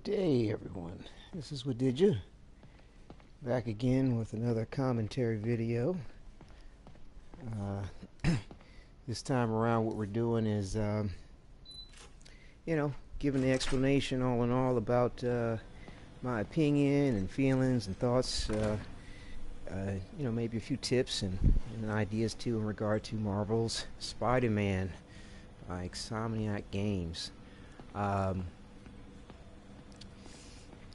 Good day, everyone. This is Wadidja, back again with another commentary video. This time around, what we're doing is, giving the explanation all in all about my opinion and feelings and thoughts. Maybe a few tips and ideas too in regard to Marvel's Spider-Man by Insomniac Games.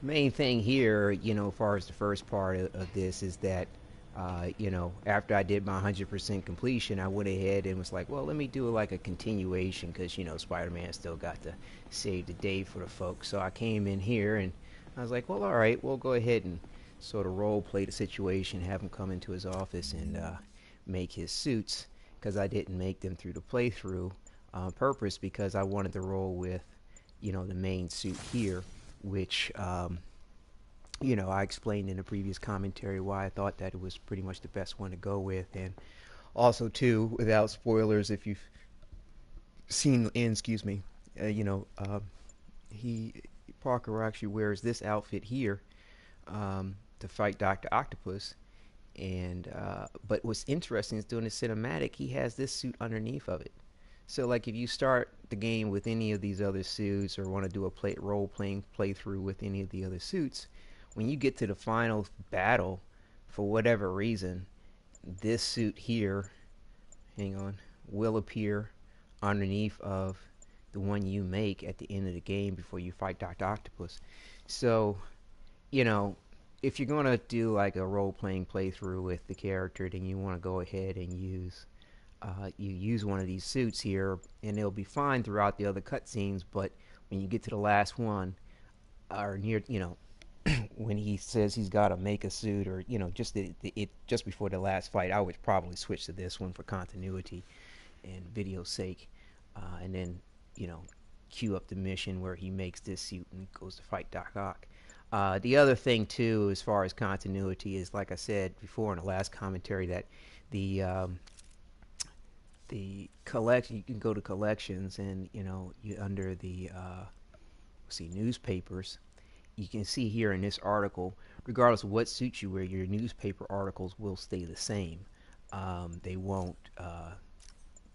Main thing here, as far as the first part of this is that, after I did my 100% completion, I went ahead and was like, well, let me do like a continuation because, Spider-Man still got to save the day for the folks. So I came in here and I was like, well, all right, we'll go ahead and sort of role play the situation, have him come into his office and make his suits, because I didn't make them through the playthrough on purpose because I wanted to roll with, the main suit here, which I explained in a previous commentary why I thought that it was pretty much the best one to go with. And also too, without spoilers, if you've seen the end, Parker actually wears this outfit here to fight Dr. Octopus. And but what's interesting is during the cinematic, he has this suit underneath of it. So like if you start the game with any of these other suits or want to do a role-playing playthrough with any of the other suits, when you get to the final battle, for whatever reason, this suit here, will appear underneath of the one you make at the end of the game before you fight Dr. Octopus. So, if you're going to do like a role-playing playthrough with the character, then you want to go ahead and use one of these suits here, and it'll be fine throughout the other cutscenes. But when you get to the last one, or near, when he says he's got to make a suit, or just before the last fight, I would probably switch to this one for continuity and video's sake, and then queue up the mission where he makes this suit and goes to fight Doc Ock. The other thing too, as far as continuity, is like I said before in the last commentary, that the collection, you can go to collections, and you under the newspapers, you can see here in this article, regardless of what suit you wear, your newspaper articles will stay the same. They won't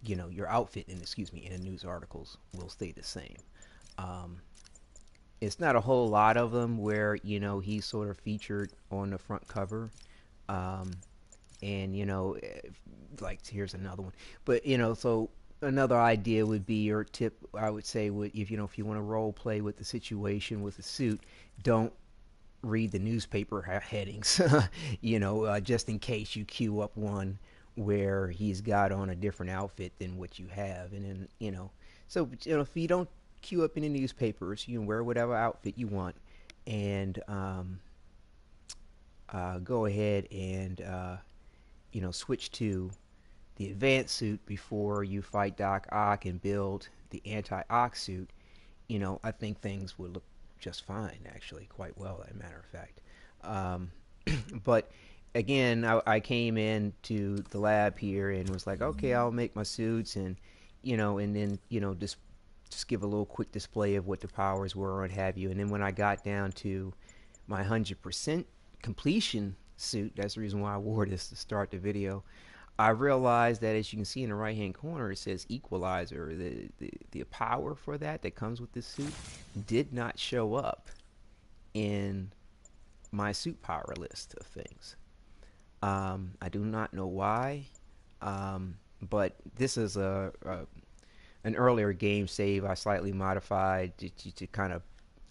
your outfit in the news articles will stay the same. It's not a whole lot of them where he's sort of featured on the front cover. And like here's another one, but so another idea would be, or tip I would say, would, if you want to role play with the situation with the suit, don't read the newspaper headings just in case you queue up one where he's got on a different outfit than what you have. And then so if you don't queue up any newspapers, you can wear whatever outfit you want, and go ahead and switch to the advanced suit before you fight Doc Ock and build the anti-Ock suit. I think things would look just fine, actually, quite well, as a matter of fact. But again, I came into the lab here and was like, okay, I'll make my suits, and and then just give a little quick display of what the powers were and what have you. And then when I got down to my 100% completion suit, that's the reason why I wore this to start the video, I realized that, as you can see in the right hand corner, it says Equalizer. The power for that comes with this suit did not show up in my suit power list of things. I do not know why, but this is an earlier game save I slightly modified to kind of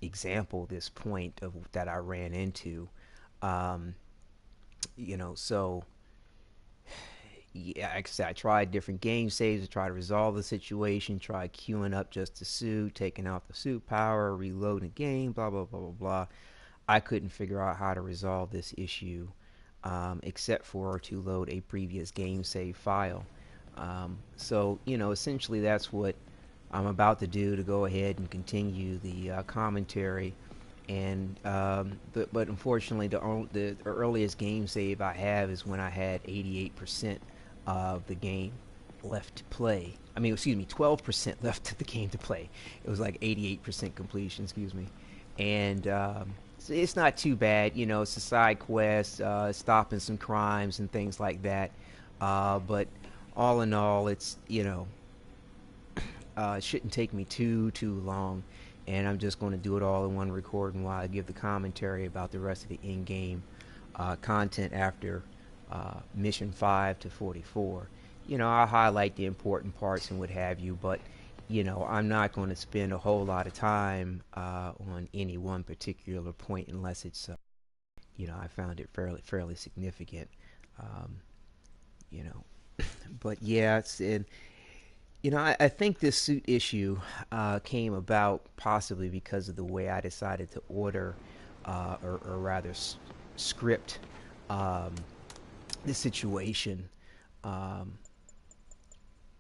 example this point of that I ran into. So yeah, like I said, I tried different game saves to try to resolve the situation, tried queuing up just the suit, taking out the suit power, reloading the game, blah blah blah blah blah. I couldn't figure out how to resolve this issue, except for to load a previous game save file. So essentially that's what I'm about to do, to go ahead and continue the commentary. And but unfortunately, the earliest game save I have is when I had 88% of the game left to play. 12% left of the game to play. It was like 88% completion, and it's not too bad. You know, it's a side quest, stopping some crimes and things like that. But all in all, it's, you know, it shouldn't take me too long, and I'm just going to do it all in one recording while I give the commentary about the rest of the in-game content after mission 5 to 44. You know, I'll highlight the important parts and what have you, but you know, I'm not going to spend a whole lot of time on any one particular point unless it's, you know, I found it fairly significant. Um, you know, but yeah, it's in. You know, I think this suit issue came about possibly because of the way I decided to order, or rather script, um, the situation um,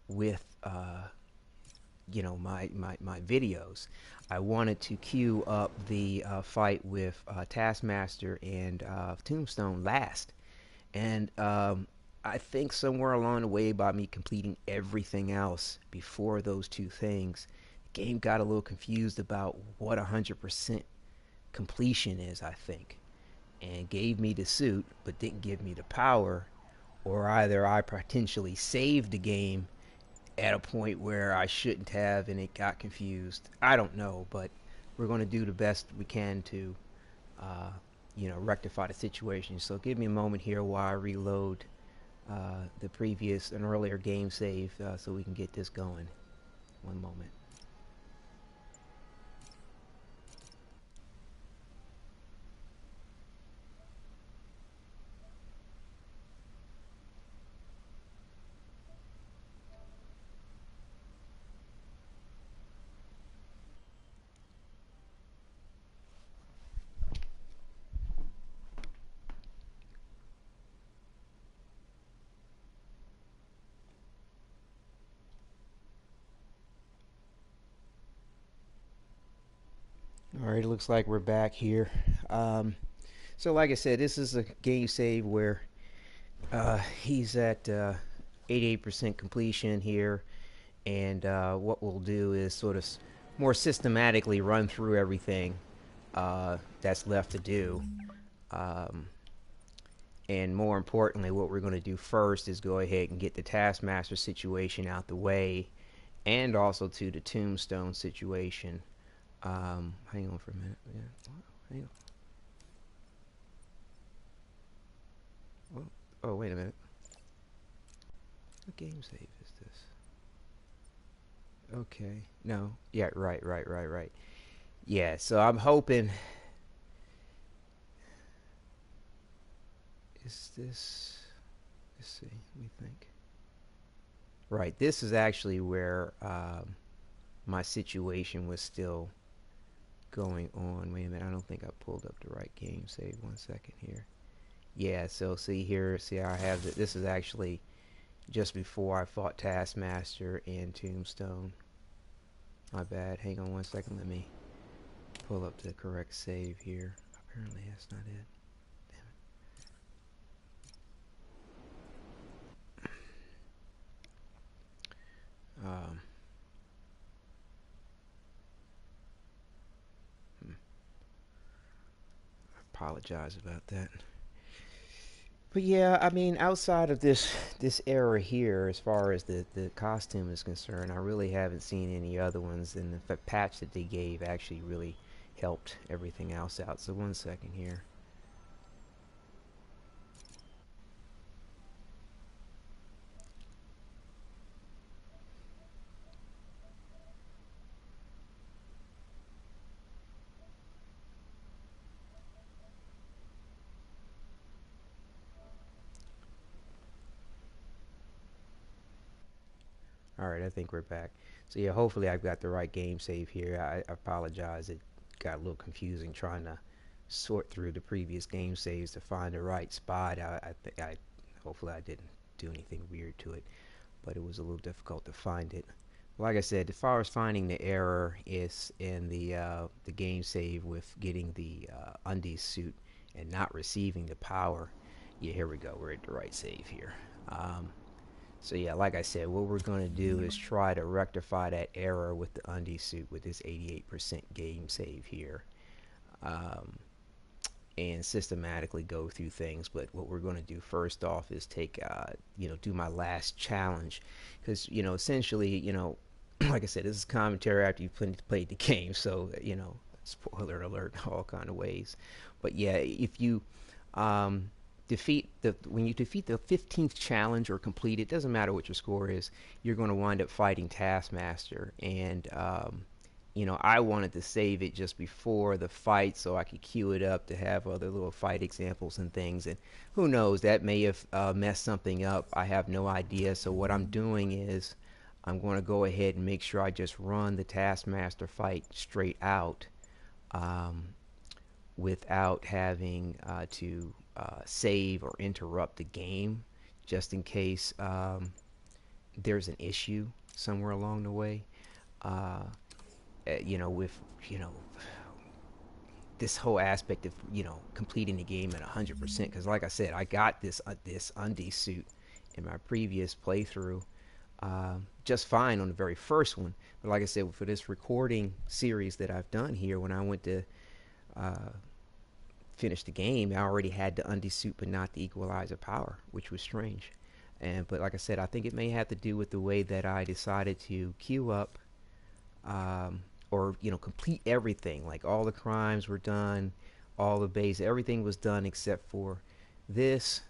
with, you know, my videos. I wanted to queue up the fight with Taskmaster and Tombstone last. And I think somewhere along the way, by me completing everything else before those two things, the game got a little confused about what 100% completion is, I think, and gave me the suit, but didn't give me the power, or either I potentially saved the game at a point where I shouldn't have and it got confused. I don't know, but we're going to do the best we can to, uh, you know, rectify the situation. So give me a moment here while I reload the previous and earlier game save so we can get this going. One moment. All right, it looks like we're back here. Um, so, like I said, this is a game save where he's at 88% completion here, and what we'll do is sort of more systematically run through everything that's left to do. Um, and more importantly, what we're going to do first is go ahead and get the Taskmaster situation out the way, and also to the Tombstone situation. Hang on for a minute. Yeah. Hang on. Oh, wait a minute. What game save is this? Okay. No. Yeah, right. Yeah, so I'm hoping. Is this. Let's see. Let me think. Right, this is actually where my situation was still going on. Wait a minute, I don't think I pulled up the right game save. 1 second here. Yeah, so see here, see I have this is actually just before I fought Taskmaster and Tombstone. My bad. Hang on 1 second. Let me pull up the correct save here. Apparently that's not it. Damn it. Apologize about that. But yeah, I mean, outside of this era here, as far as the costume is concerned, I really haven't seen any other ones, and the patch that they gave actually really helped everything else out. So 1 second here. All right, I think we're back. So yeah, hopefully I've got the right game save here. I apologize. It got a little confusing trying to sort through the previous game saves to find the right spot. I think I hopefully I didn't do anything weird to it, but it was a little difficult to find it. Like I said, as far as finding the error is in the game save with getting the Undies Suit and not receiving the power. Yeah, here we go. We're at the right save here. So yeah, like I said, what we're going to do is try to rectify that error with the Undies Suit with this 88% game save here. um, and systematically go through things. But what we're going to do first off is take, do my last challenge, because essentially, like I said, this is commentary after you've played the game, so spoiler alert, all kind of ways. But yeah, if you when you defeat the 15th challenge or complete it, doesn't matter what your score is, you're going to wind up fighting Taskmaster. And I wanted to save it just before the fight so I could queue it up to have other little fight examples and things. And who knows, that may have messed something up. I have no idea. So what I'm doing is I'm going to go ahead and make sure I just run the Taskmaster fight straight out, without having to save or interrupt the game, just in case there's an issue somewhere along the way. With this whole aspect of completing the game at 100%, because like I said, I got this Undies Suit in my previous playthrough just fine on the very first one. But like I said, for this recording series that I've done here, when I went to finish the game, I already had the Undies Suit but not the Equalizer power, which was strange. But like I said, I think it may have to do with the way that I decided to queue up, or complete everything. Like all the crimes were done, all the base, everything was done except for this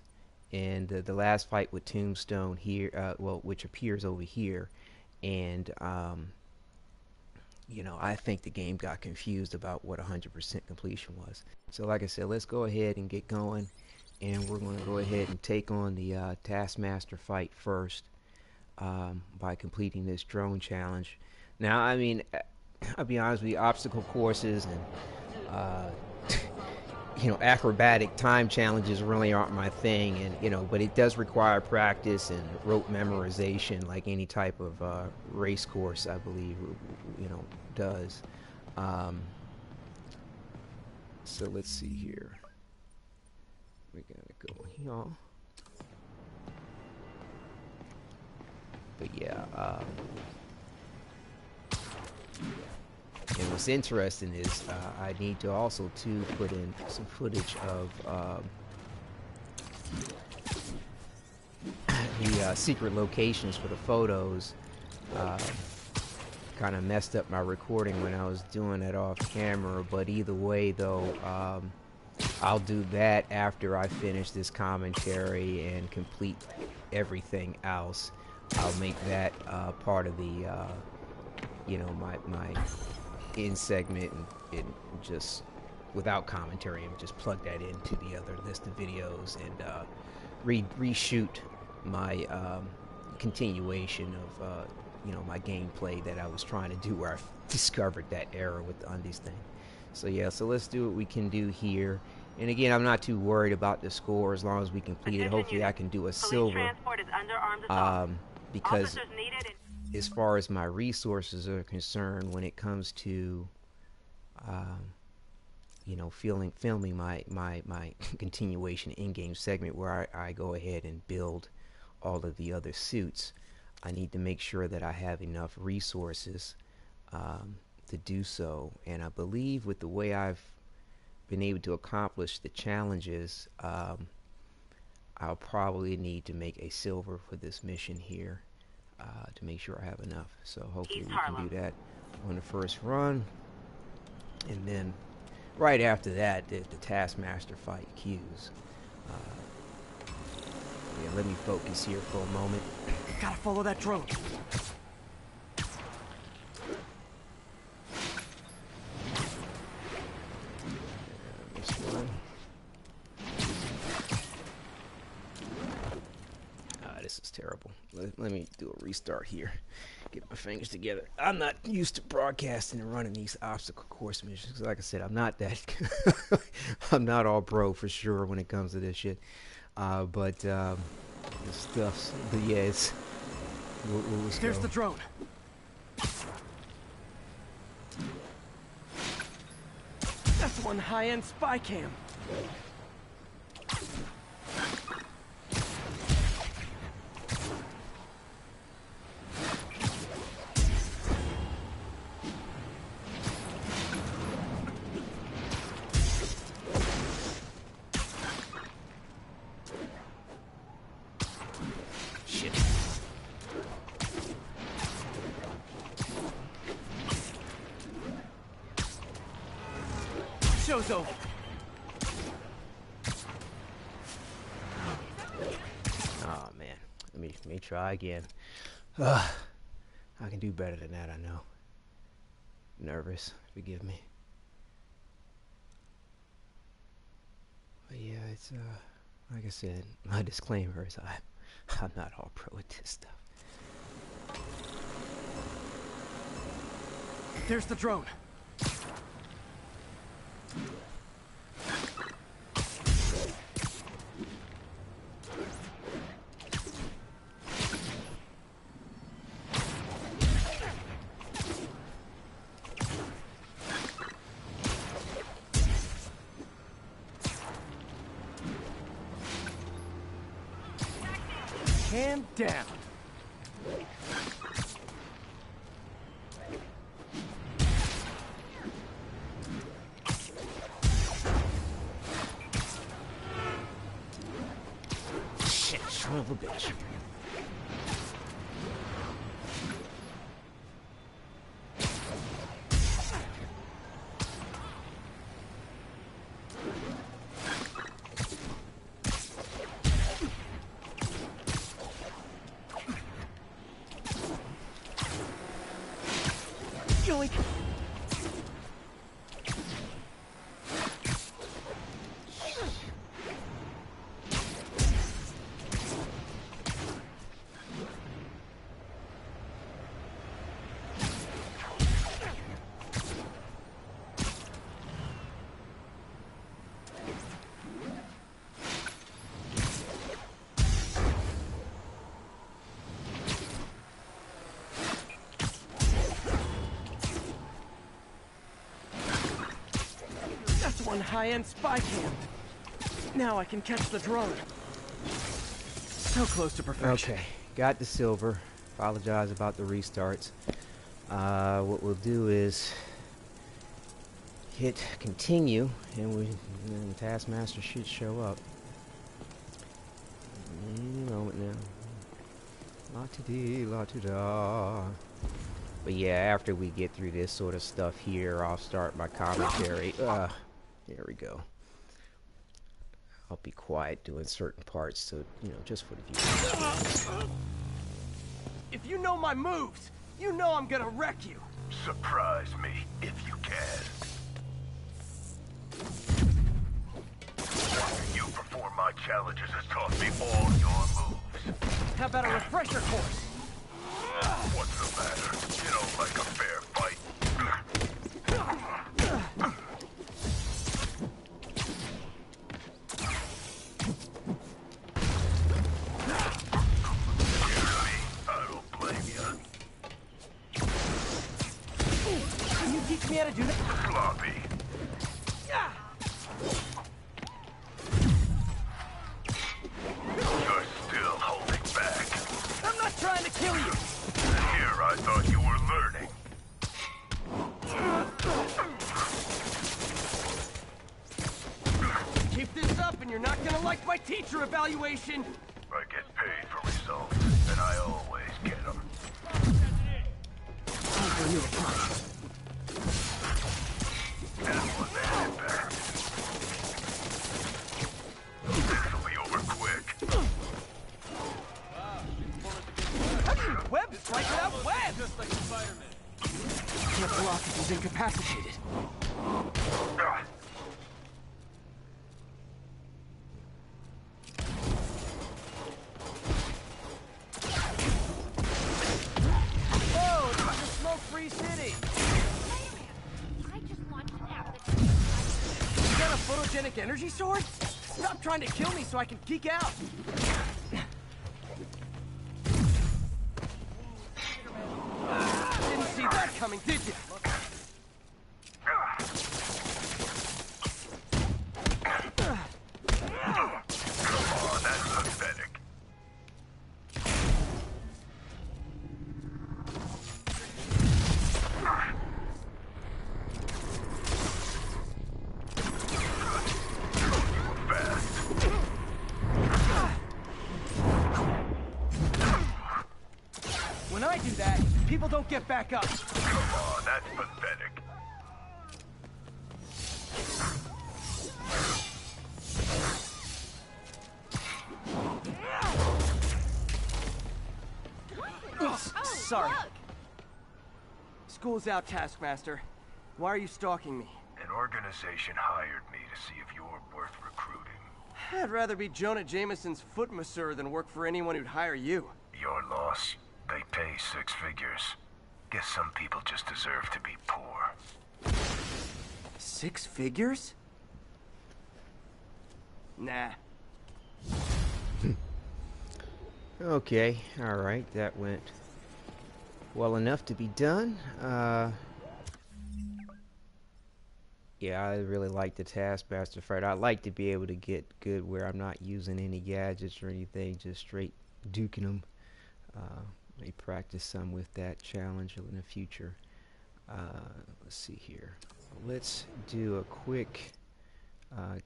and the last fight with Tombstone here, which appears over here. And I think the game got confused about what 100% completion was. So like I said, let's go ahead and get going, and we're going to go ahead and take on the Taskmaster fight first, by completing this drone challenge. Now, I mean, I'll be honest with you, obstacle courses and acrobatic time challenges really aren't my thing, and but it does require practice and rote memorization, like any type of race course, I believe, does. So let's see here. We gotta go here. But yeah, and what's interesting is I need to also put in some footage of the secret locations for the photos. Kind of messed up my recording when I was doing it off camera, but either way though, I'll do that after I finish this commentary and complete everything else. I'll make that part of the my end segment, and just without commentary, and just plug that into the other list of videos and reshoot my continuation of my gameplay that I was trying to do, where I discovered that error with the Undies thing. So yeah, so let's do what we can do here. And again, I'm not too worried about the score as long as we complete it. Hopefully I can do a silver, because as far as my resources are concerned, when it comes to filming my continuation in-game segment, where I go ahead and build all of the other suits, I need to make sure that I have enough resources to do so. And I believe with the way I've been able to accomplish the challenges, I'll probably need to make a silver for this mission here, to make sure I have enough. So hopefully we can do that on the first run, and then right after that the Taskmaster fight queues. Yeah, let me focus here for a moment. Gotta follow that drone. This one. This is terrible. Let me do a restart here. Get my fingers together. I'm not used to broadcasting and running these obstacle course missions. Like I said, I'm not that. I'm not all pro for sure when it comes to this shit. But the stuff's. But yeah, it's. There's the drone. That's one high-end spy cam. show's over. Oh man, let me try again. I can do better than that, I know. Nervous, forgive me. But yeah, it's like I said, my disclaimer is I'm not all pro at this stuff. There's the drone. Hand down. Shit, son of a bitch. Yoink. That's one high-end spy cam. Now I can catch the drone. So close to perfection. Okay, got the silver. Apologize about the restarts. What we'll do is hit continue, and the Taskmaster should show up. Any moment now. La-ti-dee, la-ti-da. But yeah, after we get through this sort of stuff here, I'll start my commentary. There we go. I'll be quiet doing certain parts, so, you know, just for the viewers. If you know my moves, you know I'm gonna wreck you. Surprise me, if you can. You perform my challenges has taught me all your moves. How about a refresher course? What's the matter? You don't like a fair fight? I don't blame you. Can you teach me how to do that? Sloppy. You're still holding back. I'm not trying to kill you. Here I thought you were learning. Keep this up and you're not gonna like my teacher evaluation. I get paid for results, and I always get them. Time for a new approach. That was an impact. This'll be over quick. How do you web strike without web? Just like Spider-Man. Can't block if he's incapacitated. Whoa, this is a smoke-free city. I just launched an app that You got a photogenic energy sword? Stop trying to kill me so I can geek out. Didn't see that coming, did you? Come on, that's pathetic. When I do that, people don't get back up. Come on, that's pathetic. sorry. School's out, Taskmaster. Why are you stalking me? An organization hired me to see if you're worth recruiting. I'd rather be Jonah Jameson's foot masseur than work for anyone who'd hire you. Your loss, they pay 6 figures. Guess some people just deserve to be poor. 6 figures? Nah. Okay, alright, that went well enough to be done. Yeah, I really like the Taskmaster fight. I like to be able to get good where I'm not using any gadgets or anything, just straight duking them. May practice some with that challenge in the future. Let's see here. Let's do a quick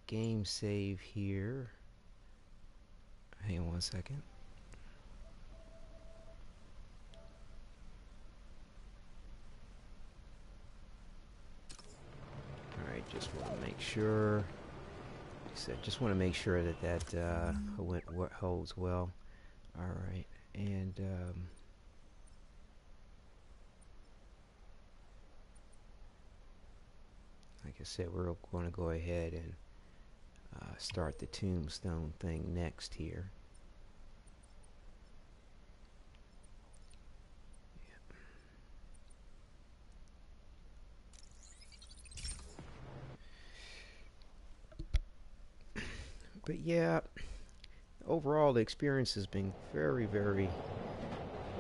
game save here. Hang on one second. Alright, just want to make sure. Like I said, just want to make sure that that holds well. Alright, and like I said, we're going to go ahead and start the tombstone thing next here. But yeah, overall the experience has been very, very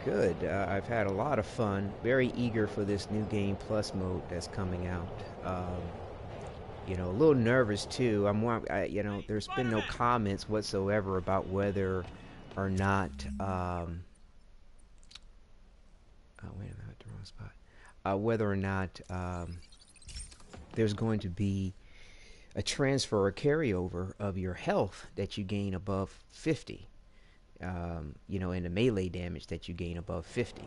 good. I've had a lot of fun. Very eager for this new Game Plus mode that's coming out. You know, a little nervous too. You know, there's been no comments whatsoever about whether or not. Oh, wait a minute, I'm at the wrong spot. Whether or not there's going to be a transfer or carryover of your health that you gain above 50. You know, and the melee damage that you gain above 50.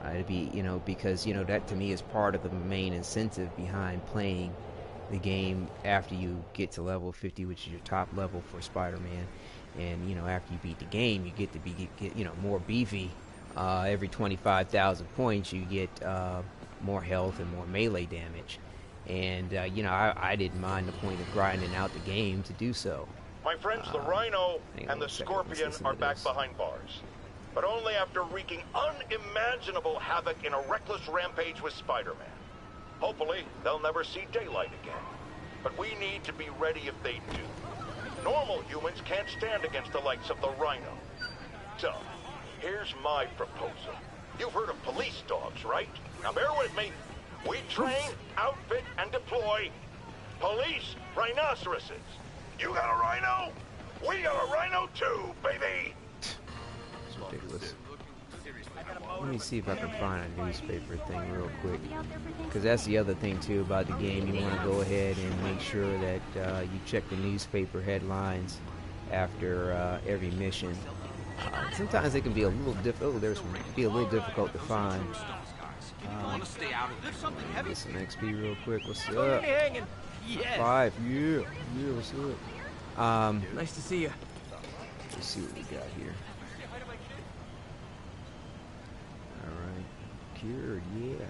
To be, you know, because, you know, that to me is part of the main incentive behind playing the game after you get to level 50, which is your top level for Spider-Man. And, you know, after you beat the game, you get to get you know, more beefy. Every 25,000 points, you get more health and more melee damage. And, you know, I didn't mind the point of grinding out the game to do so. My friends, the Rhino and the Scorpion are back behind bars. But only after wreaking unimaginable havoc in a reckless rampage with Spider-Man. Hopefully, they'll never see daylight again. But we need to be ready if they do. Normal humans can't stand against the likes of the Rhino. So, here's my proposal. You've heard of police dogs, right? Now bear with me. We train, outfit, and deploy police rhinoceroses. You got a rhino? We got a rhino too, baby! It's ridiculous. Let me see if I can find a newspaper thing real quick. Because that's the other thing too about the game. You want to go ahead and make sure that you check the newspaper headlines after every mission. Sometimes they can be a little difficult. Be a little difficult to find. Get some XP real quick. What's up? 5. Yeah, what's up? Nice to see you. Let's see what we got here. Alright. Cured, yeah.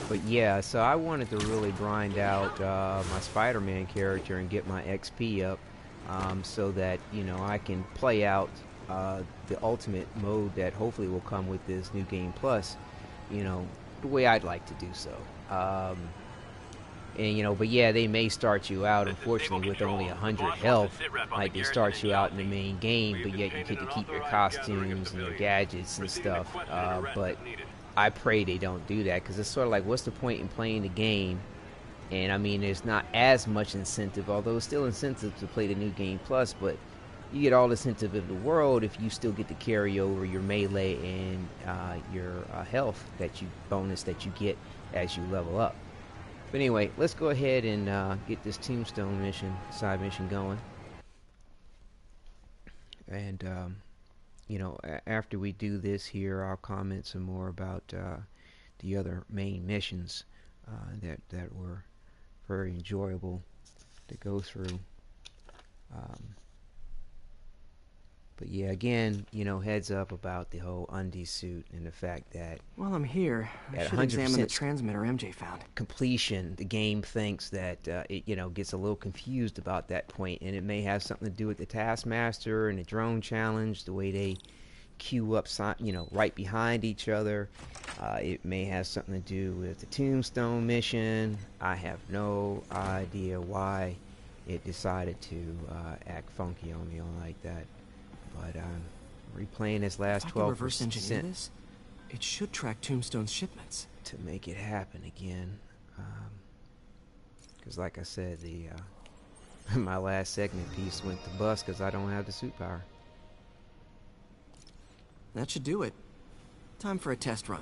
But yeah, so I wanted to really grind out my Spider-Man character and get my XP up so that, you know, I can play out the ultimate mode that hopefully will come with this new Game Plus, you know, the way I'd like to do so. And, you know, but yeah, they may start you out, unfortunately, with only 100 health. Like, they start you out in the main game, but yet you get to keep your costumes and your gadgets and stuff. But I pray they don't do that, because it's sort of like, what's the point in playing the game? And, I mean, there's not as much incentive, although it's still incentive to play the new Game Plus, but you get all the incentive in the world if you still get to carry over your melee and your health bonus that you get as you level up. But anyway, let's go ahead and get this tombstone side mission going. And you know, after we do this here, I'll comment some more about the other main missions that were very enjoyable to go through. But yeah, again, you know, heads up about the whole Undies Suit and the fact that While I'm here, I at should examine the 100% transmitter MJ found. completion, the game thinks that it, you know, gets a little confused about that point, and it may have something to do with the Taskmaster and the drone challenge, the way they queue up, you know, right behind each other. It may have something to do with the Tombstone mission. I have no idea why it decided to act funky on me like that. But replaying this last If I can 12% reverse engineer this, it should track Tombstone's shipments. to make it happen again. Because like I said, the my last segment piece went to bust because I don't have the suit power. That should do it. Time for a test run.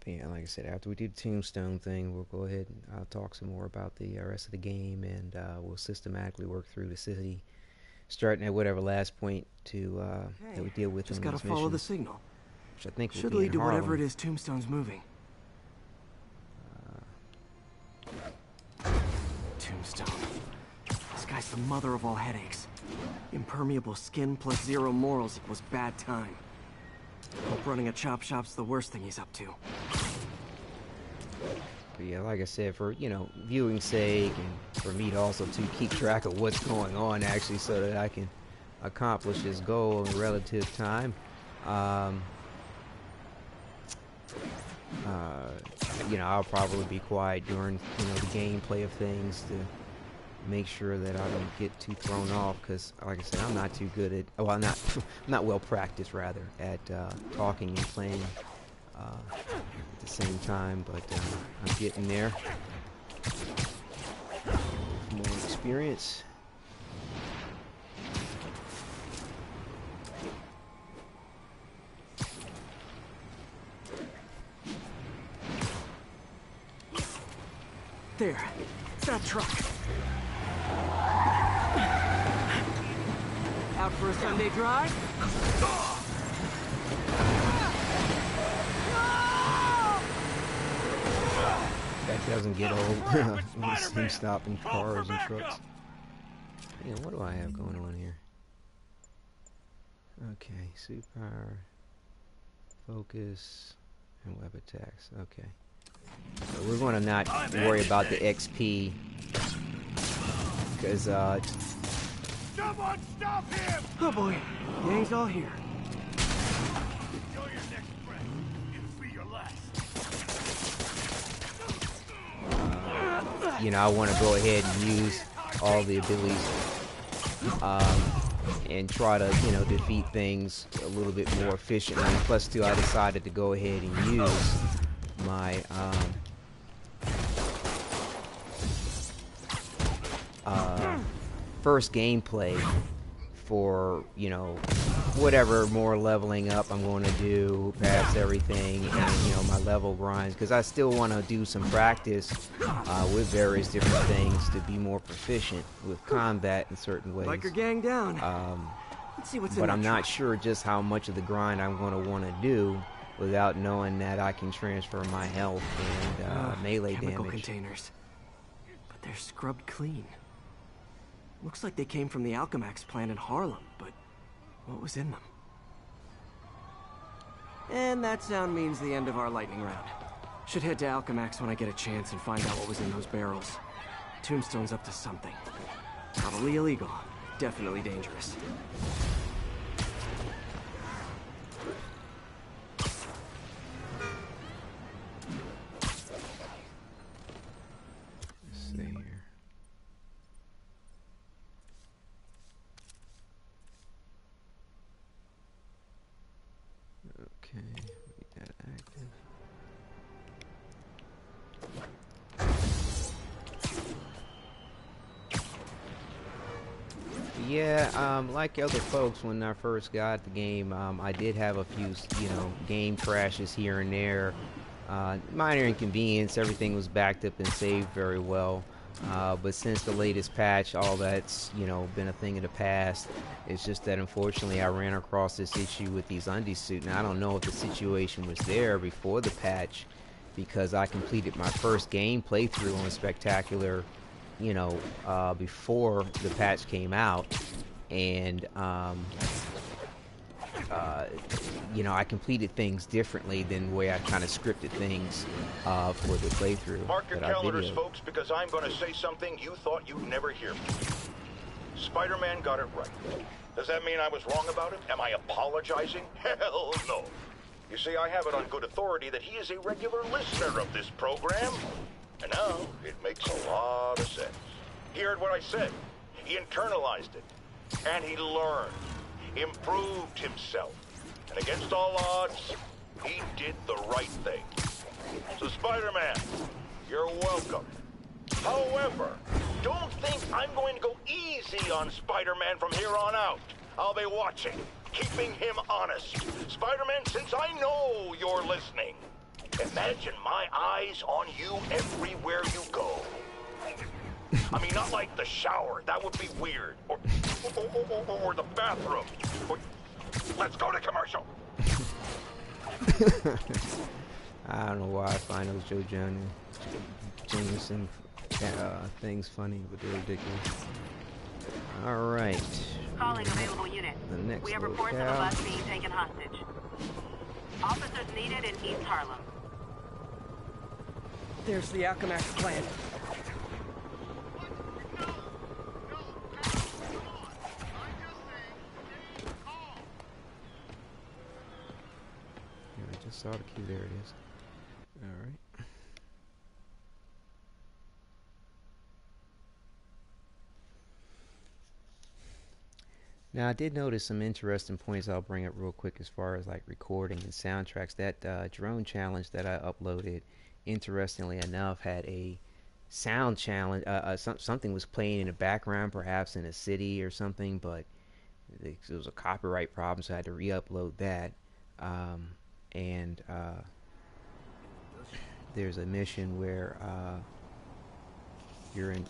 Yeah, like I said, after we do the Tombstone thing, we'll go ahead and I'll talk some more about the rest of the game, and we'll systematically work through the city, starting at whatever last point to that we deal with Just in gotta these follow the missions, signal. which I think will Should be lead in to Harlem. whatever it is Tombstone's moving. Tombstone. This guy's the mother of all headaches. Impermeable skin plus zero morals equals bad time. Hope running a chop shop's the worst thing he's up to. But yeah, like I said, for, you know, viewing sake, and for me to also to keep track of what's going on actually, so that I can accomplish this goal in relative time. You know, I'll probably be quiet during, you know, the gameplay of things to make sure that I don't get too thrown off, because like I said, I'm not too good at, well, I'm not well practiced rather at talking and playing at the same time, but I'm getting there. More experience. There. That truck. Out for a Sunday drive? That doesn't get old. Him stopping cars and trucks. Man, what do I have going on here? Okay, suit power, focus, and web attacks. Okay. So we're going to not worry about the XP, because Someone stop him! Oh boy, gang's all here. Enjoy your next breath. It'll be your last. you know, I want to go ahead and use all the abilities and try to, you know, defeat things a little bit more efficiently. Plus, too, I decided to go ahead and use my first gameplay for, you know, whatever more leveling up I'm going to do past everything, and, you know, my level grinds, because I still want to do some practice with various different things to be more proficient with combat in certain ways. Biker gang down. Let's see what's in But that I'm not truck. sure just how much of the grind I'm going to want to do without knowing that I can transfer my health and melee Chemical damage. containers. But they're scrubbed clean. Looks like they came from the Alchemax plant in Harlem, but what was in them? And that sound means the end of our lightning round. Should head to Alchemax when I get a chance and find out what was in those barrels. Tombstone's up to something. Probably illegal. Definitely dangerous. Let's see here. Okay, we got active. Yeah, like other folks, when I first got the game, I did have a few, you know, game crashes here and there. Minor inconvenience. Everything was backed up and saved very well. But since the latest patch, all that's, you know, been a thing of the past. It's just that unfortunately I ran across this issue with these Undies Suit. Now I don't know if the situation was there before the patch, because I completed my first game playthrough on Spectacular, you know, before the patch came out, and you know, I completed things differently than the way I kind of scripted things for the playthrough. Mark your that I calendars, videoed. folks, because I'm going to say something you thought you'd never hear from me. Spider-Man got it right. Does that mean I was wrong about it? Am I apologizing? Hell no. You see, I have it on good authority that he is a regular listener of this program. And now, it makes a lot of sense. He heard what I said. He internalized it. And he learned. Improved himself. And against all odds, he did the right thing. So Spider-Man, you're welcome. However, don't think I'm going to go easy on Spider-Man from here on out. I'll be watching, keeping him honest. Spider-Man, since I know you're listening, imagine my eyes on you everywhere you go. I mean, not like the shower. That would be weird. Or the bathroom. Or, let's go to commercial. I don't know why I find those Jameson things funny, but they're ridiculous. All right. Calling available unit. The next We have reports of a locale. bus being taken hostage. Officers needed in East Harlem. There's the Alchemax plant. Yeah, I just saw the key. There it is. All right. Now I did notice some interesting points I'll bring up real quick as far as like recording and soundtracks. That drone challenge that I uploaded, interestingly enough, had a sound challenge. Something was playing in the background, perhaps in a city or something, but it was a copyright problem, so I had to re-upload that. And there's a mission where you're in,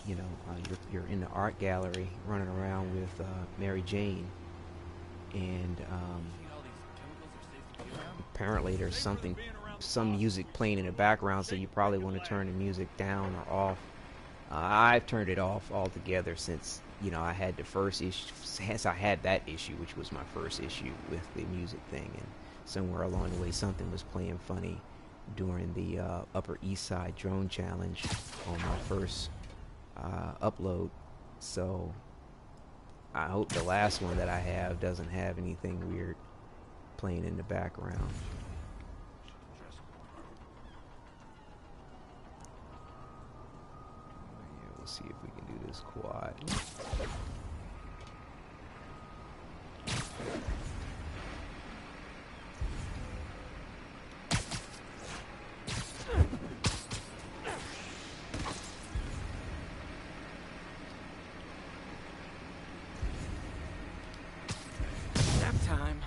you're in the art gallery running around with Mary Jane, and apparently there's some music playing in the background, so you probably want to turn the music down or off. I've turned it off altogether since, you know, I had the first issue, since I had that issue, which was my first issue with the music thing, and somewhere along the way something was playing funny during the Upper East Side drone challenge on my first upload. So I hope the last one that I have doesn't have anything weird playing in the background. Yeah, we'll see if we can do this quad. Time.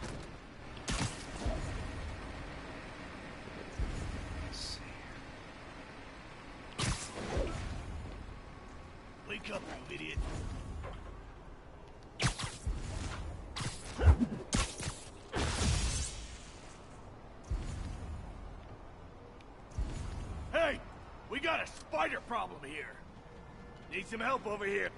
Wake up, you idiot. Hey! We got a spider problem here. Need some help over here.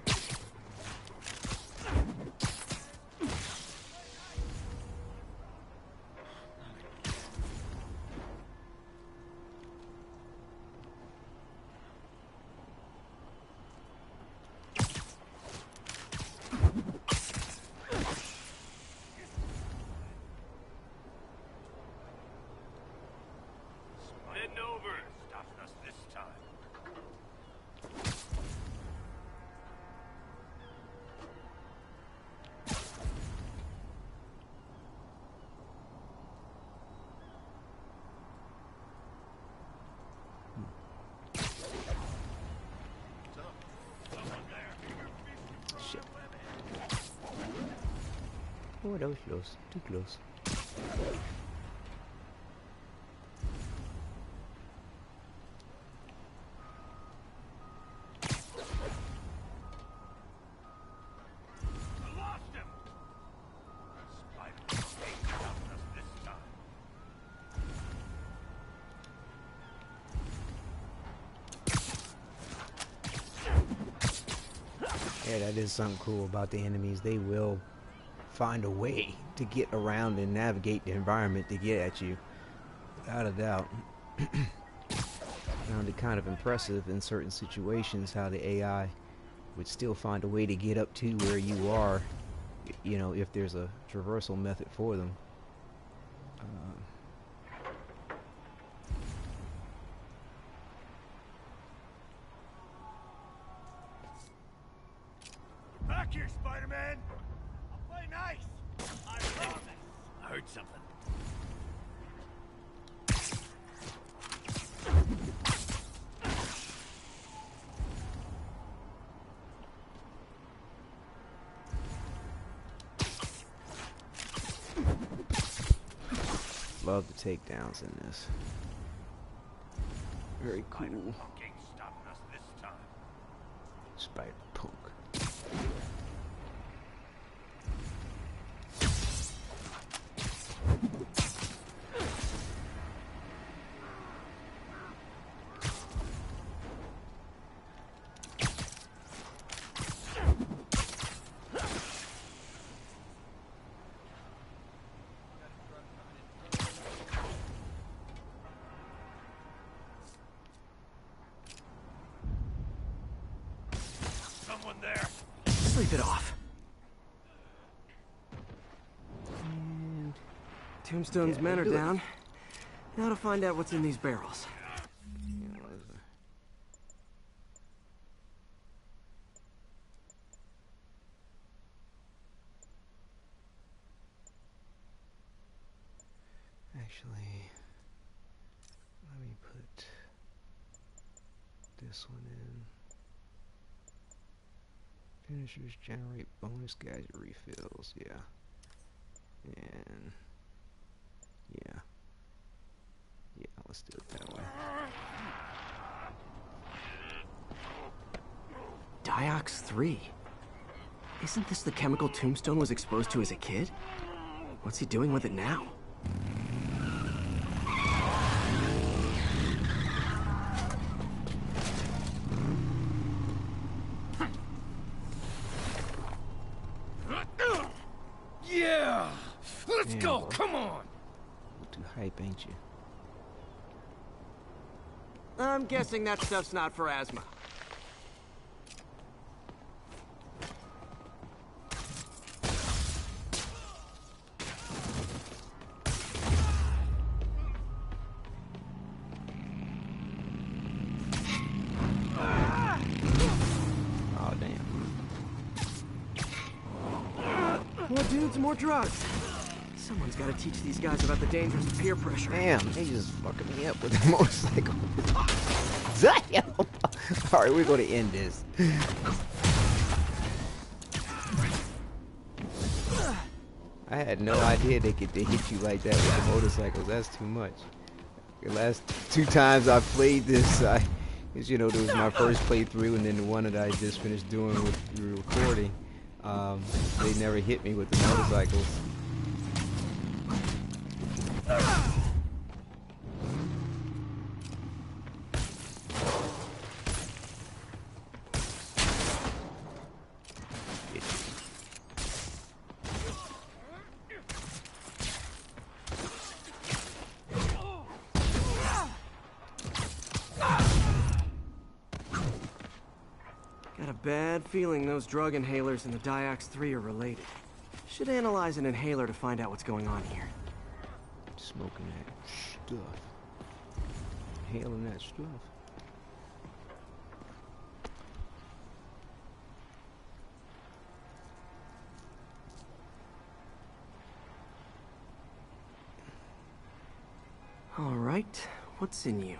Heading over. Stops us this time. Shit. Oh, that was close. Too close. Yeah, that is something cool about the enemies. They will find a way to get around and navigate the environment to get at you, without a doubt. Found it kind of impressive in certain situations how the AI would still find a way to get up to where you are, you know, if there's a traversal method for them. Back here, Spider-Man! I'll play nice! I promise! I heard something. Love the takedowns in this. Very cool. Punk ain't stopping us this time. Spider Punk. Someone there! Sleep it off. And Tombstone's men are down. Now to find out what's in these barrels. Actually, let me put this one in. Finishers generate bonus gadget refills, yeah. And yeah. Yeah, let's do it that way. Diox 3. Isn't this the chemical Tombstone was exposed to as a kid? What's he doing with it now? Yeah! Let's Damn, go! bro. Come on! You're too hype, ain't you? I'm guessing that stuff's not for asthma. Oh, damn. More dudes, more drugs. Someone's got to teach these guys about the dangers of peer pressure. Damn, they just fucking me up with the motorcycle. Damn! Alright, we're gonna end this. I had no idea they hit you like that with the motorcycles. That's too much. The last 2 times I played this, cause you know, there was my first playthrough, and then the one that I just finished doing with the recording. They never hit me with the motorcycles. Got a bad feeling those drug inhalers and the Diox 3 are related. Should analyze an inhaler to find out what's going on here. Smoking that stuff. Inhaling that stuff. All right, what's in you?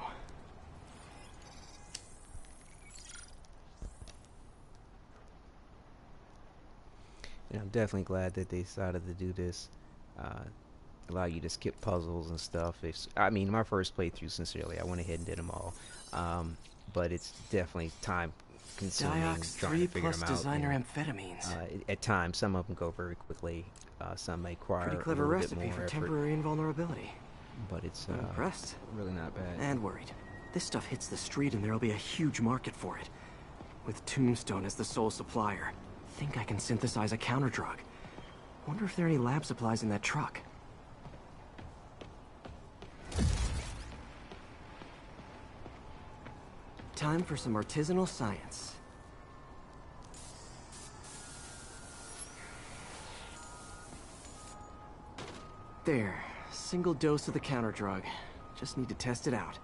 And I'm definitely glad that they decided to do this. Allow you to skip puzzles and stuff. I mean, my first playthrough, sincerely, I went ahead and did them all. But it's definitely time consuming Diox trying 3 to figure plus them out. designer and, amphetamines. at times, some of them go very quickly. Some may require Pretty a clever little bit recipe more for effort, temporary invulnerability. but it's I'm impressed. really not bad. And worried. This stuff hits the street and there'll be a huge market for it. with Tombstone as the sole supplier. Think I can synthesize a counter-drug. Wonder if there are any lab supplies in that truck. Time for some artisanal science. There, single dose of the counter-drug. Just need to test it out.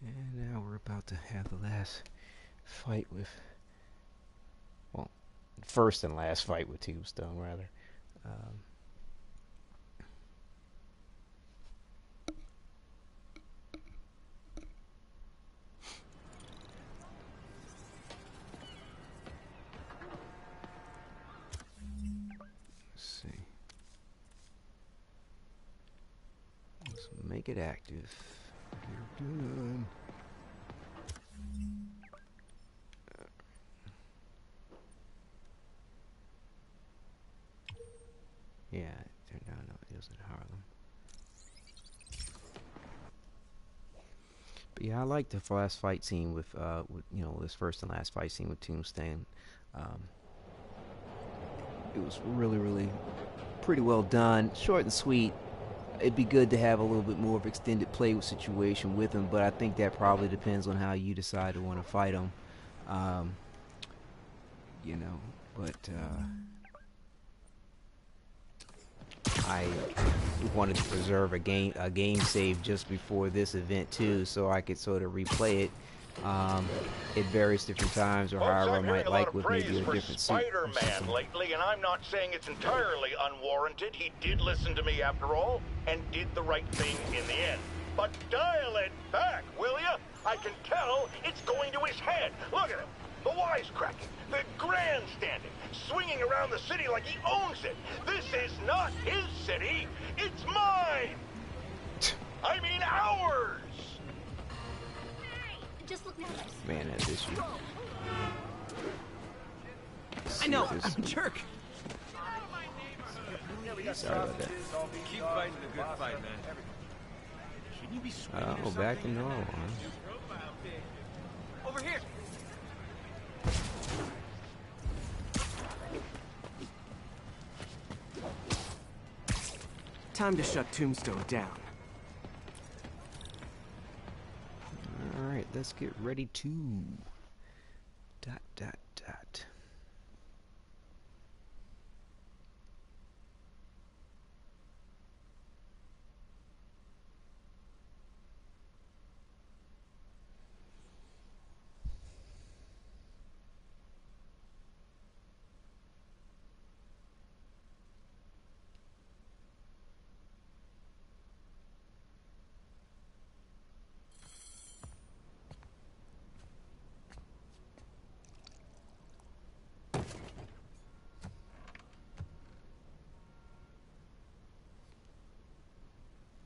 And now we're about to have the last fight with, well, first and last fight with Tombstone, rather. Let's see. Let's make it active. You're done. Yeah, no, it was in Harlem. But yeah, I like the last fight scene with this first and last fight scene with Tombstone. It was really, really pretty well done, short and sweet. It'd be good to have a little bit more of extended play situation with him, but I think that probably depends on how you decide to want to fight him. I wanted to preserve a game save just before this event too, so I could sort of replay it at various different times, or however I might like, with maybe a different suit. Spider-Man lately, and I'm not saying it's entirely unwarranted. He did listen to me after all, and did the right thing in the end. But dial it back, will ya? I can tell it's going to his head. Look at him. The wisecracking, the grandstanding, swinging around the city like he owns it. This is not his city, it's mine. I mean ours. Just look nervous. Man, that issue. I know, I'm a jerk. Sorry about that. Keep fighting the good fight, man. Shouldn't you be swinging Oh, back to normal, huh? Over here. Time to shut Tombstone down. Alright, let's get ready to... ...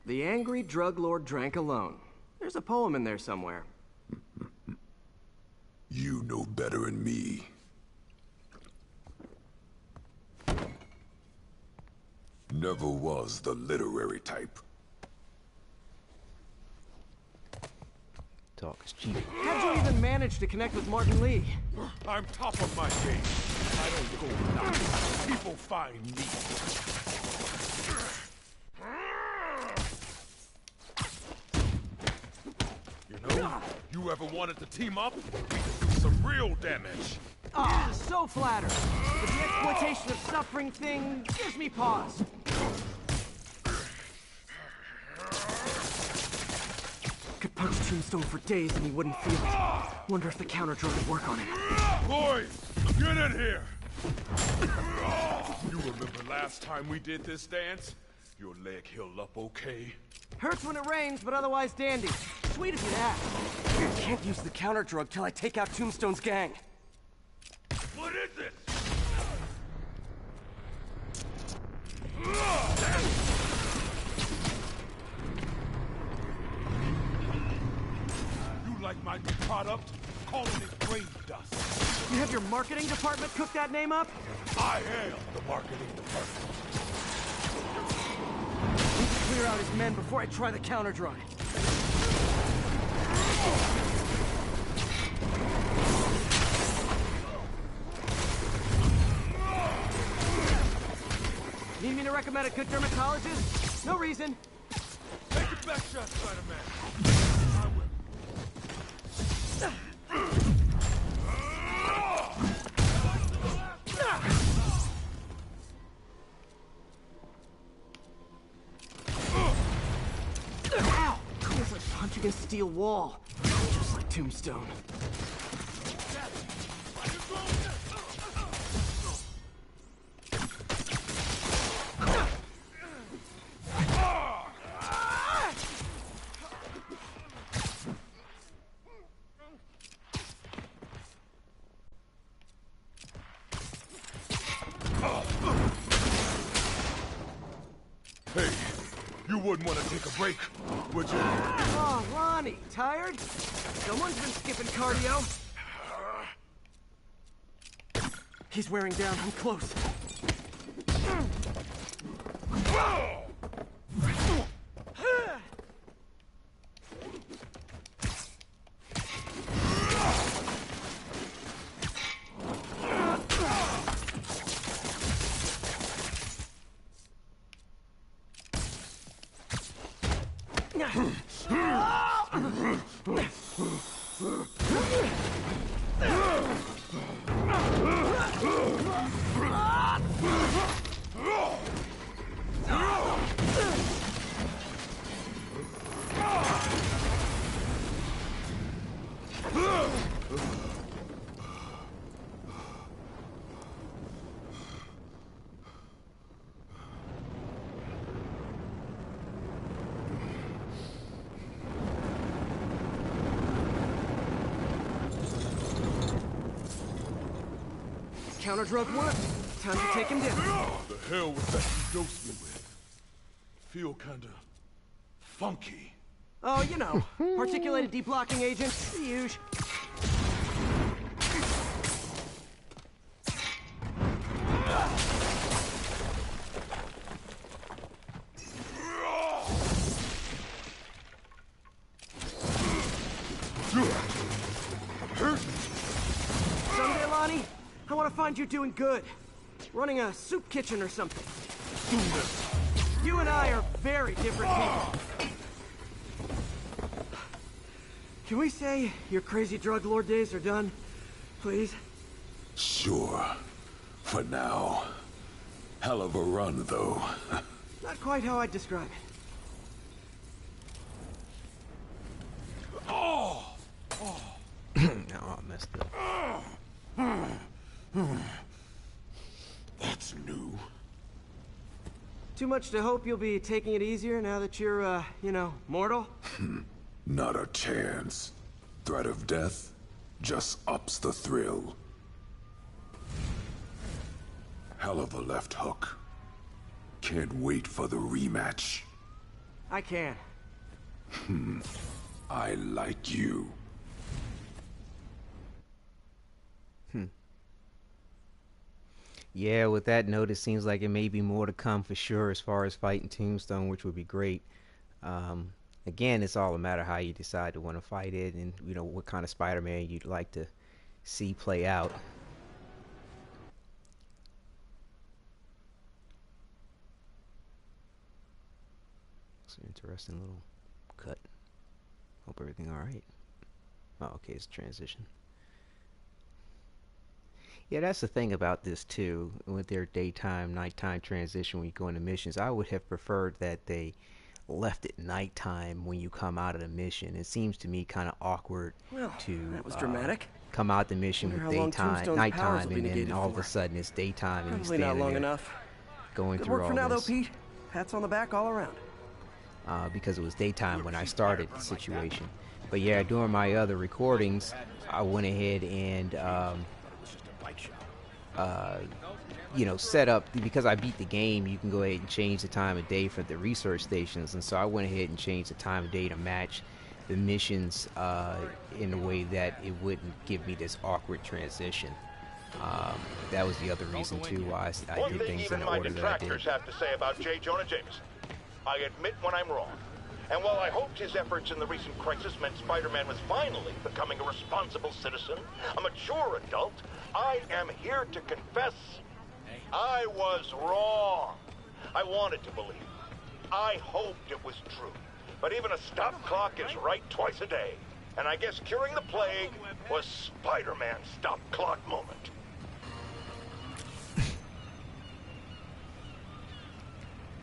The angry drug lord drank alone. There's a poem in there somewhere. You know better than me. Never was the literary type. Talk is cheap. How'd you even manage to connect with Martin Lee? I'm top of my game. I don't go without. People find me. You know, you ever wanted to team up? We could do some real damage. Ah, so flattered. But the exploitation of suffering thing gives me pause. Could punch Tombstone for days and he wouldn't feel it. Wonder if the counter-drug would work on him. Boys, get in here! You remember last time we did this dance? Your leg healed up okay? Hurts when it rains, but otherwise dandy. Sweet if you'd ask. Can't use the counter-drug till I take out Tombstone's gang. What is it? You like my new product? Calling it grave dust. You have your marketing department cook that name up? I am the marketing department. Need to clear out his men before I try the counter-drug. recommend a good dermatologist? No reason. Take a back shot, Spider-Man. I will. Ow! Feels like punching a steel wall. Just like Tombstone. Hey, you wouldn't want to take a break, would you? Oh, Lonnie, tired? Someone's been skipping cardio. He's wearing down. I'm close. Counter drug work. Time to take him down. The hell was that you dosed me with? Feel kinda funky. Oh, you know, particulated deblocking agent. The usual. Someday, Lonnie, I want to find you doing good. Running a soup kitchen or something. You and I are very different people. Can we say your crazy drug lord days are done? Please? Sure. For now. Hell of a run, though. Not quite how I'd describe it. No, I messed up. That's new. Too much to hope you'll be taking it easier now that you're, you know, mortal? Not a chance. Threat of death just ups the thrill. Hell of a left hook. Can't wait for the rematch. I can. I like you. Yeah, with that note, it seems like it may be more to come for sure as far as fighting Tombstone, which would be great. Again, it's all a matter of how you decide to want to fight it, and you know what kind of Spider-Man you'd like to see play out. It's an interesting little cut. Hope everything all right. Oh, okay, it's a transition. Yeah, that's the thing about this too, with their daytime, nighttime transition when you go into missions. I would have preferred that they left it nighttime when you come out of the mission. It seems to me kind of awkward Well, to that was dramatic. come out the mission Wonder with how long daytime, Tombstone's powers nighttime, will be and then negated all of for. a sudden it's daytime and he's Probably not standing long there enough. going Good through work all for now, though, this. Pete. Pats on the back all around. Because it was daytime when I started the situation. But yeah, during my other recordings, I went ahead and you know, set up, because I beat the game, you can go ahead and change the time of day for the research stations, and so I went ahead and changed the time of day to match the missions in a way that it wouldn't give me this awkward transition. That was the other reason too why I One did thing things in even the my order that I did. detractors have to say about J. Jonah Jameson. I admit when I'm wrong. And while I hoped his efforts in the recent crisis meant Spider-Man was finally becoming a responsible citizen, a mature adult, I am here to confess I was wrong. I wanted to believe. I hoped it was true. But even a stop clock is right twice a day. And I guess curing the plague was Spider-Man's stop clock moment.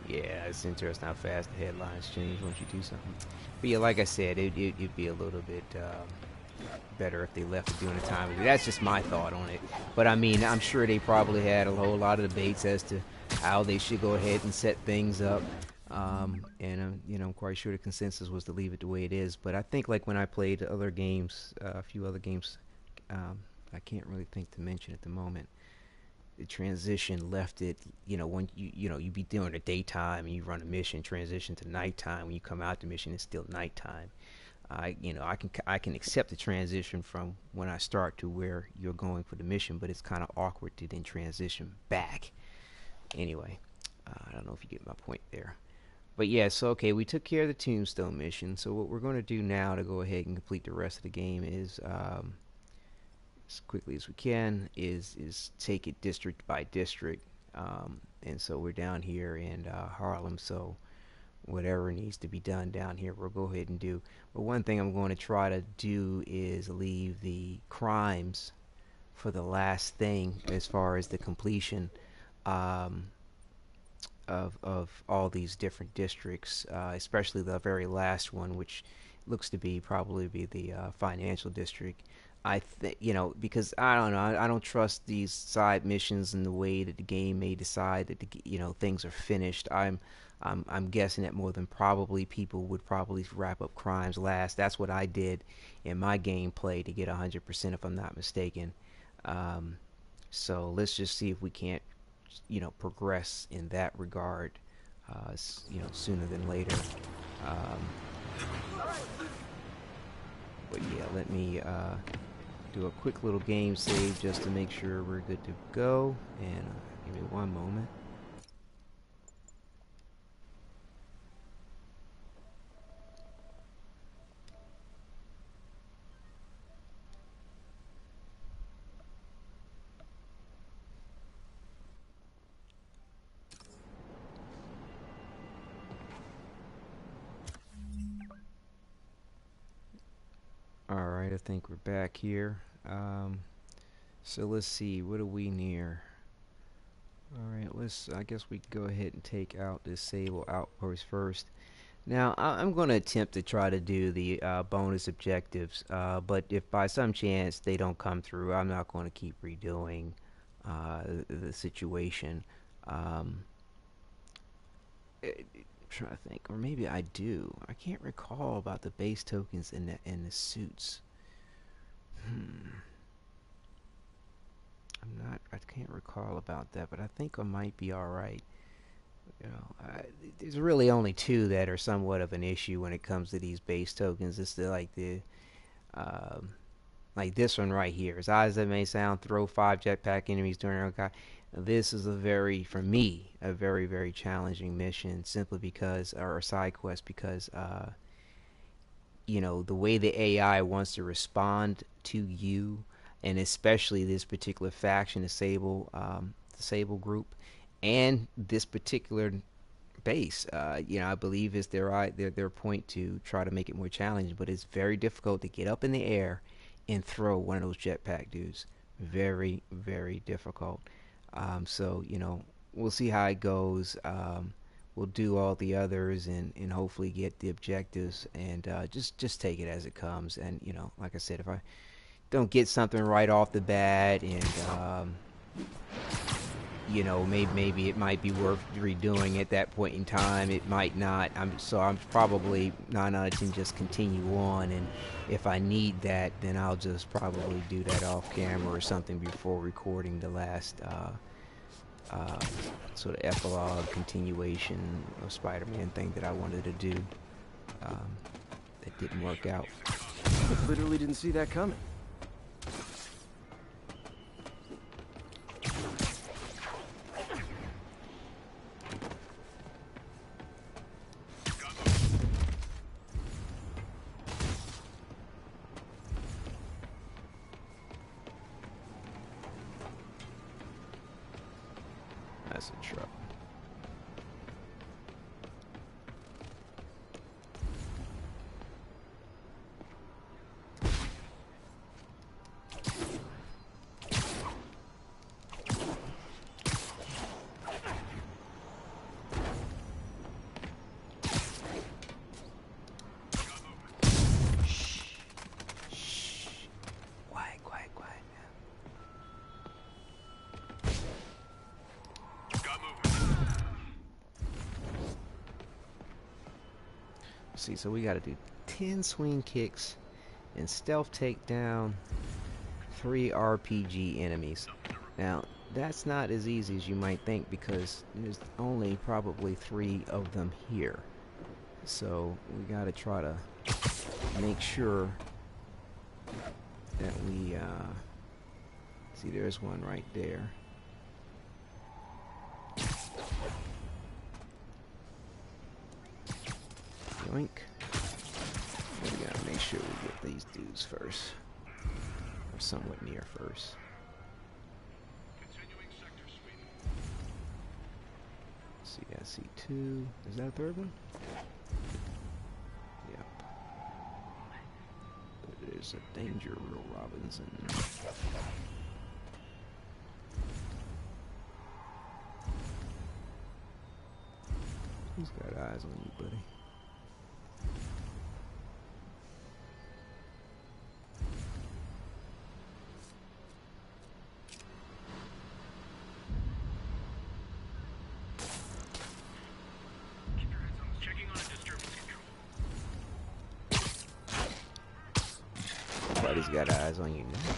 Yeah, it's interesting how fast the headlines change once you do something. But yeah, like I said, it'd be a little bit better if they left it during the time. That's just my thought on it. But I mean, I'm sure they probably had a whole lot of debates as to how they should go ahead and set things up. You know, I'm quite sure the consensus was to leave it the way it is. But I think like when I played other games, a few other games, I can't really think to mention at the moment. The transition left it, you know, when you be during the daytime and you run a mission, transition to nighttime. When you come out the mission, it's still nighttime. I can accept the transition from when I start to where you're going for the mission, but it's kind of awkward to then transition back. Anyway, I don't know if you get my point there. But yeah, so okay, we took care of the Tombstone mission. So what we're going to do now to go ahead and complete the rest of the game is, as quickly as we can, is take it district by district. And so we're down here in Harlem, so whatever needs to be done down here, we'll go ahead and do. But one thing I'm going to try to do is leave the crimes for the last thing as far as the completion of all these different districts, especially the very last one, which looks to be probably be the financial district. I think, you know, because I don't know, I don't trust these side missions in the way that the game may decide that things are finished. I'm guessing that more than probably people would probably wrap up crimes last. That's what I did in my gameplay to get 100%, if I'm not mistaken. So let's just see if we can't, progress in that regard, sooner than later. But yeah, let me do a quick little game save just to make sure we're good to go. And give me one moment. Alright, I think we're back here. So let's see, what are we near? Alright, I guess we can go ahead and take out this Sable Outpost first. Now, I'm going to attempt to try to do the bonus objectives, but if by some chance they don't come through, I'm not going to keep redoing the situation. Trying to think, or maybe I do. I can't recall about the base tokens and the suits. I can't recall about that, but I think I might be all right. There's really only two that are somewhat of an issue when it comes to these base tokens. It's like this one right here. As odd as it may sound, throw 5 jetpack enemies during our guy. This is for me, a very, very challenging mission, simply because, or a side quest, because, the way the AI wants to respond to you, and especially this particular faction, the Sable group, and this particular base, I believe is their point to try to make it more challenging, but it's very difficult to get up in the air and throw one of those jetpack dudes. Very, very difficult. So, we'll see how it goes. We'll do all the others and hopefully get the objectives, and just take it as it comes. And, like I said, if I don't get something right off the bat, and, maybe it might be worth redoing at that point in time. It might not. I'm probably 9 out of 10 just continue on, and if I need that, then I'll just probably do that off camera or something before recording the last sort of epilogue continuation of Spider-Man thing that I wanted to do. That didn't work out. Literally didn't see that coming. That's a truck. see. So we got to do 10 swing kicks and stealth take down 3 RPG enemies. Now, that's not as easy as you might think because there's only probably 3 of them here. So we got to try to make sure that we see, there's one right there. Yoink. We gotta make sure we get these dudes first, or somewhat near first. See, I see 2. Is that a 3rd one? Yep. There's a danger, Will Robinson. Who's got eyes on you, buddy? Keep your heads on. Checking on a disturbance control. Buddy's got eyes on you now.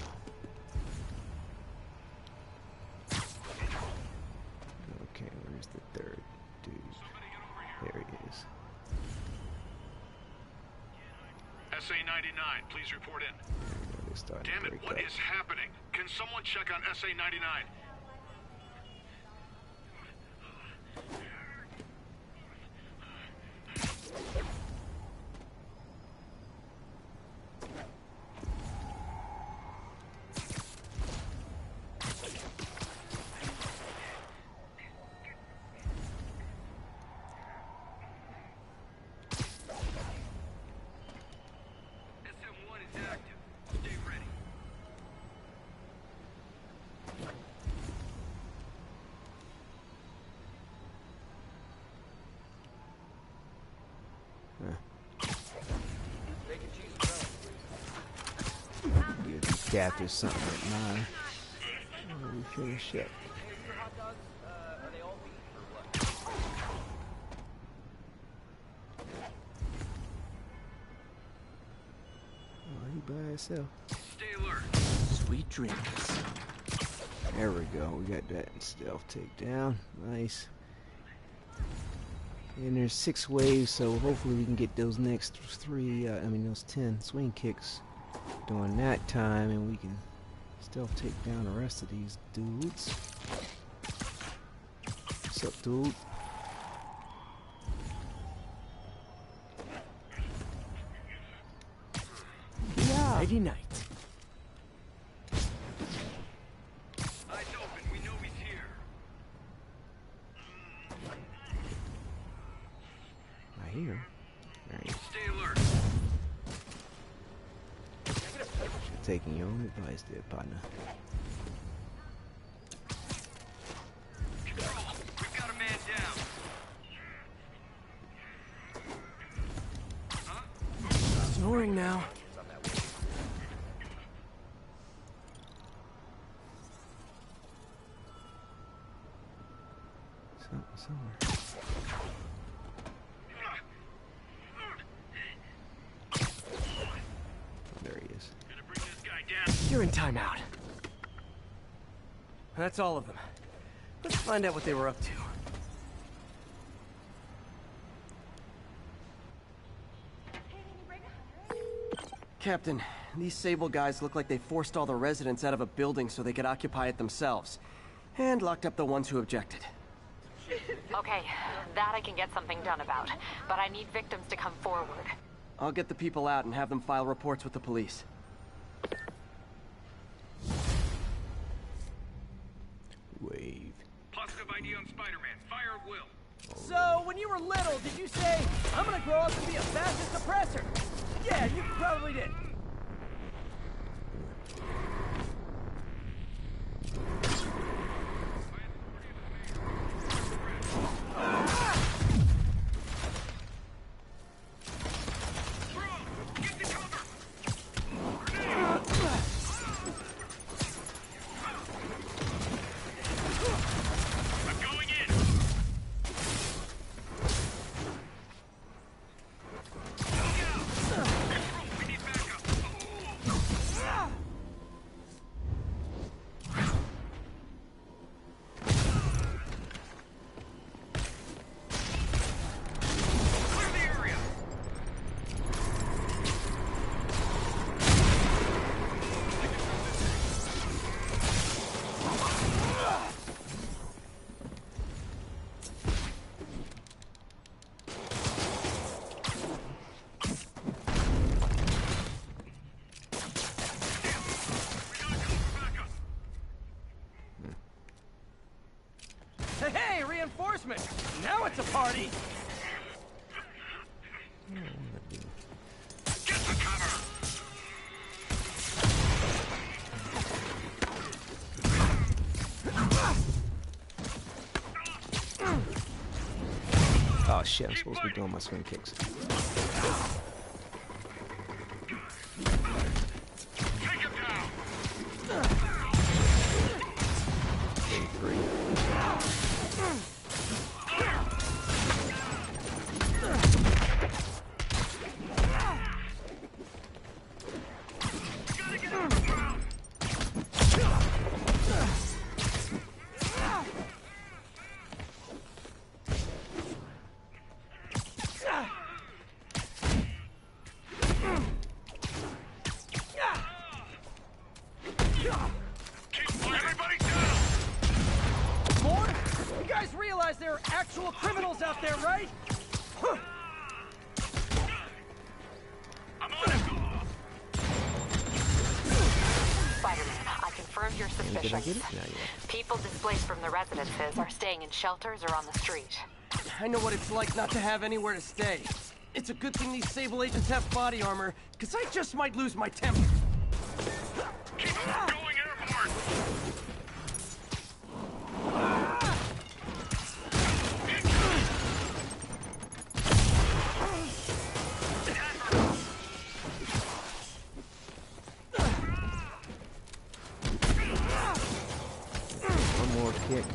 Okay, where's the 3rd dude? There he is. SA-99, please report in. They're starting to Damn it, break what up. is happening? Can someone check on SA-99? SM-1 is active. Stay ready. You capped or something at 9. Oh, we finish up. Oh, he by himself. Stay alert. Sweet dreams. There we go. We got that stealth takedown. Nice. And there's 6 waves, so hopefully we can get those next 3, those 10 swing kicks during that time, and we can stealth take down the rest of these dudes. What's up, dude? Yeah. Nighty night. Eyes open, we know he's here. I hear him. There he is. Stay alert. Taking your own advice there, partner. Control, we've got a man down. Huh? Snoring now. Somewhere. There he is. Gonna bring this guy down. You're in timeout. That's all of them. Let's find out what they were up to. Captain, these Sable guys look like they forced all the residents out of a building so they could occupy it themselves. And locked up the ones who objected. Okay, that I can get something done about. But I need victims to come forward. I'll get the people out and have them file reports with the police. Wave. Positive ID on Spider-Man. Fire at will. So, when you were little, did you say, I'm gonna grow up to be a fascist oppressor? Yeah, you probably did. I'm going in. basement. Now it's a party. Get the cover! Oh shit, I'm supposed to be doing my swing kicks. Take him down! Gotta get on the ground! Everybody down! More? You guys realize there are actual criminals out there, right? I'm on it! Spider-Man, I confirmed your Did I get suspicions. it? Not yet. People displaced from the residences are staying in shelters or on the street. I know what it's like not to have anywhere to stay. It's a good thing these Sable agents have body armor, because I just might lose my temper. Keep going airborne! One more kick.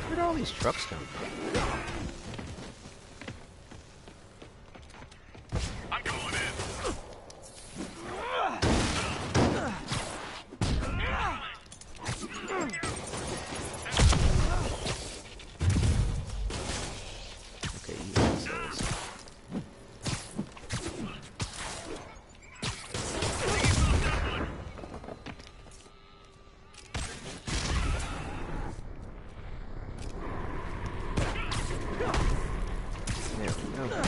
Where'd all these trucks come from? I'm going in! Okay, you assholes. There we go.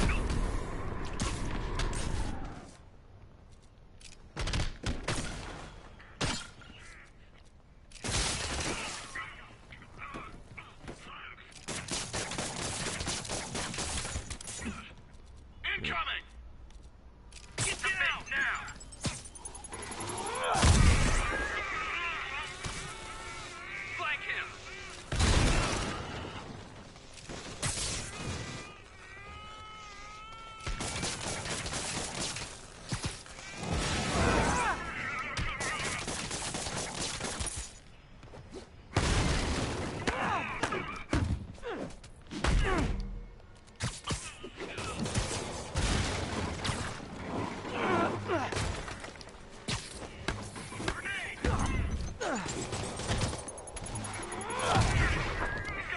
Incoming! Get down now! Flank him!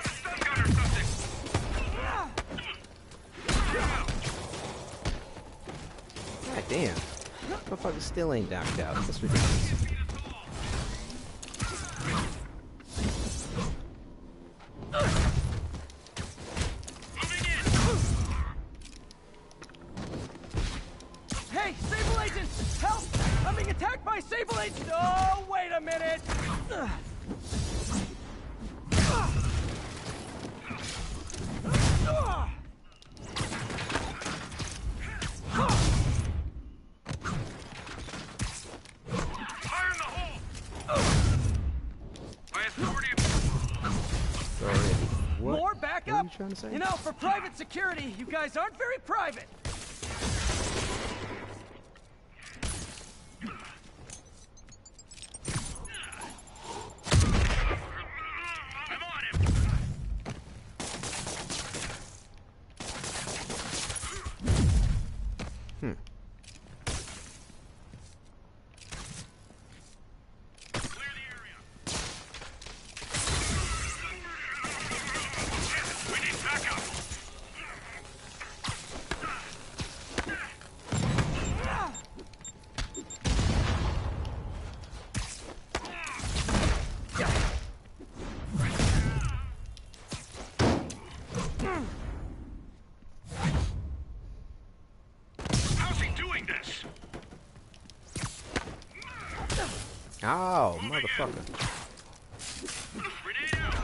Stun gun or something! God damn. Motherfucker still ain't knocked out. That's ridiculous. Moving in! Hey, Sable agents! Help! I'm being attacked by Sable agents! Oh, wait a minute! Fire in the hole! By authority of... Already. What? More back What are up! you trying to say? You know, for private security, you guys aren't very private. I'm on him! Clear the area! We need backup! How's he doing this? Oh, motherfucker. Grenade out!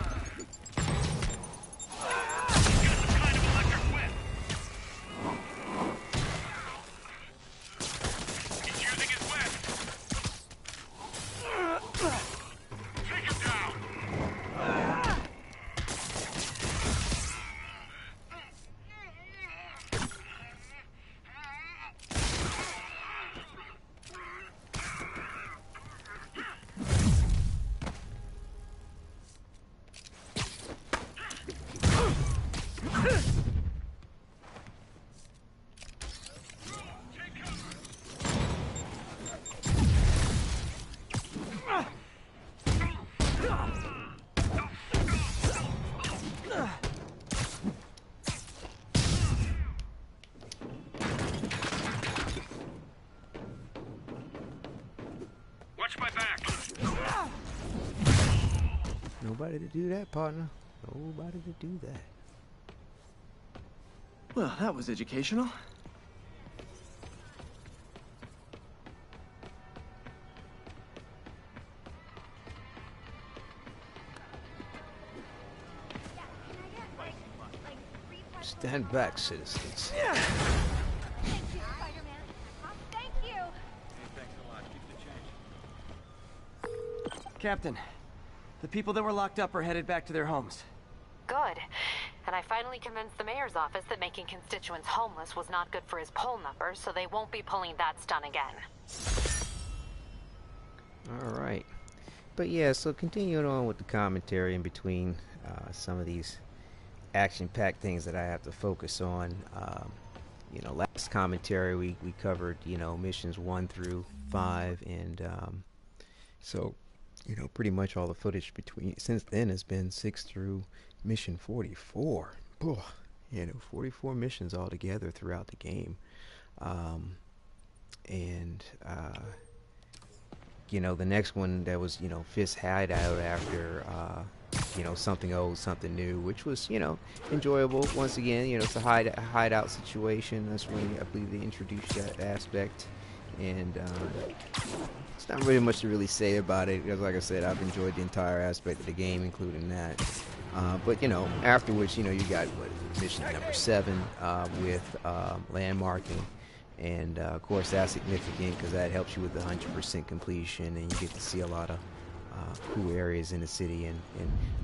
Watch my back. Nobody to do that, partner. Nobody to do that. Well, that was educational. Stand back, citizens. Thank you, Spider-Man. Thank you. Captain, the people that were locked up are headed back to their homes. Good. And I finally convinced the mayor's office that making constituents homeless was not good for his poll numbers, so they won't be pulling that stunt again. All right. But yeah, so continuing on with the commentary in between some of these action-packed things that I have to focus on. You know, last commentary we covered, you know, missions 1 through 5, and so, you know, pretty much all the footage between since then has been 6 through mission 44. You know, 44 missions altogether throughout the game. You know, the next one that was, you know, Fist Hideout after, you know, something old, something new, which was, you know, enjoyable. Once again, you know, it's a hideout situation. That's when I believe they introduced that aspect. And it's not really much to really say about it, because like I said, I've enjoyed the entire aspect of the game, including that. But, you know, afterwards, you know, you got mission number 7 with landmarking. And of course that's significant because that helps you with the 100% completion, and you get to see a lot of cool areas in the city, and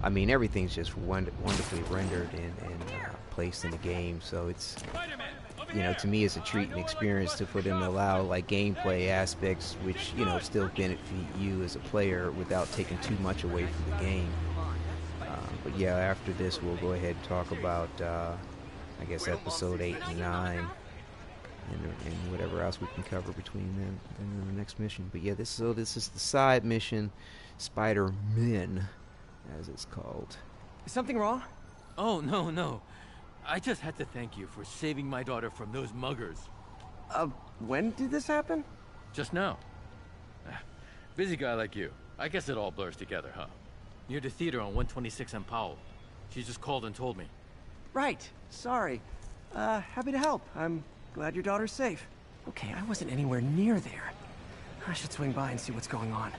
I mean everything's just wonderfully rendered and placed in the game. So it's, you know, to me it's a treat and experience for them to allow like gameplay aspects which, you know, still benefit you as a player without taking too much away from the game. But yeah, after this we'll go ahead and talk about I guess episode 8 and 9. And whatever else we can cover between them and the next mission. But yeah, this is the side mission, Spider-Man, as it's called. Is something wrong? Oh, no. I just had to thank you for saving my daughter from those muggers. When did this happen? Just now. Busy guy like you. I guess it all blurs together, huh? Near the theater on 126 and Powell. She just called and told me. Right. Sorry. Happy to help. I'm glad your daughter's safe. Okay, I wasn't anywhere near there. I should swing by and see what's going on.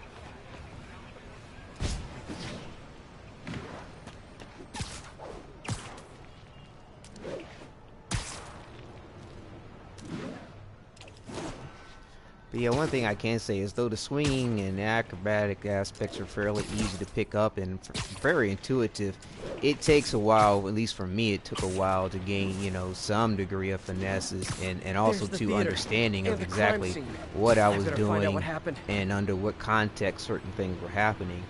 But yeah, one thing I can say is though the swinging and acrobatic aspects are fairly easy to pick up and very intuitive, it takes a while, at least for me, it took a while to gain, you know, some degree of finesses and also to understanding of exactly what I was doing and under what context certain things were happening.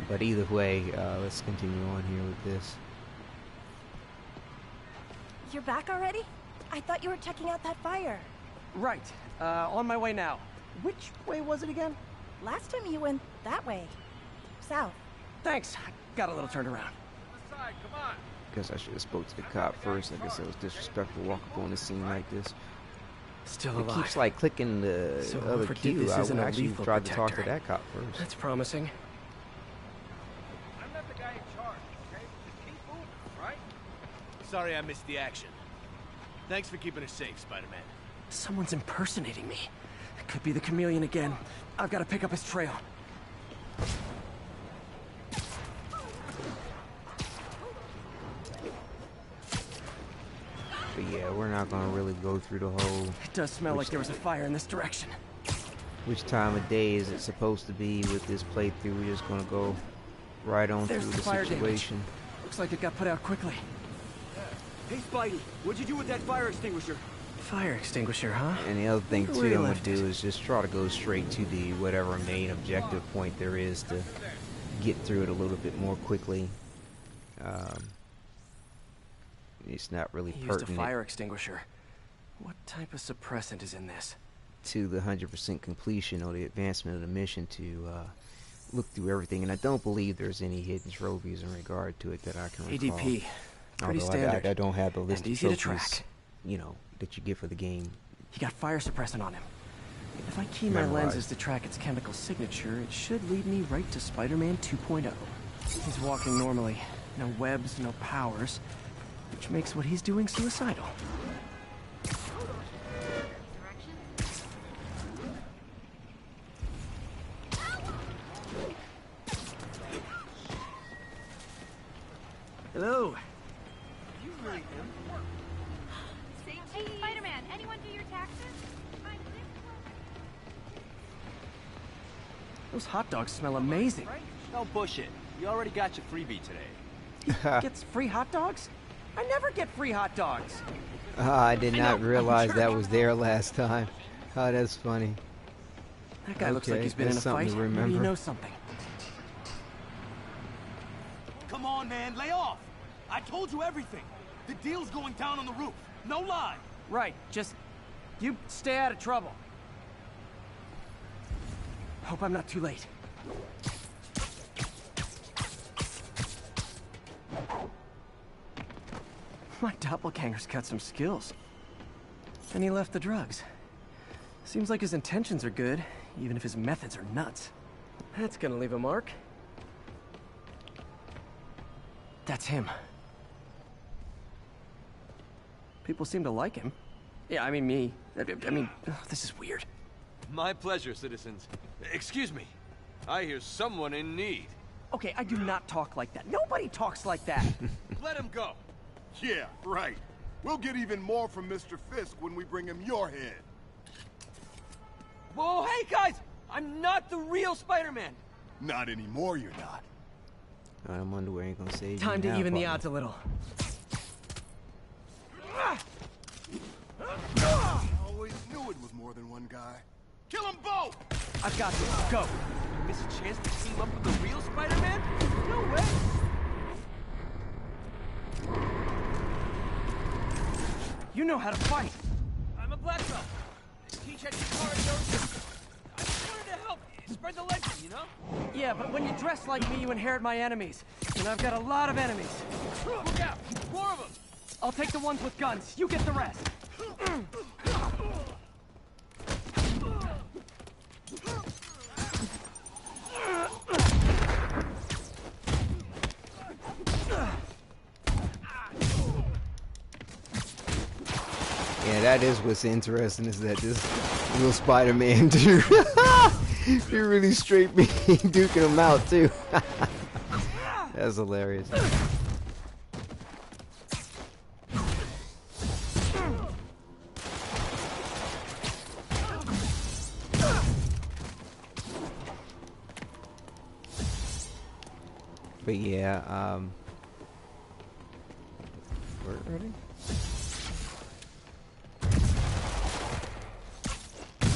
But either way, let's continue on here with this. You're back already? I thought you were checking out that fire. Right. On my way now. Which way was it again? Last time you went that way. South. Thanks. I got a little turned around. Guess I should have spoke to the cop first. I guess it was disrespectful to walk up on the scene like this. Still it alive. keeps like clicking the other cue. I actually tried to talk to that cop first. That's promising. I'm not the guy in charge, okay? Just keep moving, right? Sorry I missed the action. Thanks for keeping us safe, Spider-Man. Someone's impersonating me. It could be the chameleon again. I've got to pick up his trail. But yeah, we're not gonna really go through the whole. It does smell like there was a fire in this direction. Which time of day is it supposed to be with this playthrough? We're just gonna go right on through the situation. Damage. Looks like it got put out quickly. Hey, Spidey, what'd you do with that fire extinguisher? Fire extinguisher, huh? And the other thing too I'm gonna do is just try to go straight to the whatever main objective point there is to get through it a little bit more quickly. It's not really pertinent. Used a fire extinguisher. What type of suppressant is in this? To the 100% completion or the advancement of the mission to look through everything, and I don't believe there's any hidden trophies in regard to it that I can recall. ADP, pretty Although standard. I don't have the list and of easy to trophies, track. you know, that you get for the game. He got fire suppressant on him. If I key my lenses to track its chemical signature, it should lead me right to Spider-Man 2.0. He's walking normally. No webs, no powers. Which makes what he's doing suicidal. Hello. You really him? Hey, Spider-Man, anyone do your taxes? Those hot dogs smell amazing. Don't push it. You already got your freebie today. He gets free hot dogs? I never get free hot dogs. I did not realize that was there last time. Oh, that's funny. That guy looks like he's been in a something fight. to remember. Maybe he knows something. Come on, man, lay off. I told you everything. The deal's going down on the roof. No lie. Right, just... you stay out of trouble. Hope I'm not too late. My doppelganger's got some skills. And he left the drugs. Seems like his intentions are good, even if his methods are nuts. That's gonna leave a mark. That's him. People seem to like him. Yeah, I mean me. I mean, this is weird. My pleasure, citizens. Excuse me. I hear someone in need. Okay, I do not talk like that. Nobody talks like that. Let him go. Yeah, right. We'll get even more from Mr. Fisk when we bring him your head. Whoa, hey guys! I'm not the real Spider-Man. Not anymore, you're not. I wonder where ain't gonna save Time you to now, even the partner. odds a little. Always knew it was more than one guy. Kill them both! I've got this. Go. Miss a chance to team up with the real Spider-Man? No way! You know how to fight. I'm a black belt. I teach at Aquire Dojo. I just wanted to help spread the legend, you know? Yeah, but when you dress like me, you inherit my enemies. And I've got a lot of enemies. Look out! More of them! I'll take the ones with guns. You get the rest. Yeah, that is what's interesting, is that this little Spider-Man dude, he really straight be duking him out too. That's hilarious. But yeah, where are they?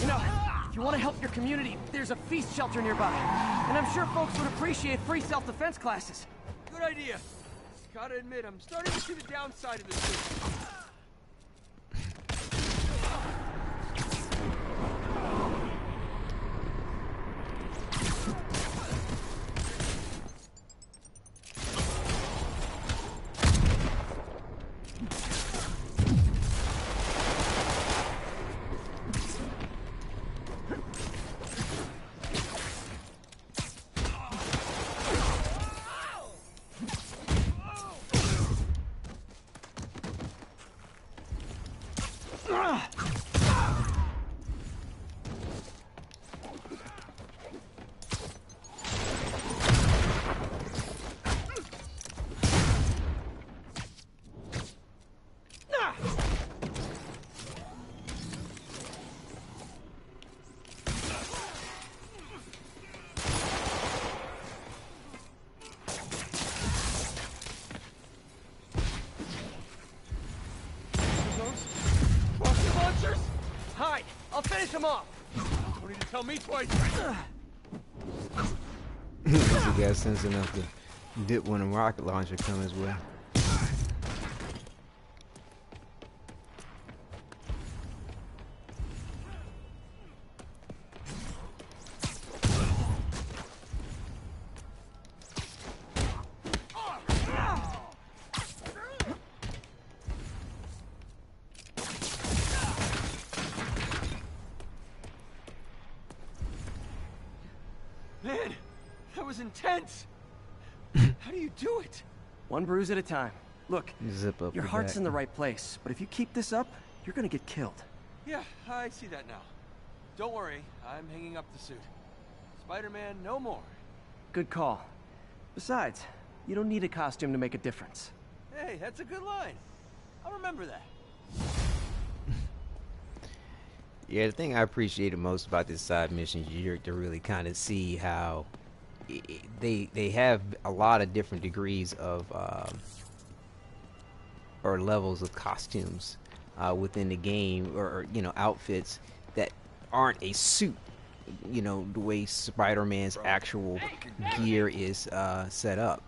You know, if you want to help your community, there's a feast shelter nearby. And I'm sure folks would appreciate free self-defense classes. Good idea. Gotta admit, I'm starting to see the downside of this thing. Hide! I'll finish him off! Don't need to tell me twice. He got sense enough to dip when a rocket launcher come his way. Man, that was intense. How do you do it? One bruise at a time. Look, Zip up your the heart's back. in the right place, but if you keep this up, you're gonna get killed. Yeah, I see that now. Don't worry, I'm hanging up the suit. Spider-Man, no more. Good call. Besides, you don't need a costume to make a difference. Hey, that's a good line. I'll remember that. Yeah, the thing I appreciated most about this side mission is you're to really kind of see how they have a lot of different degrees of or levels of costumes within the game, or you know, outfits that aren't a suit. You know, the way Spider-Man's actual gear is set up.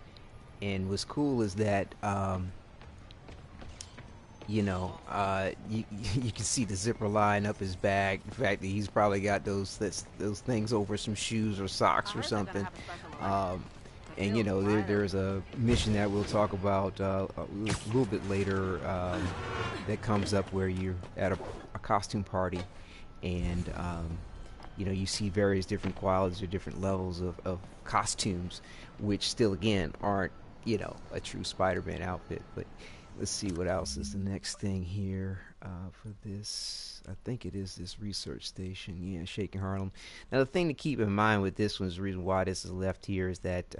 And what's cool is that you know, you can see the zipper line up his back. The fact that he's probably got those things over some shoes or socks or something. And you know, there's a mission that we'll talk about a little bit later that comes up where you're at a costume party, and you know, you see various different qualities or different levels of costumes, which still again aren't, you know, a true Spider-Man outfit. But let's see what else is the next thing here for this. I think it is this research station. Yeah, Shaking Harlem. Now the thing to keep in mind with this one is the reason why this is left here is that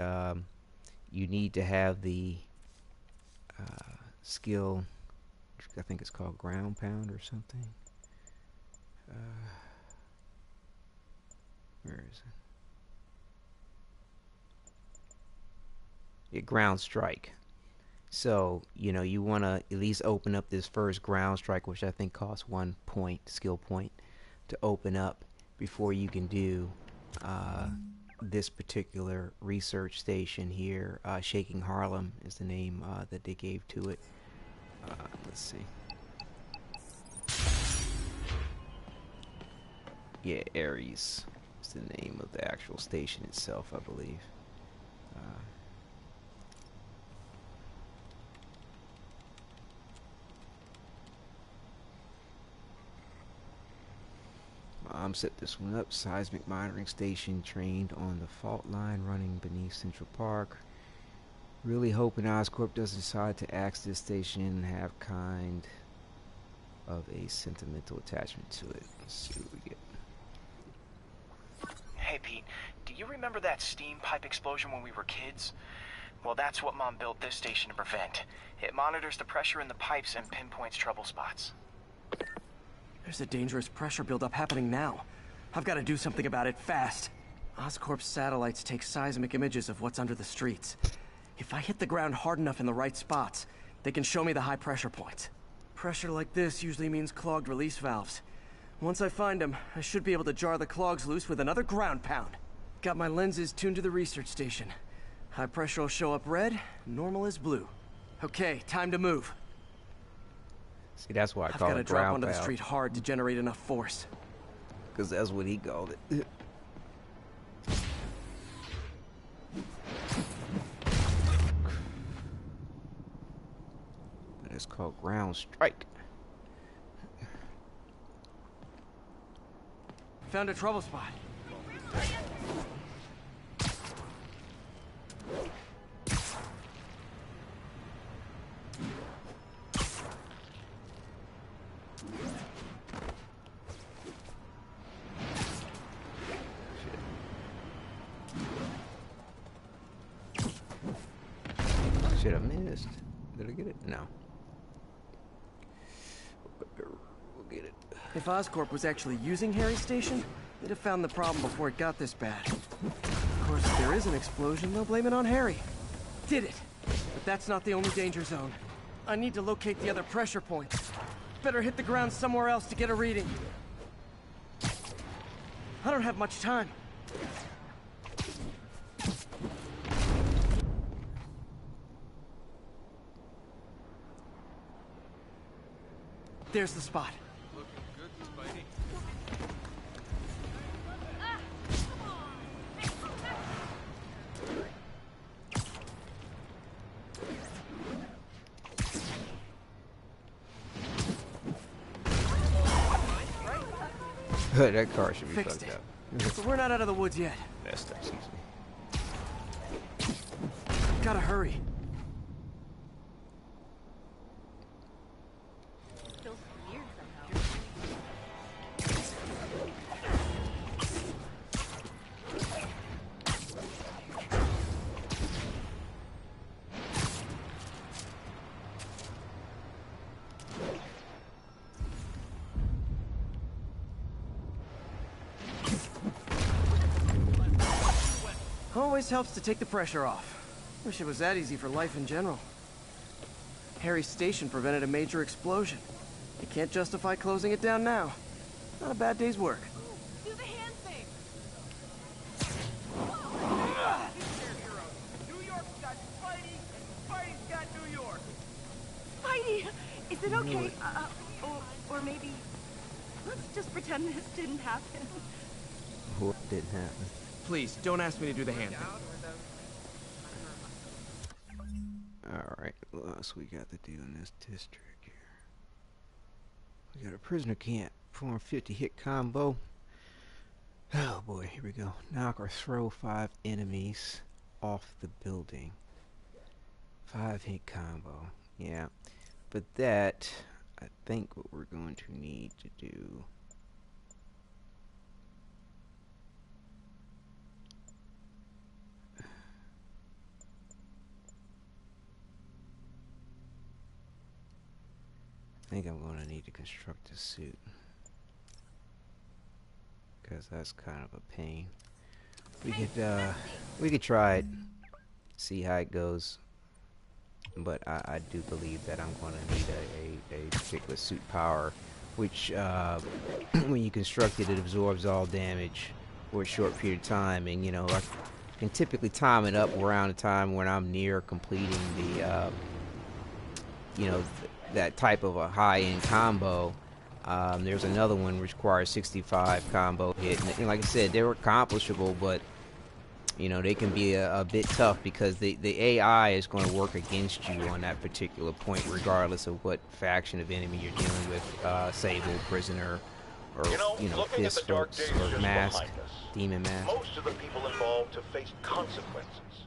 you need to have the skill. I think it's called ground pound or something. Where is it? Yeah, ground strike. So, you know, you want to at least open up this first ground strike, which I think costs 1 point, skill point, to open up before you can do this particular research station here. Shaking Harlem is the name that they gave to it. Let's see. Yeah, Ares is the name of the actual station itself, I believe. Set this one up. Seismic monitoring station trained on the fault line running beneath Central Park. Really hoping Oscorp doesn't decide to axe this station and have kind of a sentimental attachment to it. Let's see what we get. Hey Pete, do you remember that steam pipe explosion when we were kids? Well, that's what Mom built this station to prevent. It monitors the pressure in the pipes and pinpoints trouble spots. There's a dangerous pressure buildup happening now. I've got to do something about it fast. Oscorp's satellites take seismic images of what's under the streets. If I hit the ground hard enough in the right spots, they can show me the high pressure points. Pressure like this usually means clogged release valves. Once I find them, I should be able to jar the clogs loose with another ground pound. Got my lenses tuned to the research station. High pressure will show up red, normal is blue. Okay, time to move. See, that's why I call it I've got to drop ground onto the pound. street hard to generate enough force. Because that's what he called it. And it's called ground strike. Found a trouble spot. Shit, I missed. Did I get it? No. We'll get it. If Oscorp was actually using Harry's station, they'd have found the problem before it got this bad. Of course, if there is an explosion, they'll blame it on Harry. Did it! But that's not the only danger zone. I need to locate the other pressure points. Better hit the ground somewhere else to get a reading. I don't have much time. There's the spot. Looking good, Spidey. That car should be Fixed fucked it. up. But we're not out of the woods yet. Messed up, excuse me. Gotta hurry. Feels weird somehow. Always helps to take the pressure off. Wish it was that easy for life in general. Harry's station prevented a major explosion. You can't justify closing it down now. Not a bad day's work. Do the hand thing. New York's got Spidey, and Spidey's got New York. Spidey, is it okay? Or maybe let's just pretend this didn't happen. What didn't happen? Please, don't ask me to do the hand thing. Alright, what else we got to do in this district here? We got a prisoner camp. Perform 50 hit combo. Oh boy, here we go. Knock or throw 5 enemies off the building. 5 hit combo. Yeah. But that, I think what we're going to need to do. I think I'm going to need to construct a suit, because that's kind of a pain. We could try it, see how it goes, but I do believe that I'm going to need a particular suit power, which when you construct it, it absorbs all damage for a short period of time, and you know I can typically time it up around the time when I'm near completing the that type of a high-end combo. There's another one which requires 65 combo hit, and like I said, they're accomplishable, but you know they can be a bit tough because the AI is going to work against you on that particular point, regardless of what faction of enemy you're dealing with, Sable, Prisoner, or Fist or Mask, Demon Mask. Most of the people involved have faced consequences.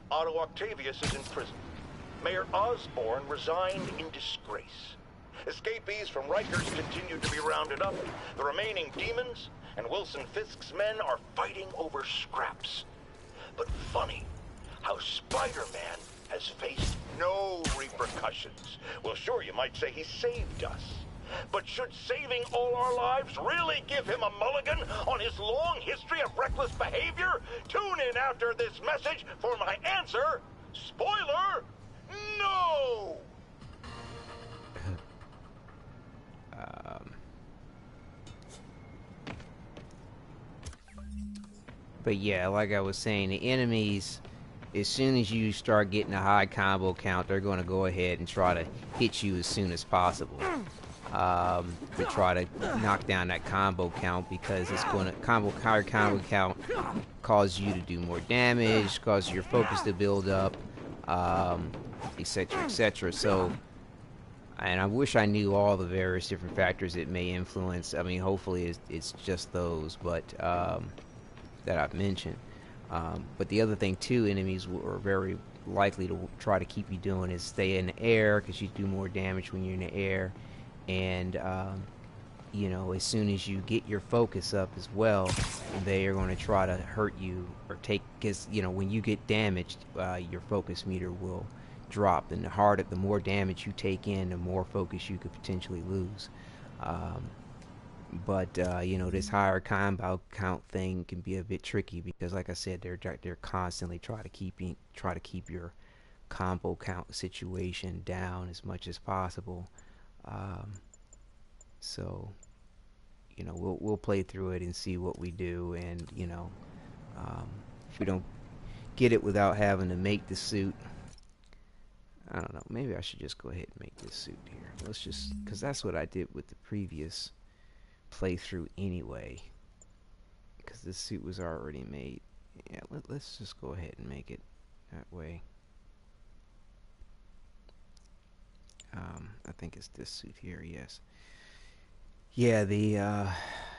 Otto Octavius is in prison. Mayor Osborn resigned in disgrace. Escapees from Rikers continue to be rounded up. The remaining demons and Wilson Fisk's men are fighting over scraps. But funny how Spider-Man has faced no repercussions. Well, sure, you might say he saved us. But should saving all our lives really give him a mulligan on his long history of reckless behavior? Tune in after this message for my answer. Spoiler! No! But yeah, like I was saying, the enemies, as soon as you start getting a high combo count, they're going to go ahead and try to hit you as soon as possible. To try to knock down that combo count, because it's going to higher combo count cause you to do more damage, cause your focus to build up, etc., etc. So, and I wish I knew all the various different factors it may influence. I mean, hopefully it's just those, but that I've mentioned. But the other thing too, enemies are very likely to try to keep you doing is stay in the air, because you do more damage when you're in the air. And you know, as soon as you get your focus up as well, they are going to try to hurt you or take, because you know when you get damaged, your focus meter will drop, and the more damage you take in, the more focus you could potentially lose. But you know, this higher combo count thing can be a bit tricky, because like I said, they're constantly trying to keep your combo count situation down as much as possible. So you know, we'll play through it and see what we do, and you know, if we don't get it without having to make the suit, I don't know, maybe I should just go ahead and make this suit here. Let's just, because that's what I did with the previous playthrough anyway, because this suit was already made. Yeah, let's just go ahead and make it that way. I think it's this suit here, yes. Yeah, the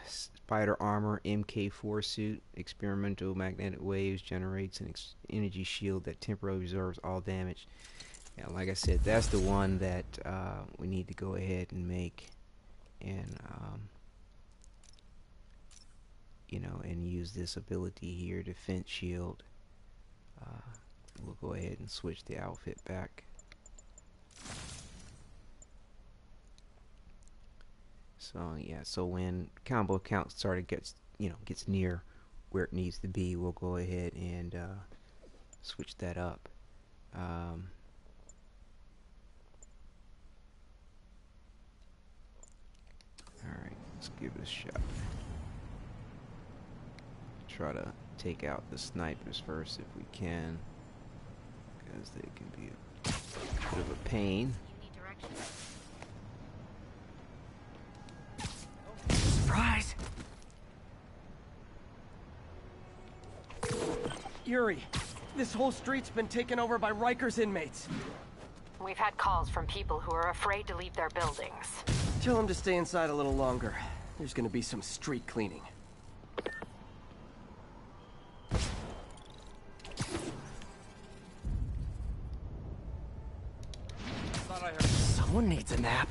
Spider armor, MK4 suit, experimental magnetic waves, generates an energy shield that temporarily reserves all damage. Yeah, like I said, that's the one that we need to go ahead and make, and you know, and use this ability here, defense shield. We'll go ahead and switch the outfit back. So yeah, so when combo count gets near where it needs to be, we'll go ahead and switch that up. All right, let's give it a shot. Try to take out the snipers first if we can, because they can be a bit of a pain. Surprise! Yuri, this whole street's been taken over by Riker's inmates. We've had calls from people who are afraid to leave their buildings. Tell them to stay inside a little longer. There's gonna be some street cleaning. Someone needs a nap.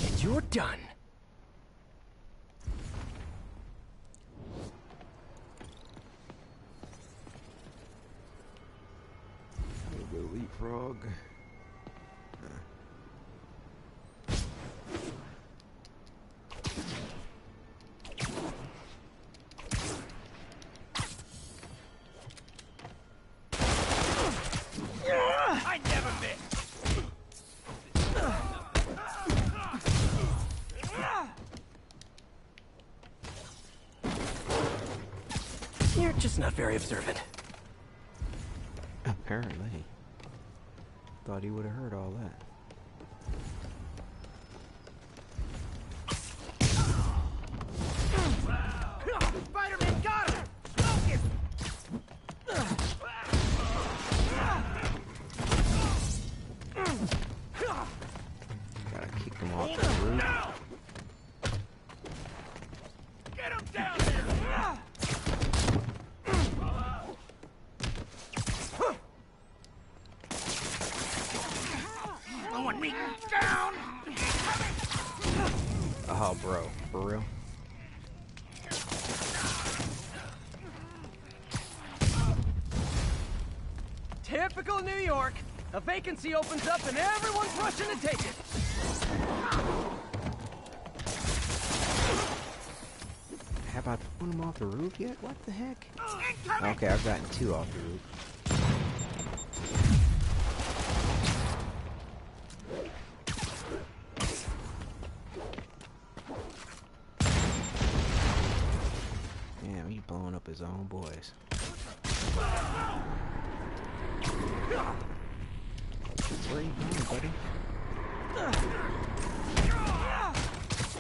And you're done. Leapfrog. I never miss. You're just not very observant. Apparently. Thought he would have heard all that. Spider-Man got him! Focus! Gotta kick him off the roof. Get him down here! Throwing me down! Oh, bro, for real? Typical New York. A vacancy opens up and everyone's rushing to take it. How about throwing him off the roof yet? What the heck? Okay, I've gotten 2 off the roof. Damn, he's blowing up his own boys. Where are you going, buddy?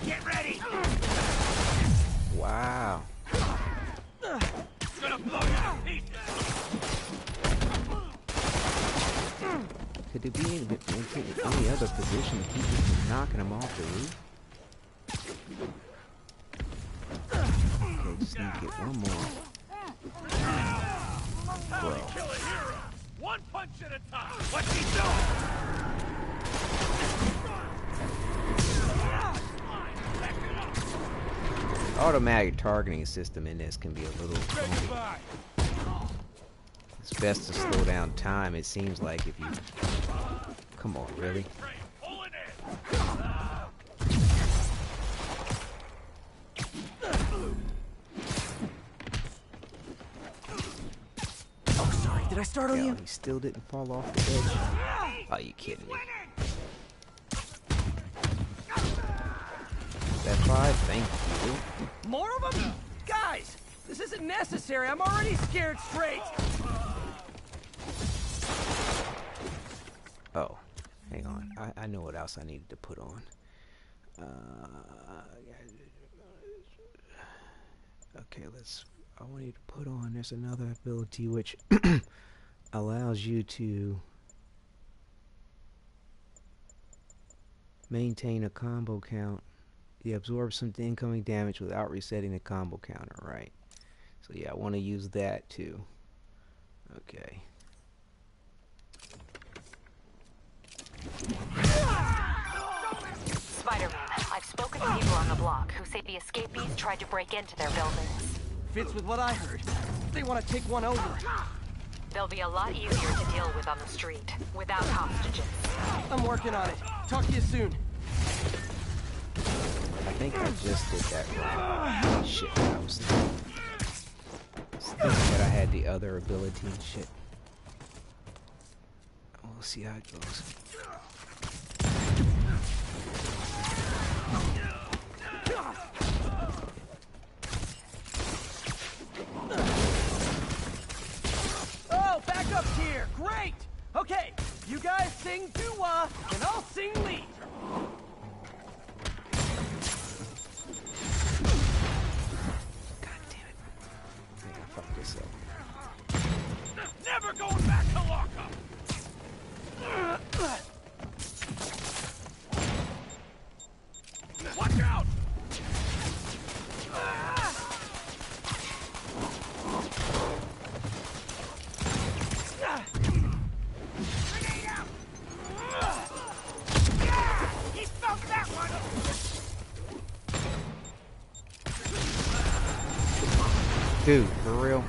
Get ready! Wow. Gonna blow you to pieces! Could there be any other position to keep him from knocking him off the roof? Okay, just need to get one more. Bro. Kill a hero! One punch at a time! What's he doing? Automatic targeting system in this can be a little funky. It's best to slow down time, it seems like, if you... Come on, really? Oh, sorry. Did I start on you? He still didn't fall off the edge. Are you kidding me? That 5? Thank you. More of them? Guys, this isn't necessary. I'm already scared straight. Oh, hang on. on. I know what else I needed to put on. Okay, I want you to put on, there's another ability which allows you to maintain a combo count. You absorb some incoming damage without resetting the combo counter, right? So yeah, I want to use that too. Okay. Spider-Man, I've spoken to people on the block who say the escapees tried to break into their buildings. Fits with what I heard. They want to take one over. They'll be a lot easier to deal with on the street, without hostages. I'm working on it. Talk to you soon. I think I just did that wrong. Shit, I was thinking that I had the other ability and shit. We'll see how it goes. Oh, backup's here! Great! Okay, you guys sing doo-wah, and I'll sing lead. Never going back to lockup! Watch out! Grenade out! He felt that one! Dude, for real?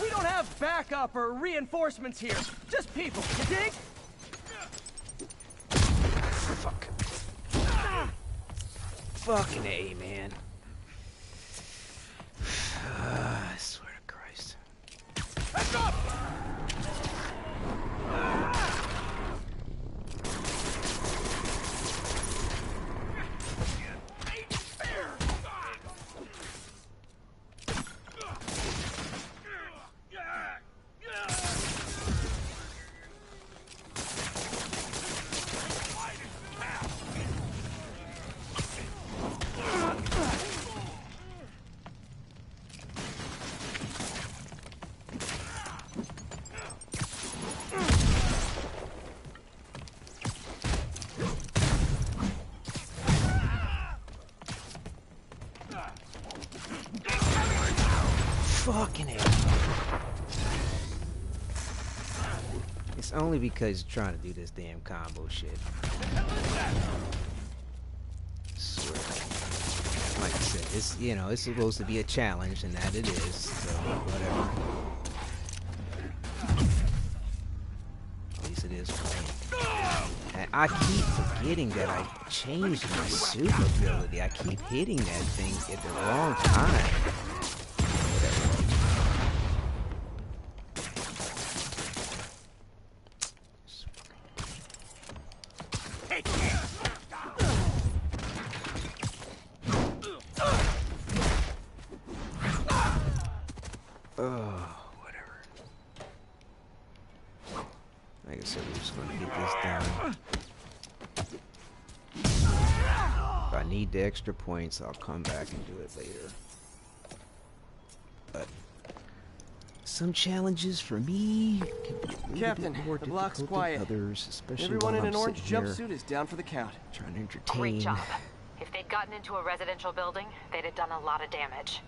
We don't have backup or reinforcements here. Just people, you dig? Fuck. Fucking A, man. I swear to Christ. Back up! Fucking hell. It's only because you're trying to do this damn combo shit. Swear. Like I said, it's, you know, it's supposed to be a challenge, and that it is, so whatever. At least it is for me. And I keep forgetting that I changed my suit ability. I keep hitting that thing at the wrong time. The extra points, I'll come back and do it later. But some challenges for me can be Captain, more the block's difficult quiet. than others, especially everyone when in an I'm orange sitting jumpsuit is down for the count. Trying to entertain. Great job. If they'd gotten into a residential building, they'd have done a lot of damage.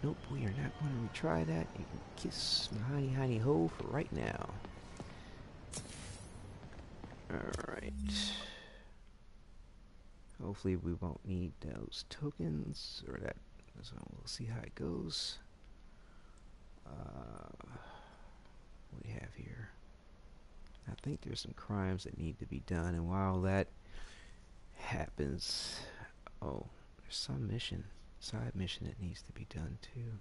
Nope, we are not going to try that? You can kiss my honey hole for right now. Alright. Hopefully we won't need those tokens, or that, so we'll see how it goes. What do we have here? I think there's some crimes that need to be done, and while that happens, oh, there's some mission, side mission that needs to be done too.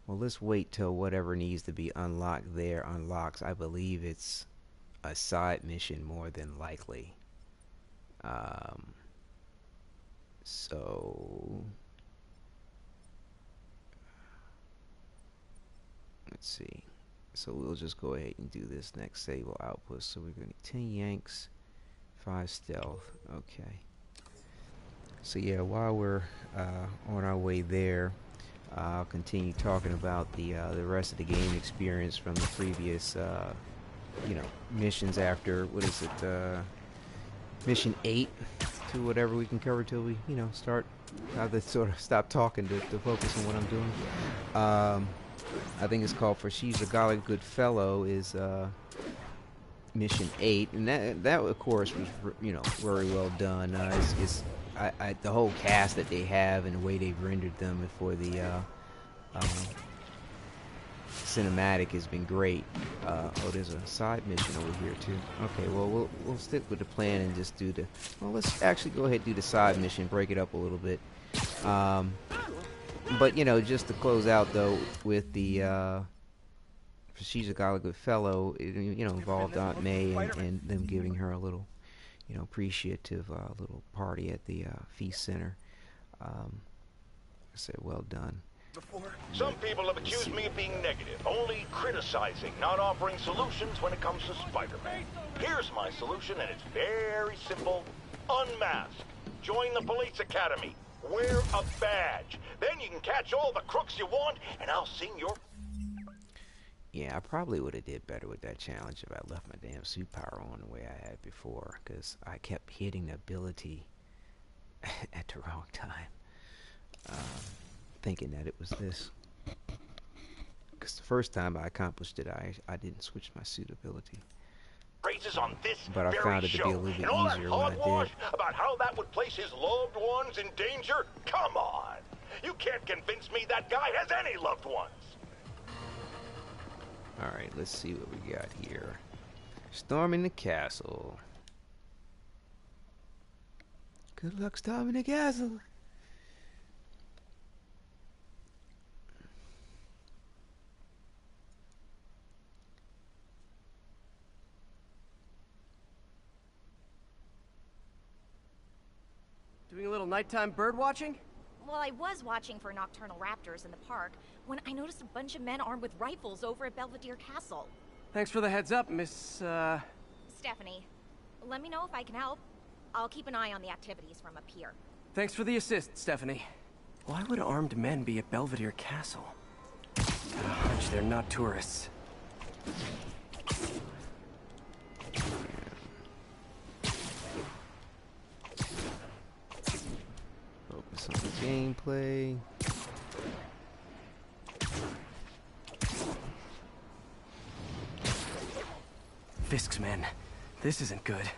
Well, let's wait till whatever needs to be unlocked there unlocks. I believe it's a side mission more than likely. So let's see. So we'll just go ahead and do this next sable output. So we're going to 10 yanks, 5 stealth. Okay. So yeah, while we're on our way there, I'll continue talking about the rest of the game experience from the previous, you know, missions after, what is it, mission 8 to whatever we can cover till we, you know, start, either sort of stop talking to focus on what I'm doing. I think it's called For She's a Golly Good Fellow is mission 8, and that of course was, you know, very well done. The whole cast that they have and the way they've rendered them for the cinematic has been great. Oh, there's a side mission over here too. Okay, well we'll stick with the plan and just do the. Well, let's actually go ahead and do the side mission, break it up a little bit. But you know, just to close out though with the She's a Golly Good Fellow, it, you know, involved Aunt May and them giving her a little, you know, appreciative little party at the feast center. I said, well done. Some people have accused me of being negative, only criticizing, not offering solutions when it comes to Spider-Man. Here's my solution, and it's very simple. Unmask. Join the police academy. Wear a badge. Then you can catch all the crooks you want, and I'll sing your... Yeah, I probably would have did better with that challenge if I left my damn suit power on the way I had before, because I kept hitting the ability at the wrong time, thinking that it was this. Because the first time I accomplished it, I didn't switch my suit ability. Phrases on this But I found it to be a little bit easier when I did. About how that would place his loved ones in danger? Come on! You can't convince me that guy has any loved ones! Alright, let's see what we got here. Storming the castle. Good luck storming the castle. Doing a little nighttime bird watching? Well, I was watching for nocturnal raptors in the park when I noticed a bunch of men armed with rifles over at Belvedere Castle. Thanks for the heads up, Miss, Stephanie, let me know if I can help. I'll keep an eye on the activities from up here. Thanks for the assist, Stephanie. Why would armed men be at Belvedere Castle? Got a hunch they're not tourists. Focus on the gameplay. Fisk's men. This isn't good.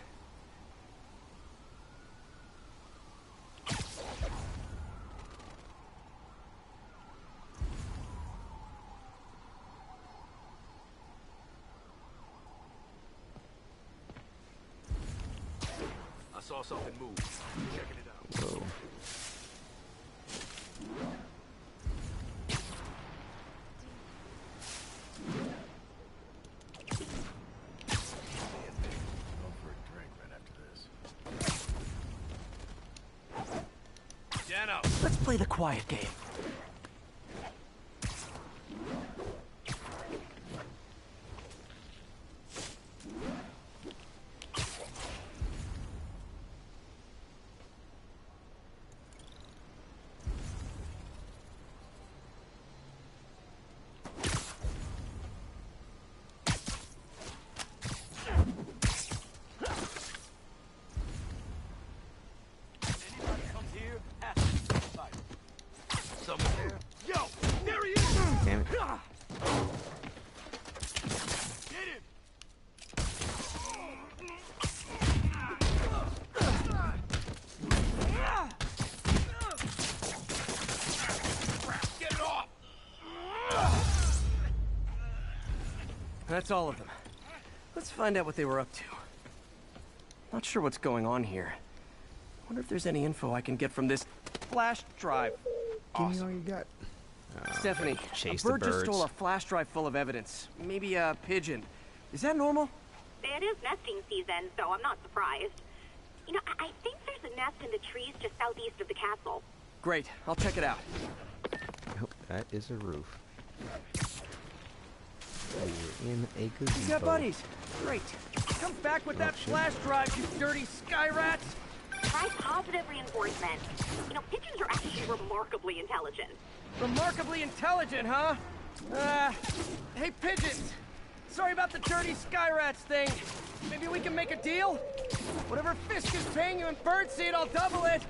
I saw something move. Checking it out. Whoa. Let's play the quiet game. That's all of them. Let's find out what they were up to. Not sure what's going on here. Wonder if there's any info I can get from this flash drive. Give me all you got. Stephanie, Chase a bird the just birds. stole a flash drive full of evidence. Maybe a pigeon. Is that normal? It is nesting season, so I'm not surprised. You know, I think there's a nest in the trees just southeast of the castle. Great, I'll check it out. Oh, that is a roof. We're in a gazebo. You got buddies. Great. Come back with that shit. flash drive, you dirty sky rats! Try positive reinforcement. You know, pigeons are actually remarkably intelligent. Remarkably intelligent, huh? Hey, pigeons! Sorry about the dirty sky rats thing. Maybe we can make a deal? Whatever Fisk is paying you in birdseed, I'll double it!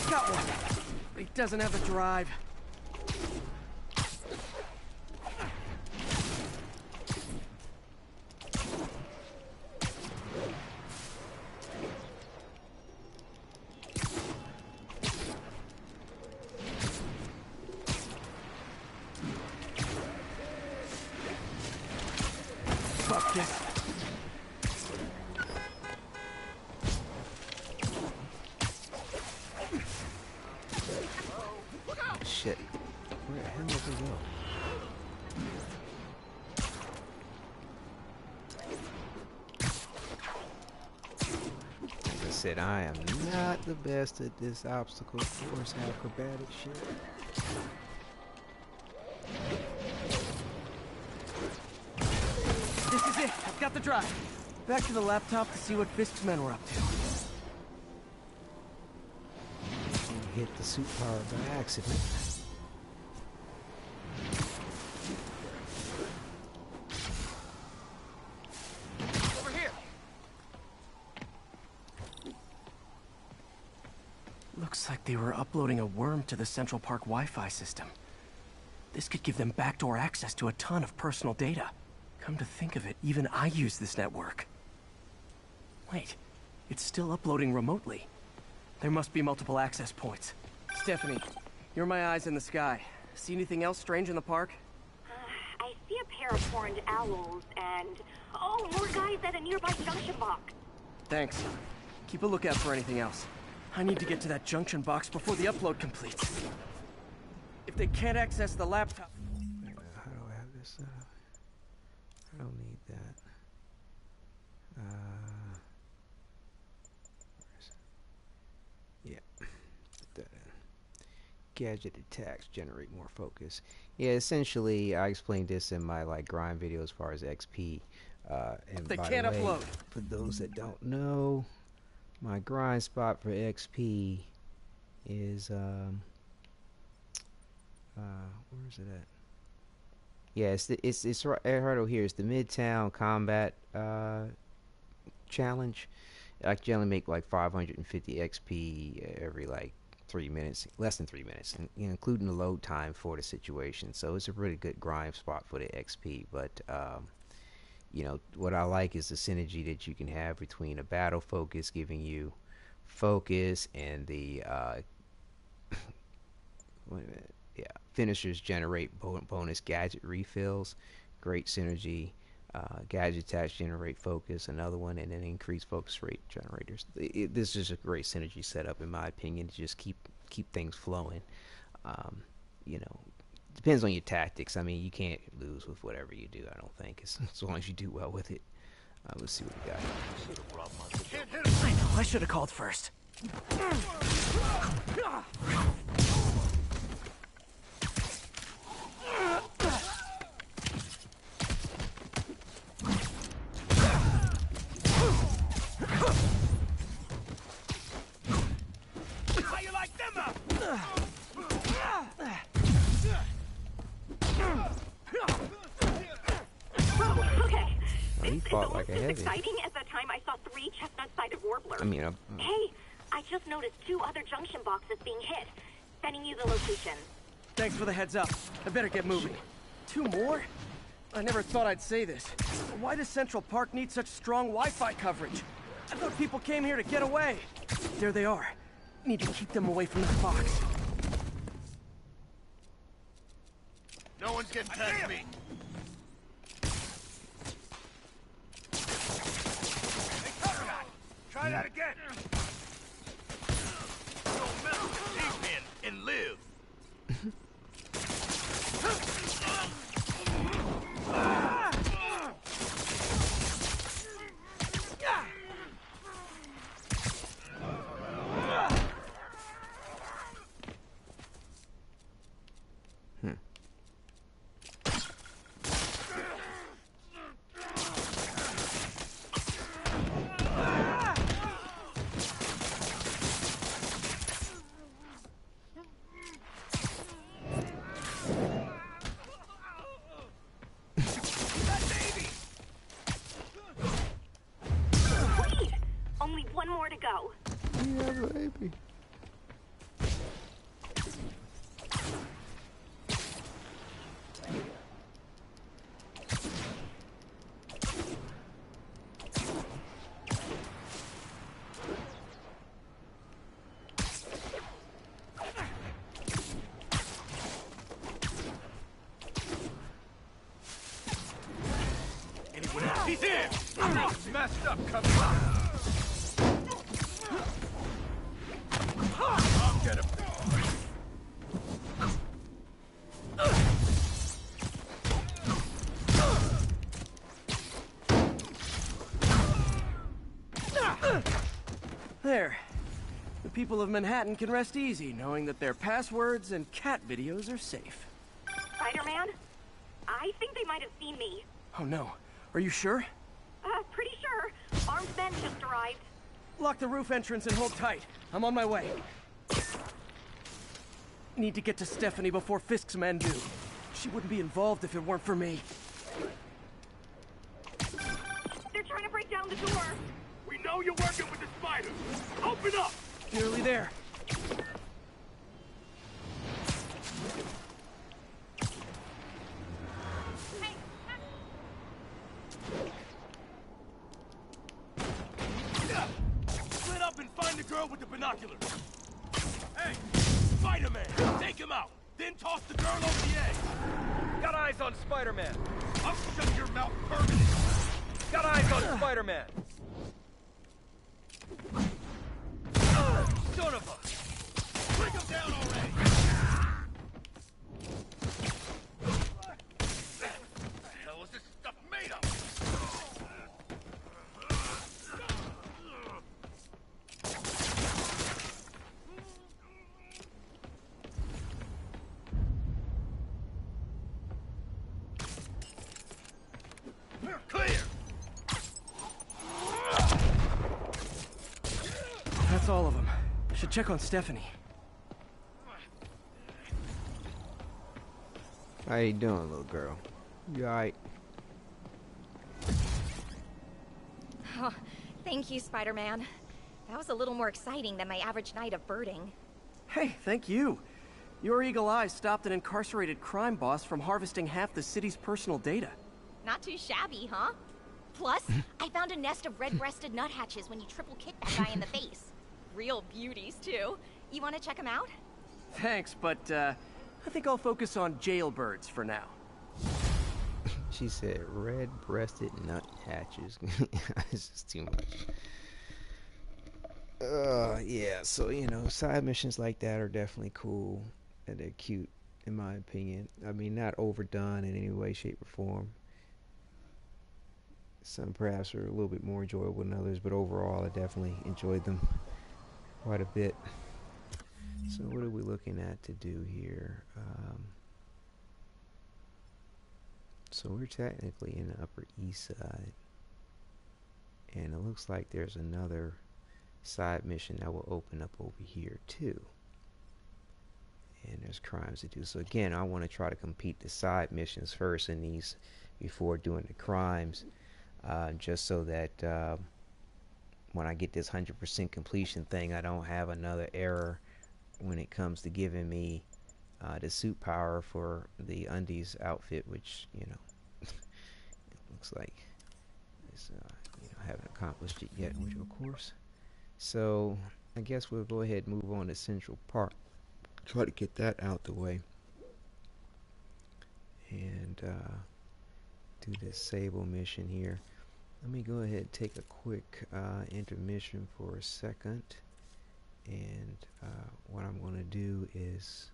Got one. But he doesn't have a drive. Fuck this. Shit. Where the hell did we go? Like I said, I am not the best at this obstacle course acrobatic shit. This is it. I've got the drive. Back to the laptop to see what Fisk's men were up to. Hit the suit power by accident. Over here. Looks like they were uploading a worm to the Central Park Wi-Fi system. This could give them backdoor access to a ton of personal data. Come to think of it, even I use this network. Wait, it's still uploading remotely. There must be multiple access points. Stephanie, you're my eyes in the sky. See anything else strange in the park? I see a pair of horned owls and... oh, more guys at a nearby junction box. Thanks. Keep a lookout for anything else. I need to get to that junction box before the upload completes. If they can't access the laptop... How do I have this set up? I don't need that. Where is it? Yeah. Put that in. Gadget attacks generate more focus. Yeah, essentially, I explained this in my grind video as far as XP. And They by can't the way, upload. for those that don't know, my grind spot for XP is where is it at? Yeah, it's right over here. It's the Midtown Combat Challenge. I generally make 550 XP every 3 minutes, less than 3 minutes, including the load time for the situation. So it's a really good grind spot for the XP. But what I like is the synergy that you can have between a battle focus giving you focus and the wait a minute. Yeah, finishers generate bonus gadget refills. Great synergy. Gadget attacks generate focus. Another one, and then increased focus rate generators. This is a great synergy setup, in my opinion, to just keep things flowing. Depends on your tactics. I mean, you can't lose with whatever you do. I don't think, as long as you do well with it. Let's see what we got. I know. I should have called first. How you like them up? Okay. He fought It's like a almost as heavy. exciting as the time I saw 3 chestnut-sided warblers. I mean, Hey, I just noticed 2 other junction boxes being hit. Sending you the location. Thanks for the heads up. I better get moving. 2 more? I never thought I'd say this. But why does Central Park need such strong Wi-Fi coverage? I thought people came here to get away. There they are. Need to keep them away from that box. No No one's getting past me. Hey, tough guy! Try that again! Don't mess with the caveman and live! Only one more to go. Yeah, baby. Anyone else? He's here! He's messed up, coming up. I'll get him. There. The people of Manhattan can rest easy, knowing that their passwords and cat videos are safe. Spider-Man? I think they might have seen me. Oh no. Are you sure? Pretty sure. Armed men just arrived. Lock the roof entrance and hold tight. I'm on my way. Need to get to Stephanie before Fisk's men do. She wouldn't be involved if it weren't for me. They're trying to break down the door. We know you're working with the spiders. Open up! Nearly there. Split up and find the girl with the binoculars. Hey, Spider-Man, take him out. Then toss the girl over the edge. Got eyes on Spider-Man. I'll shut your mouth permanently. Got eyes on Spider-Man. Son of a... Break him down already. What the hell is this stuff made of? Clear! That's all of them. Should check on Stephanie. How you doing, little girl? You alright? Oh, thank you, Spider-Man. That was a little more exciting than my average night of birding. Hey, thank you. Your eagle eyes stopped an incarcerated crime boss from harvesting half the city's personal data. Not too shabby, huh? Plus, I found a nest of red-breasted nuthatches when you triple kicked that guy in the face. Real beauties, too. You want to check them out? Thanks, but I think I'll focus on jailbirds for now. She said red-breasted nuthatches. It's just too much. Yeah, so, you know, side missions like that are definitely cool. And they're cute, in my opinion. I mean, not overdone in any way, shape, or form. Some perhaps are a little bit more enjoyable than others, but overall I definitely enjoyed them quite a bit. So what are we looking at to do here? So we're technically in the Upper East Side, and it looks like there's another side mission that will open up over here too, and there's crimes to do. So again, I want to try to complete the side missions first in these before doing the crimes, just so that when I get this 100% completion thing, I don't have another error when it comes to giving me the suit power for the Undies outfit, which, you know, it looks like it's, you know, haven't accomplished it yet, which of course. So I guess we'll go ahead and move on to Central Park. Try to get that out the way. and do this Sable mission here. Let me go ahead and take a quick intermission for a second, and what I'm going to do is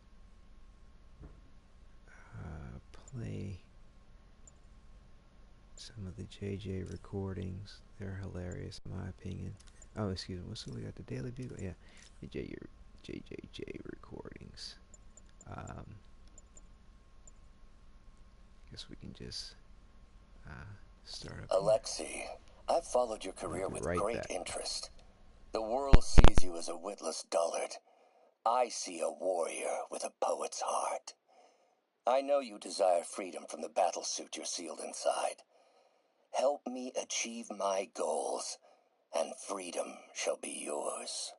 play some of the JJ recordings. They're hilarious in my opinion. Oh, excuse me, what's we got? The Daily Bugle? Yeah, the JJJ recordings. Guess we can just start up. Alexei, I've followed your career with great back. interest. The world sees you as a witless dullard. I see a warrior with a poet's heart. I know you desire freedom from the battle suit you're sealed inside. Help me achieve my goals, and freedom shall be yours.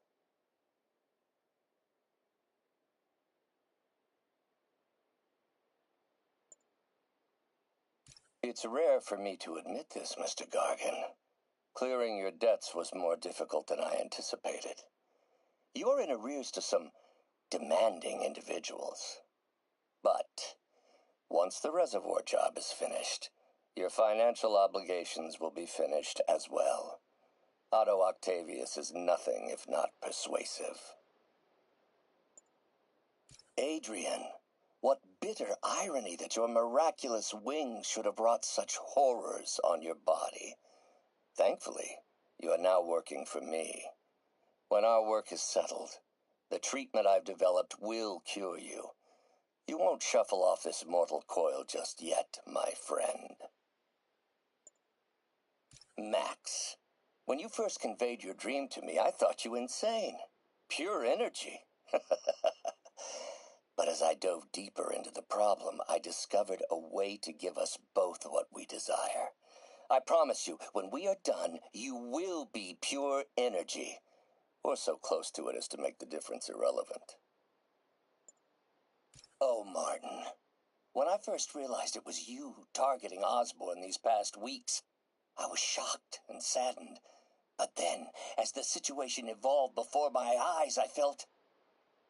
It's rare for me to admit this, Mr. Gargan. Clearing your debts was more difficult than I anticipated. You're in arrears to some demanding individuals. But once the reservoir job is finished, your financial obligations will be finished as well. Otto Octavius is nothing if not persuasive. Adrian, what bitter irony that your miraculous wings should have wrought such horrors on your body. Thankfully, you are now working for me. When our work is settled, the treatment I've developed will cure you. You won't shuffle off this mortal coil just yet, my friend. Max, when you first conveyed your dream to me, I thought you insane. Pure energy. But as I dove deeper into the problem, I discovered a way to give us both what we desire. I promise you, when we are done, you will be pure energy. Or so close to it as to make the difference irrelevant. Oh, Martin. When I first realized it was you targeting Osborn these past weeks, I was shocked and saddened. But then, as the situation evolved before my eyes, I felt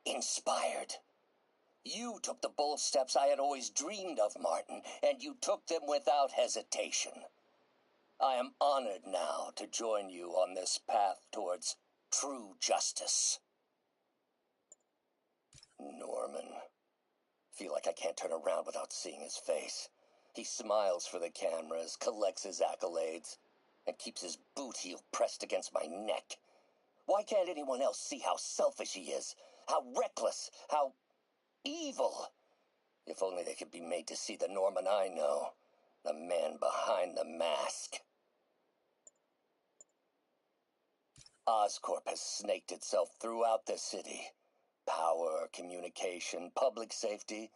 inspired. You took the bold steps I had always dreamed of, Martin, and you took them without hesitation. I am honored now to join you on this path towards true justice. Norman. Feel like I can't turn around without seeing his face. He smiles for the cameras, collects his accolades, and keeps his boot heel pressed against my neck. Why can't anyone else see how selfish he is? How reckless? How evil? If only they could be made to see the Norman I know. The man behind the mask. Oscorp has snaked itself throughout the city. Power, communication, public safety.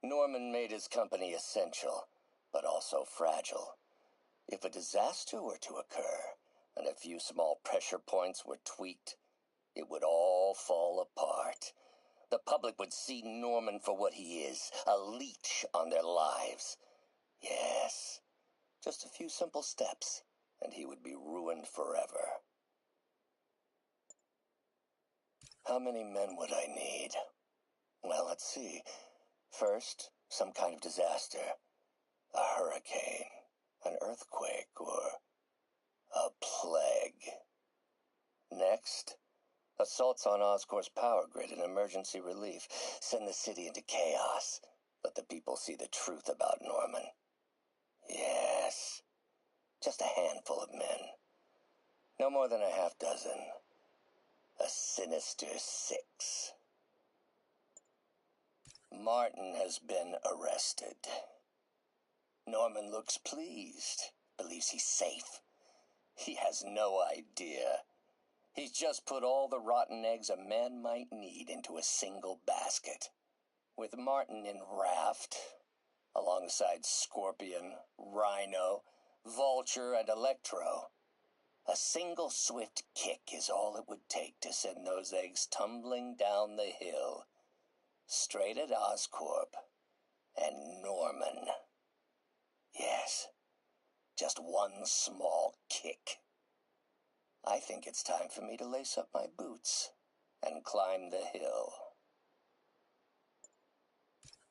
Norman made his company essential, but also fragile. If a disaster were to occur, and a few small pressure points were tweaked, it would all fall apart. The public would see Norman for what he is, a leech on their lives. Yes, just a few simple steps, and he would be ruined forever. How many men would I need? Well, let's see. First, some kind of disaster. A hurricane, an earthquake, or a plague. Next, assaults on Oscorp's power grid and emergency relief. Send the city into chaos. Let the people see the truth about Norman. Yes, just a handful of men. No more than a half dozen. A sinister 6. Martin has been arrested. Norman looks pleased, believes he's safe. He has no idea. He's just put all the rotten eggs a man might need into a single basket. With Martin in raft, alongside Scorpion, Rhino, Vulture, and Electro, a single swift kick is all it would take to send those eggs tumbling down the hill, straight at Oscorp and Norman. Yes, just one small kick. I think it's time for me to lace up my boots and climb the hill.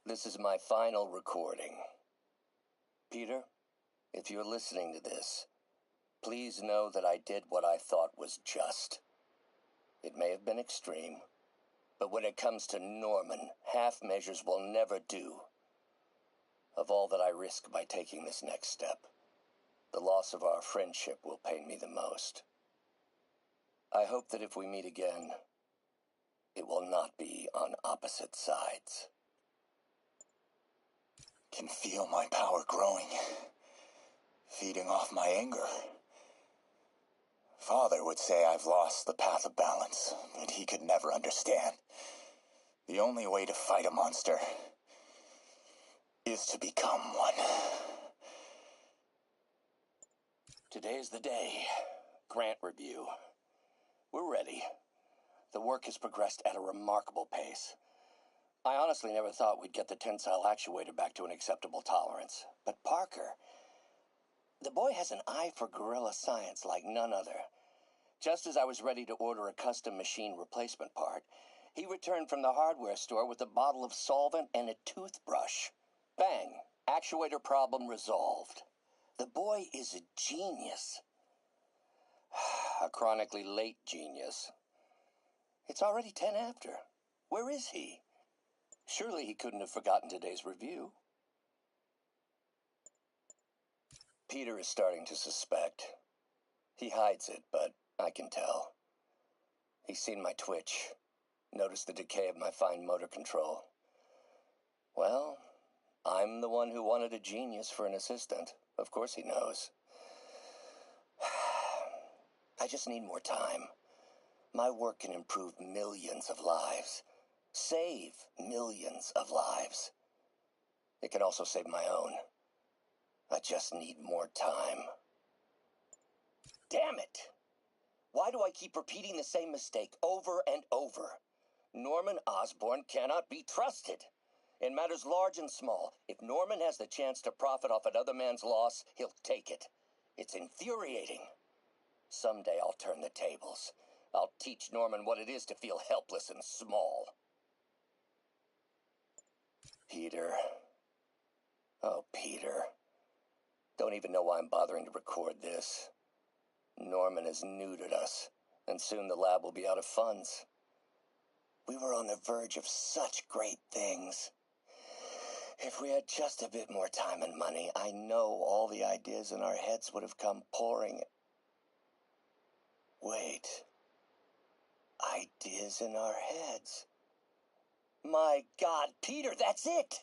This is my final recording. Peter, if you're listening to this, please know that I did what I thought was just. It may have been extreme, but when it comes to Norman, half measures will never do. Of all that I risk by taking this next step, the loss of our friendship will pain me the most. I hope that if we meet again, it will not be on opposite sides. Can feel my power growing, feeding off my anger. Father would say I've lost the path of balance, but he could never understand. The only way to fight a monster is to become one. Today's the day. Grant review. We're ready. The work has progressed at a remarkable pace. I honestly never thought we'd get the tensile actuator back to an acceptable tolerance. But Parker, the boy has an eye for guerrilla science like none other. Just as I was ready to order a custom machine replacement part, he returned from the hardware store with a bottle of solvent and a toothbrush. Bang! Actuator problem resolved. The boy is a genius. A chronically late genius. It's already 10 after. Where is he? Surely he couldn't have forgotten today's review. Peter is starting to suspect. He hides it, but I can tell. He's seen my twitch, noticed the decay of my fine motor control. Well, I'm the one who wanted a genius for an assistant. Of course he knows. I just need more time. My work can improve millions of lives. Save millions of lives. It can also save my own. I just need more time. Damn it! Why do I keep repeating the same mistake over and over? Norman Osborn cannot be trusted. In matters large and small, if Norman has the chance to profit off another man's loss, he'll take it. It's infuriating. Someday I'll turn the tables. I'll teach Norman what it is to feel helpless and small. Peter. Oh, Peter. Don't even know why I'm bothering to record this. Norman has neutered us, and soon the lab will be out of funds. We were on the verge of such great things. If we had just a bit more time and money, I know all the ideas in our heads would have come pouring. Wait. Ideas in our heads. My God, Peter, that's it!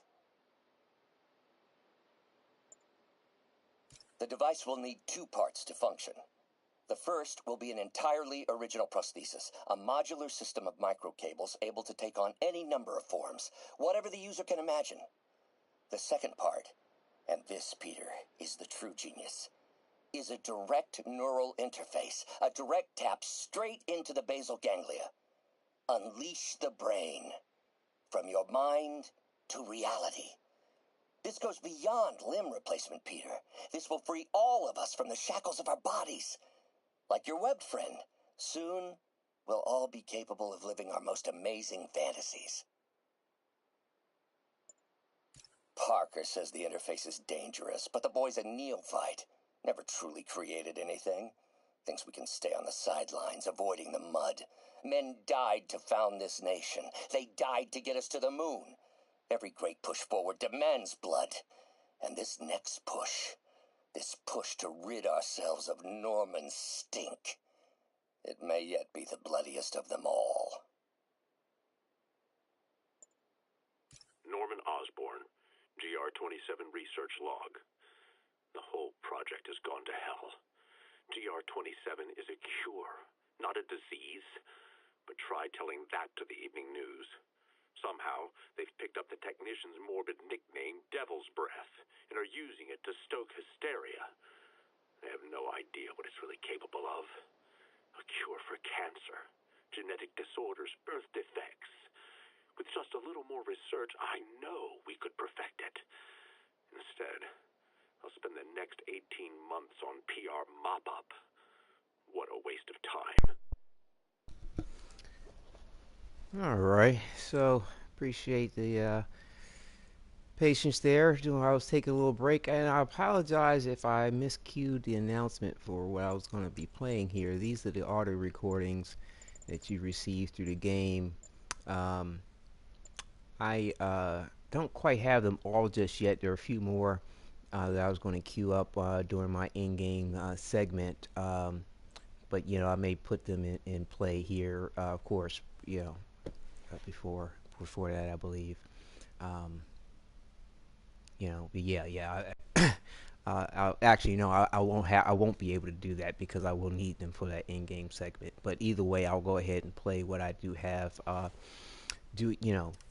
The device will need two parts to function. The first will be an entirely original prosthesis, a modular system of microcables able to take on any number of forms, whatever the user can imagine. The second part, and this, Peter, is the true genius, is a direct neural interface, a direct tap straight into the basal ganglia. Unleash the brain. From your mind to reality. This goes beyond limb replacement, Peter. This will free all of us from the shackles of our bodies. Like your web friend, soon we'll all be capable of living our most amazing fantasies. Parker says the interface is dangerous, but the boy's a neophyte. Never truly created anything. Thinks we can stay on the sidelines, avoiding the mud. Men died to found this nation. They died to get us to the moon. Every great push forward demands blood. And this next push, this push to rid ourselves of Norman's stink, it may yet be the bloodiest of them all. Norman Osborn, GR-27 research log. The whole project has gone to hell. GR-27 is a cure, not a disease. But try telling that to the evening news. Somehow, they've picked up the technician's morbid nickname, Devil's Breath, and are using it to stoke hysteria. They have no idea what it's really capable of. A cure for cancer, genetic disorders, birth defects. With just a little more research, I know we could perfect it. Instead, I'll spend the next 18 months on PR mop-up. What a waste of time. All right, so appreciate the patience there. I was taking a little break, and I apologize if I miscued the announcement for what I was going to be playing here. These are the audio recordings that you received through the game. I don't quite have them all just yet. There are a few more that I was going to queue up during my in-game segment, but I may put them in play here, of course. Before that, I believe. But yeah. Actually, no, I won't be able to do that because I will need them for that in-game segment. But either way, I'll go ahead and play what I do have.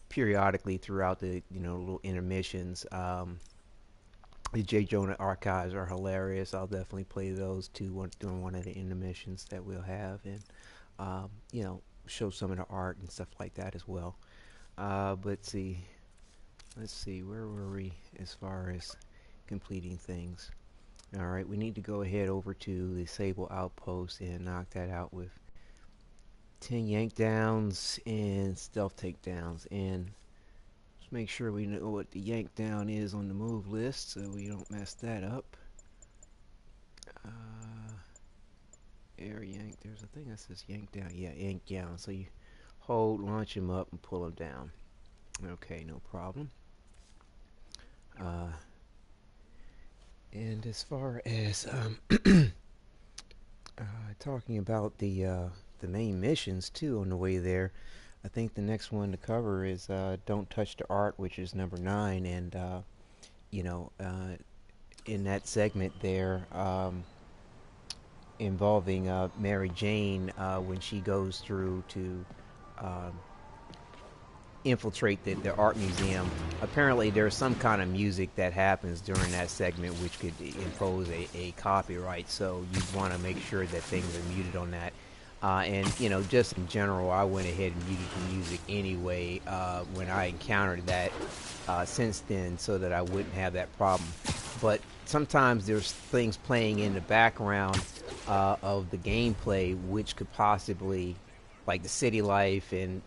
Periodically throughout the little intermissions. The J. Jonah archives are hilarious. I'll definitely play those too during one of the intermissions that we'll have, and show some of the art and stuff like that as well. But let's see, where were we as far as completing things? All right, we need to go ahead over to the Sable Outpost and knock that out with 10 yank downs and stealth takedowns, and just make sure we know what the yank down is on the move list so we don't mess that up. Air yank, there's a thing that says yank down. Yeah, yank down. So you hold, launch him up, and pull him down. Okay, no problem. And as far as talking about the main missions too on the way there, I think the next one to cover is Don't Touch the Art, which is number 9, and in that segment there, involving Mary Jane, when she goes through to infiltrate the art museum. Apparently there's some kind of music that happens during that segment which could impose a copyright, so you'd want to make sure that things are muted on that. And just in general, I went ahead and muted the music anyway when I encountered that since then, so that I wouldn't have that problem. But sometimes there's things playing in the background of the gameplay which could possibly, like the city life, and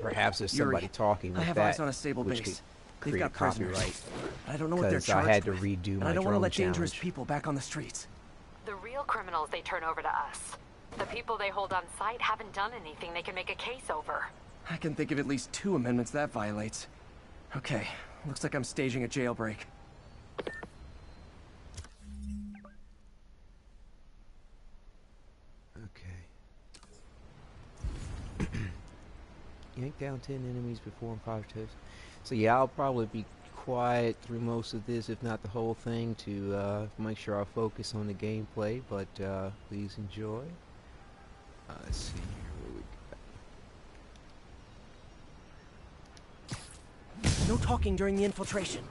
perhaps there's somebody talking with I have that, eyes on a stable which base. could They've got copyright. prisoners. I don't know what they're Because charged I had to with, redo and my I don't want to drone let dangerous challenge. people back on the streets. The real criminals they turn over to us. The people they hold on site haven't done anything they can make a case over. I can think of at least 2 amendments that violates. Okay, looks like I'm staging a jailbreak. Yank down 10 enemies before 5 tips. So yeah, I'll probably be quiet through most of this, if not the whole thing, to make sure I focus on the gameplay, but please enjoy. Let's see here, what we got. No talking during the infiltration.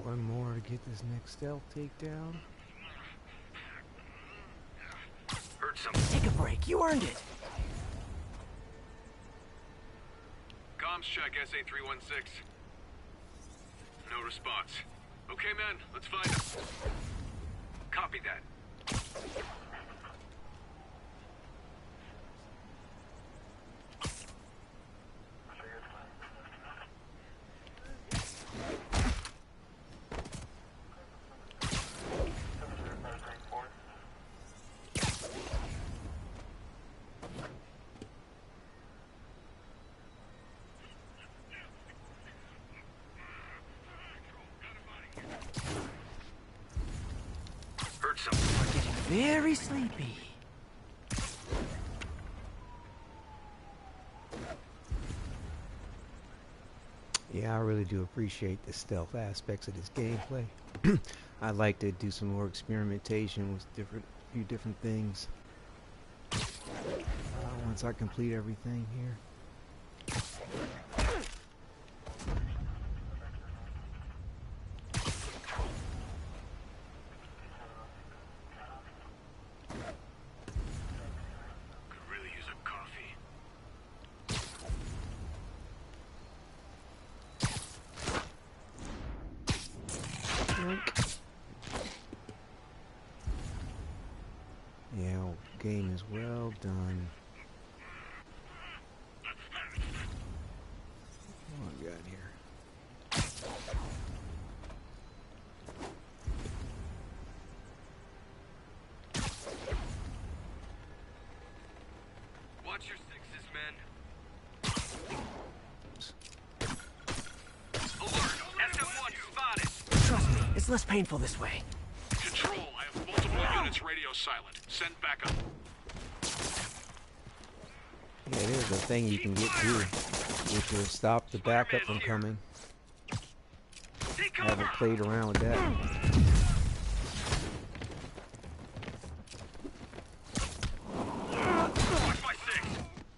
One more to get this next stealth takedown. Heard something. Take a break. You earned it. Comms check SA-316. No response. Okay, man, let's find him. Copy that. We're getting very sleepy. Yeah, I really do appreciate the stealth aspects of this gameplay. I'd like to do some more experimentation with few different things once I complete everything here. Yeah, game is well done. What we got here? Watch your sixes, men. Alert! SM1 spotted! Trust me, it's less painful this way. Control, I have multiple units radio silent. Send backup. Yeah, there's a thing you can get to, which will stop the backup from coming. I haven't played around with that.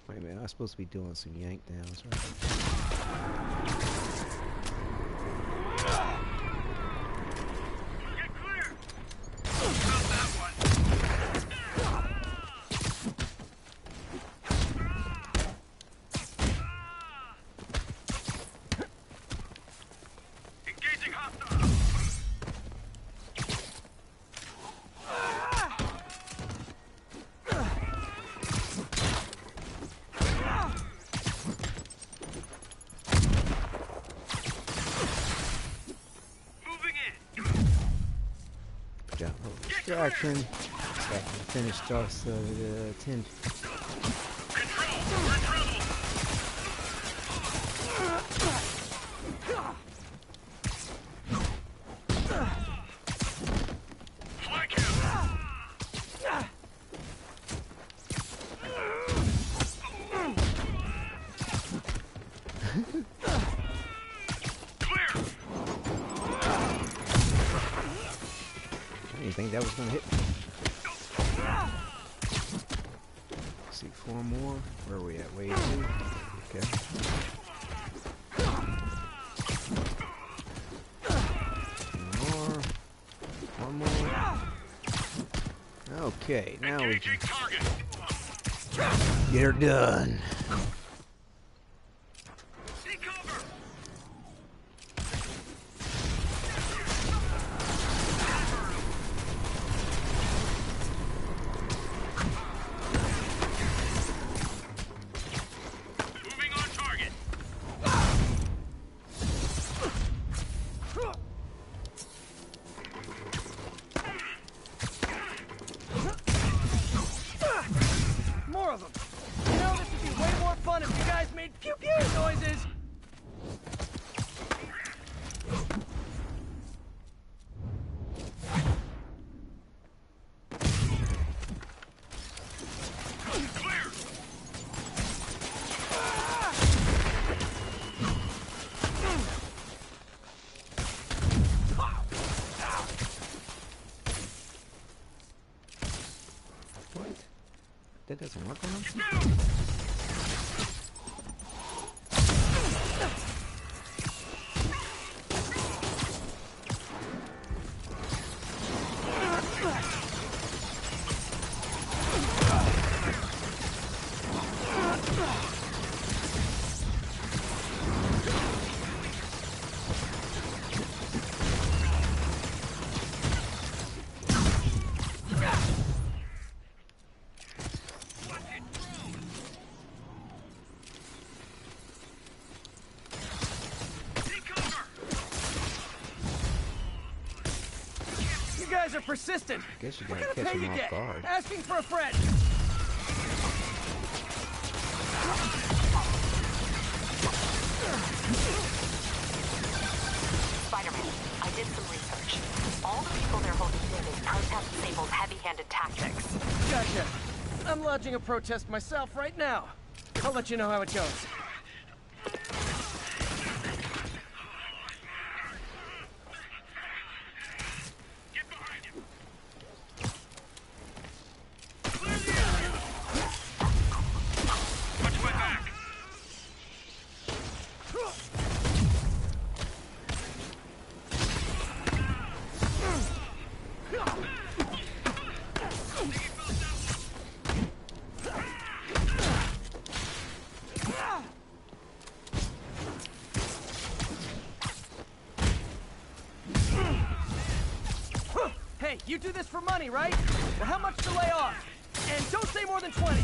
Wait a minute, I was supposed to be doing some yank downs, right? Distraction. Finished us the 10. Think that was gonna hit me. Let's see, 4 more. Where are we at? Wave 2. Okay. One more. Okay, now we can get her done. That doesn't work on him? Are persistent. I guess you gotta catch him off guard. Asking for a friend. Spider-Man, I did some research. All the people they're holding here is protest heavy-handed tactics. Gotcha. I'm lodging a protest myself right now. I'll let you know how it goes. Hey, you do this for money, right? Well, how much to lay off? And don't say more than 20.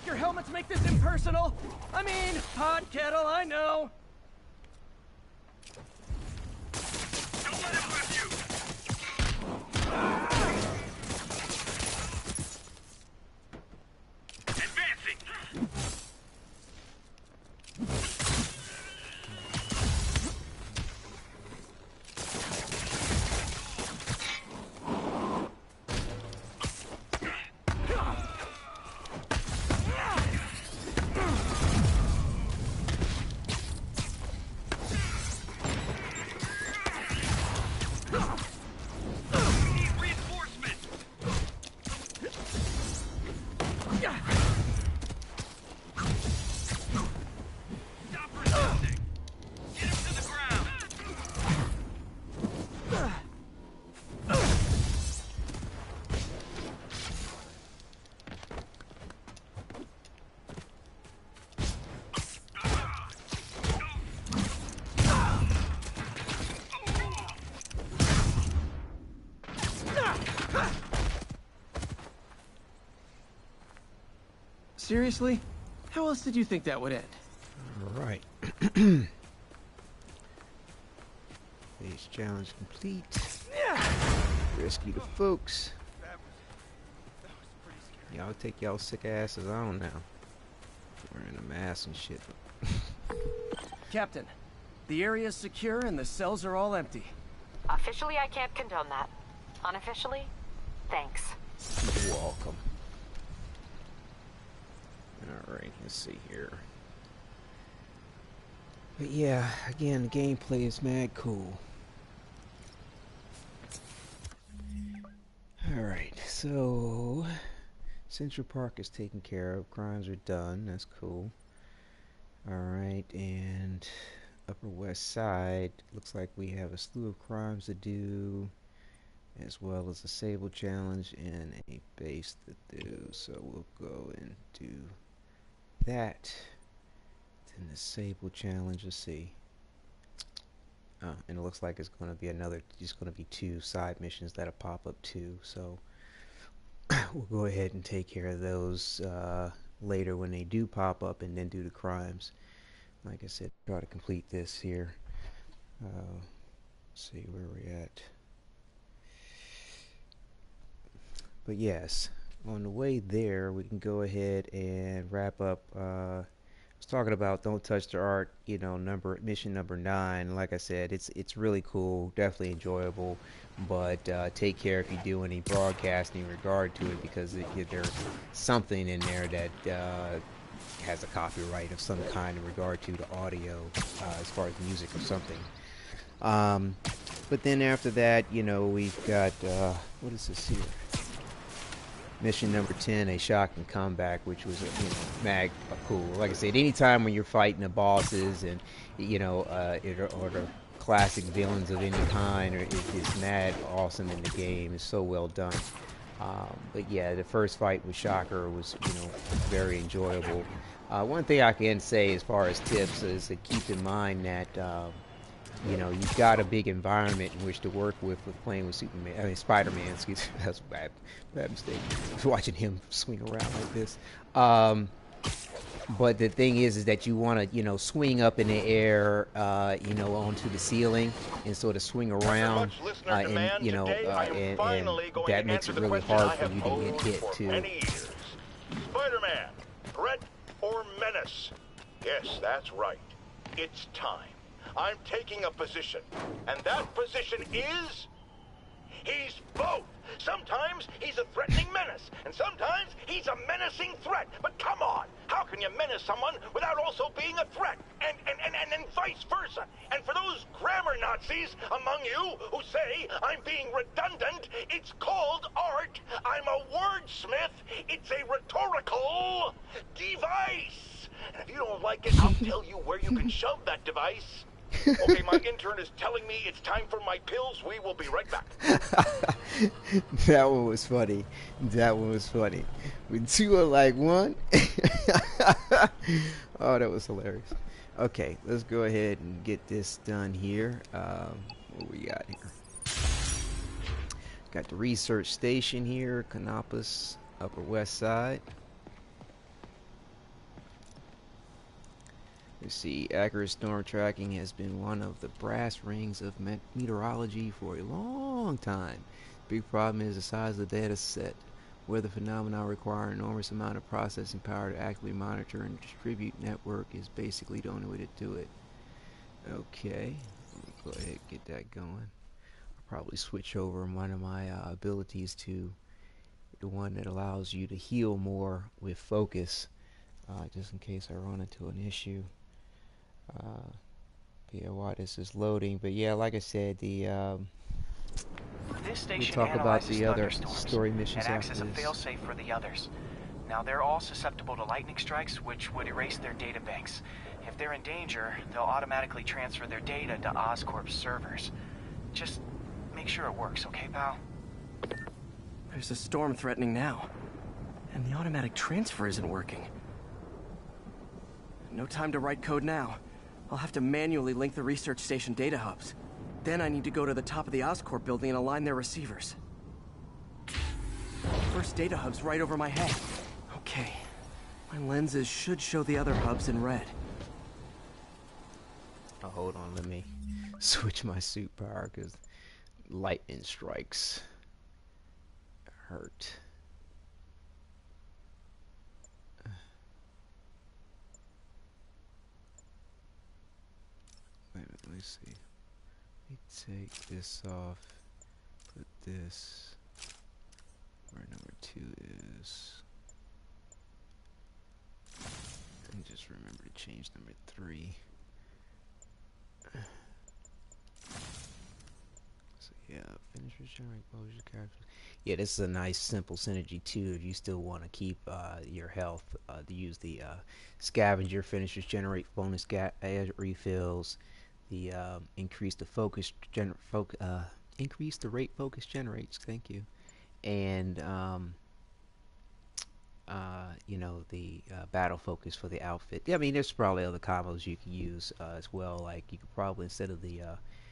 Your helmets make this impersonal? I mean, hot kettle, I know. Don't let him whip you. Advancing. Seriously? How else did you think that would end? All right. Base challenge complete. Rescue the folks. Y'all take y'all sick asses on now. Wearing a mask and shit. Captain, the area is secure and the cells are all empty. Officially, I can't condone that. Unofficially, thanks. You're welcome. Alright, let's see here. But yeah, again, the gameplay is mad cool. Alright, so Central Park is taken care of. Crimes are done. That's cool. Alright, and Upper West Side, looks like we have a slew of crimes to do, as well as a Sable challenge and a base to do. So we'll go and do that. Then the Sable challenge, let's see. Oh, and it looks like it's going to be another, just going to be 2 side missions that'll pop up too. So we'll go ahead and take care of those later when they do pop up, and then do the crimes. Like I said, try to complete this here. See where we're at. But yes, on the way there, we can go ahead and wrap up was talking about don't touch the art, you know, mission number 9. Like I said, it's really cool, definitely enjoyable, but take care if you do any broadcasting in regard to it, because there's something in there that has a copyright of some kind in regard to the audio, as far as music or something. But then after that, you know, we've got what is this here? Mission number 10, a shocking comeback, which was, you know, mad cool. Like I said, anytime when you're fighting the bosses and, you know, or the classic villains of any kind, or it's mad awesome in the game. It's so well done. But yeah, the first fight with Shocker was, you know, very enjoyable. One thing I can say as far as tips is to keep in mind that you know, you've got a big environment in which to work with playing with Spider-Man. Excuse me, that's a bad mistake. Watching him swing around like this. But the thing is that you want to, you know, swing up in the air, you know, onto the ceiling and sort of swing around, and you know, and that makes it really hard for you to get hit too. Spider-Man, threat or menace? Yes, that's right. It's time. I'm taking a position, and that position is... he's both. Sometimes he's a threatening menace, and sometimes he's a menacing threat. But come on, how can you menace someone without also being a threat? And vice versa. And for those grammar Nazis among you who say I'm being redundant, it's called art. I'm a wordsmith. It's a rhetorical device. And if you don't like it, I'll tell you where you can shove that device. Okay, my intern is telling me it's time for my pills. We will be right back. That one was funny. That one was funny. When two are like one. Oh, that was hilarious. Okay, let's go ahead and get this done here. What we got here? Got the research station here, Canopus, Upper West Side. Let's see, accurate storm tracking has been one of the brass rings of meteorology for a long time. Big problem is the size of the data set. Weather phenomena require an enormous amount of processing power to accurately monitor and distribute. Network is basically the only way to do it. Okay, let me go ahead and get that going. I'll probably switch over one of my abilities to the one that allows you to heal more with focus, just in case I run into an issue. Yeah, while this is loading, but yeah, like I said, the this we station talk about the other thunderstorms story missions and acts after as a this. failsafe for the others. Now they're all susceptible to lightning strikes, which would erase their data banks. If they're in danger, they'll automatically transfer their data to Oscorp's servers. Just make sure it works, okay, pal? There's a storm threatening now, and the automatic transfer isn't working. No time to write code now. I'll have to manually link the research station data hubs. Then I need to go to the top of the Oscorp building and align their receivers. First data hub's right over my head. Okay. My lenses should show the other hubs in red. Oh, hold on, let me switch my suit power, because lightning strikes hurt. Wait a minute, let me see. Let me take this off, put this where number 2 is, and just remember to change number 3. So yeah, finishers generate exposure characters. Yeah, this is a nice simple synergy too if you still want to keep your health. To use the scavenger finishers generate bonus refills. The increase the increase the rate focus generates. Thank you. And you know, the battle focus for the outfit. I mean, there's probably other combos you can use as well. Like you could probably, instead of the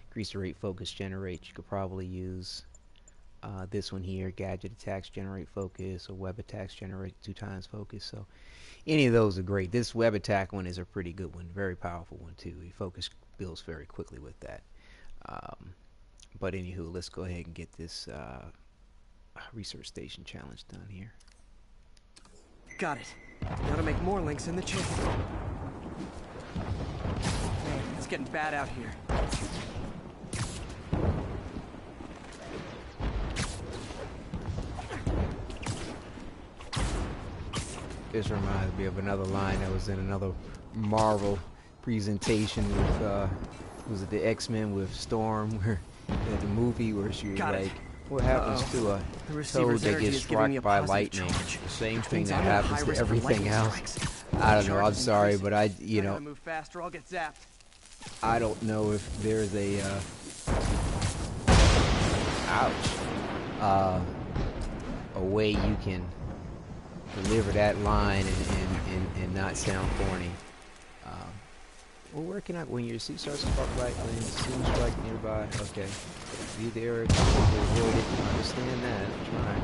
increase the rate focus generate, you could probably use this one here, gadget attacks generate focus, or web attacks generate 2 times focus. So any of those are great. This web attack one is a pretty good one, very powerful one too. Your focus builds very quickly with that. But anywho, let's go ahead and get this research station challenge done here. Got it. Gotta make more links in the chain. It's getting bad out here. This reminds me of another line that was in another Marvel presentation with, was it the X-Men with Storm, where the movie where she was like, what happens to a toad that gets struck by lightning? The same thing that happens to everything else. I don't know, I'm sorry, but you know, move faster, I'll get zapped. I don't know if there's a, a way you can deliver that line and not sound corny. Well, where can I, when your suit starts to spark lightning, soon strike nearby, okay. Be there to avoid it, I understand that, I'm trying.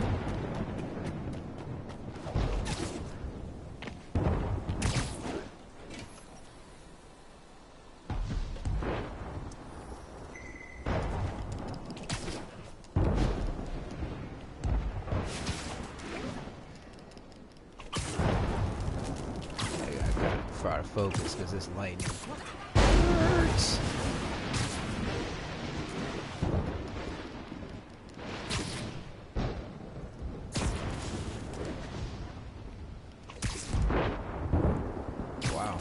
Try to focus because this lightning hurts. Wow.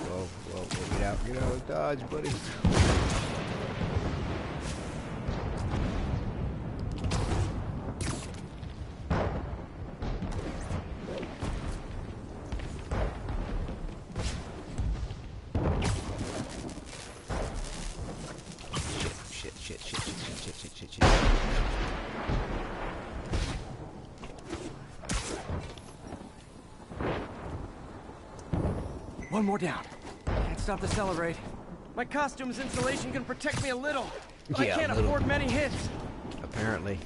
Whoa, get out of dodge, buddy. One more down. Can't stop to celebrate. My costume's insulation can protect me a little, but I can't afford many hits. Apparently.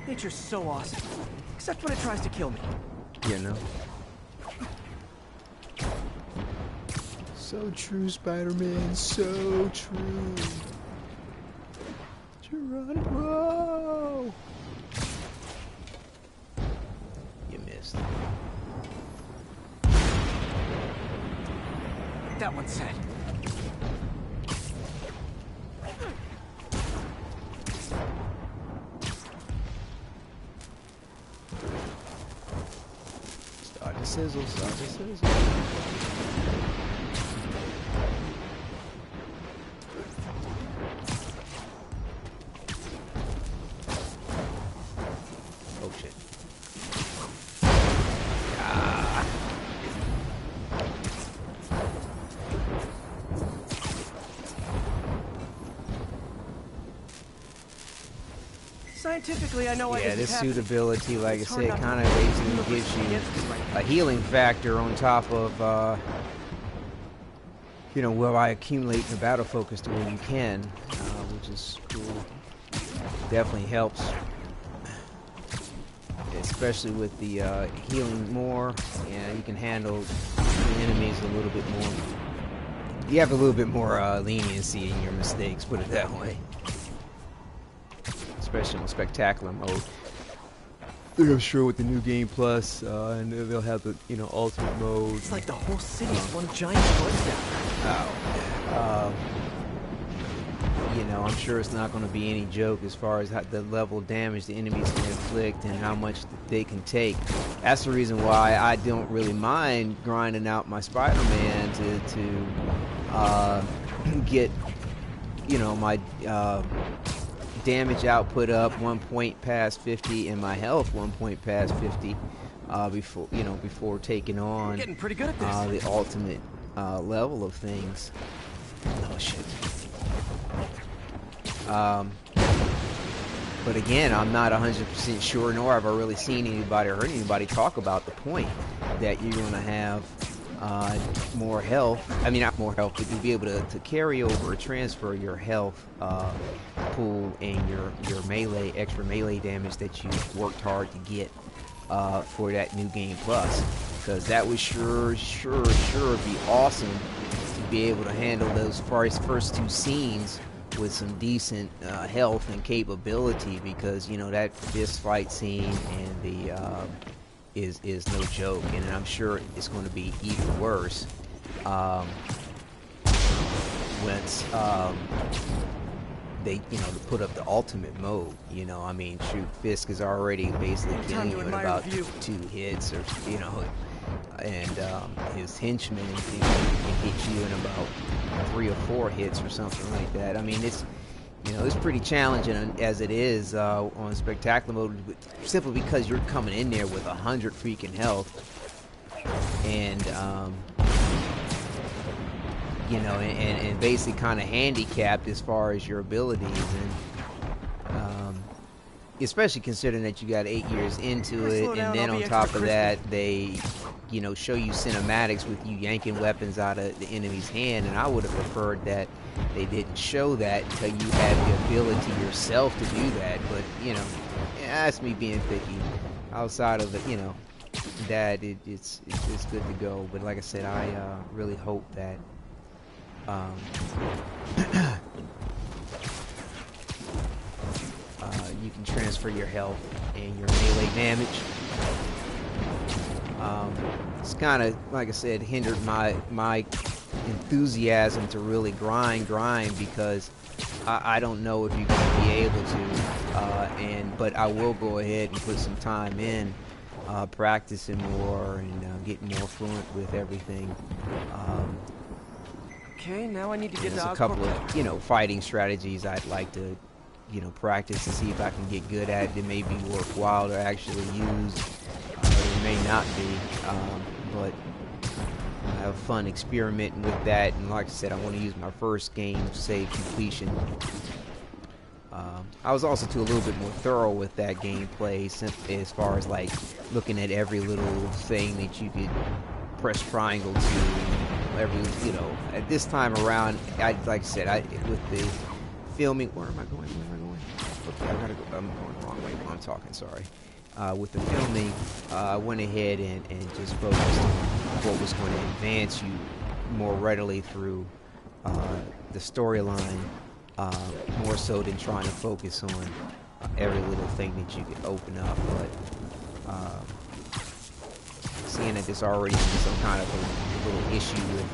Nature's so awesome, except when it tries to kill me. You know. So true, Spider-Man. So true. Geronimo. You missed. That one's set. Start to sizzle, start to sizzle. Oh shit. Ah. Scientifically, I know I yeah, this suitability, like I said, kind of basically gives you a healing factor on top of, you know, where I accumulate the battle focus to where you can, which is cool. Definitely helps, especially with the healing more. Yeah, you can handle the enemies a little bit more. You have a little bit more leniency in your mistakes, put it that way. Especially in spectacular mode. I'm sure with the new game plus, and they'll have the, you know, ultimate mode. It's like the whole city's one giant bloodbath. You know, I'm sure it's not going to be any joke as far as how the level of damage the enemies can inflict and how much they can take. That's the reason why I don't really mind grinding out my Spider-Man to get, you know, my damage output up 1 point past 50 and my health 1 point past 50 before taking on You're getting pretty good at this. the ultimate level of things. Oh shit. But again, I'm not 100% sure, nor have I really seen anybody or heard anybody talk about the point that you're going to have more health. I mean, not more health, but you'll be able to carry over or transfer your health pool and your melee, extra melee damage that you worked hard to get for that New Game Plus. Because that would sure be awesome to be able to handle those first two scenes with some decent health and capability, because you know that fist fight scene and the is no joke, and I'm sure it's going to be even worse once they put up the ultimate mode. I mean, shoot, Fisk is already basically killing you in about 2 hits, or and his henchmen can hit you in about 3 or 4 hits or something like that. I mean, it's pretty challenging as it is on spectacular mode, simply because you're coming in there with 100 freaking health, and and basically kind of handicapped as far as your abilities, and especially considering that you got 8 years into it, and then on top of that they show you cinematics with you yanking weapons out of the enemy's hand, and I would have preferred that they didn't show that until you had the ability yourself to do that. But that's me being picky. Outside of it, that it's good to go. But like I said, I really hope that you can transfer your health and your melee damage. It's kind of, like I said, hindered my enthusiasm to really grind, because I don't know if you're going to be able to, but I will go ahead and put some time in practicing more and getting more fluent with everything. Okay, now I need to get there's a couple of fighting strategies I'd like to practice and see if I can get good at it. It may be worthwhile to actually use, it may not be, but I have fun experimenting with that. And like I said, I want to use my first game save completion. I was also a little bit more thorough with that gameplay, as far as like looking at every little thing that you could press triangle to. At this time around, like I said, with the filming, where am I going? Okay, I gotta go. I'm going the wrong way while I'm talking. Sorry. With the filming, I went ahead and just focused on what was going to advance you more readily through the storyline, more so than trying to focus on every little thing that you could open up. But seeing that there's already some kind of a little issue with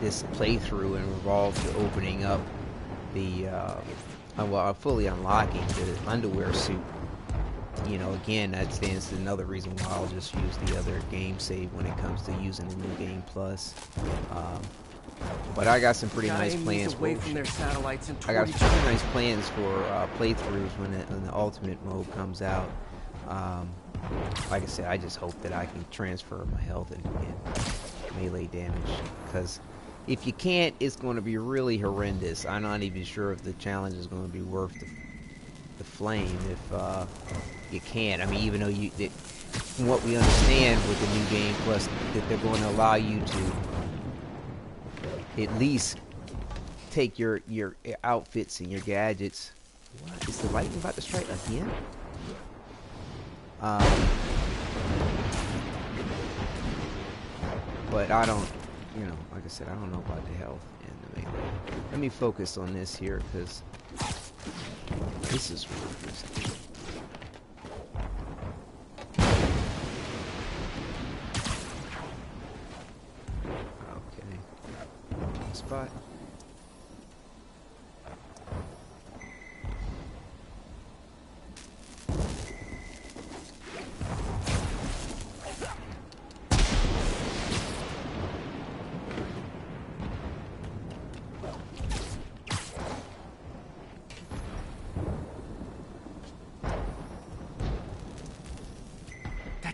this playthrough and involves the opening up the fully unlocking the underwear suit, again, that stands to another reason why I'll just use the other game save when it comes to using the New Game Plus. But I got some pretty nice plans for playthroughs when the ultimate mode comes out. Like I said, I just hope that I can transfer my health and melee damage, because if you can't, it's going to be really horrendous. I'm not even sure if the challenge is going to be worth the flame if you can't. I mean, even though from what we understand with the New Game Plus, that they're going to allow you to at least take your outfits and your gadgets. What? Is the lightning about to strike again? But I don't, like I said, I don't know about the health and the melee. Let me focus on this here, because this is interesting. Okay. Spot.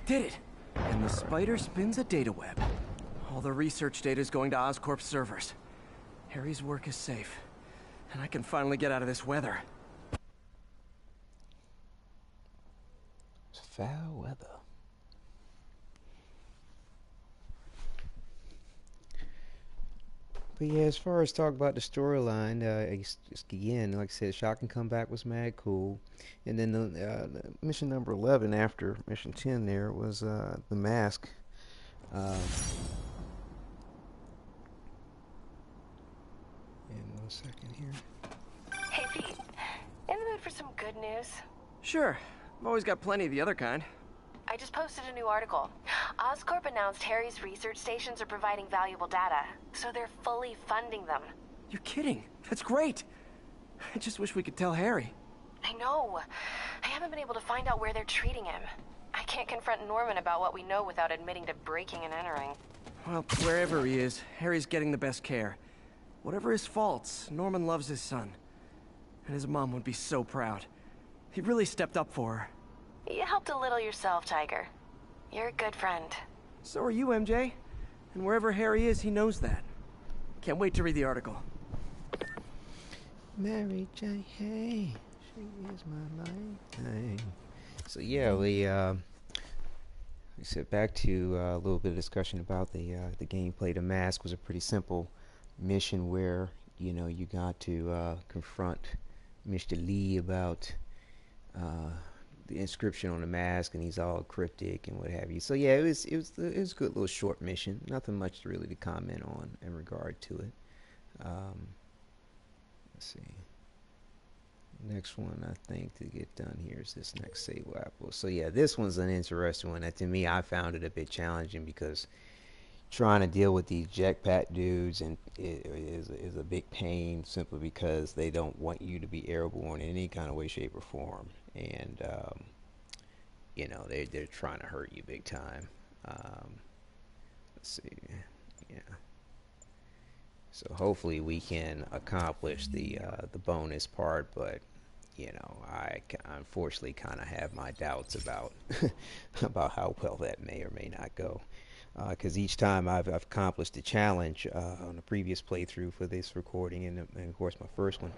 Did it! And the spider spins a data web. All the research data is going to Oscorp's servers. Harry's work is safe, and I can finally get out of this weather. It's foul weather. But yeah, as far as talk about the storyline, just again, like I said, Shock and Comeback was mad cool, and then the mission number 11 after mission 10 there was the mask. In 1 second here. Hey, Pete. In the mood for some good news? Sure. I've always got plenty of the other kind. I just posted a new article. Oscorp announced Harry's research stations are providing valuable data, so they're fully funding them. You're kidding. That's great. I just wish we could tell Harry. I know. I haven't been able to find out where they're treating him. I can't confront Norman about what we know without admitting to breaking and entering. Well, wherever he is, Harry's getting the best care. Whatever his faults, Norman loves his son. And his mom would be so proud. He really stepped up for her. You helped a little yourself, Tiger. You're a good friend. So are you, MJ. And wherever Harry is, he knows that. Can't wait to read the article. Mary J. Hey, she is my life. So yeah, we said back to a little bit of discussion about the gameplay. The mask was a pretty simple mission where you got to confront Mr. Lee about the inscription on the mask, and he's all cryptic and what have you. So yeah, it was a good little short mission. Nothing much really to comment on in regard to it. Let's see. Next one I think to get done here is this next save apple. So yeah, this one's an interesting one. To me, I found it a bit challenging because trying to deal with these jetpack dudes and is a big pain, simply because they don't want you to be airborne in any kind of way, shape, or form, and they're trying to hurt you big time. Let's see, yeah. So hopefully we can accomplish the bonus part, but I unfortunately kind of have my doubts about about how well that may or may not go. Because each time I've accomplished the challenge on the previous playthrough for this recording, and of course my first one,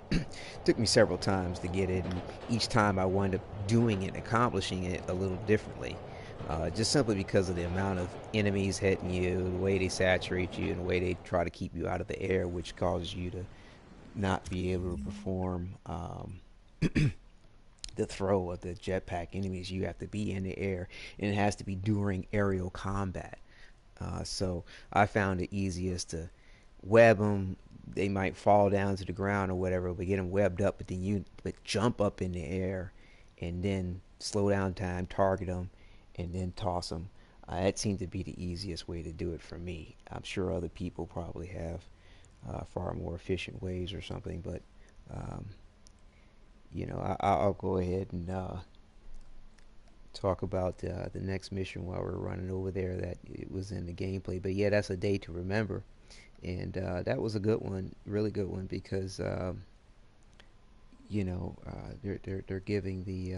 took me several times to get it, and each time I wound up doing it, accomplishing it a little differently, just simply because of the amount of enemies hitting you, the way they saturate you, and the way they try to keep you out of the air, which causes you to not be able to perform the throw of the jetpack enemies. You have to be in the air, and it has to be during aerial combat. So I found it easiest to web them. They might fall down to the ground or whatever, but get them webbed up, but jump up in the air and then slow down time, target them, and then toss them. That seemed to be the easiest way to do it for me. I'm sure other people probably have far more efficient ways or something, but I'll go ahead and talk about the next mission while we're running over there. That it was in the gameplay, but yeah, that's a day to remember, and that was a good one, really good one, because they're giving the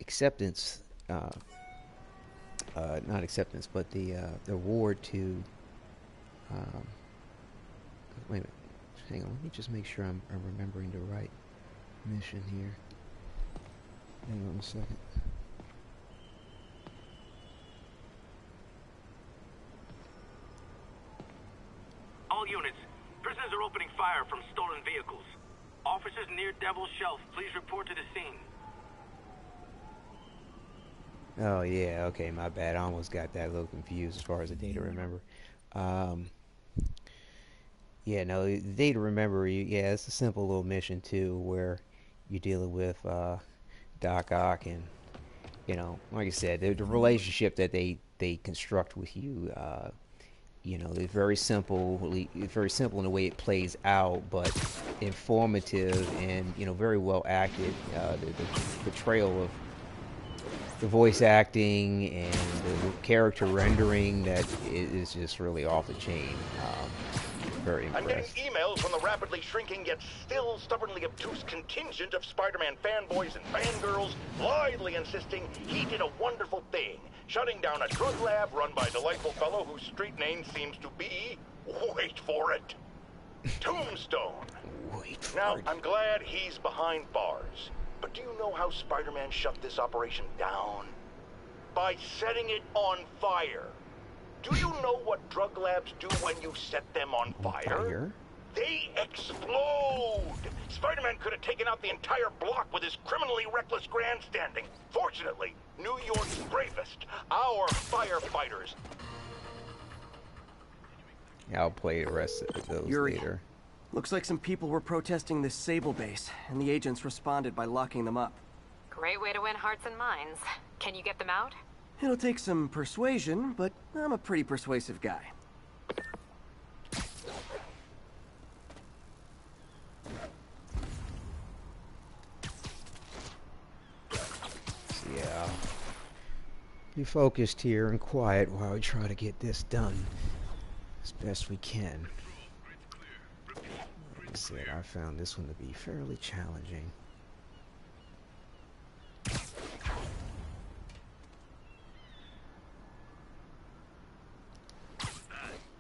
acceptance, not acceptance, but the award to wait a minute, hang on, let me just make sure I'm remembering the right mission here. Hang on a second. All units, prisoners are opening fire from stolen vehicles. Officers near Devil's Shelf, please report to the scene. Oh yeah, okay, my bad. I almost got that a little confused as far as the day to remember. Yeah, no, the day to remember, yeah, it's a simple little mission too, where you're dealing with Doc Ock, and like I said, the relationship that they construct with you, it's very simple in the way it plays out, but informative and very well acted. The portrayal of the voice acting and the character rendering, that is just really off the chain. Very impressed. I'm getting emails from the rapidly shrinking yet still stubbornly obtuse contingent of Spider-Man fanboys and fangirls blithely insisting he did a wonderful thing, shutting down a drug lab run by a delightful fellow whose street name seems to be, wait for it, Tombstone. Now, I'm glad he's behind bars, but do you know how Spider-Man shut this operation down? By setting it on fire. Do you know what drug labs do when you set them on fire? They explode! Spider-Man could have taken out the entire block with his criminally reckless grandstanding. Fortunately, New York's bravest, our firefighters. I'll play the rest of those later. Looks like some people were protesting this Sable base, and the agents responded by locking them up. Great way to win hearts and minds. Can you get them out? It'll take some persuasion, but I'm a pretty persuasive guy. Yeah. Be focused here and quiet while we try to get this done as best we can. Like I said, I found this one to be fairly challenging.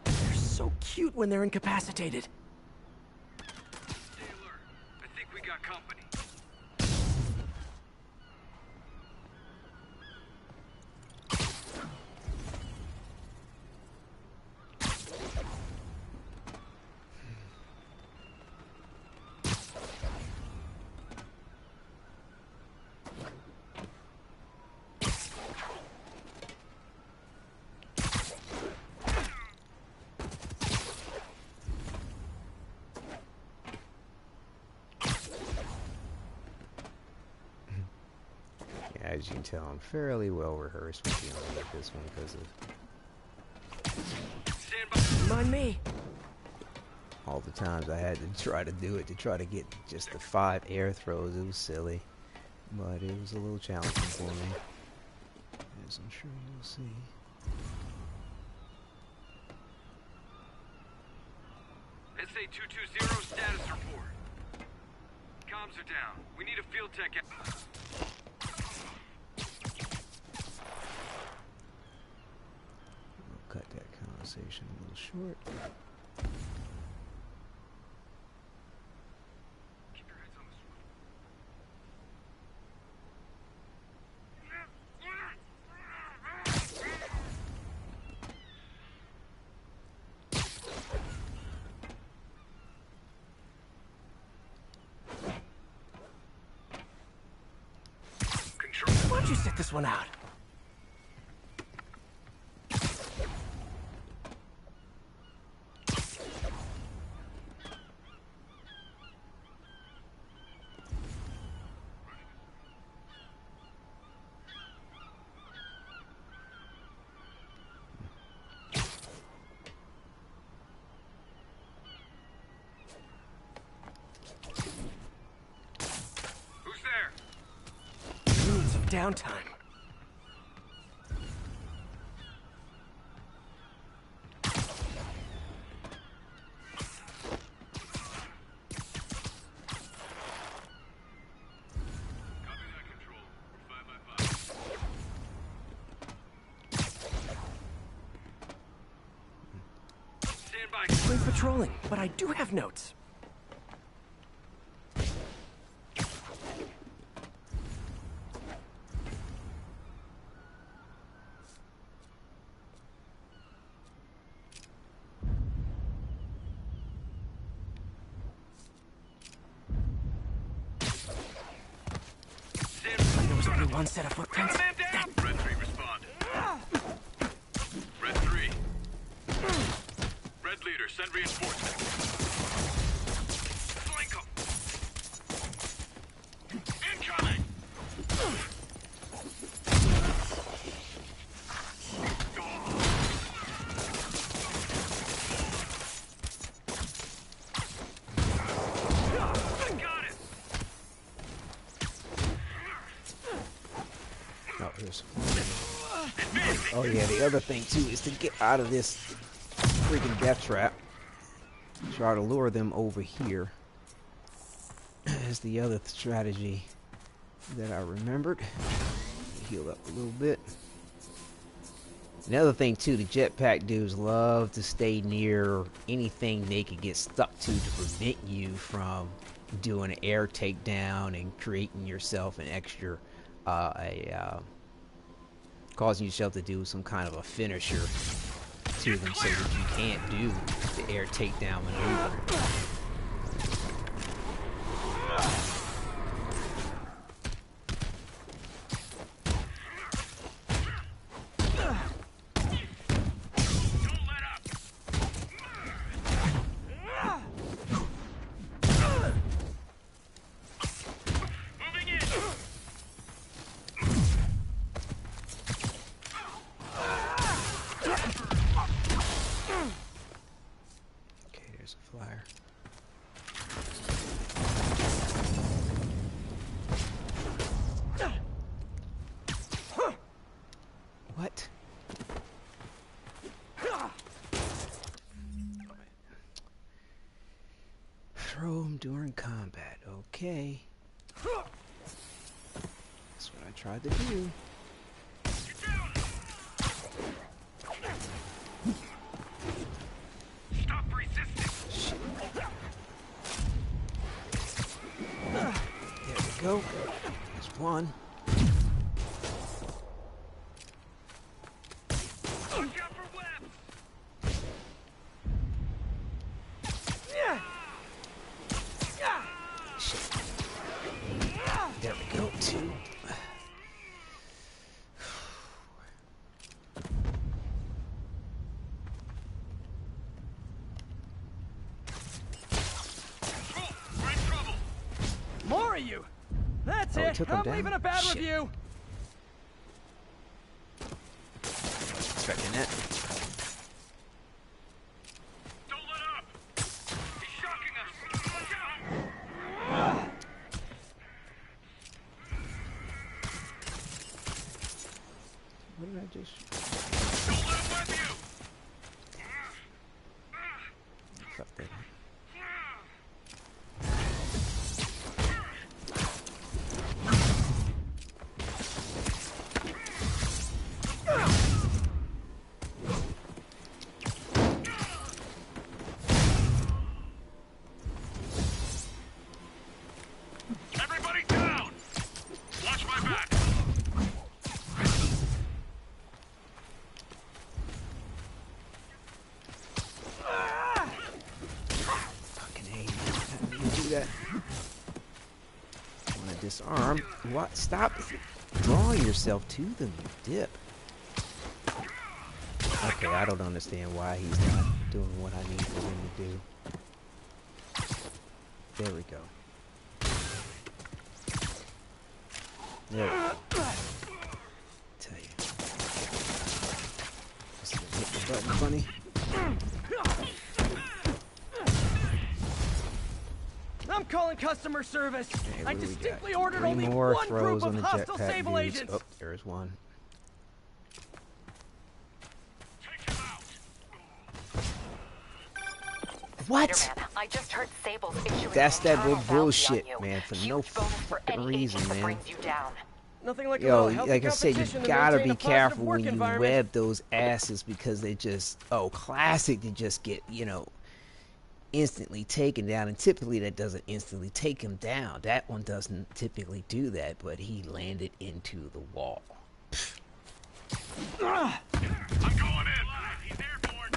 They're so cute when they're incapacitated. I think we got company. As you can tell, I'm fairly well rehearsed with dealing with this one because of Mind me. all the times I had to try to do it to try to get just the 5 air throws. It was silly, but it was a little challenging for me, as I'm sure you'll see. SA-220 status report. Comms are down. We need a field tech. Cut that conversation a little short. Keep your heads on the swivel. Control. Why'd you set this one out? Downtime. We're patrolling, but I do have notes. One set of footprints. Red 3 respond. Red 3. Red leader, send reinforcements. Flank 'em. Incoming. Oh yeah, the other thing too is to get out of this freaking death trap. Try to lure them over here. Is the other strategy that I remembered. Heal up a little bit. Another thing too, the jetpack dudes love to stay near anything they could get stuck to prevent you from doing an air takedown and creating yourself an extra causing yourself to do some kind of a finisher to them so that you can't do the air takedown maneuver. Flyer. What? Throw him during combat. Okay. That's what I tried to do. Go. There's one. There we go. Two. More of you. That's it. I'm leaving a bad review. Expecting it. Don't let up. He's shocking us. Watch out. What did I just? Don't let him whip you. Fuck that. Everybody down. Watch my back. Fucking A, man. How do you do that? I want to disarm. What? Stop drawing yourself to them, you dip. Okay, I don't understand why he's not doing what I need for him to do. There we go. There we go. Tell you. Let's hit the button funny. I'm calling customer service. Okay, I what do we distinctly got? ordered Three only more one throws group on of the hostile jetpack Sable dudes. agents. Oh, there's one. What? Spider-Man, I just heard Sable's issuing That's an that internal bullshit, bounty on you. man, for Huge no bonus for fucking any reason, agent that man. brings you down. Nothing like a Yo, little healthy like I said, you competition to gotta maintain be a positive careful work when you environment. web those asses because they just, classic to just get, instantly taken down. And typically that doesn't instantly take him down. That one doesn't typically do that, but he landed into the wall. I'm going in. He's airborne.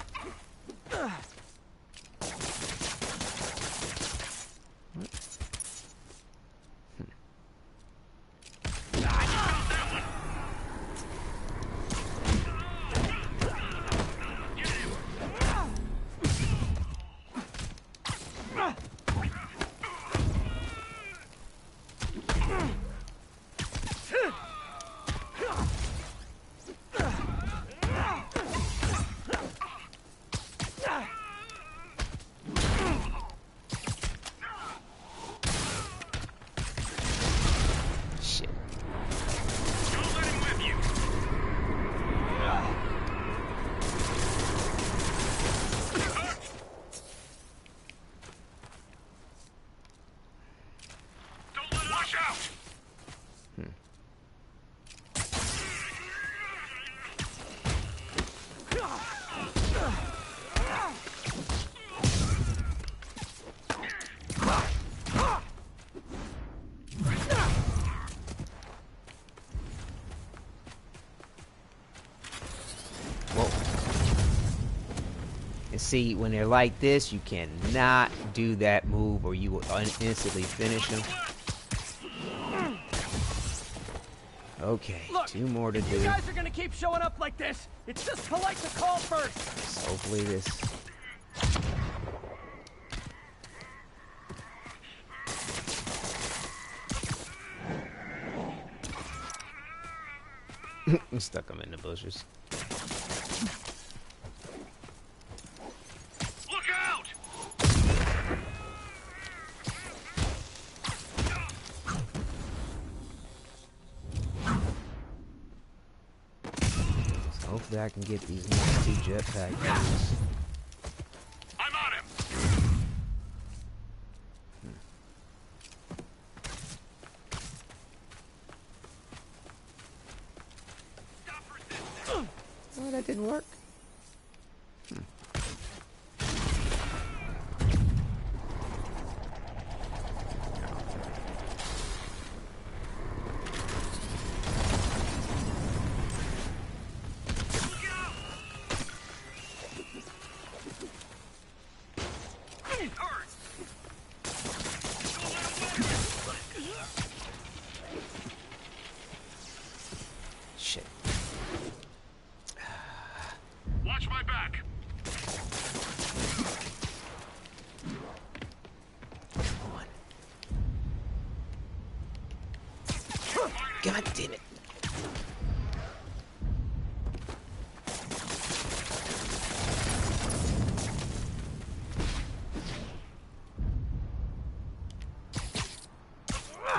see, when they're like this, you cannot do that move or you will instantly finish them. Okay, Look, 2 more to do. You guys are gonna keep showing up like this. It's just polite to call first. So hopefully this. Stuck them in the bushes. Look out! So hopefully I can get these next 2 jetpack dudes. I'm on him. Oh, that didn't work. Shit. Watch my back. God damn it.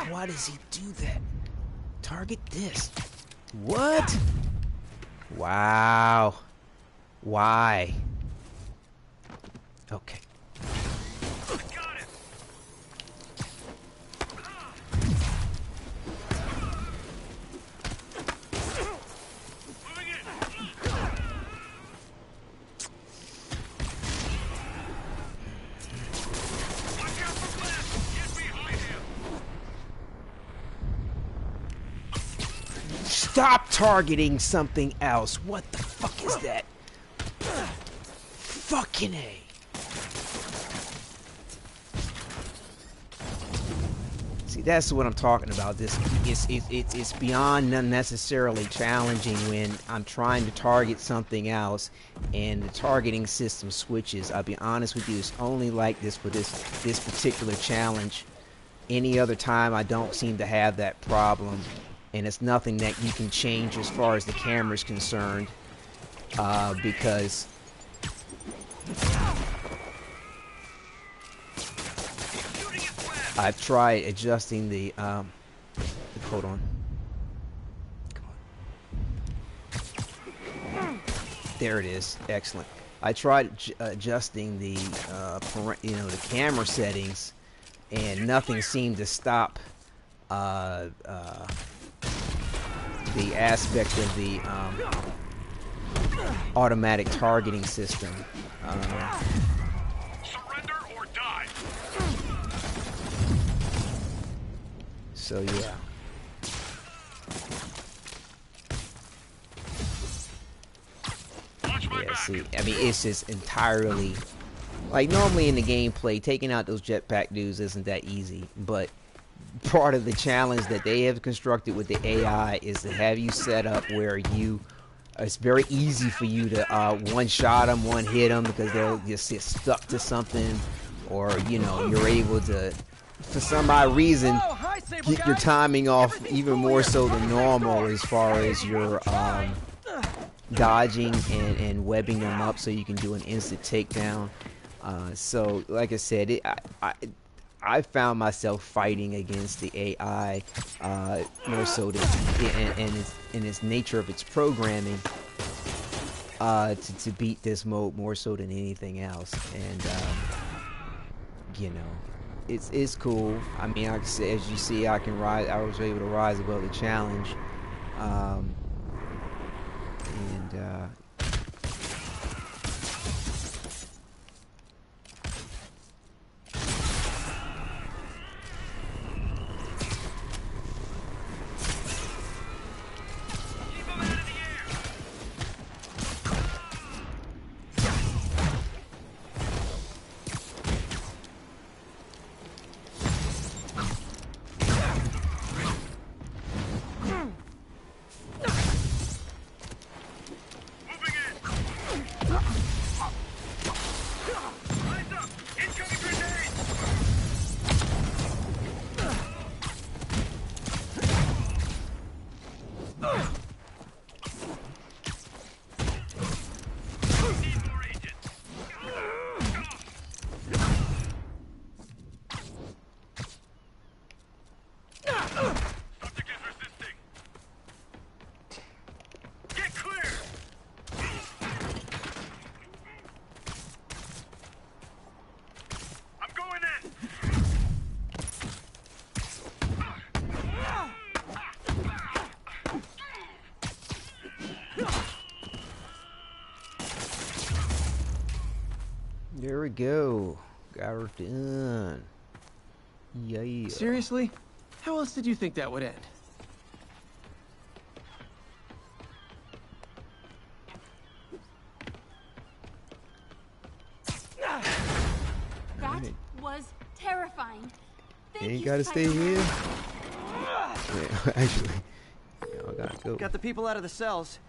Why does he do that? Target this. What? Wow. Why? Okay. Stop targeting something else. What the fuck is that? Fucking A. See, that's what I'm talking about. This it's beyond unnecessarily challenging when I'm trying to target something else and the targeting system switches. I'll be honest with you, it's only like this for this particular challenge. Any other time I don't seem to have that problem. And it's nothing that you can change as far as the camera is concerned, because I've tried adjusting the hold on. Come on. There it is. Excellent. I tried adjusting the the camera settings, and nothing seemed to stop the aspect of the automatic targeting system. Surrender or die. So yeah. Yeah, see, I mean, it's just entirely like normally in the gameplay, taking out those jetpack dudes isn't that easy, but part of the challenge that they have constructed with the AI is to have you set up where it's very easy for you to one-shot them, one-hit them, because they'll just get stuck to something, or you're able to, for some odd reason, keep your timing off even more so than normal as far as your dodging and webbing them up so you can do an instant takedown. So like I said, I found myself fighting against the AI more so in its nature of its programming to beat this mode more so than anything else. And it's cool. I mean, like I said, as you see, I was able to rise above the challenge, There we go. Got her done. Yeah. Seriously? How else did you think that would end? That was terrifying. You ain't gotta stay here. Yeah, actually, I gotta go. Got the people out of the cells.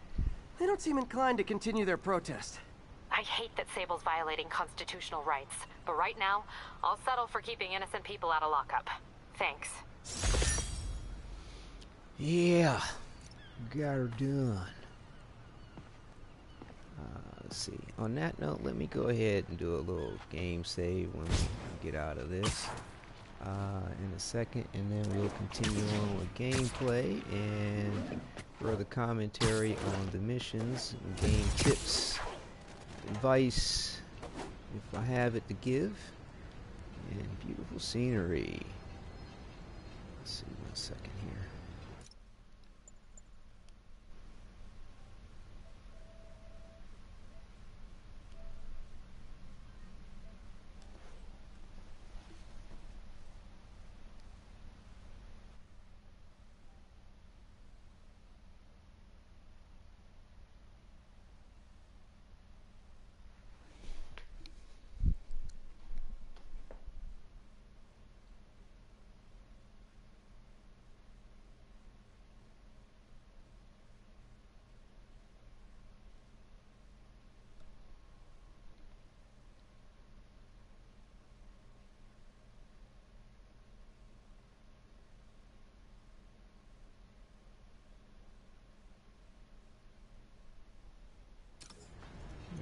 They don't seem inclined to continue their protest. I hate that Sable's violating constitutional rights, but right now, I'll settle for keeping innocent people out of lockup. Thanks. Yeah, got her done. Let's see. On that note, let me go ahead and do a little game save when we get out of this in a second, and then we'll continue on with gameplay and further commentary on the missions, game tips, advice, if I have it to give, and beautiful scenery. Let's see, 1 second here.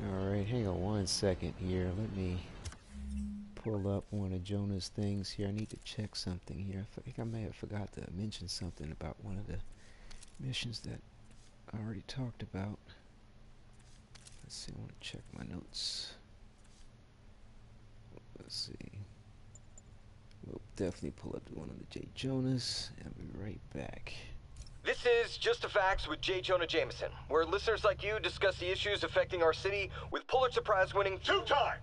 Alright, hang on 1 second here. Let me pull up one of Jonah's things here. I need to check something here. I think I may have forgot to mention something about one of the missions that I already talked about. Let's see, I want to check my notes. Let's see. We'll definitely pull up one of the J. Jonahs, and I'll be right back. This is Just the Facts with J. Jonah Jameson, where listeners like you discuss the issues affecting our city with Pulitzer Prize-winning two-time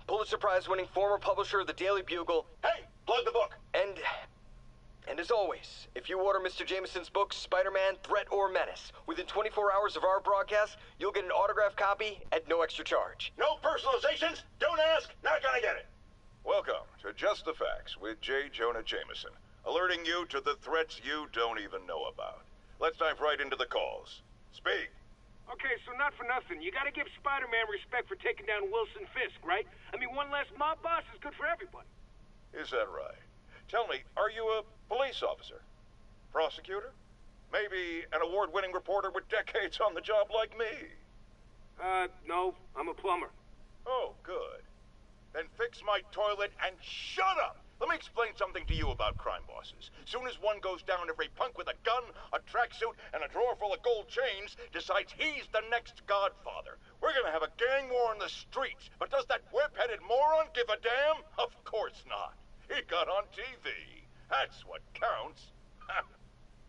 Pulitzer Prize-winning former publisher of the Daily Bugle. Hey, plug the book. And as always, if you order Mr. Jameson's book, Spider-Man, Threat or Menace, within 24 hours of our broadcast, you'll get an autographed copy at no extra charge. No personalizations. Don't ask. Not gonna get it. Welcome to Just the Facts with J. Jonah Jameson, alerting you to the threats you don't even know about. Let's dive right into the calls. Speak. Okay, so not for nothing. You gotta give Spider-Man respect for taking down Wilson Fisk, right? I mean, one less mob boss is good for everybody. Is that right? Tell me, are you a police officer? Prosecutor? Maybe an award-winning reporter with decades on the job like me? No, I'm a plumber. Oh, good. Then fix my toilet and shut up! Let me explain something to you about crime bosses. Soon as one goes down, every punk with a gun, a tracksuit, and a drawer full of gold chains decides he's the next godfather. We're gonna have a gang war in the streets, but does that whip-headed moron give a damn? Of course not. He got on TV. That's what counts.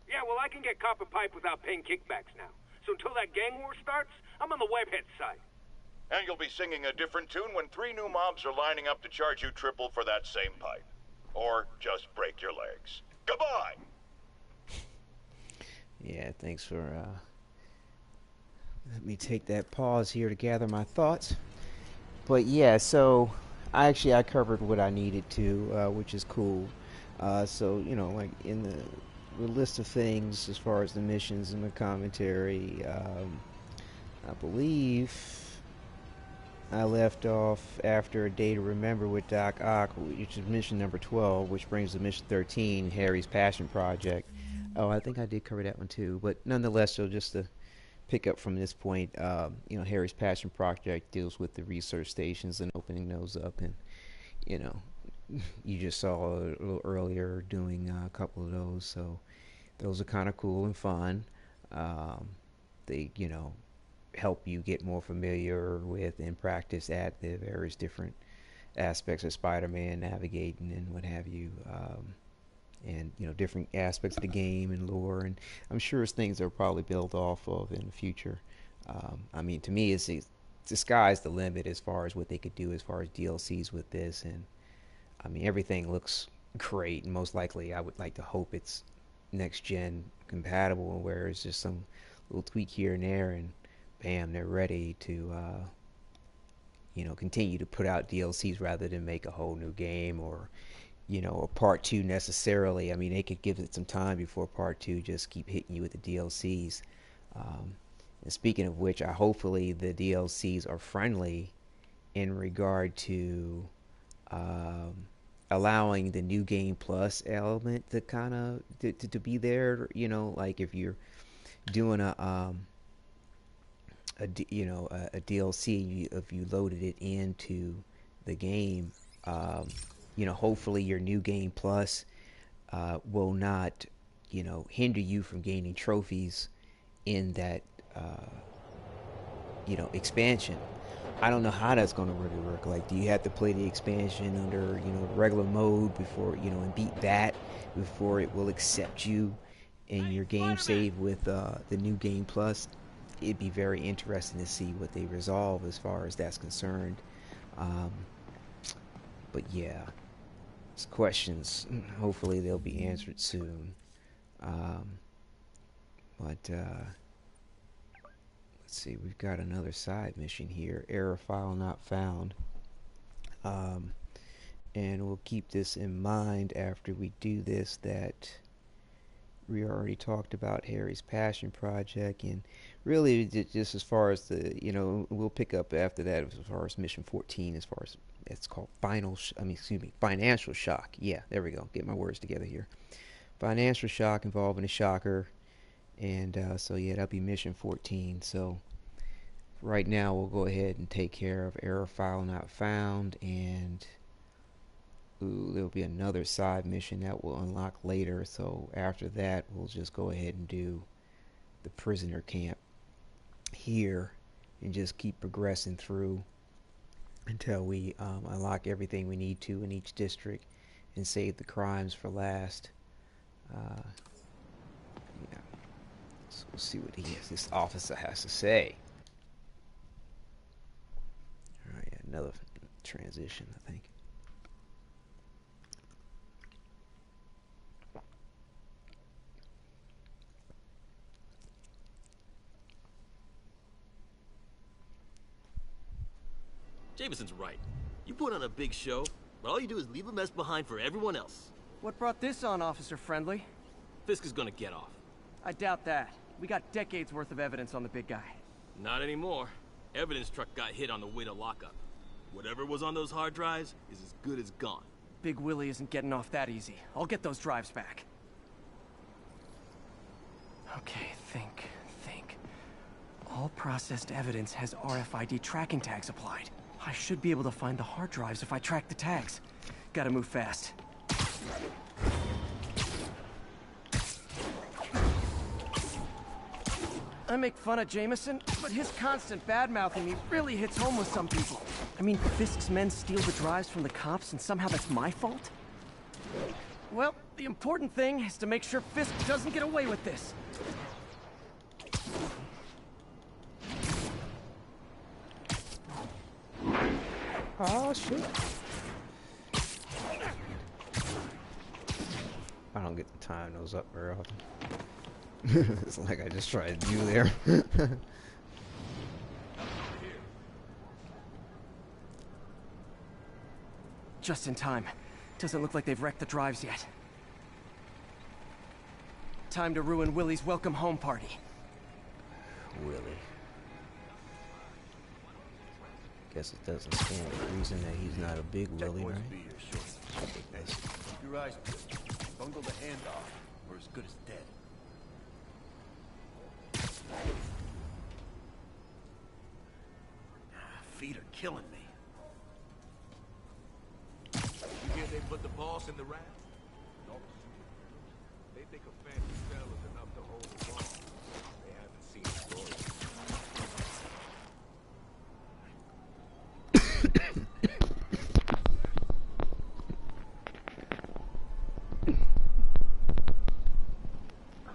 Yeah, well, I can get copper pipe without paying kickbacks now. So until that gang war starts, I'm on the webhead side. And you'll be singing a different tune when 3 new mobs are lining up to charge you triple for that same pipe. Or just break your legs. Goodbye! Yeah, thanks for, let me take that pause here to gather my thoughts. But yeah, so, I covered what I needed to, which is cool. So, you know, like, in the list of things, as far as the missions and the commentary, I believe I left off after A Day to Remember with Doc Ock, which is mission number 12, which brings to mission 13, Harry's Passion Project. Oh, I think I did cover that one too, but nonetheless, so just to pick up from this point, you know, Harry's Passion Project deals with the research stations and opening those up, and, you know, you just saw a little earlier doing a couple of those, so those are kind of cool and fun. They, you know, help you get more familiar with and practice at the various different aspects of Spider-Man, navigating and what have you, and, you know, different aspects of the game and lore, and I'm sure it's things that will probably build off of in the future. I mean, to me, it's the sky's the limit as far as what they could do as far as DLCs with this. And I mean, everything looks great, and most likely I would like to hope it's next gen compatible, where it's just some little tweak here and there, and bam, they're ready to continue to put out DLCs rather than make a whole new game, or a part 2 necessarily. I mean, they could give it some time before part 2 just keep hitting you with the DLCs. And speaking of which, hopefully the DLCs are friendly in regard to allowing the new game plus element to kind of to be there. Like if you're doing a DLC, if you loaded it into the game, hopefully your new game plus will not hinder you from gaining trophies in that expansion. I don't know how that's going to really work. Like, do you have to play the expansion under regular mode before and beat that before it will accept you in your game save with the new game plus? It'd be very interesting to see what they resolve as far as that's concerned. But yeah, it's questions. Hopefully they'll be answered soon. Let's see, we've got another side mission here. Error file not found. And we'll keep this in mind after we do this, that we already talked about Harry's passion project, and really just as far as the we'll pick up after that as far as mission 14, as far as it's called financial shock. Yeah, there we go, get my words together here. Financial shock involving a shocker. And so yeah, that'll be mission 14. So right now we'll go ahead and take care of error file not found, and there'll be another side mission that will unlock later. So after that, we'll just go ahead and do the prisoner camp here and just keep progressing through until we unlock everything we need to in each district and save the crimes for last. Yeah. So we'll see what this officer has to say. Alright, another transition, I think. Jameson's right. You put on a big show, but all you do is leave a mess behind for everyone else. What brought this on, Officer Friendly? Fisk is gonna get off. I doubt that. We got decades worth of evidence on the big guy. Not anymore. Evidence truck got hit on the way to lockup. Whatever was on those hard drives is as good as gone. Big Willie isn't getting off that easy. I'll get those drives back. Okay, think. All processed evidence has RFID tracking tags applied. I should be able to find the hard drives if I track the tags. Gotta move fast. I make fun of Jameson, but his constant bad-mouthing me really hits home with some people. I mean, Fisk's men steal the drives from the cops, and somehow that's my fault? Well, the important thing is to make sure Fisk doesn't get away with this. Oh, shit. I don't get to time those up very often. It's like I just tried to do there. Just in time. Doesn't look like they've wrecked the drives yet. Time to ruin Willie's welcome home party. Willie. Guess it doesn't stand to reason that he's not a big Willie, right? Your eyes bungle the handoff. We're as good as dead. Feet are killing me. You hear they put the boss in the rack? No. They think a fancy spell is enough to hold the ball. They haven't seen the story.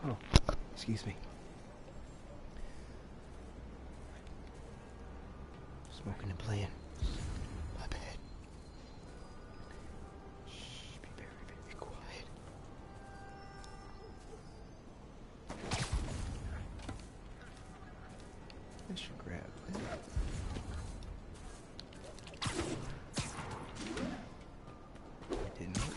Oh, excuse me. Smoking and playing. My bad. Shh, be very, very quiet. I should grab that. Didn't work.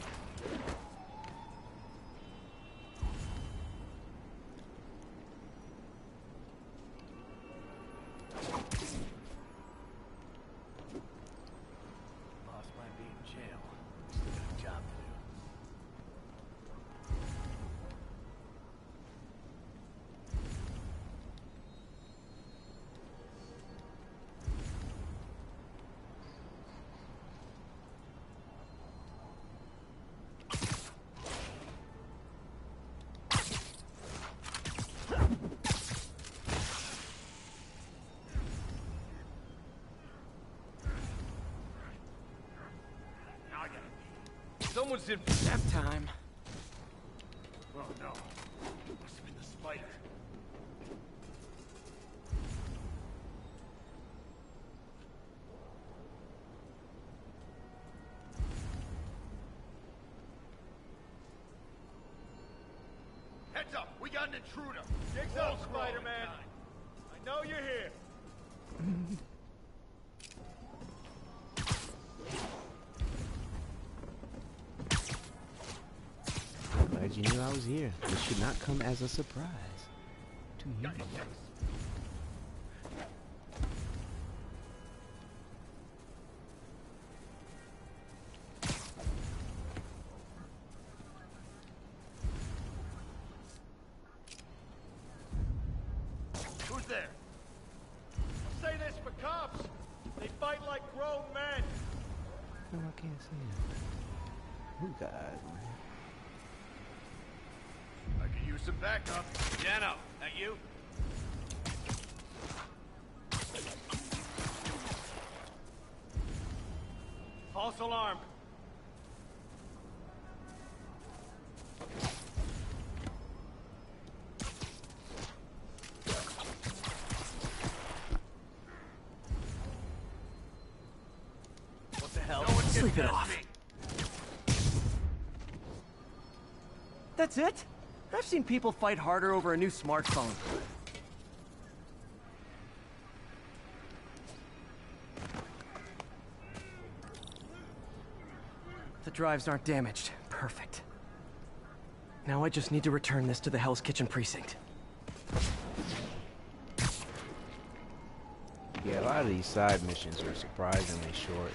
Boss might be in jail. Still got a job to do. Someone's in Nap time. Oh no. Must have been the spider. Heads up, we got an intruder. Digs up, Spider-Man. I know you're here. Glad you knew I was here. This should not come as a surprise to you. Who's there? Say this for cops. They fight like grown men. No, I can't see him. Who got eyes on him? I could use some backup. Dano, that you? False alarm. What the hell? No one Sleep it off. That's it? I've seen people fight harder over a new smartphone. The drives aren't damaged. Perfect. Now I just need to return this to the Hell's Kitchen precinct. Yeah, a lot of these side missions are surprisingly short.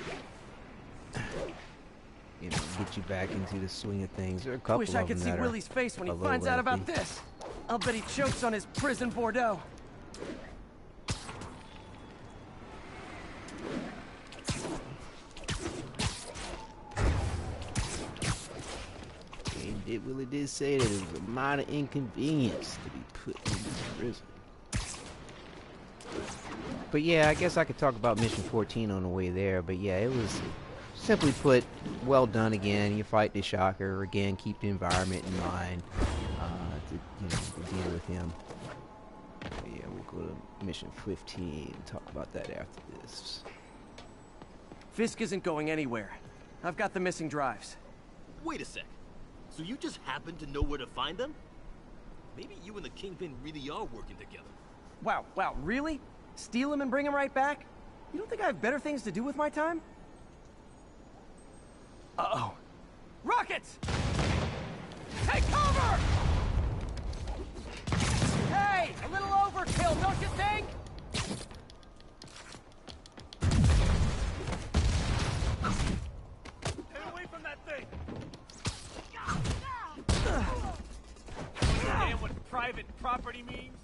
You know, get you back into the swing of things. There are a couple Wish of I could them see that are Willie's face when he a little finds out about lengthy. this. I'll bet he chokes on his prison Bordeaux. Willie did say that it was a minor inconvenience to be put into prison. But yeah, I guess I could talk about Mission 14 on the way there. But yeah, it was simply put, well done again. You fight the Shocker again. Keep the environment in mind to deal with him. But yeah, we'll go to Mission 15 and talk about that after this. Fisk isn't going anywhere. I've got the missing drives. Wait a sec. So you just happen to know where to find them? Maybe you and the Kingpin really are working together. Wow, really? Steal him and bring him right back? You don't think I have better things to do with my time? Uh-oh. Rockets! Take cover! Hey, a little overkill, don't you think? Stay away from that thing! Understand what private property means?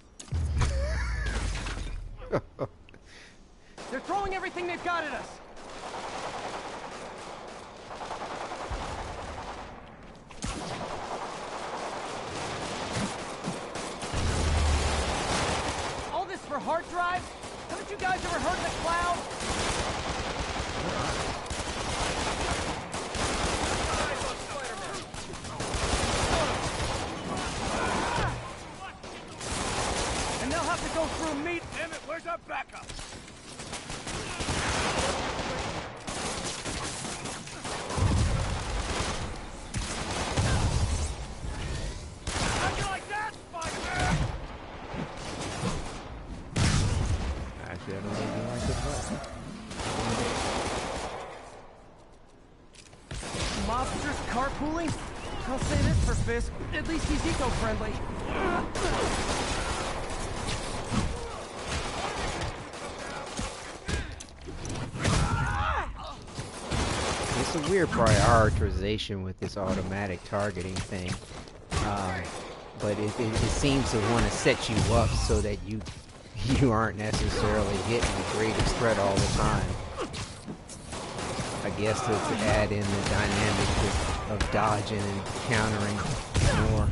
They're throwing everything they've got at us. All this for hard drives? Haven't you guys ever heard of the cloud? And they'll have to go through me. Damn it, where's our backup? Fisk. At least he's eco-friendly. It's a weird prioritization with this automatic targeting thing. But it seems to want to set you up so that you aren't necessarily hitting the greatest threat all the time. I guess to add in the dynamic of dodging and countering more.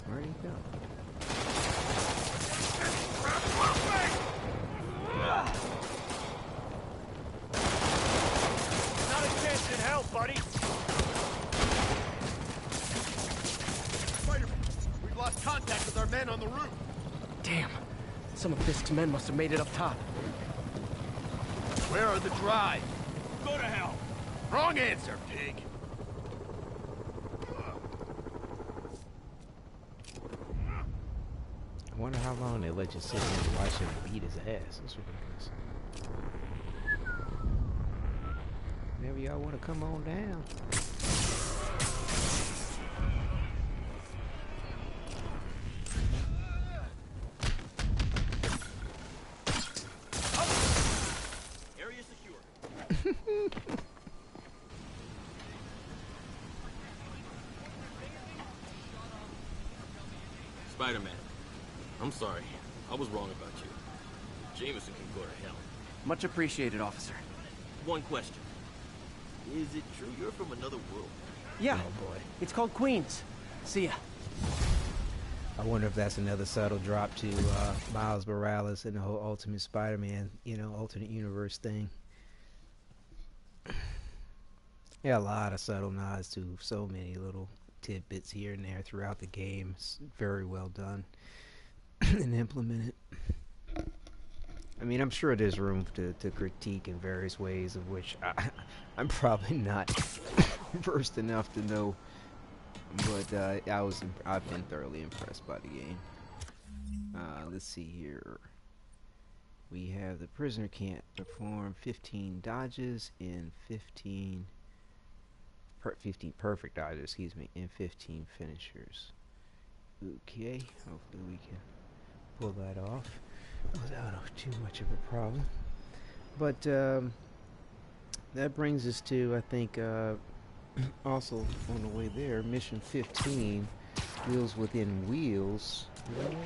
Where'd he go? Not a chance in hell, buddy. We've lost contact with our men on the roof. Damn. Some of Fisk's men must have made it up top. Where are the drive? Go to hell. Wrong answer, pig. I wonder how long they let you sit here and watch him beat his ass. That's ridiculous. Whenever y'all want to come on down. Area secure. Spider-Man, I'm sorry. I was wrong about you. Jameson can go to hell. Much appreciated, officer. One question. Is it true you're from another world? Yeah. Oh boy. It's called Queens. See ya. I wonder if that's another subtle drop to Miles Morales and the whole Ultimate Spider-Man, alternate universe thing. Yeah, a lot of subtle nods to so many little tidbits here and there throughout the game. It's very well done and implemented. I mean, I'm sure there's room to critique in various ways, of which I'm probably not versed enough to know. But I've been thoroughly impressed by the game. Let's see here. We have the prisoner can't perform 15 dodges in 15 perfect dodges, excuse me, in 15 finishers. Okay, hopefully we can pull that off without too much of a problem. But that brings us to, I think, also on the way there, mission 15, Wheels Within Wheels.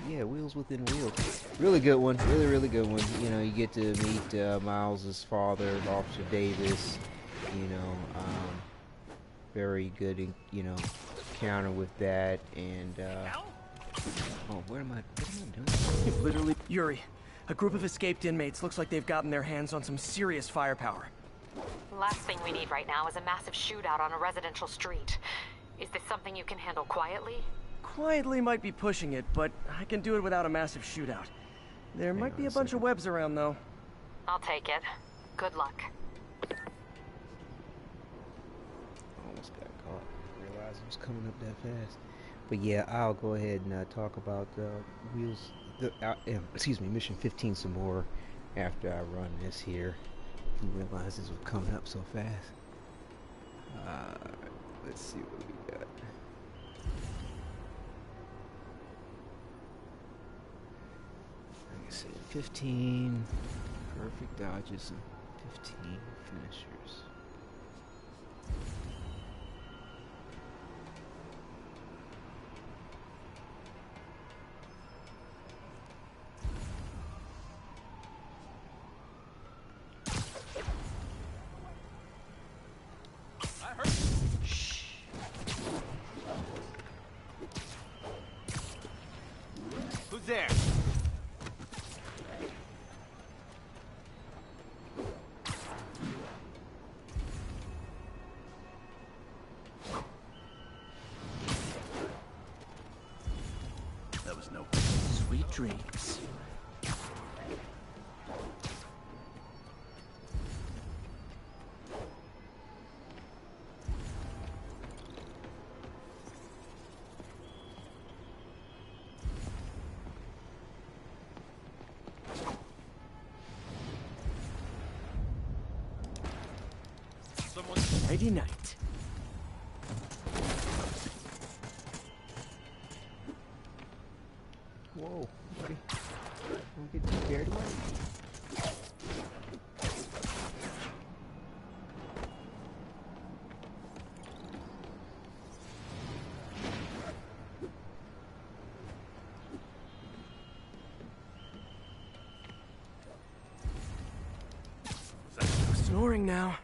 Yeah, Wheels Within Wheels. Really good one. Really good one. You get to meet Miles's father, Officer Davis. Very good, counter with that. And oh, what am I doing? Literally, Yuri, a group of escaped inmates looks like they've gotten their hands on some serious firepower. Last thing we need right now is a massive shootout on a residential street. Is this something you can handle quietly? Quietly might be pushing it, but I can do it without a massive shootout. There might be a bunch of webs around, though. I'll take it. Good luck. Almost got caught. Realized it was coming up that fast. But yeah, I'll go ahead and talk about mission 15 some more after I run this here. Didn't realize this was coming up so fast. Let's see what we got. Like I said, 15 perfect dodges and 15 finishers. Who's there? That was no sweet dreams. Nighty night. Whoa, buddy. Don't get too scared away. No snoring now.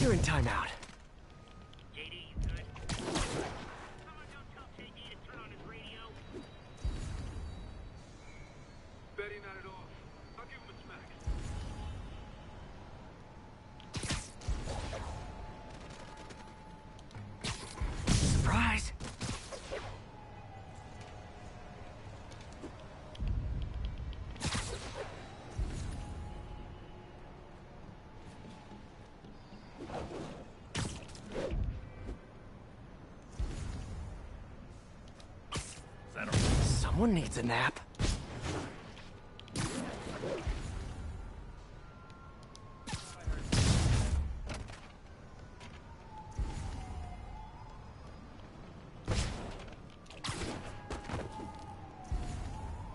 You're in timeout. Betty not at all. I'll give him a smack. Surprise! Someone needs a nap.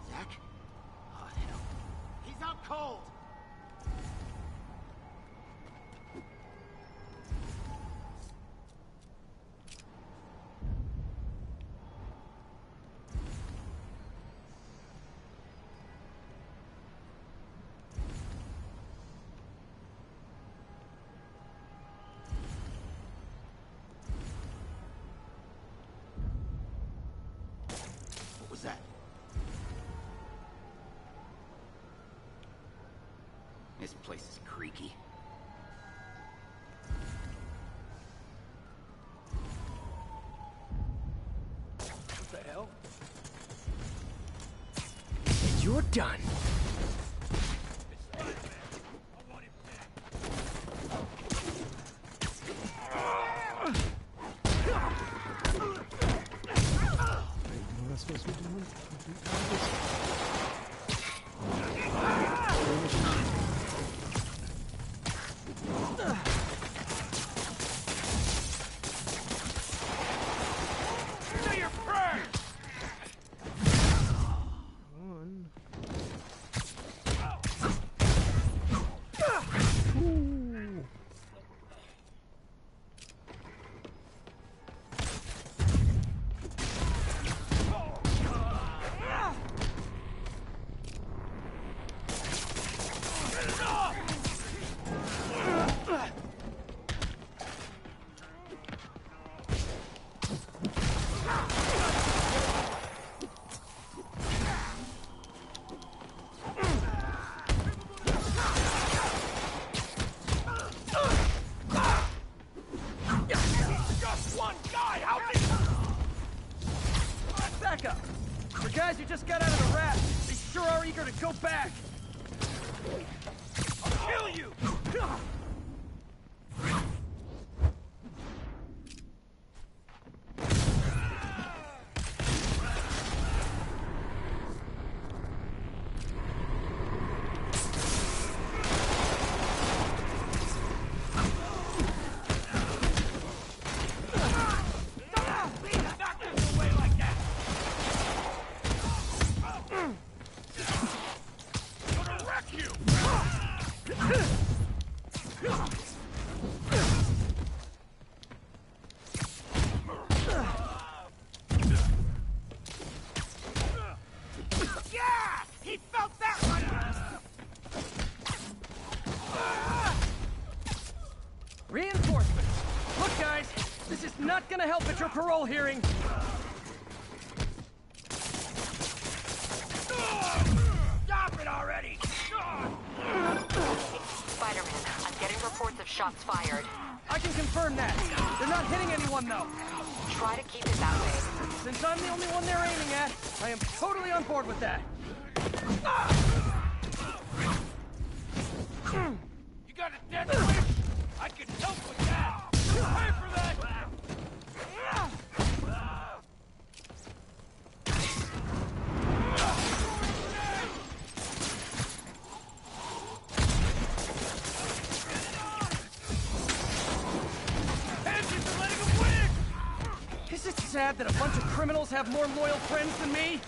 Zach? Oh, hell. He's out cold! What was that? This place is creaky. What the hell? You're done. What am I supposed to be doing? Say your prayers! One. Just one guy! How did... Back up! The guys who just got out of the rat, they sure are eager to go back! I'll kill you! Yeah! He felt that one! Reinforcements! Look, guys, this is not gonna help at your parole hearing! Stop it already! Spider-Man, I'm getting reports reports of shots fired. I can confirm that. They're not hitting anyone, though. Try to keep it that way. Since I'm the only one they're aiming at, I am totally on board with that. You got a dead switch? I can help with that. Pay for that. Is it sad that a bunch of criminals have more loyal friends than me?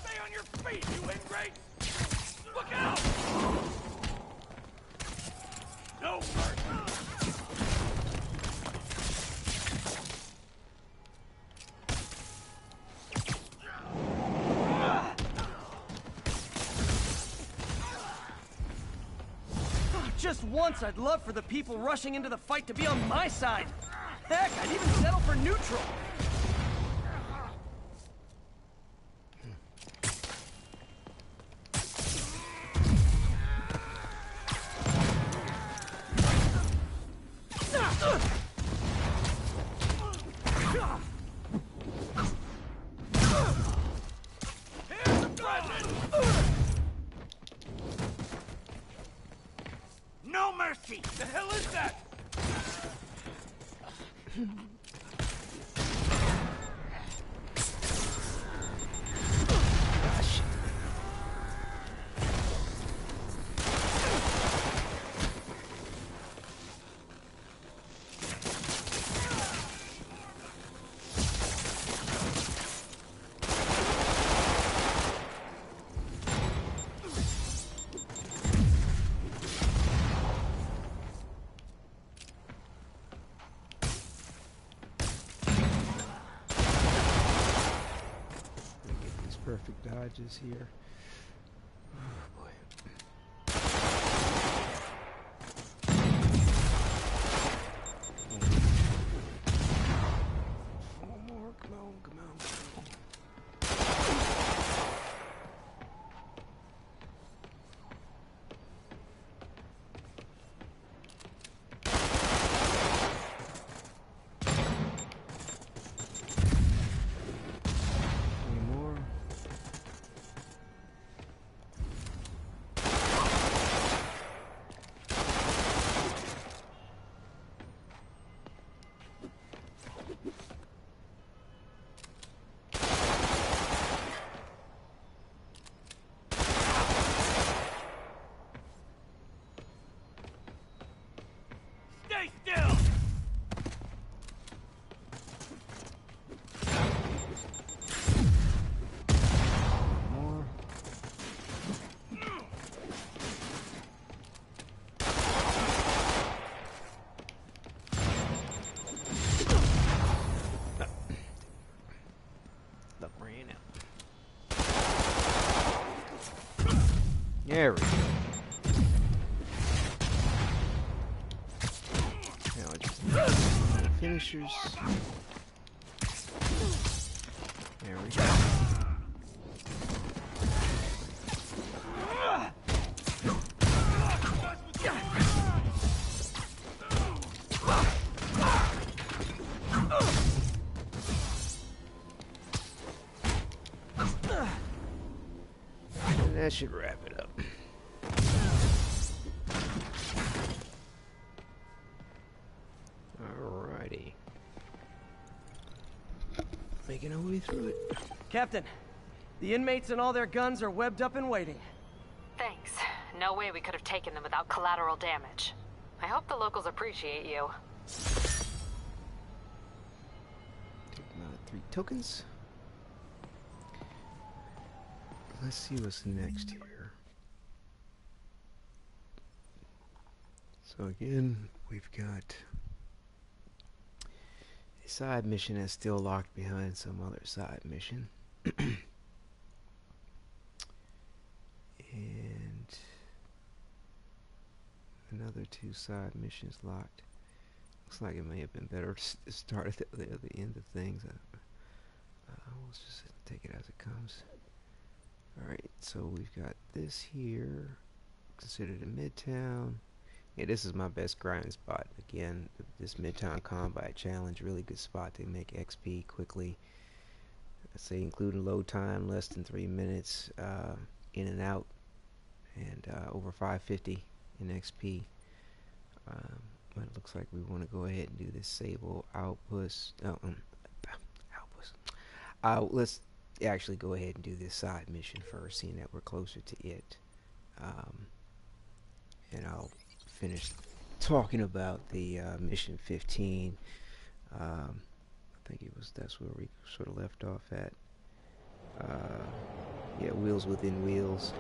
Stay on your feet, you ingrate! Look out! No mercy! Just once, I'd love for the people rushing into the fight to be on my side. Heck, I'd even settle for neutral. Here's the present! No mercy! The hell is that? Perfect dodges here. Oh boy. One more, come on, come on, come on. Stay still! More. Look, ran out. There we go. Now it's just finishers. There we go. And that should wrap it up. Alrighty. Making our way through it. Captain, the inmates and all their guns are webbed up and waiting. Thanks. No way we could have taken them without collateral damage. I hope the locals appreciate you. Take them out of 3 tokens. Let's see what's next here. So again, we've got a side mission that's still locked behind some other side mission. And another 2 side missions locked. Looks like it may have been better to start at the end of things. Let's just take it as it comes. Alright, so we've got this here, considered a Midtown. Yeah, this is my best grinding spot. Again, this Midtown Combat Challenge, really good spot to make XP quickly. I say including load time, less than 3 minutes in and out, and over 550 in XP. But it looks like we want to go ahead and do this Sable Outpost. Let's actually go ahead and do this side mission first, seeing that we're closer to it. And I'll finish talking about the mission 15. I think that's where we sort of left off at. Yeah, Wheels Within Wheels.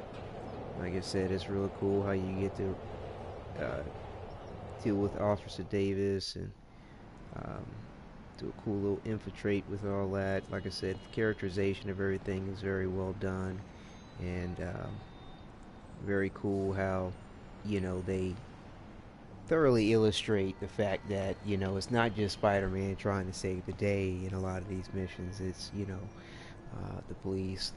Like I said, it's really cool how you get to deal with Officer Davis and do a cool little infiltrate with all that. Like I said, the characterization of everything is very well done, and very cool how, you know, they thoroughly illustrate the fact that, you know, it's not just Spider-Man trying to save the day in a lot of these missions. It's, you know, the police,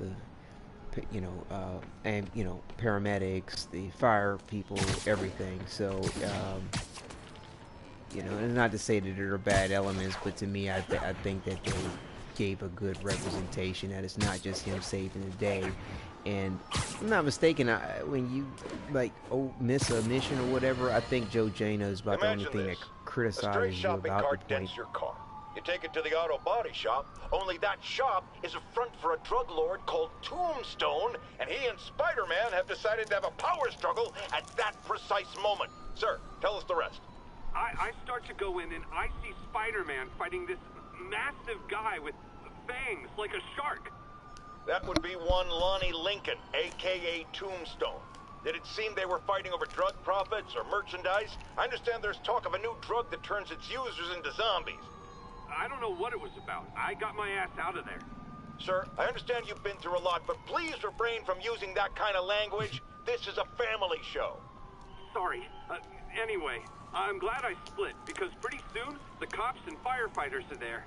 and, you know, paramedics, the fire people, everything. So, you know, and not to say that there are bad elements, but to me, I think that they gave a good representation, that it's not just him saving the day. And if I'm not mistaken, when you miss a mission or whatever, I think Joe Jana is about the only thing that criticizes you about the point. Your car. You take it to the auto body shop, only that shop is a front for a drug lord called Tombstone, and he and Spider-Man have decided to have a power struggle at that precise moment. Sir, tell us the rest. I start to go in and I see Spider-Man fighting this massive guy with fangs like a shark. That would be one Lonnie Lincoln, a.k.a. Tombstone. Did it seem they were fighting over drug profits or merchandise? I understand there's talk of a new drug that turns its users into zombies. I don't know what it was about. I got my ass out of there. Sir, I understand you've been through a lot, but please refrain from using that kind of language. This is a family show. Sorry. Anyway, I'm glad I split, because pretty soon, the cops and firefighters are there.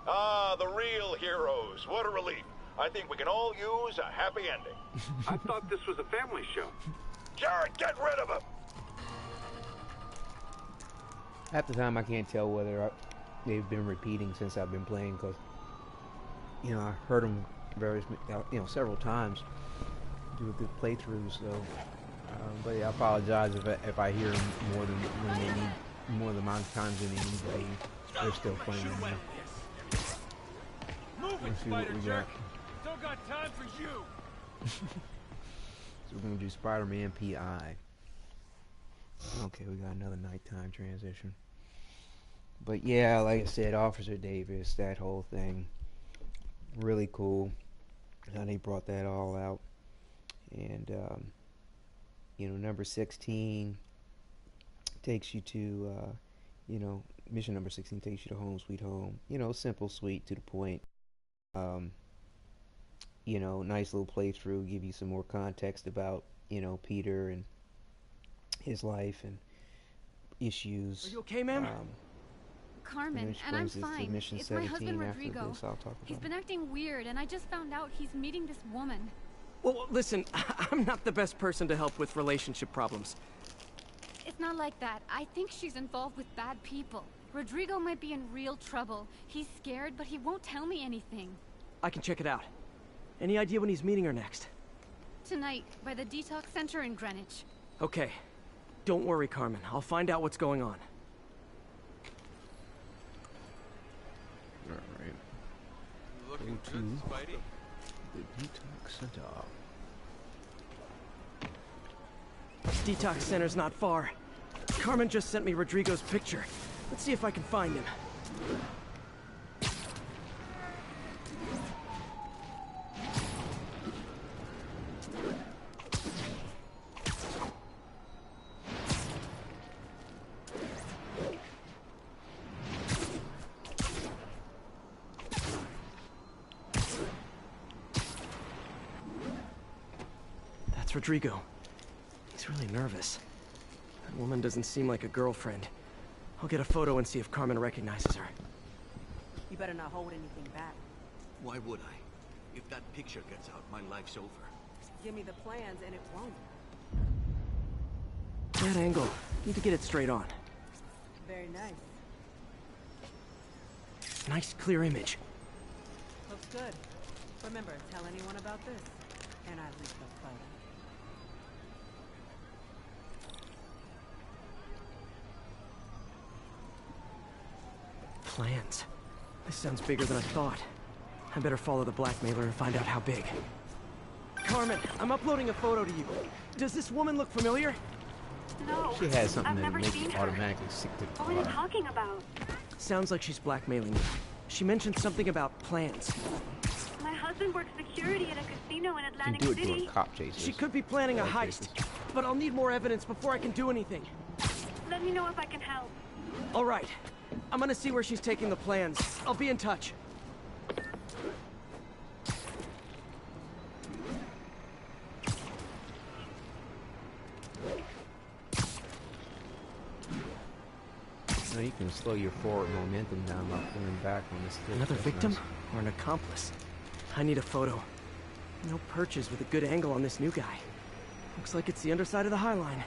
Ah, the real heroes. What a relief. I think we can all use a happy ending. I thought this was a family show. Jared, get rid of him! Half the time I can't tell whether they've been repeating since I've been playing, because, you know, I heard them several times do the playthroughs, so but yeah, I apologize if I hear them more than when they need, more than amount of times than they need. They're still playing them now. Let's see what we got. Don't got time for you. So we're gonna do Spider-Man PI. Okay, we got another nighttime transition. But yeah, like I said, Officer Davis, that whole thing, really cool. How they brought that all out. And you know, number 16 takes you to you know, mission number 16 takes you to Home Sweet Home. You know, simple, sweet, to the point. You know, nice little playthrough, give you some more context about, you know, Peter and his life and issues. Are you okay, ma'am? Carmen, and I'm fine. It's my husband Rodrigo. He's been acting weird, and I just found out he's meeting this woman. Well, listen, I'm not the best person to help with relationship problems. It's not like that. I think she's involved with bad people. Rodrigo might be in real trouble. He's scared, but he won't tell me anything. I can check it out. Any idea when he's meeting her next? Tonight, by the detox center in Greenwich. Okay. Don't worry, Carmen. I'll find out what's going on. Alright. Looking Go good, to Spidey. the detox center. Detox center's not far. Carmen just sent me Rodrigo's picture. Let's see if I can find him. That's Rodrigo. He's really nervous. That woman doesn't seem like a girlfriend. I'll get a photo and see if Carmen recognizes her. You better not hold anything back. Why would I? If that picture gets out, my life's over. Give me the plans and it won't. That angle. Need to get it straight on. Very nice. Nice, clear image. Looks good. Remember, tell anyone about this. And I leave the photo. Plans. This sounds bigger than I thought. I better follow the blackmailer and find out how big. Carmen, I'm uploading a photo to you. Does this woman look familiar? No. She has something I've that never makes seen you her. automatically stick to What are you talking about? Sounds like she's blackmailing me. She mentioned something about plans. My husband works security at a casino in You can Atlantic do it City. during cop chases. She could be planning a heist, but I'll need more evidence before I can do anything. Let me know if I can help. All right. I'm gonna see where she's taking the plans. I'll be in touch. So you can slow your forward momentum down by pulling back on this. Another victim or an accomplice? I need a photo. No perches with a good angle on this new guy. Looks like it's the underside of the High Line.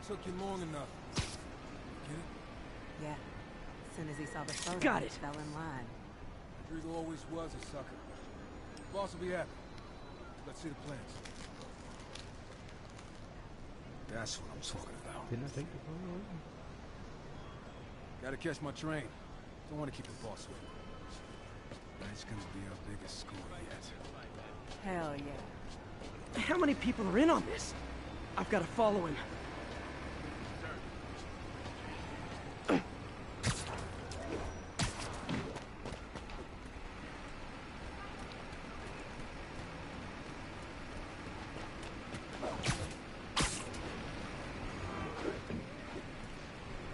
Took you long enough. Get it? Yeah. As soon as he saw the photo, Got he it. fell in line. Rodrigo always was a sucker. Boss will be happy. Let's see the plans. That's what I'm talking about. Didn't I take the photo? Gotta catch my train. Don't want to keep the boss waiting. That's gonna be our biggest score yet. Hell yeah. How many people are in on this? I've got to follow him.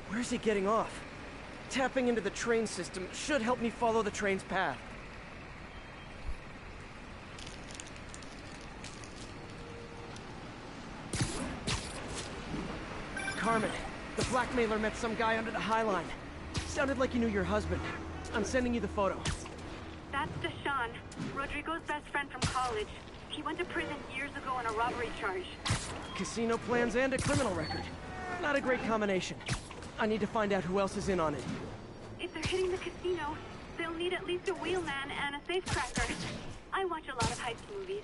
Where's he getting off? Tapping into the train system should help me follow the train's path. Carmen, the blackmailer met some guy under the High Line. Sounded like he knew your husband. I'm sending you the photo. That's Deshaun, Rodrigo's best friend from college. He went to prison years ago on a robbery charge. Casino plans and a criminal record. Not a great combination. I need to find out who else is in on it. If they're hitting the casino, they'll need at least a wheelman and a safecracker. I watch a lot of heist movies.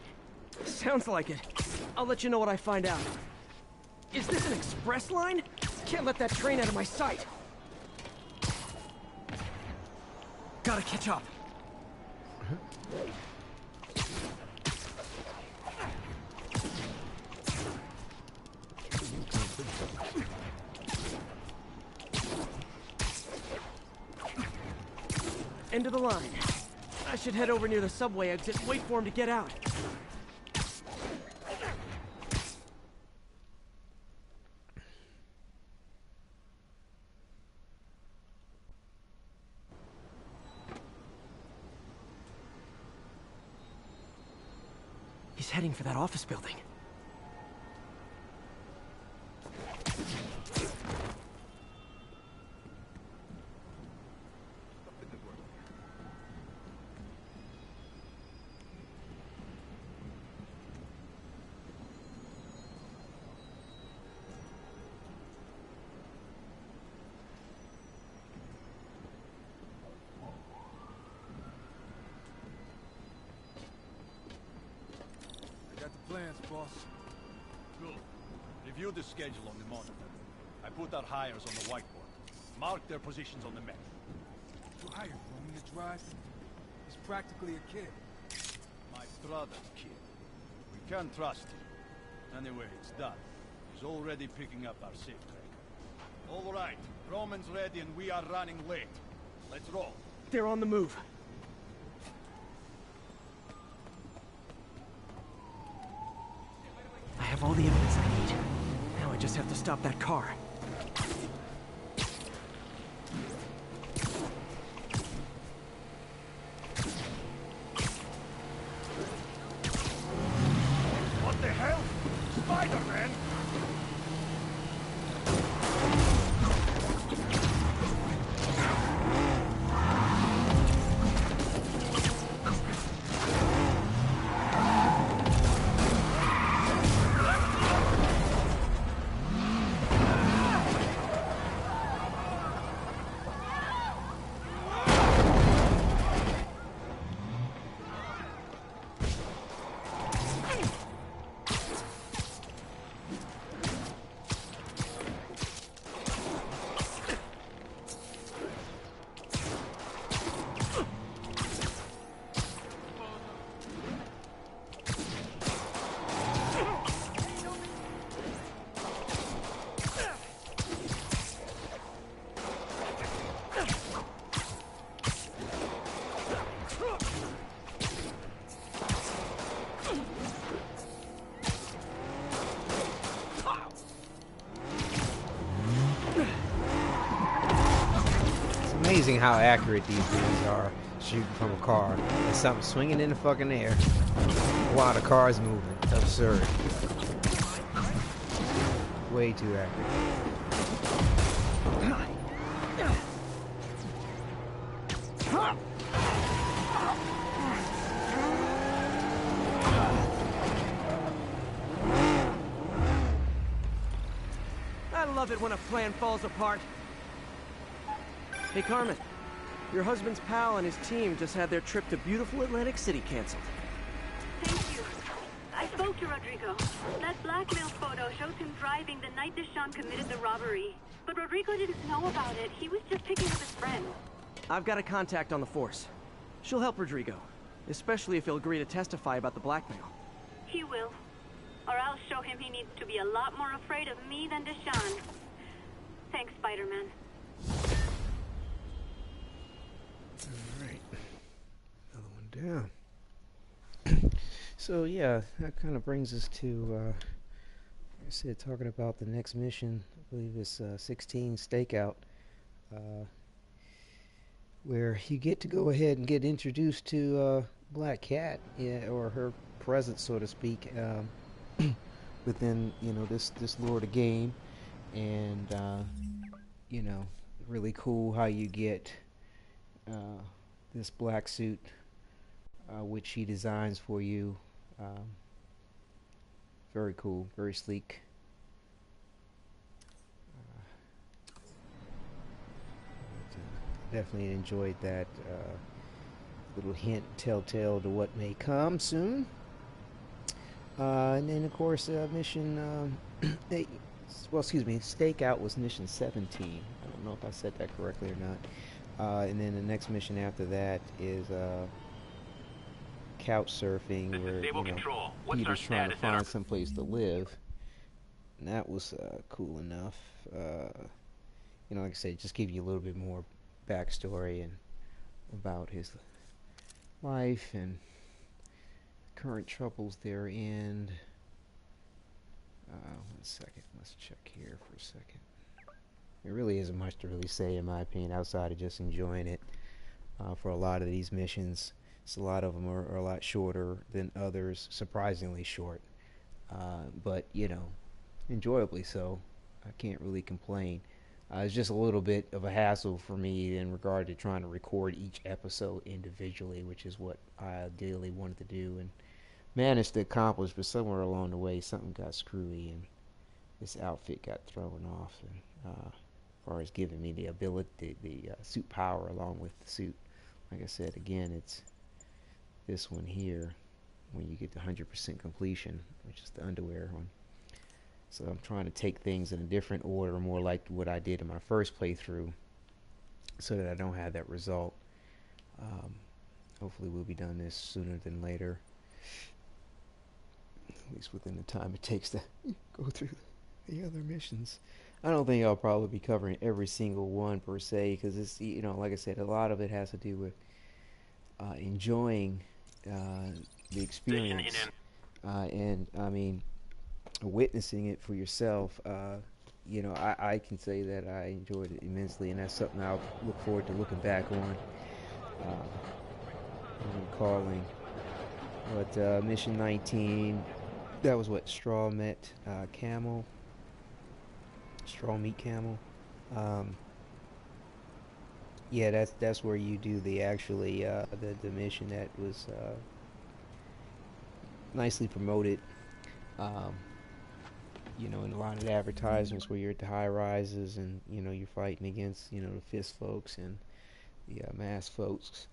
Sounds like it. I'll let you know what I find out. Is this an express line? Can't let that train out of my sight. Gotta catch up. End of the line. I should head over near the subway exit and wait for him to get out. He's heading for that office building. Plans, boss. Good. Review the schedule on the monitor. I put our hires on the whiteboard. Mark their positions on the map. You hired Roman to drive? He's practically a kid. My brother's kid. We can't trust him. Anyway, it's done. He's already picking up our safe tracker. All right. Roman's ready and we are running late. Let's roll. They're on the move. I have all the evidence I need. Now I just have to stop that car. how accurate these dudes are shooting from a car. There's something swinging in the fucking air while the car's moving. Absurd. Way too accurate. I love it when a plan falls apart. Hey, Carmen. Your husband's pal and his team just had their trip to beautiful Atlantic City canceled. Thank you. I spoke to Rodrigo. That blackmail photo shows him driving the night Deshaun committed the robbery. But Rodrigo didn't know about it. He was just picking up his friend. I've got a contact on the force. She'll help Rodrigo, especially if he'll agree to testify about the blackmail. He will. Or I'll show him he needs to be a lot more afraid of me than Deshaun. Thanks, Spider-Man. Alright. Another one down. So yeah, that kind of brings us to, like I said, talking about the next mission. I believe it's 16 Stakeout, where you get to go ahead and get introduced to Black Cat, yeah, or her presence, so to speak, within this lore of the game, and really cool how you get this black suit, which she designs for you. Very cool, very sleek. Definitely enjoyed that little hint, telltale to what may come soon. And then, of course, mission Stakeout was mission 17. I don't know if I said that correctly or not. And then the next mission after that is couch surfing, where Peter's trying to find someplace to live. And that was cool enough. Like I said, just give you a little bit more backstory and about his life and current troubles they're in. 1 second, let's check here for a second. There really isn't much to really say, in my opinion, outside of just enjoying it. For a lot of these missions, so a lot of them are a lot shorter than others, surprisingly short, but enjoyably so. I can't really complain. It's just a little bit of a hassle for me in regard to trying to record each episode individually, which is what I ideally wanted to do and managed to accomplish, but somewhere along the way something got screwy and this outfit got thrown off, and as far as giving me the ability, the suit power along with the suit. Like I said, again, it's this one here when you get to 100% completion, which is the underwear one. So I'm trying to take things in a different order, more like what I did in my first playthrough, so that I don't have that result. Hopefully we'll be done this sooner than later, at least within the time it takes to go through the other missions. I don't think I'll probably be covering every single one per se, because it's, like I said, a lot of it has to do with enjoying the experience, and I mean, witnessing it for yourself. I can say that I enjoyed it immensely, and that's something I'll look forward to looking back on, recalling. But mission 19, that was what, straw meat camel. Yeah, that's where you do the actually the mission that was nicely promoted. In a lot of the advertisements where you're at the high rises and you're fighting against the fist folks and the masked folks.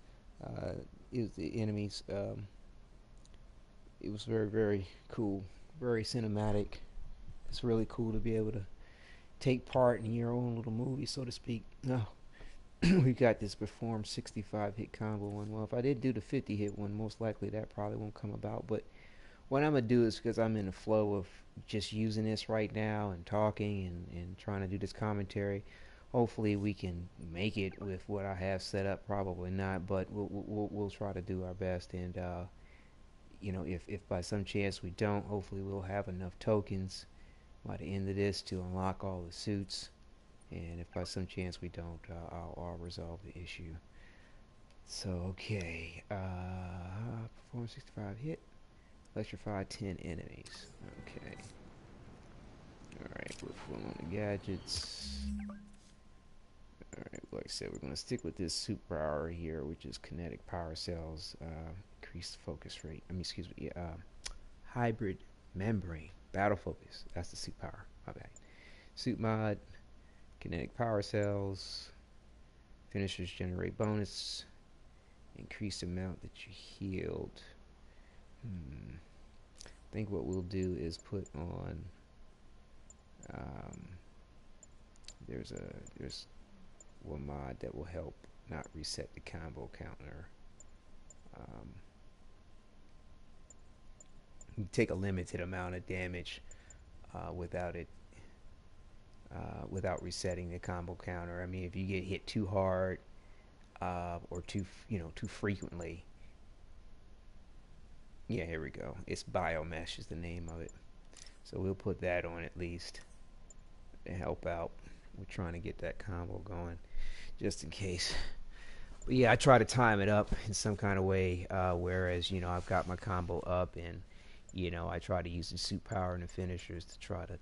Is the enemies. It was very, very cool, very cinematic. It's really cool to be able to take part in your own little movie, so to speak. No, we got this perform 65 hit combo one. Well, if I did do the 50 hit one, most likely that probably won't come about. But what I'm gonna do is, because I'm in the flow of just using this right now and talking and trying to do this commentary, hopefully we can make it with what I have set up. Probably not, but we'll try to do our best. And if by some chance we don't, hopefully we'll have enough tokens by the end of this to unlock all the suits And if by some chance we don't, I'll resolve the issue. So, okay. Perform 65 hit. Electrify 10 enemies. Okay. Alright, we're full on the gadgets. Alright, like I said, we're going to stick with this superpower here, which is kinetic power cells, increased focus rate. Hybrid membrane, battle focus. That's the superpower. My bad. Suit mod, kinetic power cells, finishers generate bonus, increased amount that you healed. I think what we'll do is put on. There's one mod that will help not reset the combo counter. You take a limited amount of damage without resetting the combo counter. I mean, if you get hit too hard or too frequently. Yeah, here we go. It's Biomesh is the name of it. So we'll put that on at least to help out. We're trying to get that combo going just in case. But yeah, I try to time it up in some kind of way, whereas, I've got my combo up and, I try to use the suit power and the finishers to try to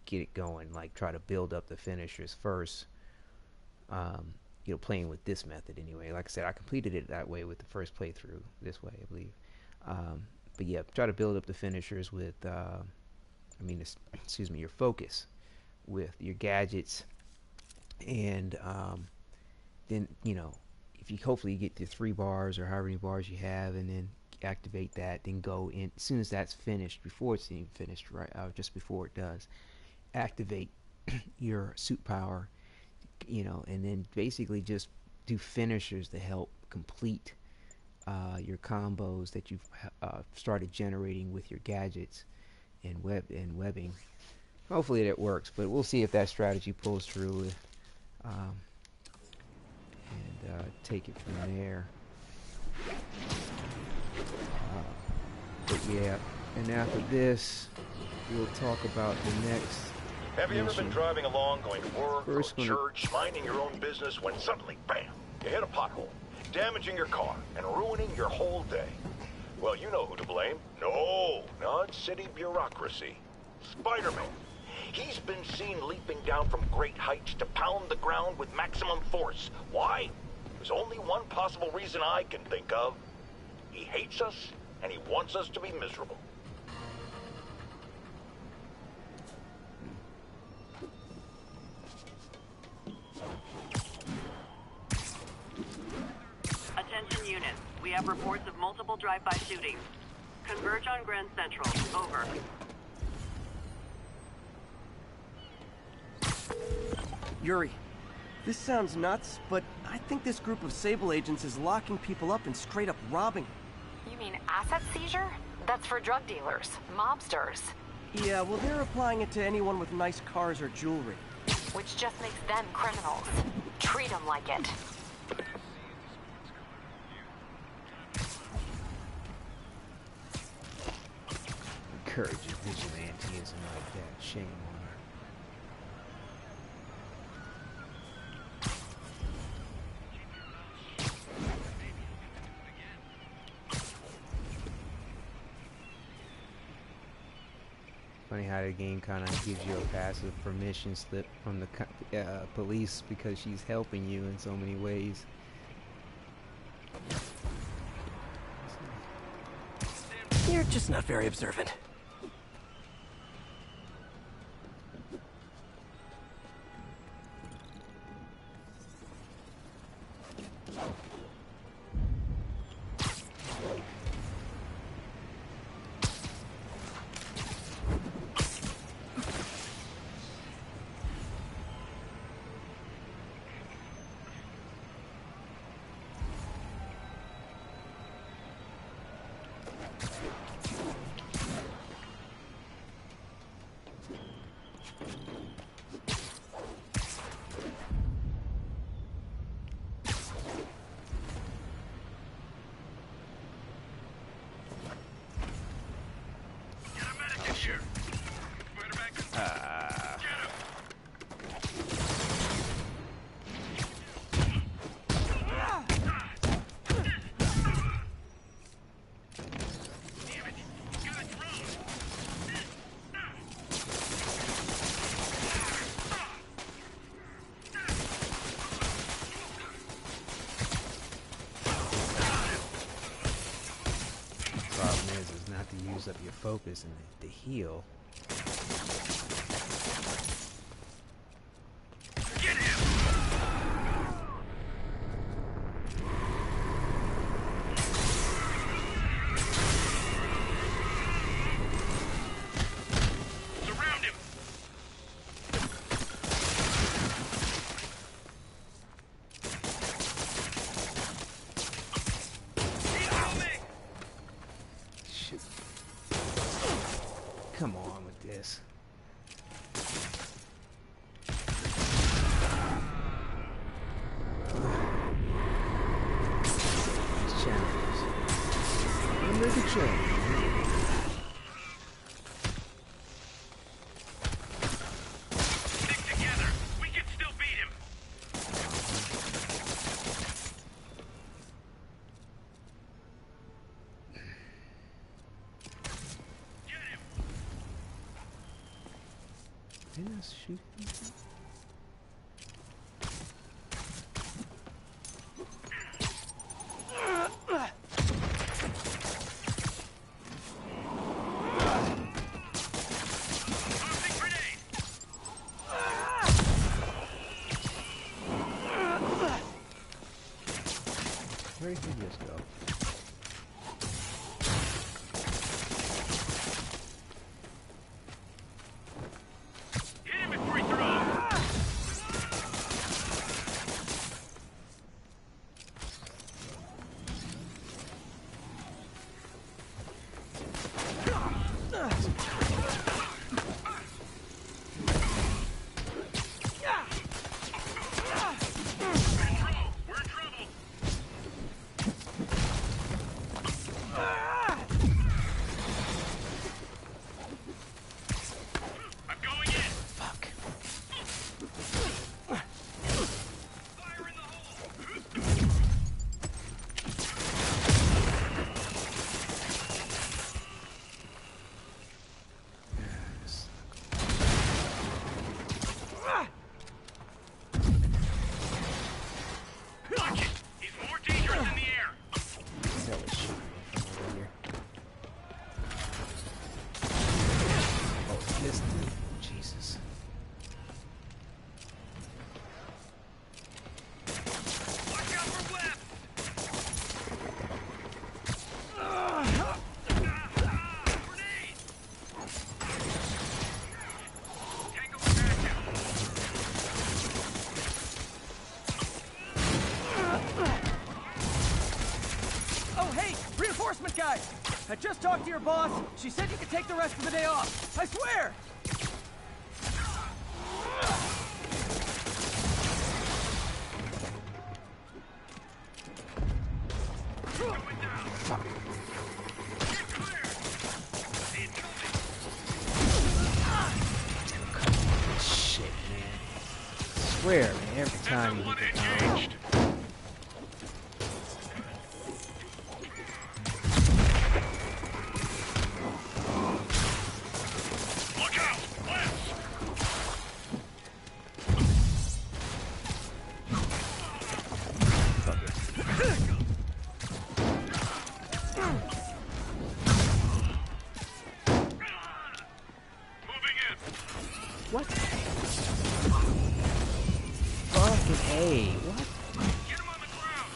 get it going, like try to build up the finishers first. Playing with this method anyway. Like I said, I completed it that way with the first playthrough, this way, I believe. But yeah, try to build up the finishers with, your focus with your gadgets, and then if you hopefully get to 3 bars or however many bars you have, and then activate that, then go in as soon as that's finished, before it's even finished, right? Just before it does, activate your suit power, and then basically just do finishers to help complete your combos that you've started generating with your gadgets and webbing. Hopefully that works, but we'll see if that strategy pulls through, and take it from there. But yeah, and after this, we'll talk about the next. Have you ever been driving along, going to work, or church, minding your own business, when suddenly, bam, you hit a pothole, damaging your car and ruining your whole day? Well, you know who to blame. No, not city bureaucracy. Spider-Man. He's been seen leaping down from great heights to pound the ground with maximum force. Why? There's only one possible reason I can think of. He hates us, and he wants us to be miserable. Attention units. We have reports of multiple drive-by shootings. Converge on Grand Central. Over. Yuri, this sounds nuts, but I think this group of Sable agents is locking people up and straight up robbing. You mean asset seizure? That's for drug dealers, mobsters. Yeah, well, they're applying it to anyone with nice cars or jewelry. Which just makes them criminals. Treat them like it. Encouraging vigilantism like that. Shame on her. Funny how the game kind of gives you a passive permission slip from the police because she's helping you in so many ways. You're just not very observant. your focus and the heal. Come on with this. These challenges. We'll make a challenge. Stick together. We can still beat him. Didn't I shoot him? Where did he just go? I just talked to your boss. She said you could take the rest of the day off. I swear! Shit, man. I swear, man, every time you hit the combo. What? Fucking A. What? Get him on the ground.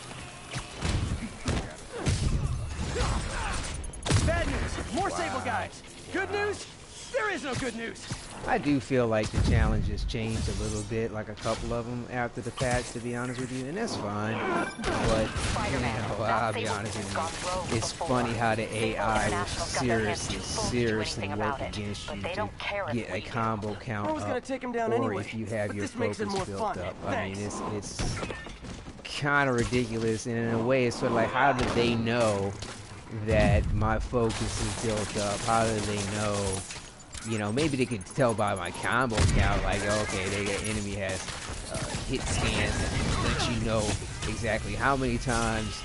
Bad news. More Sable guys. Good news? There is no good news. I do feel like the challenges changed a little bit, like a couple of them after the patch, to be honest with you, and that's fine. But, you know, I'll be honest with you, it's funny how the AI will seriously work against you to get a combo count up, or if you have your focus built up. I mean, it's kind of ridiculous, and in a way, it's sort of like, how do they know that my focus is built up? How do they know? You know, maybe they can tell by my combo count, like, okay, the enemy has hit scans and let you know exactly how many times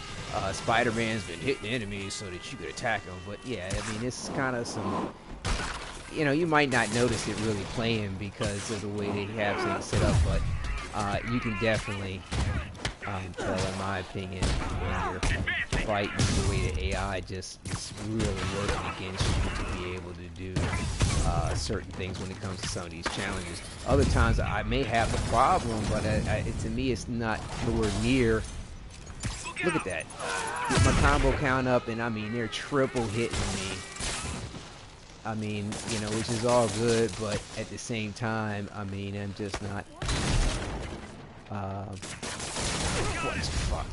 Spider-Man's been hitting enemies so that you could attack him. But yeah, I mean, it's kind of some, you know, you might not notice it really playing because of the way they have things set up, but you can definitely tell, in my opinion, when you're fighting the way the AI just is really working against you to be able to do certain things when it comes to some of these challenges. Other times I may have the problem, but to me it's not nowhere near. Look at that. Get my combo count up, and I mean, they're triple hitting me. I mean, you know, which is all good, but at the same time, I mean, I'm just not. What the fuck?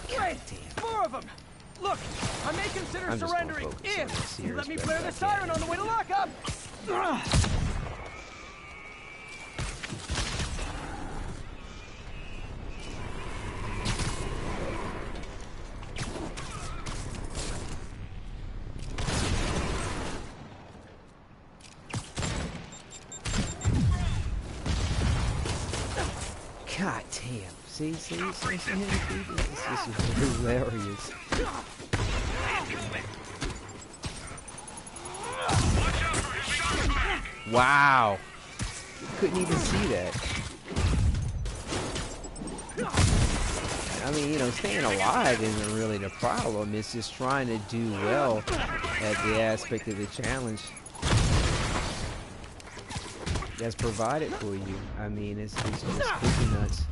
Great! More of them! Look, I may consider surrendering if you let me flare the siren on the way to lockup! God damn. See, this is hilarious. Wow. Couldn't even see that. I mean, you know, staying alive isn't really the problem. It's just trying to do well at the aspect of the challenge that's provided for you. I mean, it's just freaking nuts.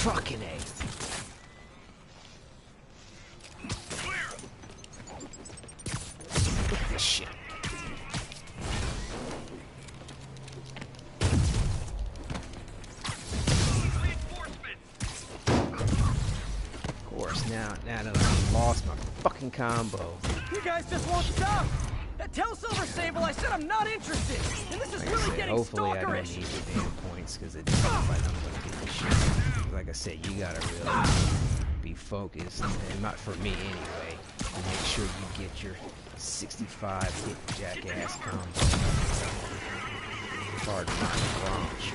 Fucking A. Look at this shit. Of course, now that I've lost my fucking combo. You guys just won't stop! Tell Silver Sable I said I'm not interested! And this is Like really I said, getting hopefully stalkerish! I don't need the damn points, because it looks like I'm gonna get this shit. Like I said, you gotta really be focused, and not for me anyway, to make sure you get your 65 hit jackass combo. Pardon my French.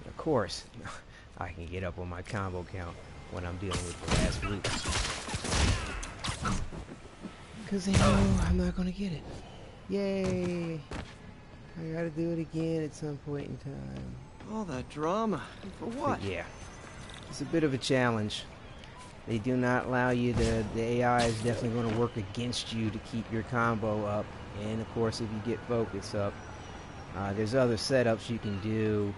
Of course, I can get up on my combo count when I'm dealing with the last loop. Because they know I'm not going to get it. Yay! I gotta do it again at some point in time. All that drama. For what? But yeah. It's a bit of a challenge. They do not allow you to... The AI is definitely going to work against you to keep your combo up. And of course, if you get focus up, there's other setups you can do,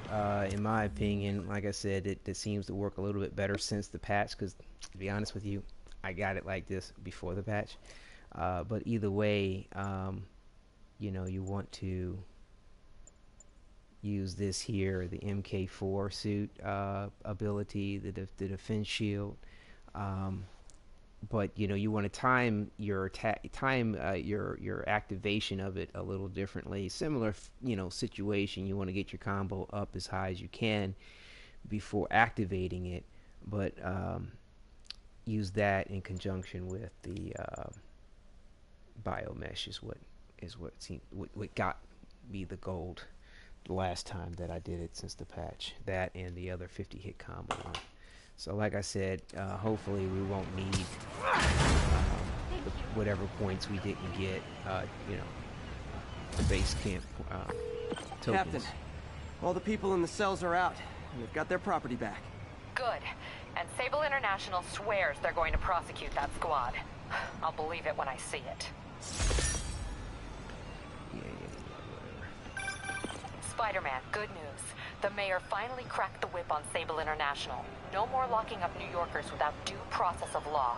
in my opinion. Like I said, it seems to work a little bit better since the patch, because to be honest with you, I got it like this before the patch. But either way, you know, you want to use this here, the MK4 suit ability, the defense shield. But you know, you want to time your your activation of it a little differently. Similar, you know, situation. You want to get your combo up as high as you can before activating it, but use that in conjunction with the biomesh is what got me the gold the last time that I did it since the patch. That and the other 50 hit combo one. So like I said, hopefully we won't need whatever points we didn't get, you know, base camp tokens. Captain, all the people in the cells are out, and they've got their property back. Good. And Sable International swears they're going to prosecute that squad. I'll believe it when I see it. Spider-Man, good news. The mayor finally cracked the whip on Sable International. No more locking up New Yorkers without due process of law.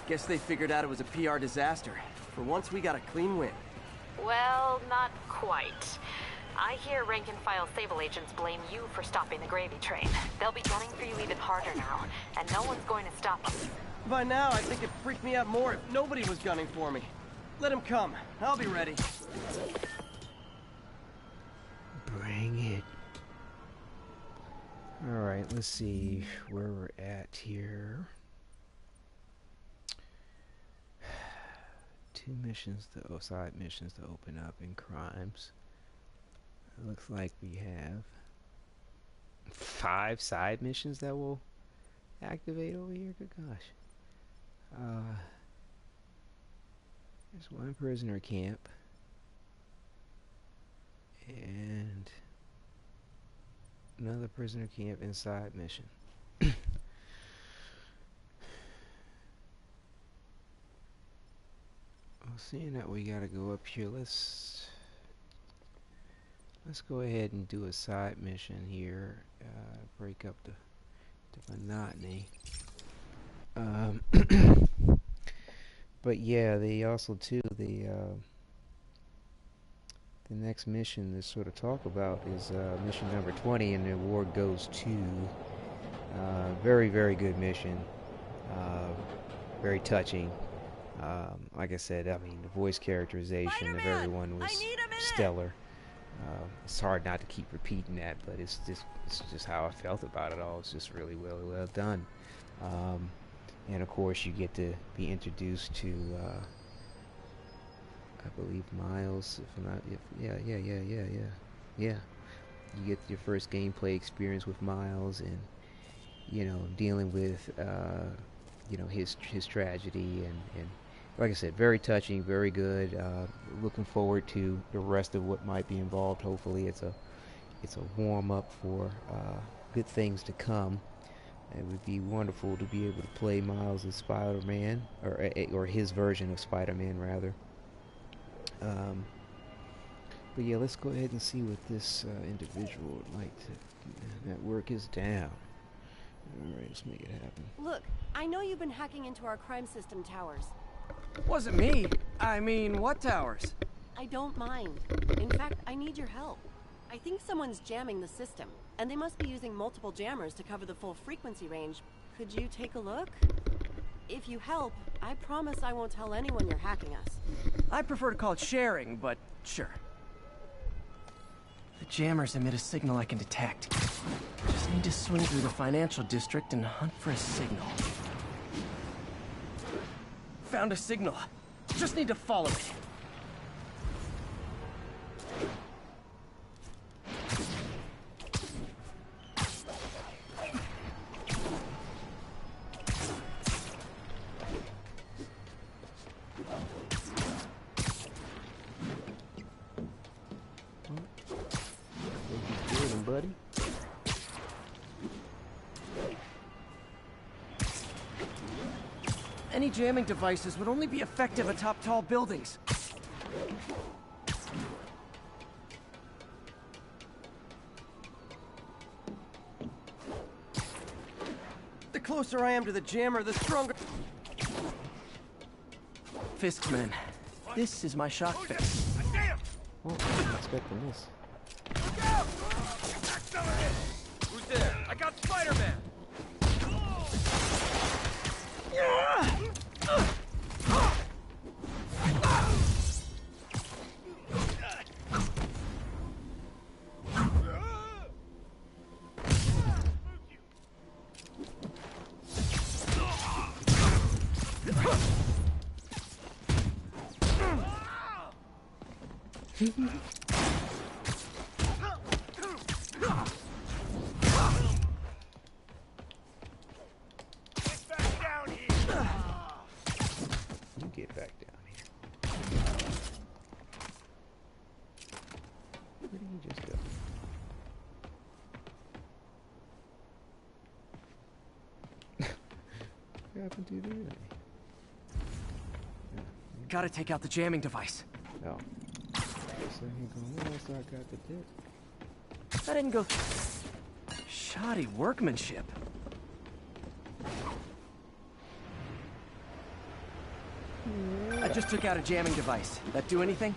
Guess they figured out it was a PR disaster. For once, we got a clean win. Well, not quite. I hear rank-and-file Sable agents blame you for stopping the gravy train. They'll be gunning for you even harder now, and no one's going to stop them. By now, I think it'd freak me out more if nobody was gunning for me. Let him come. I'll be ready. Bring it. Alright, let's see where we're at here. 2 missions to side missions to open up in crimes. It looks like we have 5 side missions that will activate over here. Good gosh. There's 1 prisoner camp and another prisoner camp inside mission. Well, seeing that we gotta go up here, let's go ahead and do a side mission here. Break up the monotony. But yeah, they also too the next mission to sort of talk about is mission number 20, and the award goes to very, very good mission. Very touching. Like I said, I mean, the voice characterization of everyone was stellar. It's hard not to keep repeating that, but it's just how I felt about it all. It's just really well done. And of course, you get to be introduced to, I believe, Miles. If I'm not, yeah. You get your first gameplay experience with Miles, and you know, dealing with you know, his tragedy, and like I said, very touching, very good. Looking forward to the rest of what might be involved. Hopefully, it's a warm up for good things to come. It would be wonderful to be able to play Miles as Spider-Man, or his version of Spider-Man rather. But yeah, let's go ahead and see what this individual would like to do. Network is down. Alright, let's make it happen. Look, I know you've been hacking into our crime system towers. Wasn't me. I mean, what towers? I don't mind. In fact, I need your help. I think someone's jamming the system, and they must be using multiple jammers to cover the full frequency range. Could you take a look? If you help, I promise I won't tell anyone you're hacking us. I prefer to call it sharing, but sure. The jammers emit a signal I can detect. Just need to swing through the financial district and hunt for a signal. Found a signal. Just need to follow it. Buddy. Any jamming devices would only be effective atop tall buildings. The closer I am to the jammer, the stronger... Fiskman, this is my shock fix. Oh, I wasn't expecting this. Who's there? I got Spider-Man! Get back down here. Where did he just go? happened to you there? Gotta take out the jamming device. Oh. So he going, what else I got to do? I didn't go... Shoddy workmanship. I just took out a jamming device. That do anything?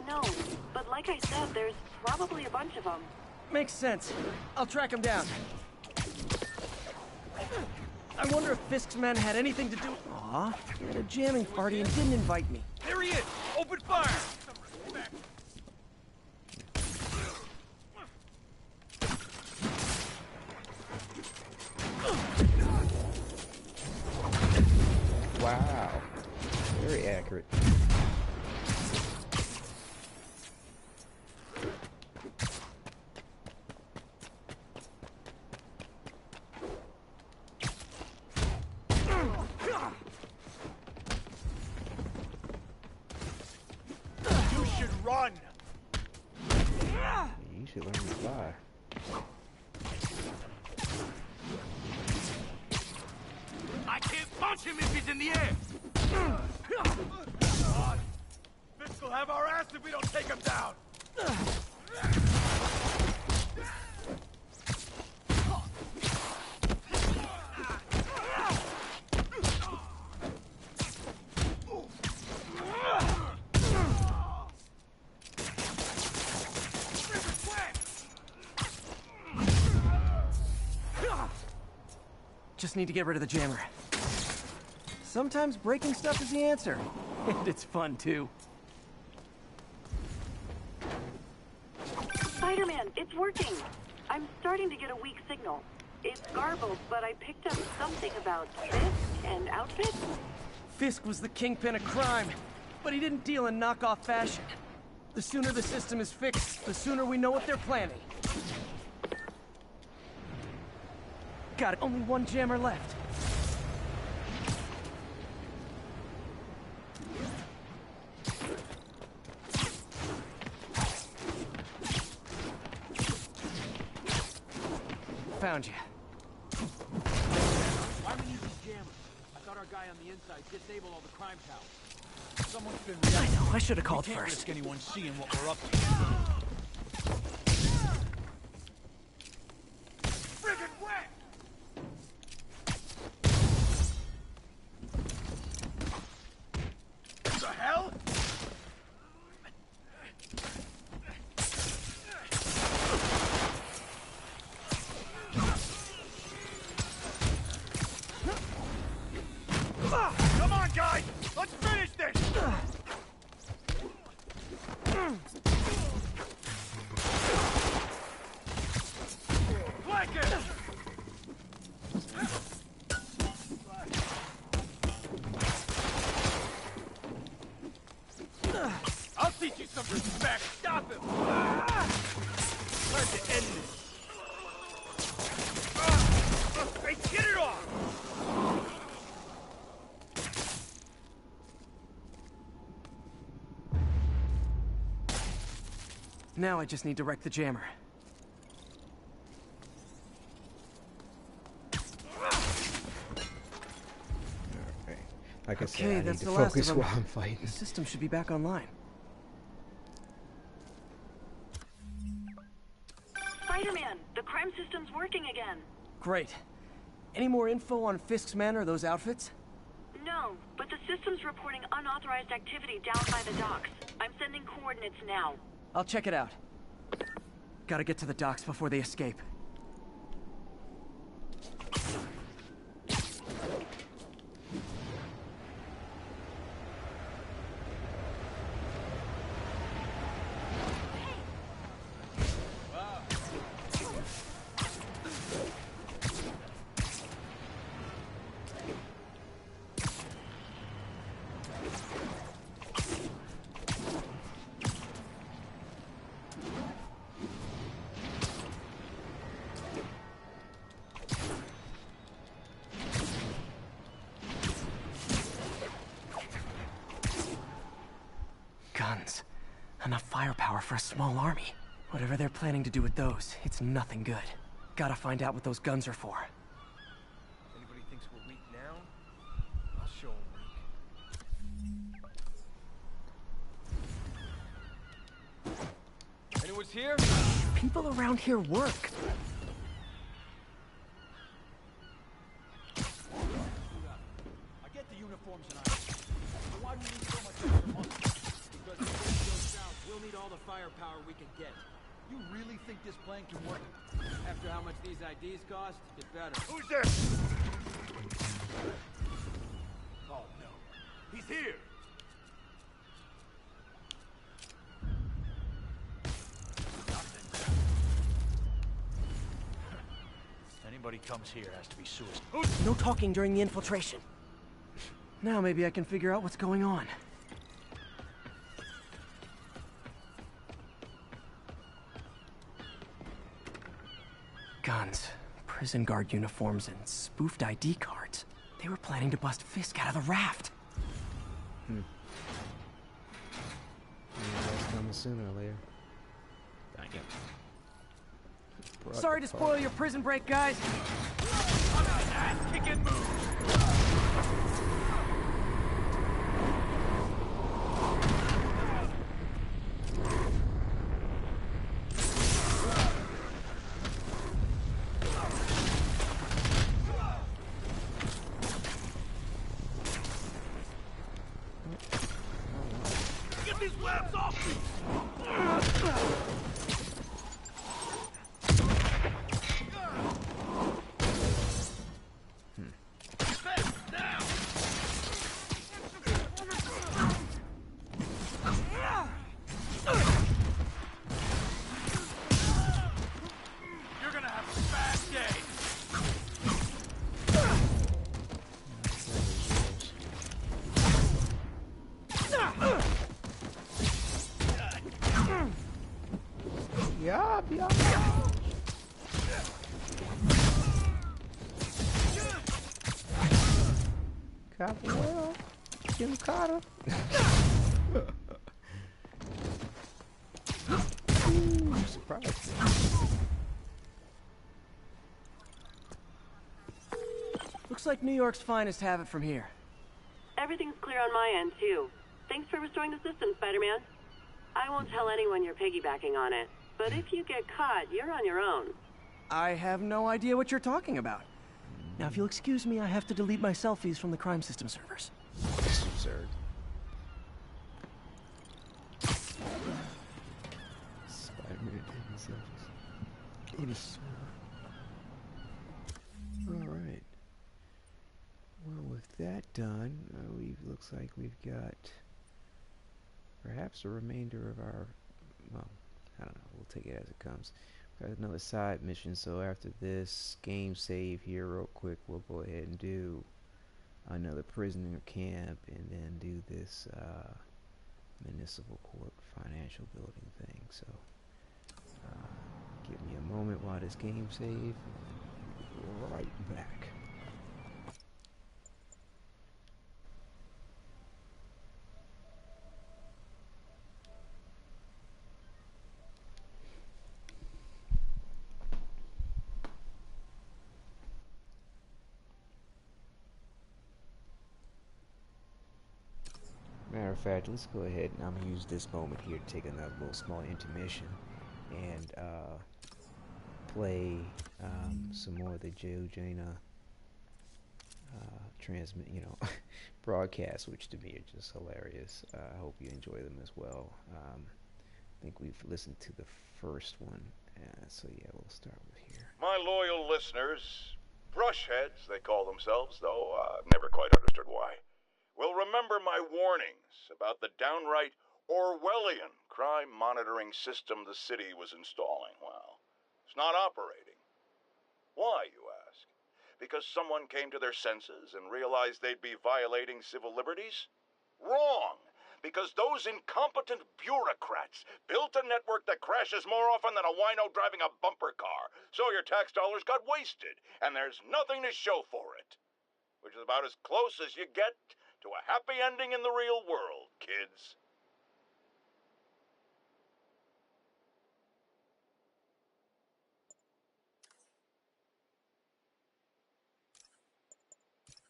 No, but like I said, there's probably a bunch of them. Makes sense. I'll track him down. I wonder if Fisk's men had anything to do... Aw, he had a jamming party and didn't invite me. There he is! Open fire! Wow. Very accurate. You should run! You should learn to fly. I can't punch him if he's in the air! Fisk will have our ass if we don't take him down! Just need to get rid of the jammer. Sometimes breaking stuff is the answer. And it's fun, too. Spider-Man, it's working. I'm starting to get a weak signal. It's garbled, but I picked up something about Fisk and outfits. Fisk was the kingpin of crime, but he didn't deal in knockoff fashion. The sooner the system is fixed, the sooner we know what they're planning. Got it. Only one jammer left. Found you. Why do we need these jammers? I thought our guy on the inside disabled all the crime towers. Someone's been reacting. I know, I should have called We can't first. risk anyone seeing what we're up to. Friggin' wet! What the hell? Come on, guys! Let's finish this! Flank it! I'll teach you some respect! Stop him! Time to end this! Hey, get it off! Now I just need to wreck the jammer. Okay. Like I said, Okay, I need that's to the last focus of them. while I'm fighting. The system should be back online. Spider-Man, the crime system's working again. Great. Any more info on Fisk's men or those outfits? No, but the system's reporting unauthorized activity down by the docks. I'm sending coordinates now. I'll check it out. Gotta get to the docks before they escape. Guns. Enough firepower for a small army. Whatever they're planning to do with those, it's nothing good. Gotta find out what those guns are for. Anybody thinks we're weak now? was here? People around here work. I get the uniforms and I... Why do we need so much extra money? Because if this goes south, we'll need all the firepower we can get. You really think this plan can work? After how much these IDs cost, it better. Who's there? Oh no. He's here! Anybody comes here has to be suicide. No talking during the infiltration. Now maybe I can figure out what's going on. Guns, prison guard uniforms, and spoofed ID cards. They were planning to bust Fisk out of the raft. That's coming sooner or later. Thank you. Sorry to spoil your prison break, guys. Kick-in move! Get these webs off me! You're gonna have a bad day. Yeah. Capoeira, Jim Carter. Ooh, surprised. Looks like New York's finest have it from here. Everything's clear on my end, too. Thanks for restoring the system, Spider-Man. I won't tell anyone you're piggybacking on it, but if you get caught, you're on your own. I have no idea what you're talking about. Now, if you'll excuse me, I have to delete my selfies from the crime system servers. That's absurd. Spider-Man taking selfies. It is. All right. Well, with that done, looks like we've got perhaps a remainder of our. Well, I don't know. We'll take it as it comes. Got another side mission, so after this game save here real quick, we'll go ahead and do another prisoner camp and then do this municipal court financial building thing. So give me a moment while this game save. Right back. Matter of fact, let's go ahead and I'm gonna use this moment here to take another little small intermission and play some more of the Joe Jana broadcasts, which to me are just hilarious. I hope you enjoy them as well. I think we've listened to the first one, so yeah, we'll start with here. My loyal listeners, brushheads they call themselves, though I've never quite understood why, will remember my warnings about the downright Orwellian crime monitoring system the city was installing. Well, it's not operating. Why, you ask? Because someone came to their senses and realized they'd be violating civil liberties? Wrong! Because those incompetent bureaucrats built a network that crashes more often than a wino driving a bumper car. So your tax dollars got wasted, and there's nothing to show for it. Which is about as close as you get to a happy ending in the real world, kids.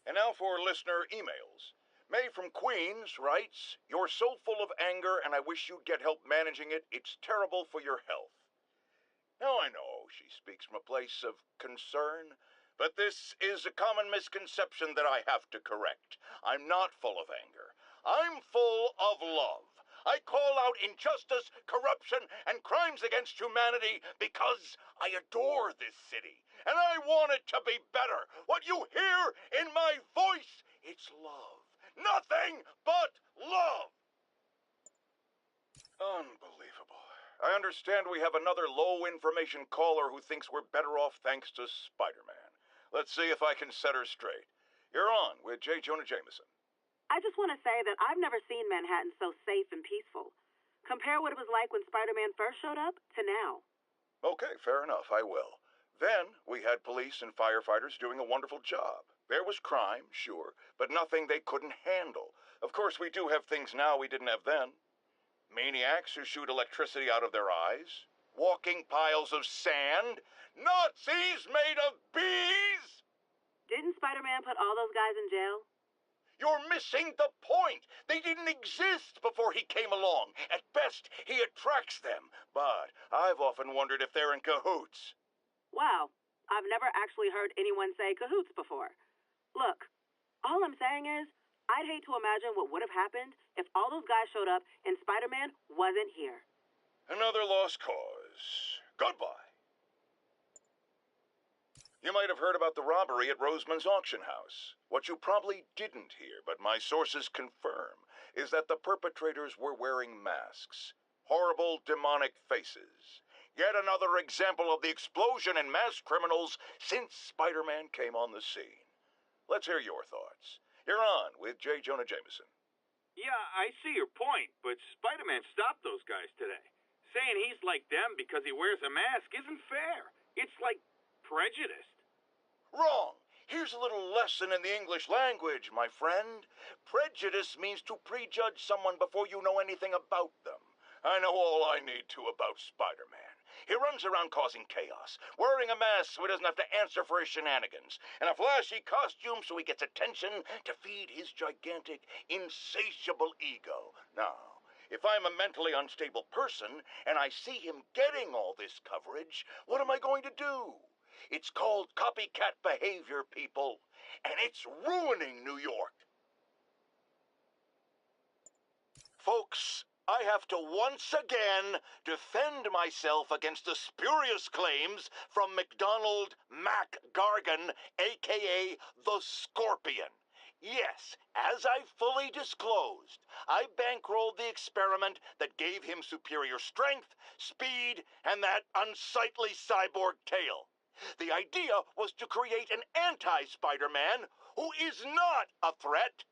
And now for listener emails. May from Queens writes, "You're so full of anger and I wish you'd get help managing it. It's terrible for your health." Now I know she speaks from a place of concern, but this is a common misconception that I have to correct. I'm not full of anger. I'm full of love. I call out injustice, corruption, and crimes against humanity because I adore this city, and I want it to be better. What you hear in my voice, it's love. Nothing but love. Unbelievable. I understand we have another low-information caller who thinks we're better off thanks to Spider-Man. Let's see if I can set her straight. You're on with J. Jonah Jameson. I just want to say that I've never seen Manhattan so safe and peaceful. Compare what it was like when Spider-Man first showed up to now. Okay, fair enough, I will. Then we had police and firefighters doing a wonderful job. There was crime, sure, but nothing they couldn't handle. Of course, we do have things now we didn't have then. Maniacs who shoot electricity out of their eyes, walking piles of sand, Nazis made of bees! Didn't Spider-Man put all those guys in jail? You're missing the point. They didn't exist before he came along. At best, he attracts them. But I've often wondered if they're in cahoots. Wow, I've never actually heard anyone say cahoots before. Look, all I'm saying is, I'd hate to imagine what would have happened if all those guys showed up and Spider-Man wasn't here. Another lost cause. Goodbye. You might have heard about the robbery at Roseman's auction house. What you probably didn't hear, but my sources confirm, is that the perpetrators were wearing masks. Horrible, demonic faces. Yet another example of the explosion in masked criminals since Spider-Man came on the scene. Let's hear your thoughts. You're on with J. Jonah Jameson. Yeah, I see your point, but Spider-Man stopped those guys today. Saying he's like them because he wears a mask isn't fair. It's like prejudiced. Wrong. Here's a little lesson in the English language, my friend. Prejudice means to prejudge someone before you know anything about them. I know all I need to about Spider-Man. He runs around causing chaos, wearing a mask so he doesn't have to answer for his shenanigans, and a flashy costume so he gets attention to feed his gigantic, insatiable ego. Now, if I'm a mentally unstable person and I see him getting all this coverage, what am I going to do? It's called copycat behavior, people, and it's ruining New York. Folks, I have to once again defend myself against the spurious claims from McDonald Mac Gargan, a.k.a. the Scorpion. Yes, as I fully disclosed, I bankrolled the experiment that gave him superior strength, speed, and that unsightly cyborg tail. The idea was to create an anti-Spider-Man who is not a threat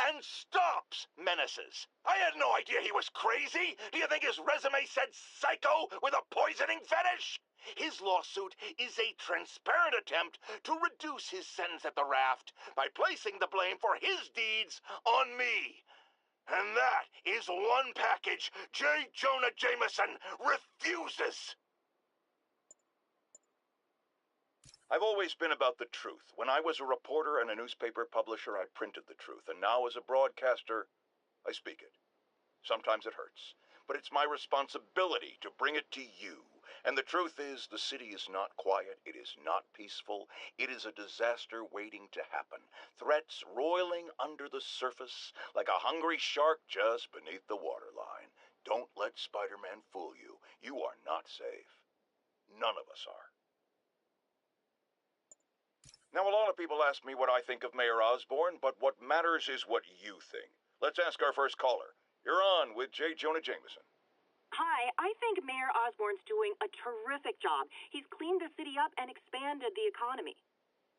and stops menaces. I had no idea he was crazy. Do you think his resume said psycho with a poisoning fetish? His lawsuit is a transparent attempt to reduce his sentence at the raft by placing the blame for his deeds on me. And that is one package J. Jonah Jameson refuses. I've always been about the truth. When I was a reporter and a newspaper publisher, I printed the truth. And now as a broadcaster, I speak it. Sometimes it hurts. But it's my responsibility to bring it to you. And the truth is, the city is not quiet. It is not peaceful. It is a disaster waiting to happen. Threats roiling under the surface like a hungry shark just beneath the waterline. Don't let Spider-Man fool you. You are not safe. None of us are. Now, a lot of people ask me what I think of Mayor Osborn, but what matters is what you think. Let's ask our first caller. You're on with J. Jonah Jameson. Hi, I think Mayor Osborn's doing a terrific job. He's cleaned the city up and expanded the economy.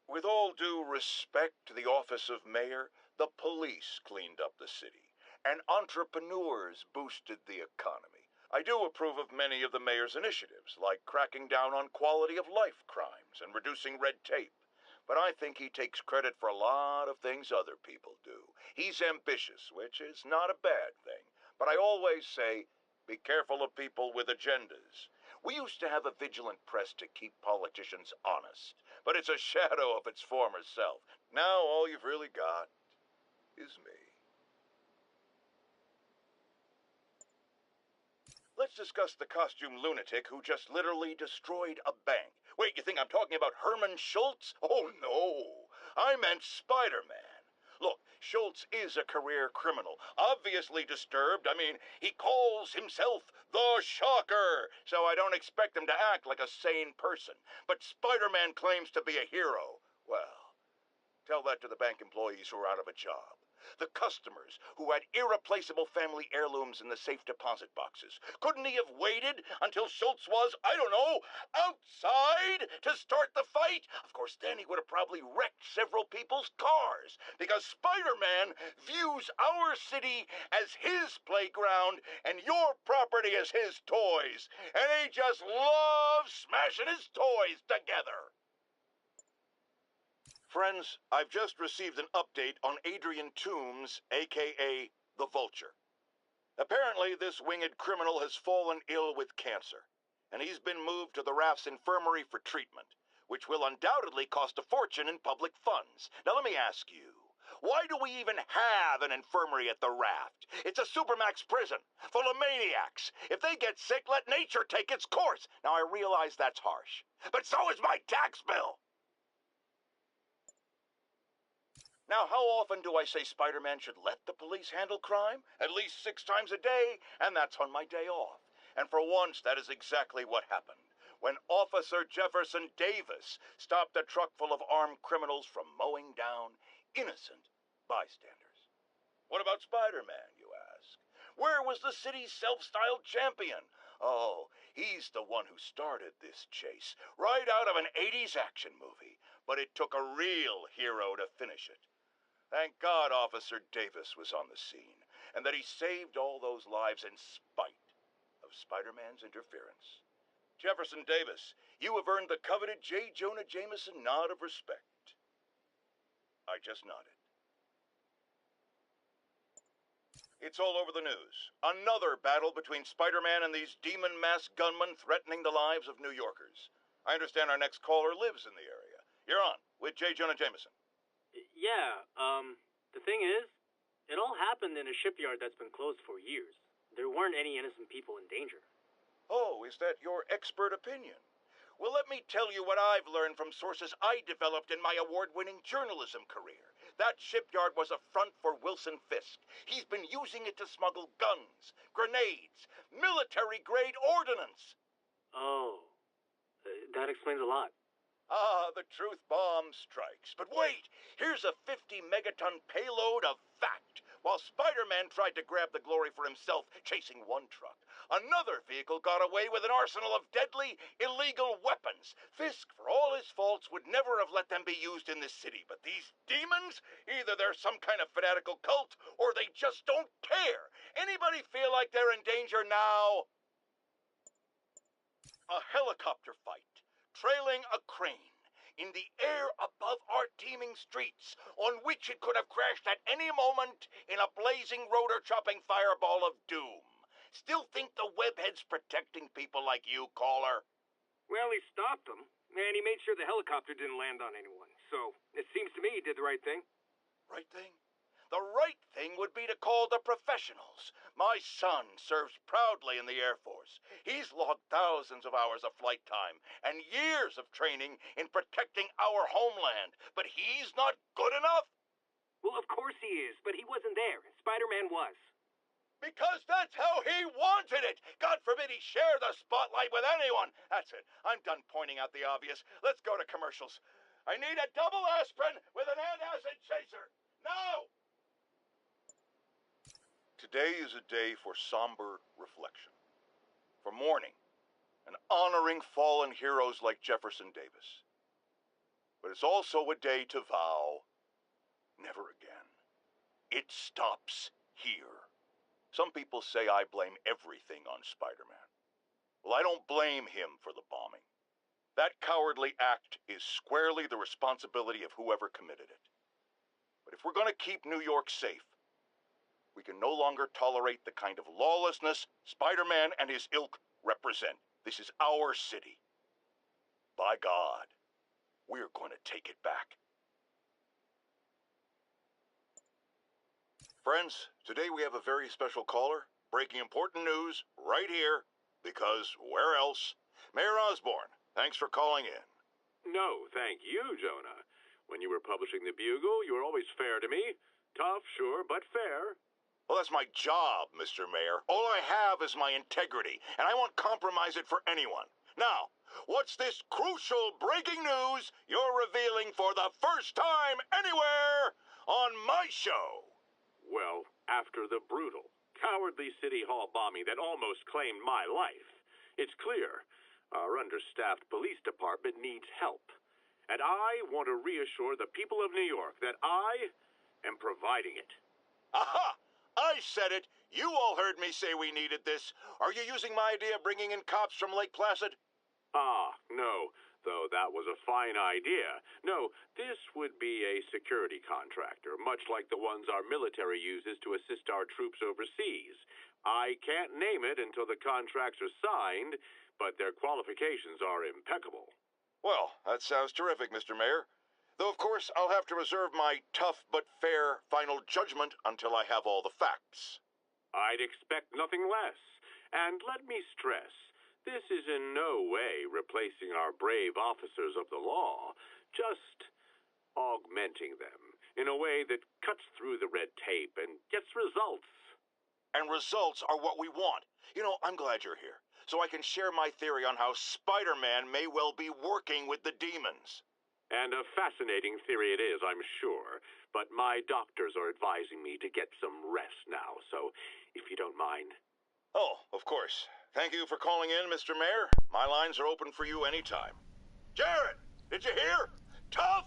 With all due respect to the office of mayor, the police cleaned up the city, and entrepreneurs boosted the economy. I do approve of many of the mayor's initiatives, like cracking down on quality-of-life crimes and reducing red tape. But I think he takes credit for a lot of things other people do. He's ambitious, which is not a bad thing. But I always say, be careful of people with agendas. We used to have a vigilant press to keep politicians honest, but it's a shadow of its former self. Now all you've really got is me. let's discuss the costume lunatic who just literally destroyed a bank. Wait, you think I'm talking about Herman Schultz? Oh, no. I meant Spider-Man. Look, Schultz is a career criminal, obviously disturbed. I mean, he calls himself the Shocker, so I don't expect him to act like a sane person. But Spider-Man claims to be a hero. Well, tell that to the bank employees who are out of a job. The customers who had irreplaceable family heirlooms in the safe deposit boxes. Couldn't he have waited until Schultz was, I don't know, outside to start the fight? Of course, then he would have probably wrecked several people's cars, because Spider-Man views our city as his playground and your property as his toys. And he just loves smashing his toys together. Friends, I've just received an update on Adrian Toombs, a.k.a. the Vulture. Apparently, this winged criminal has fallen ill with cancer, and he's been moved to the Raft's infirmary for treatment, which will undoubtedly cost a fortune in public funds. Now, let me ask you, why do we even have an infirmary at the Raft? It's a supermax prison full of maniacs. If they get sick, let nature take its course. Now, I realize that's harsh, but so is my tax bill. Now, how often do I say Spider-Man should let the police handle crime? At least 6 times a day, and that's on my day off. And for once, that is exactly what happened when Officer Jefferson Davis stopped a truck full of armed criminals from mowing down innocent bystanders. What about Spider-Man, you ask? Where was the city's self-styled champion? Oh, he's the one who started this chase, right out of an 80s action movie. But it took a real hero to finish it. Thank God Officer Davis was on the scene, and that he saved all those lives in spite of Spider-Man's interference. Jefferson Davis, you have earned the coveted J. Jonah Jameson nod of respect. I just nodded. It's all over the news. Another battle between Spider-Man and these demon-masked gunmen threatening the lives of New Yorkers. I understand our next caller lives in the area. You're on with J. Jonah Jameson. Yeah, the thing is, it all happened in a shipyard that's been closed for years. There weren't any innocent people in danger. Oh, is that your expert opinion? Well, let me tell you what I've learned from sources I developed in my award-winning journalism career. That shipyard was a front for Wilson Fisk. He's been using it to smuggle guns, grenades, military-grade ordnance. Oh, that explains a lot. Ah, the truth bomb strikes. But wait, here's a 50-megaton payload of fact. While Spider-Man tried to grab the glory for himself chasing one truck, another vehicle got away with an arsenal of deadly, illegal weapons. Fisk, for all his faults, would never have let them be used in this city. But these demons, either they're some kind of fanatical cult, or they just don't care. Anybody feel like they're in danger now? A helicopter fight, trailing a crane in the air above our teeming streets, on which it could have crashed at any moment in a blazing rotor-chopping fireball of doom. Still think the webhead's protecting people like you, caller? Well, he stopped them, and he made sure the helicopter didn't land on anyone. So, it seems to me he did the right thing. Right thing? The right thing would be to call the professionals. My son serves proudly in the Air Force. He's logged thousands of hours of flight time and years of training in protecting our homeland. But he's not good enough? Well, of course he is, but he wasn't there. Spider-Man was. Because that's how he wanted it. God forbid he share the spotlight with anyone. That's it. I'm done pointing out the obvious. Let's go to commercials. I need a double aspirin with an antacid chaser. Now! Today is a day for somber reflection, for mourning and honoring fallen heroes like Jefferson Davis. But it's also a day to vow never again. It stops here. Some people say I blame everything on Spider-Man. Well, I don't blame him for the bombing. That cowardly act is squarely the responsibility of whoever committed it. But if we're going to keep New York safe, we can no longer tolerate the kind of lawlessness Spider-Man and his ilk represent. This is our city. By God, we're going to take it back. Friends, today we have a very special caller, breaking important news right here, Because where else? Mayor Osborne, thanks for calling in. No, thank you, Jonah. When you were publishing the Bugle, you were always fair to me. Tough, sure, but fair. Well, that's my job, Mr. Mayor. All I have is my integrity, and I won't compromise it for anyone. Now, what's this crucial breaking news you're revealing for the first time anywhere on my show? Well, after the brutal, cowardly City Hall bombing that almost claimed my life, it's clear our understaffed police department needs help. And I want to reassure the people of New York that I am providing it. Aha! I said it! You all heard me say we needed this. Are you using my idea of bringing in cops from Lake Placid? Ah, no. Though that was a fine idea. No, this would be a security contractor, much like the ones our military uses to assist our troops overseas. I can't name it until the contracts are signed, but their qualifications are impeccable. Well, that sounds terrific, Mr. Mayor. Though, of course, I'll have to reserve my tough but fair final judgment until I have all the facts. I'd expect nothing less. And let me stress, this is in no way replacing our brave officers of the law, just augmenting them in a way that cuts through the red tape and gets results. And results are what we want. You know, I'm glad you're here, so I can share my theory on how Spider-Man may well be working with the demons. And a fascinating theory it is, I'm sure. But my doctors are advising me to get some rest now, so if you don't mind. Oh, of course. Thank you for calling in, Mr. Mayor. My lines are open for you anytime. Jared, did you hear? Tough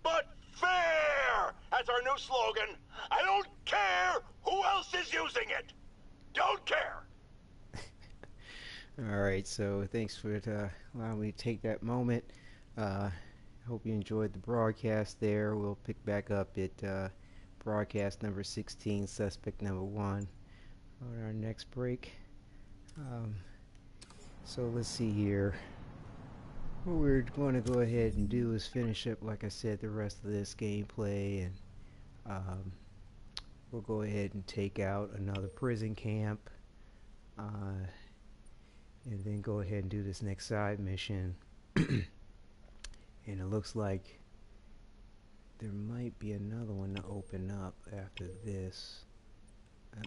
but fair! That's our new slogan. I don't care who else is using it. Don't care. All right, so thanks for allowing me to take that moment. Hope you enjoyed the broadcast there. We'll pick back up at broadcast number 16, suspect number 1, on our next break. So let's see here. What we're going to go ahead and do is finish up, like I said, the rest of this gameplay, and we'll go ahead and take out another prison camp, and then go ahead and do this next side mission. And it looks like there might be another one to open up after this.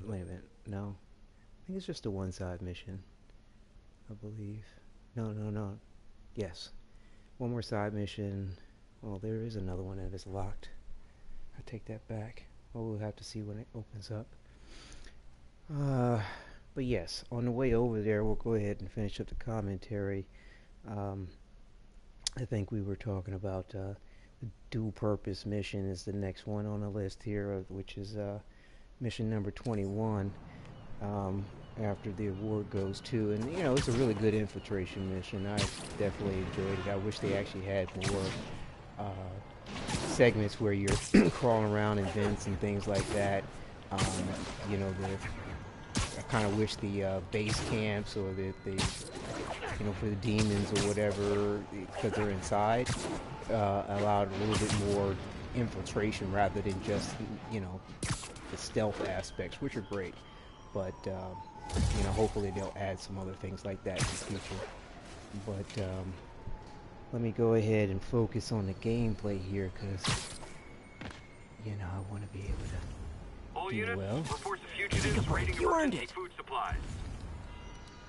Wait a minute, no. I think it's just a one-side mission, I believe. No. Yes. One more side mission. Well, there is another one that is locked. I take that back. Well, we'll have to see when it opens up. But yes, on the way over there, we'll go ahead and finish up the commentary. I think we were talking about the dual purpose mission is the next one on the list here, which is mission number 21, after the award goes to. And, you know, it's a really good infiltration mission. I definitely enjoyed it. I wish they actually had more segments where you're crawling around in vents and things like that. You know, I kind of wish the base camps or the you know, for the demons or whatever, because they're inside, allowed a little bit more infiltration rather than just, you know, the stealth aspects, which are great. But, you know, hopefully they'll add some other things like that in the future. But let me go ahead and focus on the gameplay here, because, you know, I want to be able to do well. Reports of fugitives raiding emergency food supplies.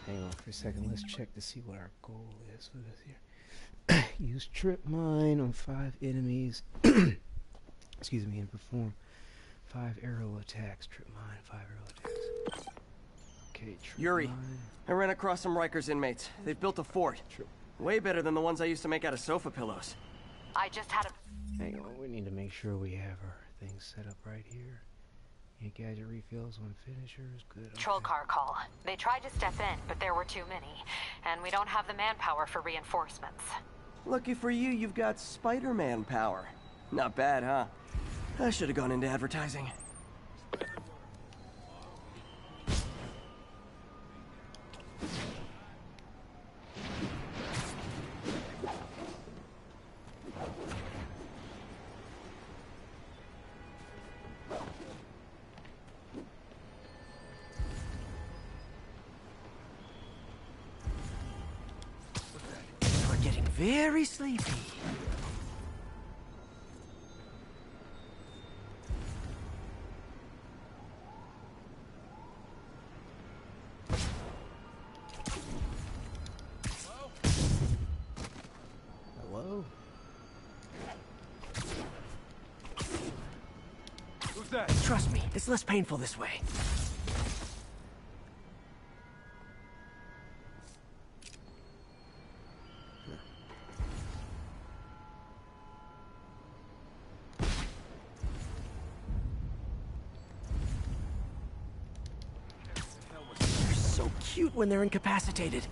Hang on for a second. Let's check to see what our goal is for this here. Use trip mine on 5 enemies. Excuse me, and perform 5 arrow attacks. Trip mine, 5 arrow attacks. Okay, trip Yuri, mine. I ran across some Rikers inmates. They've built a fort. Way better than the ones I used to make out of sofa pillows. I just had a... Hang on, we need to make sure we have our things set up right here. Gadget refills on finishers, good. Okay. Troll car call. They tried to step in, but there were too many. And we don't have the manpower for reinforcements. Lucky for you, you've got Spider-Man power. Not bad, huh? I should have gone into advertising. very sleepy. Hello? Who's that? Trust me, it's less painful this way. They're so cute when they're incapacitated.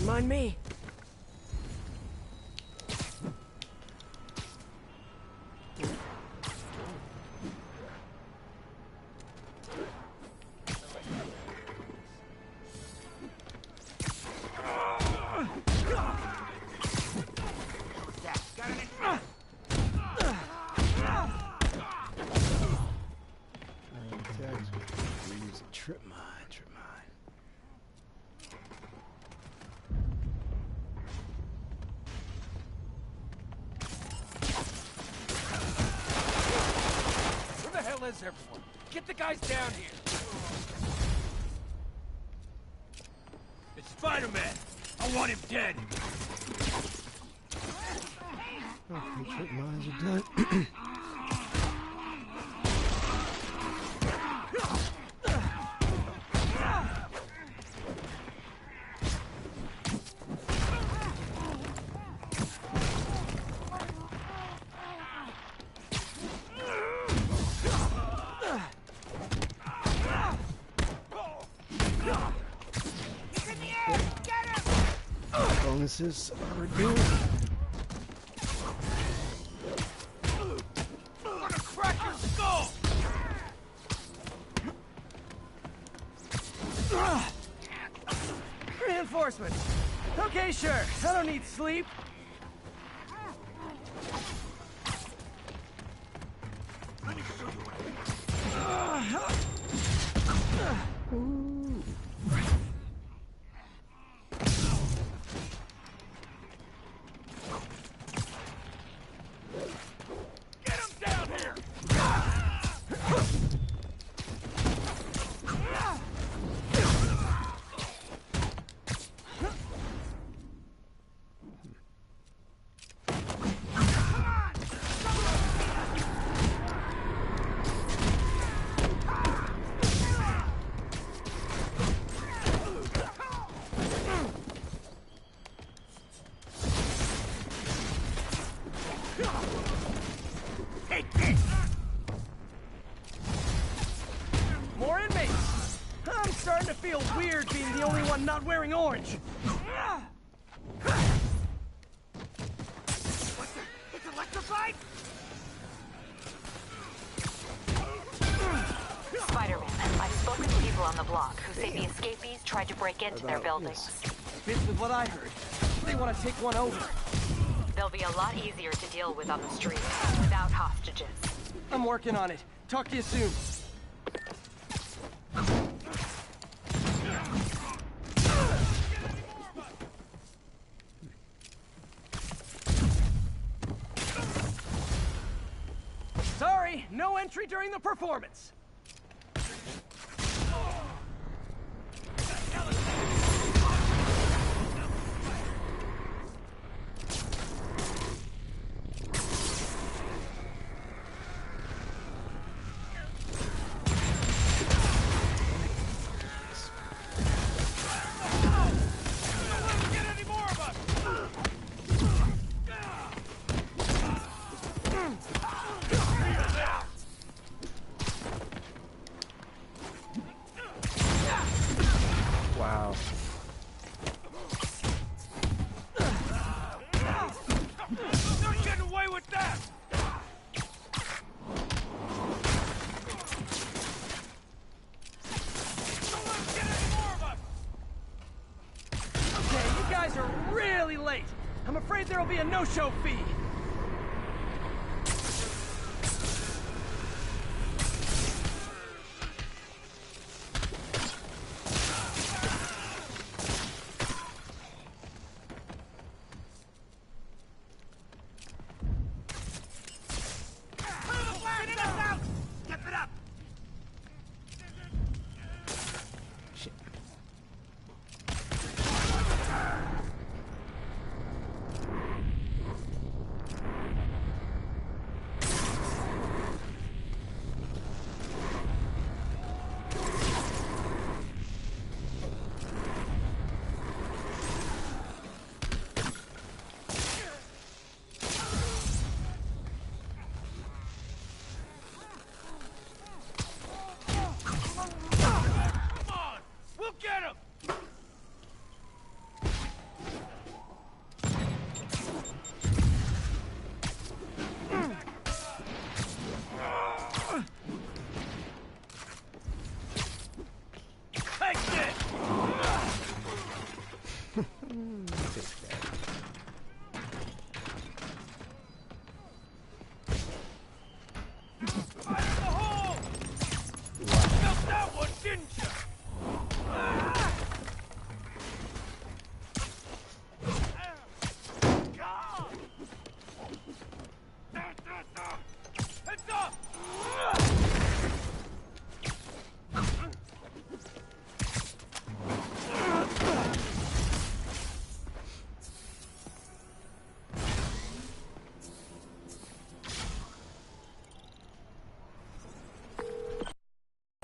Mind me. Trip mine. Is everyone? Get the guys down here! It's Spider-Man! I want him dead! Okay, trip mines are done. Bonuses are reduced. I'm gonna crack your skull! Reinforcements. Okay, sure. I don't need sleep. Let me show you what More inmates! I'm starting to feel weird being the only one not wearing orange. It's electrified? Spider-Man, I've spoken to people on the block who say the escapees tried to break into their buildings. Fits with what I heard. They want to take one over. They'll be a lot easier to deal with on the street, without hostages. I'm working on it. Talk to you soon. Sorry, no entry during the performance. like there'll be a no-show fee.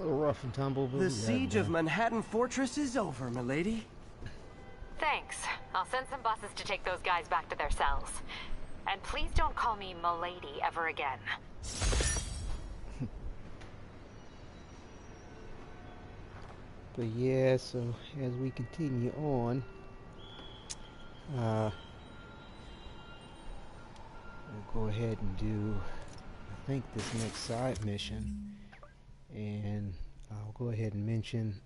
Rough and tumble. The siege of Manhattan Fortress is over, milady. Thanks. I'll send some buses to take those guys back to their cells. And please don't call me milady ever again. But yeah, so as we continue on, we'll go ahead and do, I think, this next side mission. And I'll go ahead and mention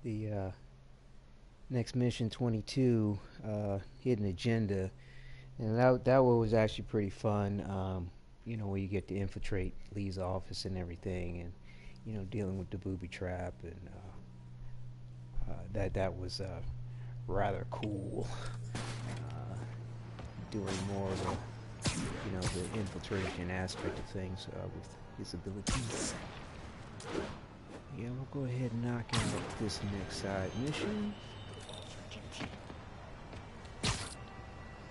the next mission 22, Hidden Agenda. And that one was actually pretty fun, you know, where you get to infiltrate Lee's office and everything, and, you know, dealing with the booby trap, and that was rather cool. Doing more of the, you know, the infiltration aspect of things with his abilities. Yeah, we'll go ahead and knock out this next side mission.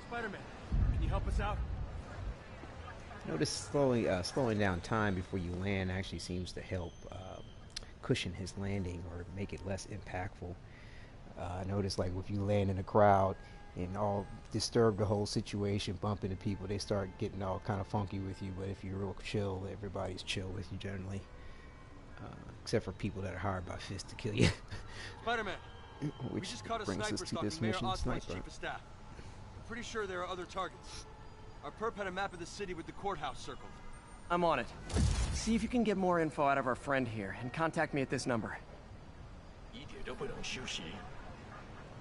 Spider-Man, can you help us out? Notice slowing down time before you land actually seems to help cushion his landing or make it less impactful. I noticed, like, if you land in a crowd and all disturb the whole situation, bump into people, they start getting all kind of funky with you. But if you're real chill, everybody's chill with you generally. Except for people that are hired by Fist to kill you. Spider-Man, we Which just caught a brings us sniper to this stalking Mayor mission, Osborn's Sniper. chief of staff. I'm pretty sure there are other targets. Our perp had a map of the city with the courthouse circled. I'm on it. See if you can get more info out of our friend here, and contact me at this number.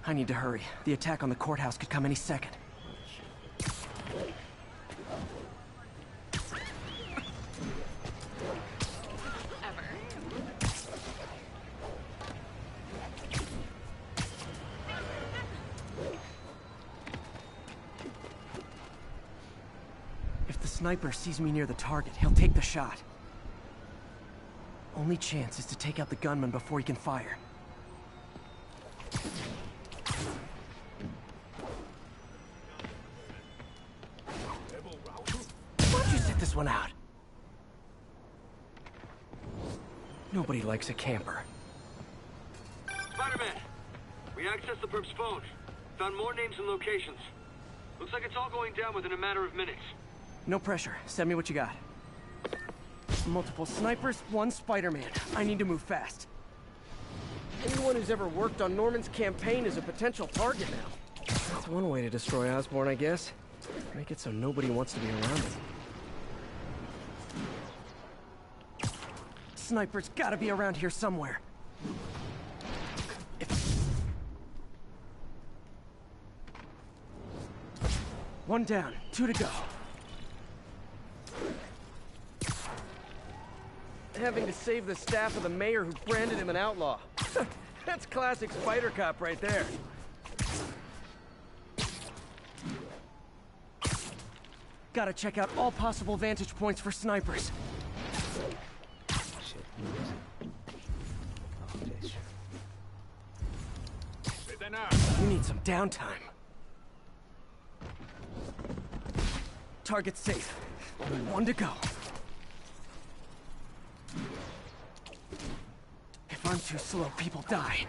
I need to hurry. The attack on the courthouse could come any second. If the sniper sees me near the target, he'll take the shot. Only chance is to take out the gunman before he can fire. Why'd you sit this one out? Nobody likes a camper. Spider-Man, we accessed the perp's phone. Found more names and locations. Looks like it's all going down within a matter of minutes. No pressure. Send me what you got. Multiple snipers, one Spider-Man. I need to move fast. Anyone who's ever worked on Norman's campaign is a potential target now. That's one way to destroy Osborn, I guess. Make it so nobody wants to be around him. Sniper's gotta be around here somewhere. One down, 2 to go. Having to save the staff of the mayor who branded him an outlaw. That's classic Spider Cop right there. Gotta check out all possible vantage points for snipers. Shit. Oh, bitch. You need some downtime. Target safe. 1 to go. If I'm too slow, people die.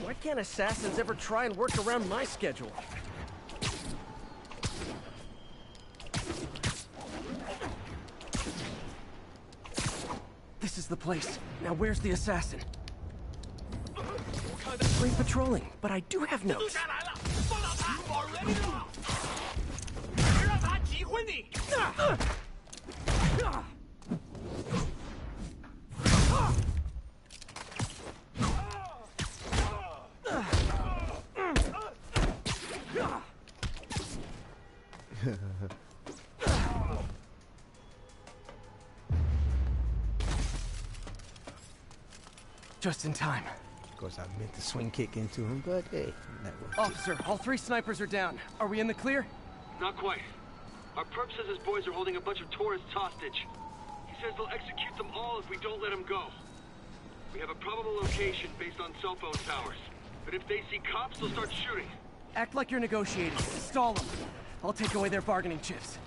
Why can't assassins ever try and work around my schedule? This is the place. Now where's the assassin? Great patrolling, but I do have notes. Just in time. Of course, I meant to swing kick into him, but hey, that worked. Officer, all 3 snipers are down. Are we in the clear? Not quite. Our perp says his boys are holding a bunch of tourists hostage. He says they'll execute them all if we don't let them go. We have a probable location based on cell phone towers. But if they see cops, they'll start shooting. Act like you're negotiating. Stall them. I'll take away their bargaining chips.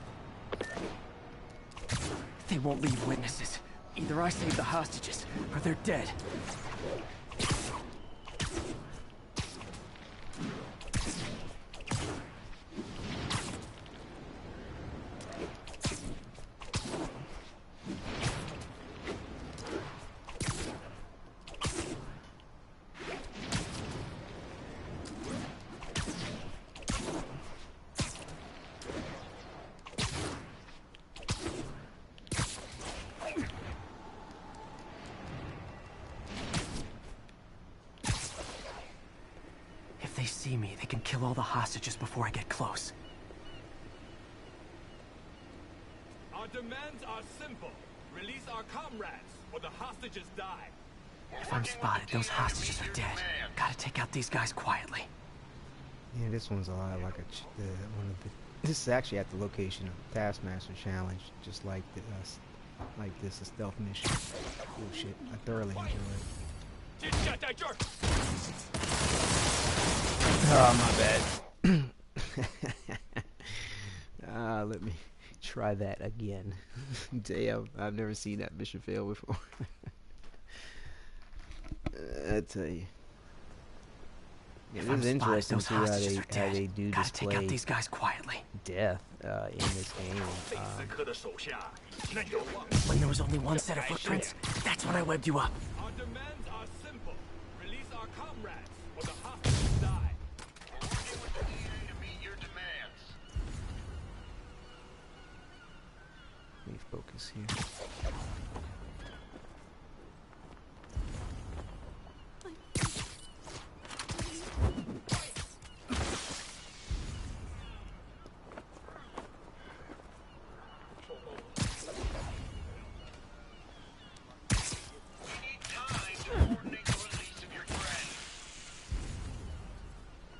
They won't leave witnesses. Either I save the hostages, or they're dead. If they see me, they can kill all the hostages before I get close. Our demands are simple. Release our comrades, or the hostages die. If I'm spotted, those hostages are dead. Gotta take out these guys quietly. Yeah, this one's a lot like one of the. This is actually at the location of Taskmaster Challenge, just like this, a stealth mission. Oh shit! I thoroughly enjoy it. Oh, my bad. Let me try that again. Damn, I've never seen that mission fail before. I tell you. Yeah, this is interesting to see how they do Gotta display take out these guys quietly. death in this game. When there was only one set of footprints, that's when I webbed you up. Our demands are simple. Release our comrades, or the hostages die. We're working with the DA to meet your demands. Let me focus here.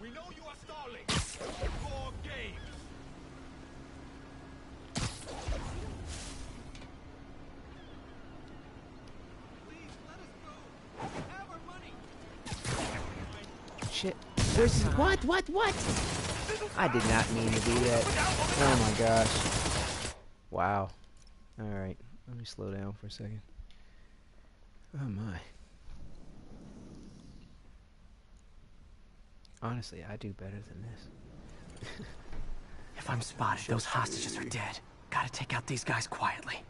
We know you are stalling. For games. Please let us go. We have our money. Shit. There's what? I did not mean to do that. Oh my gosh. Wow. Alright. Let me slow down for a second. Oh my. Honestly, I do better than this. If I'm spotted, those hostages are dead. Gotta take out these guys quietly.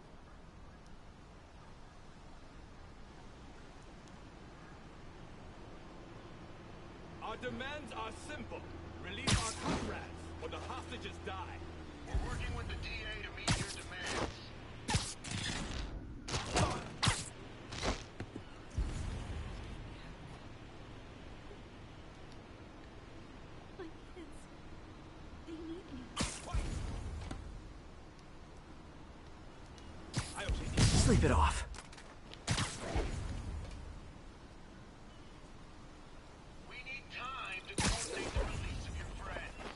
Our demands are simple. Release our comrades, or the hostages die. We're working with the DA to meet your demands. Sleep it off. We need time to coordinate the release of your friends.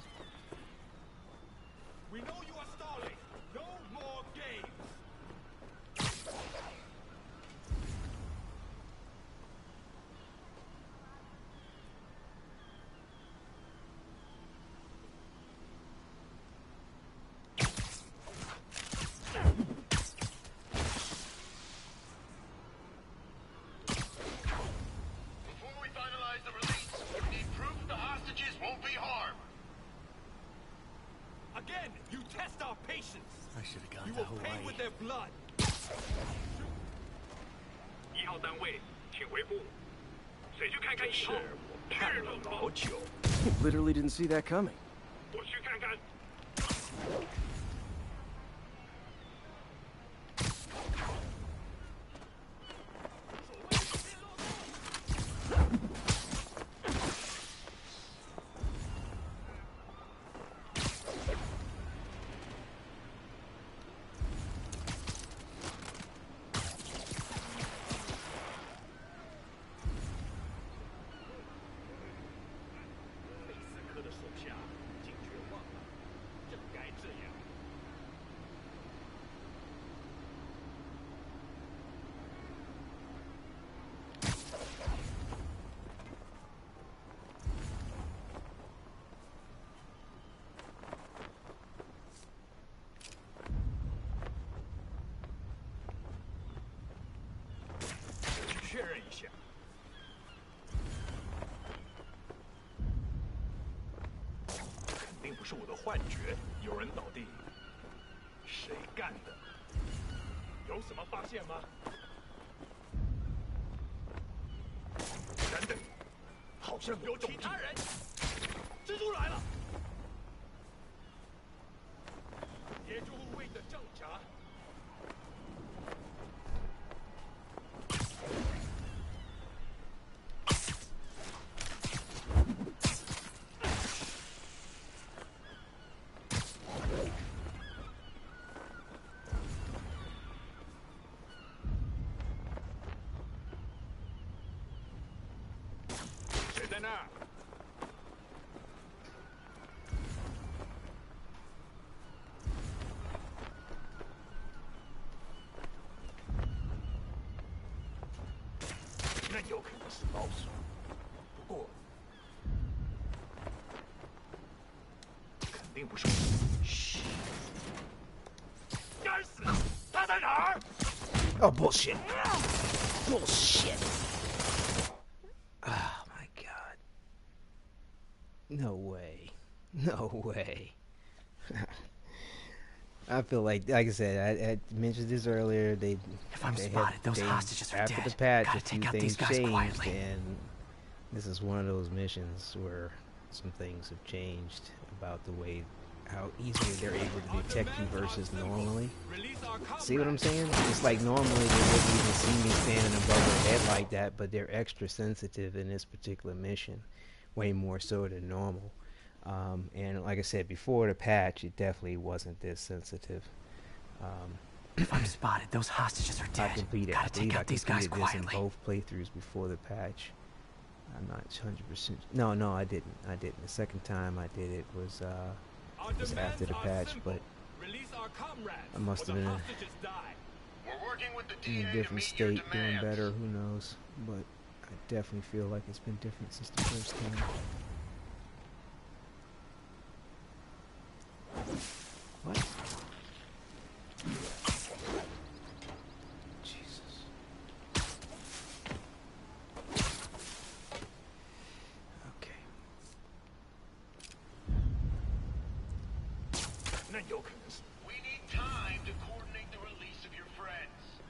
We know you are stalling. No more games. Before we finalize the release, we need proof the hostages won't be harmed. Again, you test our patience. I should have gone You to will pay Hawaii. with their blood. 1号单位，请回复。谁去看看1号？看了好久。 Literally didn't see that coming. 我去看看。贝斯科的手下已经绝望了，正该这样。确认一下。肯定不是我的幻觉，有人倒地。谁干的？有什么发现吗？等等，好像有其他人。蜘蛛来了！野猪护卫的正查。谁在那儿？那有可能是老鼠，不过肯定不是我。嘘！该死！他在哪儿？ Oh, bullshit. Bullshit. Oh, my God. No way. No way. I feel like I said, I mentioned this earlier. If I'm spotted, those hostages are after dead. the patch, Gotta a few take out things these guys changed, quietly. and this is one of those missions where some things have changed about the way how easily they're able to detect you versus normally. See what I'm saying? It's like normally they wouldn't even see me standing above their head like that, but they're extra sensitive in this particular mission, way more so than normal. And like I said before the patch, it definitely wasn't this sensitive. If I'm spotted, those hostages are dead. Gotta take out these guys this in quietly. both playthroughs before the patch. I'm not 100%. No, I didn't. The second time I did it was after the patch, but I must have been in a different state, doing better. Who knows? But I definitely feel like it's been different since the first time. What? Jesus. Okay. 那有可能是。We need time to coordinate the release of your friends.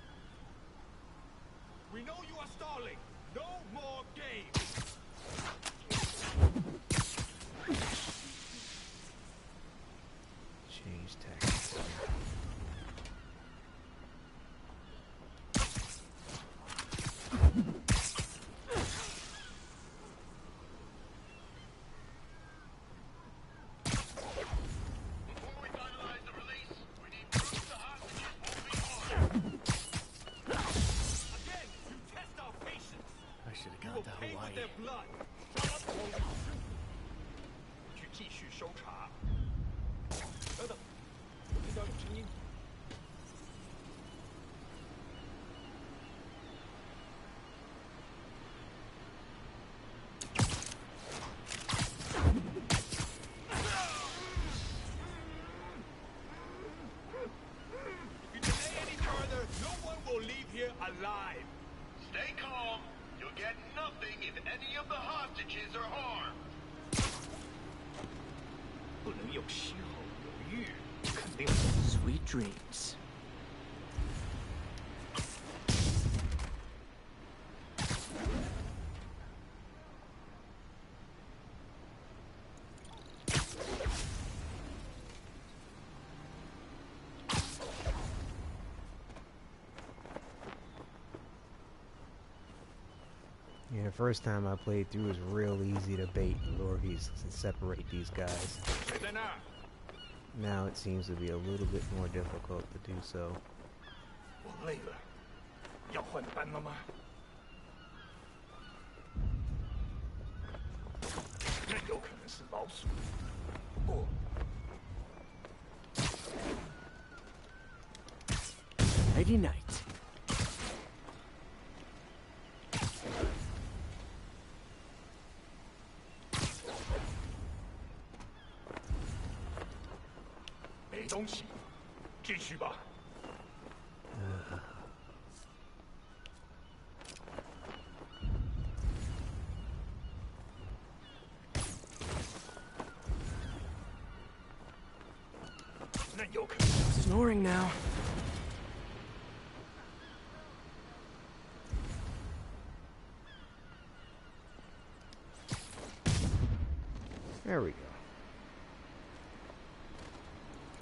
We know you are stalling. No more games. Change tactics. any of the hostages are harmed. 不能有丝毫犹豫，肯定。Sweet dreams. Yeah, the first time I played through, it was real easy to bait and lure these and separate these guys. Now it seems to be a little bit more difficult to do so. 我累了，要换班了吗？那有可能是老鼠。不。Nighty night. 没东西，继续吧。那有可能。Snoring now. There we go.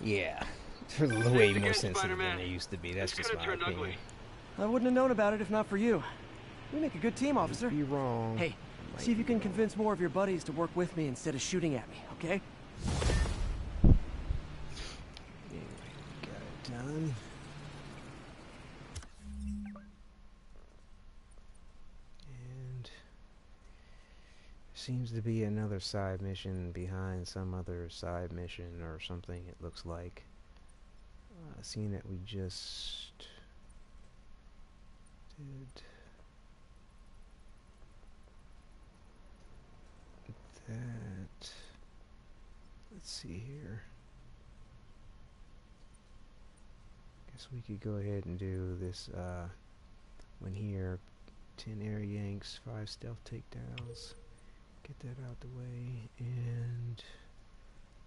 Yeah, they're way more sensitive than they used to be. That's just my opinion. I wouldn't have known about it if not for you. We make a good team, officer. You'd be wrong. Hey, see if you can convince more of your buddies to work with me instead of shooting at me, okay? Got it done. And seems to be another side mission behind some other side mission or something, it looks like. Seeing that we just did that. Let's see here. Guess we could go ahead and do this one here. 10 air yanks, 5 stealth takedowns. Get that out the way, and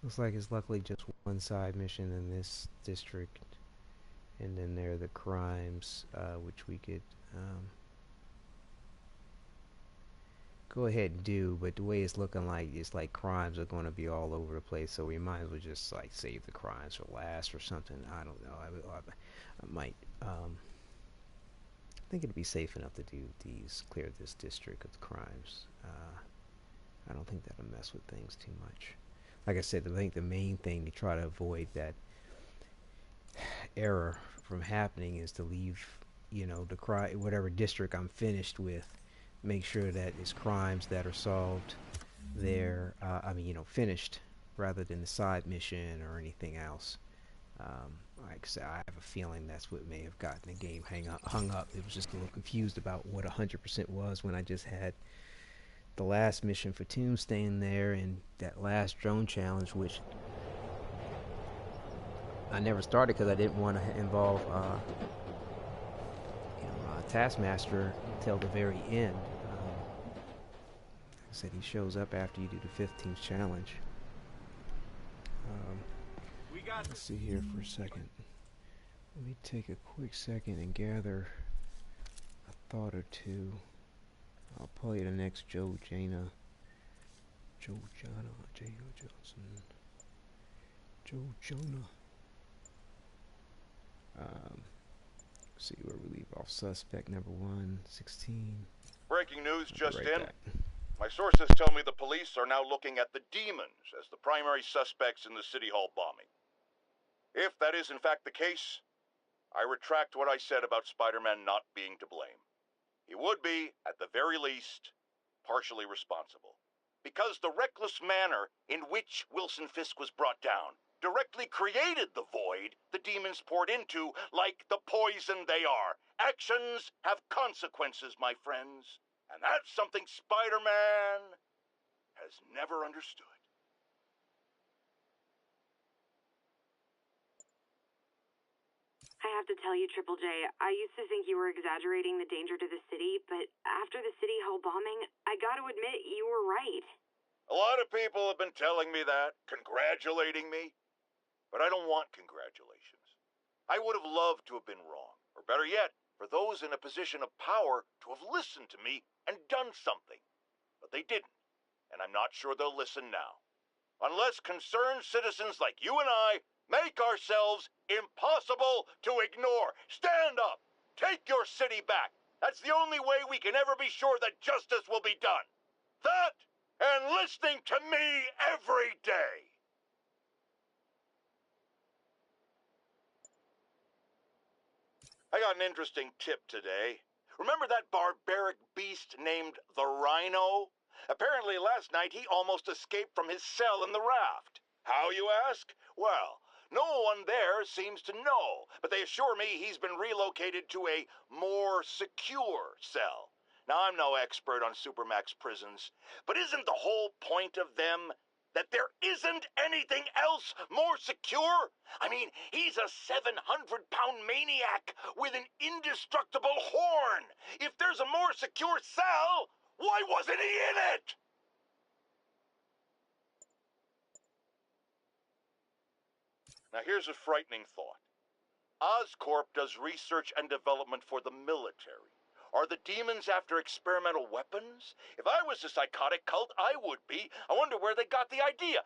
looks like it's luckily just one side mission in this district, and then there are the crimes, which we could go ahead and do, but the way it's looking like, it's like crimes are going to be all over the place, so we might as well just like save the crimes for last or something. I don't know. I might I think it'd be safe enough to do these, clear this district of the crimes. I don't think that'll mess with things too much. Like I said, I think the main thing to try to avoid that error from happening is to leave, you know, the whatever district I'm finished with, make sure that it's crimes that are solved there. I mean, you know, finished rather than the side mission or anything else. Like I said, I have a feeling that's what may have gotten the game hung up. It was just a little confused about what 100% was when I just had the last mission for Tombstone there and that last drone challenge, which I never started because I didn't want to involve Taskmaster until the very end. Like I said, he shows up after you do the 15th challenge. Let's see here for a second. Let me take a quick second and gather a thought or two. I'll play the next Joe Johnson. Joe Jonah. See where we leave off. Suspect number 1, 16. Breaking news just Right in. back. My sources tell me the police are now looking at the demons as the primary suspects in the City Hall bombing. If that is in fact the case, I retract what I said about Spider-Man not being to blame. He would be, at the very least, partially responsible. Because the reckless manner in which Wilson Fisk was brought down directly created the void the demons poured into, like the poison they are. Actions have consequences, my friends. And that's something Spider-Man has never understood. I have to tell you, Triple J, I used to think you were exaggerating the danger to the city, but after the City Hall bombing, I gotta admit you were right. A lot of people have been telling me that, congratulating me. But I don't want congratulations. I would have loved to have been wrong. Or better yet, for those in a position of power to have listened to me and done something. But they didn't, and I'm not sure they'll listen now. Unless concerned citizens like you and I make ourselves impossible to ignore. Stand up! Take your city back! That's the only way we can ever be sure that justice will be done. That, and listening to me every day! I got an interesting tip today. Remember that barbaric beast named the Rhino? Apparently last night he almost escaped from his cell in the raft. How, you ask? Well, no one there seems to know, but they assure me he's been relocated to a more secure cell. Now, I'm no expert on Supermax prisons, but isn't the whole point of them that there isn't anything else more secure? I mean, he's a 700-pound maniac with an indestructible horn. If there's a more secure cell, why wasn't he in it? Now, here's a frightening thought. Oscorp does research and development for the military. Are the demons after experimental weapons? If I was a psychotic cult, I would be. I wonder where they got the idea.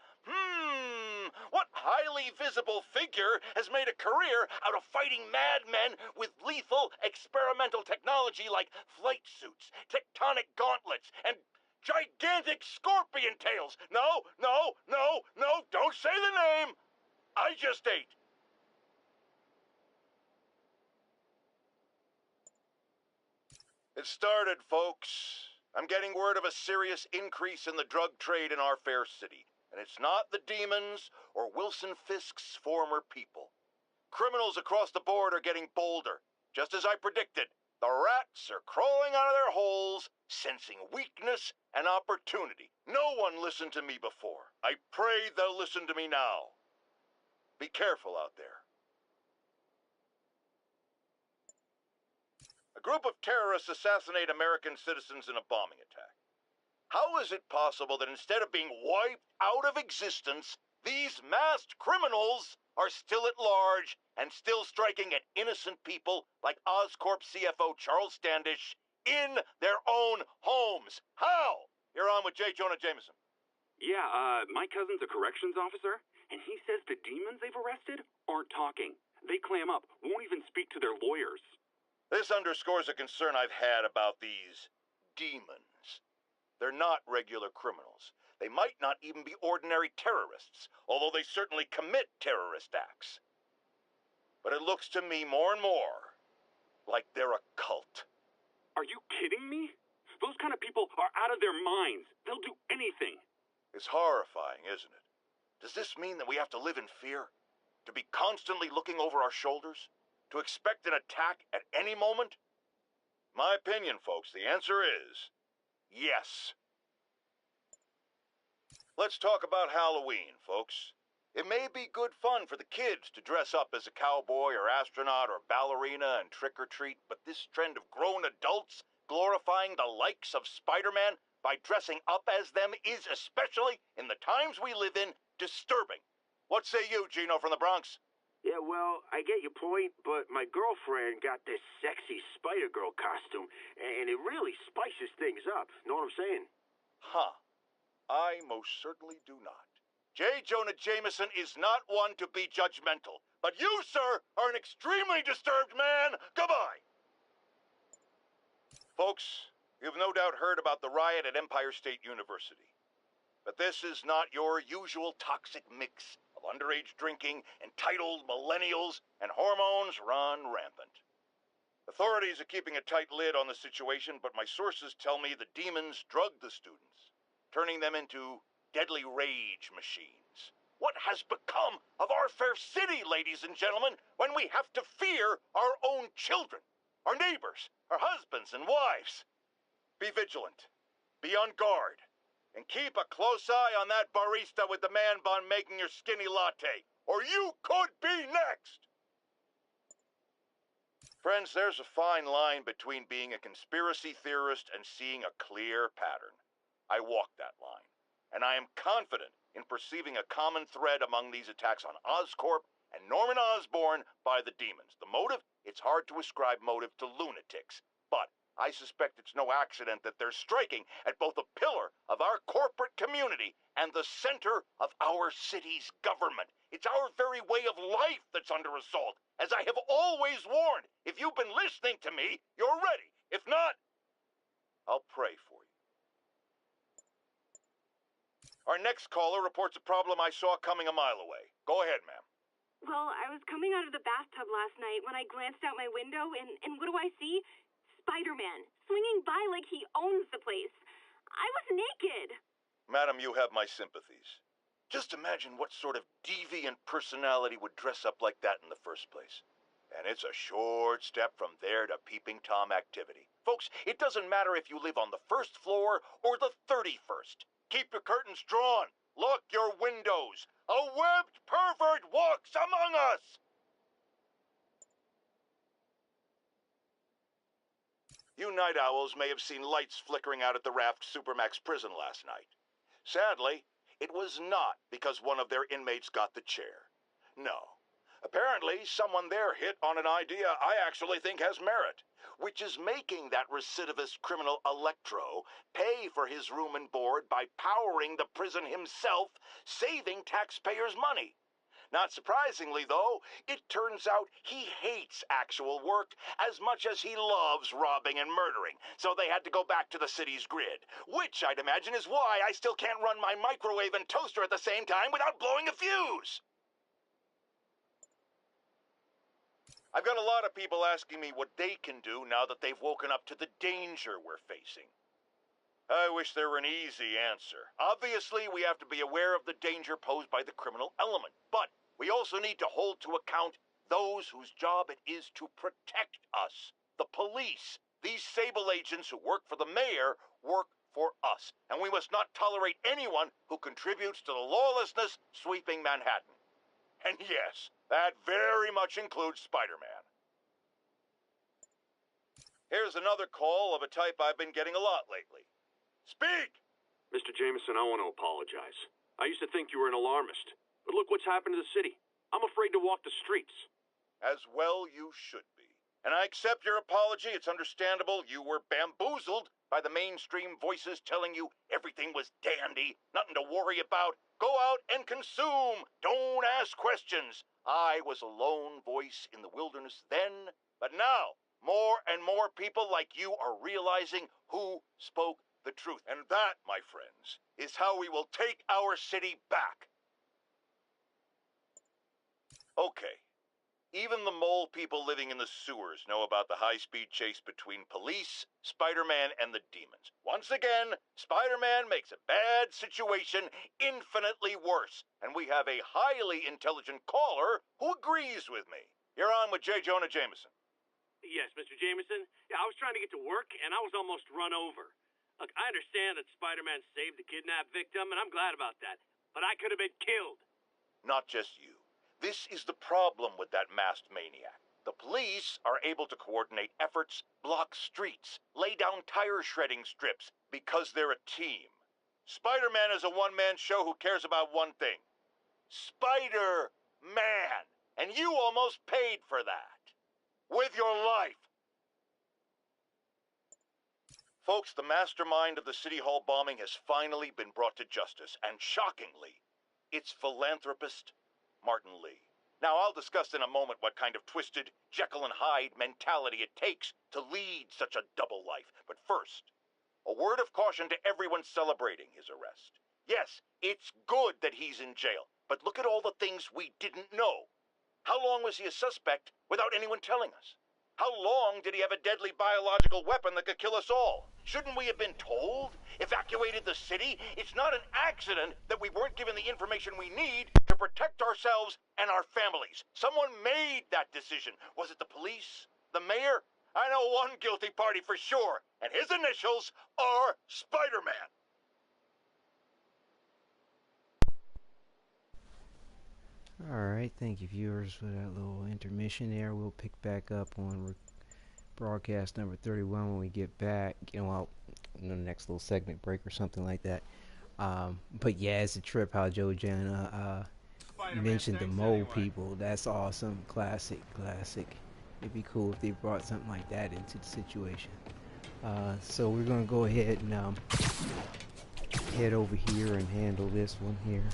What highly visible figure has made a career out of fighting madmen with lethal experimental technology like flight suits, tectonic gauntlets, and gigantic scorpion tails? No, don't say the name. I just ate. It started, folks. I'm getting word of a serious increase in the drug trade in our fair city. And it's not the demons or Wilson Fisk's former people. Criminals across the board are getting bolder. Just as I predicted, the rats are crawling out of their holes, sensing weakness and opportunity. No one listened to me before. I pray they'll listen to me now. Be careful out there. A group of terrorists assassinate American citizens in a bombing attack. How is it possible that instead of being wiped out of existence, these masked criminals are still at large and still striking at innocent people like Oscorp CFO Charles Standish in their own homes? How? You're on with J. Jonah Jameson. Yeah, my cousin's a corrections officer, and he says the demons they've arrested aren't talking. They clam up, won't even speak to their lawyers. This underscores a concern I've had about these demons. They're not regular criminals. They might not even be ordinary terrorists, although they certainly commit terrorist acts. But it looks to me more and more like they're a cult. Are you kidding me? Those kind of people are out of their minds. They'll do anything. It's horrifying, isn't it? Does this mean that we have to live in fear? To be constantly looking over our shoulders? To expect an attack at any moment? My opinion, folks, the answer is yes. Let's talk about Halloween, folks. It may be good fun for the kids to dress up as a cowboy or astronaut or ballerina and trick or treat, but this trend of grown adults glorifying the likes of Spider-Man by dressing up as them is, especially in the times we live in, disturbing. What say you, Gino from the Bronx? Yeah, well, I get your point, but my girlfriend got this sexy Spider-Girl costume, and it really spices things up. Know what I'm saying? Huh. I most certainly do not. J. Jonah Jameson is not one to be judgmental, but you, sir, are an extremely disturbed man. Goodbye. Folks, you've no doubt heard about the riot at Empire State University. But this is not your usual toxic mix of underage drinking, entitled millennials, and hormones run rampant. Authorities are keeping a tight lid on the situation, but my sources tell me the demons drugged the students, turning them into deadly rage machines. What has become of our fair city, ladies and gentlemen, when we have to fear our own children, our neighbors, our husbands and wives? Be vigilant. Be on guard. And keep a close eye on that barista with the man bun making your skinny latte, or you could be next! Friends, there's a fine line between being a conspiracy theorist and seeing a clear pattern. I walk that line, and I am confident in perceiving a common thread among these attacks on Oscorp and Norman Osborn by the demons. The motive? It's hard to ascribe motive to lunatics, but I suspect it's no accident that they're striking at both a pillar of our corporate community and the center of our city's government. It's our very way of life that's under assault. As I have always warned, if you've been listening to me, you're ready. If not, I'll pray for you. Our next caller reports a problem I saw coming a mile away. Go ahead, ma'am. Well, I was coming out of the bathtub last night when I glanced out my window, and what do I see? Spider-Man, swinging by like he owns the place. I was naked. Madam, you have my sympathies. Just imagine what sort of deviant personality would dress up like that in the first place. And it's a short step from there to peeping Tom activity. Folks, it doesn't matter if you live on the first floor or the 31st. Keep your curtains drawn. Lock your windows. A webbed pervert walks among us! You night owls may have seen lights flickering out at the Raft Supermax prison last night. Sadly, it was not because one of their inmates got the chair. No. Apparently, someone there hit on an idea I actually think has merit, which is making that recidivist criminal Electro pay for his room and board by powering the prison himself, saving taxpayers' money. Not surprisingly, though, it turns out he hates actual work as much as he loves robbing and murdering, so they had to go back to the city's grid, which I'd imagine is why I still can't run my microwave and toaster at the same time without blowing a fuse. I've got a lot of people asking me what they can do now that they've woken up to the danger we're facing. I wish there were an easy answer. Obviously, we have to be aware of the danger posed by the criminal element, but we also need to hold to account those whose job it is to protect us. The police. These Sable agents who work for the mayor work for us, and we must not tolerate anyone who contributes to the lawlessness sweeping Manhattan. And yes, that very much includes Spider-Man. Here's another call of a type I've been getting a lot lately. Speak! Mr. Jameson, I want to apologize. I used to think you were an alarmist, but look what's happened to the city. I'm afraid to walk the streets. As well you should be. And I accept your apology. It's understandable you were bamboozled by the mainstream voices telling you everything was dandy, nothing to worry about. Go out and consume. Don't ask questions. I was a lone voice in the wilderness then, but now more and more people like you are realizing who spoke the truth. And that, my friends, is how we will take our city back. Okay. Even the mole people living in the sewers know about the high-speed chase between police, Spider-Man, and the demons. Once again, Spider-Man makes a bad situation infinitely worse, and we have a highly intelligent caller who agrees with me. You're on with J. Jonah Jameson. Yes, Mr. Jameson. Yeah, I was trying to get to work, and I was almost run over. Look, I understand that Spider-Man saved the kidnapped victim, and I'm glad about that. But I could have been killed. Not just you. This is the problem with that masked maniac. The police are able to coordinate efforts, block streets, lay down tire shredding strips, because they're a team. Spider-Man is a one-man show who cares about one thing. Spider-Man! And you almost paid for that. With your life. Folks, the mastermind of the City Hall bombing has finally been brought to justice, and shockingly, it's philanthropist Martin Lee. Now, I'll discuss in a moment what kind of twisted Jekyll and Hyde mentality it takes to lead such a double life. But first, a word of caution to everyone celebrating his arrest. Yes, it's good that he's in jail, but look at all the things we didn't know. How long was he a suspect without anyone telling us? How long did he have a deadly biological weapon that could kill us all? Shouldn't we have been told? Evacuated the city? It's not an accident that we weren't given the information we need to protect ourselves and our families. Someone made that decision. Was it the police? The mayor? I know one guilty party for sure, and his initials are Spider-Man. Alright, thank you viewers for that little intermission there. We'll pick back up on broadcast number 31 when we get back, you know, out in the next little segment break or something like that. But yeah, it's a trip how Joe Jana mentioned the mole people. That's awesome. Classic. It'd be cool if they brought something like that into the situation. So we're gonna go ahead and head over here and handle this one here.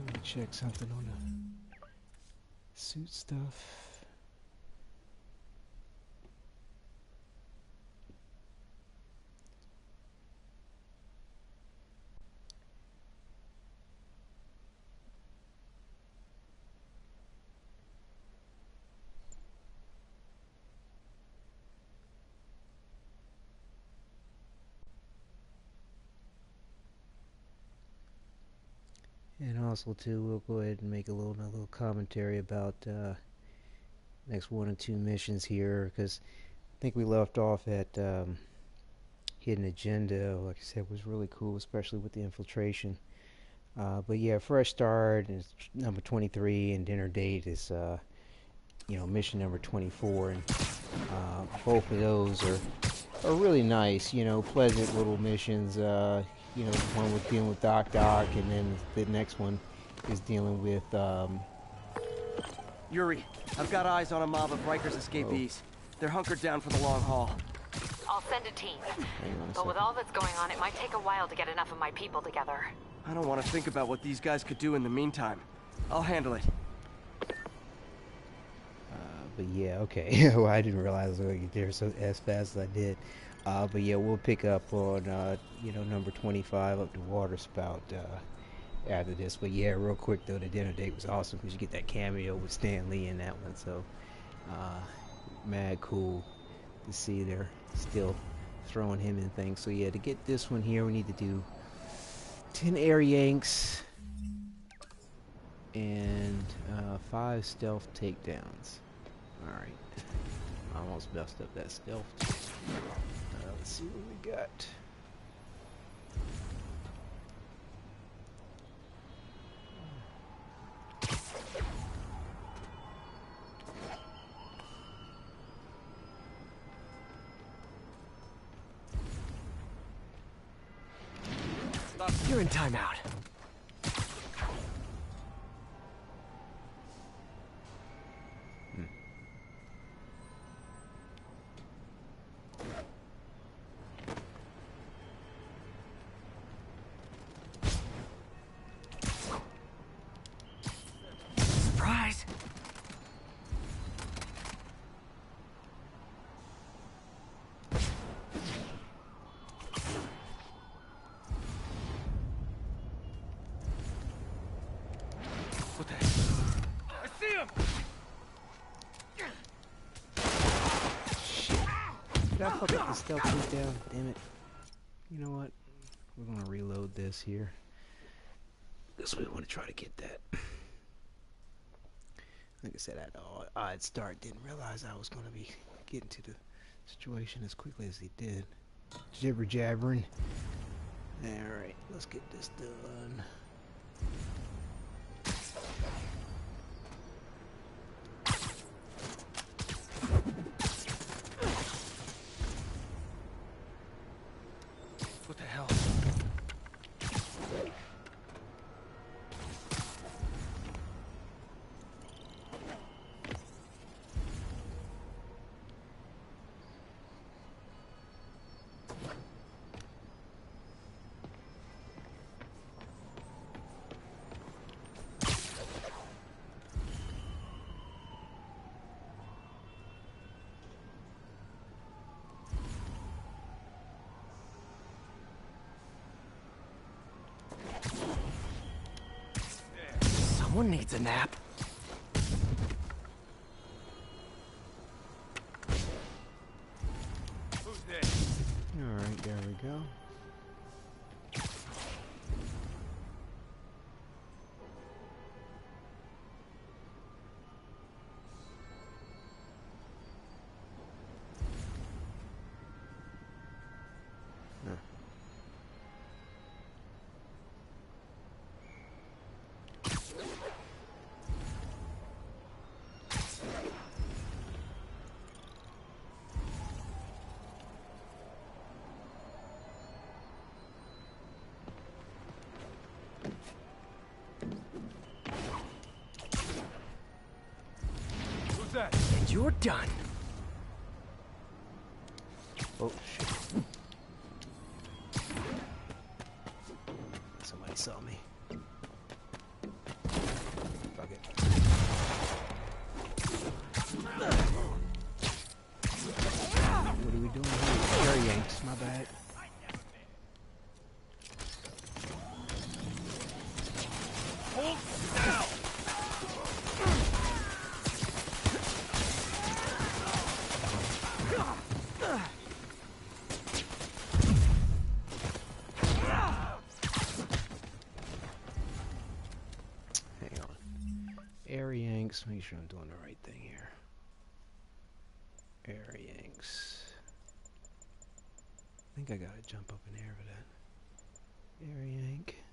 Let me check something on the suit stuff. And also too, we'll go ahead and make another little commentary about next 1 or 2 missions here, because I think we left off at Hidden Agenda. Like I said, was really cool, especially with the infiltration. But yeah, Fresh Start is number 23, and Dinner Date is mission number 24, and both of those are really nice, pleasant little missions. One was dealing with Doc, and then the next one is dealing with Yuri, I've got eyes on a mob of Riker's escapees. They're hunkered down for the long haul. I'll send a team. But with all that's going on, it might take a while to get enough of my people together. I don't want to think about what these guys could do in the meantime. I'll handle it. But yeah, okay. Well, I didn't realize I was going to get there so as fast as I did. But yeah, we'll pick up on number 25 up to Water Spout after this. But yeah, real quick though, the Dinner Date was awesome because you get that cameo with Stan Lee in that one. So mad cool to see they're still throwing him in things. So yeah, to get this one here, we need to do 10 air yanks and 5 stealth takedowns. Alright, almost messed up that stealth. Let's see what we got. You're in timeout. Surprise! What the heck? I see him! Did I fuck up the stealth takedown? Damn it. You know what? We're gonna reload this here. Because we want to try to get that. Like I said, I had an odd start. Didn't realize I was going to be getting to the situation as quickly as he did. Jibber jabbering. Alright, let's get this done. What the hell? Someone needs a nap. Who's there? Alright, there we go. you're done. Oh, shit. Somebody saw me. Fuck it. What are we doing here? Air yanks, my bad. Hold now! Hang on. Air yanks. Make sure I'm doing the right thing here. Air yanks. I think I gotta jump up in the air for that. Air yank.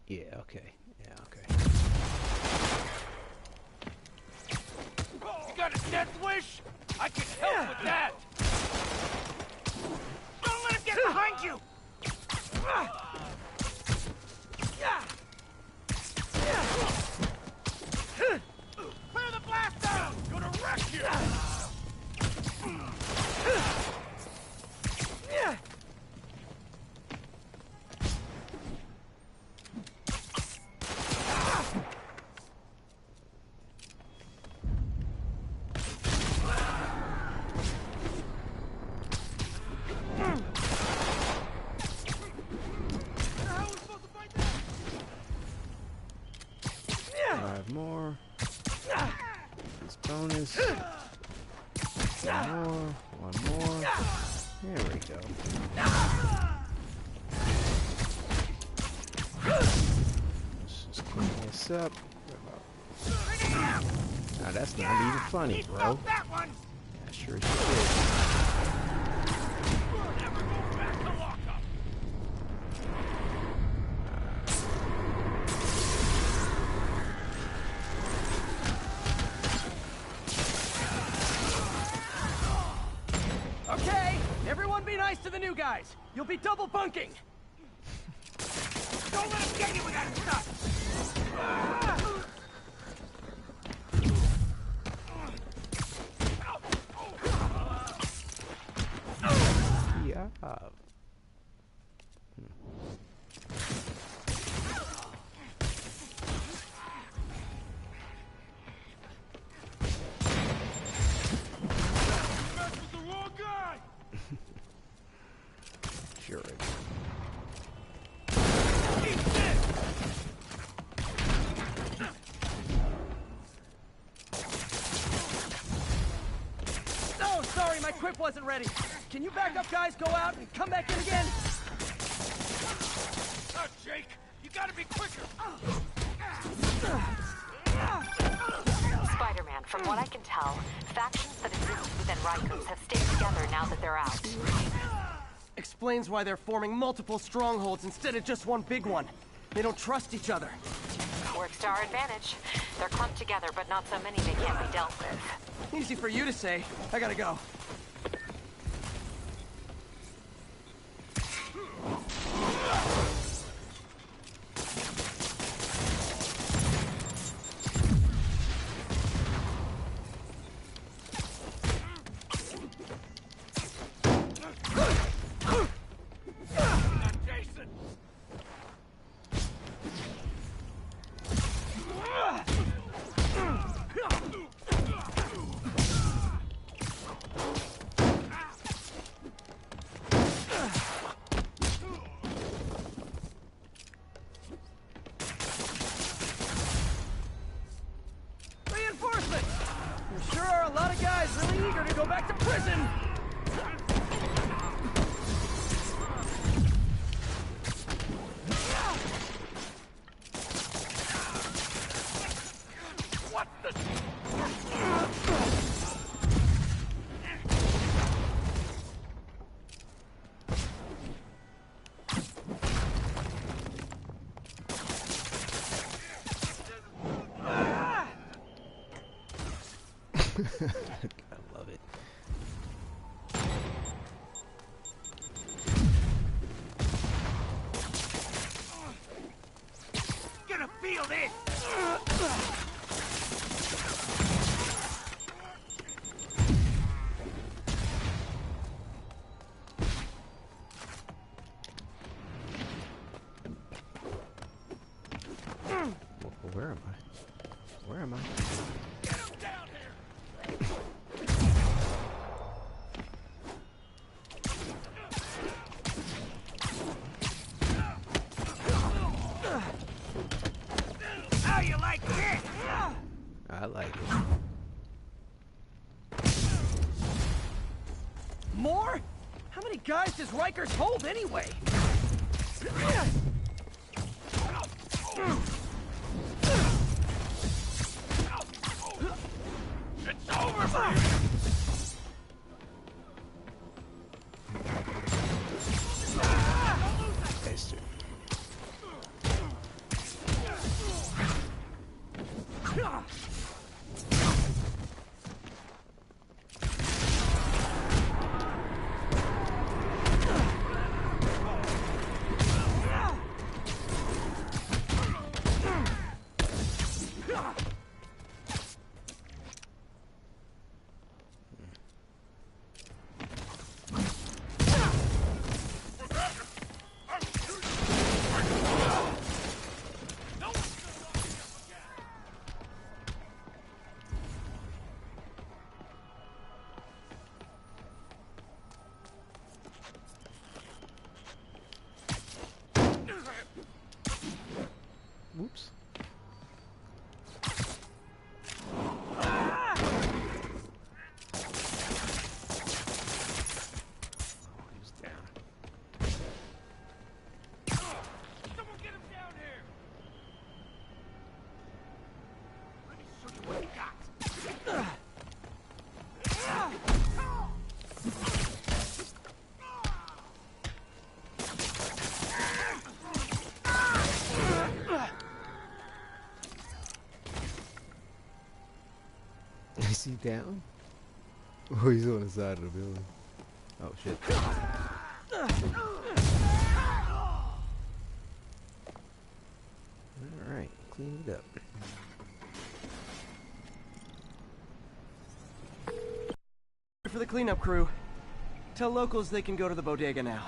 Yeah, okay. Yeah, okay. You got a death wish? I can help with that! Don't let him get behind you! Clear the blast out! Gonna wreck you! More. This bonus. One more. There we go. Let's just clean this up. Now that's not even funny, bro. Yeah, sure as shit is. To the new guys. You'll be double bunking. Don't let him get you with that stuff. Yeah. Sure. Oh, sorry, my quip wasn't ready. Can you back up, guys? Go out and come back in again. Oh, Jake, you gotta be quicker. Spider-Man, from what I can tell, factions that exist within Rikers have stayed together now that they're out. Explains why they're forming multiple strongholds instead of just one big one. They don't trust each other. Works to our advantage. They're clumped together, but not so many they can't be dealt with. Easy for you to say. I gotta go. I love it. Gonna feel this! Where am I? Where am I? Get him down here! How you like this? I like it. More? How many guys does Rikers hold anyway? It's over for you! Esther. Whoops. He's down. Someone get him down here! Let me show you what you got. Is he down? Oh, he's on the side of the building. Oh, shit. Alright, clean it up. For the cleanup crew. Tell locals they can go to the bodega now.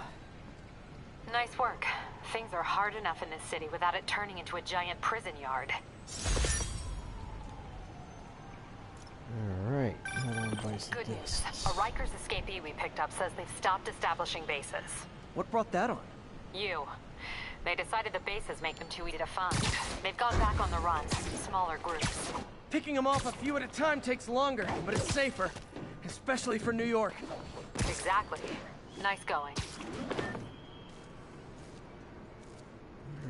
Nice work. Things are hard enough in this city without it turning into a giant prison yard. Alright, Good news. A Rikers escapee we picked up says they've stopped establishing bases. What brought that on? You. They decided the bases make them too easy to find. They've gone back on the run, smaller groups. Picking them off a few at a time takes longer, but it's safer. Especially for New York. Exactly. Nice going.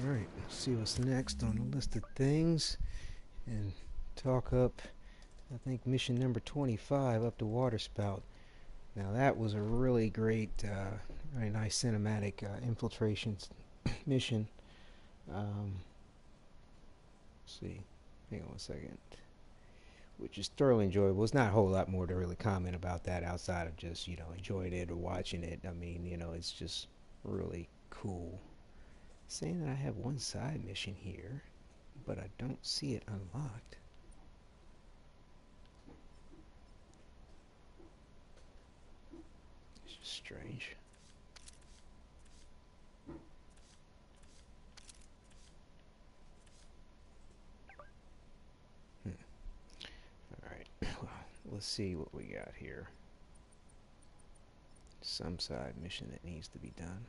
Alright, let's see what's next on the list of things. And talk up, I think, mission number 25, up to Waterspout. Now that was a really great, very nice cinematic infiltration mission. Let's see, hang on one second. Which is thoroughly enjoyable. It's not a whole lot more to really comment about that outside of just, you know, enjoying it or watching it. I mean, you know, it's just really cool. Saying that I have one side mission here, but I don't see it unlocked. It's just strange. Alright, well, let's see what we got here. Some side mission that needs to be done.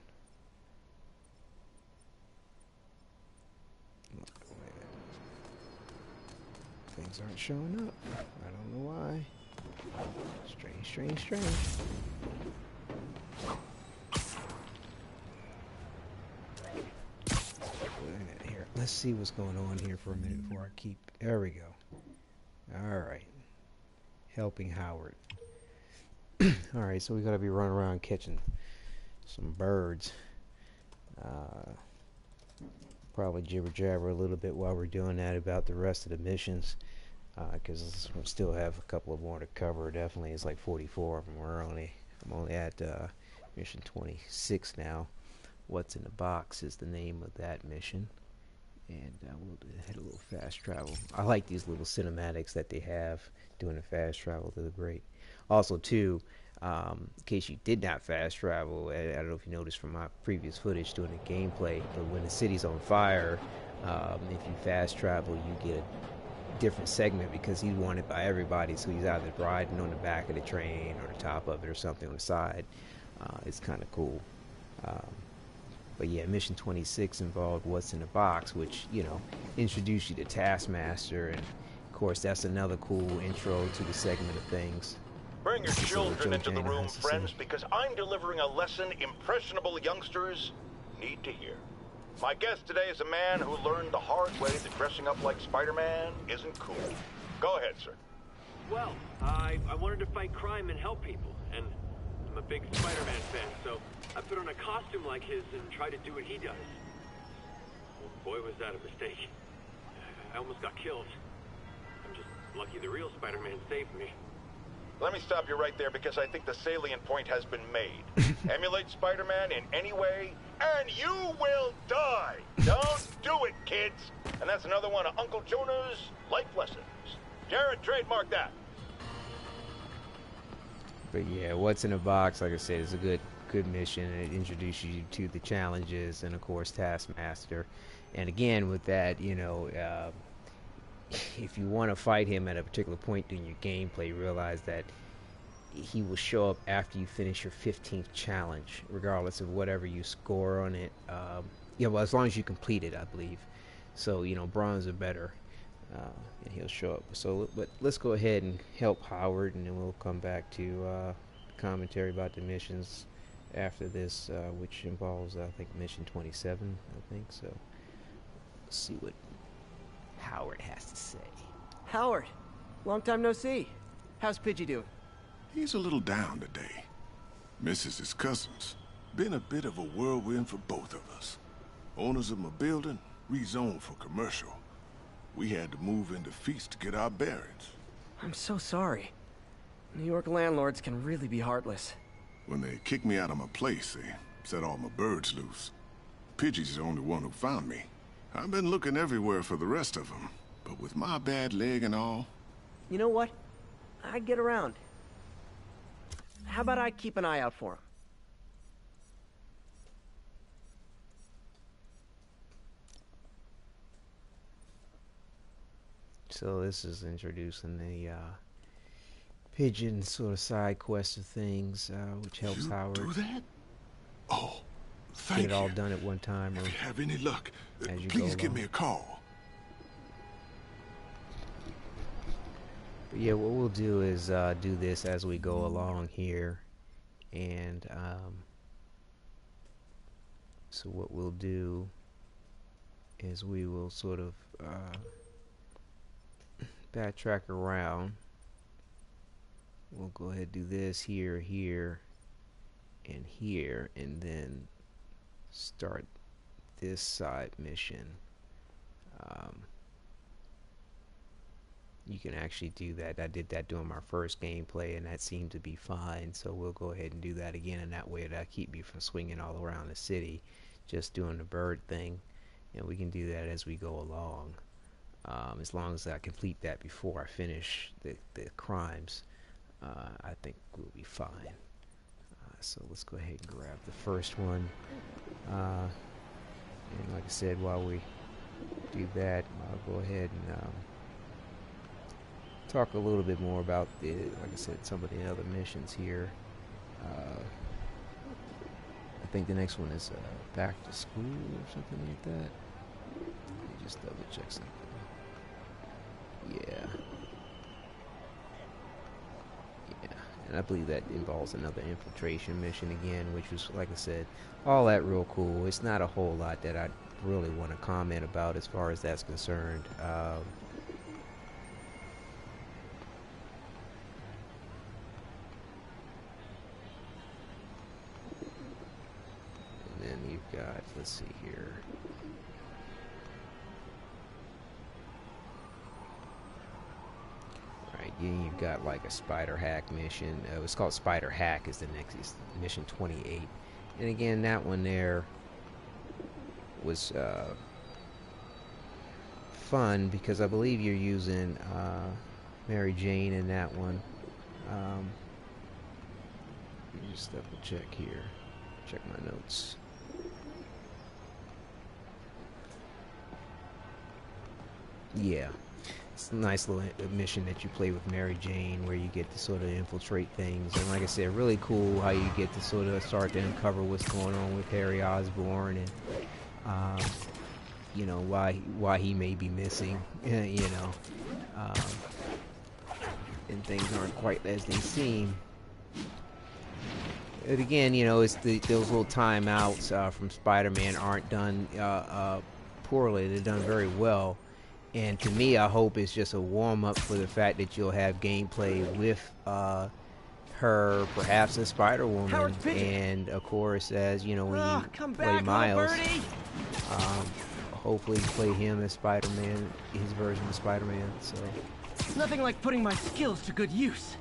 Things aren't showing up. I don't know why. Strange, strange, strange. Here, let's see what's going on here for a minute before I keep. There we go. Alright. Helping Howard. Alright, so we gotta be running around catching some birds. Probably jibber jabber a little bit while we're doing that about the rest of the missions, because we still have a couple of more to cover. Definitely, it's like 44 of them. I'm only at mission 26 now. What's in the box is the name of that mission, and we'll head a little fast travel. I like these little cinematics that they have doing the fast travel to the break. Also, too, in case you did not fast travel, I don't know if you noticed from my previous footage doing the gameplay, but when the city's on fire, If you fast travel, you get a different segment because he's wanted by everybody. So he's either riding on the back of the train or the top of it or something on the side. It's kind of cool. But yeah, Mission 26 involved What's in the Box, which, you know, introduced you to Taskmaster. And, of course, that's another cool intro to the segment of things. Bring your children into the room, friends, because I'm delivering a lesson impressionable youngsters need to hear. My guest today is a man who learned the hard way that dressing up like Spider-Man isn't cool. Go ahead, sir. Well, I wanted to fight crime and help people, and I'm a big Spider-Man fan, so I put on a costume like his and tried to do what he does. Well, boy, was that a mistake. I almost got killed. I'm just lucky the real Spider-Man saved me. Let me stop you right there because I think the salient point has been made. Emulate Spider-Man in any way, and you will die. Don't do it, kids. And that's another one of Uncle Jonah's life lessons. Jared, trademark that. But yeah, What's in the Box, like I said, is a good mission, and it introduces you to the challenges and, of course, Taskmaster. And again, with that, you know, if you want to fight him at a particular point in your gameplay, realize that he will show up after you finish your 15th challenge, regardless of whatever you score on it. Yeah, well, as long as you complete it, I believe. So, you know, bronze or better, and he'll show up. So, but let's go ahead and help Howard, and then we'll come back to commentary about the missions after this, which involves, I think, mission 27, I think. So, let's see what Howard has to say. Howard, long time no see. How's Pidgey doing? He's a little down today. Misses his cousins. Been a bit of a whirlwind for both of us. Owners of my building rezoned for commercial. We had to move into Feast to get our bearings. I'm so sorry. New York landlords can really be heartless. When they kicked me out of my place, they set all my birds loose. Pidgey's the only one who found me. I've been looking everywhere for the rest of them, but with my bad leg and all... You know what? I'd get around. How about I keep an eye out for him? So this is introducing the pigeon sort of side quest of things, which helps Howard do that? Oh, thank you. Get it all done at one time. If you have any luck, as you please give me a call. But yeah, what we'll do is do this as we go along here, and so what we'll do is we will sort of backtrack around. We'll go ahead and do this here, here, and here, and then start this side mission. You can actually do that. I did that during my first gameplay, and that seemed to be fine. So we'll go ahead and do that again, and that way that'll keep me from swinging all around the city, just doing the bird thing. And we can do that as we go along. As long as I complete that before I finish the crimes, I think we'll be fine. So let's go ahead and grab the first one. And like I said, while we do that, I'll go ahead and talk a little bit more about like I said, some of the other missions here. I think the next one is back to school or something like that. Let me just double check something. Yeah. And I believe that involves another infiltration mission again, which was, like I said, all that real cool. It's not a whole lot that I really want to comment about as far as that's concerned. And then you've got, let's see here. You've got like a spider hack mission. It's called Spider Hack is the next, is mission 28. And again, that one there was fun because I believe you're using Mary Jane in that one. Let me just double check here. Check my notes. Yeah. It's a nice little mission that you play with Mary Jane where you get to sort of infiltrate things. And like I said, really cool how you get to sort of start to uncover what's going on with Harry Osborn and, you know, why he may be missing, you know. And things aren't quite as they seem. And again, you know, it's those little timeouts from Spider-Man aren't done poorly. They're done very well. And to me, I hope it's just a warm-up for the fact that you'll have gameplay with her, perhaps as Spider-Woman, and of course, as you know, when you play Miles, hopefully play him as Spider-Man, his version of Spider-Man. So nothing like putting my skills to good use.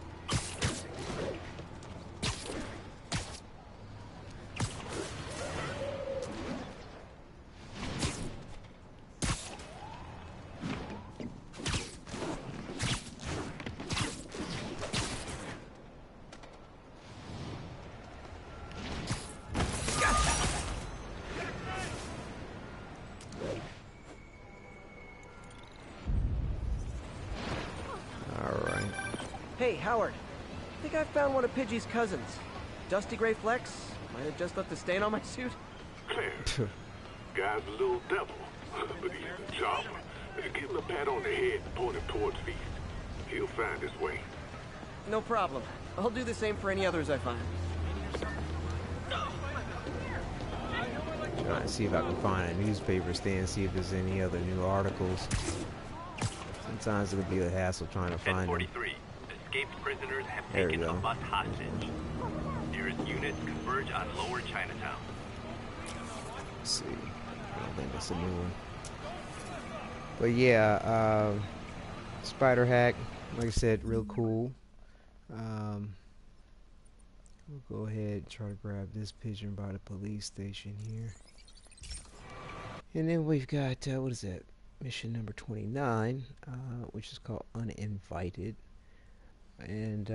Hey, Howard. I think I found one of Pidgey's cousins. Dusty Gray Flex. Might have just left a stain on my suit. Guy's a little devil, but he's a charmer. Give him a pat on the head and point him towards Feast. He'll find his way. No problem. I'll do the same for any others I find. Trying to see if I can find a newspaper stand, see if there's any other new articles. Sometimes it'll be a hassle trying to find them. Escaped prisoners have taken a bus hostage. Nearest units converge on Lower Chinatown. Let's see. I don't think that's a new one. But yeah, Spider Hack, like I said, real cool. We'll go ahead and try to grab this pigeon by the police station here. And then we've got, what is that? Mission number 29, which is called Uninvited. And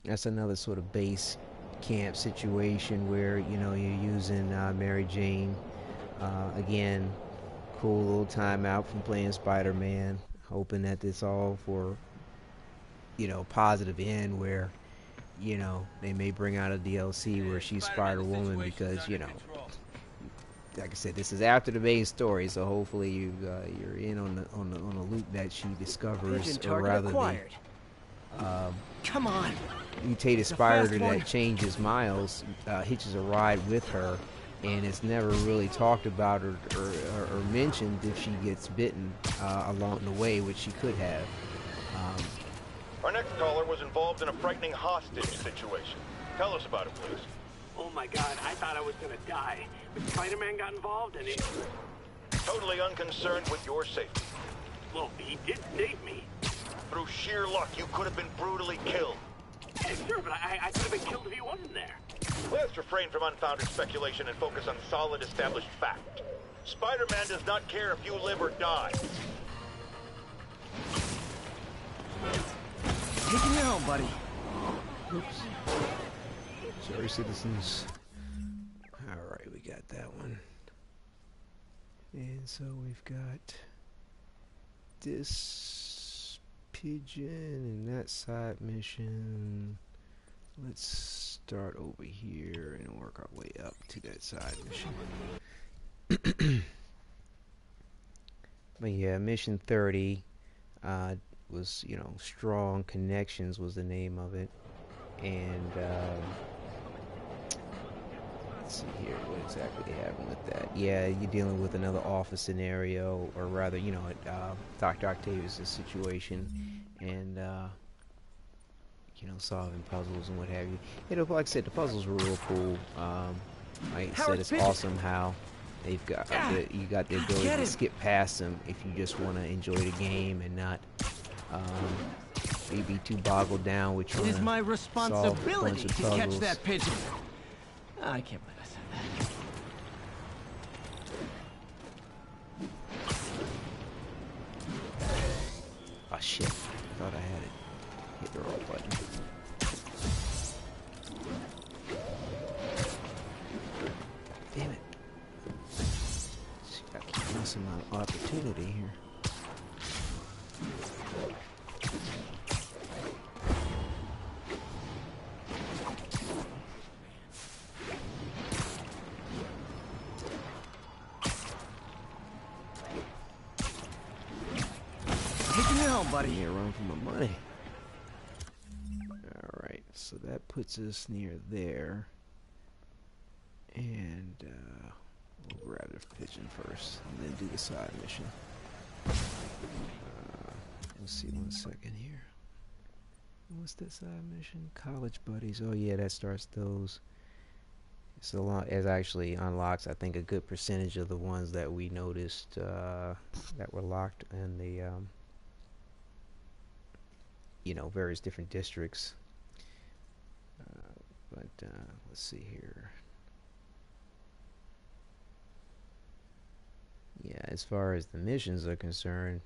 that's another sort of base camp situation where, you know, you're using Mary Jane. Again, cool little timeout from playing Spider-Man, hoping that this all for, you know, positive end where, you know, they may bring out a DLC where she's Spider-Woman because, you know, like I said, this is after the main story, so hopefully you're in on the loop that she discovers, or rather the come on, mutated spider that changes Miles hitches a ride with her, and it's never really talked about or mentioned if she gets bitten along the way, which she could have. Our next caller was involved in a frightening hostage situation. Tell us about it, please. Oh my god, I thought I was gonna die. But Spider-Man got involved and he... Totally unconcerned with your safety. Well, he did save me. Through sheer luck, you could have been brutally killed. Yeah, sure, but I could have been killed if he wasn't there. Let's refrain from unfounded speculation and focus on solid established fact. Spider-Man does not care if you live or die. Taking you home, buddy. Oops. Sorry, citizens. Alright, we got that one. And so we've got this pigeon and that side mission. Let's start over here and work our way up to that side mission. But yeah, mission 30 was, you know, Strong Connections was the name of it. And let's see here, what exactly they have with that. Yeah, you're dealing with another office scenario, or rather, you know, Dr. Octavius' situation, and you know, solving puzzles and what have you. You know, like I said, the puzzles were real cool. Like I said, it's awesome how they've got you got the ability to skip past them if you just want to enjoy the game and not be too boggled down with trying to solve a bunch of puzzles. It is my responsibility to catch that pigeon. I can't believe I said that. Oh shit, thought I had it. Hit the wrong button. Damn it. See, I keep missing my opportunity here. on, buddy. Yeah, run for my money. Alright, so that puts us near there. And we'll grab the pigeon first and then do the side mission. Let's see 1 second here. What's that side mission? College buddies. Oh yeah, that starts those. So long as actually unlocks, I think, a good percentage of the ones that we noticed that were locked in the you know, various different districts. But let's see here. Yeah, as far as the missions are concerned,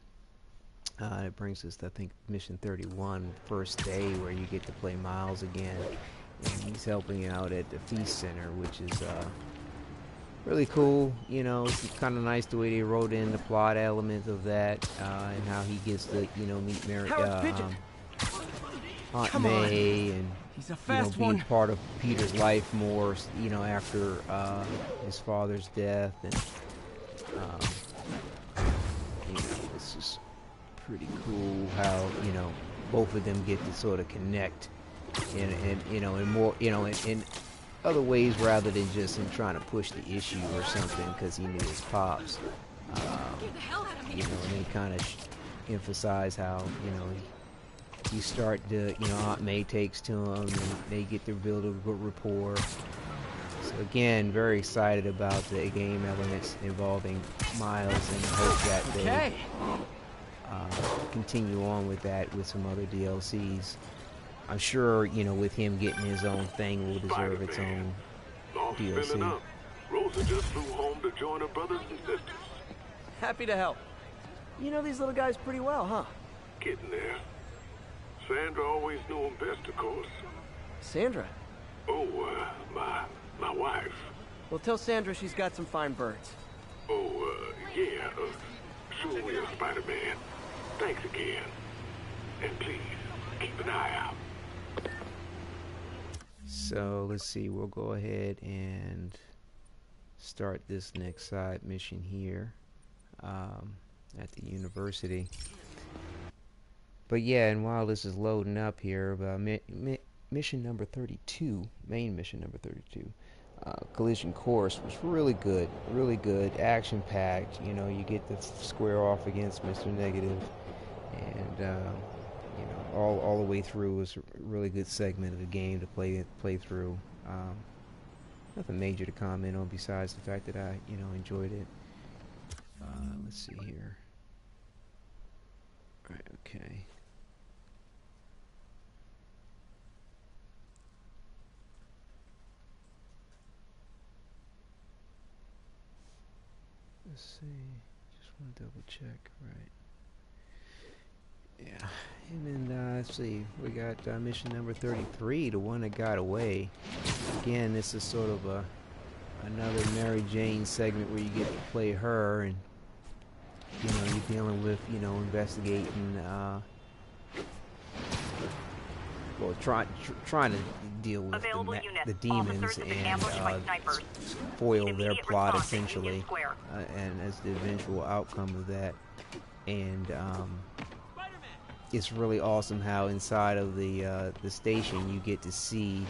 it brings us to, I think, mission 31, first day, where you get to play Miles again. And he's helping out at the Feast Center, which is really cool. You know, it's kind of nice the way they wrote in the plot element of that, and how he gets to, you know, meet Mary, Aunt May, and he's a fast be part of Peter's life more, you know, after his father's death, and you know, it's just pretty cool how, you know, both of them get to sort of connect. And you know, in more, you know, in other ways rather than just him trying to push the issue or something because he knew his pops. You know, and they kind of emphasize how, you know, you start to, you know, Aunt May takes to him and they get to build a good rapport. So again, very excited about the game elements involving Miles, and hope that they continue on with that with some other DLCs. I'm sure, you know, with him getting his own thing will deserve its own DLC. Rosa just flew home to join her brothers and sisters. Happy to help. You know these little guys pretty well, huh? Getting there. Sandra always knew him best, of course. Sandra? Oh, my wife. Well, tell Sandra she's got some fine birds. Oh, yeah. Sure will, Spider-Man. Thanks again. And please, keep an eye out. So let's see, we'll go ahead and start this next side mission here at the university. But yeah, and while this is loading up here, mission number 32, main mission number 32, collision course, was really good, action-packed. You know, you get to square off against Mr. Negative, and you know, all the way through was a really good segment of the game to play through. Nothing major to comment on besides the fact that I, you know, enjoyed it. Let's see here. Right, okay. Let's see. Just want to double check, right? Yeah, and then let's see, we got mission number 33, the one that got away. Again, this is sort of another Mary Jane segment where you get to play her, and you know, you're dealing with, you know, investigating, well, trying to deal with the demons and foil their plot essentially, and as the eventual outcome of that. And it's really awesome how inside of the station you get to see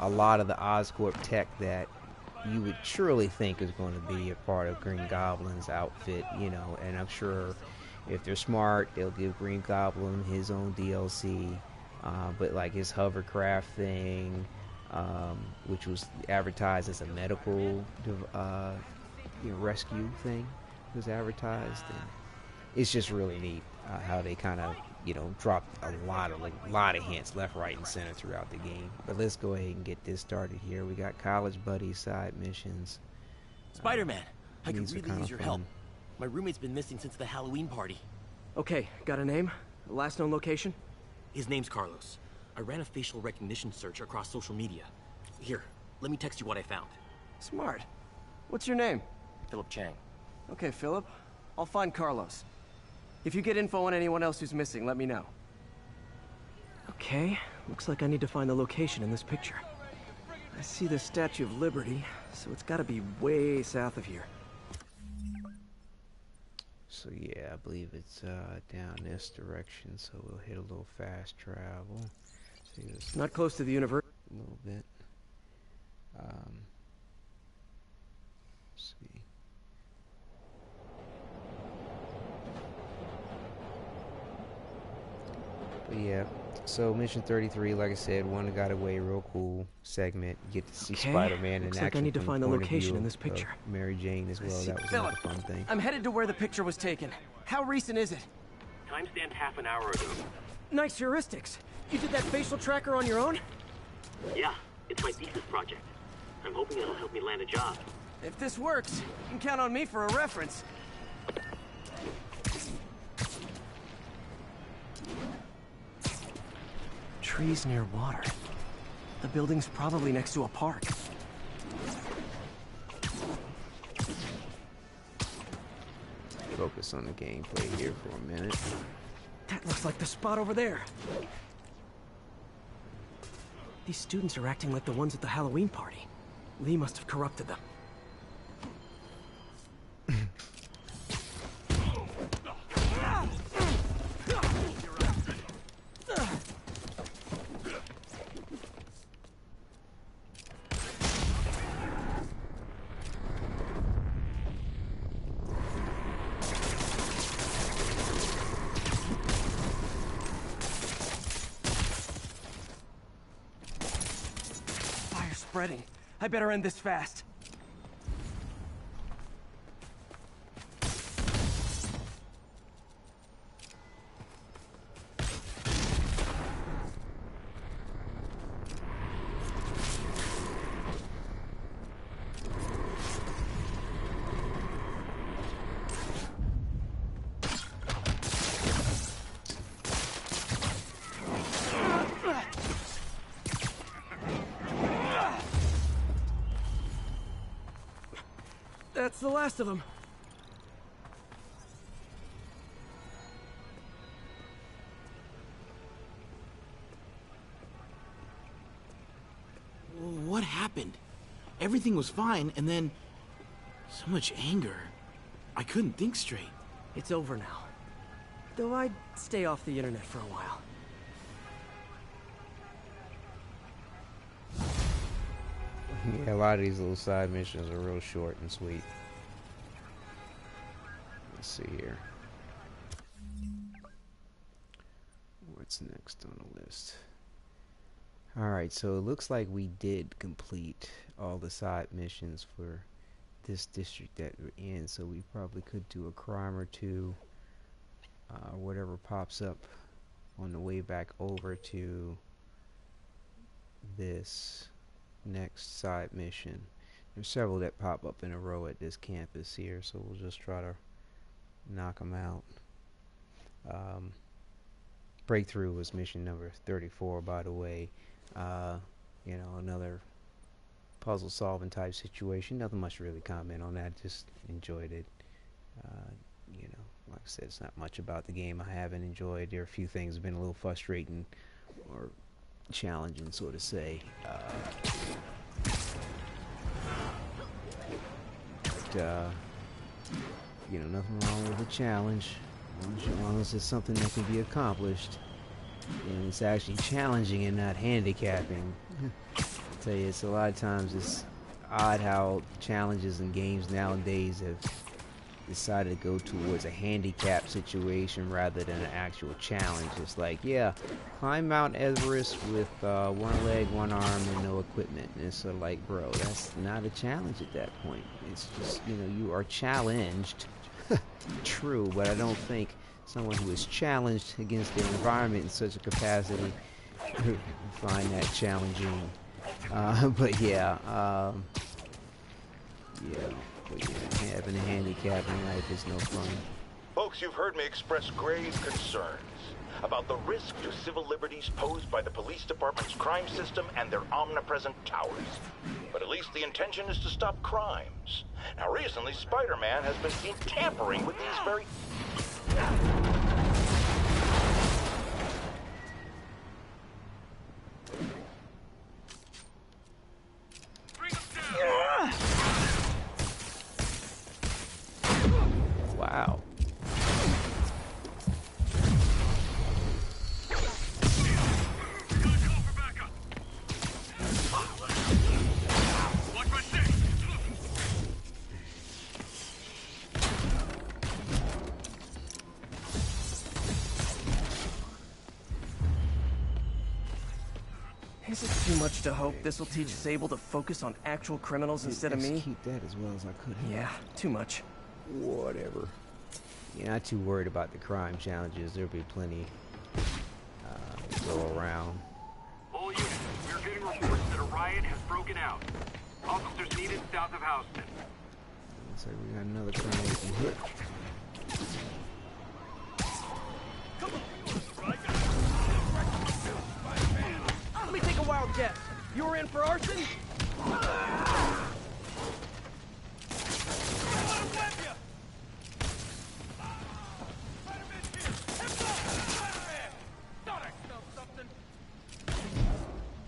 a lot of the Oscorp tech that you would surely think is going to be a part of Green Goblin's outfit, you know. And I'm sure if they're smart, they'll give Green Goblin his own DLC. But like his hovercraft thing, which was advertised as a medical you know, rescue thing, was advertised, and it's just really neat how they kind of, you know, drop a lot of hints left, right, and center throughout the game. But let's go ahead and get this started here. We got college buddy side missions. Spider-Man, I could these are really kinda use your fun. help. My roommate's been missing since the Halloween party. Okay, got a name? Last known location? His name's Carlos. I ran a facial recognition search across social media. Here, let me text you what I found. Smart. What's your name? Philip Chang. Okay, Philip. I'll find Carlos. If you get info on anyone else who's missing, let me know. Okay, looks like I need to find the location in this picture. I see the Statue of Liberty, so it's gotta be way south of here. So yeah, I believe it's down this direction, so we'll hit a little fast travel. See this Not close to the universe. a little bit. Let's see. But yeah, so mission 33, like I said, one that got away, real cool segment. You get to see Spider-Man in Looks action. like I need to from find the point of location view in this of picture. Mary Jane as well. That was Philip, another fun thing. I'm headed to where the picture was taken. How recent is it? Timestamp half an hour ago. Nice heuristics. You did that facial tracker on your own? Yeah, it's my thesis project. I'm hoping it'll help me land a job. If this works, you can count on me for a reference. Trees near water. The building's probably next to a park. Focus on the gameplay here for a minute. That looks like the spot over there. These students are acting like the ones at the Halloween party. Lee must have corrupted them. Spreading. I better end this fast. That's the last of them. What happened? Everything was fine, and then so much anger. I couldn't think straight. It's over now. Though I'd stay off the internet for a while. Yeah, a lot of these little side missions are real short and sweet. Let's see here. What's next on the list? Alright, so it looks like we did complete all the side missions for this district that we're in, so we probably could do a crime or two, or whatever pops up on the way back over to this next side mission. There's several that pop up in a row at this campus here, so we'll just try to knock them out. Breakthrough was mission number 34, by the way. You know, another puzzle solving type situation. Nothing much to really comment on that, just enjoyed it. You know, like I said, it's not much about the game I haven't enjoyed. There are a few things that have been a little frustrating or challenging, so to say. You know, nothing wrong with a challenge, as long as it's something that can be accomplished, and it's actually challenging and not handicapping. I tell you, it's a lot of times it's odd how challenges in games nowadays have decided to go towards a handicap situation rather than an actual challenge. It's like, yeah, climb Mount Everest with one leg, one arm, and no equipment. And it's sort of like, bro, that's not a challenge at that point. It's just, you know, you are challenged. True, but I don't think someone who is challenged against their environment in such a capacity would find that challenging. But yeah, having a handicap in life is no fun. Folks, you've heard me express grave concerns about the risk to civil liberties posed by the police department's crime system and their omnipresent towers. But at least the intention is to stop crimes. Now, recently, Spider-Man has been seen tampering with these very... Wow. Is it too much to hope this will teach Sable to focus on actual criminals instead of me? Keep that as well as I could. Yeah, too much. Whatever. You're not too worried about the crime challenges. There'll be plenty to go around. All units, we're getting reports that a riot has broken out. Officers needed south of Houston. Looks like we got another crime we can hit. Let me take a wild guess. You were in for arson?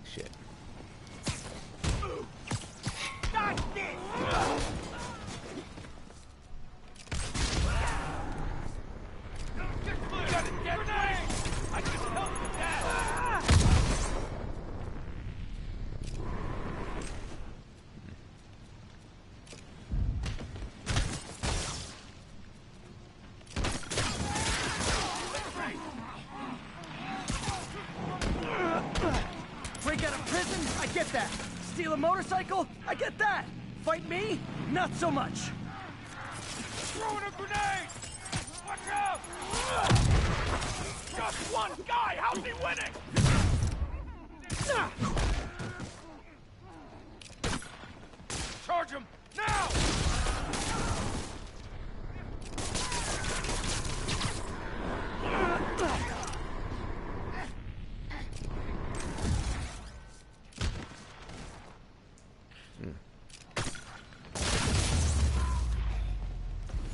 Shit. Break out of prison? I get that. Steal a motorcycle? I get that. Fight me? Not so much. Throwing a grenade! Watch out! Just one guy! How's he winning? Charge him! Now!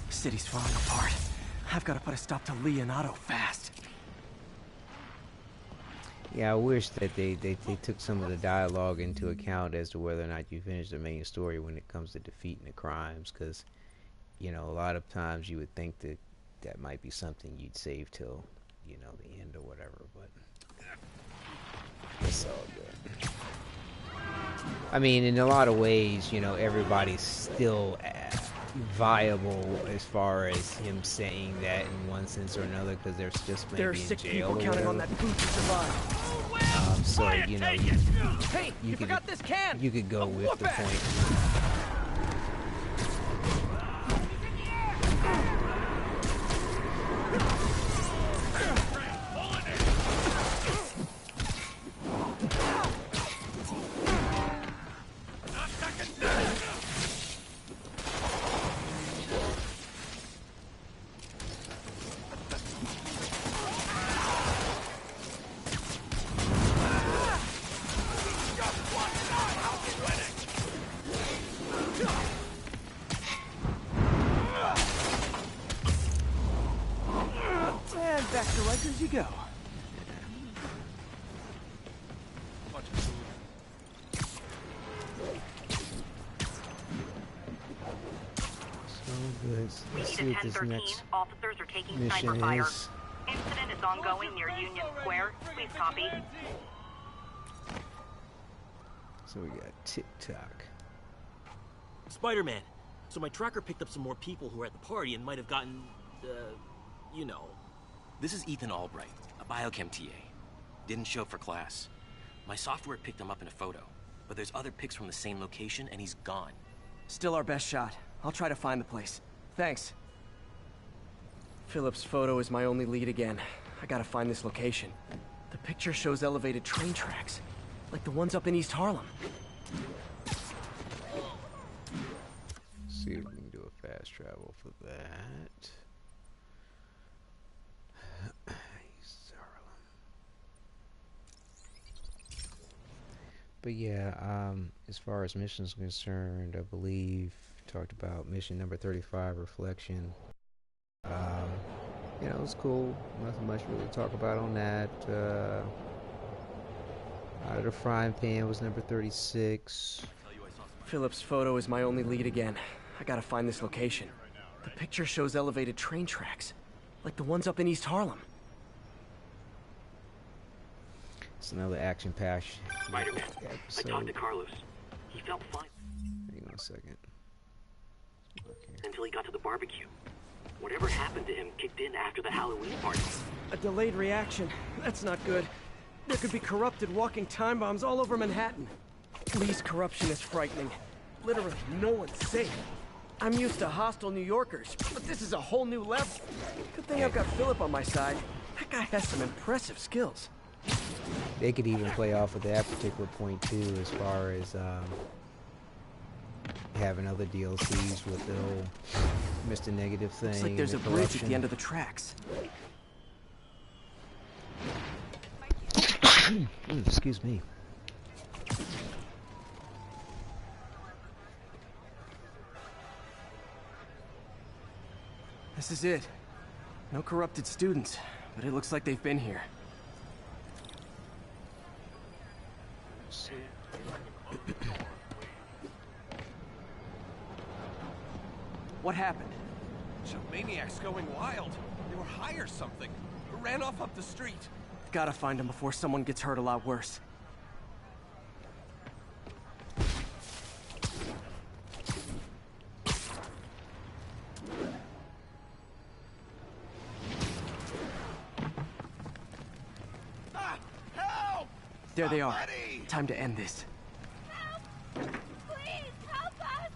City's falling apart. I've got to put a stop to Leonardo fast. Yeah, I wish that they took some of the dialogue into account as to whether or not you finish the main story when it comes to defeating the crimes, because, you know, a lot of times you would think that that might be something you'd save till, you know, the end or whatever, but it's all good. I mean, in a lot of ways, you know, everybody's still viable as far as him saying that in one sense or another, because there's just maybe there are in 6 jail people or counting on whatever. that food to survive. So you know, Hey, you forgot this can. You could go with the point. And back to Rikers you go. Good. Let's see what this next Officers are taking mission sniper fire. is. Incident is ongoing near Union Square. Please copy. So we got TikTok. Spider-Man. So my tracker picked up some more people who were at the party and might have gotten, you know. This is Ethan Albright, a biochem TA. Didn't show up for class. My software picked him up in a photo, but there's other pics from the same location and he's gone. Still our best shot. I'll try to find the place. Thanks. Philip's photo is my only lead again. I gotta find this location. The picture shows elevated train tracks, like the ones up in East Harlem. See if we can do a fast travel for that. East Harlem. But yeah, as far as missions concerned, I believe talked about mission number 35, Reflection. You know, it was cool. Nothing much really to talk about on that. Out of the frying pan was number 36. Philip's photo is my only lead again. I gotta find this location. The picture shows elevated train tracks, like the ones up in East Harlem. It's another action patch. Spider-Man, I talked to Carlos. He felt fine. Hang on a second. Until he got to the barbecue. Whatever happened to him kicked in after the Halloween party. A delayed reaction. That's not good. There could be corrupted walking time bombs all over Manhattan. Lee's corruption is frightening. Literally, no one's safe. I'm used to hostile New Yorkers, but this is a whole new level. Good thing I've got Philip on my side. That guy has some impressive skills. They could even play off of that particular point too, as far as having other DLCs with the whole Mr. Negative thing. Looks like there's a bridge at the end of the tracks. Excuse me. This is it. No corrupted students, but it looks like they've been here. What happened? Some maniacs going wild. They were high or something. Ran off up the street. Gotta find them before someone gets hurt a lot worse. Help! There they are. Time to end this. Please, help us!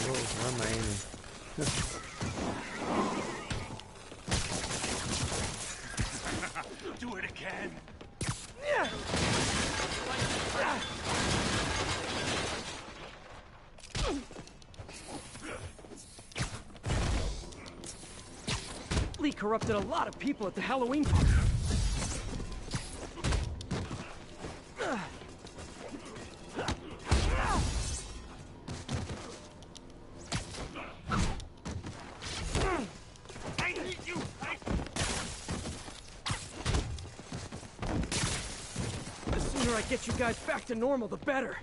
Whoa, where am I aiming? Do it again. Lee corrupted a lot of people at the Halloween party. The sooner I get you guys back to normal, the better.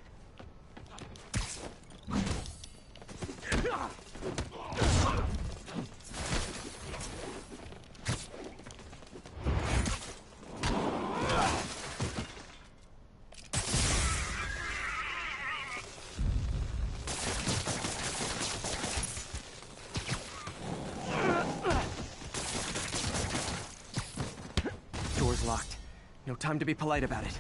Door's locked. No time to be polite about it.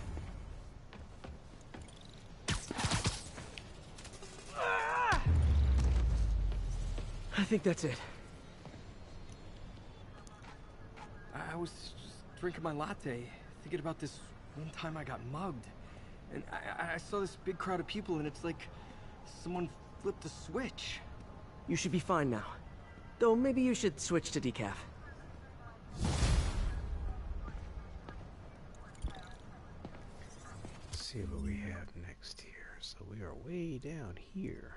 I think that's it. I was just drinking my latte, thinking about this one time I got mugged. And I saw this big crowd of people, and it's like someone flipped a switch. You should be fine now. Though maybe you should switch to decaf. Let's see what we have next here. So we are way down here.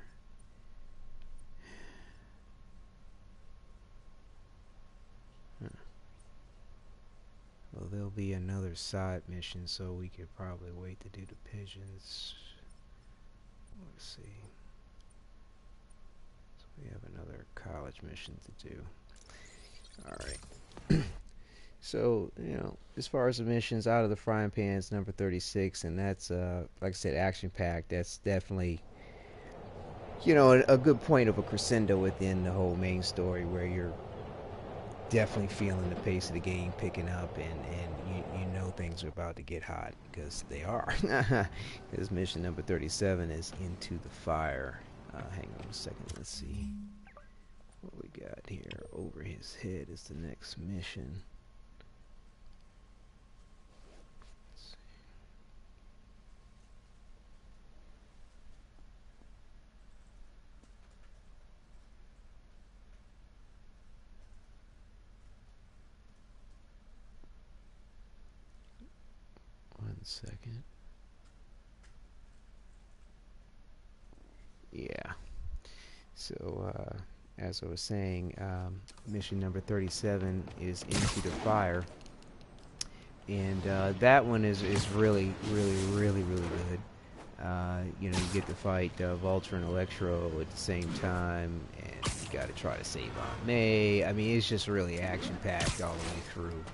Well, there'll be another side mission, so we could probably wait to do the pigeons. Let's see. So we have another college mission to do. Alright. So, you know, as far as the missions, Out of the Frying Pan's number 36, and that's, like I said, action-packed. That's definitely, you know, a good point of a crescendo within the whole main story, where you're definitely feeling the pace of the game picking up, and you know things are about to get hot, because they are. This mission number 37 is Into the Fire. Hang on a second, let's see what we got here. Over his head is the next mission. One second. Yeah. So, as I was saying, mission number 37 is Into the Fire. And that one is really good. You know, you get to fight Vulture and Electro at the same time, and you got to try to save Aunt May. I mean, it's just really action-packed all the way through.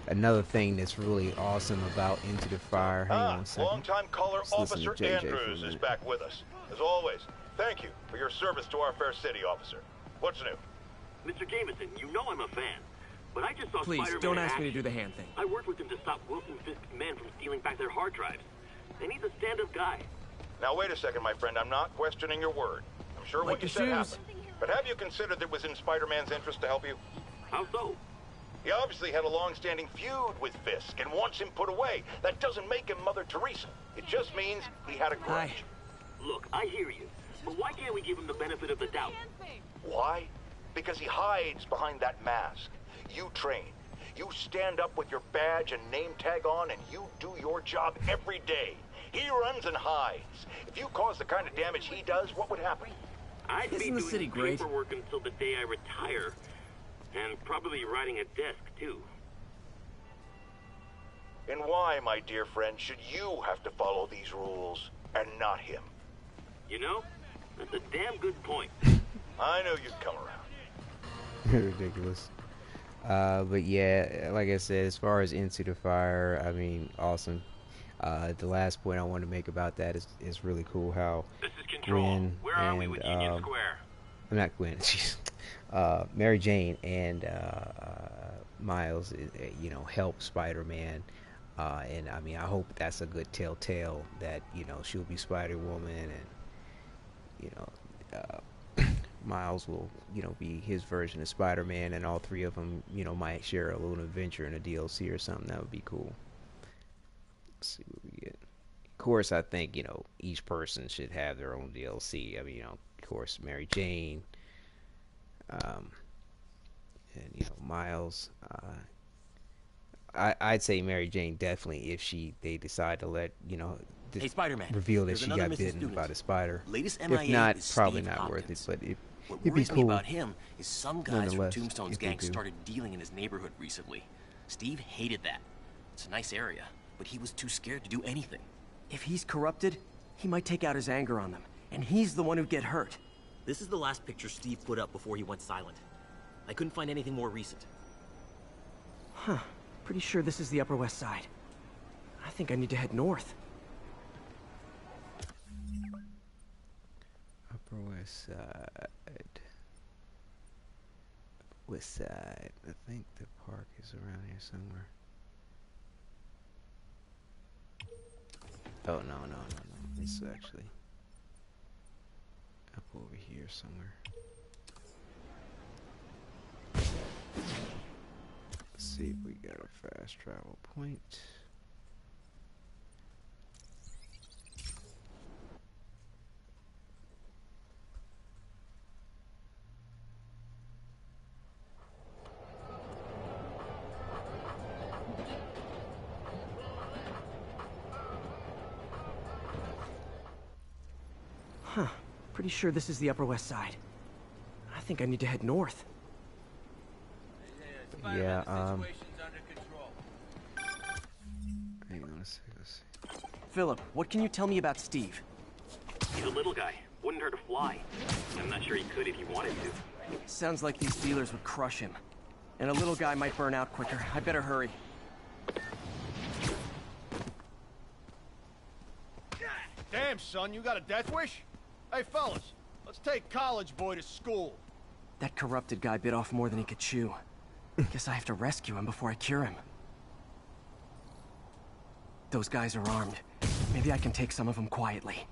another thing that's really awesome about Into the Fire. Hang on a second. Long-time caller Let's listen to Officer JJ for a Andrews is minute. back with us. As always, thank you for your service to our fair city, officer. What's new? Mr. Jameson, you know I'm a fan. But I just saw Please, Spider-Man don't in ask me to action. do the hand thing. I worked with him to stop Wilson Fisk's men from stealing back their hard drives. And he's a stand-up guy. Now, wait a second, my friend. I'm not questioning your word. I'm sure Like what you your said shoes. happened. But have you considered that it was in Spider-Man's interest to help you? How so? He obviously had a long-standing feud with Fisk and wants him put away. That doesn't make him Mother Teresa. It just means he had a grudge. Look, I hear you. But why can't we give him the benefit of the doubt? Why? Because he hides behind that mask. You train. You stand up with your badge and name tag on, and you do your job every day. He runs and hides. If you cause the kind of damage he does, what would happen? I'd be Isn't the doing city great? paperwork until the day I retire. And probably writing a desk, too. And why, my dear friend, should you have to follow these rules and not him? You know, that's a damn good point. I knew you'd come around. Ridiculous. But yeah, like I said, as far as Into the Fire, I mean, awesome. The last point I want to make about that is really cool how This is Control. Gwen Where are we and with Union Square? I'm not Gwen. She's Mary Jane and Miles, you know, help Spider-Man. And I mean, I hope that's a good telltale that, you know, she'll be Spider-Woman and, you know, Miles will, you know, be his version of Spider-Man, and all three of them, you know, might share a little adventure in a DLC or something. That would be cool. Let's see what we get. Of course, I think, you know, each person should have their own DLC. I mean, you know, of course, Mary Jane, and, you know, Miles. I'd say Mary Jane definitely if they decide to let, you know, Hey, Spider-Man, reveal that there's she another got missing bitten student. by the spider. Latest If MIA not, is probably Steve not worth it, Hopkins. but What it'd be worries me cool. about him is some guys from Nonetheless, Tombstone's if they gang do. started dealing in his neighborhood recently. Steve hated that. It's a nice area, but he was too scared to do anything. If he's corrupted, he might take out his anger on them, and he's the one who'd get hurt. This is the last picture Steve put up before he went silent. I couldn't find anything more recent. Huh. Pretty sure this is the Upper West Side. I think I need to head north. Upper West Side. West Side. I think the park is around here somewhere. Oh, no. It's actually up over here somewhere. Let's see if we got a fast travel point. Huh. Pretty sure this is the Upper West Side. I think I need to head north. Yeah, hang on a second. Let's see. Philip, what can you tell me about Steve? He's a little guy. Wouldn't hurt a fly. I'm not sure he could if he wanted to. Sounds like these dealers would crush him. And a little guy might burn out quicker. I better hurry. Damn, son, you got a death wish? Hey, fellas, let's take college boy to school. That corrupted guy bit off more than he could chew. Guess I have to rescue him before I cure him. Those guys are armed. Maybe I can take some of them quietly.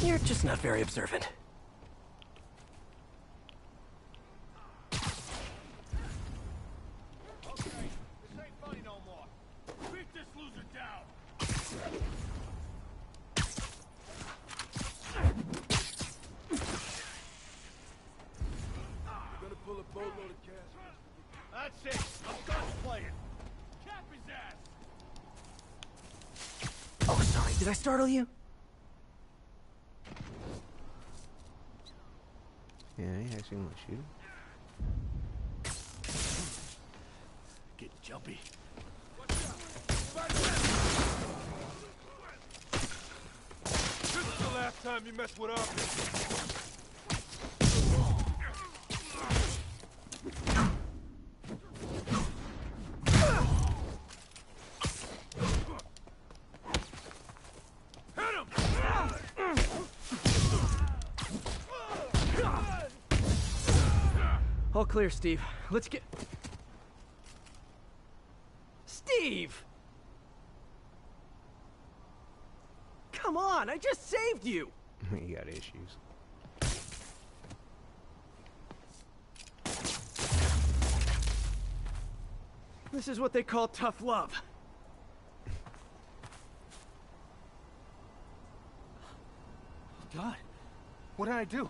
You're just not very observant. That's it. I'm done playing. Cap his ass. Oh, sorry. Did I startle you? Yeah, I actually want to shoot him. Get jumpy. This is the last time you mess with our business. All clear, Steve. Let's get... Steve! Come on, I just saved you! You got issues. This is what they call tough love. God, what did I do?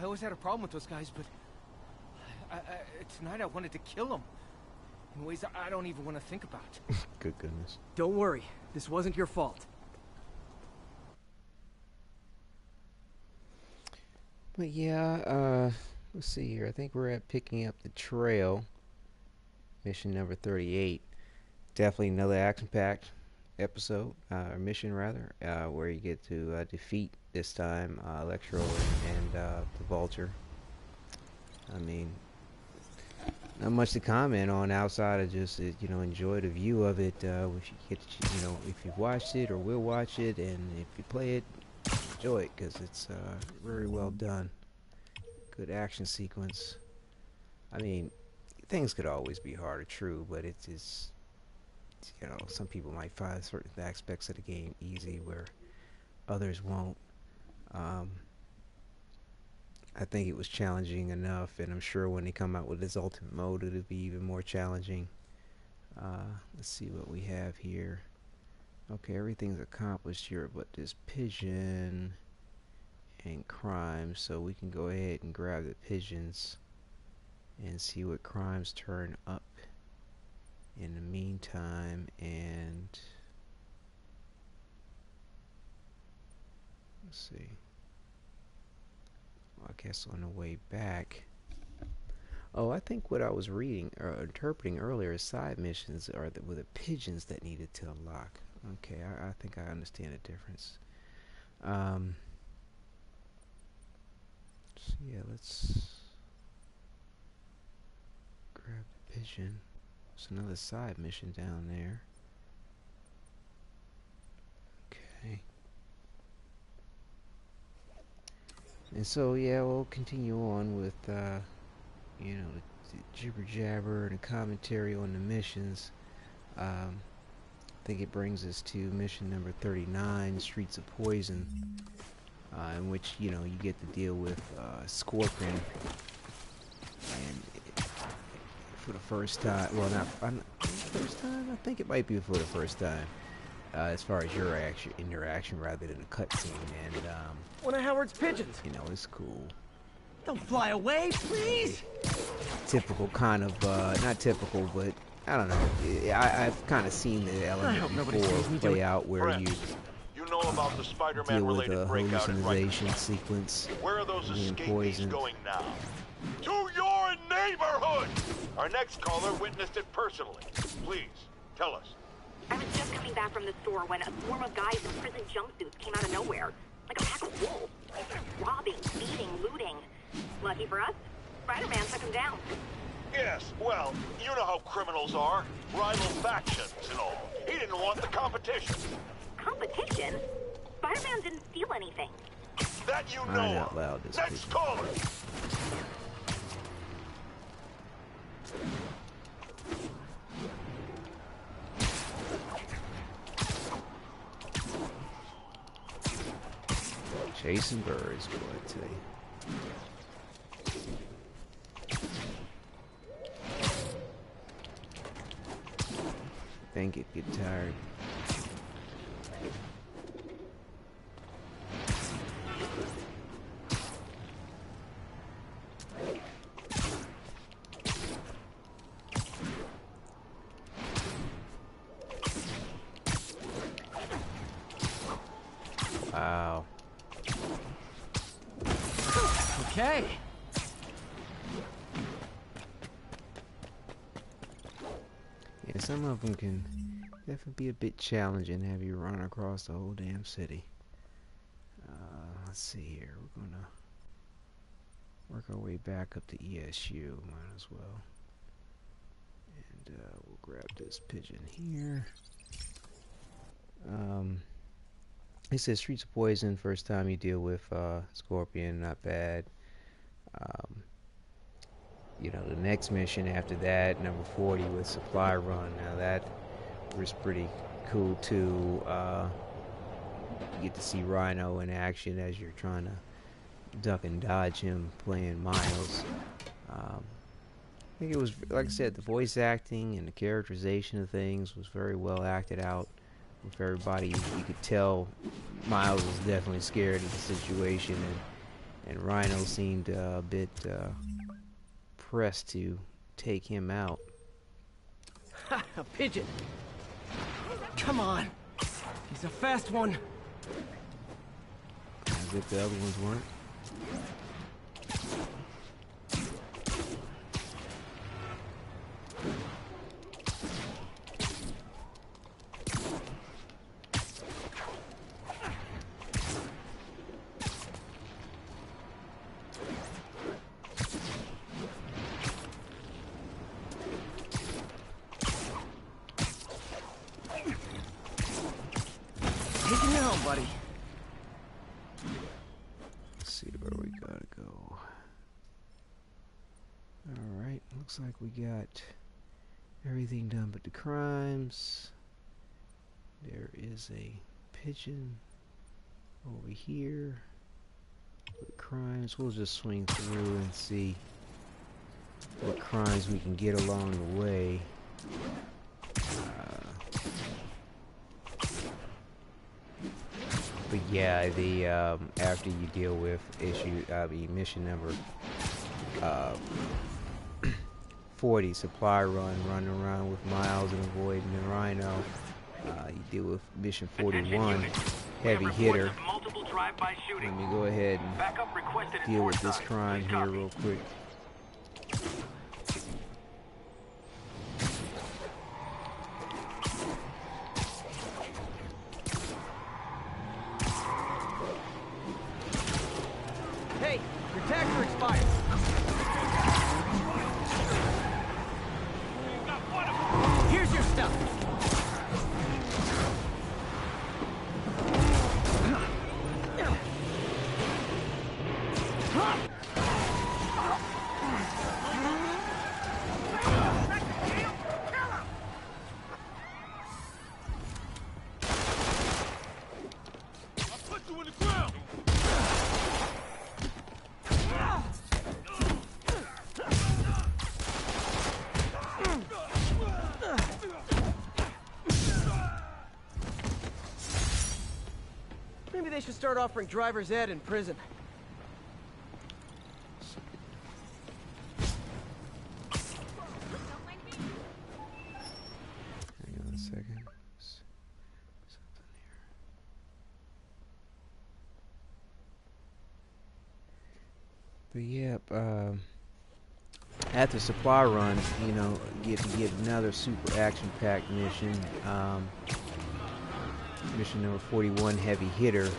I always had a problem with those guys, but tonight I wanted to kill them in ways I don't even want to think about. Good goodness. Don't worry, this wasn't your fault. But yeah, let's see here. I think we're at picking up the trail. Mission number 38. Definitely another action-packed episode, or mission rather, where you get to defeat this time Electro and the Vulture. I mean, not much to comment on outside of just enjoy the view of it. If you get, if you've watched it or will watch it, and if you play it, enjoy it because it's very well done. Good action sequence. I mean, things could always be hard or true, but it's some people might find certain aspects of the game easy where others won't. I think it was challenging enough, and I'm sure when they come out with this ultimate mode it'll be even more challenging. Let's see what we have here. Okay, everything's accomplished here but this pigeon and crime, so we can go ahead and grab the pigeons and see what crimes turn up in the meantime. And let's see. Well, I guess on the way back. Oh, I think what I was reading or interpreting earlier as side missions were the pigeons that needed to unlock. Okay, I think I understand the difference. So yeah, let's grab the pigeon. There's another side mission down there. Okay. And so yeah, we'll continue on with the jibber jabber and the commentary on the missions. I think it brings us to mission number 39, Streets of Poison, in which you get to deal with Scorpion, and for the first time, well, not the first time. I think it might be for the first time, as far as your interaction rather than a cutscene. And one of Howard's pigeons. It's cool. Don't fly away, please. Typical kind of, not typical, but I don't know. I've kind of seen the element before play out where you know about the Spider-Man deal with related a breakout in hallucination sequence. Where are those being escapees poisoned. going now? To your neighborhood! Our next caller witnessed it personally. Please, tell us. I was just coming back from the store when a swarm of guys in prison jumpsuits came out of nowhere. Like a pack of wolves. Robbing, beating, looting. Lucky for us, Spider-Man took him down. Yes, well, you know how criminals are. Rival factions and all. He didn't want the competition. Competition? Spider-Man didn't steal anything. That you Crying know out of. loud, this Next caller! Chasing birds, boy, I tell you. Think it get tired. Wow. Okay. Yeah, some of them can definitely be a bit challenging, have you run across the whole damn city. Let's see here. We're gonna work our way back up to ESU. Might as well. And we'll grab this pigeon here. It says Streets of Poison. First time you deal with Scorpion, not bad. you know, the next mission after that, number 40 with Supply Run. Now that was pretty cool too. You get to see Rhino in action as you're trying to duck and dodge him playing Miles. I think it was, like I said, the voice acting and the characterization of things was very well acted out with everybody. You could tell Miles was definitely scared of the situation, and Rhino seemed a bit pressed to take him out. Ha! A pigeon! Come on! He's a fast one! As if the other ones weren't. Taking you home, buddy. Let's see where we gotta go. Alright, looks like we got everything done but the crimes. There is a pigeon over here with crimes. We'll just swing through and see what crimes we can get along the way. But yeah, the after you deal with mission number 40, Supply Run, running around with Miles and avoiding the Rhino. You deal with mission 41, Heavy Hitter. Let me go ahead and deal with this crime here real quick. Hey, your tags are expired. Here's your stuff. Maybe they should start offering driver's ed in prison. Hang on a second. But yeah, after Supply Run, you know, get another super action-packed mission. Mission number 41, Heavy Hitter,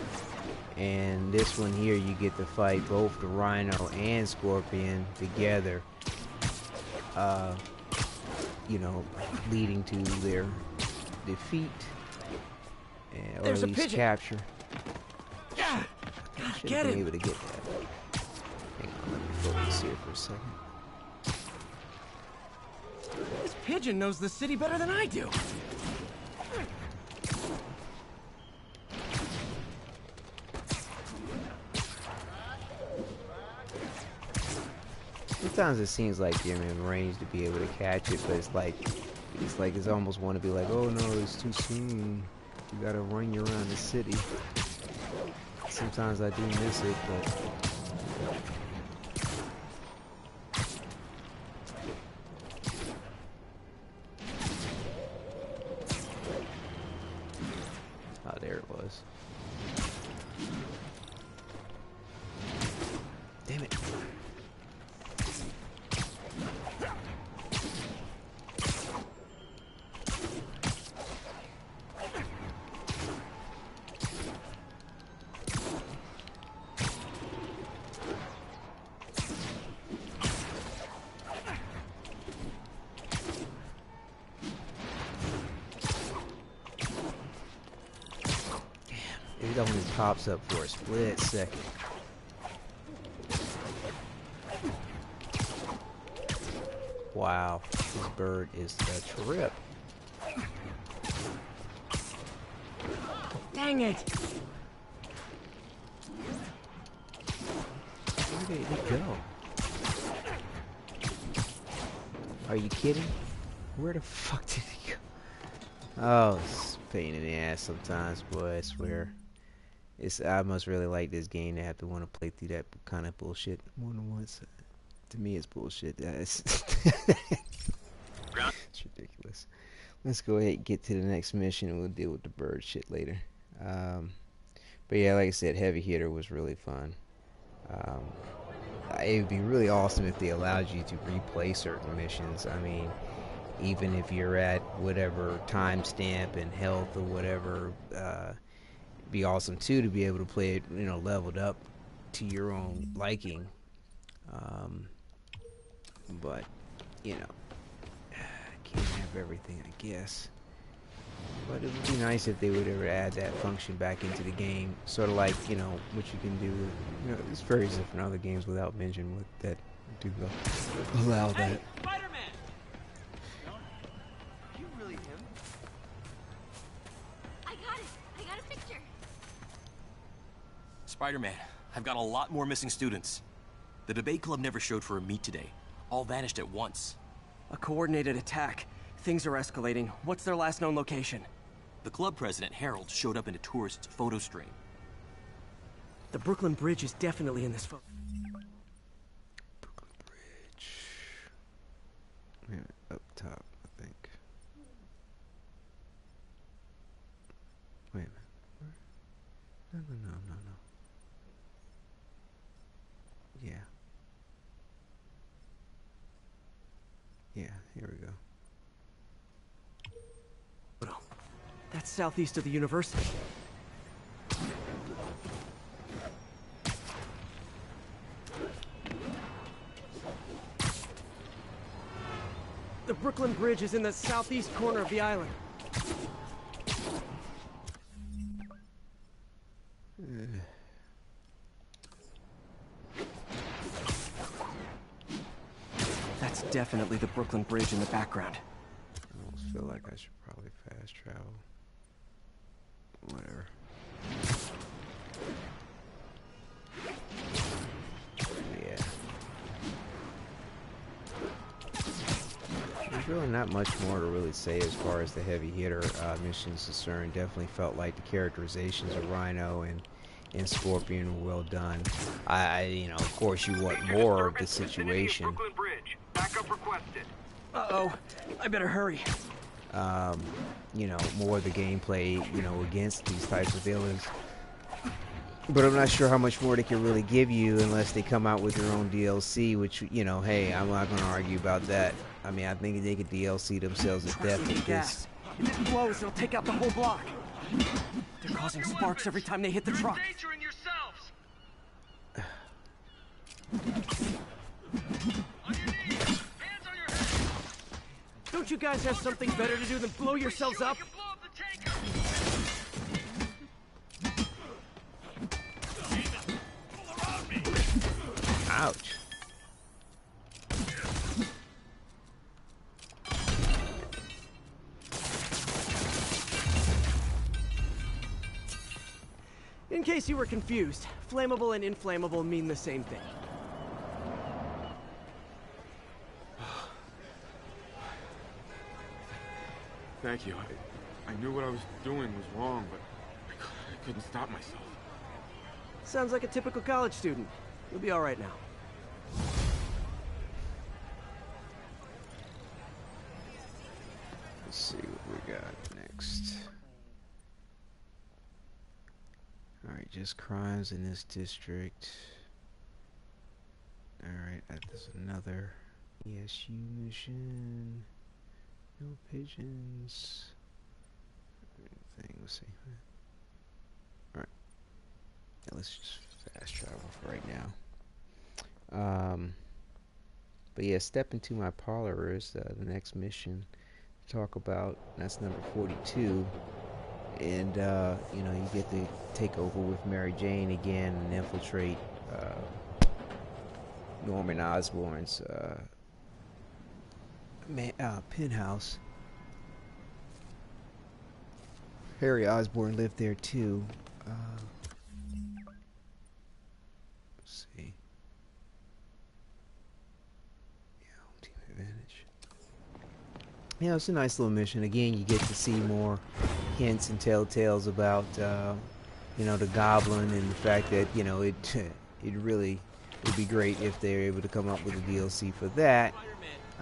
and this one here you get to fight both the Rhino and Scorpion together, you know, leading to their defeat or There's at least a pigeon. capture. Yeah, I should get have been him. able to get that. Hang on, let me focus here for a second. This pigeon knows the city better than I do. Sometimes it seems like you're in range to be able to catch it, but it's like it's almost want to be like, oh no, it's too soon. You gotta run you around the city. Sometimes I do miss it, but oh, there it was. Damn it. It only pops up for a split second. Wow, this bird is a trip. Dang it! Where did he go? Are you kidding? Where the fuck did he go? Oh, it's a pain in the ass sometimes, boy, I swear. I must really like this game to have to want to play through that kind of bullshit more than once. To me, it's bullshit. It's ridiculous. Let's go ahead and get to the next mission, and we'll deal with the bird shit later. But yeah, like I said, Heavy Hitter was really fun. It would be really awesome if they allowed you to replay certain missions. I mean, even if you're at whatever timestamp and health or whatever, it'd be awesome too to be able to play it, you know, leveled up to your own liking. But you know, can't have everything, I guess. But it would be nice if they would ever add that function back into the game, sort of like, you know, what you can do. You know, it's very different other games without mention with that do allow that. Hey, Spider-Man! Are you really him? I got it. I got a picture. Spider-Man, I've got a lot more missing students. The debate club never showed for a meet today. All vanished at once. A coordinated attack. Things are escalating. What's their last known location? The club president, Harold, showed up in a tourist's photo stream. The Brooklyn Bridge is definitely in this photo. Brooklyn Bridge. Wait a minute, up top, I think. Wait a minute. Where? No. Yeah. Yeah, here we go. That's southeast of the university. The Brooklyn Bridge is in the southeast corner of the island. That's definitely the Brooklyn Bridge in the background. I almost feel like I should probably fast travel. Whatever. Yeah. There's really not much more to really say as far as the Heavy Hitter missions concerned. Definitely felt like the characterizations of Rhino and Scorpion were well done. You know, of course, you want more of the situation. Brooklyn Bridge. Backup requested. Uh-oh. I better hurry. You know, more of the gameplay, you know, against these types of villains. But I'm not sure how much more they can really give you unless they come out with their own DLC, which, you know, hey, I'm not going to argue about that. I mean, I think they could DLC themselves to death with this. If it blows, it'll take out the whole block. They're causing sparks every time they hit the truck. Endangering yourselves. Don't you guys have something better to do than blow yourselves up? Ouch. In case you were confused, flammable and inflammable mean the same thing. Thank you. I knew what I was doing was wrong, but I couldn't stop myself. Sounds like a typical college student. You'll be all right now. Let's see what we got next. Alright, just crimes in this district. Alright, there's another ESU mission. No pigeons. Thing, let's see. Alright. Yeah, let's just fast travel for right now. But yeah, step into my parlor is the next mission to talk about. That's number 42. And you know, you get to take over with Mary Jane again and infiltrate penthouse. Harry Osborn lived there too. Let's see. Yeah, home team advantage. Yeah, it's a nice little mission. Again, you get to see more hints and telltales about, you know, the Goblin, and the fact that, you know, it really would be great if they're able to come up with a DLC for that.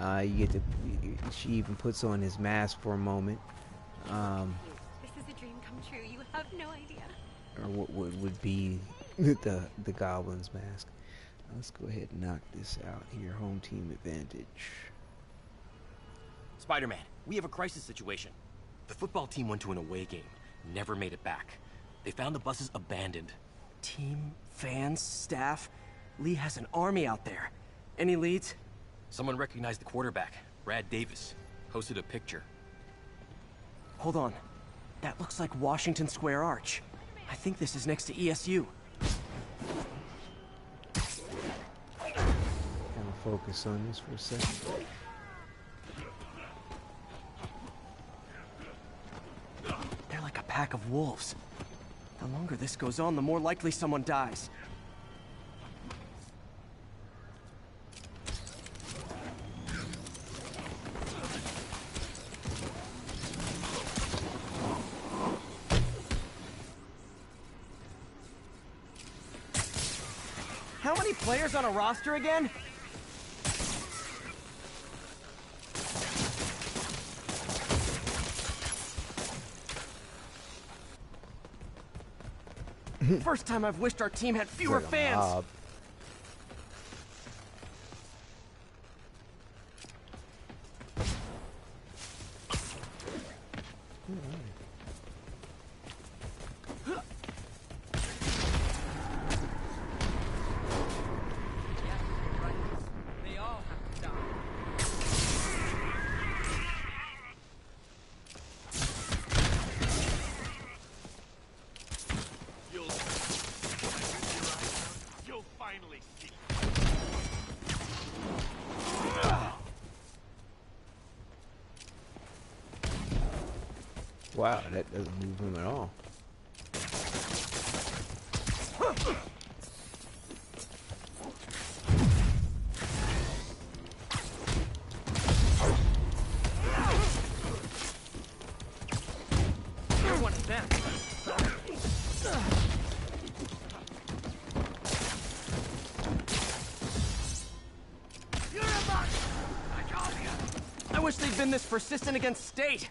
You get to. She even puts on his mask for a moment. This is a dream come true. You have no idea. Or what would be the Goblin's mask. Let's go ahead and knock this out here. Home team advantage. Spider-Man, we have a crisis situation. The football team went to an away game, never made it back. They found the buses abandoned. Team, fans, staff. Lee has an army out there. Any leads? Someone recognized the quarterback, Brad Davis. Posted a picture. Hold on. That looks like Washington Square Arch. I think this is next to ESU. Kind of focus on this for a second. They're like a pack of wolves. The longer this goes on, the more likely someone dies. How many players on a roster again? First time I've wished our team had fewer fans. Mob. Wow, that doesn't move him at all. You're one of them. You're a mutt! I called you. I wish they'd been this persistent against State.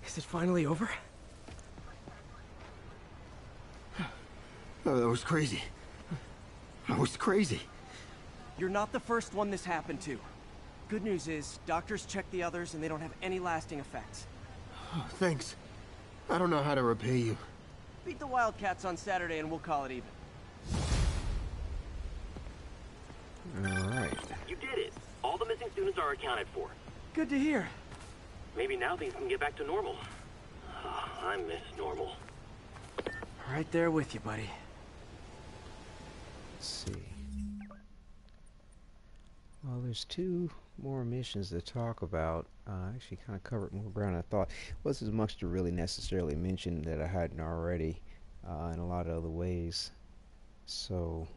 Is it finally over? Oh, that was crazy. That was crazy. You're not the first one this happened to. Good news is, doctors checked the others and they don't have any lasting effects. Oh, thanks. I don't know how to repay you. Beat the Wildcats on Saturday and we'll call it even. Alright. You did it. All the missing students are accounted for. Good to hear. Maybe now things can get back to normal. I miss normal. Right there with you, buddy. Let's see. Well, there's two more missions to talk about. Actually kind of covered more ground than I thought. Wasn't as much to really necessarily mention that I hadn't already in a lot of other ways. So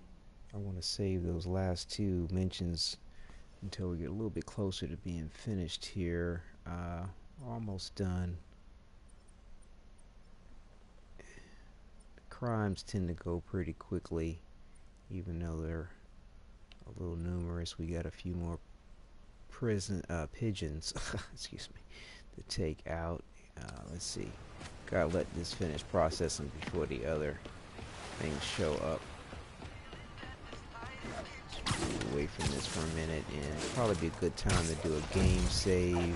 I want to save those last two mentions until we get a little bit closer to being finished here. Almost done. Crimes tend to go pretty quickly, even though they're a little numerous. We got a few more pigeons excuse me, to take out. Let's see. Gotta let this finish processing before the other things show up. Away from this for a minute, and probably be a good time to do a game save.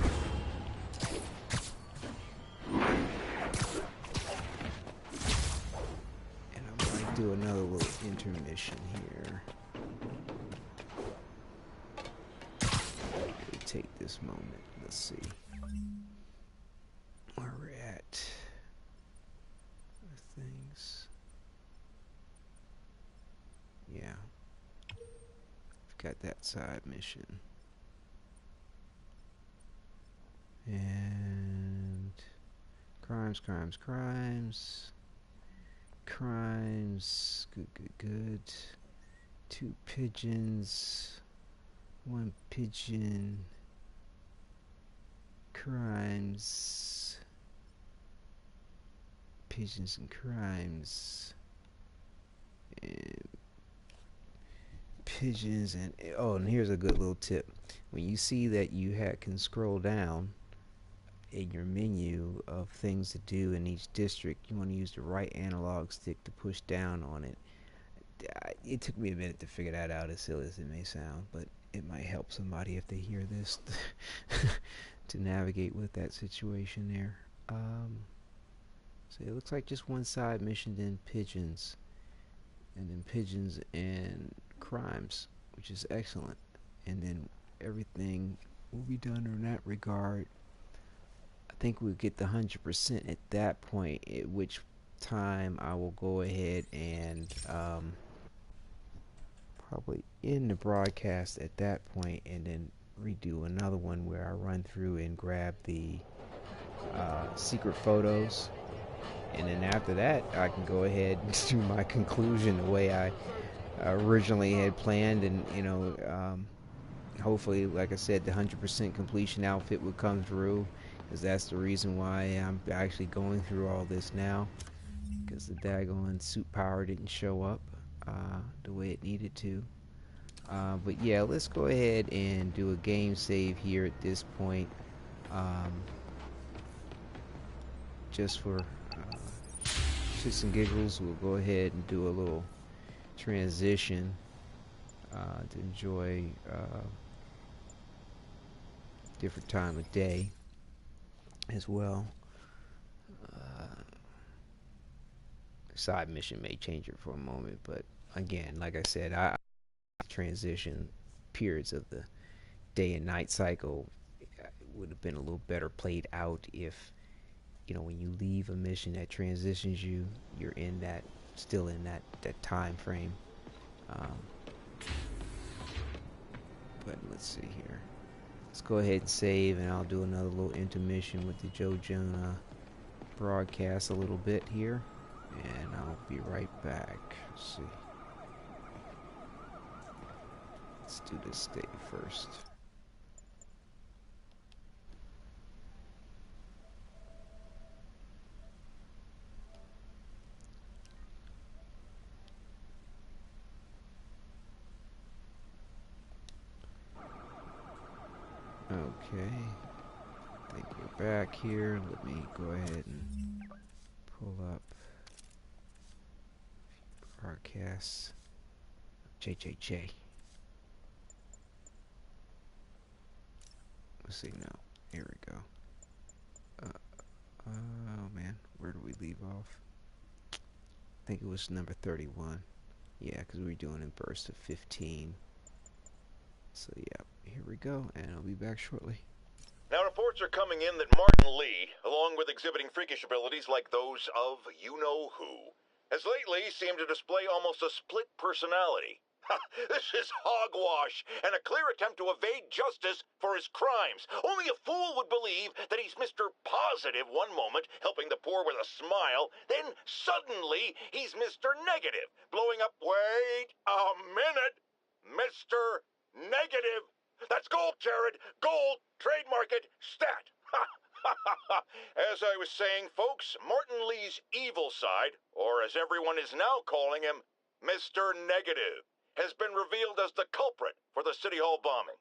And I might do another little intermission here. We'll take this moment. Let's see where we're at with things. Yeah. Got that side mission. And crimes. Good. 2 pigeons. 1 pigeon. Crimes. Pigeons and crimes. And pigeons and and here's a good little tip. When you see that you can scroll down in your menu of things to do in each district, you want to use the right analog stick to push down on it. It took me a minute to figure that out, as silly as it may sound, but it might help somebody if they hear this to navigate with that situation there. So it looks like just one side mission, then pigeons, and then pigeons and crimes, which is excellent, and then everything will be done in that regard. I think we'll get the 100% at that point, at which time I will go ahead and probably end the broadcast at that point, and then redo another one where I run through and grab the secret photos, and then after that I can go ahead and do my conclusion the way I originally had planned, and hopefully, like I said, the 100% completion outfit would come through, because that's the reason why I'm actually going through all this now, because the daggone suit power didn't show up the way it needed to. But yeah, let's go ahead and do a game save here at this point, just for shits and giggles. We'll go ahead and do a little transition to enjoy different time of day as well. Side mission may change it for a moment, but again, like I said, I transition periods of the day and night cycle would have been a little better played out if, when you leave a mission that transitions you, you're in that, still in that time frame. But let's see here. Let's go ahead and save, and I'll do another little intermission with the Joe Jonah broadcast a little bit here, and I'll be right back. Let's see. Let's do this state first. Okay, I think we're back here. Let me go ahead and pull up broadcasts. JJJ. Let's see now. Here we go. Oh man, where do we leave off? I think it was number 31. Yeah, because we were doing a burst of 15. So yeah, here we go, and I'll be back shortly. Now, reports are coming in that Martin Lee, along with exhibiting freakish abilities like those of you-know-who, has lately seemed to display almost a split personality. This is hogwash, and a clear attempt to evade justice for his crimes. Only a fool would believe that he's Mr. Positive one moment, helping the poor with a smile, then suddenly he's Mr. Negative, blowing up, wait a minute, Mr. Negative. That's gold, Jared. Gold. Trademark it. Stat. As I was saying, folks, Martin Lee's evil side, or as everyone is now calling him, Mr. Negative, has been revealed as the culprit for the City Hall bombing.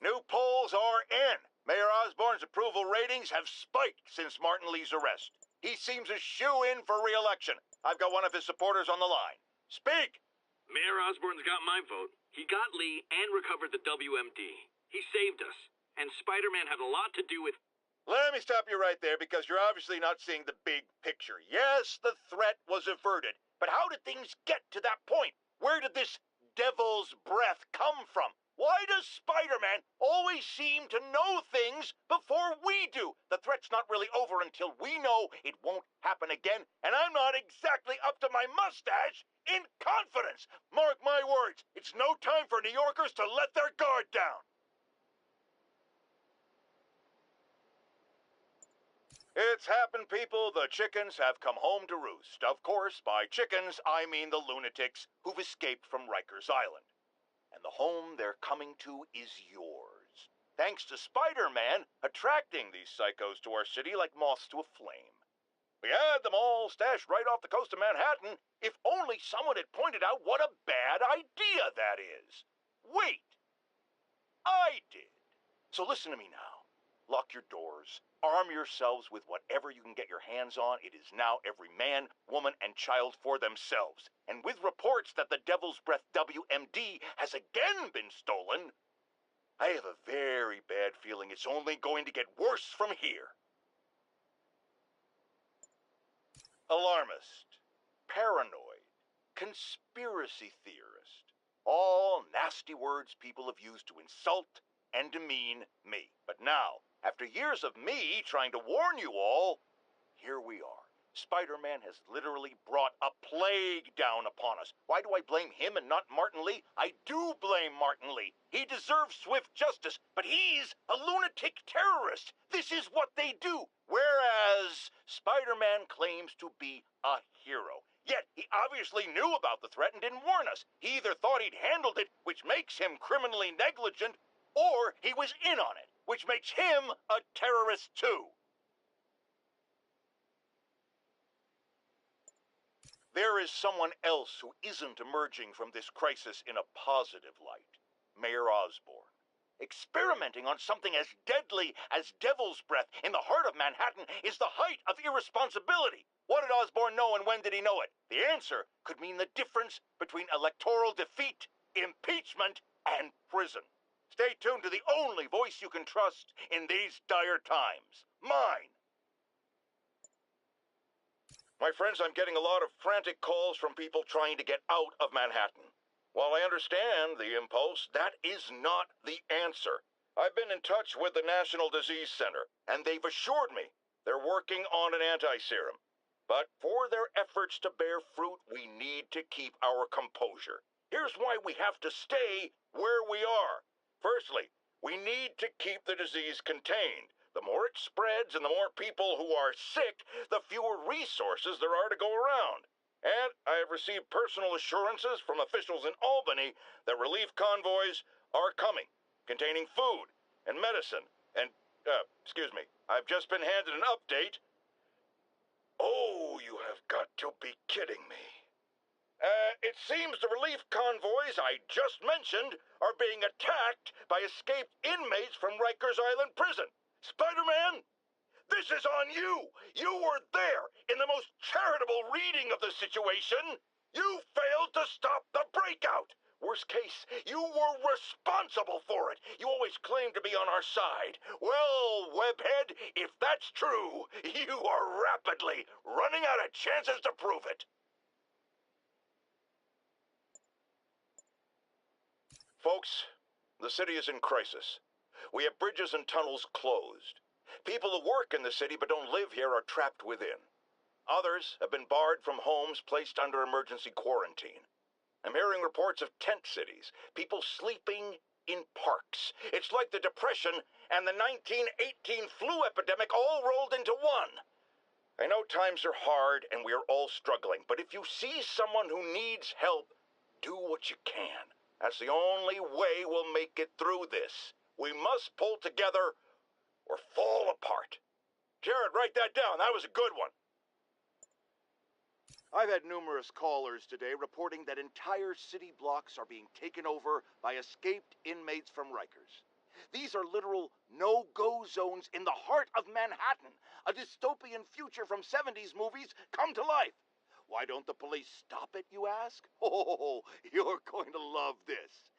New polls are in. Mayor Osborn's approval ratings have spiked since Martin Lee's arrest. He seems a shoo-in for re-election. I've got one of his supporters on the line. Speak! Mayor Osborn's got my vote. He got Lee and recovered the WMD. He saved us. And Spider-Man had a lot to do with... Let me stop you right there because you're obviously not seeing the big picture. Yes, the threat was averted. But how did things get to that point? Where did this devil's breath come from? Why does Spider-Man always seem to know things before we do? The threat's not really over until we know it won't happen again, and I'm not exactly up to my mustache in confidence. Mark my words, it's no time for New Yorkers to let their guard down. It's happened, people. The chickens have come home to roost. Of course, by chickens, I mean the lunatics who've escaped from Rikers Island. And the home they're coming to is yours. Thanks to Spider-Man attracting these psychos to our city like moths to a flame. We had them all stashed right off the coast of Manhattan, if only someone had pointed out what a bad idea that is. Wait! I did. So listen to me now. Lock your doors. Arm yourselves with whatever you can get your hands on. It is now every man, woman, and child for themselves. And with reports that the Devil's Breath WMD has again been stolen, I have a very bad feeling it's only going to get worse from here. Alarmist, paranoid, conspiracy theorist. All nasty words people have used to insult and demean me. But now, after years of me trying to warn you all, here we are. Spider-Man has literally brought a plague down upon us. Why do I blame him and not Martin Lee? I do blame Martin Lee. He deserves swift justice, but he's a lunatic terrorist. This is what they do. Whereas Spider-Man claims to be a hero. Yet he obviously knew about the threat and didn't warn us. He either thought he'd handled it, which makes him criminally negligent, or he was in on it, which makes him a terrorist too. There is someone else who isn't emerging from this crisis in a positive light. Mayor Osborn. Experimenting on something as deadly as Devil's Breath in the heart of Manhattan is the height of irresponsibility. What did Osborn know and when did he know it? The answer could mean the difference between electoral defeat, impeachment, and prison. Stay tuned to the only voice you can trust in these dire times. Mine. My friends, I'm getting a lot of frantic calls from people trying to get out of Manhattan. While I understand the impulse, that is not the answer. I've been in touch with the National Disease Center, and they've assured me they're working on an anti-serum. But for their efforts to bear fruit, we need to keep our composure. Here's why we have to stay where we are. Firstly, we need to keep the disease contained. The more it spreads and the more people who are sick, the fewer resources there are to go around. And I have received personal assurances from officials in Albany that relief convoys are coming, containing food and medicine. And, I've just been handed an update. Oh, you have got to be kidding me. It seems the relief convoys I just mentioned are being attacked by escaped inmates from Rikers Island Prison. Spider-Man, this is on you. You were there in the most charitable reading of the situation. You failed to stop the breakout. Worst case, you were responsible for it. You always claimed to be on our side. Well, Webhead, if that's true, you are rapidly running out of chances to prove it. Folks, the city is in crisis. We have bridges and tunnels closed. People who work in the city but don't live here are trapped within. Others have been barred from homes placed under emergency quarantine. I'm hearing reports of tent cities, people sleeping in parks. It's like the Depression and the 1918 flu epidemic all rolled into one. I know times are hard and we are all struggling, but if you see someone who needs help, do what you can. That's the only way we'll make it through this. We must pull together or fall apart. Jared, write that down. That was a good one. I've had numerous callers today reporting that entire city blocks are being taken over by escaped inmates from Rikers. These are literal no-go zones in the heart of Manhattan. A dystopian future from 70s movies come to life. Why don't the police stop it, you ask? Oh, you're going to love this.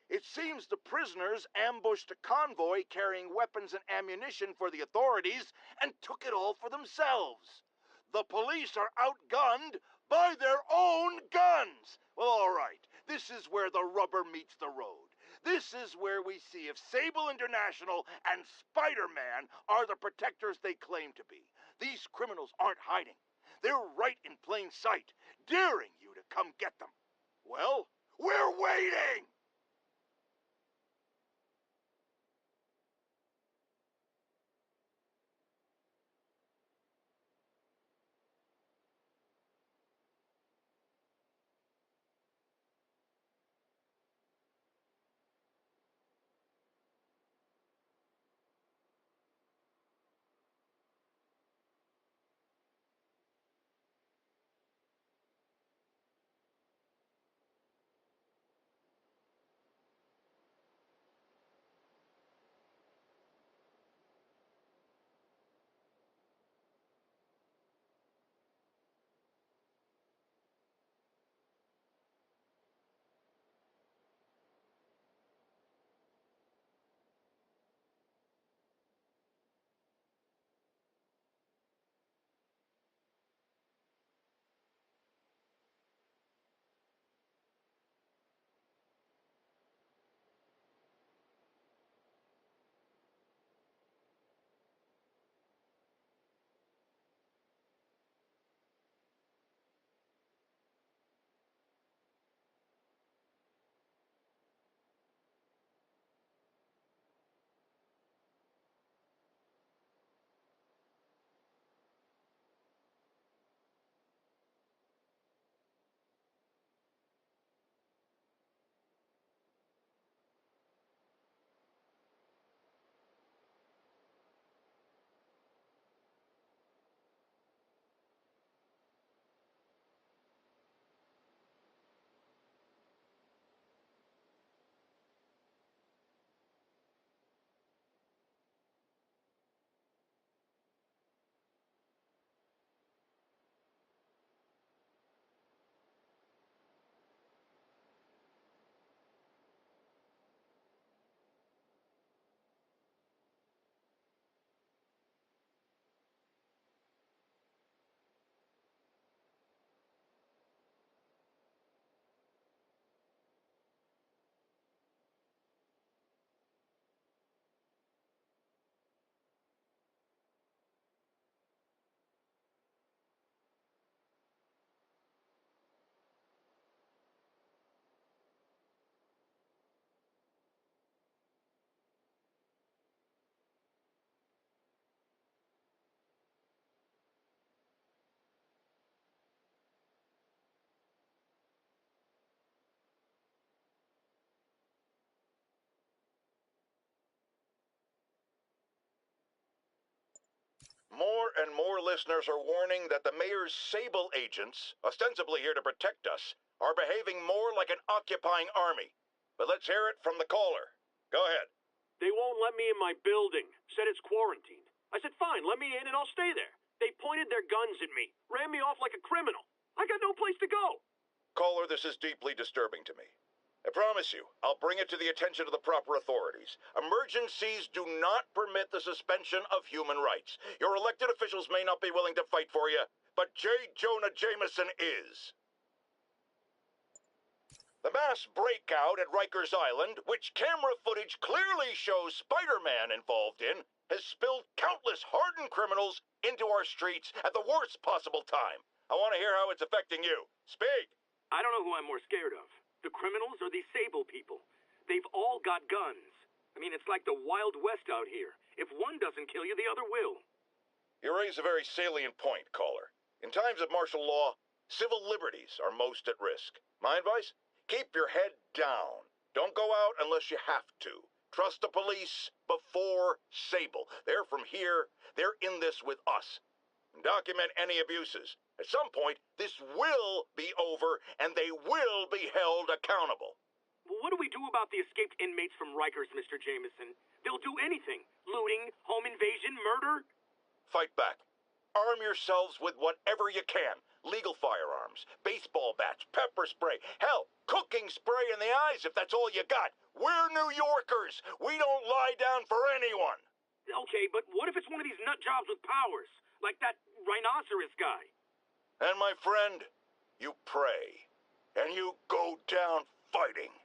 It seems the prisoners ambushed a convoy carrying weapons and ammunition for the authorities and took it all for themselves. The police are outgunned by their own guns. Well, all right. This is where the rubber meets the road. This is where we see if Sable International and Spider-Man are the protectors they claim to be. These criminals aren't hiding. They're right in plain sight, daring you to come get them. Well, we're waiting! More and more listeners are warning that the mayor's Sable agents, ostensibly here to protect us, are behaving more like an occupying army. But let's hear it from the caller. Go ahead. They won't let me in my building. Said it's quarantined. I said, fine, let me in and I'll stay there. They pointed their guns at me, ran me off like a criminal. I got no place to go. Caller, this is deeply disturbing to me. I promise you, I'll bring it to the attention of the proper authorities. Emergencies do not permit the suspension of human rights. Your elected officials may not be willing to fight for you, but J. Jonah Jameson is. The mass breakout at Rikers Island, which camera footage clearly shows Spider-Man involved in, has spilled countless hardened criminals into our streets at the worst possible time. I want to hear how it's affecting you. Speak! I don't know who I'm more scared of. The criminals or these Sable people. They've all got guns. I mean, it's like the Wild West out here. If one doesn't kill you, the other will. You raise a very salient point, caller. In times of martial law, civil liberties are most at risk. My advice? Keep your head down. Don't go out unless you have to. Trust the police before Sable. They're from here. They're in this with us. Document any abuses. At some point, this will be over, and they will be held accountable. what do we do about the escaped inmates from Rikers, Mr. Jameson? They'll do anything. Looting, home invasion, murder. Fight back. Arm yourselves with whatever you can. Legal firearms, baseball bats, pepper spray, hell, cooking spray in the eyes if that's all you got. We're New Yorkers. We don't lie down for anyone. Okay, but what if it's one of these nut jobs with powers? Like that rhinoceros guy. And my friend, you pray. And you go down fighting.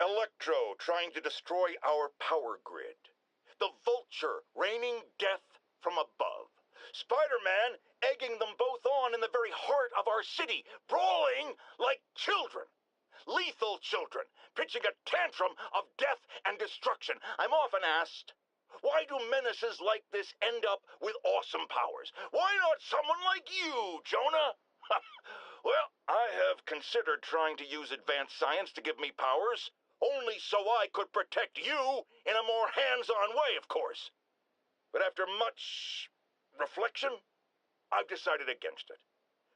Electro trying to destroy our power grid. The Vulture raining death from above. Spider-Man egging them both on in the very heart of our city, brawling like children. Lethal children, pitching a tantrum of death and destruction. I'm often asked, why do menaces like this end up with awesome powers? Why not someone like you, Jonah? Well, I have considered trying to use advanced science to give me powers, only so I could protect you in a more hands-on way, of course. But after much reflection, I've decided against it.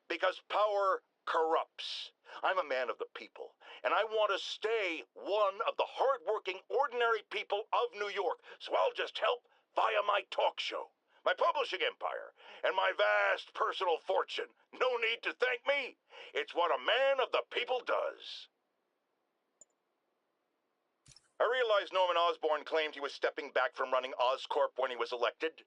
Because power corrupts. I'm a man of the people, and I want to stay one of the hard-working, ordinary people of New York, so I'll just help via my talk show, my publishing empire, and my vast personal fortune. No need to thank me. It's what a man of the people does. I realize Norman Osborn claimed he was stepping back from running Oscorp when he was elected.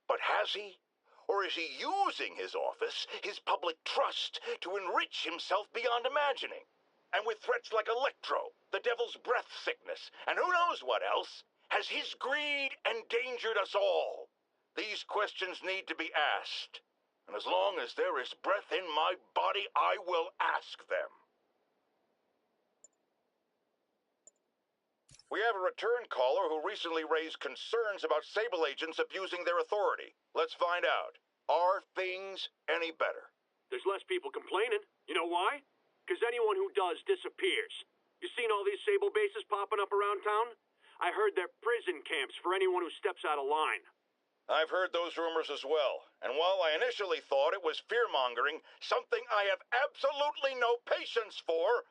But has he? Or is he using his office, his public trust, to enrich himself beyond imagining? And with threats like Electro, the Devil's Breath sickness, and who knows what else, has his greed endangered us all? These questions need to be asked. And as long as there is breath in my body, I will ask them. We have a return caller who recently raised concerns about Sable agents abusing their authority. Let's find out. Are things any better? There's less people complaining. You know why? Because anyone who does disappears. You seen all these Sable bases popping up around town? I heard they're prison camps for anyone who steps out of line. I've heard those rumors as well. And while I initially thought it was fear-mongering, something I have absolutely no patience for,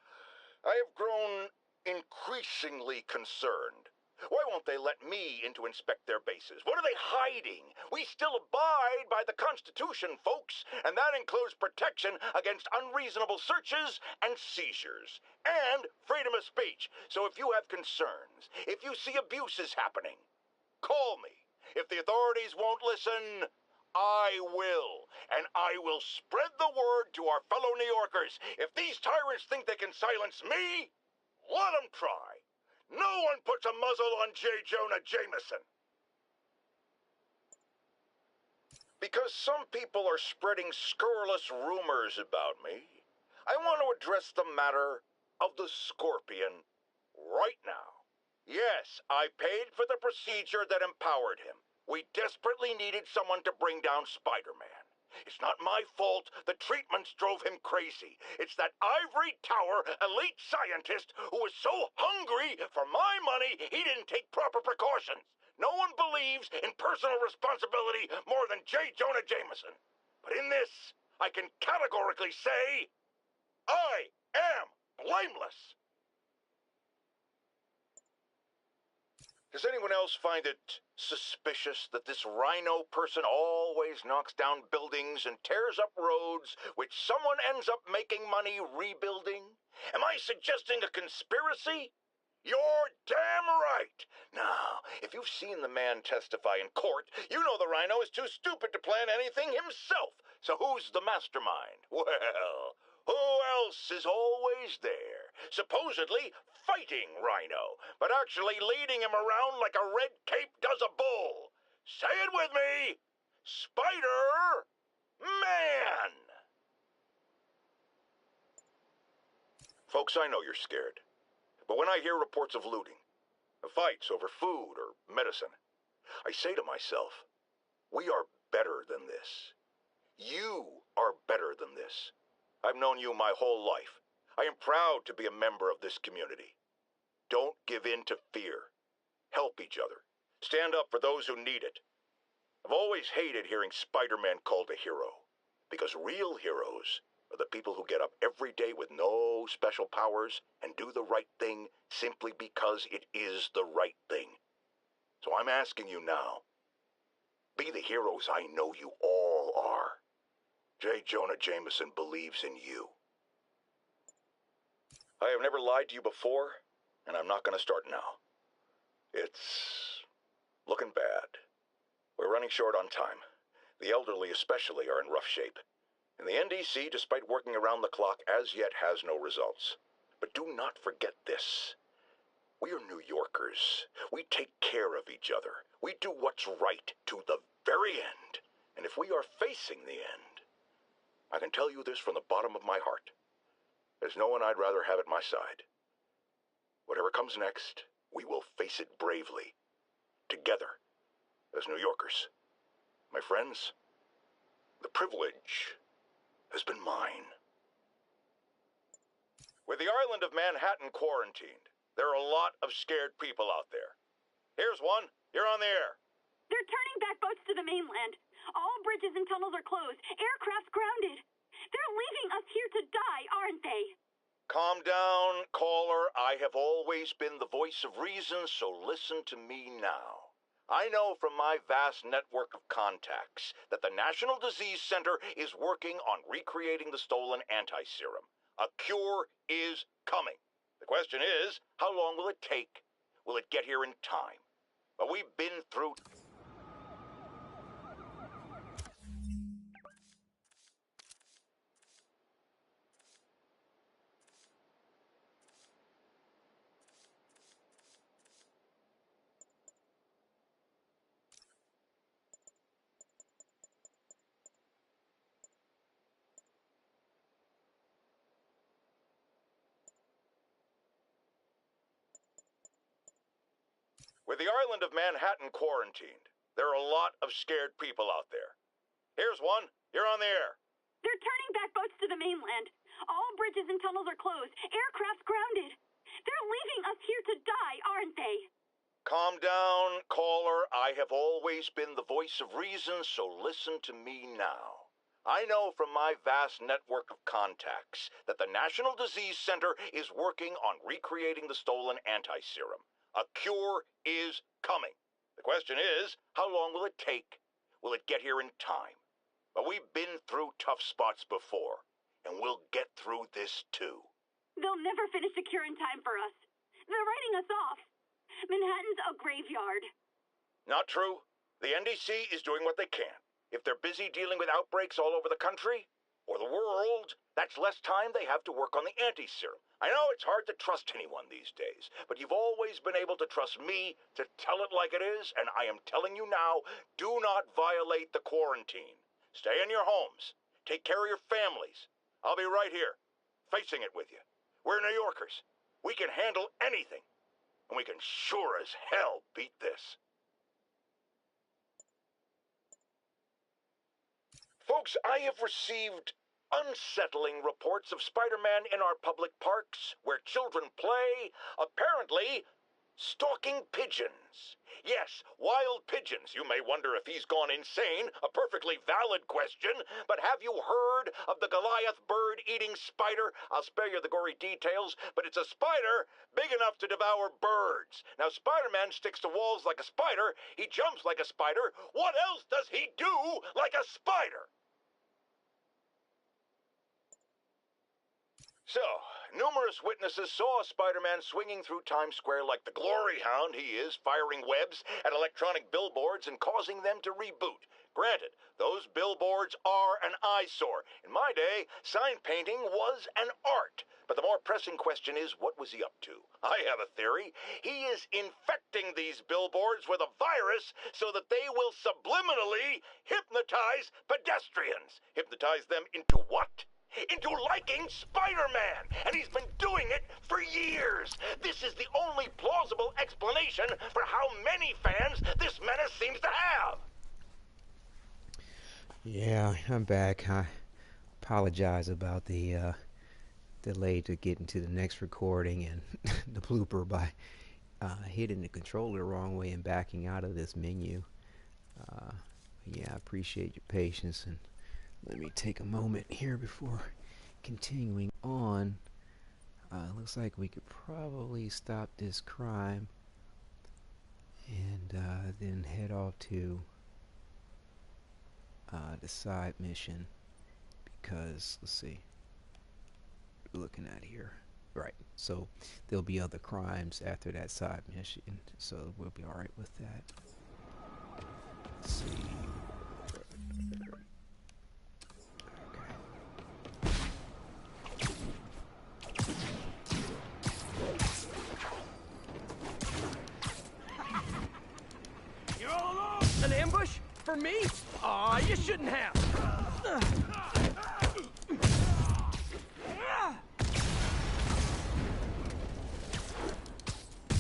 I have grown increasingly concerned. Why won't they let me in to inspect their bases? What are they hiding? We still abide by the Constitution, folks, and that includes protection against unreasonable searches and seizures, and freedom of speech. So if you have concerns, if you see abuses happening, call me. If the authorities won't listen, I will. And I will spread the word to our fellow New Yorkers. If these tyrants think they can silence me, let them try. No one puts a muzzle on J. Jonah Jameson. Because some people are spreading scurrilous rumors about me, I want to address the matter of the Scorpion right now. Yes, I paid for the procedure that empowered him. We desperately needed someone to bring down Spider-Man. It's not my fault the treatments drove him crazy. It's that ivory tower elite scientist who was so hungry for my money he didn't take proper precautions. No one believes in personal responsibility more than J. Jonah Jameson. But in this, I can categorically say, I am blameless. Does anyone else find it suspicious that this rhino person always knocks down buildings and tears up roads which someone ends up making money rebuilding? Am I suggesting a conspiracy? You're damn right. Now, if you've seen the man testify in court, you know the rhino is too stupid to plan anything himself. So who's the mastermind? Well, who else is always there? Supposedly fighting Rhino, but actually leading him around like a red cape does a bull. Say it with me. Spider-Man! Folks, I know you're scared. But when I hear reports of looting, of fights over food or medicine, I say to myself, we are better than this. You are better than this. I've known you my whole life. I am proud to be a member of this community. Don't give in to fear. Help each other. Stand up for those who need it. I've always hated hearing Spider-Man called a hero, because real heroes are the people who get up every day with no special powers and do the right thing simply because it is the right thing. So I'm asking you now, be the heroes I know you all are. J. Jonah Jameson believes in you. I have never lied to you before, and I'm not going to start now. It's looking bad. We're running short on time. The elderly especially are in rough shape. And the NDC, despite working around the clock, as yet has no results. But do not forget this. We are New Yorkers. We take care of each other. We do what's right to the very end. And if we are facing the end, I can tell you this from the bottom of my heart. There's no one I'd rather have at my side. Whatever comes next, we will face it bravely. Together, as New Yorkers. My friends, the privilege has been mine. With the island of Manhattan quarantined, there are a lot of scared people out there. Here's one. You're on the air. They're turning back boats to the mainland. All bridges and tunnels are closed. Aircraft's grounded. They're leaving us here to die, aren't they? Calm down, caller. I have always been the voice of reason, so listen to me now. I know from my vast network of contacts that the National Disease Center is working on recreating the stolen anti-serum. A cure is coming. The question is, how long will it take? Will it get here in time? But we've been through... With the island of Manhattan quarantined, there are a lot of scared people out there. Here's one. You're on the air. They're turning back boats to the mainland. All bridges and tunnels are closed. Aircraft's grounded. They're leaving us here to die, aren't they? Calm down, caller. I have always been the voice of reason, so listen to me now. I know from my vast network of contacts that the National Disease Center is working on recreating the stolen anti-serum. A cure is coming. The question is, how long will it take? Will it get here in time? But we've been through tough spots before, and we'll get through this too. They'll never finish the cure in time for us. They're writing us off. Manhattan's a graveyard. Not true. The NDC is doing what they can. If they're busy dealing with outbreaks all over the country, or the world, that's less time they have to work on the anti-serum. I know it's hard to trust anyone these days, but you've always been able to trust me to tell it like it is, and I am telling you now, do not violate the quarantine. Stay in your homes. Take care of your families. I'll be right here, facing it with you. We're New Yorkers. We can handle anything, and we can sure as hell beat this. Folks, I have received unsettling reports of Spider-Man in our public parks, where children play, apparently stalking pigeons. Yes, wild pigeons. You may wonder if he's gone insane, a perfectly valid question, but have you heard of the Goliath bird-eating spider? I'll spare you the gory details, but it's a spider big enough to devour birds. Now, Spider-Man sticks to walls like a spider, he jumps like a spider. What else does he do like a spider? So, numerous witnesses saw Spider-Man swinging through Times Square like the glory hound he is, firing webs at electronic billboards and causing them to reboot. Granted, those billboards are an eyesore. In my day, sign painting was an art. But the more pressing question is, what was he up to? I have a theory. He is infecting these billboards with a virus so that they will subliminally hypnotize pedestrians. Hypnotize them into what? Into liking Spider-Man! And he's been doing it for years! This is the only plausible explanation for how many fans this menace seems to have! Yeah, I'm back. I apologize about the delay to get into the next recording and the blooper by hitting the controller the wrong way and backing out of this menu. Yeah, I appreciate your patience, and let me take a moment here before continuing on, looks like we could probably stop this crime and then head off to the side mission, because let's see, looking at here, right, so there'll be other crimes after that side mission, so we'll be all right with that. Let's see. You're all alone. An ambush? For me? Aw, you shouldn't have.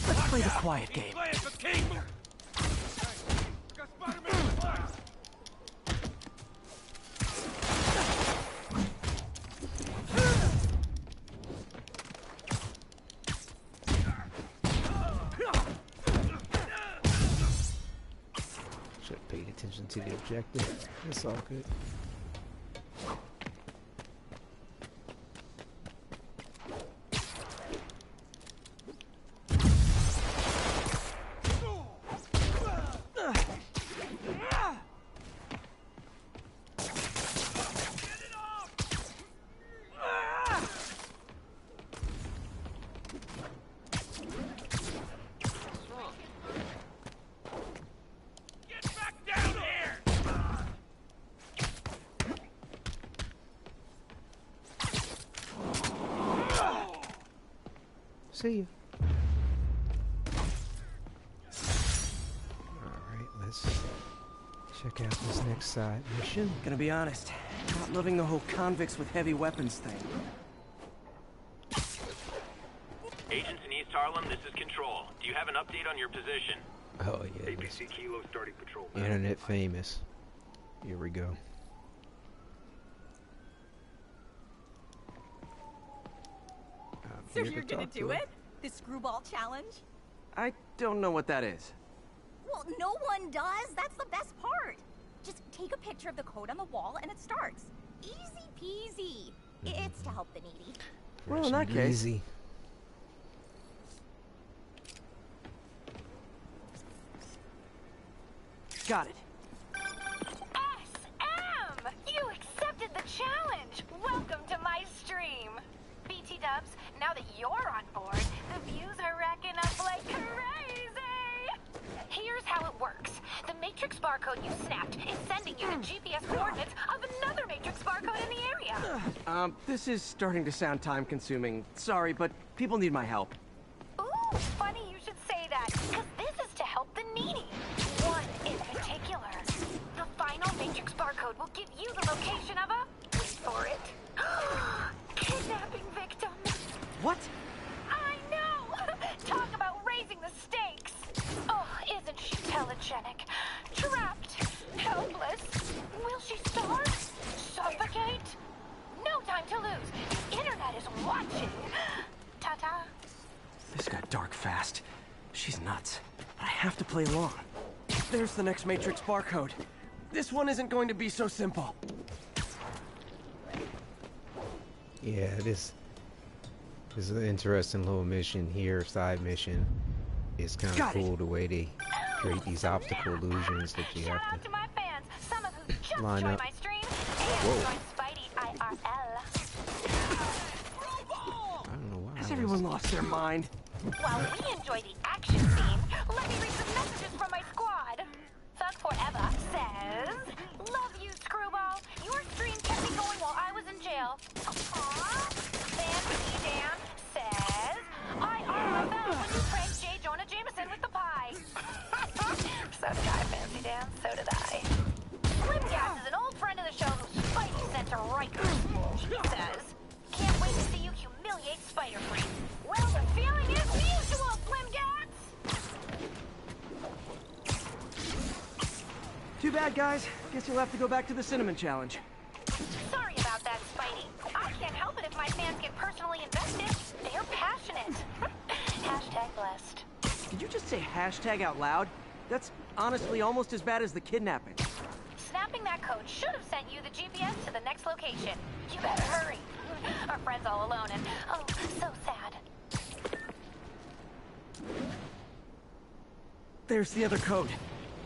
Let's play the quiet game. Playing for King. Got Spider-Man with us. Should have paid attention to the objective. It's all good. See you. Alright, let's check out this next side mission. Gonna be honest, not loving the whole convicts with heavy weapons thing. Agents in East Harlem, this is Control. Do you have an update on your position? Oh yeah. APC Kilo starting patrol. Internet famous. Here we go. So you're gonna do it? The screwball challenge? I don't know what that is. Well, no one does. That's the best part. Just take a picture of the code on the wall and it starts. Easy peasy. It's to help the needy. Well, in that case... Easy. Got it. SM! You accepted the challenge! Welcome to my stream! BT Dubs, now that you're on board, the views are racking up like crazy! Here's how it works. The Matrix barcode you snapped is sending you the GPS coordinates of another Matrix barcode in the area. This is starting to sound time-consuming. Sorry, but people need my help. Ooh, funny you should say that, because this is to help the needy. One in particular. The final Matrix barcode will give you the location of a... wait for it. Kidnapping victim. What? I know! Talk about raising the stakes. Oh, isn't she telegenic? Trapped. Helpless. Will she starve? Suffocate? No time to lose. The internet is watching. Ta-ta. This got dark fast. She's nuts. But I have to play along. There's the next Matrix barcode. This one isn't going to be so simple. Yeah, this is an interesting little mission here, side mission. It's kind of cool the way they create these optical illusions that you have Shout out to my fans, some of who just line joined up. my stream and joined Spidey IRL. I don't know why. Has everyone lost their mind? While we enjoy the action scene, let me read some messages from my squad. Thug Forever says, "Love you, Screwball. Your stream kept me going while I was in jail." Aww. Fancy Dan says, "I RFL when you pranked J. Jonah Jameson with the pie." So did I, Fancy Dan. So did I. Slim Gas is an old friend of the show who Spidey sent to Rikers. She says, "Can't wait to see you humiliate Spider-Free." Well, the feeling is mutual, Slim Gas. Too bad, guys. Guess you'll have to go back to the Cinnamon Challenge. Sorry about that, Spidey. I can't help it if my fans get personally invested. They're passionate. Hashtag blessed. Did you just say hashtag out loud? That's honestly almost as bad as the kidnapping. Snap snapping that code should have sent you the GPS to the next location. You better hurry. Our friend's all alone and, oh, so sad. There's the other code.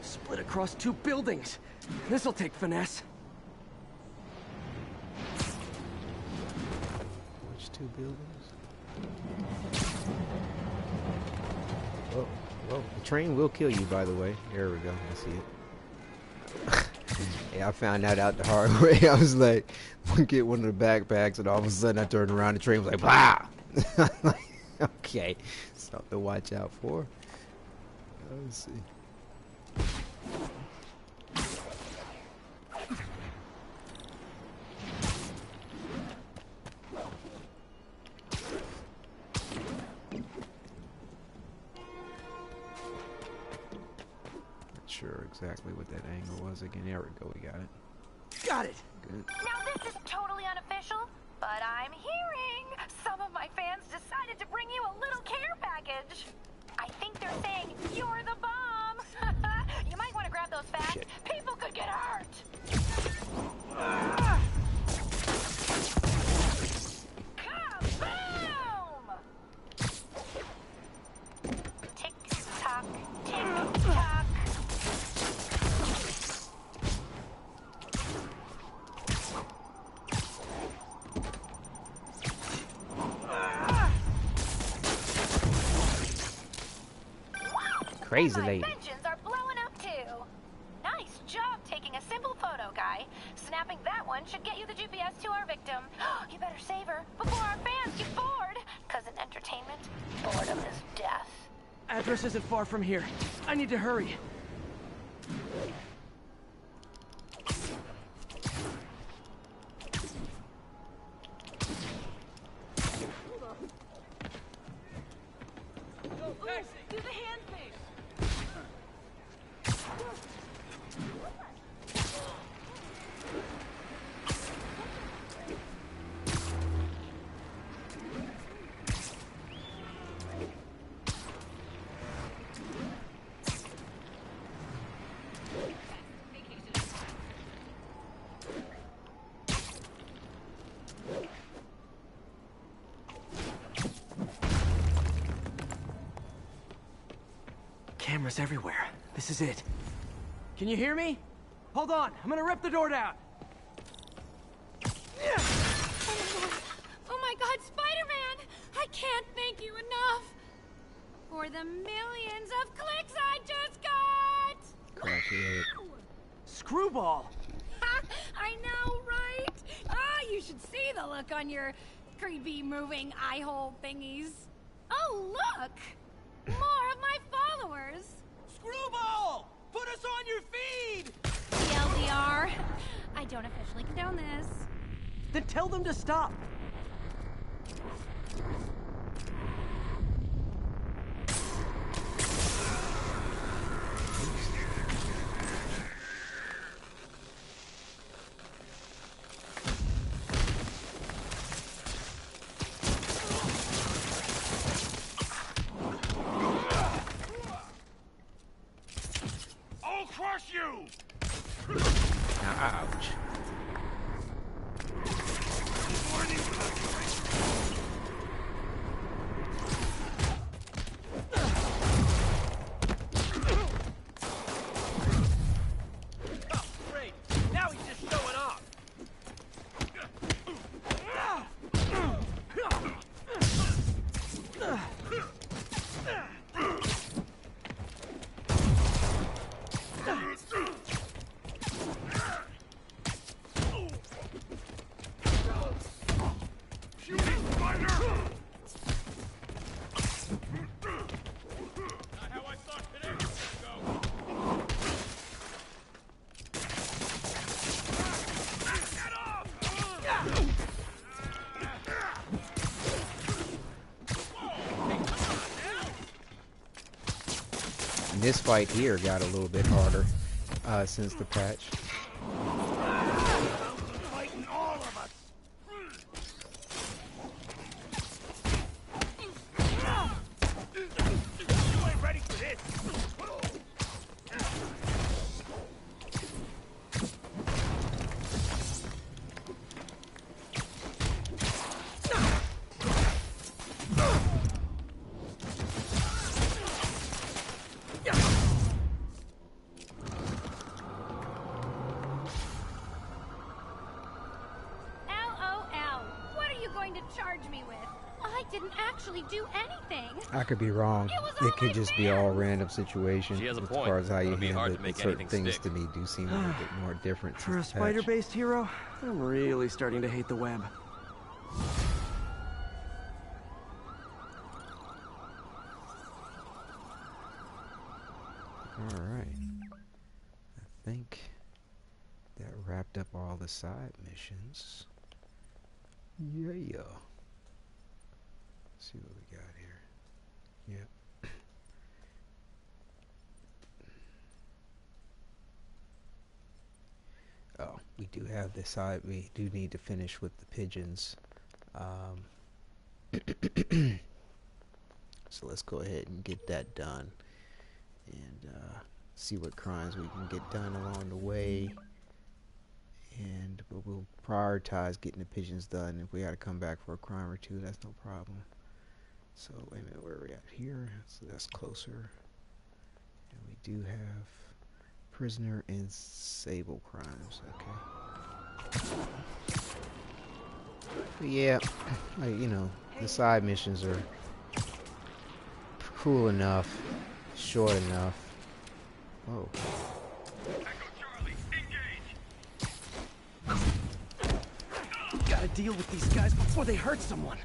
Split across 2 buildings. This'll take finesse. Which 2 buildings? Whoa, whoa. The train will kill you, by the way. There we go. I see it. Yeah, I found that out the hard way. I was like, get one of the backpacks, and all of a sudden I turned around, the train was like, blah! I'm like, okay, something to watch out for. Let's see. Sure exactly what that angle was again. There we go, we got it. Got it! Good. Now this is totally unofficial, but I'm hearing some of my fans decided to bring you a little care package. I think they're saying you're the bomb. You might want to grab those fast. Shit. People could get hurt. Kaboom! Tick tock, tick tock. Crazy My lady. inventions are blowing up too. Nice job taking a simple photo, guy. Snapping that one should get you the GPS to our victim. You better save her before our fans get bored. Cause in entertainment, boredom is death. Address isn't far from here. I need to hurry. Do the hand thing. Cameras everywhere. This is it. Can you hear me? Hold on, I'm gonna rip the door down. Oh my god, Spider-Man! I can't thank you enough for the millions of clicks I just got! Crackhead. Screwball! I know, right? Ah, you should see the look on your creepy moving eye hole thingies. Oh, look! More of my followers! Screwball! Put us on your feed! TLDR, I don't officially condone this. Then tell them to stop. I'll crush you! Ouch. Oh, great. Now he's just showing off. Shooting spider! Not how I thought today was gonna go. Back that off! And this fight here got a little bit harder since the patch. Fighting all of us. You ain't ready for this. charge me with? I didn't actually do anything. I could be wrong. It could just be all random situation. She has a as point. far as how you It'll be hard handle to it. make Certain anything things stick. to me do seem a little bit more different. For a since the patch. spider-based hero, I'm really starting to hate the web. Alright. I think that wrapped up all the side missions. Yeah. See what we got here. Yep. Oh, we do have this side. We do need to finish with the pigeons. So let's go ahead and get that done. And see what crimes we can get done along the way. And we'll prioritize getting the pigeons done. If we got to come back for a crime or two, that's no problem. So wait a minute, where are we at here? So that's closer. And we do have prisoner and sable crimes. Okay. But yeah, like, you know, the side missions are cool enough, short enough. Whoa. Gotta deal with these guys before they hurt someone.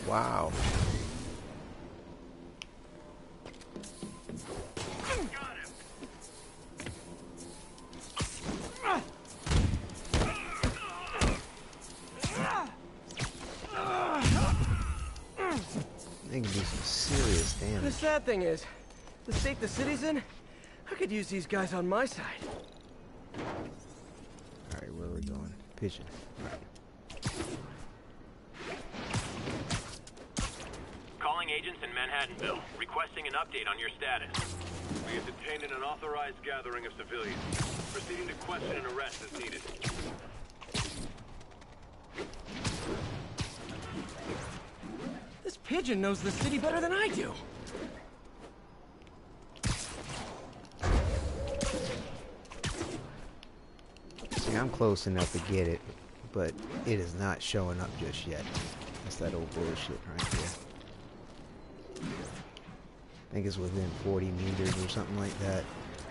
Wow. They can do some serious damage. The sad thing is, the state the city's in, I could use these guys on my side. Alright, where are we going? Pigeon. Calling agents in Manhattanville, requesting an update on your status. We have detained an unauthorized gathering of civilians. Proceeding to question and arrest as needed. This pigeon knows the city better than I do. See, I'm close enough to get it, but it is not showing up just yet. That's that old bullshit right there. I think it's within 40 meters or something like that.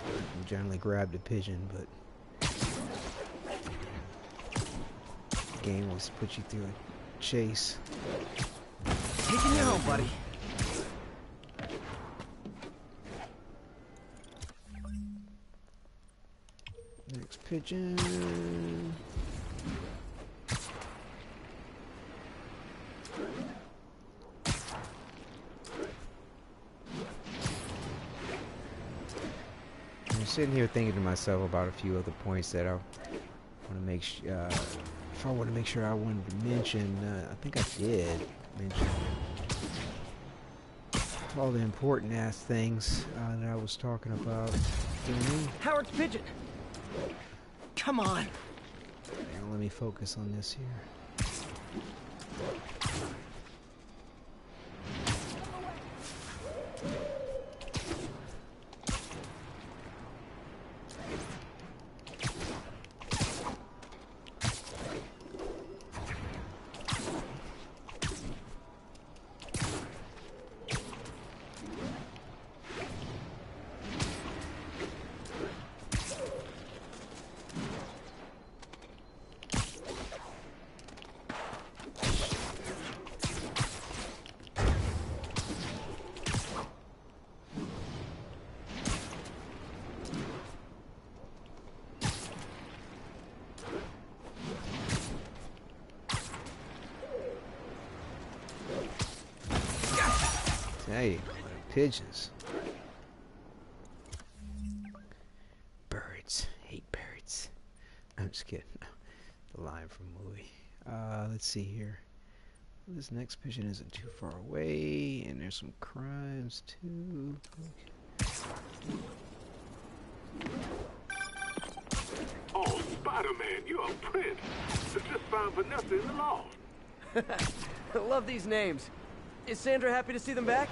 You generally grab the pigeon, but the game will put you through a chase. Taking you home, buddy. Next pigeon. I'm sitting here thinking to myself about a few other points that I want to make sure. If I want to make sure I wanted to mention, I think I did mention all the important ass things that I was talking about. Howard's pigeon. Come on. Now let me focus on this here. Hey, pigeons. Birds. Hate birds. I'm just kidding. The line from the movie. Let's see here. This next pigeon isn't too far away, and there's some crimes too. Oh, Spider-Man, you're a prince. I just found Vanessa in the loft. I love these names. Is Sandra happy to see them back?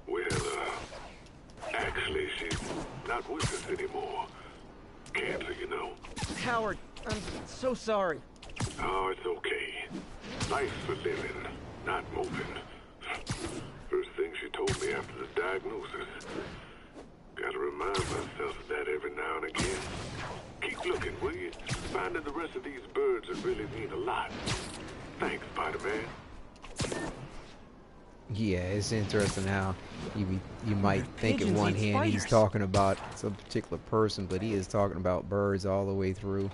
Well, actually, she's not with us anymore. Cancer, you know. Howard, I'm so sorry. Oh, it's okay. Life for living, not moving. First thing she told me after the diagnosis. Gotta remind myself of that every now and again. Keep looking, will you? Finding the rest of these birds would really mean a lot. Thanks, Spider-Man. Yeah, it's interesting how you might think in pigeons one eat hand he's spiders. talking about some particular person, but he is talking about birds all the way through.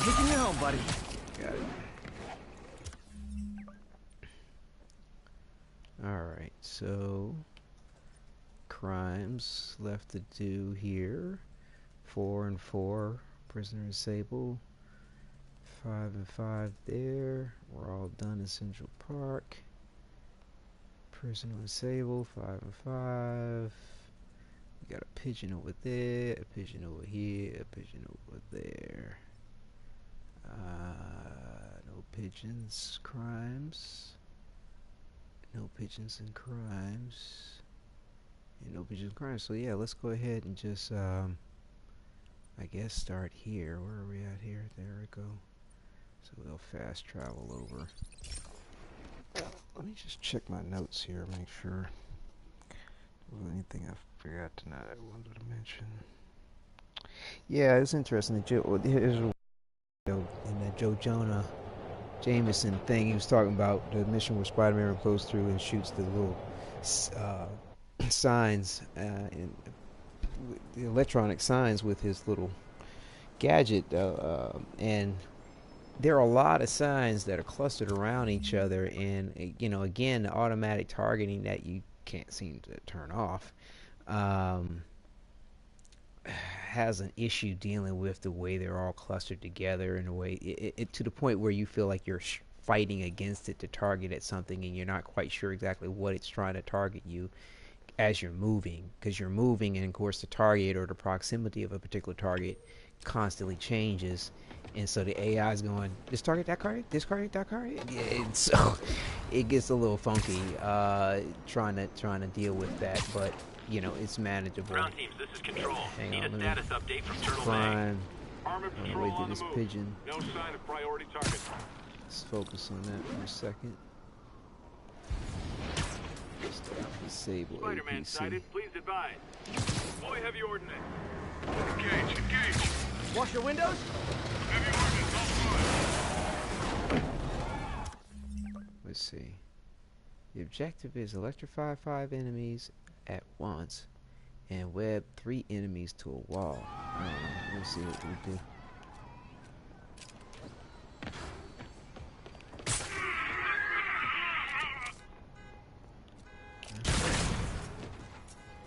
Taking you home, buddy. Got it. Alright, so crimes left to do here. 4 and 4, prisoner disabled. 5 and 5 there. We're all done in Central Park. Prisoner disabled, 5 and 5. We got a pigeon over there, a pigeon over here, a pigeon over there. No pigeons, crimes. No pigeons and crimes. And no pigeons and crimes. So yeah, let's go ahead and just I guess start here. Where are we at here? There we go. So we'll fast travel over. Let me just check my notes here, make sure there was anything I forgot tonight I wanted to mention. Yeah, it's interesting. In the Joe Jonah Jameson thing, he was talking about the mission where Spider-Man goes through and shoots the little signs, and the electronic signs with his little gadget, and there are a lot of signs that are clustered around each other, and you know, again, the automatic targeting that you can't seem to turn off has an issue dealing with the way they're all clustered together in a way it to the point where you feel like you're fighting against it to target at something, and you're not quite sure exactly what it's trying to target you as you're moving, because you're moving, and of course the target or the proximity of a particular target constantly changes, and so the AI is going, this target that target, this target that target, and so it gets a little funky trying to deal with that, but you know, it's manageable. Ground teams, this is Control. Hang Need on, a let me status update from Turtle Bay. find Armored my patrol way to on the this move. pigeon. No sign of priority target. Let's focus on that for a second. Disable Spider-Man APC. sighted. Please advise. Deploy heavy ordnance. Engage. Wash your windows? Heavy ordnance offline. Let's see. The objective is electrify 5 enemies at once and web 3 enemies to a wall. I don't know. Let's see what we do.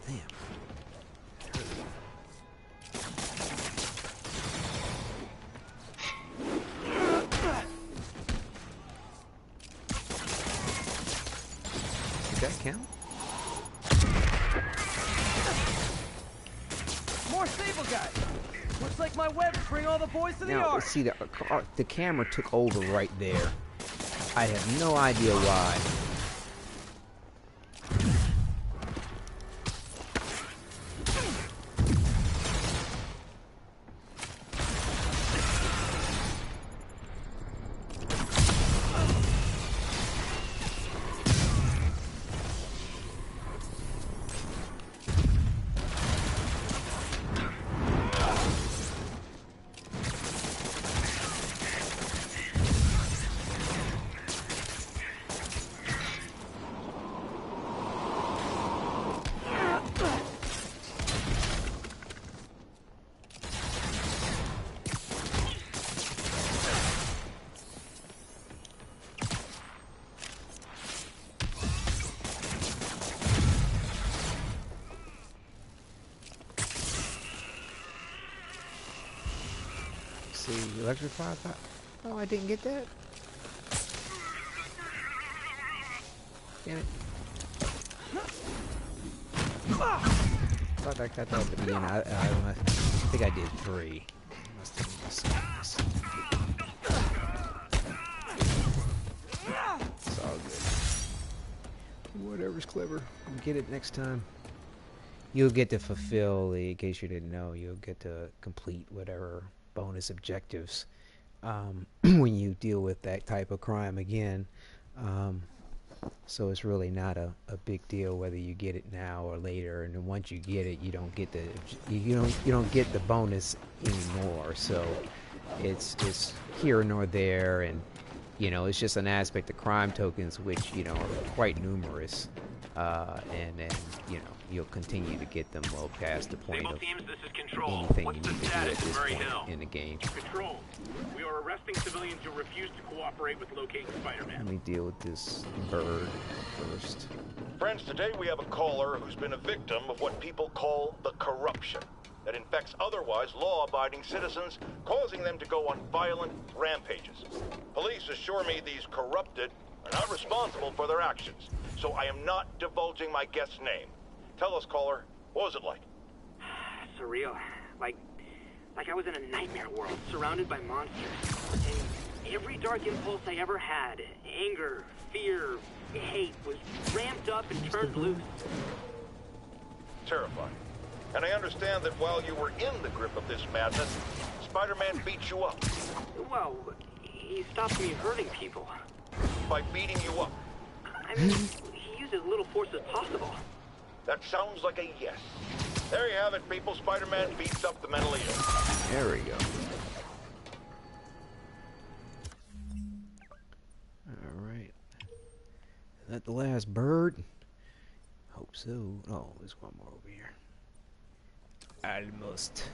Damn. Did that count? More stable guys. Looks like my webs bring all the boys to the Now, yard. see, the camera took over right there. I have no idea why. see. Electrified. Oh, I didn't get that. Damn it. Thought I got that at the beginning. I think I did 3. Must have missed this. It's all good. Whatever's clever. We'll get it next time. You'll get to fulfill, in case you didn't know, you'll get to complete whatever bonus objectives when you deal with that type of crime again. So it's really not a big deal whether you get it now or later. And then once you get it, you don't get the bonus anymore. So it's here nor there, and it's just an aspect of crime tokens, which are quite numerous. And then you'll continue to get them well past the point of teams, this is Control. anything What's you the need to do status at this Murray point Hill? in the game. Control. We are arresting civilians who refuse to cooperate with locating Spider-Man. Let me deal with this bird first. Friends, today we have a caller who's been a victim of what people call the corruption that infects otherwise law-abiding citizens, causing them to go on violent rampages. Police assure me these corrupted are not responsible for their actions, so I am not divulging my guest's name. Tell us, caller, what was it like? Surreal. Like I was in a nightmare world, surrounded by monsters. And every dark impulse I ever had, anger, fear, hate, was ramped up and turned loose. Terrifying. And I understand that while you were in the grip of this madness, Spider-Man beat you up. Well, he stopped me hurting people. By beating you up? I mean, he used as little force as possible. That sounds like a yes. There you have it, people. Spider-Man beats up the mentally ill. There we go. Alright. Is that the last bird? Hope so. Oh, there's one more over here. Almost.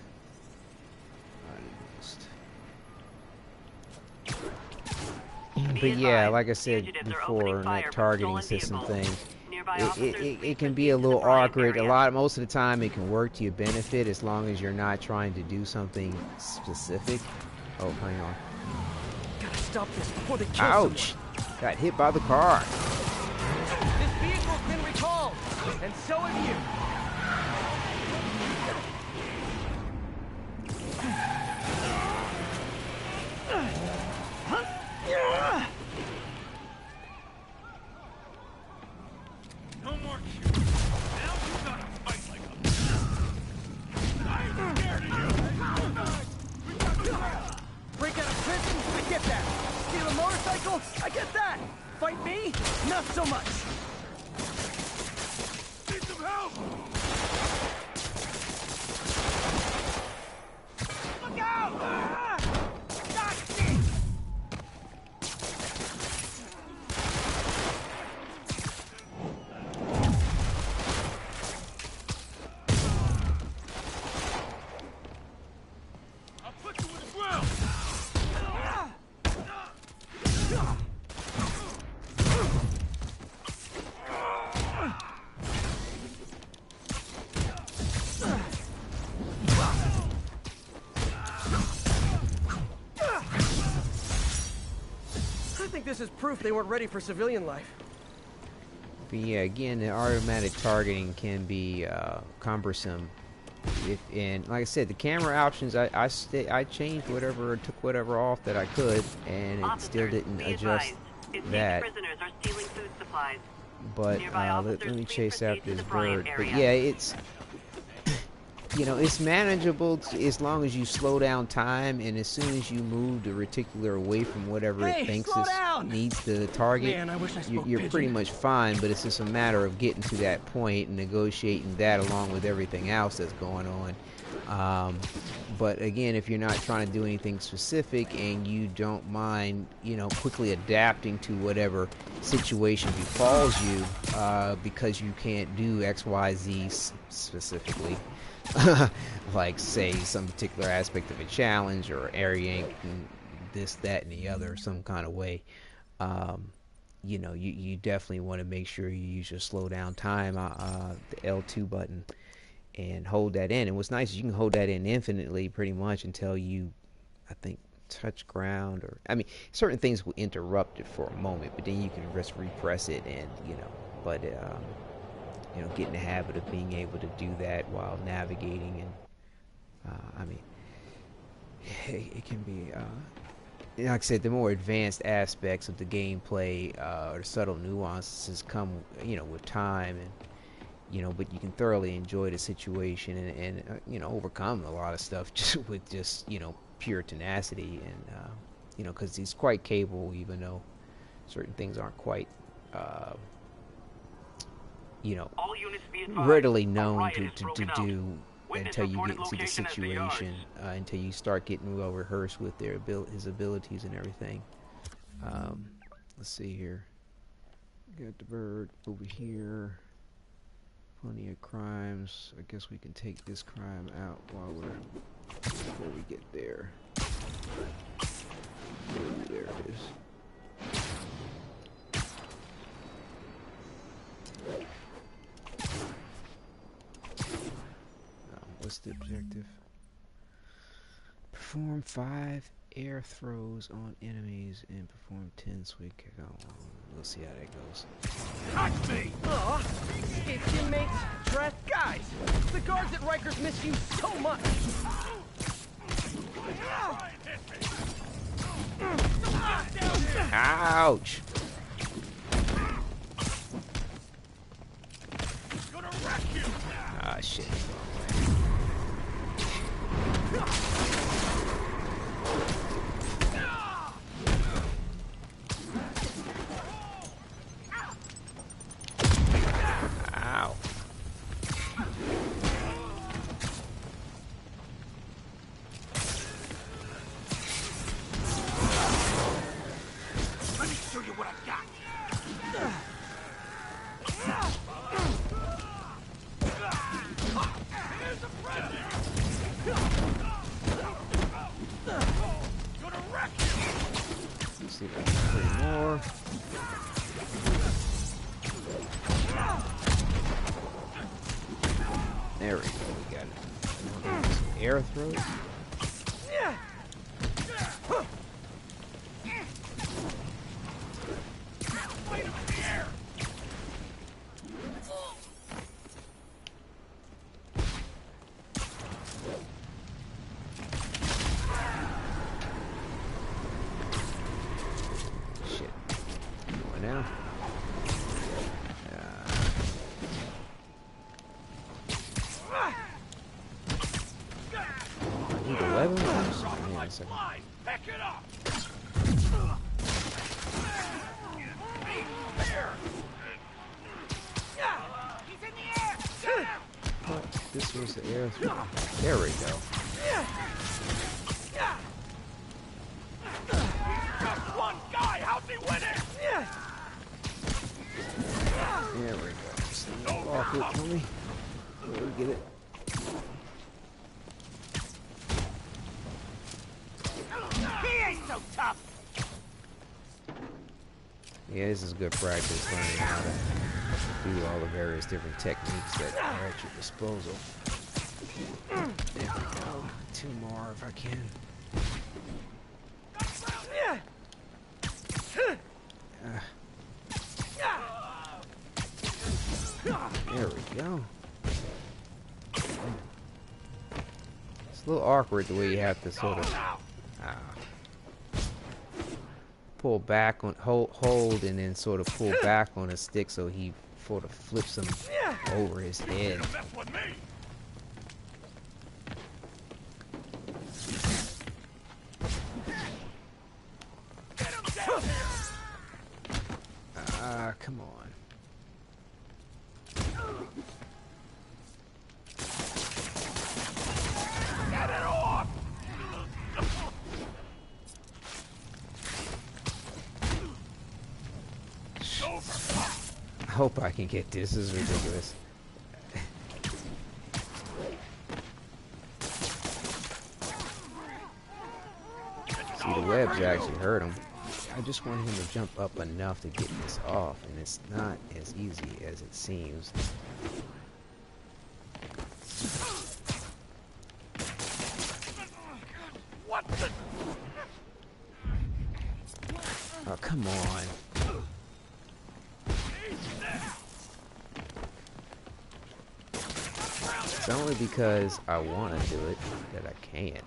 But yeah, like I said before, that targeting system thing, it can be a little awkward. Most of the time it can work to your benefit as long as you're not trying to do something specific. Oh, hang on. Gotta stop this before they kill Ouch! someone. Got hit by the car. This vehicle's been recalled, and so have you. No more shooting. Now you gotta fight like a I ain't scared of you. Break out of prison? I get that. Steal a motorcycle? I get that. Fight me? Not so much. Need some help. Look out! I'll put you in the ground. I think this is proof they weren't ready for civilian life. But yeah, again, the automatic targeting can be cumbersome. And like I said, the camera options, I changed whatever, took whatever off that I could, and it still didn't adjust that. Prisoners are stealing food supplies. But let me chase after this bird. But yeah, it's it's manageable as long as you slow down time, and as soon as you move the reticular away from whatever it thinks needs to target, Man, I wish I spoke you're pretty pigeon. much fine. But it's just a matter of getting to that point and negotiating that along with everything else that's going on. But again, if you're not trying to do anything specific and you don't mind, quickly adapting to whatever situation befalls you, because you can't do X, Y, Z specifically, like say some particular aspect of a challenge or area this, that, and the other some kind of way, you definitely want to make sure you use your slow down time, the L2 button, and hold that in. And what's nice is you can hold that in infinitely pretty much until you, I think, touch ground, or I mean, certain things will interrupt it for a moment, but then you can just repress it, and but get in the habit of being able to do that while navigating, and I mean, it can be. Like I said, the more advanced aspects of the gameplay or subtle nuances come, with time, and but you can thoroughly enjoy the situation and overcome a lot of stuff just with pure tenacity, and because he's quite capable, even though certain things aren't quite readily known to do until you get into the situation, until you start getting well rehearsed with his abilities and everything. Let's see here. Got the bird over here. Plenty of crimes. I guess we can take this crime out before we get there. Ooh, there it is. What's the objective? Perform 5 air throws on enemies and perform 10 swing kick. We'll see how that goes. Touch me! Aw, escape teammates, Trent, guys! The guards at Rikers miss you so much! Ouch! Ah, shit. Ow. Let me show you what I've got. Here's a present. Gonna wreck you. Let's see if I can play more. There we go. We got it. Some air throws. Back it up. He's in the air. Oh, this was the air throw. There we go. Just one guy. How's he winning? There we go. Sneak off it for me. Where we get it? So tough. Yeah, this is good practice learning how to do all the various different techniques that are at your disposal. There we go. 2 more if I can. There we go. It's a little awkward the way you have to sort of pull back on hold and then sort of pull back on a stick so he sort of flips him over his head. Come on. Get it off! I hope I can get this. This is ridiculous. See, the webs actually hurt him. I just want him to jump up enough to get this off, and it's not as easy as it seems. What the? Oh, come on. It's only because I want to do it that I can't.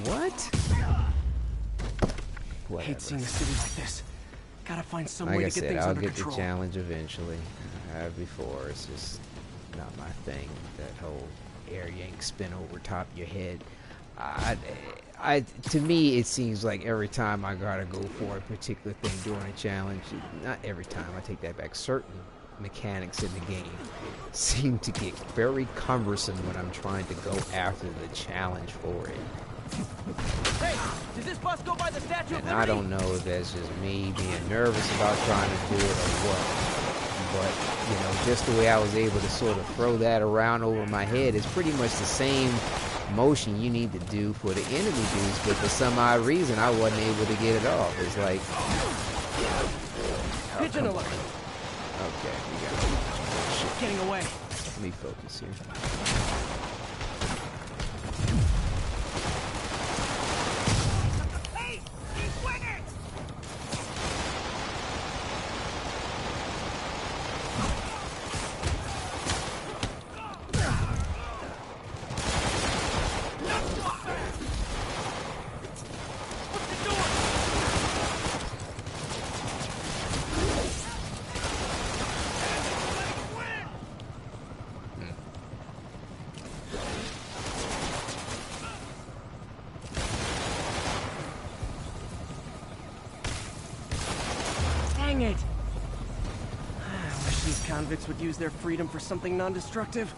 What? Whatever. Hate seeing a city like this. Gotta find some Like way I to get said, things I'll under get control. the challenge eventually. I have before. It's just not my thing. That whole air yank spin over top your head. To me, it seems like every time I gotta go for a particular thing during a challenge, not every time, I take that back, certain mechanics in the game seem to get very cumbersome when I'm trying to go after the challenge for it. Hey, does this bus go by the Statue of And Liberty? I don't know if that's just me being nervous about trying to do it or what. But, you know, just the way I was able to sort of throw that around over my head is pretty much the same motion you need to do for the enemy dudes, but for some odd reason I wasn't able to get it off. It's like... Pigeon alert! Okay, we got shit. Getting away. Let me focus here. Dang it! I wish these convicts would use their freedom for something non-destructive,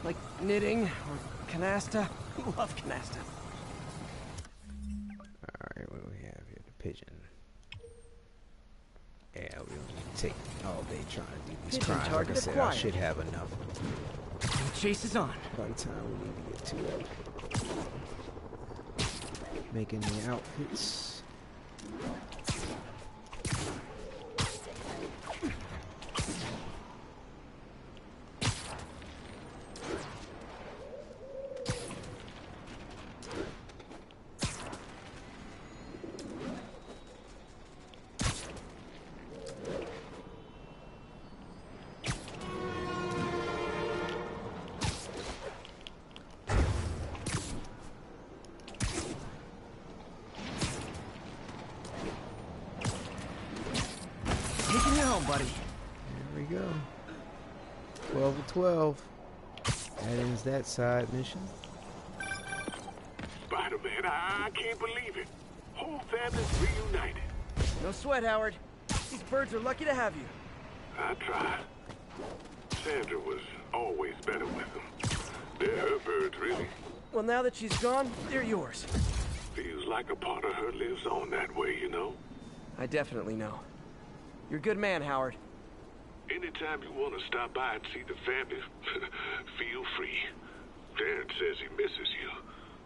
like knitting or canasta. Love canasta. Alright, what do we have here? The pigeon. Yeah, we don't need to take all day trying to do these Pigeon crimes. Like I target said, I acquired. should have enough The chase is on. by the time we need to get to it. Making the outfits. Taking you home, buddy. There we go. 12 of 12. That ends that side mission. Spider-Man, I can't believe it. Whole family's reunited. No sweat, Howard. These birds are lucky to have you. I tried. Sandra was always better with them. They're her birds, really. Well, now that she's gone, they're yours. Feels like a part of her lives on that way, you know? I definitely know. You're a good man, Howard. Anytime you want to stop by and see the family, feel free. Terrence says he misses you.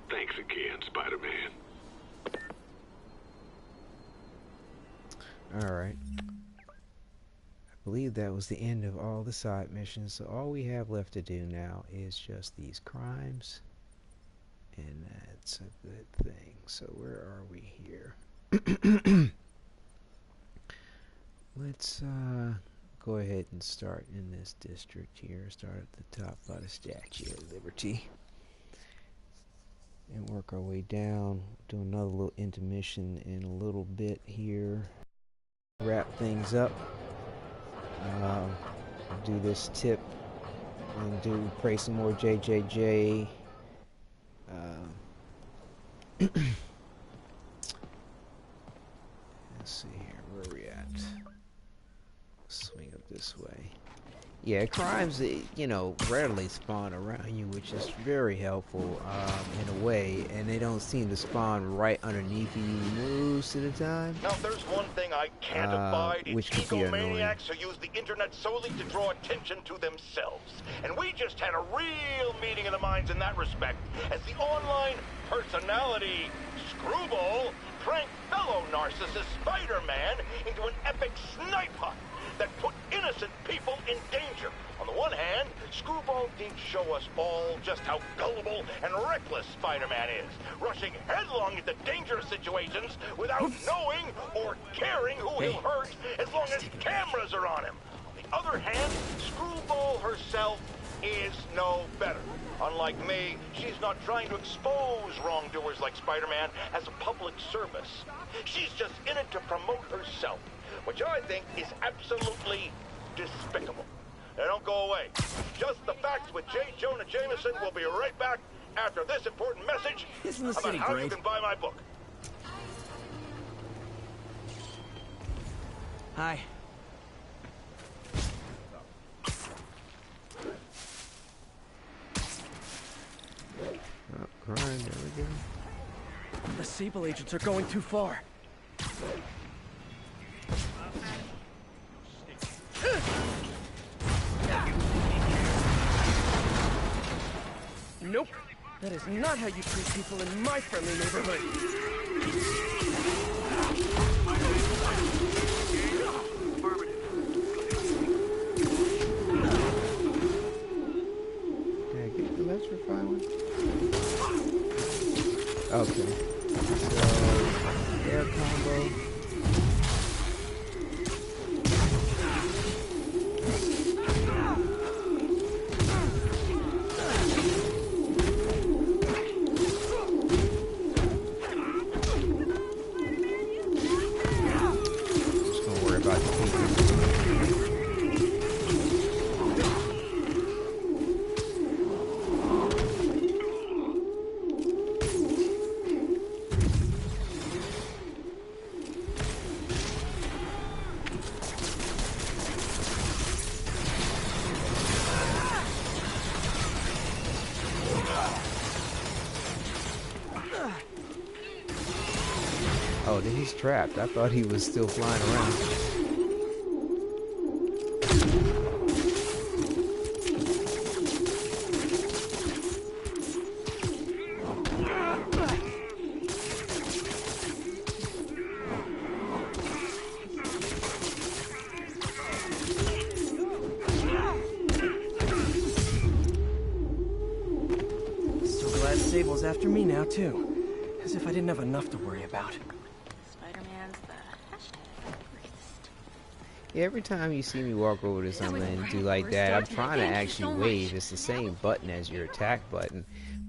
Thanks again, Spider-Man. Alright. I believe that was the end of all the side missions, so all we have left to do now is just these crimes. And that's a good thing. So where are we here? Let's go ahead and start in this district here. Start at the top by the Statue of Liberty. And work our way down. Do another little intermission in a little bit here. Wrap things up. Do this tip. And pray some more JJJ. Let's see here. Where are we at? Swing up this way. Yeah, crimes, you know, rarely spawn around you, which is very helpful in a way, and they don't seem to spawn right underneath you most of the time. Now, there's one thing I can't abide, which it's could be annoying. egomaniacs who use the internet solely to draw attention to themselves. And we just had a real meeting of the minds in that respect, as the online personality Screwball pranked fellow narcissist Spider-Man into an epic snipe hunt that put innocent people in danger. On the one hand, Screwball did show us all just how gullible and reckless Spider-Man is, rushing headlong into dangerous situations without knowing or caring who he'll hurt as long as cameras are on him. On the other hand, Screwball herself is no better. Unlike me, she's not trying to expose wrongdoers like Spider-Man as a public service. She's just in it to promote herself, which I think is absolutely despicable. Now don't go away. Just the Facts with J. Jonah Jameson will be right back after this important message about how you can buy my book. Hi. Oh, grind, there we go. The Sable agents are going too far. Nope. That is not how you treat people in my friendly neighborhood. Can I get the electrify one? Okay. So, air combo. Oh, then he's trapped. I thought he was still flying around. So glad Sable's after me now, too. As if I didn't have enough to worry about. Spider-Man's the hashtag racist. Yeah, every time you see me walk over to something and do like that, I'm trying to actually wave. It's the same button as your attack button,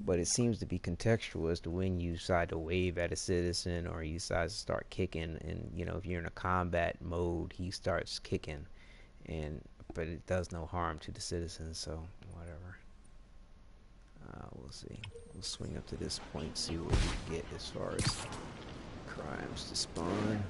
but it seems to be contextual as to when you decide to wave at a citizen or you decide to start kicking. And, you know, if you're in a combat mode, he starts kicking. But it does no harm to the citizens, so whatever. We'll see. We'll swing up to this point, see what we get as far as crimes to spawn.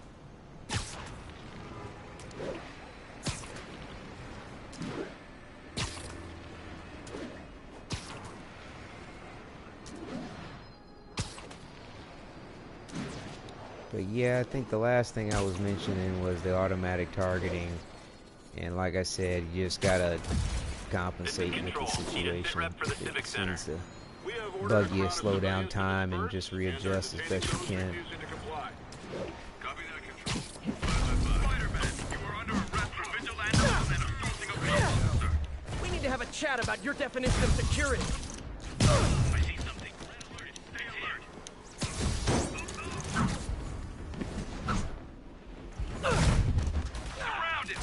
But yeah, I think the last thing I was mentioning was the automatic targeting. And like I said, you just gotta compensate with the situation. It seems to bug you, slow down time, and just readjust as best you can. We need to have a chat about your definition of security. I see something. Stay alert. Surrounded.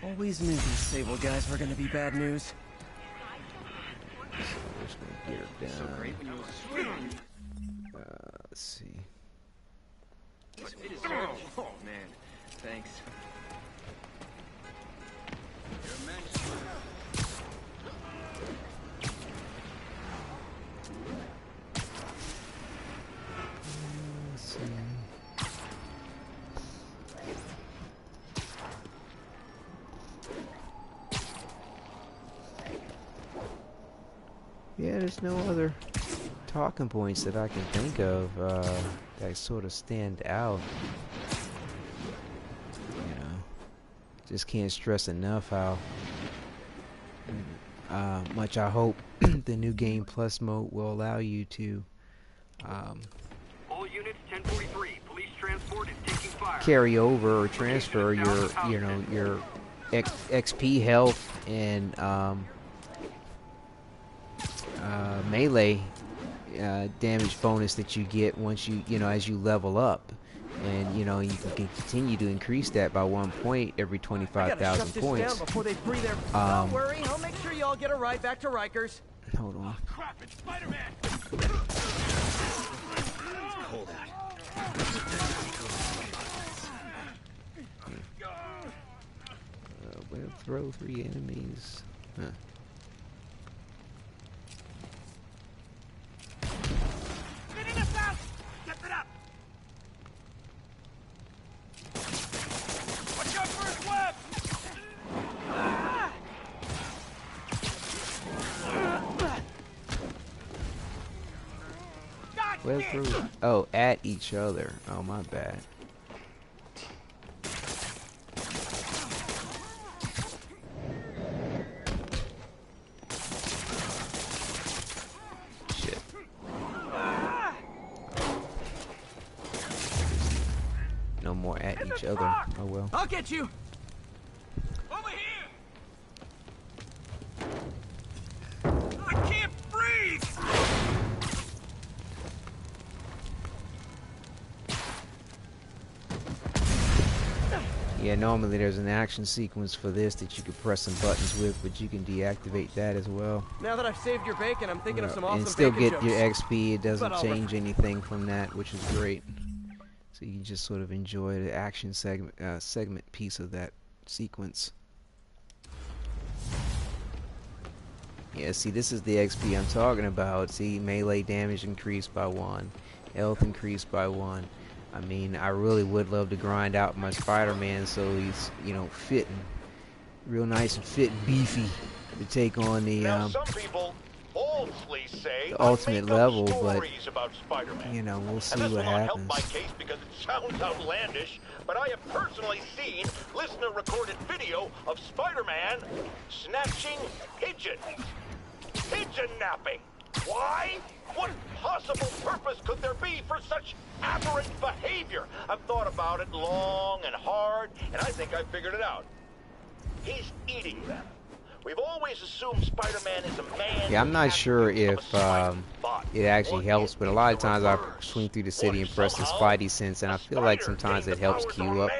Always knew these Sable guys were gonna be bad news. Just gonna get her down. Let's see. Oh man, thanks. Let's see. Yeah, there's no other talking points that I can think of that sort of stand out. You know, just can't stress enough how much I hope the new Game Plus mode will allow you to All units 1043. Police transport is taking fire. carry over or transfer your, you know, your XP health and melee damage bonus that you get once you know, as you level up. And, you know, you can continue to increase that by 1 point every 25,000 points. Don't worry, I'll make sure you all get a ride back to Rikers. Hold on. Crap, it's Spider-Man! It's cold out. We'll throw 3 enemies. Huh. Getting us out! Step it up! Watch out for his web! Ah! Web through. Oh, at each other. Oh, my bad. Shit. No more at each other. Oh well. I'll get you. Over here! I can't breathe! Yeah, normally there's an action sequence for this that you could press some buttons with, but you can deactivate that as well. Now that I've saved your bacon, I'm thinking of some awesome and still bacon get jokes. your XP. It doesn't But I'll change anything from that, which is great. So you can just sort of enjoy the action segment piece of that sequence. Yeah, see, this is the XP I'm talking about. See, melee damage increased by 1, health increased by 1. I mean, I really would love to grind out my Spider-Man so he's, you know, fit and real nice and fit and beefy to take on the Now, some people falsely say the ultimate level, but about Spider-Man. you know, we'll see And this what will not help happens. my case because it sounds outlandish, but I have personally seen listener-recorded video of Spider-Man snatching pigeons. Pigeon napping. Why? What possible purpose could there be for such aberrant behavior? I've thought about it long and hard, and I think I've figured it out. He's eating them. We've always assumed Spider-Man is a man. Yeah, I'm not sure if it actually helps, but a lot of times I swing through the city and press this Spidey sense, and I feel like sometimes it helps queue up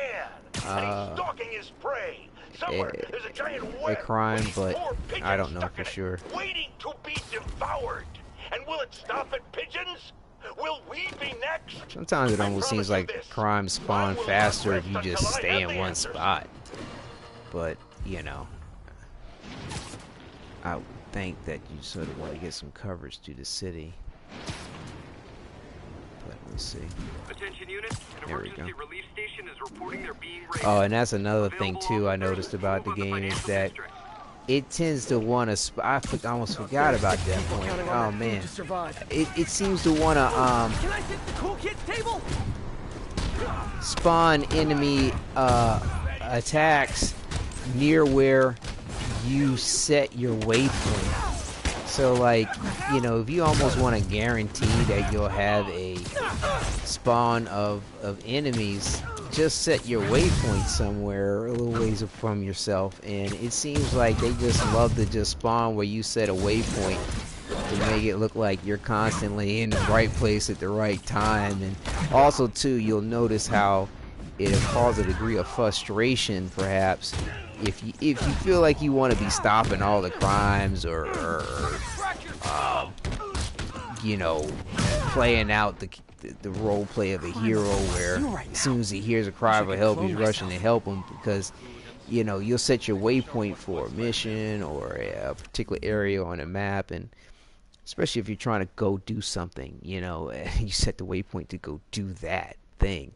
a crime, but I don't know for sure. Waiting to be devoured. And will it stop at pigeons? Will we be next? Sometimes it almost seems like crimes spawn faster if you just stay in one spot. But, you know, I would think that you sort of want to get some coverage to the city. But we'll see. Attention units, an There we go. emergency relief station is reporting they're being raided. Oh, and that's another thing too I noticed about the game is that it tends to want to. I almost forgot about that point. Oh man, it seems to want to Can I sit at the cool kids table? spawn enemy attacks near where you set your waypoint. So like, you know, if you almost want to guarantee that you'll have a spawn of enemies, just set your waypoint somewhere a little ways from yourself, and it seems like they just love to just spawn where you set a waypoint to make it look like you're constantly in the right place at the right time. And also too, you'll notice how it'll cause a degree of frustration perhaps if you feel like you want to be stopping all the crimes or you know, playing out the role play of a hero where as soon as he hears a cry for help, he's rushing to help him, because you know, you'll set your waypoint for a mission or a particular area on a map, and especially if you're trying to go do something, you know, you set the waypoint to go do that thing.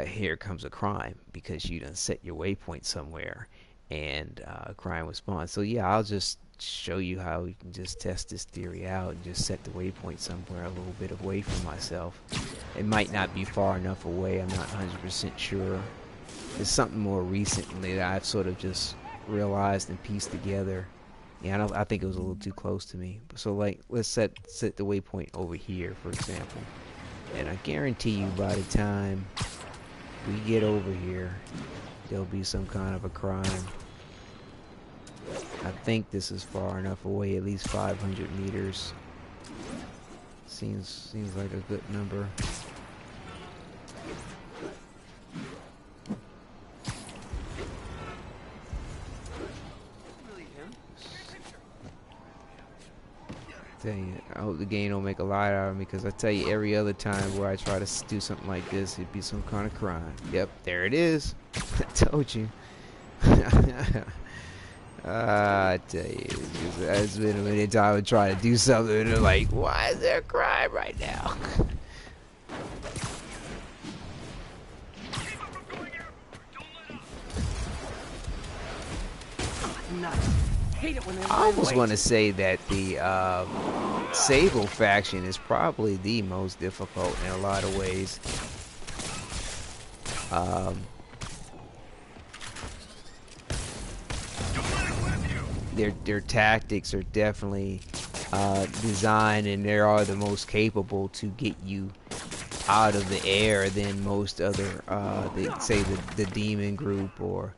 Here comes a crime because you done set your waypoint somewhere, and crime was spawned. So yeah, I'll just show you how you can just test this theory out and just set the waypoint somewhere a little bit away from myself. It might not be far enough away, I'm not 100% sure. It's something more recently that I've sort of just realized and pieced together. Yeah, I think it was a little too close to me. So like, let's set the waypoint over here, for example. And I guarantee you by the time we get over here, there'll be some kind of a crime. I think this is far enough away, at least 500 meters. Seems like a good number. Tell you, I hope the game don't make a lie out of me, because I tell you, every other time where I try to do something like this, it'd be some kind of crime. Yep, there it is. I told you. I tell you, it's been a minute time I would try to do something and they're like, why is there a crime right now? I almost want to say that the Sable faction is probably the most difficult in a lot of ways. Their tactics are definitely designed, and they are the most capable to get you out of the air than most other, say the demon group or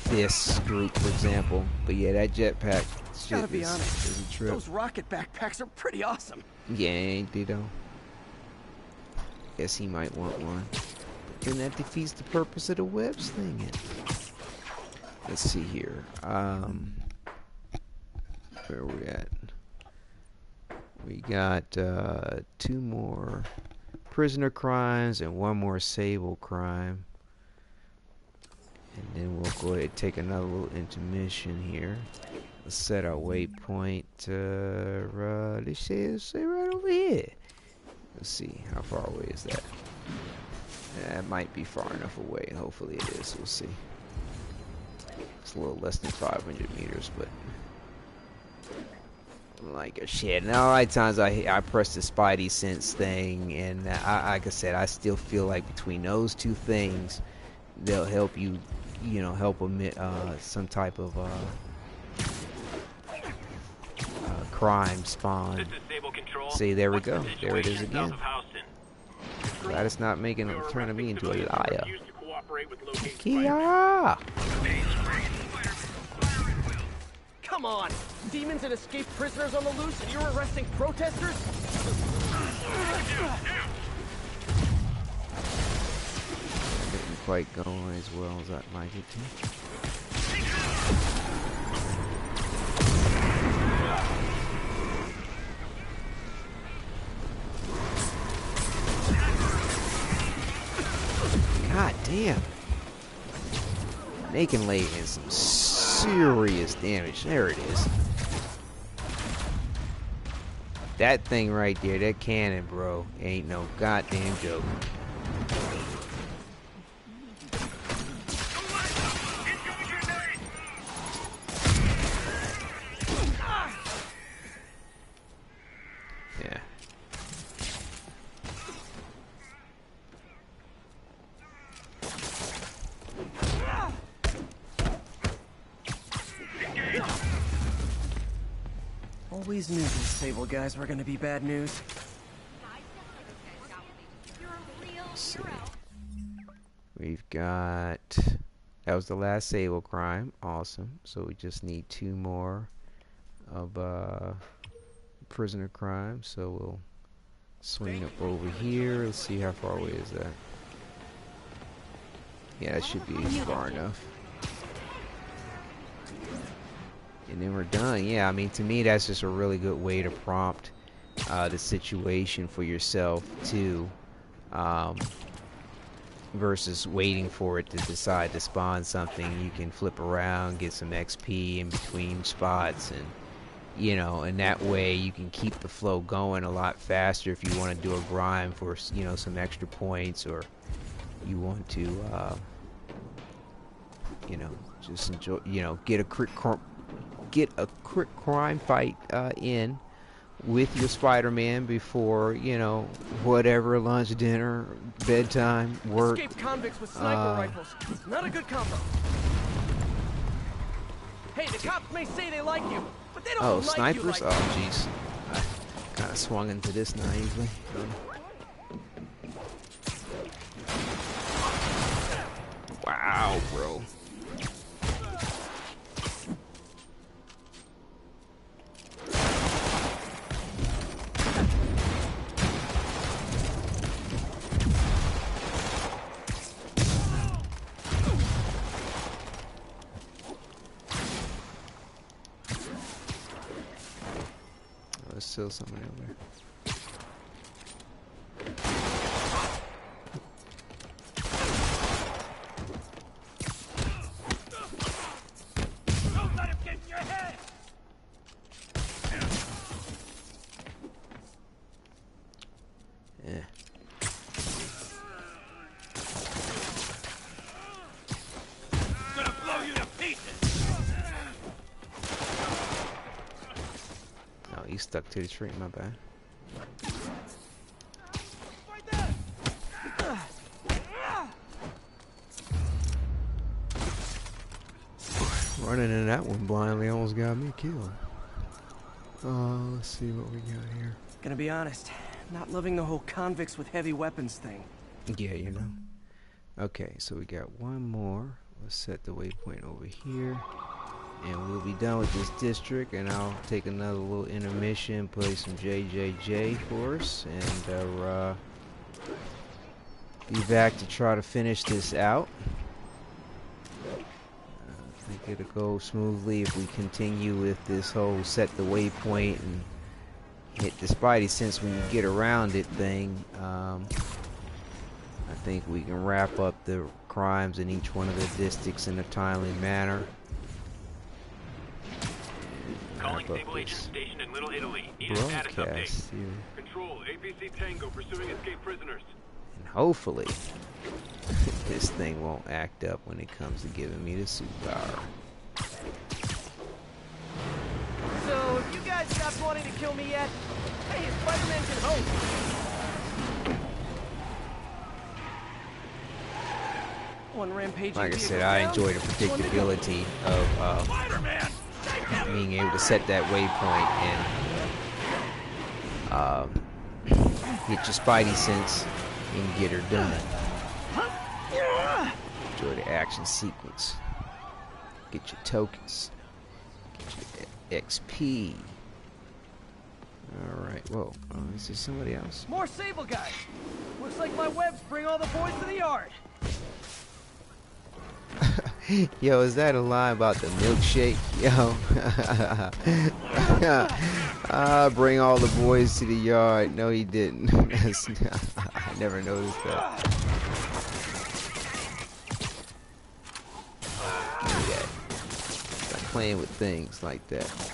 this group, for example. But yeah, that jetpack shit Gotta be honest, is a trip. those rocket backpacks are pretty awesome. Yeah, ain't they though? Guess he might want one. But then that defeats the purpose of the web slinging. Let's see here. Where are we at? We got 2 more prisoner crimes and 1 more Sable crime. And then we'll go ahead and take another little intermission here. Let's set our waypoint. Let's say right over here. Let's see, how far away is that? That might be far enough away. Hopefully it is. We'll see. It's a little less than 500 meters, but like a shit. And a lot of times I press the Spidey sense thing, and like I said, I still feel like between those two things, they'll help you, help emit some type of crime spawn. See, there we go. There it is again. Glad it's not turning me into a liar. Kia! Come on! Demons and escaped prisoners on the loose, and you're arresting protesters? Didn't quite go as well as I'd like it to. God damn. They can lay in some serious damage. There it is. That thing right there, that cannon, bro, ain't no goddamn joke. Yeah. Always knew these Sable guys were gonna be bad news. Let's see. We've got... That was the last Sable crime. Awesome. So we just need 2 more of prisoner crime. So we'll swing up over here. Let's see how far away is that. Yeah, it should be far enough. And then we're done. Yeah, I mean, to me, that's just a really good way to prompt the situation for yourself, too. Versus waiting for it to decide to spawn something. You can flip around, get some XP in between spots, and, and that way you can keep the flow going a lot faster if you want to do a grind for, some extra points, or you want to you know, just enjoy, you know, get a quick crime fight in with your Spider-Man before, you know, whatever, lunch, dinner, bedtime, work. Escaped convicts with sniper rifles. Not a good combo. Hey, the cops may say they like you, but they don't like snipers? you like Oh, jeez. I kind of swung into this naively. Wow, bro. There's still somebody over there. Don't let him get in your head! Yeah. I'm gonna blow you to pieces! Oh, he's stuck to the tree, my bad. Running in that one blindly almost got me killed. Let's see what we got here. Gonna be honest, not loving the whole convicts with heavy weapons thing. Yeah, you know. Okay, so we got one more. Let's set the waypoint over here. And we'll be done with this district, and I'll take another little intermission, play some JJJ for us, and be back to try to finish this out. I think it'll go smoothly if we continue with this whole set the waypoint and hit the Spidey sense when you get around it thing. I think we can wrap up the crimes in each one of the districts in a timely manner. Calling Sable Agent stationed in Little Italy. Need a status update. Control, APC Tango pursuing escaped prisoners. And hopefully this thing won't act up when it comes to giving me the suit power. So, if you guys stopped wanting to kill me yet, hey, Spider-Man can hope. One rampage. Like I said, I enjoy the predictability of being able to set that waypoint and get your Spidey sense and get her done. Enjoy the action sequence. Get your tokens. Get your XP. Alright, whoa. Oh, is this somebody else? More Sable guys. Looks like my webs bring all the boys to the yard. Yo, is that a lie about the milkshake? Yo. Bring all the boys to the yard. No, he didn't. I never noticed that. Yeah. Stop playing with things like that.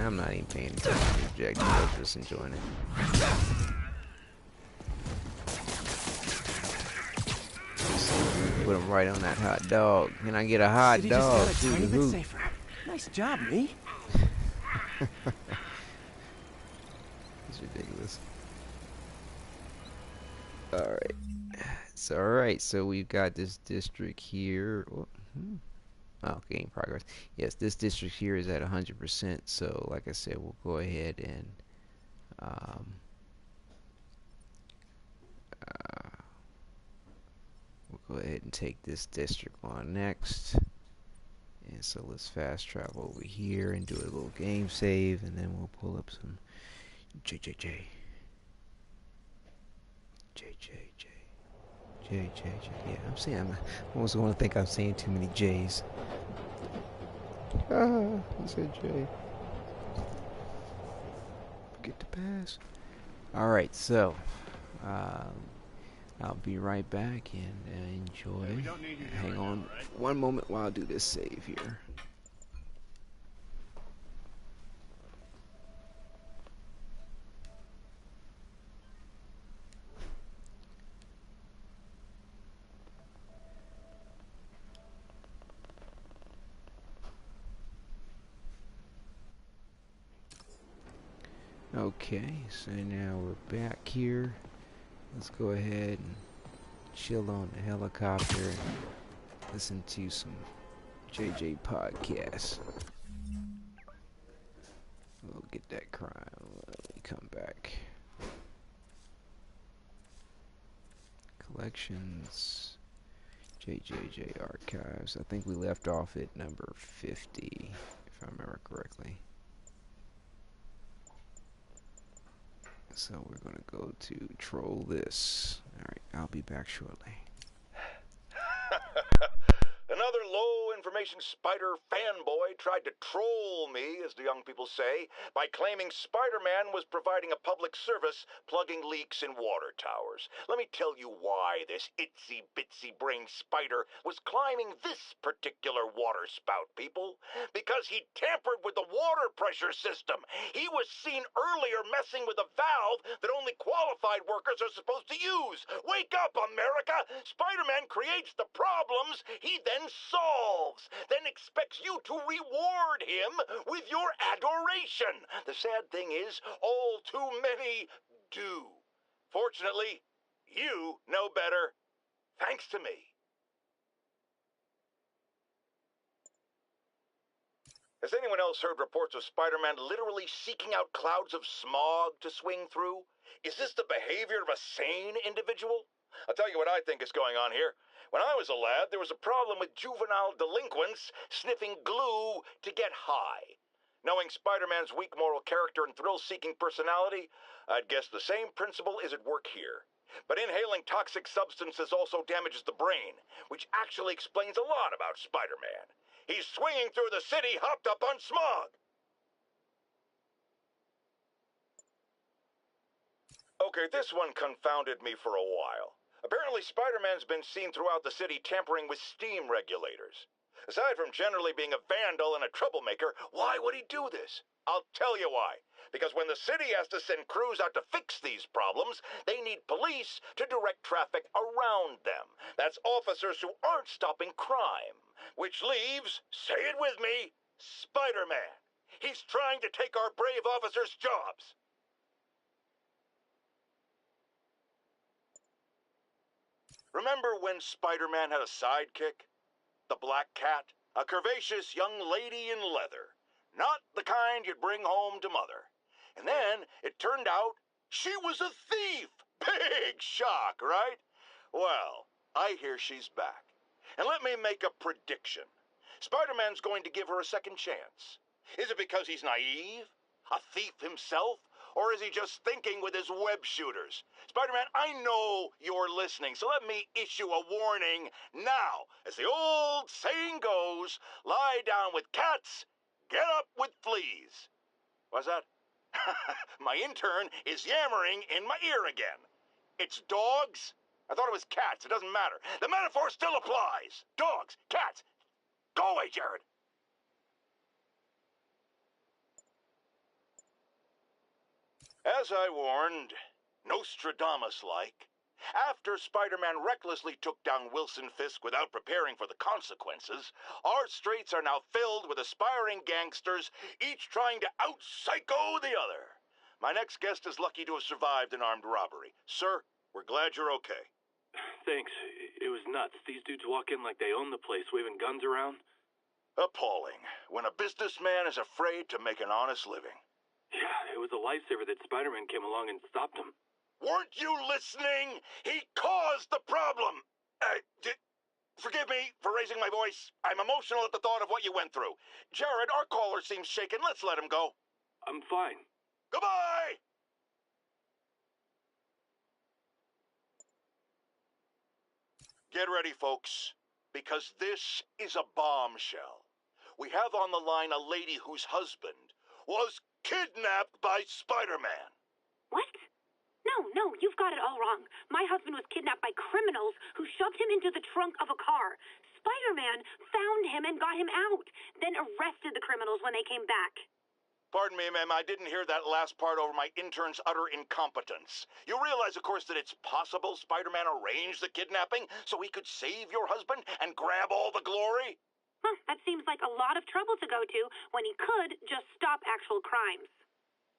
I'm not even paying attention to the objective, I'm just enjoying it. Put him right on that hot dog. Can I get a hot dog? Just got a tiny bit safer. Nice job, me. It's ridiculous. Alright. It's alright, so we've got this district here. Oh, game progress. Yes, this district here is at 100%. So, like I said, we'll go ahead and we'll go ahead and take this district on next. And so let's fast travel over here and do a little game save, and then we'll pull up some JJJ. Yeah, I'm saying, I'm almost going to think I'm saying too many J's. I said J. Forget to pass. Alright, so I'll be right back and enjoy. Hang on one moment while I do this save here. Okay, so now we're back here. Let's go ahead and chill on the helicopter and listen to some JJ podcasts. We'll get that crime when we come back. Collections, JJJ archives. I think we left off at number 50, if I remember correctly. So we're gonna go to troll this. Alright, I'll be back shortly. Another low-information Spider fanboy tried to troll me, as the young people say, by claiming Spider-Man was providing a public service plugging leaks in water towers. Let me tell you why this itsy-bitsy-brain spider was climbing this particular water spout, people. Because he tampered with the water pressure system. He was seen earlier messing with a valve that only qualified workers are supposed to use. Wake up, America! Spider-Man creates the problems he then solves, then expects you to reward him with your adoration. The sad thing is, all too many do. Fortunately, you know better, thanks to me. Has anyone else heard reports of Spider-Man literally seeking out clouds of smog to swing through? Is this the behavior of a sane individual? I'll tell you what I think is going on here. When I was a lad, there was a problem with juvenile delinquents sniffing glue to get high. Knowing Spider-Man's weak moral character and thrill-seeking personality, I'd guess the same principle is at work here. But inhaling toxic substances also damages the brain, which actually explains a lot about Spider-Man. He's swinging through the city hopped up on smog. Okay, this one confounded me for a while. Apparently, Spider-Man's been seen throughout the city tampering with steam regulators. Aside from generally being a vandal and a troublemaker, why would he do this? I'll tell you why. Because when the city has to send crews out to fix these problems, they need police to direct traffic around them. That's officers who aren't stopping crime. Which leaves, say it with me, Spider-Man. He's trying to take our brave officers' jobs. Remember when Spider-Man had a sidekick? The Black Cat, a curvaceous young lady in leather. Not the kind you'd bring home to mother. And then it turned out she was a thief. Big shock, right? Well, I hear she's back. And let me make a prediction. Spider-Man's going to give her a second chance. Is it because he's naive? A thief himself? Or is he just thinking with his web shooters? Spider-Man, I know you're listening, so let me issue a warning now. As the old saying goes, lie down with cats, get up with fleas. What's that? My intern is yammering in my ear again. It's dogs? I thought it was cats. It doesn't matter. The metaphor still applies. Dogs, cats. Go away, Jared. As I warned, Nostradamus-like, after Spider-Man recklessly took down Wilson Fisk without preparing for the consequences, our streets are now filled with aspiring gangsters, each trying to out-psycho the other. My next guest is lucky to have survived an armed robbery. Sir, we're glad you're okay. Thanks. It was nuts. These dudes walk in like they own the place, waving guns around. Appalling, when a businessman is afraid to make an honest living. Yeah, it was a lifesaver that Spider-Man came along and stopped him. Weren't you listening? He caused the problem. Forgive me for raising my voice. I'm emotional at the thought of what you went through. Jared, our caller seems shaken. Let's let him go. I'm fine. Goodbye! Get ready, folks, because this is a bombshell. We have on the line a lady whose husband was kidnapped by Spider-Man. What? No, you've got it all wrong. My husband was kidnapped by criminals who shoved him into the trunk of a car. Spider-Man found him and got him out, then arrested the criminals when they came back. Pardon me, ma'am, I didn't hear that last part over my intern's utter incompetence. You realize, of course, that it's possible Spider-Man arranged the kidnapping so he could save your husband and grab all the glory? That seems like a lot of trouble to go to when he could just stop actual crimes.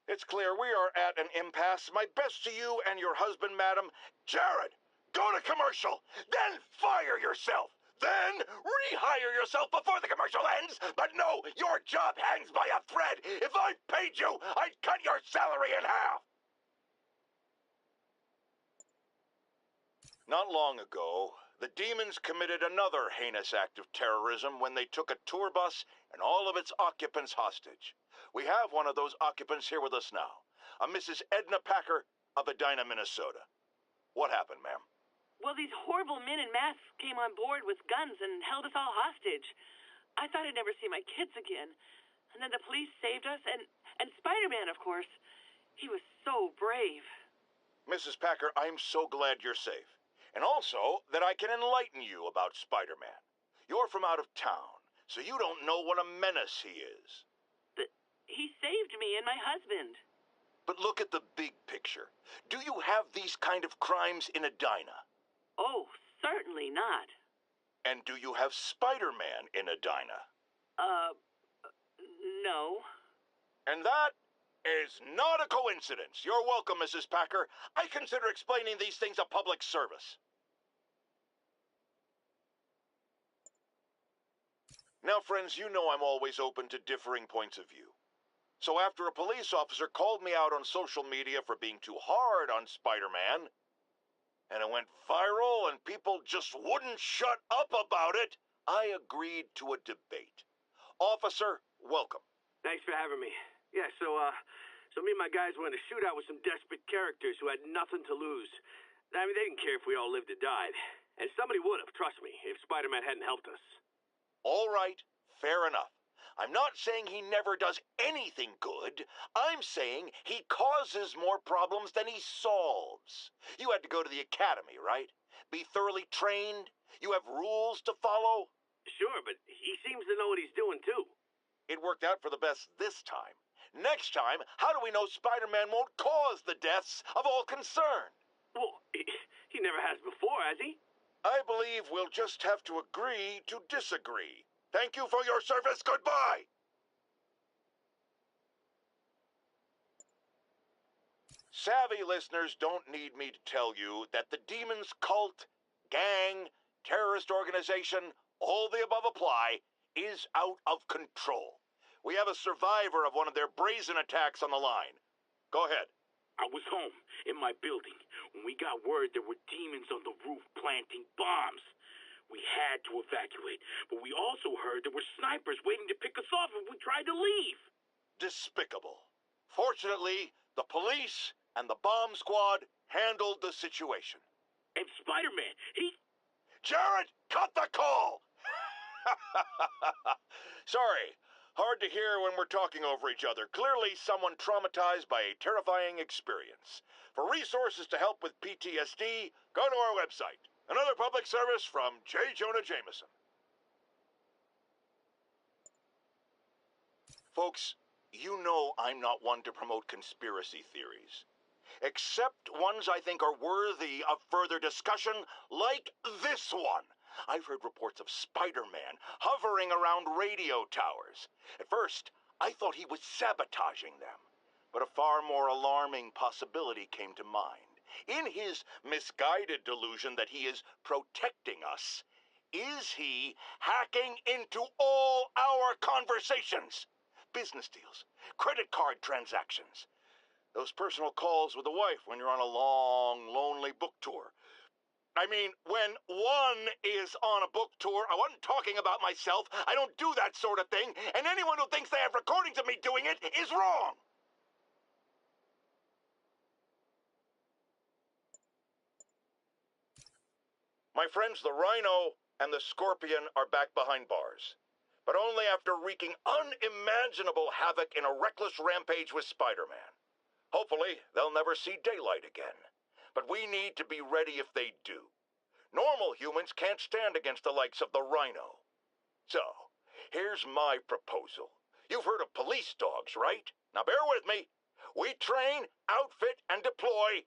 It's clear we are at an impasse. My best to you and your husband, madam. Jared, go to commercial, then fire yourself. Then rehire yourself before the commercial ends. But no, your job hangs by a thread. If I paid you, I'd cut your salary in half. Not long ago, the demons committed another heinous act of terrorism when they took a tour bus and all of its occupants hostage. We have one of those occupants here with us now, a Mrs. Edna Packer of Edina, Minnesota. What happened, ma'am? Well, these horrible men in masks came on board with guns and held us all hostage. I thought I'd never see my kids again. And then the police saved us, and Spider-Man, of course. He was so brave. Mrs. Packer, I'm so glad you're safe. And also that I can enlighten you about Spider-Man. You're from out of town, so you don't know what a menace he is. But he saved me and my husband. But look at the big picture. Do you have these kind of crimes in Edina? Oh, certainly not. And do you have Spider-Man in Edina? No. And that is not a coincidence. You're welcome, Mrs. Packer. I consider explaining these things a public service. Now, friends, you know I'm always open to differing points of view. So after a police officer called me out on social media for being too hard on Spider-Man, and it went viral and people just wouldn't shut up about it, I agreed to a debate. Officer, welcome. Thanks for having me. Yeah, so me and my guys went in a shootout with some desperate characters who had nothing to lose. I mean, they didn't care if we all lived or died. And somebody would have, trust me, if Spider-Man hadn't helped us. All right, fair enough. I'm not saying he never does anything good. I'm saying he causes more problems than he solves. You had to go to the academy, right? Be thoroughly trained? You have rules to follow? Sure, but he seems to know what he's doing, too. It worked out for the best this time. Next time, how do we know Spider-Man won't cause the deaths of all concerned? Well, he never has before, has he? I believe we'll just have to agree to disagree. Thank you for your service. Goodbye. Savvy listeners don't need me to tell you that the Demon's cult, gang, terrorist organization, all the above apply, is out of control. We have a survivor of one of their brazen attacks on the line. Go ahead. I was home, in my building, when we got word there were demons on the roof planting bombs. We had to evacuate, but we also heard there were snipers waiting to pick us off if we tried to leave. Despicable. Fortunately, the police and the bomb squad handled the situation. And Spider-Man, he... Jared, cut the call! Sorry. Hard to hear when we're talking over each other. Clearly someone traumatized by a terrifying experience. For resources to help with PTSD, go to our website. Another public service from J. Jonah Jameson. Folks, you know I'm not one to promote conspiracy theories. Except ones I think are worthy of further discussion, like this one. I've heard reports of Spider-Man hovering around radio towers. At first, I thought he was sabotaging them. But a far more alarming possibility came to mind. In his misguided delusion that he is protecting us, is he hacking into all our conversations? Business deals, credit card transactions, those personal calls with the wife when you're on a long, lonely book tour. I mean, when one is on a book tour, I wasn't talking about myself. I don't do that sort of thing, and anyone who thinks they have recordings of me doing it is wrong. My friends, the Rhino and the Scorpion are back behind bars, but only after wreaking unimaginable havoc in a reckless rampage with Spider-Man. Hopefully, they'll never see daylight again. But we need to be ready if they do. Normal humans can't stand against the likes of the Rhino. So, here's my proposal. You've heard of police dogs, right? Now bear with me. We train, outfit, and deploy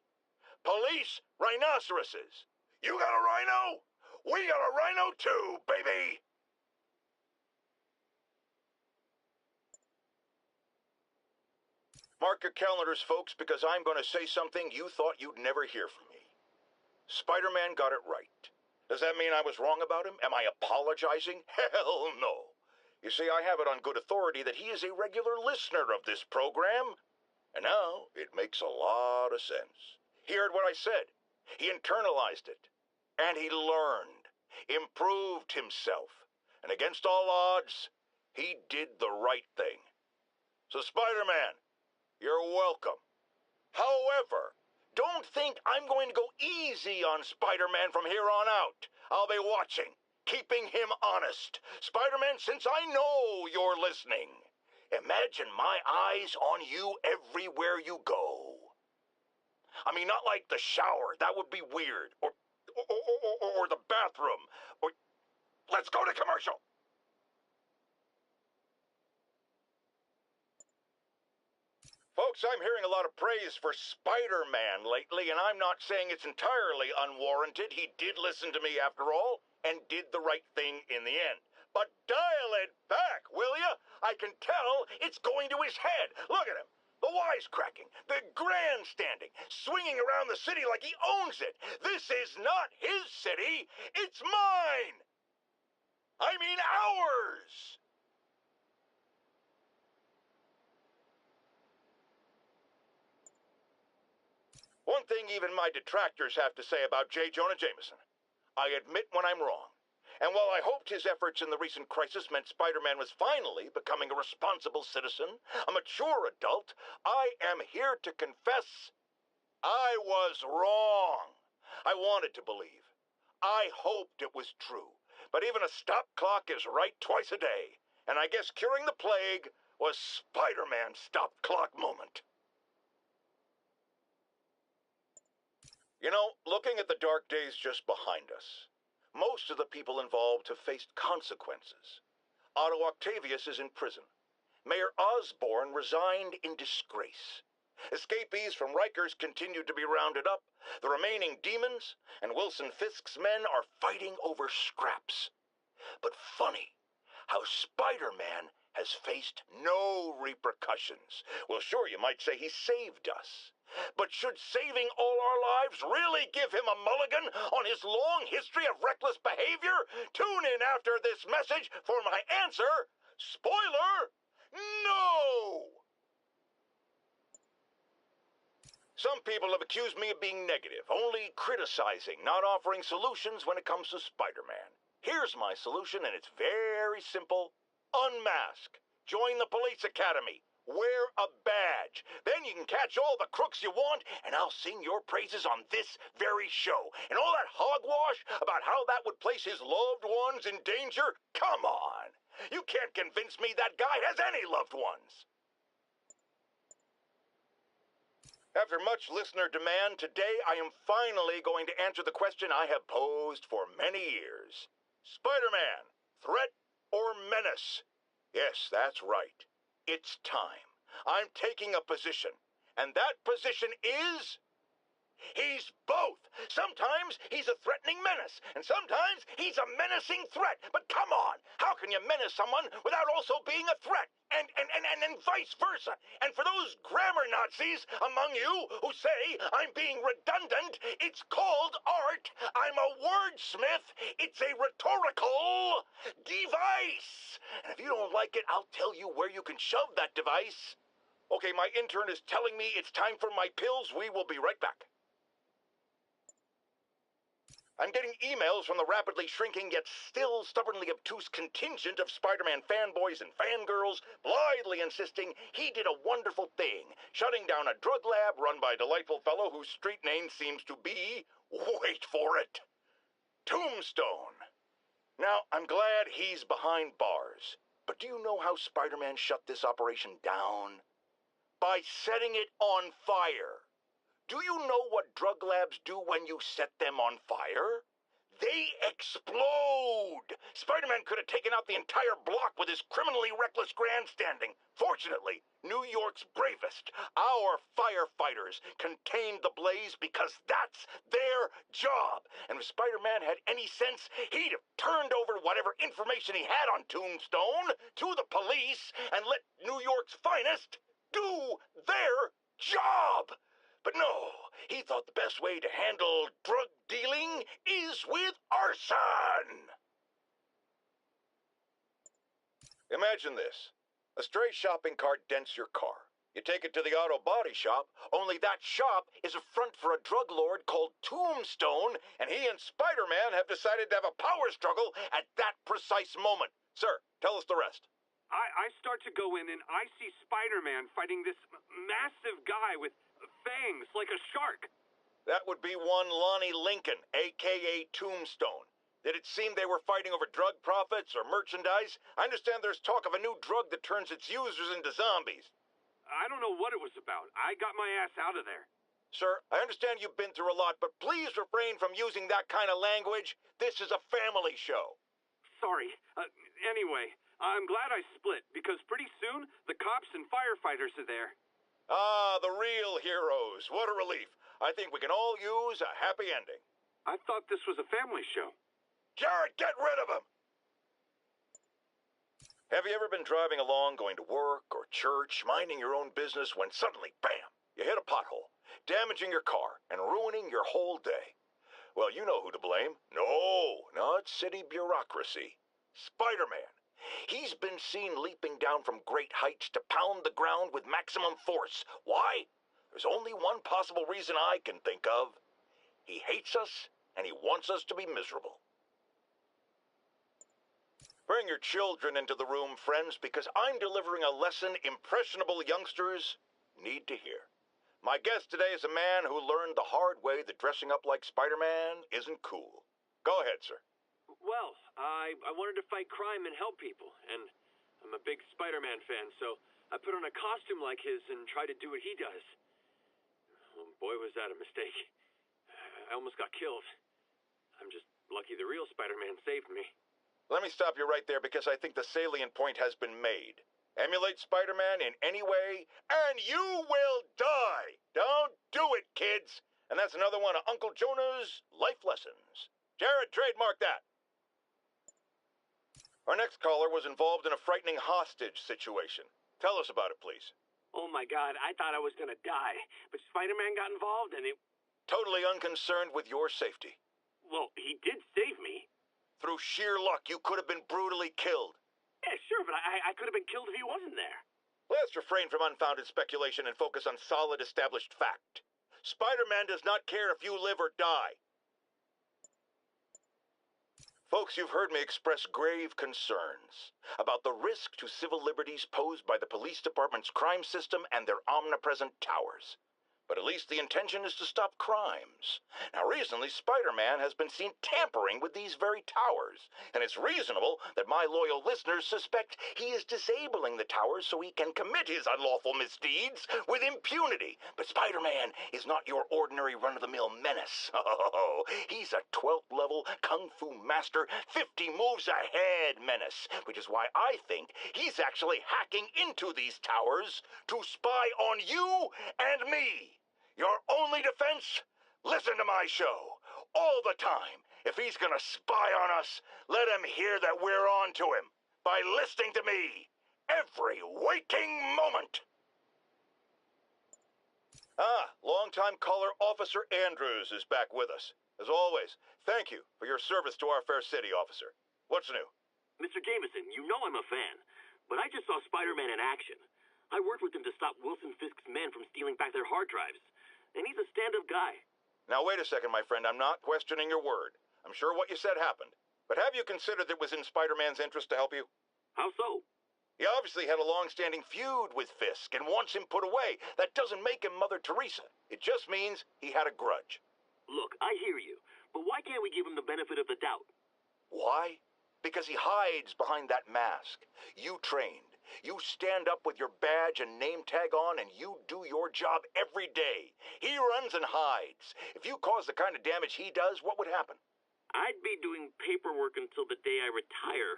police rhinoceroses. You got a rhino? We got a rhino too, baby! Mark your calendars, folks, because I'm going to say something you thought you'd never hear from me. Spider-Man got it right. Does that mean I was wrong about him? Am I apologizing? Hell no. You see, I have it on good authority that he is a regular listener of this program. And now it makes a lot of sense. He heard what I said. He internalized it. And he learned. Improved himself. And against all odds, he did the right thing. So Spider-Man, you're welcome. However, don't think I'm going to go easy on Spider-Man from here on out. I'll be watching, keeping him honest. Spider-Man, since I know you're listening, imagine my eyes on you everywhere you go. I mean, not like the shower. That would be weird. Or the bathroom. Or let's go to commercial. Folks, I'm hearing a lot of praise for Spider-Man lately, and I'm not saying it's entirely unwarranted. He did listen to me after all, and did the right thing in the end. But dial it back, will ya? I can tell it's going to his head. Look at him. The wisecracking, the grandstanding, swinging around the city like he owns it. This is not his city. It's mine. I mean ours. One thing even my detractors have to say about J. Jonah Jameson. I admit when I'm wrong. And while I hoped his efforts in the recent crisis meant Spider-Man was finally becoming a responsible citizen, a mature adult, I am here to confess I was wrong. I wanted to believe. I hoped it was true. But even a stop clock is right twice a day. And I guess curing the plague was Spider-Man's stop clock moment. You know, looking at the dark days just behind us, most of the people involved have faced consequences. Otto Octavius is in prison. Mayor Osborn resigned in disgrace. Escapees from Rikers continue to be rounded up. The remaining demons and Wilson Fisk's men are fighting over scraps. But funny how Spider-Man has faced no repercussions. Well, sure, you might say he saved us. But should saving all our lives really give him a mulligan on his long history of reckless behavior? Tune in after this message for my answer. Spoiler, no! Some people have accused me of being negative, only criticizing, not offering solutions when it comes to Spider-Man. Here's my solution, and it's very simple. Unmask. Join the police academy. Wear a badge. Then you can catch all the crooks you want, and I'll sing your praises on this very show. And all that hogwash about how that would place his loved ones in danger? Come on. You can't convince me that guy has any loved ones. After much listener demand, today I am finally going to answer the question I have posed for many years. Spider-Man, threat or menace? Yes, that's right. It's time. I'm taking a position. And that position is... he's both. Sometimes he's a threatening menace, and sometimes he's a menacing threat. But come on, how can you menace someone without also being a threat? And vice versa. And for those grammar Nazis among you who say I'm being redundant, it's called art. I'm a wordsmith. It's a rhetorical device. And if you don't like it, I'll tell you where you can shove that device. Okay, my intern is telling me it's time for my pills. We will be right back. I'm getting emails from the rapidly shrinking yet still stubbornly obtuse contingent of Spider-Man fanboys and fangirls blithely insisting he did a wonderful thing, shutting down a drug lab run by a delightful fellow whose street name seems to be, wait for it, Tombstone. Now, I'm glad he's behind bars, but do you know how Spider-Man shut this operation down? By setting it on fire. Do you know what drug labs do when you set them on fire? They explode! Spider-Man could have taken out the entire block with his criminally reckless grandstanding. Fortunately, New York's bravest, our firefighters, contained the blaze because that's their job. And if Spider-Man had any sense, he'd have turned over whatever information he had on Tombstone to the police and let New York's finest do their job. But no, he thought the best way to handle drug dealing is with arson. Imagine this. A stray shopping cart dents your car. You take it to the auto body shop, only that shop is a front for a drug lord called Tombstone, and he and Spider-Man have decided to have a power struggle at that precise moment. Sir, tell us the rest. I start to go in and I see Spider-Man fighting this massive guy with fangs like a shark. That would be one Lonnie Lincoln, a.k.a. Tombstone. Did it seem they were fighting over drug profits or merchandise? I understand there's talk of a new drug that turns its users into zombies. I don't know what it was about. I got my ass out of there. Sir, I understand you've been through a lot, but please refrain from using that kind of language. This is a family show. Sorry. Anyway, I'm glad I split, because pretty soon, the cops and firefighters are there. Ah, the real heroes. What a relief. I think we can all use a happy ending. I thought this was a family show. Jared, get rid of him! Have you ever been driving along, going to work or church, minding your own business, when suddenly, bam, you hit a pothole, damaging your car and ruining your whole day? Well, you know who to blame. No, not city bureaucracy. Spider-Man. He's been seen leaping down from great heights to pound the ground with maximum force. Why? There's only one possible reason I can think of. He hates us, and he wants us to be miserable. Bring your children into the room, friends, because I'm delivering a lesson impressionable youngsters need to hear. My guest today is a man who learned the hard way that dressing up like Spider-Man isn't cool. Go ahead, sir. Well, I wanted to fight crime and help people, and I'm a big Spider-Man fan, so I put on a costume like his and tried to do what he does. Oh, boy, was that a mistake. I almost got killed. I'm just lucky the real Spider-Man saved me. Let me stop you right there because I think the salient point has been made. Emulate Spider-Man in any way, and you will die! Don't do it, kids! And that's another one of Uncle Jonah's life lessons. Jared, trademark that. Our next caller was involved in a frightening hostage situation. Tell us about it, please. Oh my God, I thought I was gonna die, but Spider-Man got involved and it... Totally unconcerned with your safety. Well, he did save me. Through sheer luck, you could have been brutally killed. Yeah, sure, but I could have been killed if he wasn't there. Let's refrain from unfounded speculation and focus on solid established fact. Spider-Man does not care if you live or die. Folks, you've heard me express grave concerns about the risk to civil liberties posed by the police department's crime system and their omnipresent towers. But at least the intention is to stop crimes. Now, recently, Spider-Man has been seen tampering with these very towers, and it's reasonable that my loyal listeners suspect he is disabling the towers so he can commit his unlawful misdeeds with impunity. But Spider-Man is not your ordinary run-of-the-mill menace. Oh, he's a 12th level Kung Fu master, 50 moves ahead menace, which is why I think he's actually hacking into these towers to spy on you and me. Your only defense? Listen to my show. All the time. If he's gonna spy on us, let him hear that we're on to him. By listening to me. Every waking moment. Longtime caller Officer Andrews is back with us. As always, thank you for your service to our fair city, officer. What's new? Mr. Jameson, you know I'm a fan, but I just saw Spider-Man in action. I worked with him to stop Wilson Fisk's men from stealing back their hard drives. And he's a stand-up guy. Now, wait a second, my friend. I'm not questioning your word. I'm sure what you said happened. But have you considered that it was in Spider-Man's interest to help you? How so? He obviously had a long-standing feud with Fisk and wants him put away. That doesn't make him Mother Teresa. It just means he had a grudge. Look, I hear you. But why can't we give him the benefit of the doubt? Why? Because he hides behind that mask. You trained. You stand up with your badge and name tag on, and you do your job every day. He runs and hides. If you cause the kind of damage he does, what would happen? I'd be doing paperwork until the day I retire.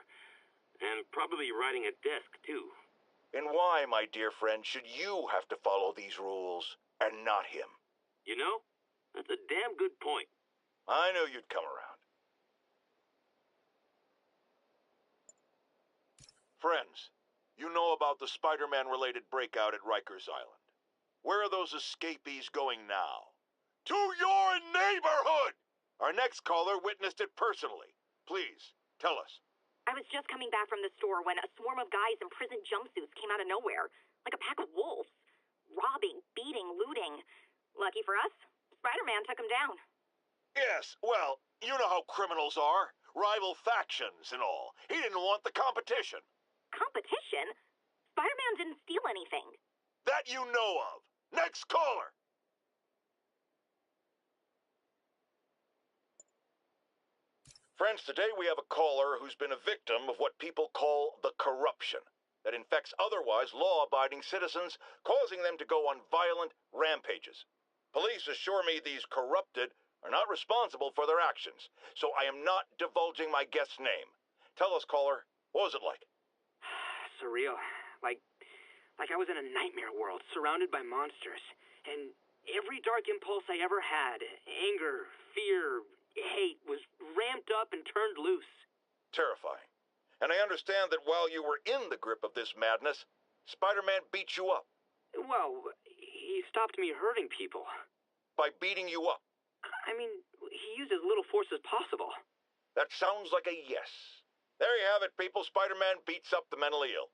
And probably riding a desk, too. And why, my dear friend, should you have to follow these rules, and not him? You know, that's a damn good point. I knew you'd come around. Friends, you know about the Spider-Man-related breakout at Rikers Island. Where are those escapees going now? To your neighborhood! Our next caller witnessed it personally. Please, tell us. I was just coming back from the store when a swarm of guys in prison jumpsuits came out of nowhere, like a pack of wolves. Robbing, beating, looting. Lucky for us, Spider-Man took them down. Yes, well, you know how criminals are. Rival factions and all. He didn't want the competition. Competition? Spider-Man didn't steal anything. That you know of. Next caller! Friends, today we have a caller who's been a victim of what people call the corruption that infects otherwise law-abiding citizens, causing them to go on violent rampages. Police assure me these corrupted are not responsible for their actions, so I am not divulging my guest's name. Tell us, caller, what was it like? Surreal. Like I was in a nightmare world, surrounded by monsters. And every dark impulse I ever had, anger, fear, hate, was ramped up and turned loose. Terrifying. And I understand that while you were in the grip of this madness, Spider-Man beat you up. Well, he stopped me hurting people. By beating you up? I mean, he used as little force as possible. That sounds like a yes. There you have it, people. Spider-Man beats up the mentally ill.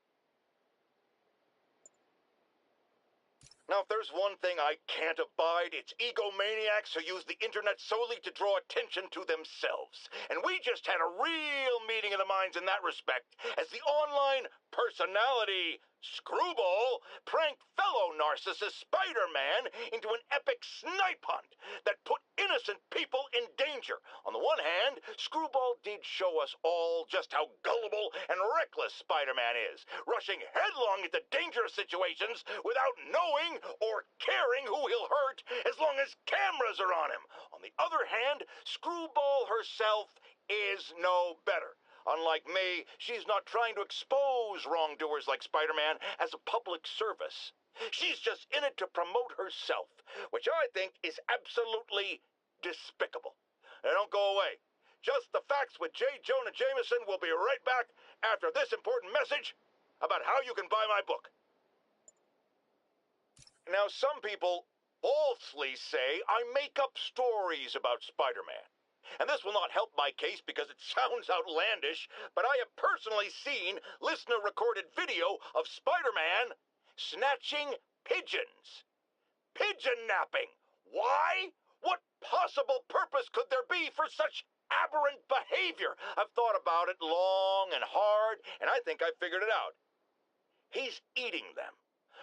Now, if there's one thing I can't abide, it's egomaniacs who use the internet solely to draw attention to themselves. And we just had a real meeting of the minds in that respect, as the online personality Screwball pranked fellow narcissist Spider-Man into an epic snipe hunt that put innocent people in danger. On the one hand, Screwball did show us all just how gullible and reckless Spider-Man is, rushing headlong into dangerous situations without knowing or caring who he'll hurt as long as cameras are on him. On the other hand, Screwball herself is no better. Unlike me, she's not trying to expose wrongdoers like Spider-Man as a public service. She's just in it to promote herself, which I think is absolutely despicable. Now don't go away. Just the Facts with J. Jonah Jameson will be right back after this important message about how you can buy my book. Now, some people falsely say I make up stories about Spider-Man. And this will not help my case because it sounds outlandish, but I have personally seen listener-recorded video of Spider-Man snatching pigeons. Pigeon napping. Why? What possible purpose could there be for such aberrant behavior? I've thought about it long and hard, and I think I've figured it out. He's eating them.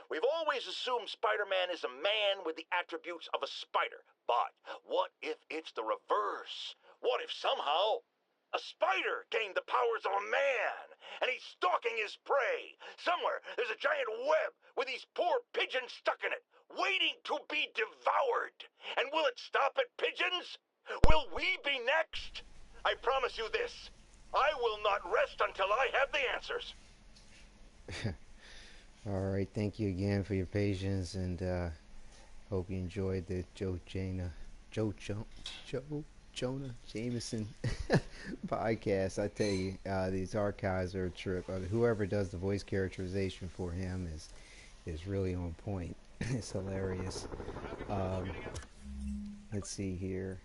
We've always assumed Spider-Man is a man with the attributes of a spider. But what if it's the reverse? What if somehow a spider gained the powers of a man and he's stalking his prey? Somewhere there's a giant web with these poor pigeons stuck in it, waiting to be devoured. And will it stop at pigeons? Will we be next? I promise you this. I will not rest until I have the answers. All right, thank you again for your patience, and hope you enjoyed the Jonah Jameson podcast. I tell you, these archives are a trip. Whoever does the voice characterization for him is really on point. It's hilarious. Let's see here.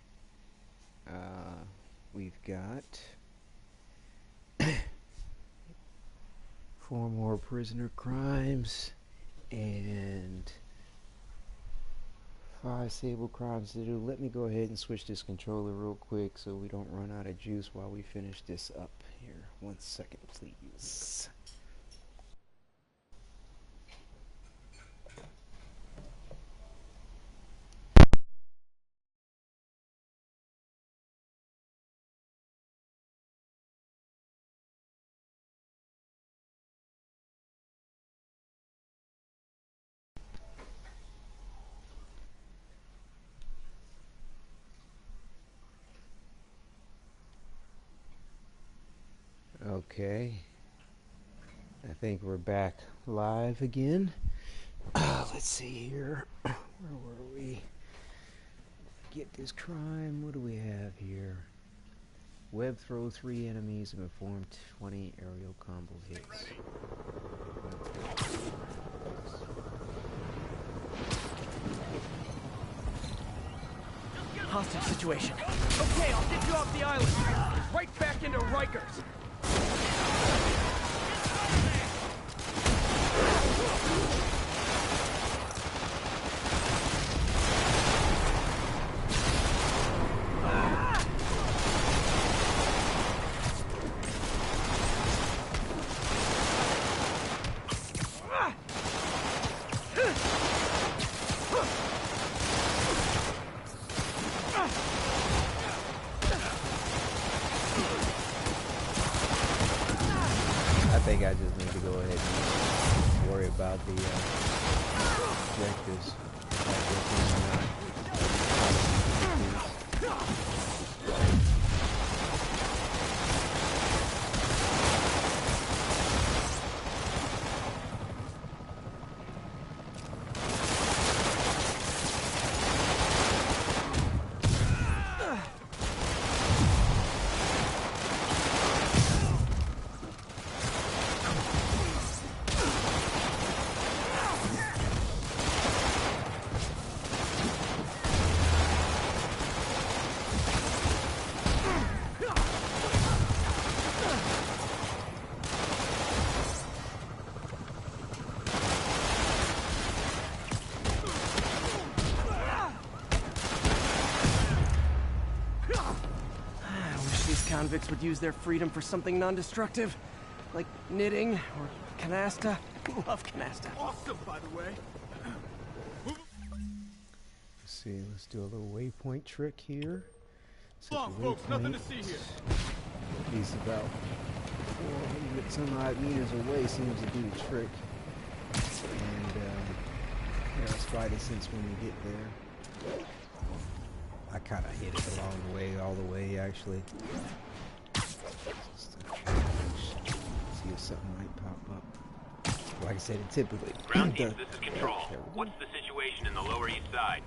We've got 4 more prisoner crimes and 5 Sable crimes to do. Let me go ahead and switch this controller real quick so we don't run out of juice while we finish this up here. 1 second, please. Okay, I think we're back live again. Let's see here. Where were we? Get this crime. What do we have here? Web throw 3 enemies and perform 20 aerial combo hits. hostage situation. Okay, I'll get you off the island. Right back into Rikers. I think I just need to go ahead and worry about the objectives. Convicts would use their freedom for something non-destructive, like knitting or canasta. Love canasta. Awesome, by the way. Let's see, let's do a little waypoint trick here. Come on, folks, nothing to see here. He's about 400 some odd meters away, seems to do the trick. And yeah, it's Friday since when we get there. I kind of hit it along the way, all the way actually. See if something might pop up. Like I said, it typically. Ground teams, this is Control. What's the situation in the Lower East Side?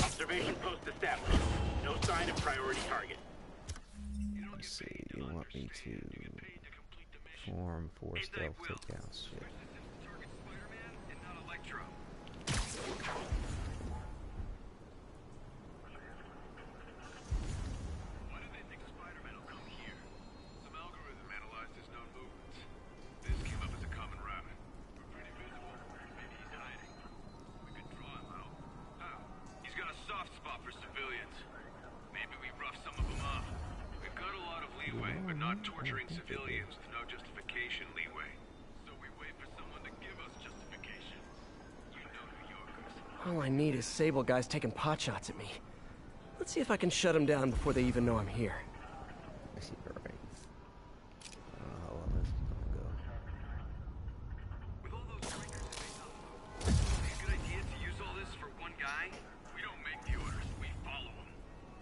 Observation post established. No sign of priority target. Let's see, you want me to form 4 stealth takedowns. Shit. Torturing civilians with no justification leeway. So we wait for someone to give us justification. You know New Yorkers. All I need is Sable guys taking pot shots at me. Let's see if I can shut them down before they even know I'm here. I see, all right. Well, let's go. With all those breakers in a good idea to use all this for one guy? We don't make the orders, we follow them.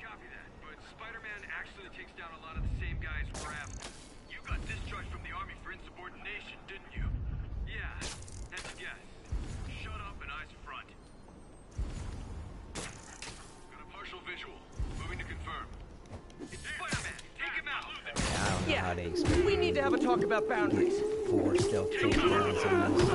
Copy that, but Spider-Man actually takes down a lot of the same guys we're after. You got discharged from the army for insubordination, didn't you? Yeah, that's a guess. Shut up and eyes front. Got a partial visual. Moving to confirm. It's Spider-Man! Take him out! I don't know how they expect we need to have a talk about boundaries. 4 stealth takedowns on this.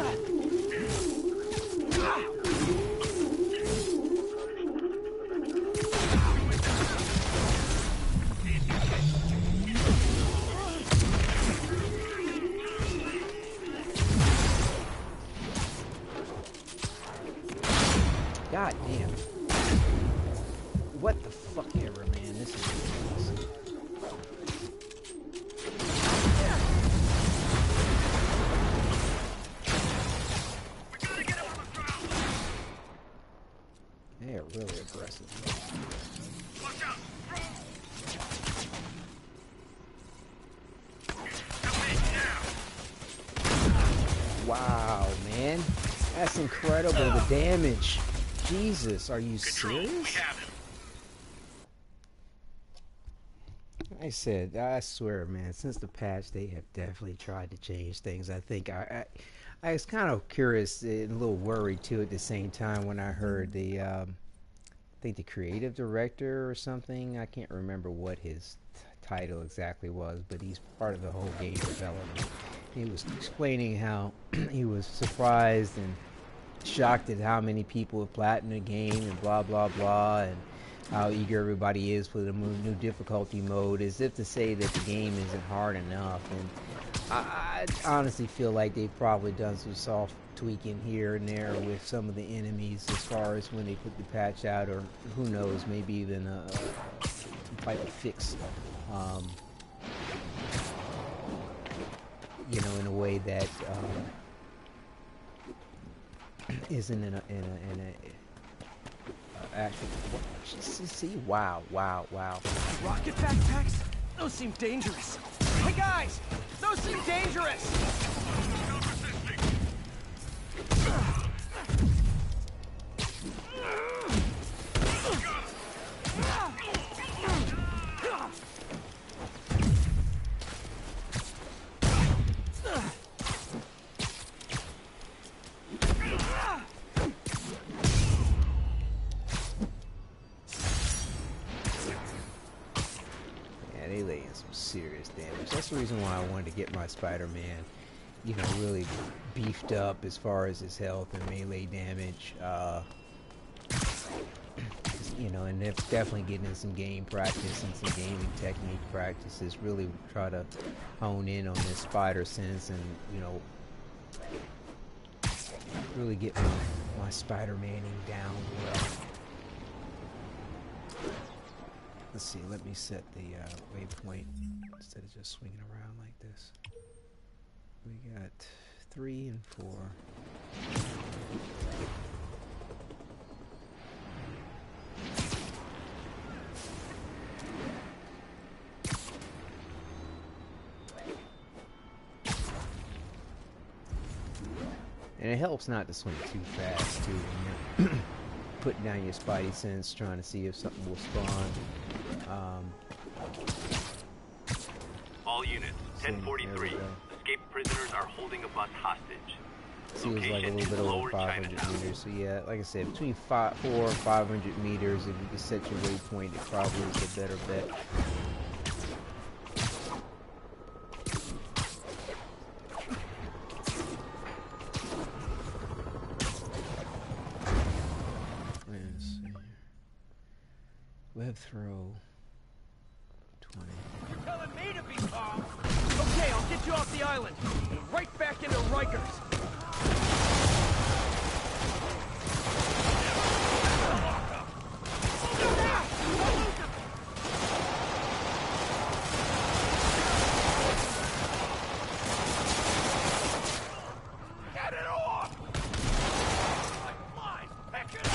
God damn. What the fuck ever, man. This is ridiculous. They are really aggressive. Wow, man. That's incredible, the damage. Jesus, are you serious? I said, I swear, man, since the patch, they have definitely tried to change things. I think I was kind of curious and a little worried, too, at the same time when I heard the, I think the creative director or something. I can't remember what his title exactly was, but he's part of the whole game development. He was explaining how he was surprised and shocked at how many people have platinumed the game and blah blah blah, and how eager everybody is for the new difficulty mode, as if to say that the game isn't hard enough. And I honestly feel like they've probably done some soft tweaking here and there with some of the enemies as far as when they put the patch out, or who knows, maybe even some type of fix, you know, in a way that isn't in a actual. See, wow. Rocket backpacks? Those seem dangerous. Hey guys, those seem dangerous. They lay in some serious damage. That's the reason why I wanted to get my Spider-Man, you know, really beefed up as far as his health and melee damage. You know, and definitely getting in some game practice and some gaming technique practices. Really try to hone in on this spider sense, and you know, really get my Spider-Maning down well. Let's see, let me set the waypoint instead of just swinging around like this. We got 3 and 4. And it helps not to swing too fast too when you're putting down your spidey sense, trying to see if something will spawn. All units, 1043. Escaped prisoners are holding a bus hostage. Seems like a little bit over 500 meters. So yeah, like I said, between 400 and 500 meters, if you can set your waypoint, it probably is a better bet. Web throw 20. You're telling me to be calm? Okay, I'll get you off the island and right back into Rikers. Get it off! Like flies, pick it up!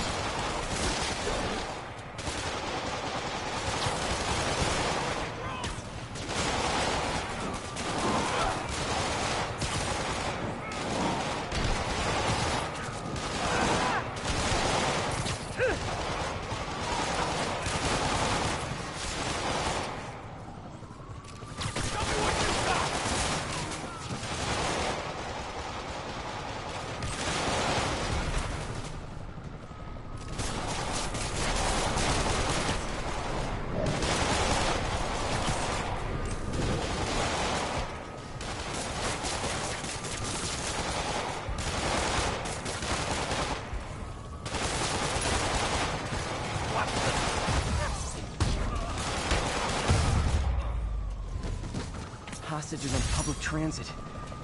Hostages on public transit.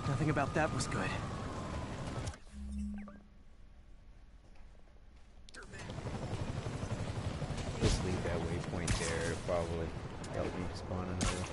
Nothing about that was good. Just leave that waypoint there. It'll probably help me spawn another thing.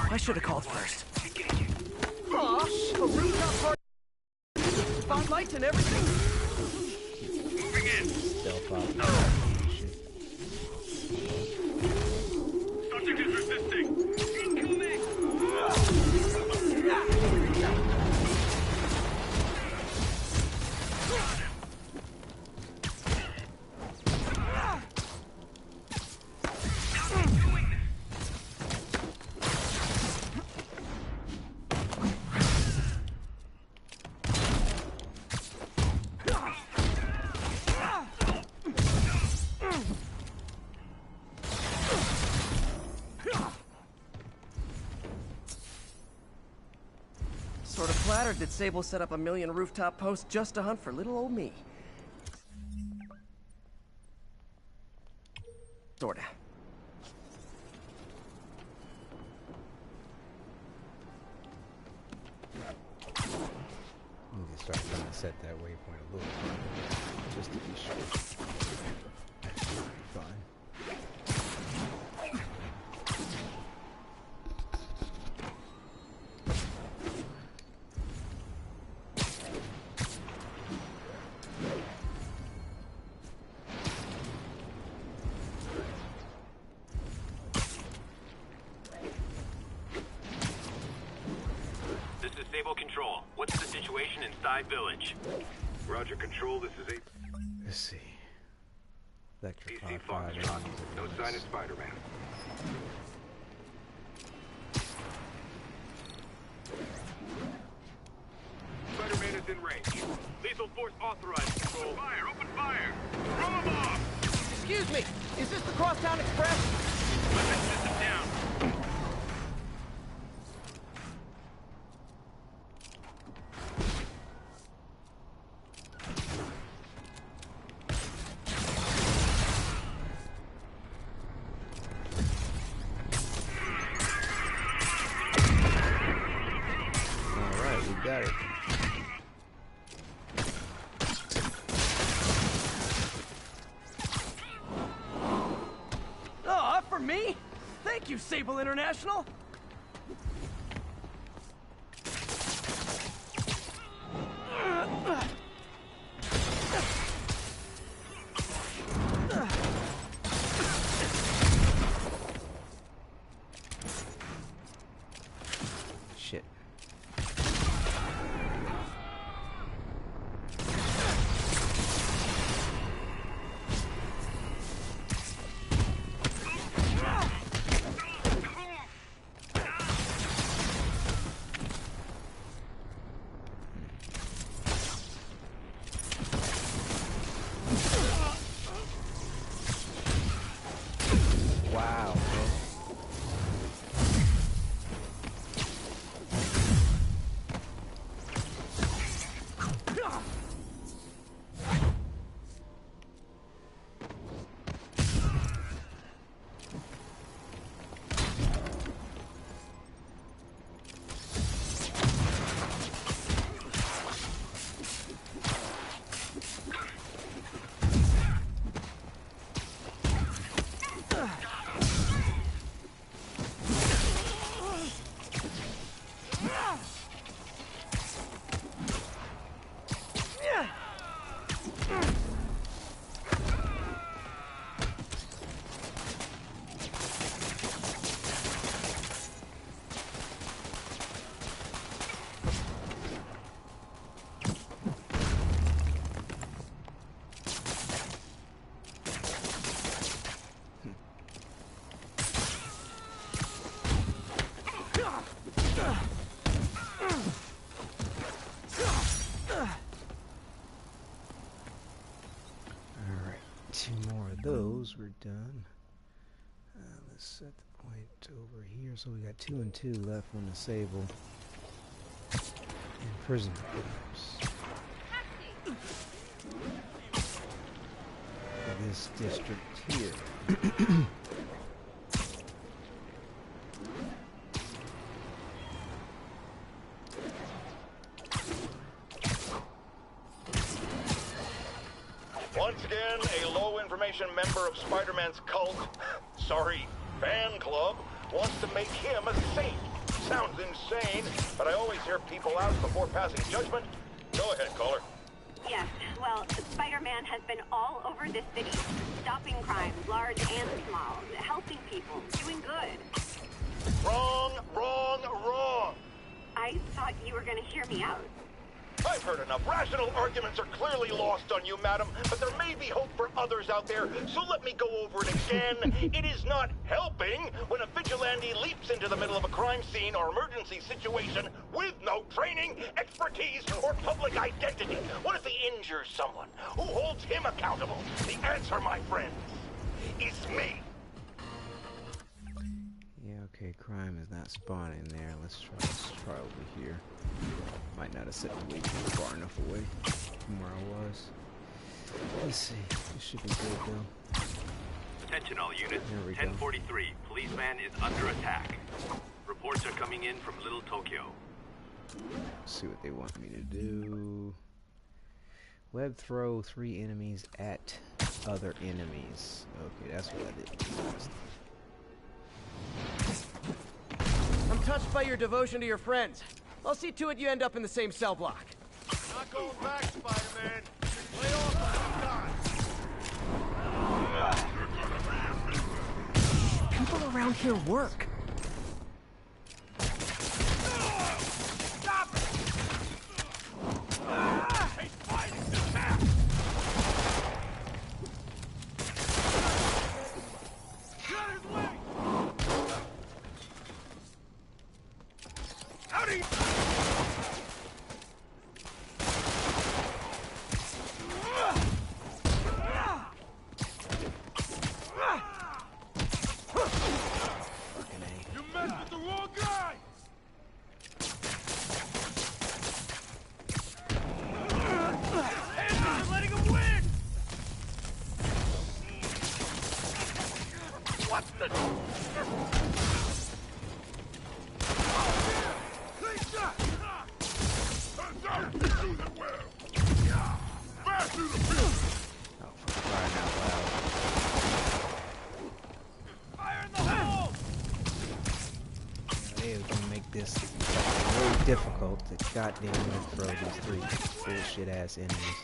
I should have called first. Aw, a rooftop party, spotlights and everything. Moving in. Stealth up. Subject is resisting. Incoming. flattered that Sable set up a million rooftop posts just to hunt for little old me. Sorta. We need to start trying to set that waypoint a little bit, just to be sure. That should be fine. Control. What's the situation inside Village? Roger, Control. This is Let's see. Electric DC Foxtrot. No sign of Spider-Man. Spider-Man is in range. Lethal force authorized, Control. Fire! Open fire! Throw him off! Excuse me, is this the Crosstown Express? Weapon system down. Got it. Oh, for me? Thank you, Sable International. Shit. Wow. Those were done. Let's set the point over here. So we got 2 and 2 left on the Sable and prison quarters for this district here. Once again, a low-information member of Spider-Man's cult, sorry, fan club, wants to make him a saint. Sounds insane, but I always hear people ask before passing judgment. Go ahead, caller. Yes, well, Spider-Man has been all over this city, stopping crime, large and small, helping people, doing good. Wrong, wrong, wrong. I thought you were going to hear me out. I've heard enough. Rational arguments are clearly lost on you, madam, but there may be hope for others out there, so let me go over it again. It is not helping when a vigilante leaps into the middle of a crime scene or emergency situation with no training, expertise, or public identity. What if he injures someone? Who holds him accountable? The answer, my friends, is me. Yeah, Okay, crime is not spawning there. Let's try over here. Might not have set the way far enough away from where I was. Let's see. This should be good though. Attention all units. 1043. Policeman is under attack. Reports are coming in from Little Tokyo. Let's see what they want me to do. Web throw 3 enemies at other enemies. Okay, that's what I did last time. I'm touched by your devotion to your friends. I'll see to it you end up in the same cell block. Not going back, Spider-Man. Lay off the time. People around here work. Difficult to goddamn throw these 3 bullshit ass enemies.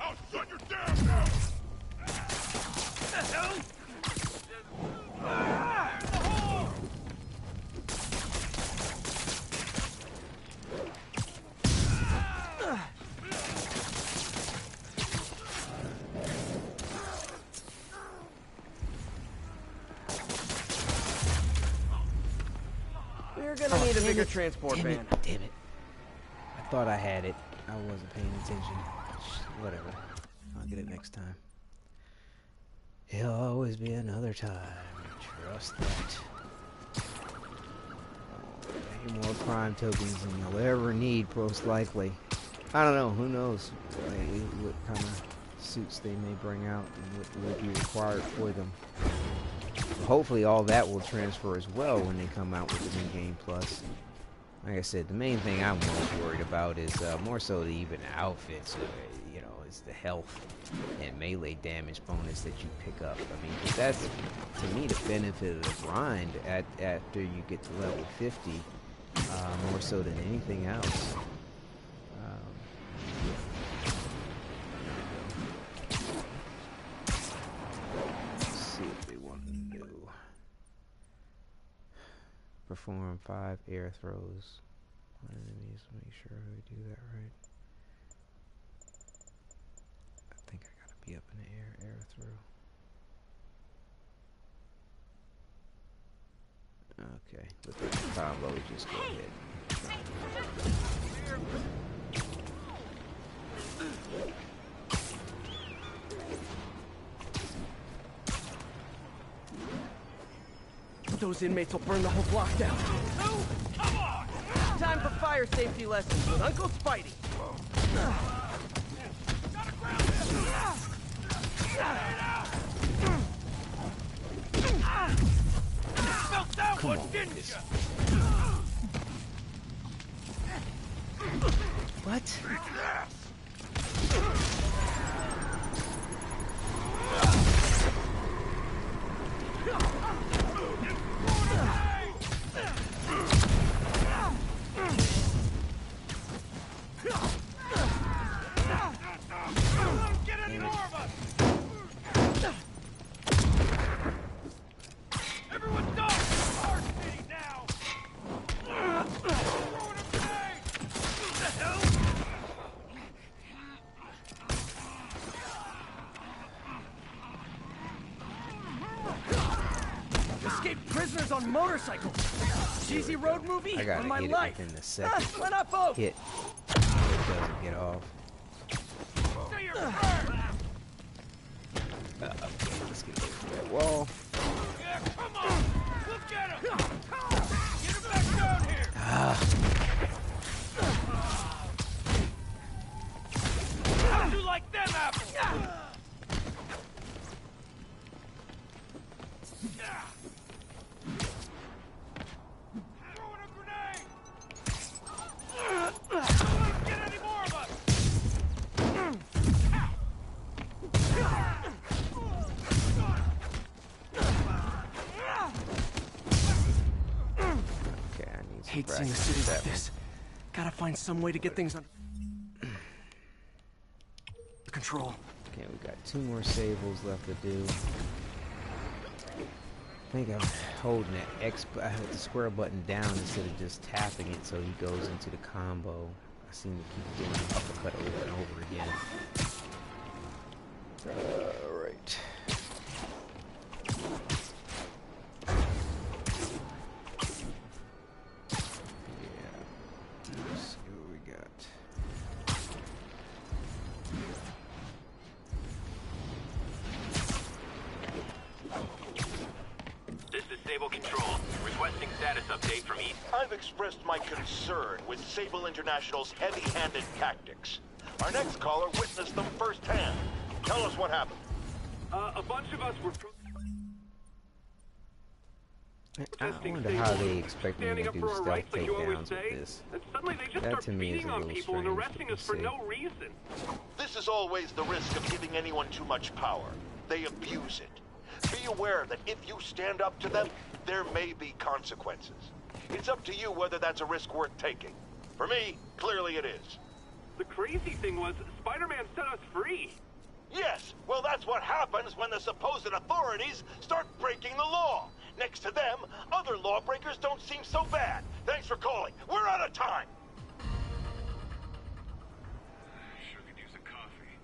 I'll shut you down now. What the hell? We're gonna need a bigger transport van. Damn it. I thought I had it. I wasn't paying attention. Whatever. I'll get it next time. It'll always be another time. Trust that. Any more crime tokens than you'll ever need, most likely. I don't know. Who knows what kind of suits they may bring out and what will be required for them. Hopefully all that will transfer as well when they come out with the new game plus. Like I said, the main thing I'm most worried about is more so even outfits, you know, is the health and melee damage bonus that you pick up. I mean, 'cause that's, to me, the benefit of the grind after you get to level 50, more so than anything else. Perform 5 air throws on enemies. Make sure we do that right. I think I gotta be up in the air throw. Okay, with the combo, just go ahead. Those inmates will burn the whole block down. Come on! Time for fire safety lessons with Uncle Spidey. Come on, didn't you? What? Prisoners on motorcycles. Cheesy road movie I gotta on my hit life. it within the second. Why not both? Hit. It doesn't get off. Okay, let's get away from that wall. Hate seeing a city like this. Gotta find some way to get things under control. Okay, we got 2 more sables left to do. I think I'm holding that I held the square button down instead of just tapping it so he goes into the combo. I seem to keep doing the uppercut over and over again. Alright. I've expressed my concern with Sable International's heavy-handed tactics. Our next caller witnessed them firsthand. Tell us what happened. A bunch of us were I wonder how they expect me to do stealth takedowns with this. That to me is a little strange. And arresting us for no reason. This is always the risk of giving anyone too much power. They abuse it. Be aware that if you stand up to them, there may be consequences. It's up to you whether that's a risk worth taking. For me, clearly it is. The crazy thing was, Spider-Man set us free. Yes, well that's what happens when the supposed authorities start breaking the law. Next to them, other lawbreakers don't seem so bad. Thanks for calling. We're out of time. Sure could use a coffee.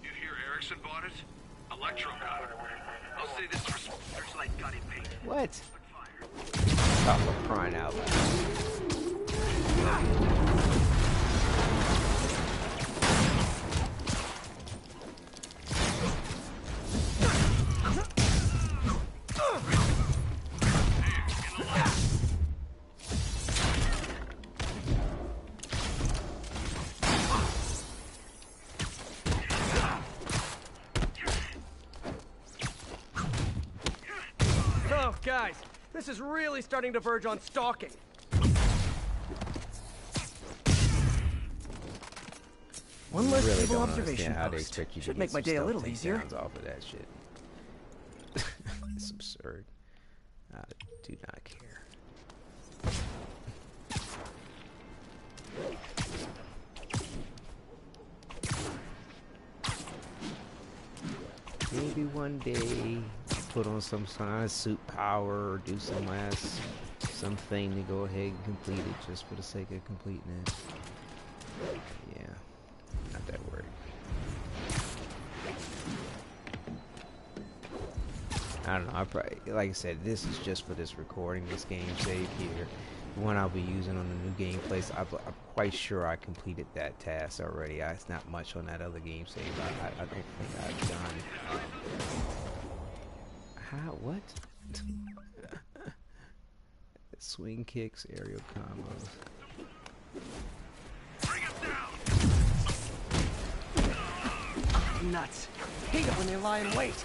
You hear Erickson bought it? Electro got it. I'll say this for Searchlight got it paid. What? Stop for crying out loud. Oh, guys, this is really starting to verge on stalking. One less really evil don't observation how they post. expect you to Should get make my some day a stealth little easier. takedowns off of that shit. It's absurd. I do not care. Maybe one day put on some kind of suit power or do something to go ahead and complete it just for the sake of completing it. Yeah, not that worried. I don't know, I probably, like I said, this is just for this recording, this game save here. The one I'll be using on the new gameplay, so I'm quite sure I completed that task already. It's not much on that other game save. I don't think I've done. How? What? Swing kicks, aerial combos. Nuts. Hate it when they lie in wait.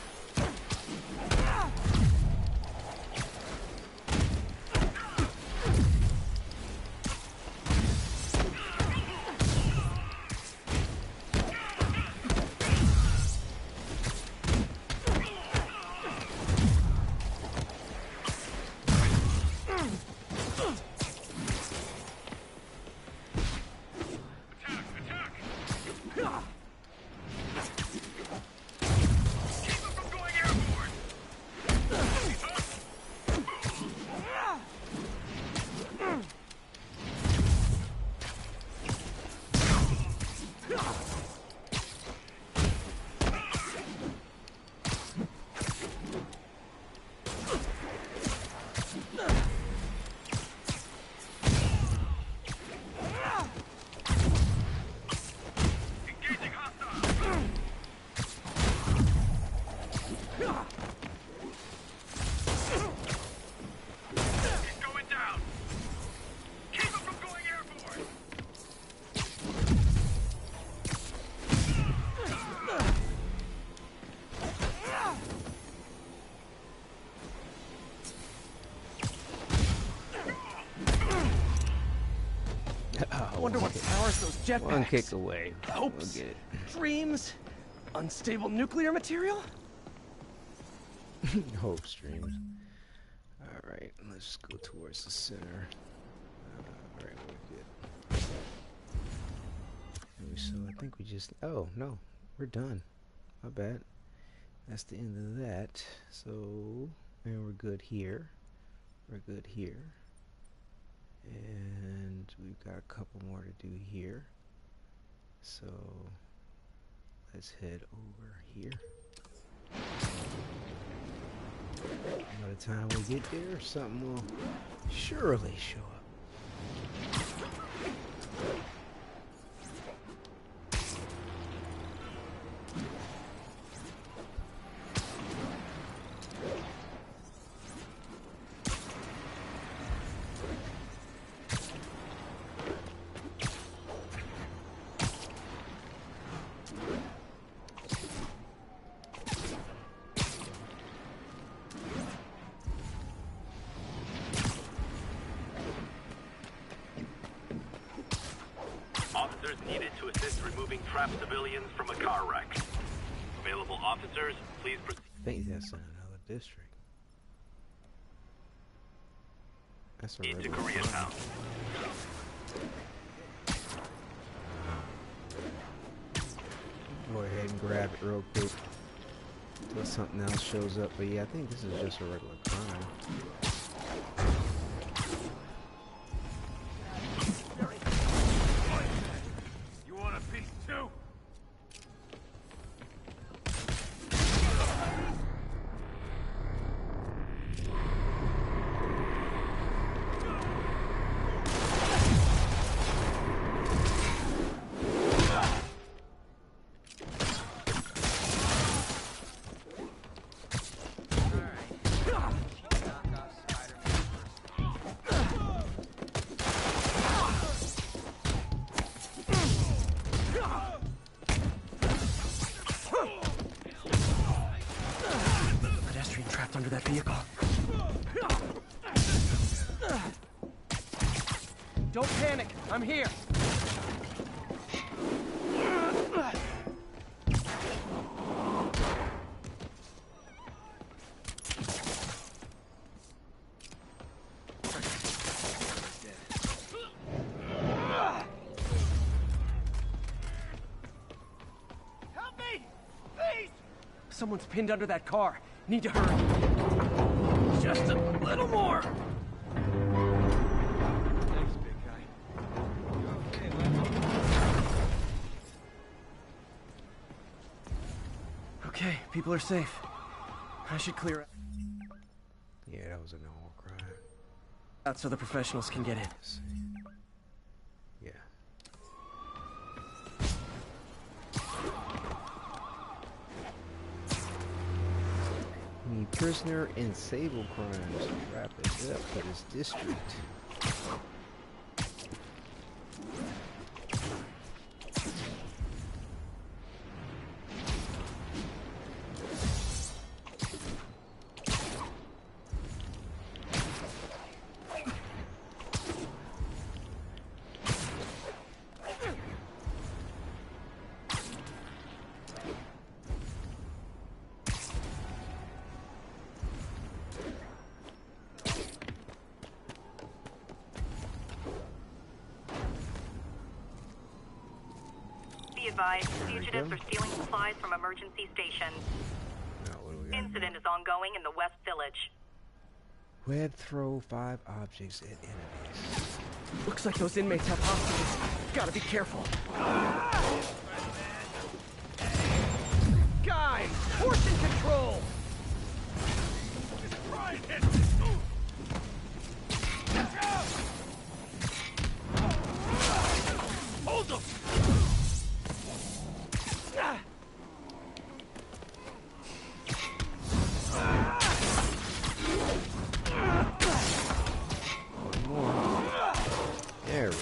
powers those jetpacks? One kick away. Hopes, We'll get it. dreams, unstable nuclear material? Hope streams. Alright, let's go towards the center. Alright, we're good. So I think we just... Oh, no. We're done. My bad. That's the end of that. So, and we're good here. We're good here. And we've got a couple more to do here. So, let's head over here. By the time we get there, something will surely show up. Officers needed to assist removing trapped civilians from a car wreck. Available officers, please proceed. I think that's in another district. That's a Into regular Koreatown. Go ahead and grab it real quick until something else shows up. But yeah, I think this is just a regular crime. You want a piece too? Pedestrian trapped under that vehicle. Don't panic. I'm here. Help me! Please! Someone's pinned under that car. Need to hurry. Just a little more. Thanks, big guy. Okay, people are safe. I should clear out. Yeah, that was a normal crime. Out so the professionals can get in. Yeah. Need prisoner in Sable crimes. Wrap it up for this district. Be advised, fugitives are stealing supplies from emergency stations. Incident is ongoing in the West Village. Web throw 5 objects at enemies. Looks like those inmates have hostages. Gotta be careful. Guys, force in control. Just try and hit me. Hold them! One more. There we go.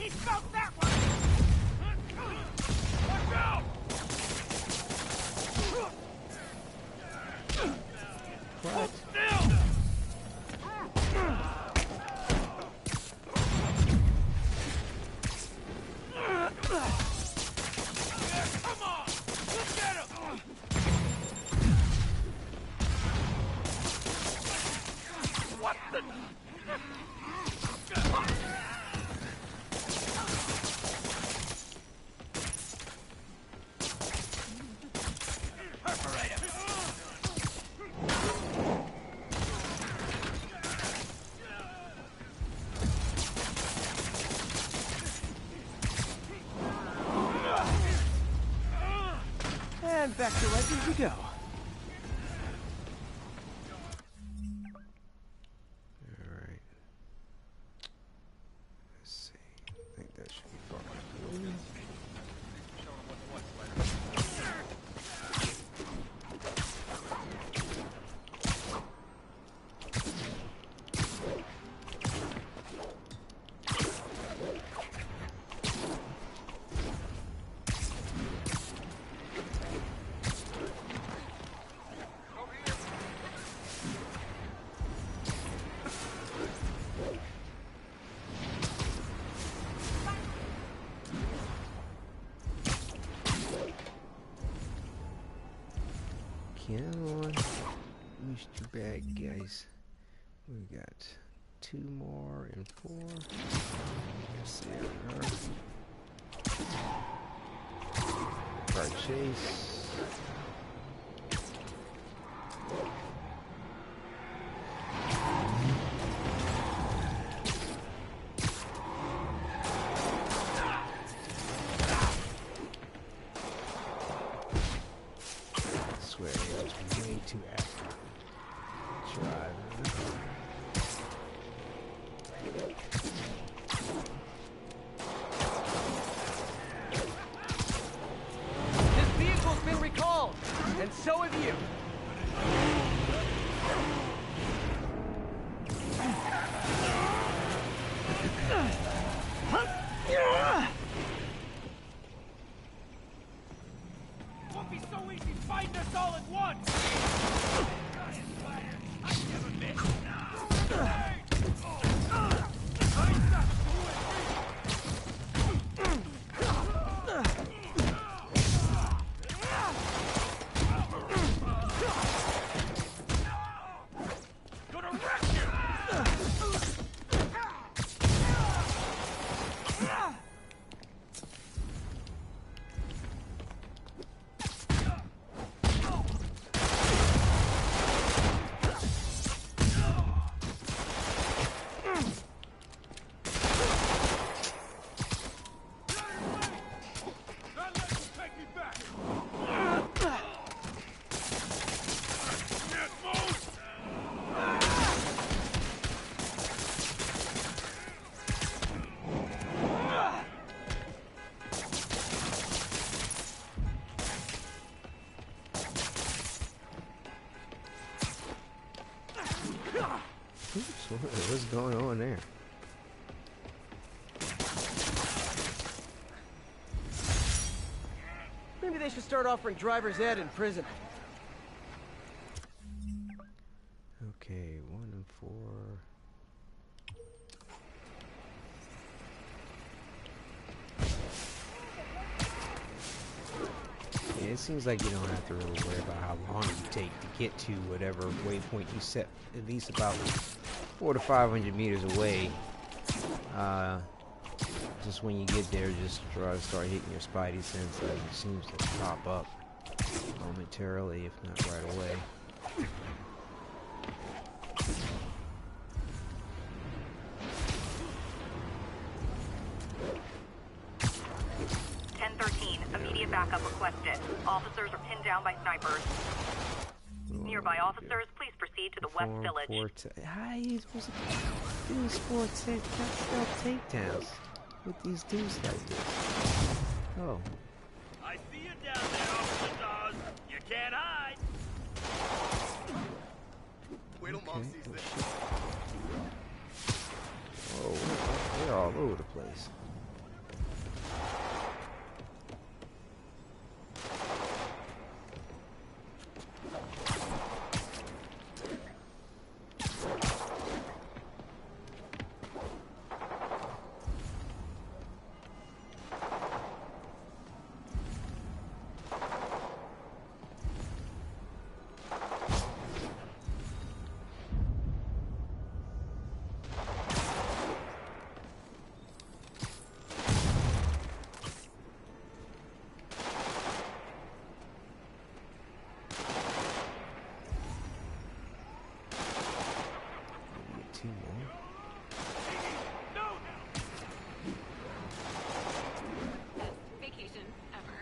He smoked that one! Watch out! What? Still! Come on! Look at him! What the... And back to right as we go. Alright. Let's see. I think that should be far enough. Come on. Who's too bad, guys? We got 2 more and 4. Let's see her. Car chase. Swear it was way too accurate. Driving. This vehicle's been recalled, and so have you. Won't be so easy fighting us all at once! I never miss. Gonna wreck you! Oops, what's going on there? Maybe they should start offering driver's ed in prison. Okay, 1 and 4. Yeah, it seems like you don't have to really worry about how long you take to get to whatever waypoint you set, at least about 400 to 500 meters away. Just when you get there, just try to start hitting your spidey sense. It seems to pop up momentarily, if not right away. 1013, immediate backup requested. Officers are pinned down by snipers. Nearby officers, please proceed to the West Village. How are you supposed to do sports takedowns with these dudes like this? Oh. I see you down there, Officer Dawes. You can't hide. Wait till Mom sees this. Oh, they're all over the place. 2 more. Vacation ever.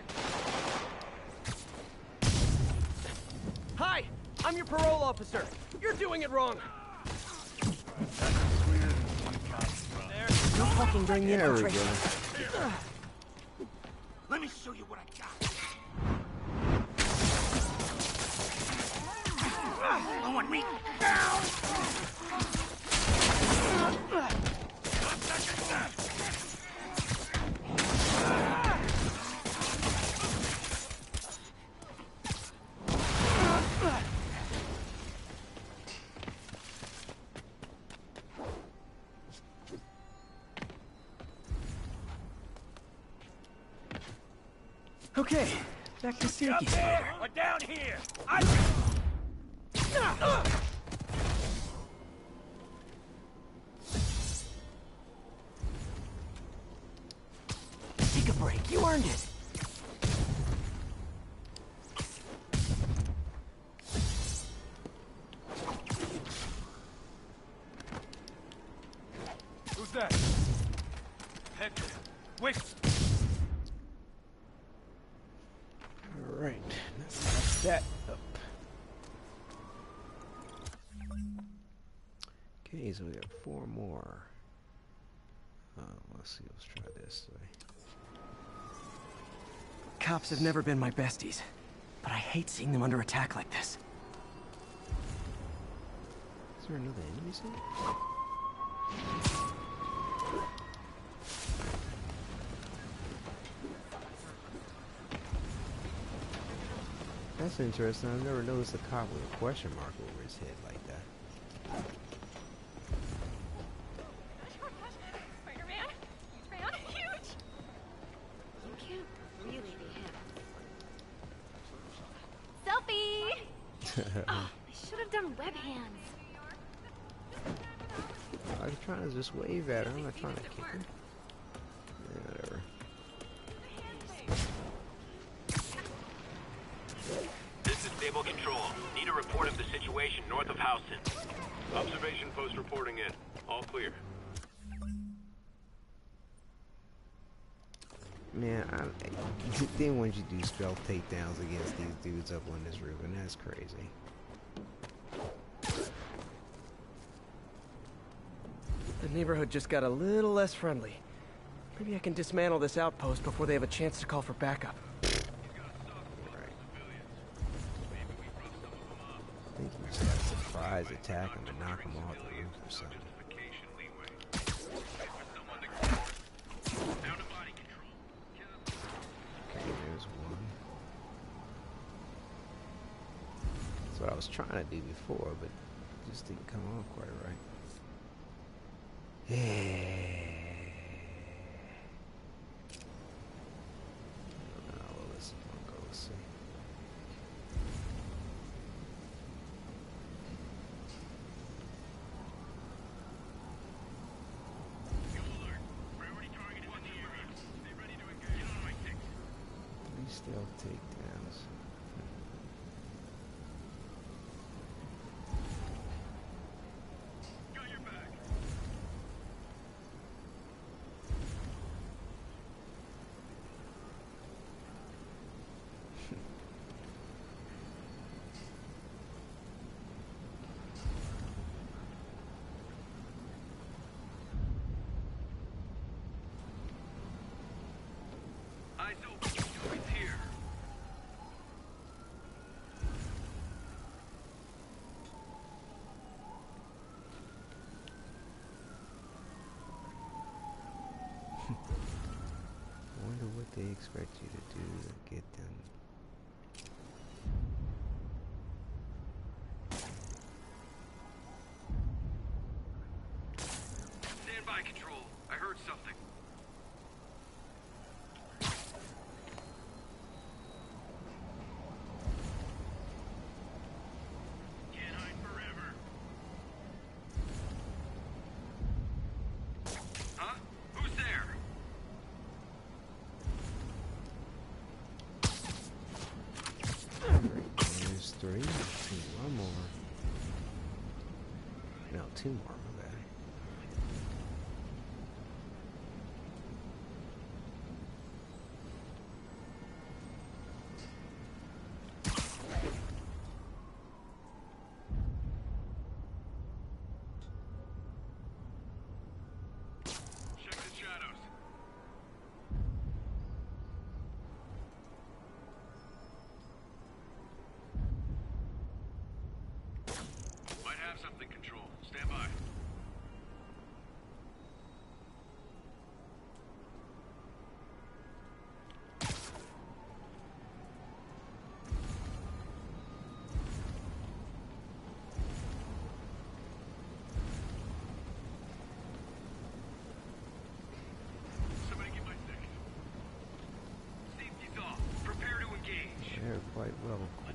Hi! I'm your parole officer. You're doing it wrong. No talking during the infiltration. Let me show you what I got. I want me down. Okay, back to sneaky spider. We're down here. Take a break. You earned it. Who's that? Hector. Wait. Alright, let's wrap that up. Okay, so we got 4 more. Let's see, let's try this way. Cops have never been my besties, but I hate seeing them under attack like this. Is there another enemy zone? That's interesting. I've never noticed a cop with a question mark over his head like that. Spider-Man, huge fan, huge. You can't really be him. Selfie. Oh, I should have done web hands. I was trying to just wave at her. I'm not trying to kick her. Yeah, whatever. This is Stable Control. Need a report of the situation north of Houston. Observation post reporting in. All clear. Man, then when you do stealth takedowns against these dudes up on this roof, and that's crazy. The neighborhood just got a little less friendly. Maybe I can dismantle this outpost before they have a chance to call for backup. I think we just got a surprise attack them and knock them off the roof or something. Okay, there's one. That's what I was trying to do before, but it just didn't come off quite right. Yeah. Well, let's go. Let's see. Three stealth takedowns. Eyes open. It's here. I wonder what they expect you to do to get them. Stand by, Control. I heard something. Can't hide forever. Huh? Who's there? There's 3. One more. No, 2 more, my bad.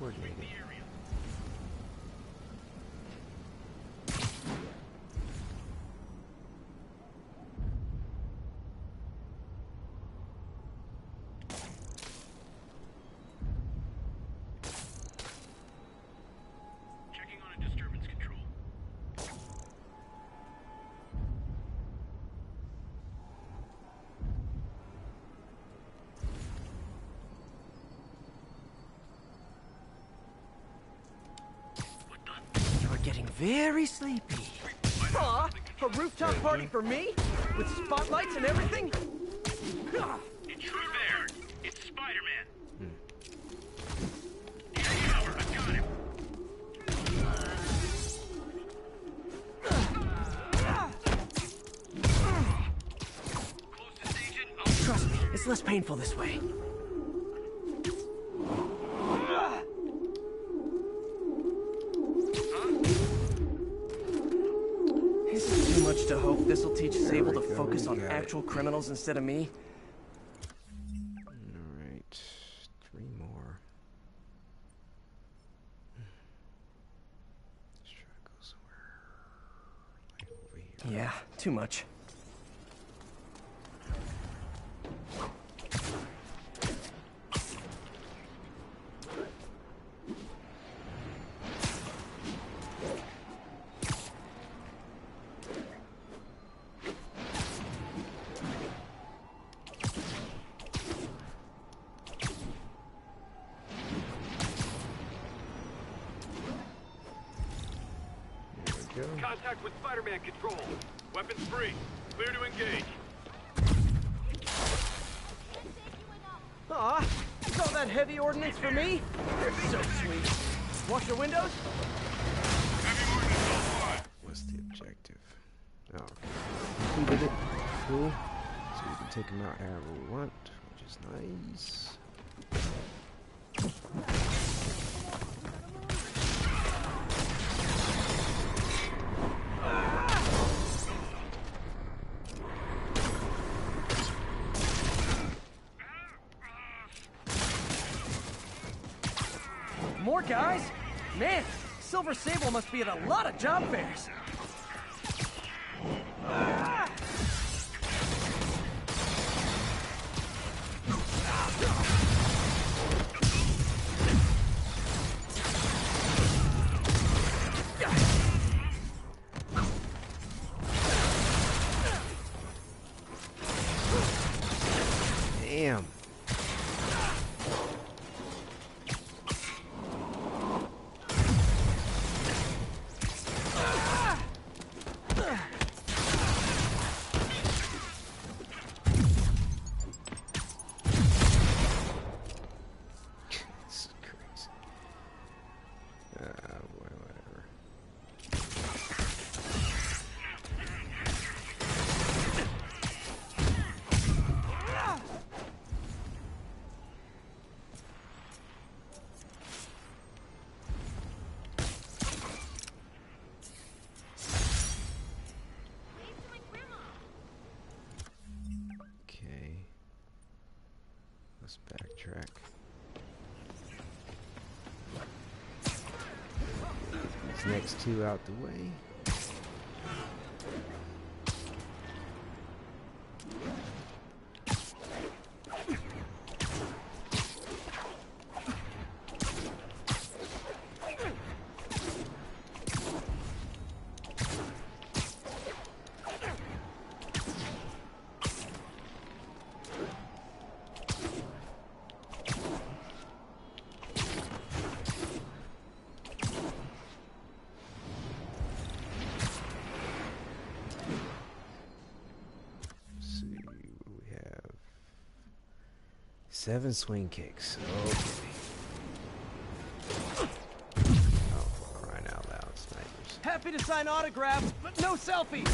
coordinated. Checking on a disturbance control. You're getting very sleepy. Aw, a rooftop party for me? With spotlights and everything? Intruder there! It's Spider-Man! Here you are, I got him! Closest agent, Trust me, it's less painful this way. Is it too much to hope this'll teach Sable to focus on actual criminals instead of me? Alright, 3 more. Let's try to go somewhere like over here. Yeah, too much. Contact with Spider-Man control. Weapons free. Clear to engage. Aw, is all that heavy ordnance for me? So sweet. Wash your windows? What's the objective? Oh, okay. Completed it. Cool. So we can take them out however we want, which is nice. More guys? Man, Silver Sable must be at a lot of job fairs. Damn. Whatever. Okay. Let's backtrack. These next two out the way. Let's see what we have. 7 swing kicks. Okay. Oh, crying out loud, snipers. Happy to sign autographs, but no selfies.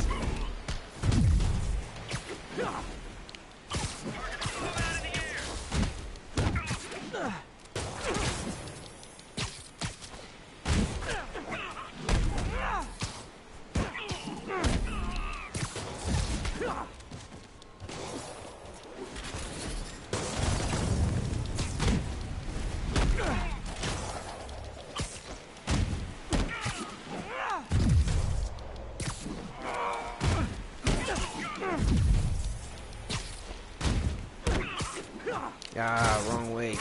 Ah, wrong way.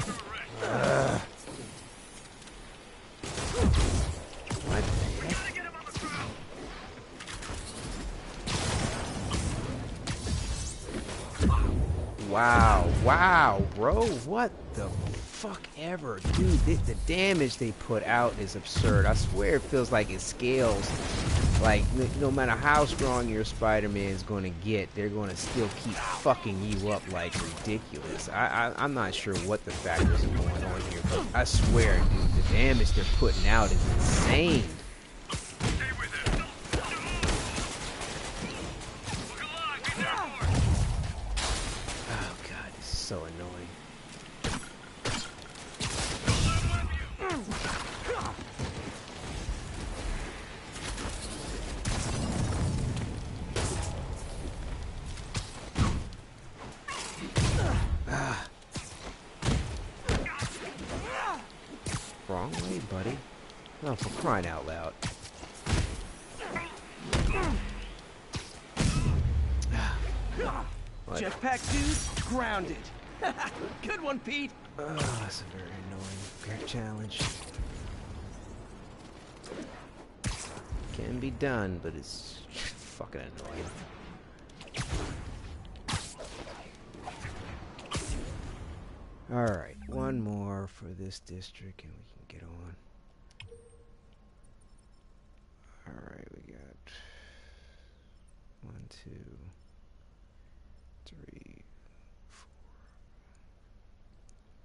What the heck? Wow, wow, bro. What the fuck ever? Dude, the damage they put out is absurd. I swear it feels like it scales. Like, no matter how strong your Spider-Man is going to get, they're going to still keep fucking you up like ridiculous. I'm not sure what the factors are going on here, but I swear, dude, the damage they're putting out is insane. Oh god, this is so annoying. Wrong way, buddy. Oh, for crying out loud. Jetpack dude, grounded. Good one, Pete. Oh, that's a very annoying great challenge. Can be done, but it's fucking annoying. Alright, one more for this district and we can get on. Alright, we got 1, 2, 3, 4.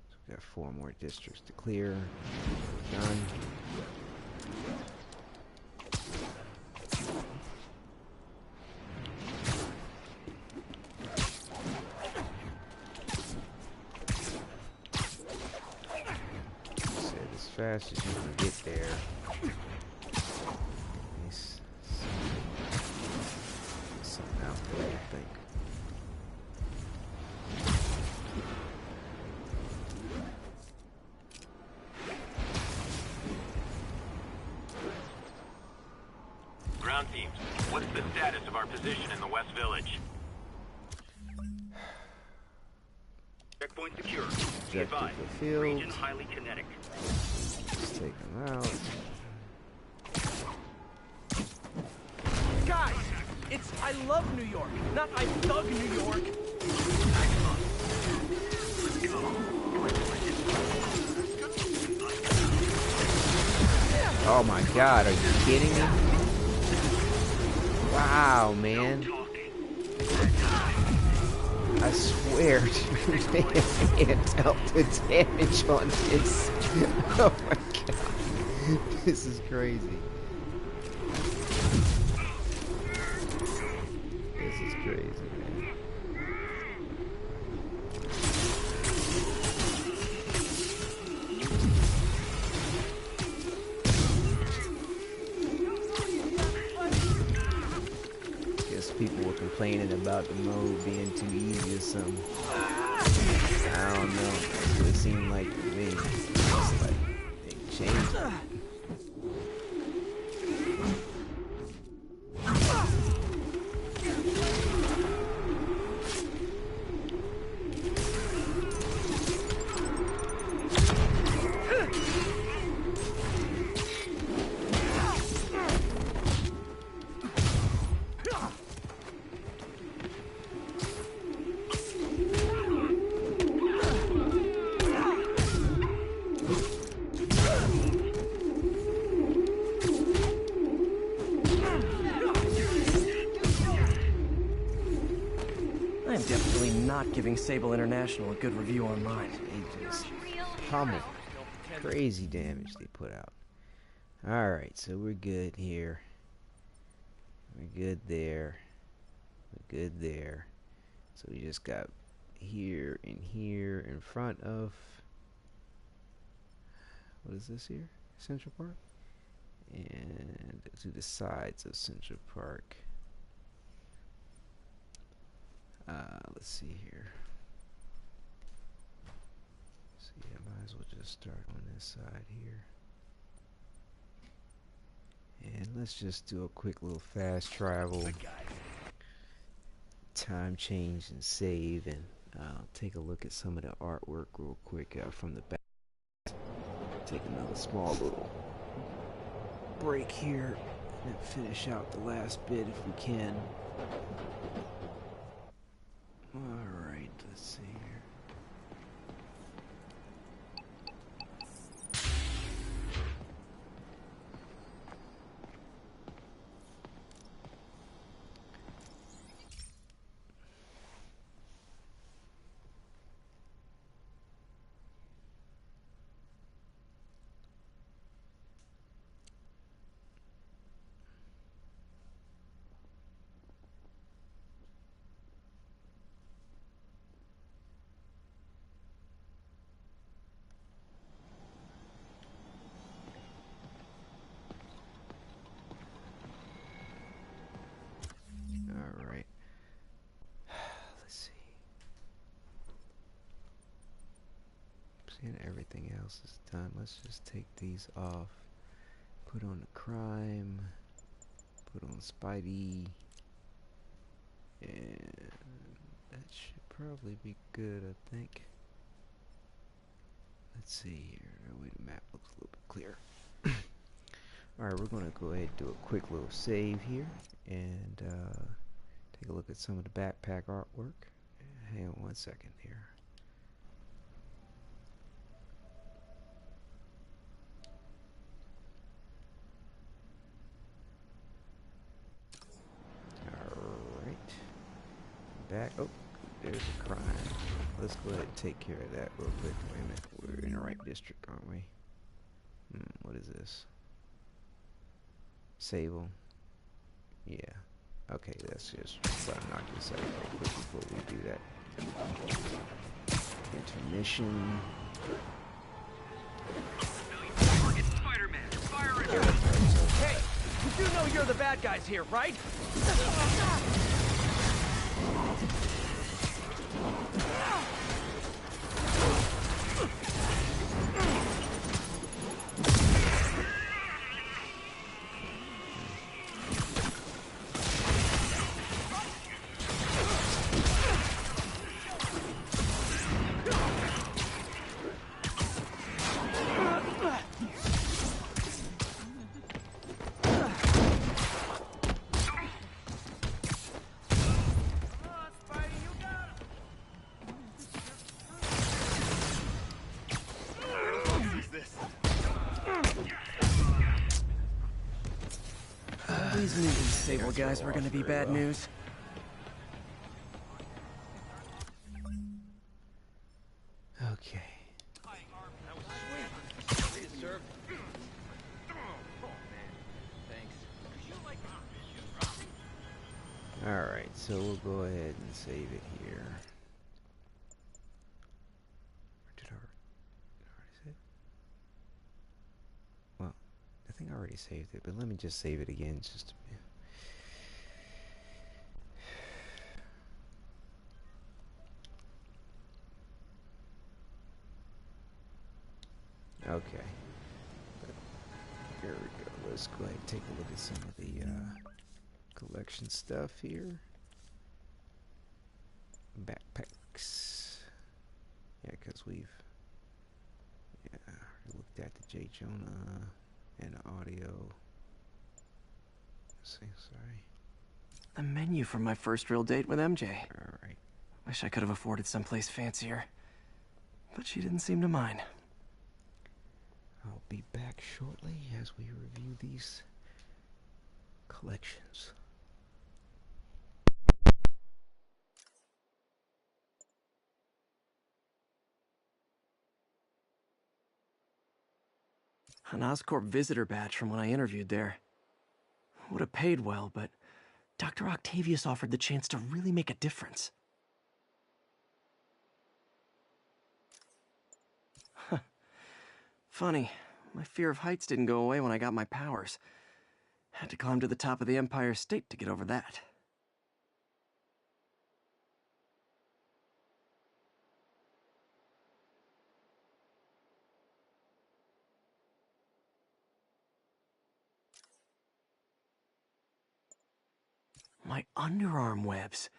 So we got 4 more districts to clear. Done. Fast as you can get there. Nice. Something out there, I think. Ground teams, what's the status of our position in the West Village? Checkpoint secure. Be advised, region highly kinetic. Let's take them out. Guys, it's I love New York, not I thug New York. Oh my god, are you kidding me? Wow, man. I swear, dude, they can't tell the damage on this. Oh my god. This is crazy. This is crazy, man. Guess people were complaining about the mode being too easy or something. I don't know. That's what it seemed like to me. It's like they changed it. Giving Sable International a good review online. They just pummeled. Crazy damage they put out. Alright, so we're good here. We're good there. We're good there. So we just got here and here in front of, what is this here? Central Park? And to the sides of Central Park. Let's see here. See, I might as well just start on this side here. And let's just do a quick little fast travel. Time change and save, and I'll take a look at some of the artwork real quick from the back. Take another small little break here and finish out the last bit if we can. Alright, let's see here. And everything else is done. Let's just take these off. Put on the crime. Put on Spidey. And that should probably be good, I think. Let's see here. That way the map looks a little bit clearer. Alright, we're going to go ahead and do a quick little save here. And take a look at some of the backpack artwork. Hang on one second here. Back. Oh, there's a crime. Let's go ahead and take care of that real quick. Wait a minute. We're in the right district, aren't we? What is this? Sable. Yeah. Okay, let's just try to knock this out real quick before we do that. Intermission. It's Spider-Man. Fire it! Hey, you do know you're the bad guys here, right? These new Sable guys were gonna be bad news. Okay. Alright, so we'll go ahead and save it here. Did I already save it? Well, I think I already saved it, but let me just save it again just to be... Okay. Here we go. Let's go ahead and take a look at some of the collection stuff here. Backpacks. Yeah, because we've looked at the J. Jonah and the audio. Let's see, sorry. The menu from my first real date with MJ. Alright. Wish I could have afforded someplace fancier. But she didn't seem to mind. I'll be back shortly as we review these collections. An Oscorp visitor badge from when I interviewed there. Would have paid well, but Dr. Octavius offered the chance to really make a difference. Funny, my fear of heights didn't go away when I got my powers. Had to climb to the top of the Empire State to get over that. My underarm webs.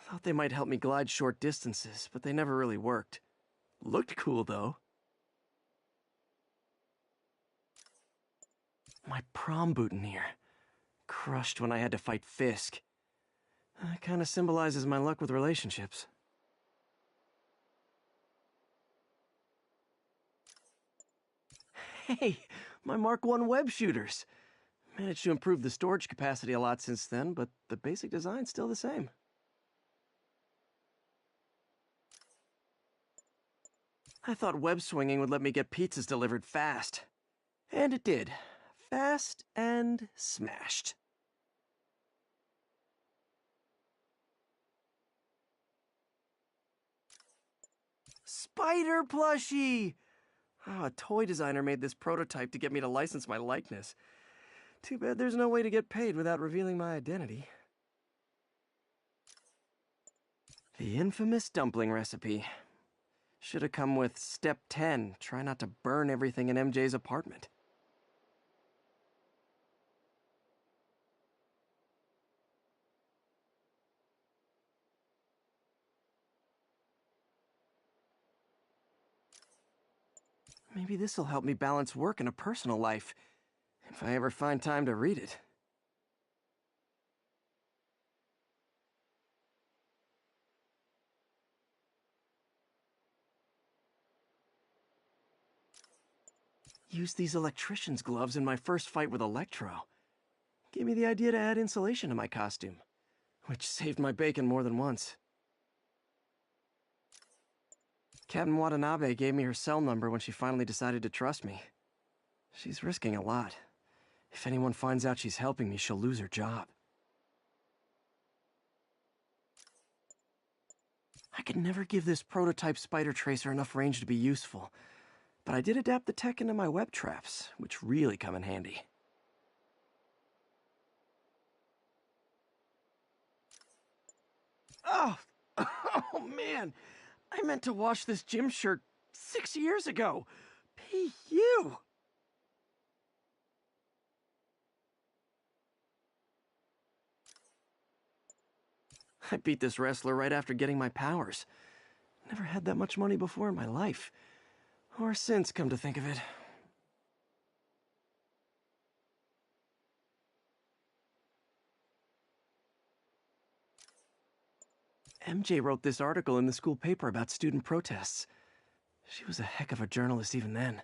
Thought they might help me glide short distances, but they never really worked. Looked cool, though. My prom boutonniere. Crushed when I had to fight Fisk. That kind of symbolizes my luck with relationships. Hey, my Mark I web shooters. Managed to improve the storage capacity a lot since then, but the basic design's still the same. I thought web swinging would let me get pizzas delivered fast. And it did. Fast and smashed. Spider plushie! Oh, a toy designer made this prototype to get me to license my likeness. Too bad there's no way to get paid without revealing my identity. The infamous dumpling recipe. Should have come with step 10. Try not to burn everything in MJ's apartment. Maybe this'll help me balance work and a personal life, if I ever find time to read it. Used these electrician's gloves in my first fight with Electro. Gave me the idea to add insulation to my costume, which saved my bacon more than once. Captain Watanabe gave me her cell number when she finally decided to trust me. She's risking a lot. If anyone finds out she's helping me, she'll lose her job. I could never give this prototype spider tracer enough range to be useful, but I did adapt the tech into my web traps, which really come in handy. Oh! Oh, man! I meant to wash this gym shirt 6 years ago! P.U. I beat this wrestler right after getting my powers. Never had that much money before in my life. Or since, come to think of it. MJ wrote this article in the school paper about student protests. She was a heck of a journalist even then.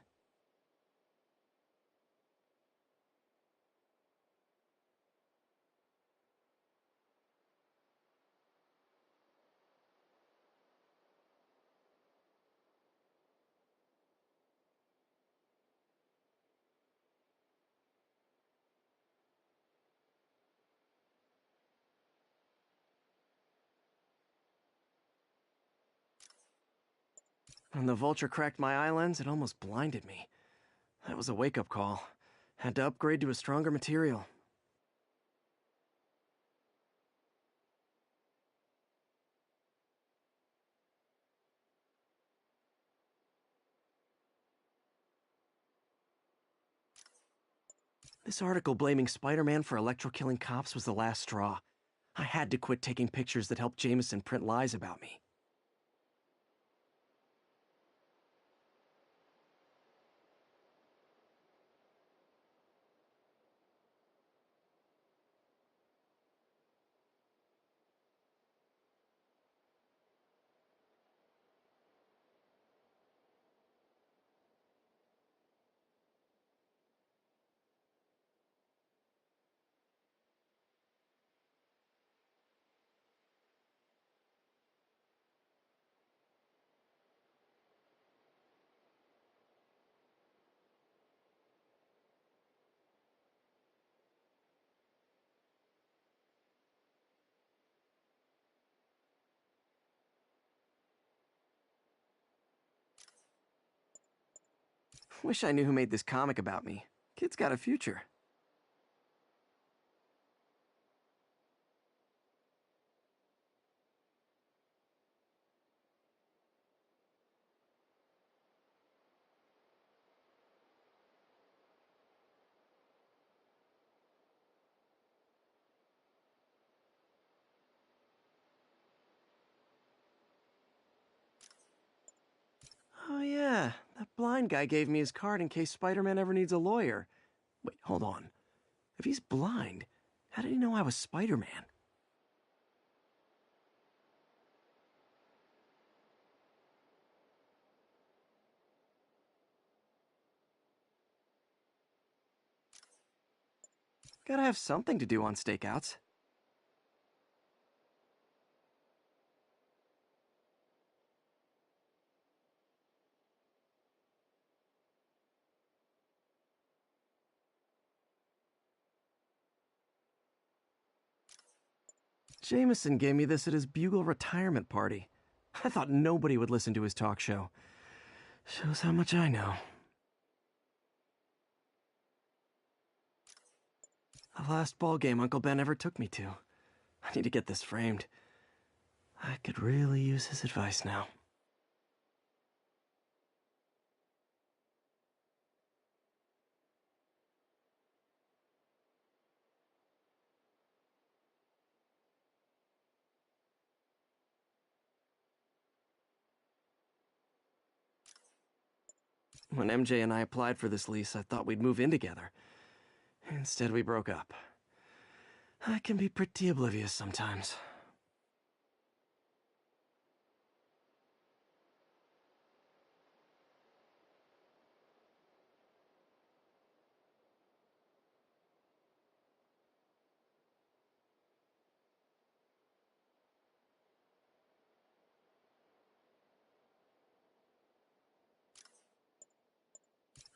When the vulture cracked my eye lens, it almost blinded me. That was a wake-up call. Had to upgrade to a stronger material. This article blaming Spider-Man for electro-killing cops was the last straw. I had to quit taking pictures that helped Jameson print lies about me. Wish I knew who made this comic about me. Kid's got a future. Oh yeah, that blind guy gave me his card in case Spider-Man ever needs a lawyer. Wait, hold on. If he's blind, how did he know I was Spider-Man? Gotta have something to do on stakeouts. Jameson gave me this at his Bugle retirement party. I thought nobody would listen to his talk show. Shows how much I know. The last ball game Uncle Ben ever took me to. I need to get this framed. I could really use his advice now. When MJ and I applied for this lease, I thought we'd move in together. Instead, we broke up. I can be pretty oblivious sometimes.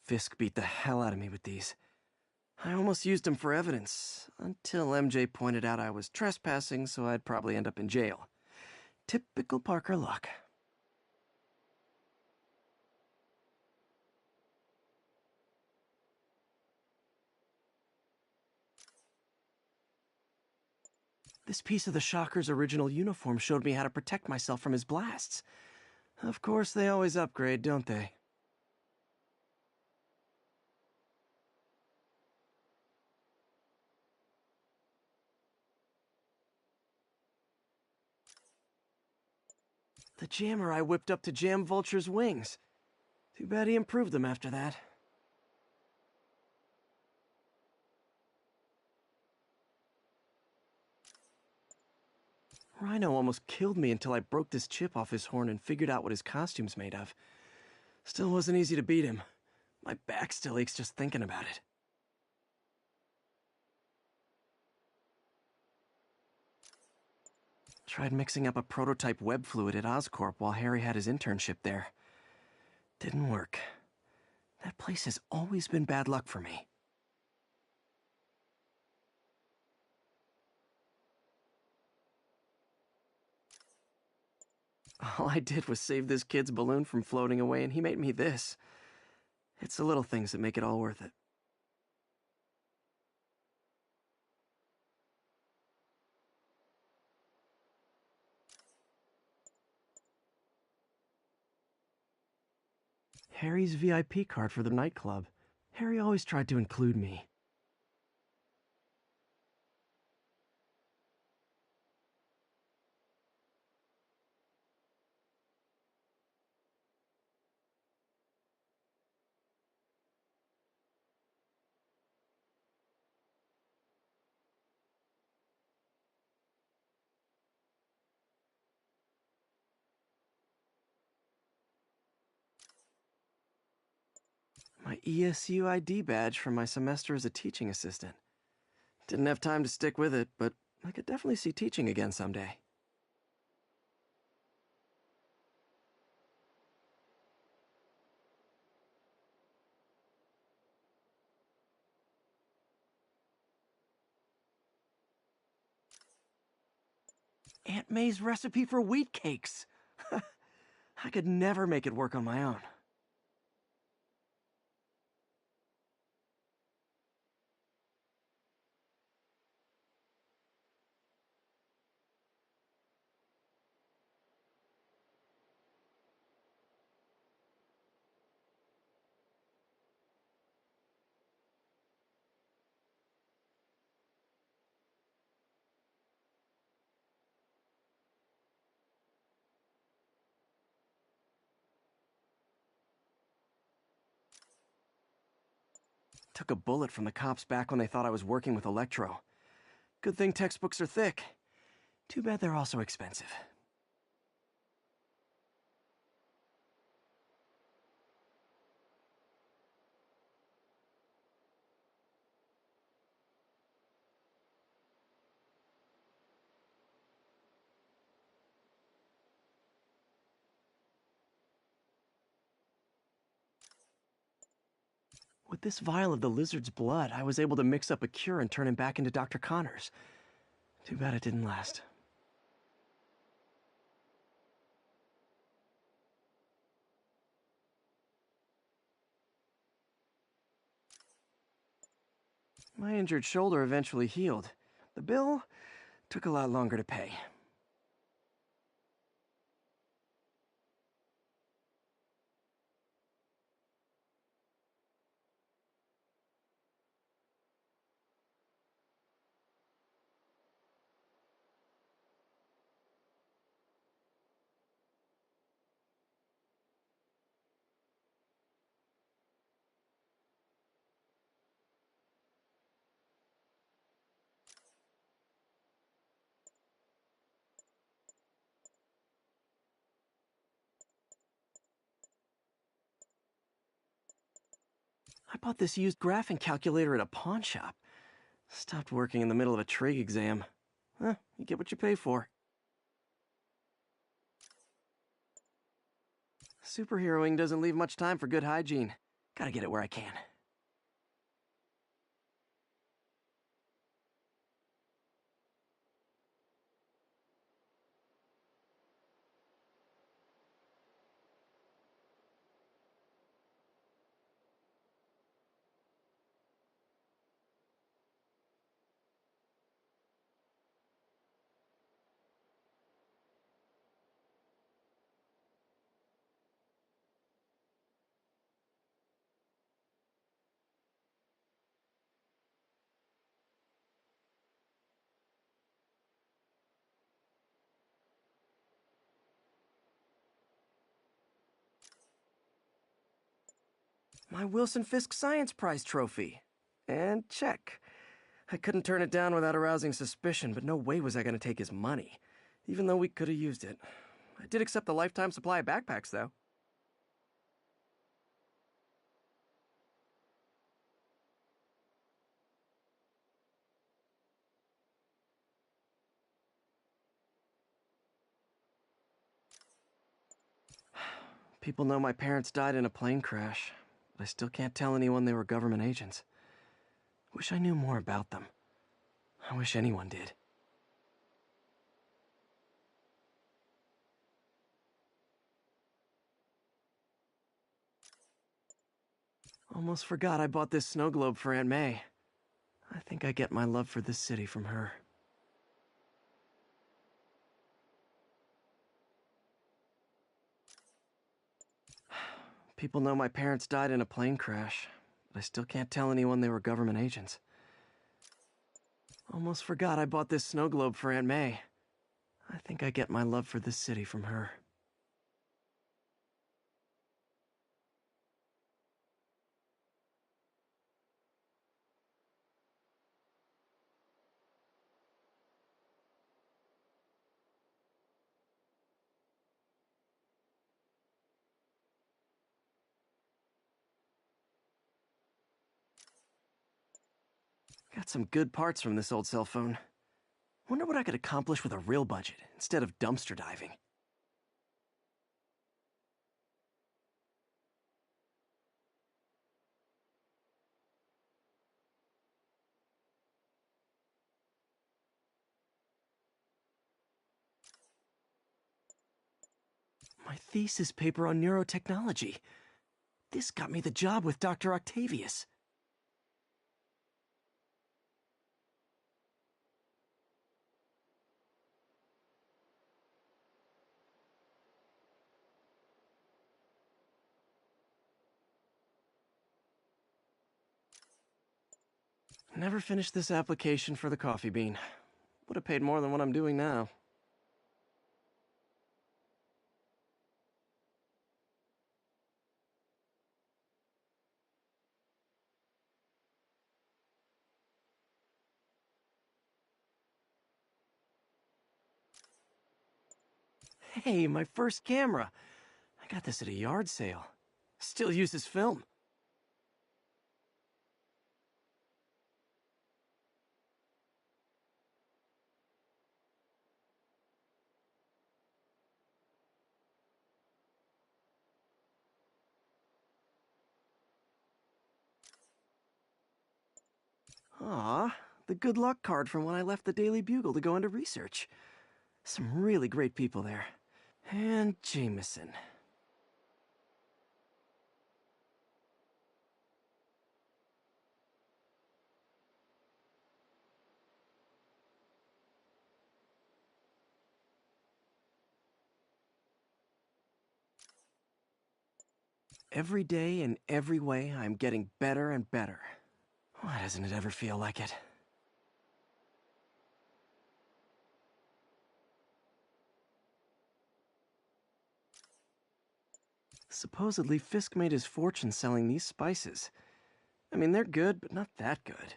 Fisk beat the hell out of me with these. I almost used them for evidence, until MJ pointed out I was trespassing, so I'd probably end up in jail. Typical Parker luck. This piece of the Shocker's original uniform showed me how to protect myself from his blasts. Of course, they always upgrade, don't they? The jammer I whipped up to jam Vulture's wings. Too bad he improved them after that. Rhino almost killed me until I broke this chip off his horn and figured out what his costume's made of. Still wasn't easy to beat him. My back still aches just thinking about it. Tried mixing up a prototype web fluid at Oscorp while Harry had his internship there. Didn't work. That place has always been bad luck for me. All I did was save this kid's balloon from floating away, and he made me this. It's the little things that make it all worth it. Harry's VIP card for the nightclub. Harry always tried to include me. My ESU ID badge from my semester as a teaching assistant. Didn't have time to stick with it, but I could definitely see teaching again someday. Aunt May's recipe for wheat cakes! I could never make it work on my own. Took a bullet from the cops back when they thought I was working with Electro. Good thing textbooks are thick. Too bad they're also expensive. With this vial of the lizard's blood, I was able to mix up a cure and turn him back into Dr. Connors. Too bad it didn't last. My injured shoulder eventually healed. The bill took a lot longer to pay. I bought this used graphing calculator at a pawn shop. Stopped working in the middle of a trig exam. Huh, you get what you pay for. Superheroing doesn't leave much time for good hygiene. Gotta get it where I can. My Wilson Fisk Science Prize trophy. And check. I couldn't turn it down without arousing suspicion, but no way was I going to take his money, even though we could have used it. I did accept the lifetime supply of backpacks, though. People know my parents died in a plane crash, but I still can't tell anyone they were government agents. Wish I knew more about them. I wish anyone did. Almost forgot I bought this snow globe for Aunt May. I think I get my love for this city from her. People know my parents died in a plane crash, but I still can't tell anyone they were government agents. Almost forgot I bought this snow globe for Aunt May. I think I get my love for this city from her. Got some good parts from this old cell phone. Wonder what I could accomplish with a real budget instead of dumpster diving. My thesis paper on neurotechnology. This got me the job with Dr. Octavius. Never finished this application for the coffee bean. Would have paid more than what I'm doing now. Hey, my first camera. I got this at a yard sale. Still uses film. Aw, the good luck card from when I left the Daily Bugle to go into research. Some really great people there. And Jameson. Every day in every way, I'm getting better and better. Why doesn't it ever feel like it? Supposedly, Fisk made his fortune selling these spices. I mean, they're good, but not that good.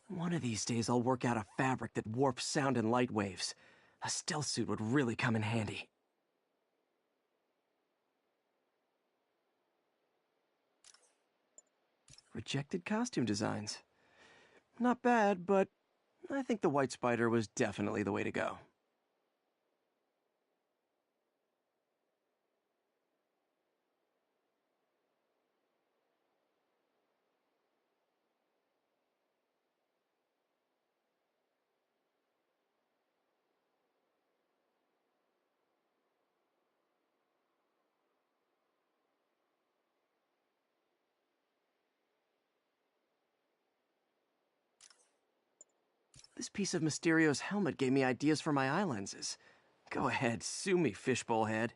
One of these days, I'll work out a fabric that warps sound and light waves. A stealth suit would really come in handy. Rejected costume designs. Not bad, but I think the White Spider was definitely the way to go. This piece of Mysterio's helmet gave me ideas for my eye lenses. Go ahead, sue me, fishbowl head.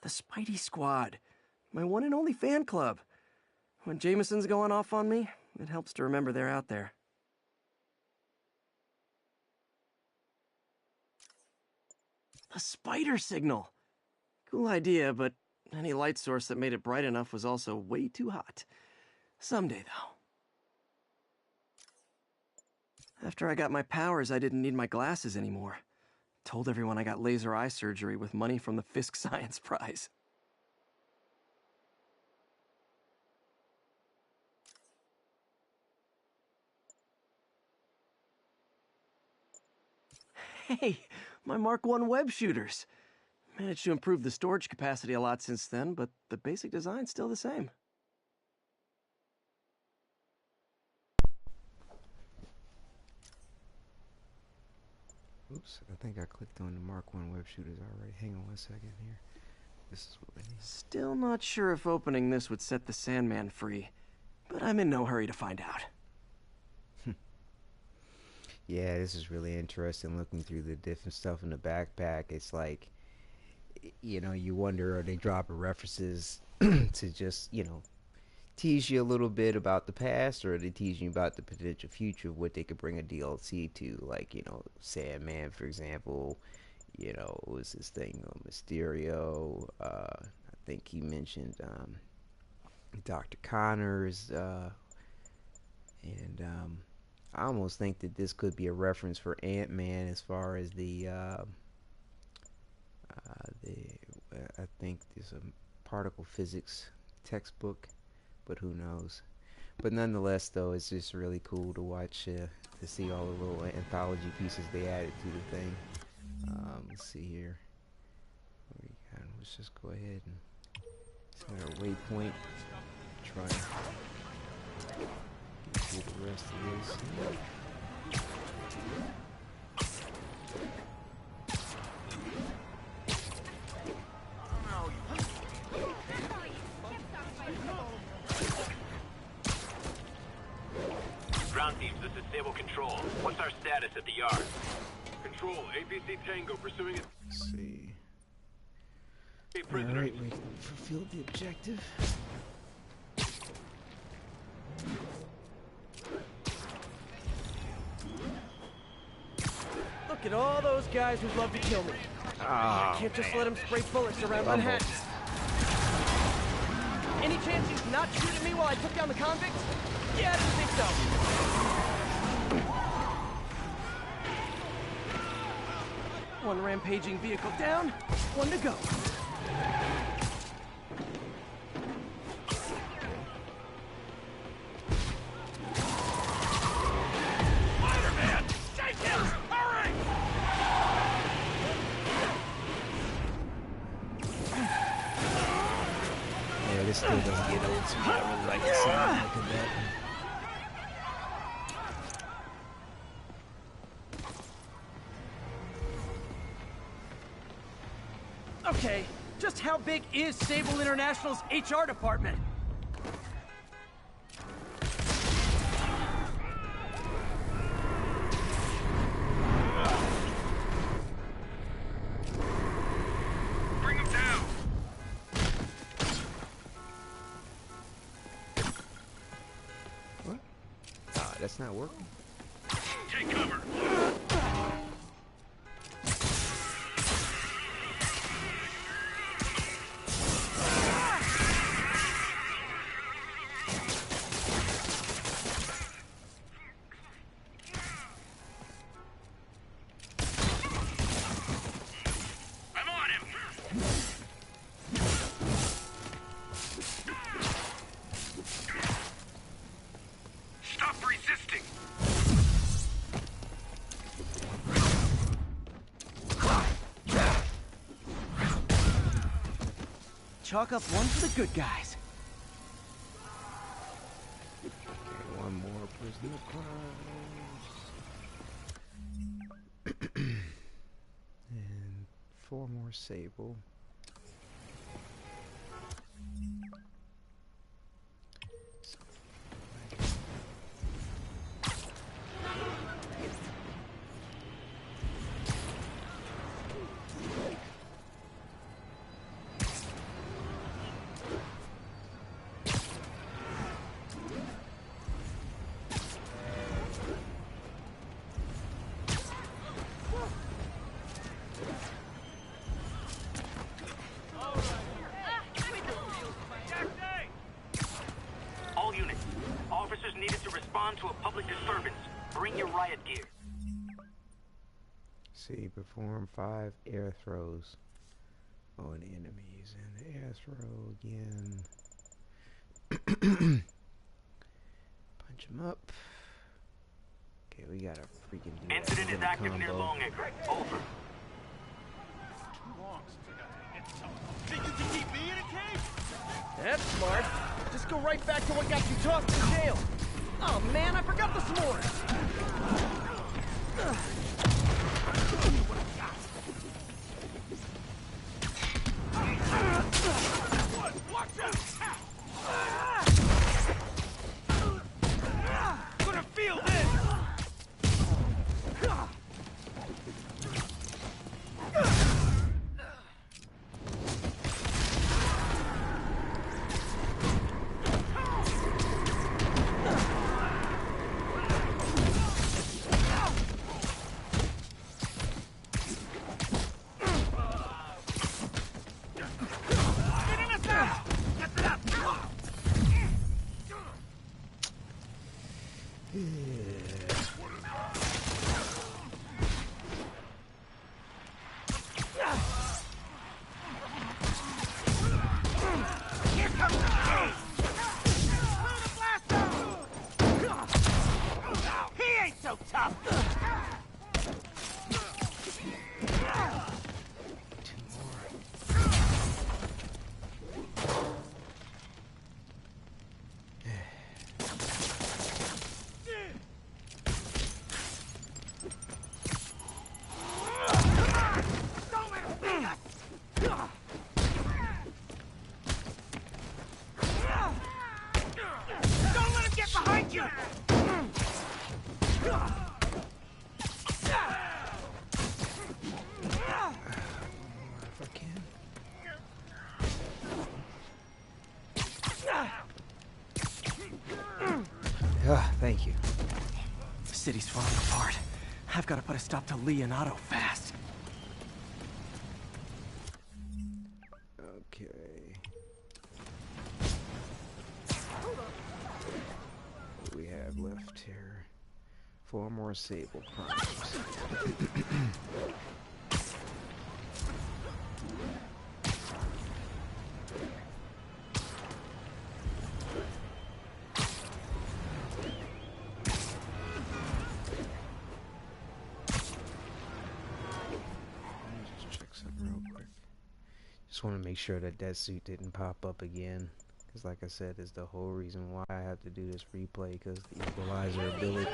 The Spidey Squad. My one and only fan club. When Jameson's going off on me, it helps to remember they're out there. A spider signal. Cool idea, but any light source that made it bright enough was also way too hot. Someday, though. After I got my powers, I didn't need my glasses anymore. Told everyone I got laser eye surgery with money from the Fisk Science Prize. Hey, my Mark I web shooters. Managed to improve the storage capacity a lot since then, but the basic design's still the same. Oops, I think I clicked on the Mark I web shooters already. Hang on 1 second here. This is what I need. Still not sure if opening this would set the Sandman free, but I'm in no hurry to find out. Yeah, this is really interesting looking through the different stuff in the backpack. It's like, you know, you wonder, are they dropping references to just, you know, tease you a little bit about the past, or are they teasing you about the potential future of what they could bring a DLC to? Like, you know, Sandman, for example, you know, was this thing on Mysterio. I think he mentioned Dr. Connors, and I almost think that this could be a reference for Ant-Man as far as I think there's a particle physics textbook, but who knows. But nonetheless, though, it's just really cool to watch, to see all the little anthology pieces they added to the thing. Let's see here. Let's just go ahead and set our waypoint. Try and get through the rest of this. at the yard. Control, APC Tango pursuing it. Let's see. Hey, prisoner. Alright, we fulfilled the objective. Look at all those guys who'd love to kill me. I can't just let them spray bullets around Manhattan. Any chance he's not shooting me while I took down the convicts? Yeah, I didn't think so. One rampaging vehicle down, one to go. Spider-Man! Shake him! Hurry! Yeah, this still doesn't get old to me. I really like the sound. Look at that. Okay, just how big is Sable International's HR department? Bring him down! What? Ah, that's not working. Take cover! I'm on him! Stop resisting! Chalk up one for the good guys. Okay, one more prisoner prize. And 4 more Sable. All units, officers needed to respond to a public disturbance. Bring your riot gear. See, perform 5 air throws on enemies. And air throw again. Punch them up. Okay, we gotta freaking do that. Incident is active near Longacre. Over. Think you can keep me in a cage? That's smart. Just go right back to what got you tossed in jail. Oh man, I forgot the s'mores. Watch out! Gonna feel this! Thank you. The city's falling apart. I've got to put a stop to Lee and Otto fast. Okay. What do we have left here? 4 more Sable crimes. Just want to make sure that that suit didn't pop up again, because like I said, is the whole reason why I have to do this replay, because the Equalizer ability,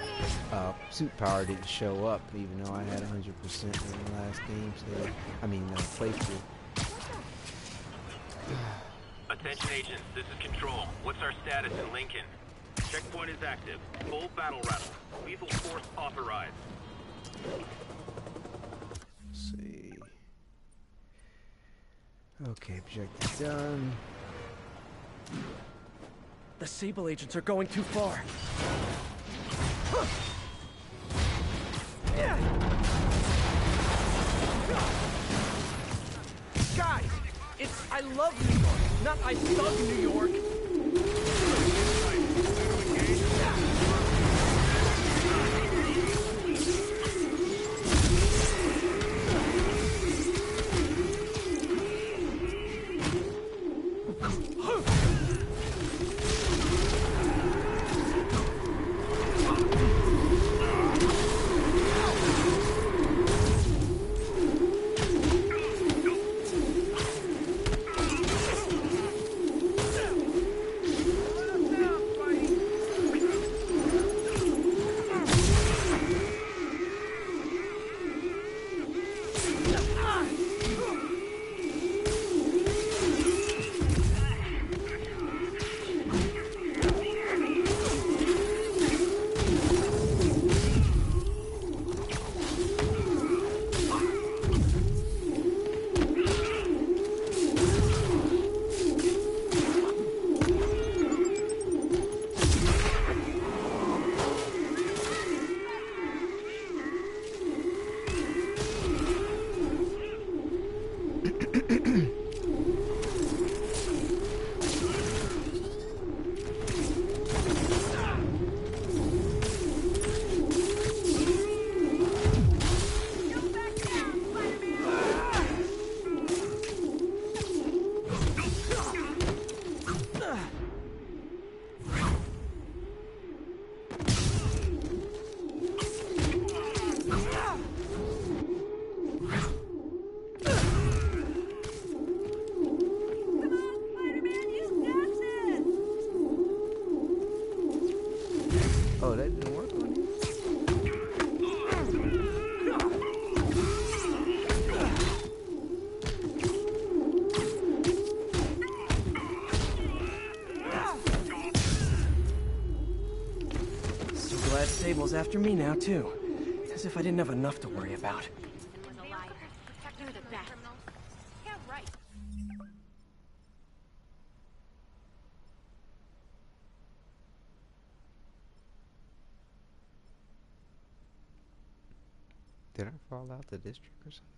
suit power didn't show up, even though I had 100% in the last game today. I mean, playthrough. Attention agents, this is Control. What's our status in Lincoln? Checkpoint is active. Full battle rattle. Lethal force authorized. Let's see. Okay, objective done. The Sable agents are going too far. Guys, it's I love New York, not I thug New York. Oh, that didn't work on you? So glad Sable's after me now, too. As if I didn't have enough to worry about. Did I fall out the district or something?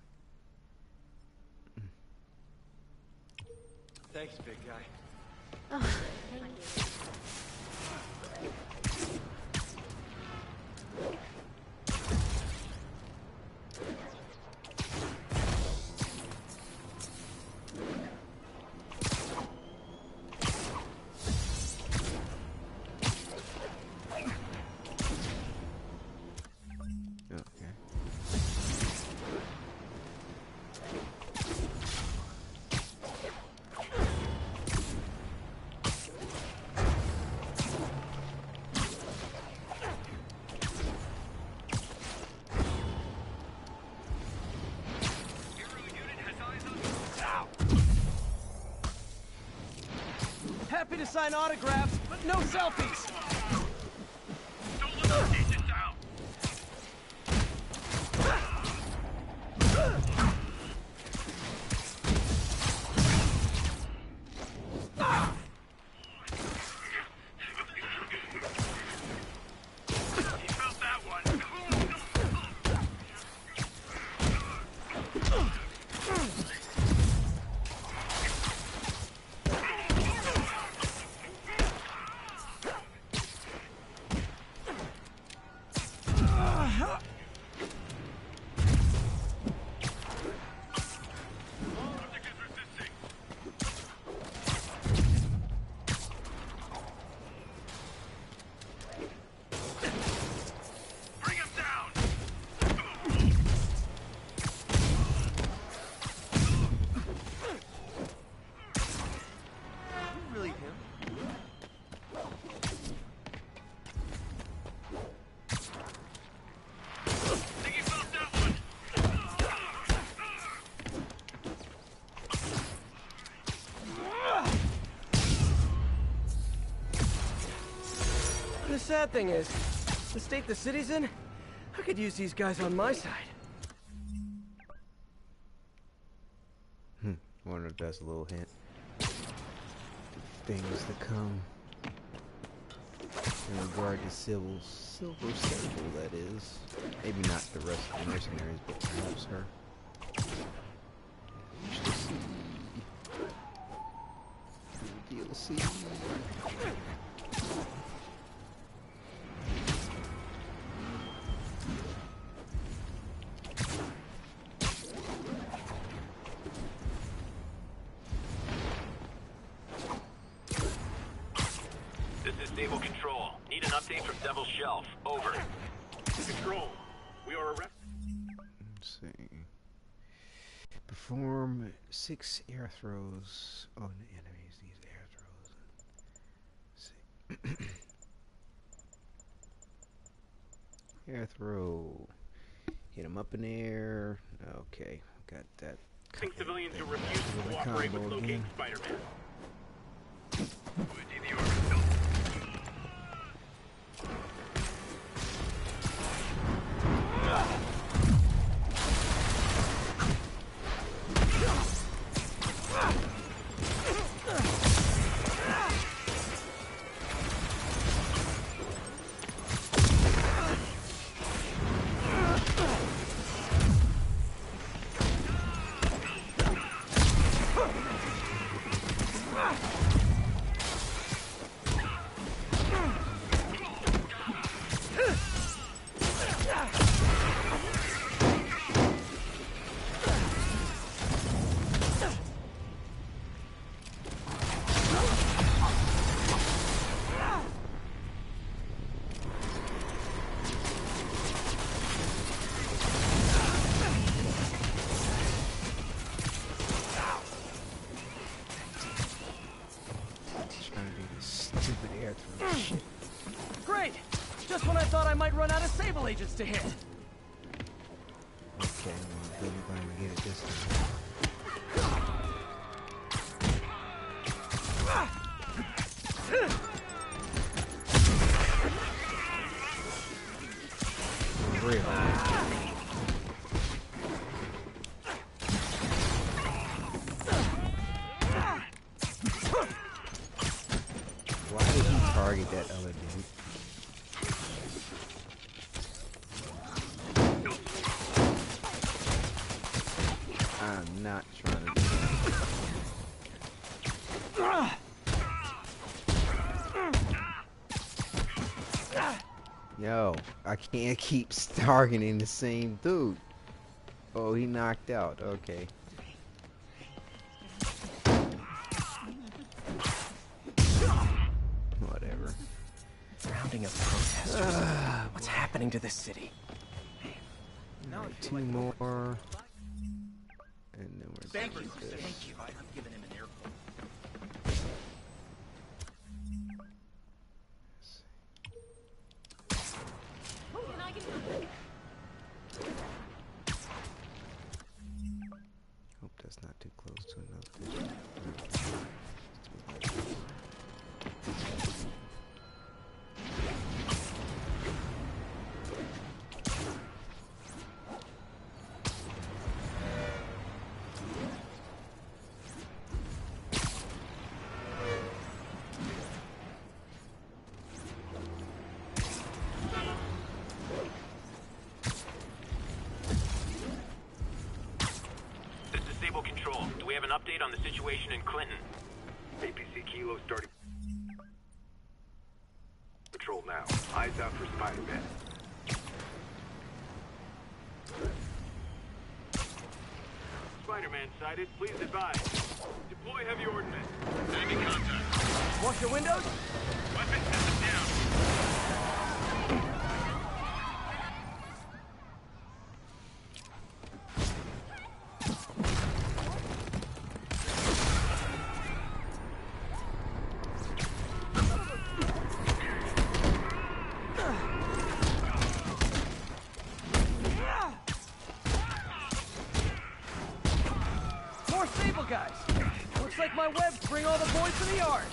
Thanks, big guy. Oh, thank you. Happy to sign autographs, but no selfies! Don't let the agents out! sad thing is, the state the city's in, I could use these guys on my side. Wonder if that's a little hint. Things to come in regard to Silver Sable, that is. Maybe not the rest of the mercenaries, but perhaps her. DLC. This is Stable Control. Need an update from Devil's Shelf. Over. Control. We are arrested. Let's see. Perform 6 air throws on the enemies. These air throws. Let's see. Air throw. Hit him up in the air. Okay, got that. Civilians who refuse to cooperate with locating Spider-Man. Great! Just when I thought I might run out of Sable agents to hit. Okay, I'm gonna get it this time. Real. Why did he target that other dude? I'm not trying to do that. Yo, I can't keep targeting the same dude. Oh, he knocked out. Okay. Whatever. Rounding of protesters. What's happening to this city? Right, 2 more. And then we're Thank you. this. Thank you. I'm giving him an earful. Hope that's not too close to enough. Control. Do we have an update on the situation in Clinton? APC Kilo starting patrol now. Eyes out for Spider-Man. Spider-Man sighted. Please advise. Deploy heavy ordnance. Enemy contact. Wash your windows? Weapon system down. More Sable guys. Looks like my webs bring all the boys to the yard.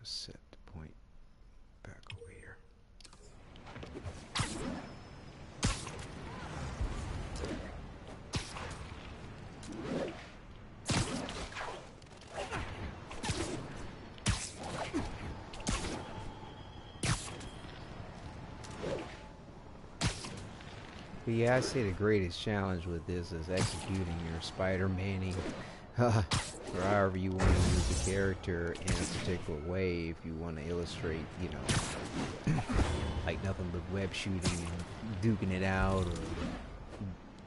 set the point back over here. But yeah, I'd say the greatest challenge with this is executing your Spider-Maning, or however you want to use the character in a particular way. If you want to illustrate, you know, like nothing but web shooting and duking it out, or,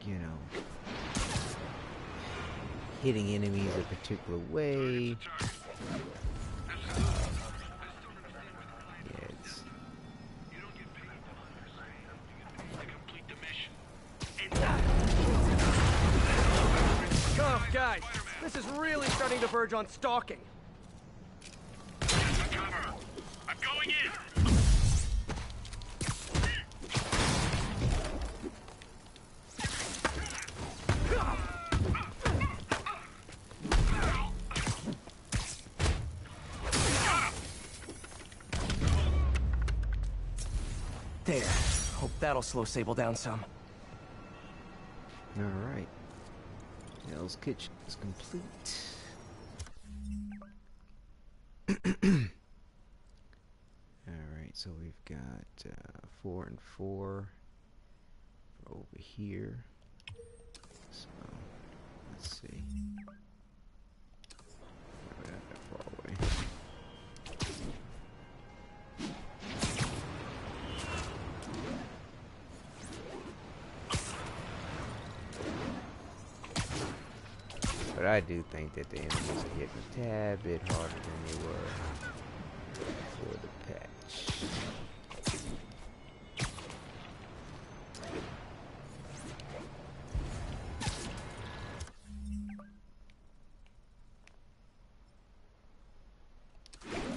you know, hitting enemies a particular way. Guys, this is really starting to verge on stalking. Cover! I'm going in! There. Hope that'll slow Sable down some. Alright. Hell's Kitchen is complete. Alright, so we've got 4 and 4 over here. So, let's see. Not that far away. But I do think that the enemies are hitting a tad bit harder than they were for the patch.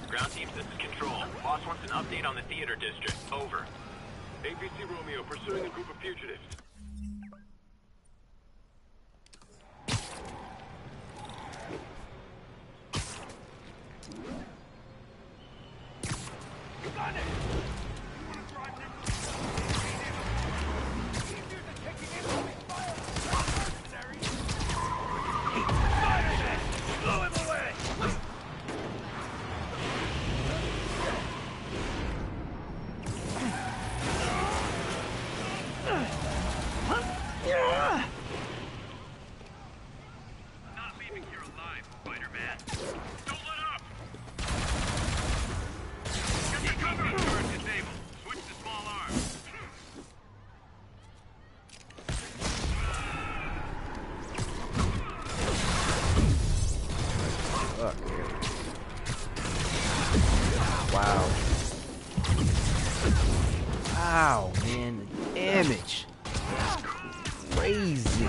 Ground team, this is Control. Boss wants an update on the theater district. Over. ABC Romeo pursuing a group of fugitives. Wow, man, the damage. That's crazy.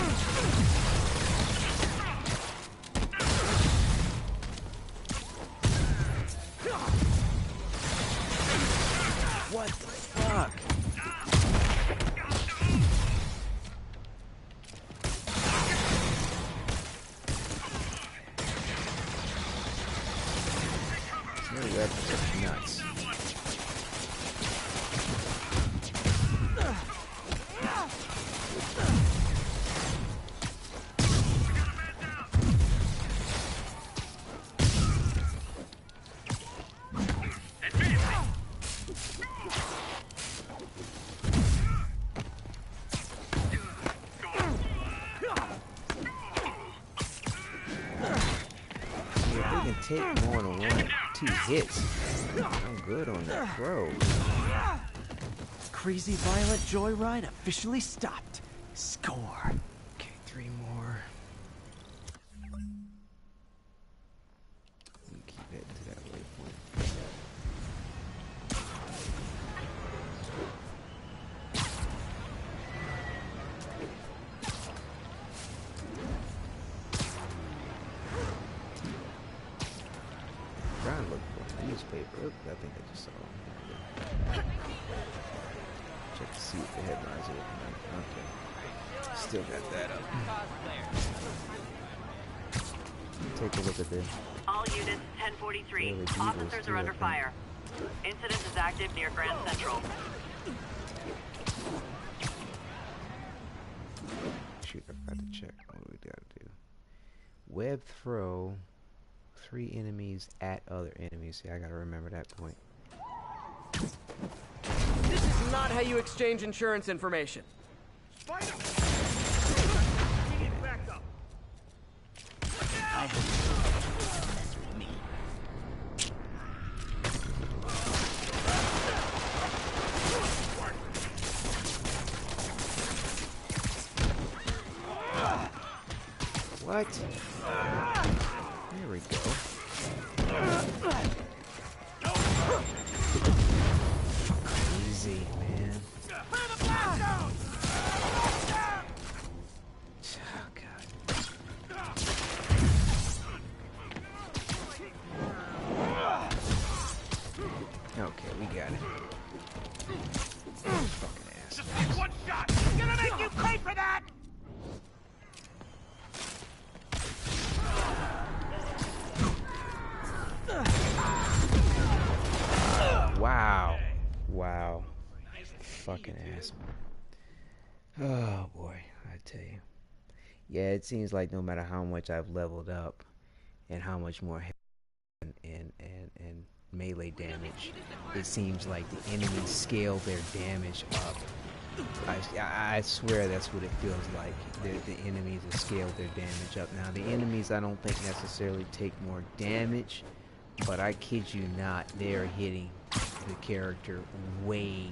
What the fuck? Your weapons are nuts. Take more than 1 or 2 hits. I'm good on that throw. Crazy violent joyride officially stopped. Score. Okay, 3 more. Keep heading to that waypoint. Trying to look for a newspaper. Oop, I think I just saw it. Check to see if the headlines are open. Okay. Still got that up. Take a look at this. All units, 1043. Officers are under fire. Incident is active near Grand Central. Shoot, I forgot to check. What do we gotta do? Web throw 3 enemies at other enemies. See, I gotta remember that point. This is not how you exchange insurance information. Spider! Back up. What? There we go. Easy, man. Oh, God. Okay, we got it. Fucking ass. Just take one shot! I'm gonna make you pay for that! Wow. Wow. Fucking ass. Oh boy, I tell you. Yeah, it seems like no matter how much I've leveled up and how much more and melee damage, it seems like the enemies scale their damage up. I swear that's what it feels like. The enemies have scaled their damage up. Now the enemies I don't think necessarily take more damage, but I kid you not, they're hitting the character way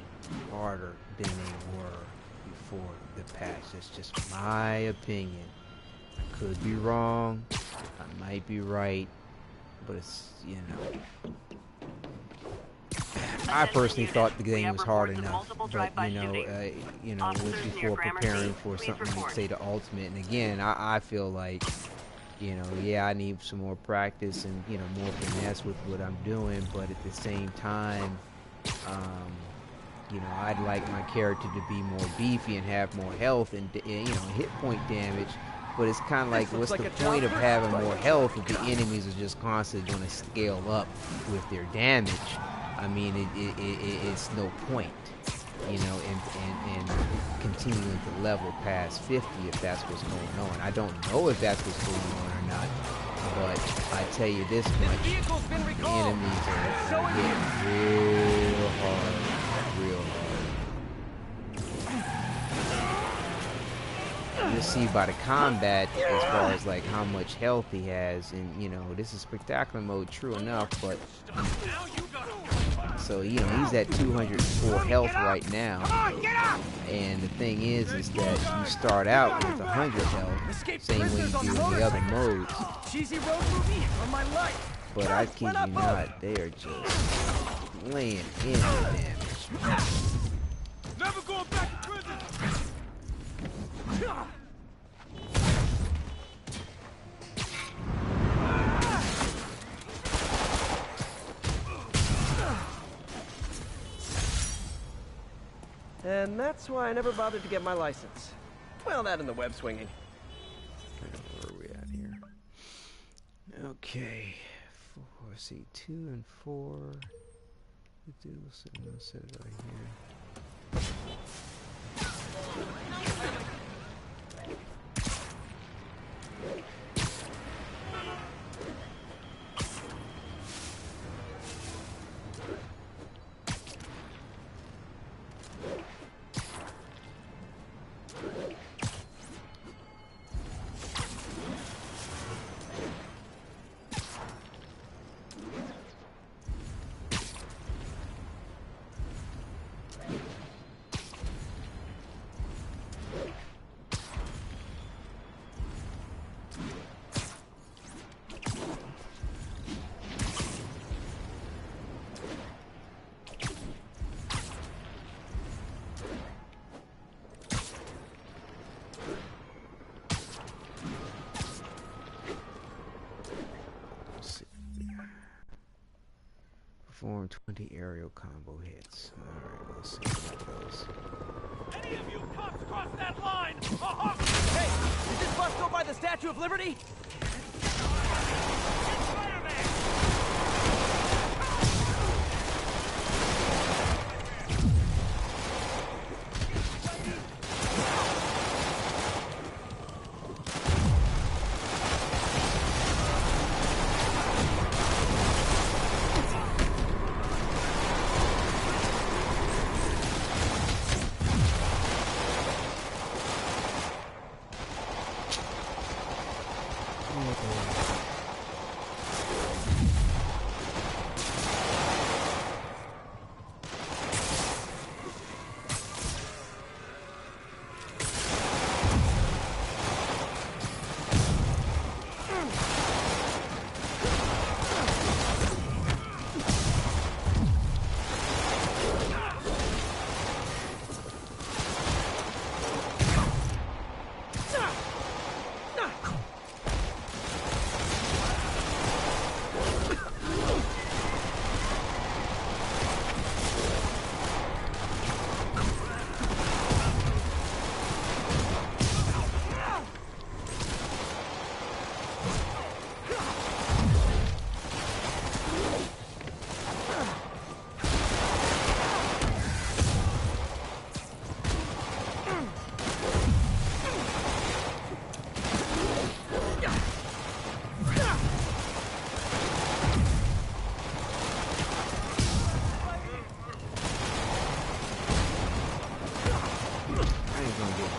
harder than they were before the patch. That's just my opinion. I could be wrong, I might be right, but it's, you know, I personally thought the game was hard enough, but you know, it was before preparing for something like, say, the Ultimate. And again, I feel like, you know, yeah, I need some more practice and, you know, more finesse with what I'm doing, but at the same time, you know, I'd like my character to be more beefy and have more health and, you know, hit point damage. But it's kind of like, what's the point of having more health if the enemies are just constantly going to scale up with their damage? I mean, it's no point, you know, in continuing to level past 50 if that's what's going on. I don't know if that's what's going on or not, but I tell you this much, the enemies are hitting real hard, real hard. You'll see by the combat as far as like how much health he has, and you know, this is spectacular mode, true enough, but so, you know, he's at 204 health right now, and the thing is that you start out with 100 health, same way you do in the other modes, but I kid you not, they are just laying in the damage. Never going back to prison! And that's why I never bothered to get my license. Well, that and the web swinging. Where are we at here? Okay. Let's see, 2 and 4. Let's set it right here. Perform 20 aerial combo hits. Alright, let's see how that goes. Any of you cops cross that line! Hey, did this bus go by the Statue of Liberty?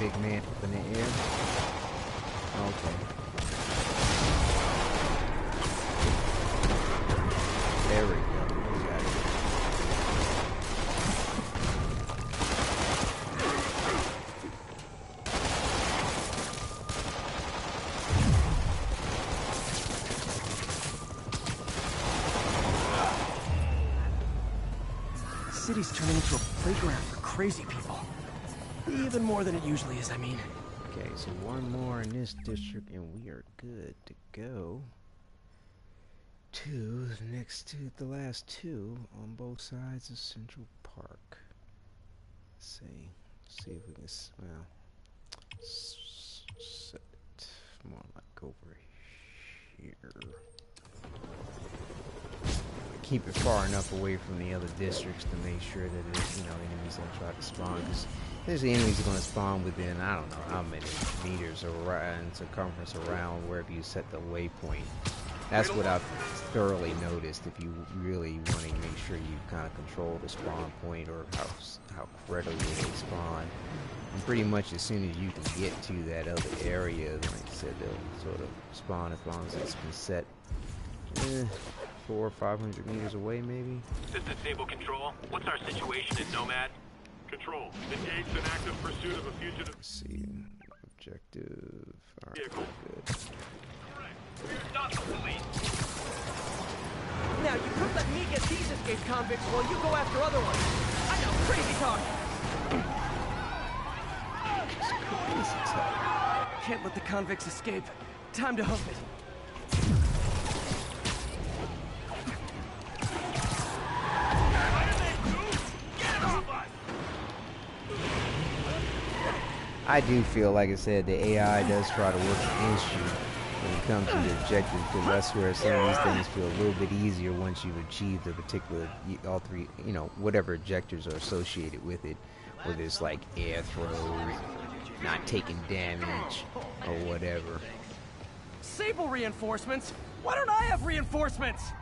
big man up in the air. Okay. There we go. We got it. The city's turning into a playground for crazy people. Even more than it usually is, I mean. Okay, so one more in this district and we are good to go to the last two on both sides of Central Park. Let's see if we can, well, set it more like over here. Keep it far enough away from the other districts to make sure that it's, enemies don't try to spawn, because there's the enemies are going to spawn within, I don't know how many meters around circumference around wherever you set the waypoint. That's what I've thoroughly noticed. If you really want to make sure you kind of control the spawn point or how readily they spawn, and pretty much as soon as you can get to that other area, like I said, they'll sort of spawn as long as it's been set 400 or 500 meters away, maybe. This is Sable Control. What's our situation in Nomad? Control, engaged in active pursuit of a fugitive. Let's see. Objective. All right, good. Correct. We're not the police. Now, you could let me get these escaped convicts while you go after other ones. I know, crazy talk. Can't let the convicts escape. Time to hoof it. I do feel, like I said, the AI does try to work against you when it comes to the objective, because that's where some of these things feel a little bit easier once you've achieved a particular, all three, whatever objectives are associated with it, whether it's like air throws, not taking damage, or whatever. Sable reinforcements? Why don't I have reinforcements?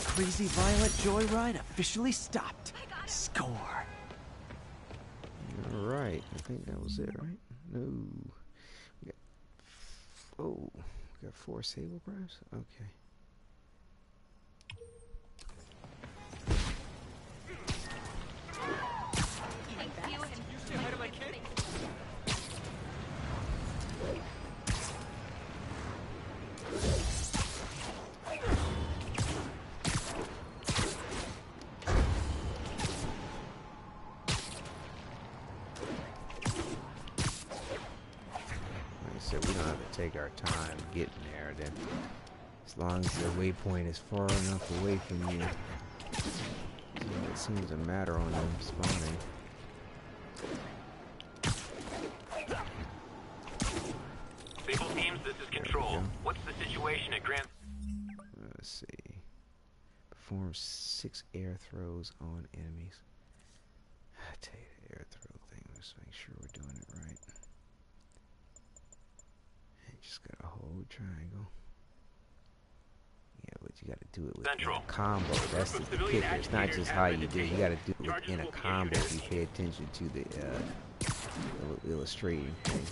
Crazy violent joyride officially stopped. Score. Alright, I think that was it, right? No. We got 4 Sable Breaths? Okay. We don't have to take our time getting there, then as long as the waypoint is far enough away from you, it seems to matter on them spawning. Sable teams, this is Control. What's the situation at Grand? Let's see. Perform 6 air throws on enemies. I tell you, the air throw thing. Let's make sure we're doing it right. Just gotta hold triangle. Yeah, but you gotta do it with a combo. That's the kicker. It's not just how you do it. You gotta do it within a combo if you pay attention to the illustrating thing.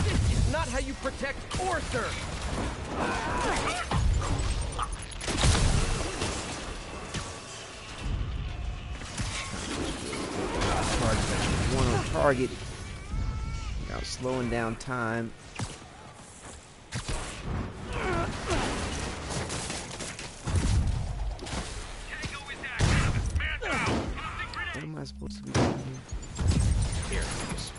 This is not how you protect or serve. One on target. Now slowing down time. What am I supposed to be doing here? Here it goes.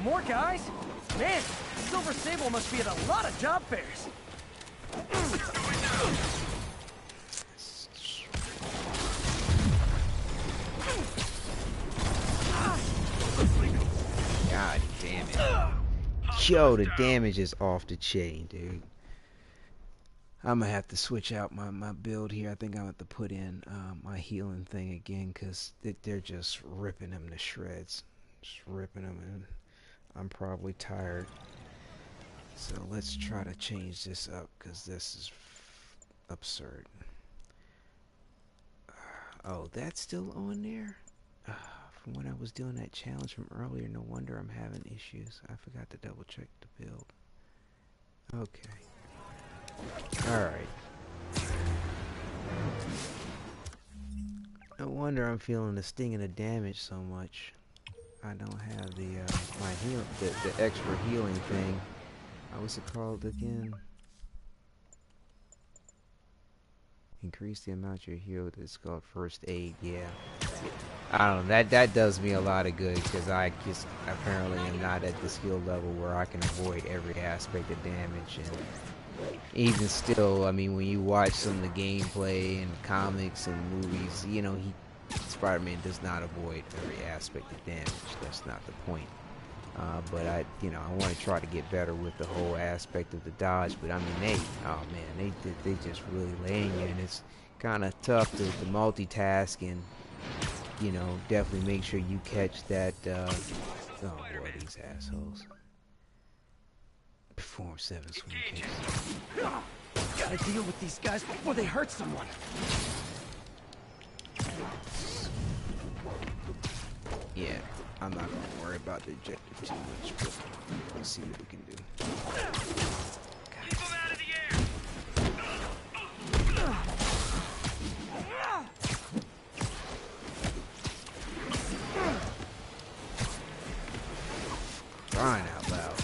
More guys? Man, Silver Sable must be at a lot of job fairs. God damn it. Yo, the damage is off the chain, dude. I'm gonna have to switch out my build here. I think I'm gonna have to put in my healing thing again, because they're just ripping them to shreds. Just ripping them, and I'm probably tired. So let's try to change this up, because this is absurd. Oh, that's still on there? From when I was doing that challenge from earlier, no wonder I'm having issues. I forgot to double check the build. Okay. Alright. No wonder I'm feeling the sting and the damage so much. I don't have the my heal the extra healing thing. What's it called again? Increase the amount you heal. It's called first aid. Yeah. I don't know. That does me a lot of good, because I just apparently am not at the skill level where I can avoid every aspect of damage. And even still, I mean, when you watch some of the gameplay and comics and movies, you know, Spider-Man does not avoid every aspect of damage. That's not the point. But I want to try to get better with the whole aspect of the dodge. But I mean, they just really laying you, and it's kind of tough to multitask and, you know, definitely make sure you catch that. Oh boy, these assholes. Perform 7 swing kicks. Gotta deal with these guys before they hurt someone. Yeah, I'm not gonna worry about the objective too much, but let's see what we can do. Keep them out of the air! Crying out loud.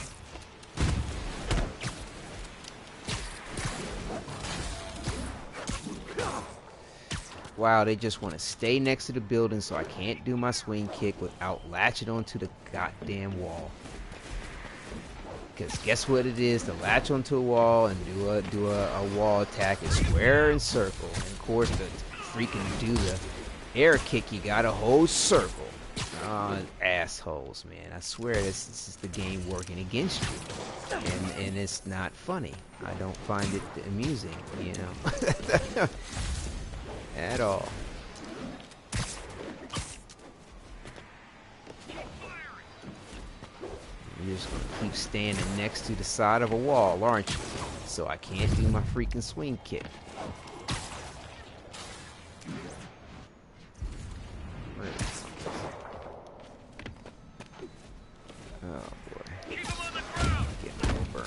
Wow, they just want to stay next to the building so I can't do my swing kick without latching onto the goddamn wall. Because guess what it is? To latch onto a wall and do a wall attack is square and circle. And of course, to freaking do the air kick, you got a whole circle. Oh, assholes, man. I swear this is the game working against you. And it's not funny. I don't find it amusing, you know. At all. You're just gonna keep standing next to the side of a wall, aren't you? So I can't do my freaking swing kick. Oh boy. Getting over.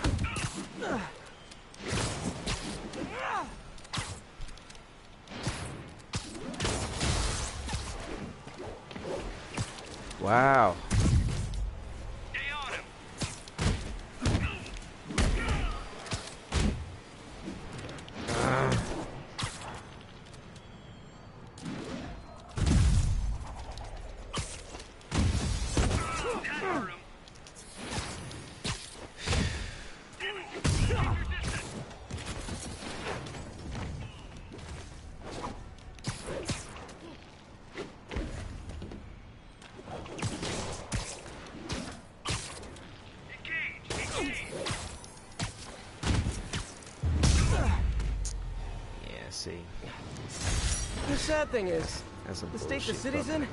Wow. The sad thing is, the state the city's in, I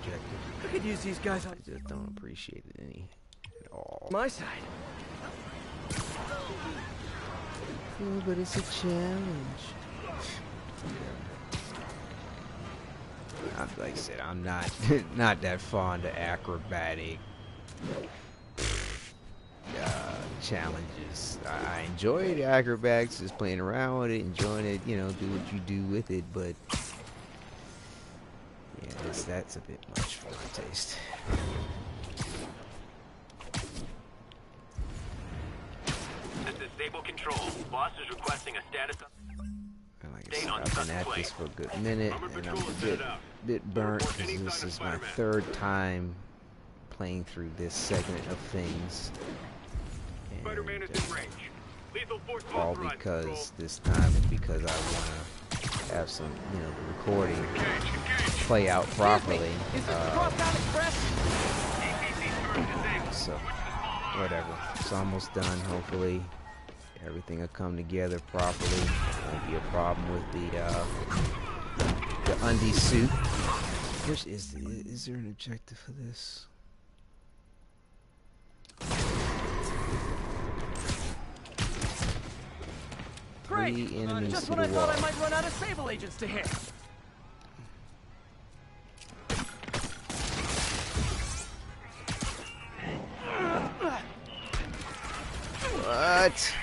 could use these guys on. I just don't appreciate it any at all. My side. Oh, but it's a challenge. Like I said, I'm not not that fond of acrobatic challenges. I enjoy the acrobatics, just playing around with it, enjoying it, you know, do what you do with it, but yeah, that's a bit much for my taste. This is Stable Control. Boss is requesting a status Like I said, I've been at this for a good minute, and I'm a bit burnt because this is my third time playing through this segment of things. Spider-Man is in range. Lethal force All authorized, because this time is because I want to have some, you know, the recording play out properly. So, whatever. It's almost done. Hopefully, everything will come together properly. There won't be a problem with the Undies Suit. Which is there an objective for this? Great! Just when I thought I might run out of Sable agents to hit. What?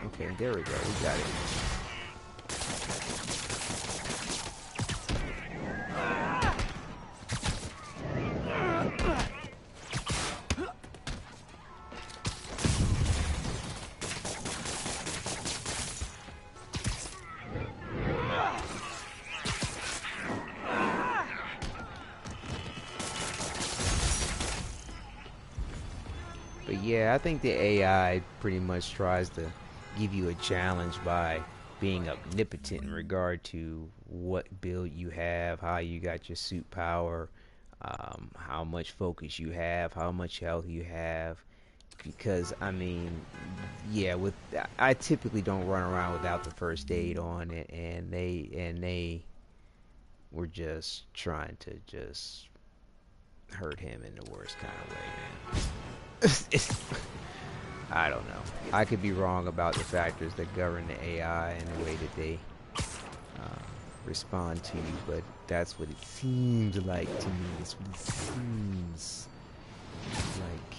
Okay, there we go. We got it. But yeah, I think the AI pretty much tries to give you a challenge by being omnipotent in regard to what build you have, how you got your suit power, how much focus you have, how much health you have. Because I mean, yeah, I typically don't run around without the first aid on it, and they were just trying to just hurt him in the worst kind of way, man. I don't know. I could be wrong about the factors that govern the AI and the way that they respond to you, but that's what it seems like to me. It's what it seems like.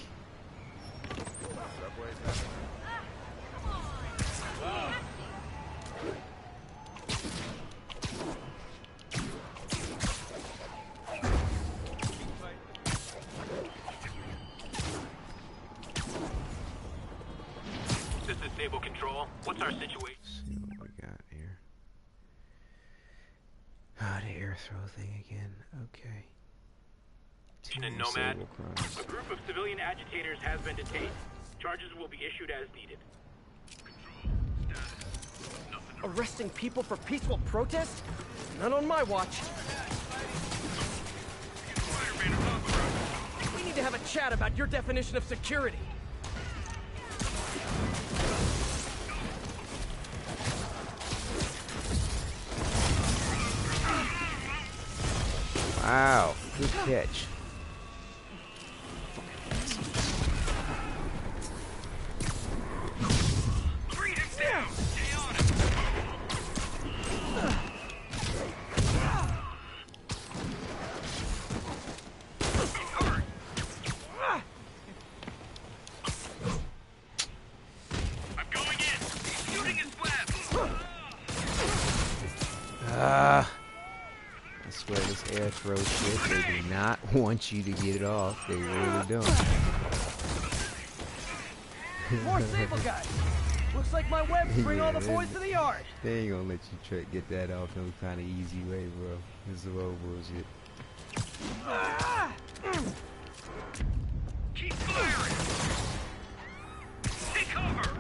Stable control. What's our situation? Let's see what we got here. Ah, the air throw thing again. Okay. In Nomad, a group of civilian agitators has been detained. Charges will be issued as needed. Arresting people for peaceful protest? None on my watch. We need to have a chat about your definition of security. Wow, good catch. I swear this air throw shit, they do not want you to get it off. They really don't. More Sable guys. Looks like my webs bring all the boys to the yard. They ain't gonna let you get that off no kind of easy way, bro. This is all bullshit. Keep firing! Take cover!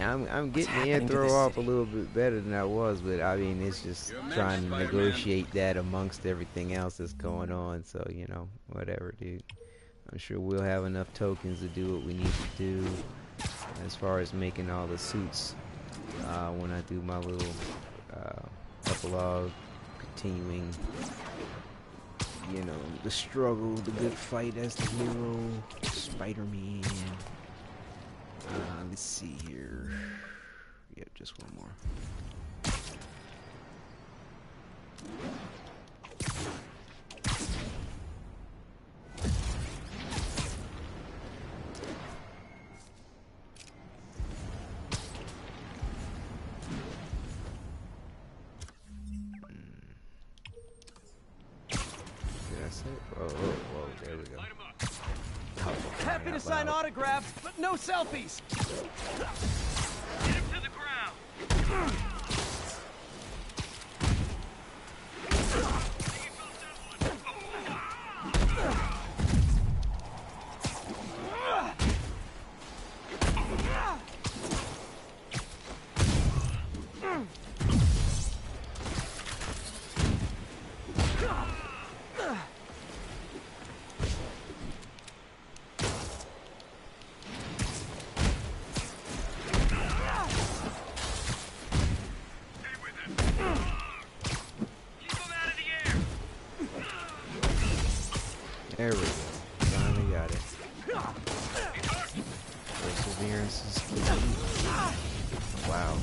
I'm getting the air throw off a little bit better than I was, but I mean, it's just trying to negotiate that amongst everything else that's going on. So, you know, whatever, dude. I'm sure we'll have enough tokens to do what we need to do as far as making all the suits when I do my little epilogue, continuing, you know, the struggle, the good fight as the hero, Spider-Man. Let's see here. Yep, just one more. Oh, there we go. Happy to sign autographs, but no selfies. Get him to the ground. There we go. Finally got it. Perseverance is key. Wow.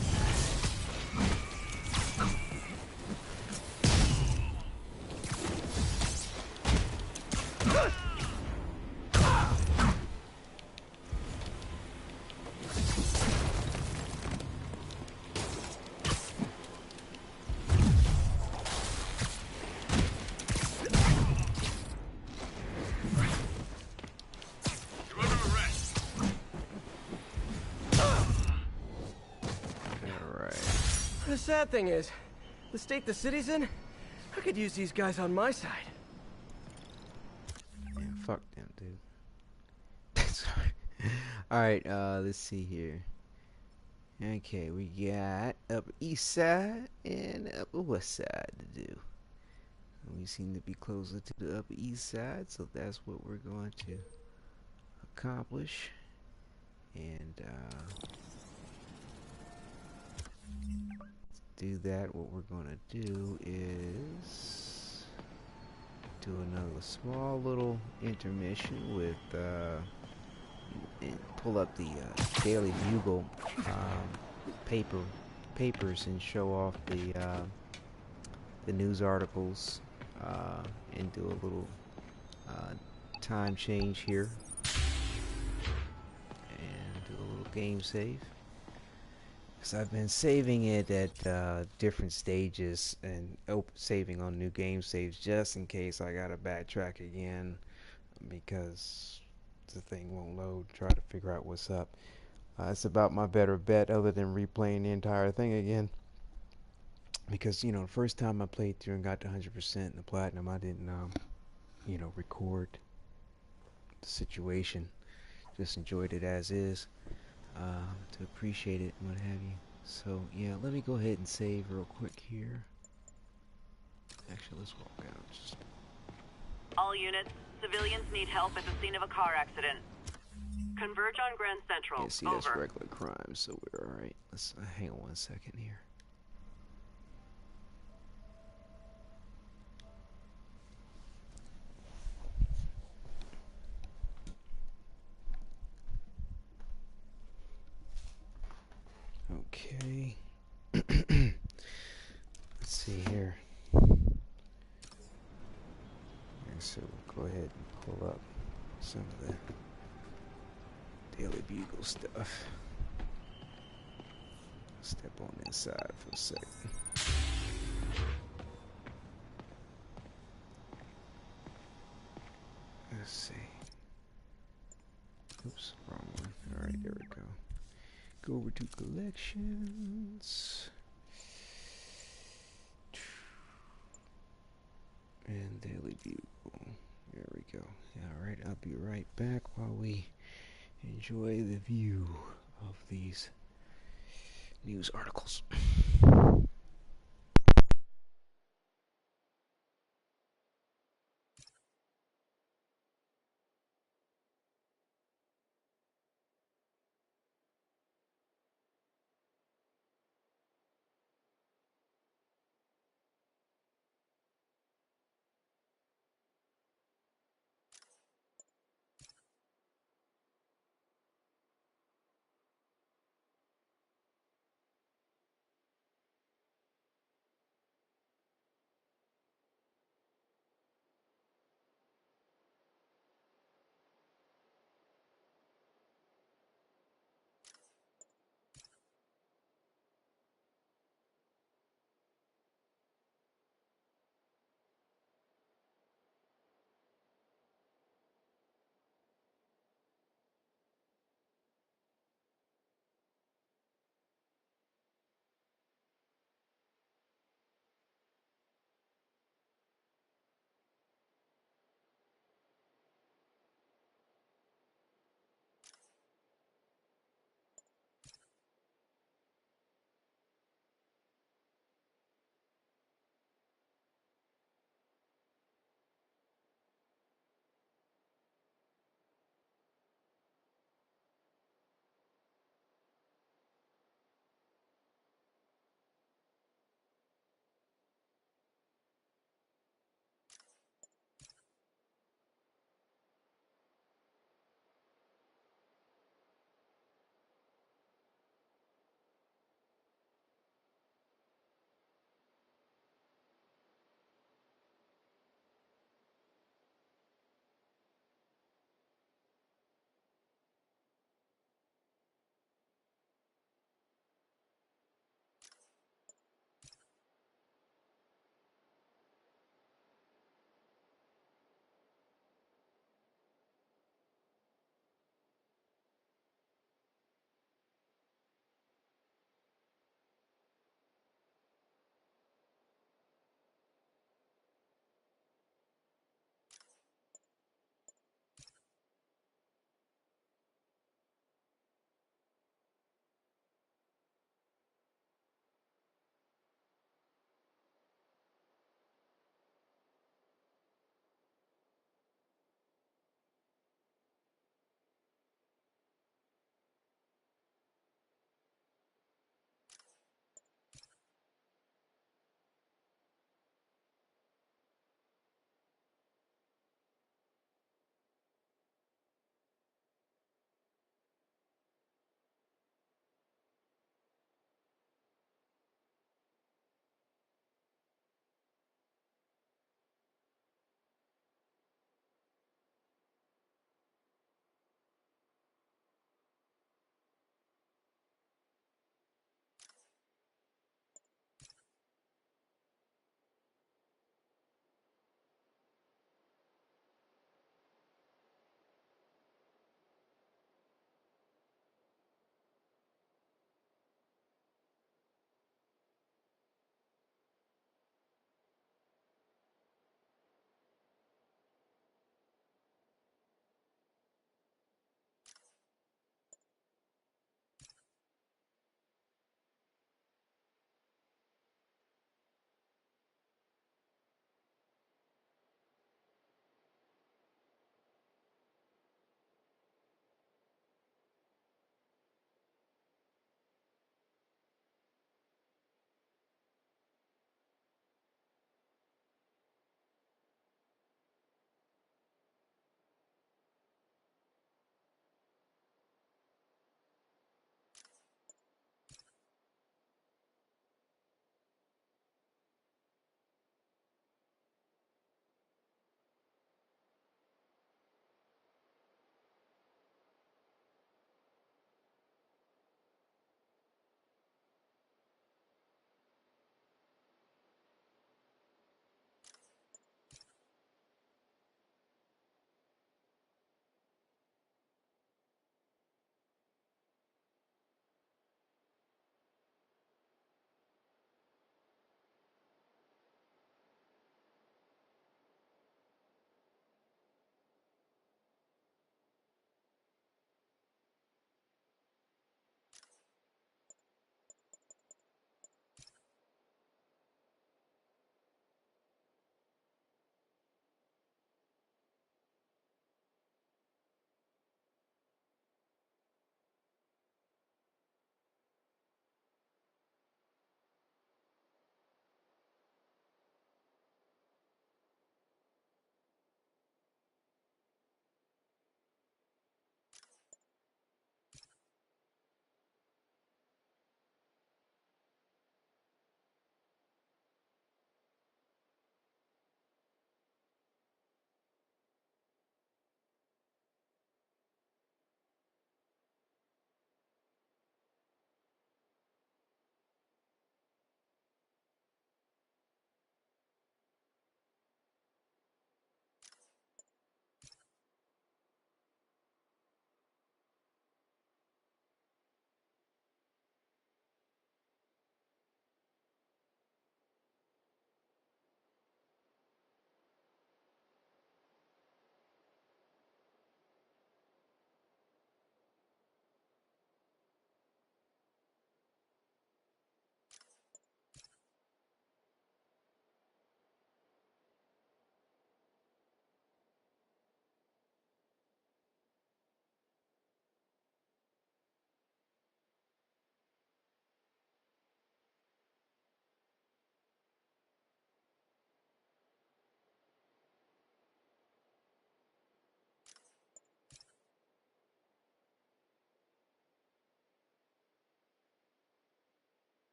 The sad thing is, the state the city's in, I could use these guys on my side. Yeah, fuck them, dude. Sorry. Alright, let's see here. Okay, we got Upper East Side and Upper West Side to do. We seem to be closer to the Upper East Side, so that's what we're going to accomplish. And, do that, what we're gonna do is do another small little intermission with and pull up the Daily Bugle papers and show off the news articles and do a little time change here and do a little game save. Because I've been saving it at different stages and saving on new game saves just in case I gotta backtrack again because the thing won't load. Try to figure out what's up. It's about my better bet other than replaying the entire thing again. Because, you know, the first time I played through and got to 100% in the platinum, I didn't, you know, record the situation. Just enjoyed it as is. To appreciate it and what have you. So yeah, let me go ahead and save real quick here. Actually, let's walk out. Just... All units, civilians need help at the scene of a car accident. Converge on Grand Central. Yeah, see, that's regular crime, so we're alright. Let's hang on 1 second here. Okay. Let's see here. So we'll go ahead and pull up some of the Daily Bugle stuff. Step on inside for a second. Let's see. Oops, wrong one. Alright, there we go. Go over to collections. And Daily Bugle. There we go. Alright, I'll be right back while we enjoy the view of these news articles.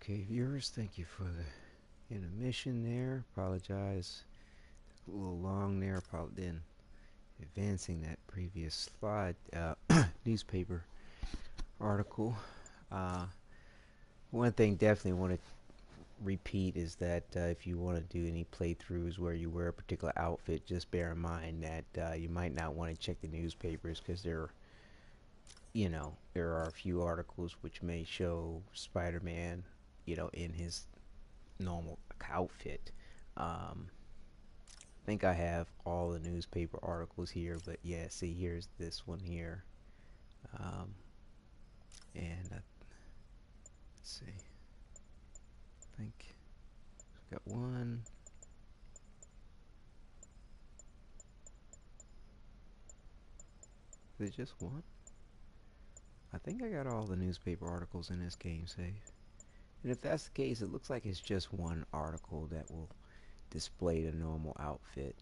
Okay, viewers, thank you for the intermission there. Apologize. Took a little long there. Probably then advancing that previous slide newspaper article. One thing definitely want to repeat is that if you want to do any playthroughs where you wear a particular outfit, just bear in mind that you might not want to check the newspapers because there are a few articles which may show Spider-Man, in his normal outfit. I think I have all the newspaper articles here, but yeah, see, here's this one here. And let's see. I think we've got one. Is it just one? I think I got all the newspaper articles in this game saved. And if that's the case, it looks like it's just one article that will display the normal outfit.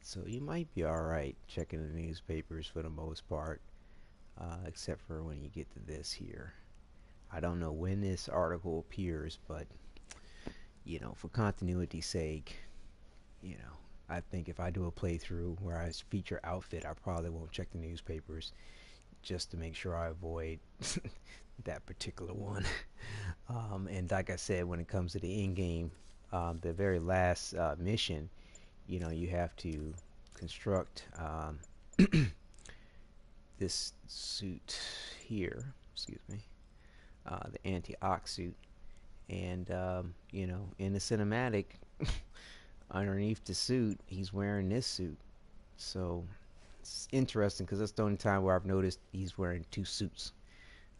So you might be alright checking the newspapers for the most part, except for when you get to this here. I don't know when this article appears, but for continuity's sake, I think if I do a playthrough where I feature outfit, I probably won't check the newspapers just to make sure I avoid that particular one. And like I said, when it comes to the in-game, the very last mission, you have to construct this suit here, excuse me, the anti-ox suit, and in the cinematic underneath the suit he's wearing this suit. So it's interesting because that's the only time where I've noticed he's wearing two suits.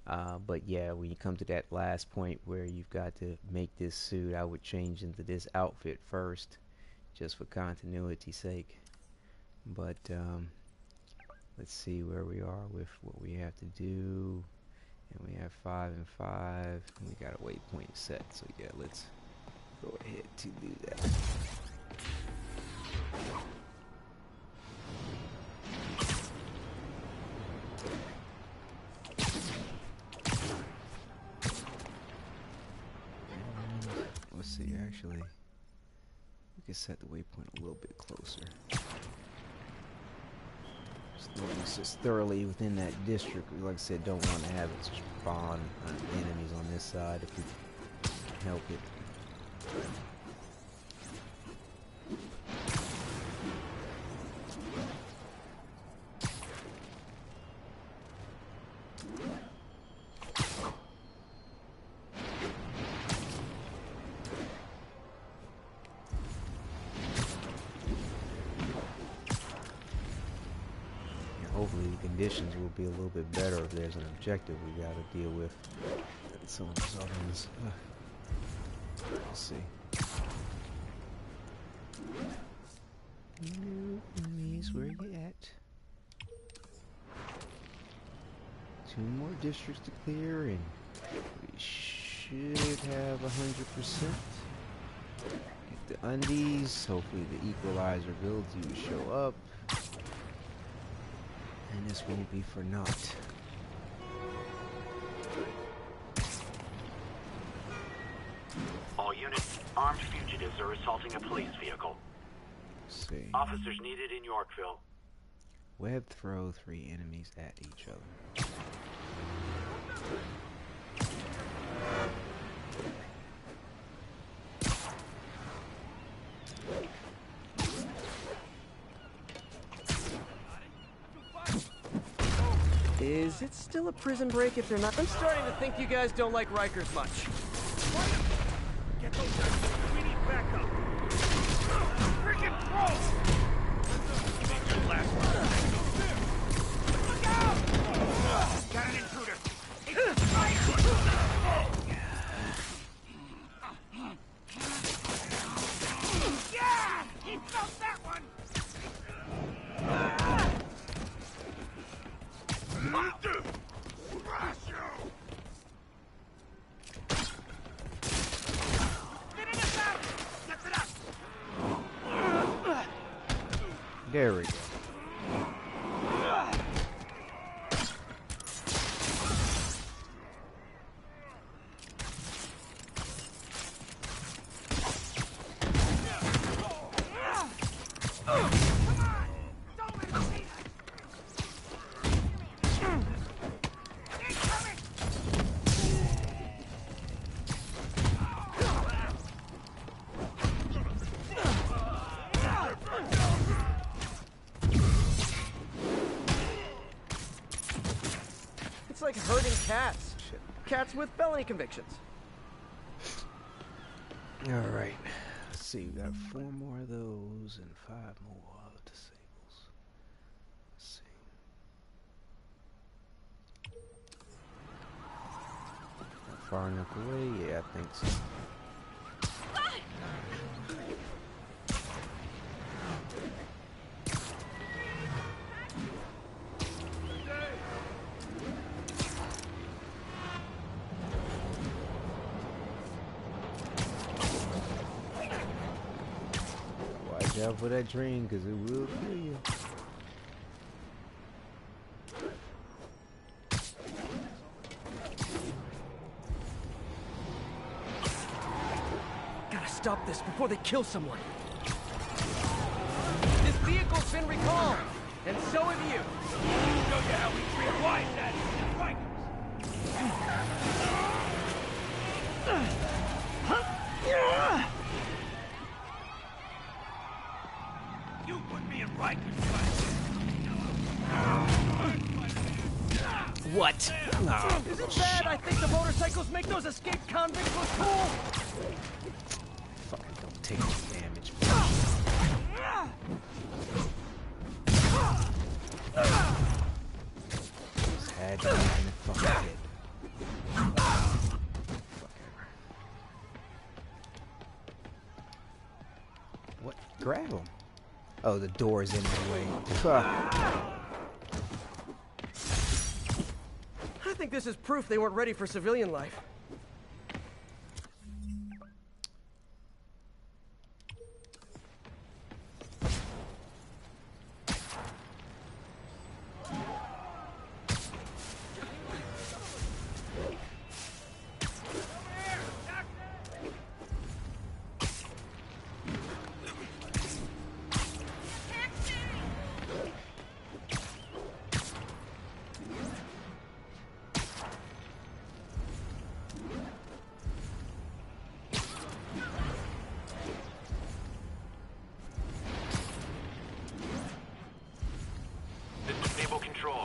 But yeah, when you come to that last point where you've got to make this suit, I would change into this outfit first, just for continuity's sake. But let's see where we are with what we have to do. And we have 5 and 5. And we got a waypoint set. So yeah, let's go ahead to do that. Let's see, actually, we can set the waypoint a little bit closer. It's just thoroughly within that district. Like I said, don't want to have it spawn enemies on this side if we can help it. Hopefully the conditions will be a little bit better if there's an objective we got to deal with. Some of these others. Let's see. Enemies, where you at? 2 more districts to clear, and we should have 100%. Get the undies. Hopefully the equalizer ability will show up. And this won't be for naught. All units, armed fugitives are assaulting a police vehicle. Let's see. Officers needed in Yorkville. Web throw 3 enemies at each other. Is it still a prison break if they're not? I'm starting to think you guys don't like Rikers much. Get those guys. We need backup. Freaking throw! Make your last one. Look out! Got an intruder. It's yeah! He felt that one! There we go. like herding cats. Shit. Cats with felony convictions. Alright. Let's see, we got 4 more of those and 5 more disables. Let's see. Not far enough away? Yeah, I think so. Watch out for that dream, because it will kill you. Gotta stop this before they kill someone. This vehicle's been recalled, and so have you. Show you how we treat white daddies and Rikers. You put me in Rikers' place. What? No. Is it bad I think the motorcycles make those escaped convicts look cool? Fucking don't take any damage. Just had to be in the fucking head. What? Grab him. Oh, the door is in the way. I think this is proof they weren't ready for civilian life.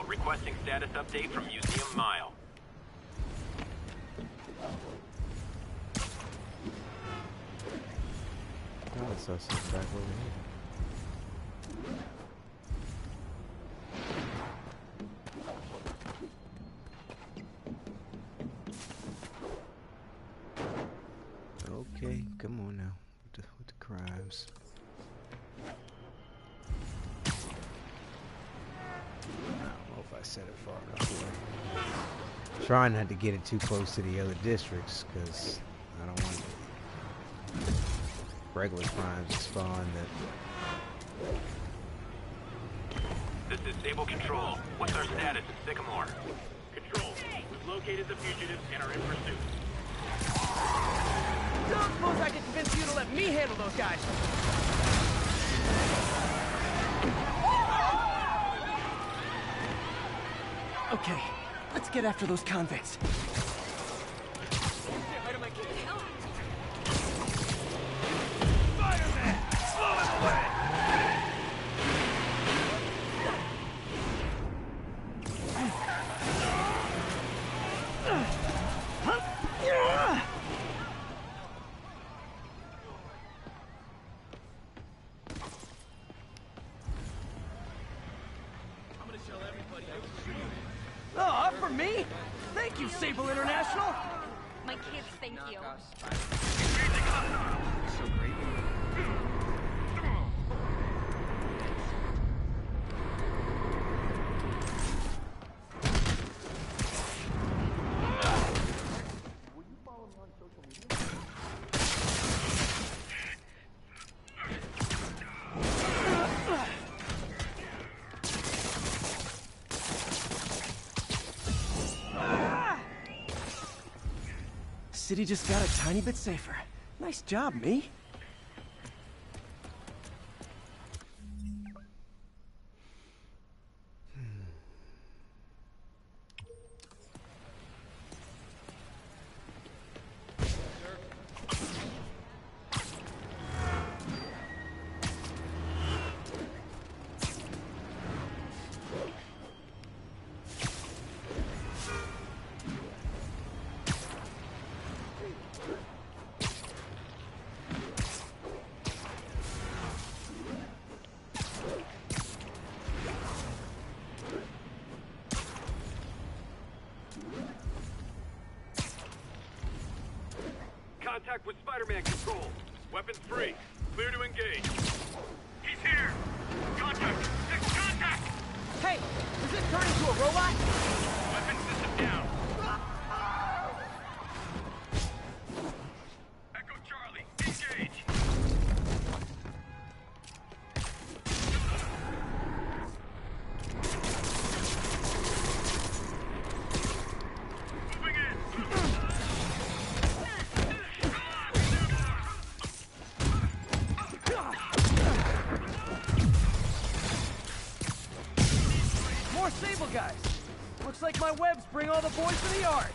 Requesting status update from Museum Mile. Oh, it's us back over here. Okay, come on now with the crimes. I set it far enough away. Trying not to get it too close to the other districts, because I don't want regular crimes to spawn that. This is Sable Control. What's our status at Sycamore? Control, we've located the fugitives and are in pursuit. Don't suppose I can convince you to let me handle those guys. Okay, let's get after those convicts. Spider-Man! Slow him away! Oh, for me? Thank you, Sable International! My kids thank you. So great. City just got a tiny bit safer. Nice job, me. contact with Spider-Man control. Weapons free. Clear to engage. He's here! Contact! Contact! Hey! Is it turning into a robot? Weapon system down. Echo Charlie, engage! Moving in! More Sable guys! Looks like my webs bring all the boys to the yard!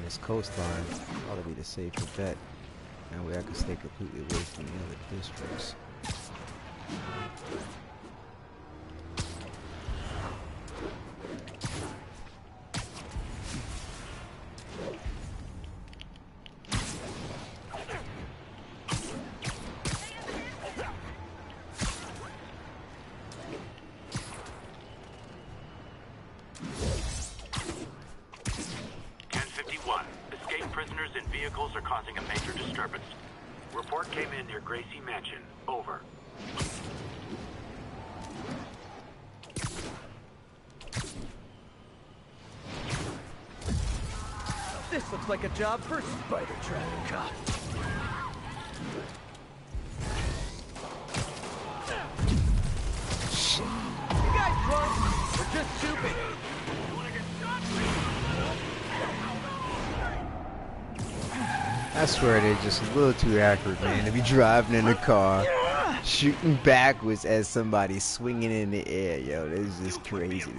This coastline ought to be the safer bet. That way I can stay completely away from the other districts. Are causing a major disturbance. Report came in near Gracie Mansion. Over. This looks like a job for Spider Traffic Cop. You guys drunk? Or just stupid? I swear they're just a little too accurate, man. To be driving in a car, shooting backwards as somebody's swinging in the air, yo. This is just crazy.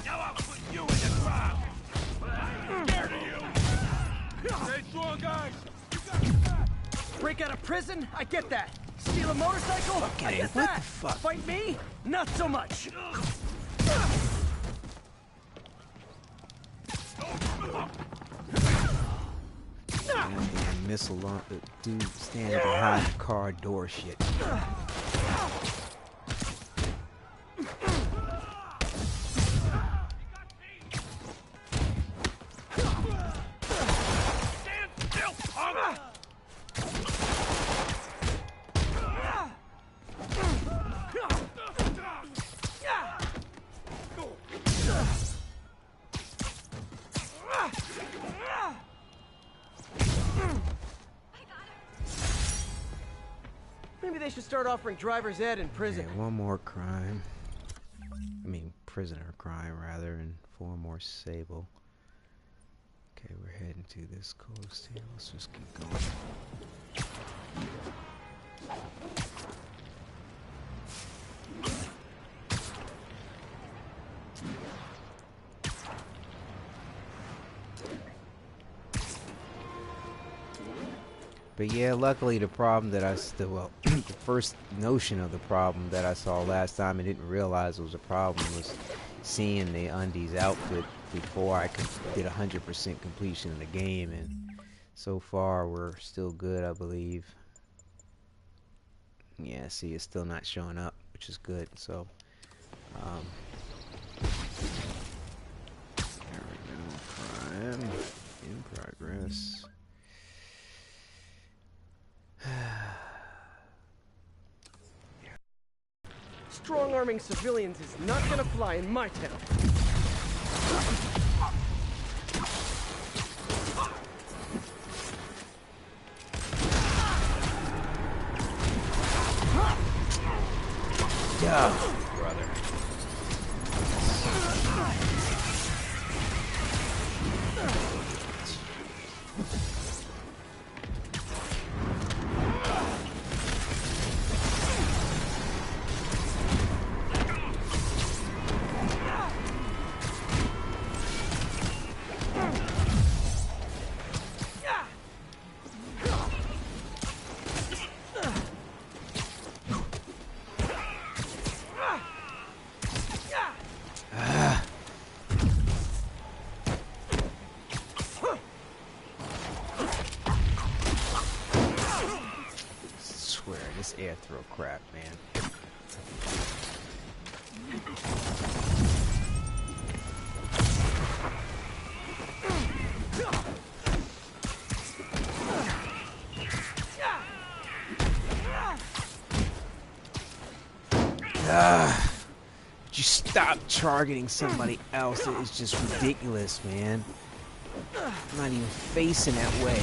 Now I'll put you in the ground. I'm scared of you. Stay strong, guys. Break out of prison? I get that. Steal a motorcycle? Okay, I get what that. the fuck? Fight me? Not so much. Missile launch, dude standing behind the car door shit. Maybe they should start offering driver's ed in prison. Okay, one more crime. I mean, prisoner crime, rather, and 4 more Sable. Okay, we're heading to this coast here. Let's just keep going. But yeah, luckily the problem that the first notion of the problem that I saw last time and didn't realize was a problem was seeing the Undies outfit before I did 100% completion of the game, and so far we're still good, I believe. Yeah, see, it's still not showing up, which is good. So, there we go. Prime in progress. Strong-arming civilians is not gonna fly in my town. Yeah, brother. This air throw crap, man. Just stop targeting somebody else. It is just ridiculous, man. I'm not even facing that way.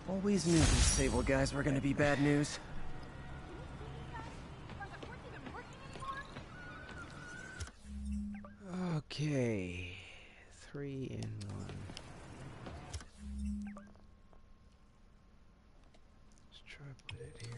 Always knew these Sable guys were gonna be bad news. Okay, 3 in 1. Let's try to put it here.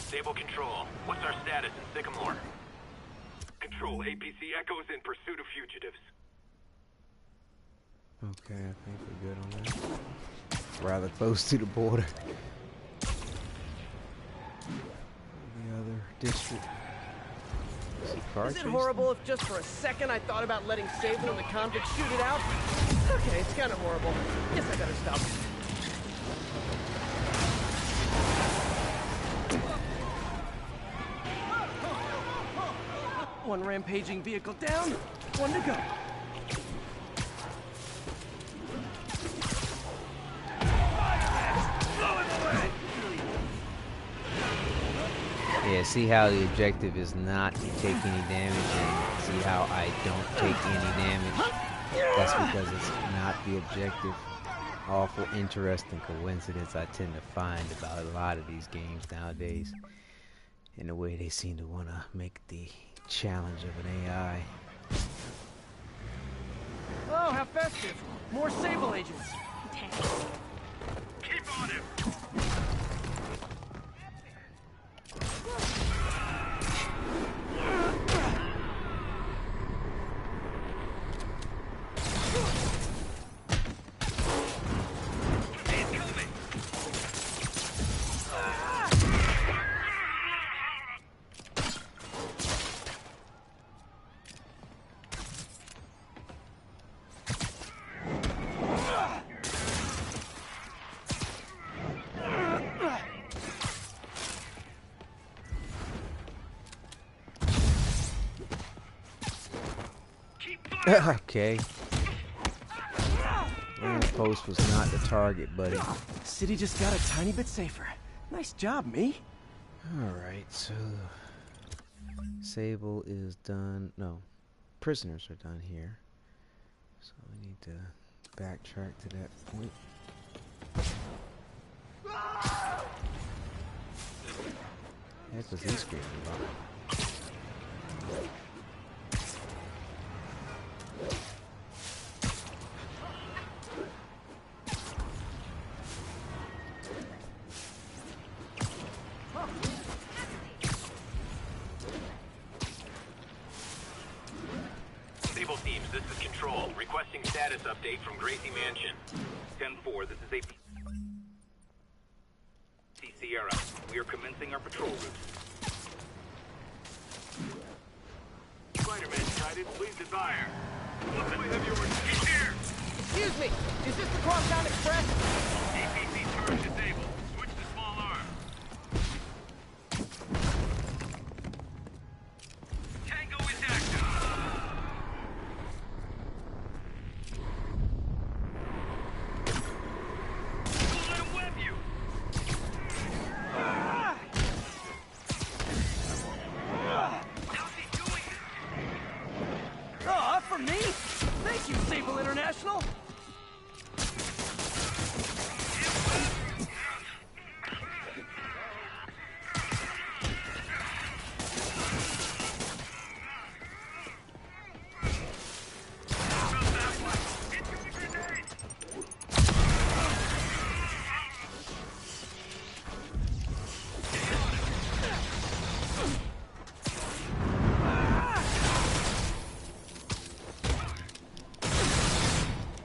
Sable Control, what's our status in Sycamore? Control, APC Echo's in pursuit of fugitives. Okay, I think we're good on that. Rather close to the border. The other district. Is it horrible if just for a second I thought about letting Sable and the convicts shoot it out? Okay, it's kind of horrible. Guess I better stop. One rampaging vehicle down, one to go. Yeah, see how the objective is not to take any damage, and see how I don't take any damage? That's because it's not the objective. Awful interesting coincidence I tend to find about a lot of these games nowadays, in the way they seem to want to make the challenge of an AI. Oh, how festive! More Sable agents. Keep on him! Okay. Post was not the target, buddy. City just got a tiny bit safer. Nice job, me. Alright, so... Sable is done. No. Prisoners are done here. So we need to backtrack to that point. Heck was he screaming about? Sable teams, this is Control. Requesting status update from Gracie Mansion. 10-4, this is Sierra. We are commencing our patrol route. Spider-Man sighted, please desire. What do we have yours? Here! Excuse me, is this the Crosstown Express? APC turret disabled. Switch to small arm. Tango is active. Don't let him web you. Oh, for me? Thank you, Sable International.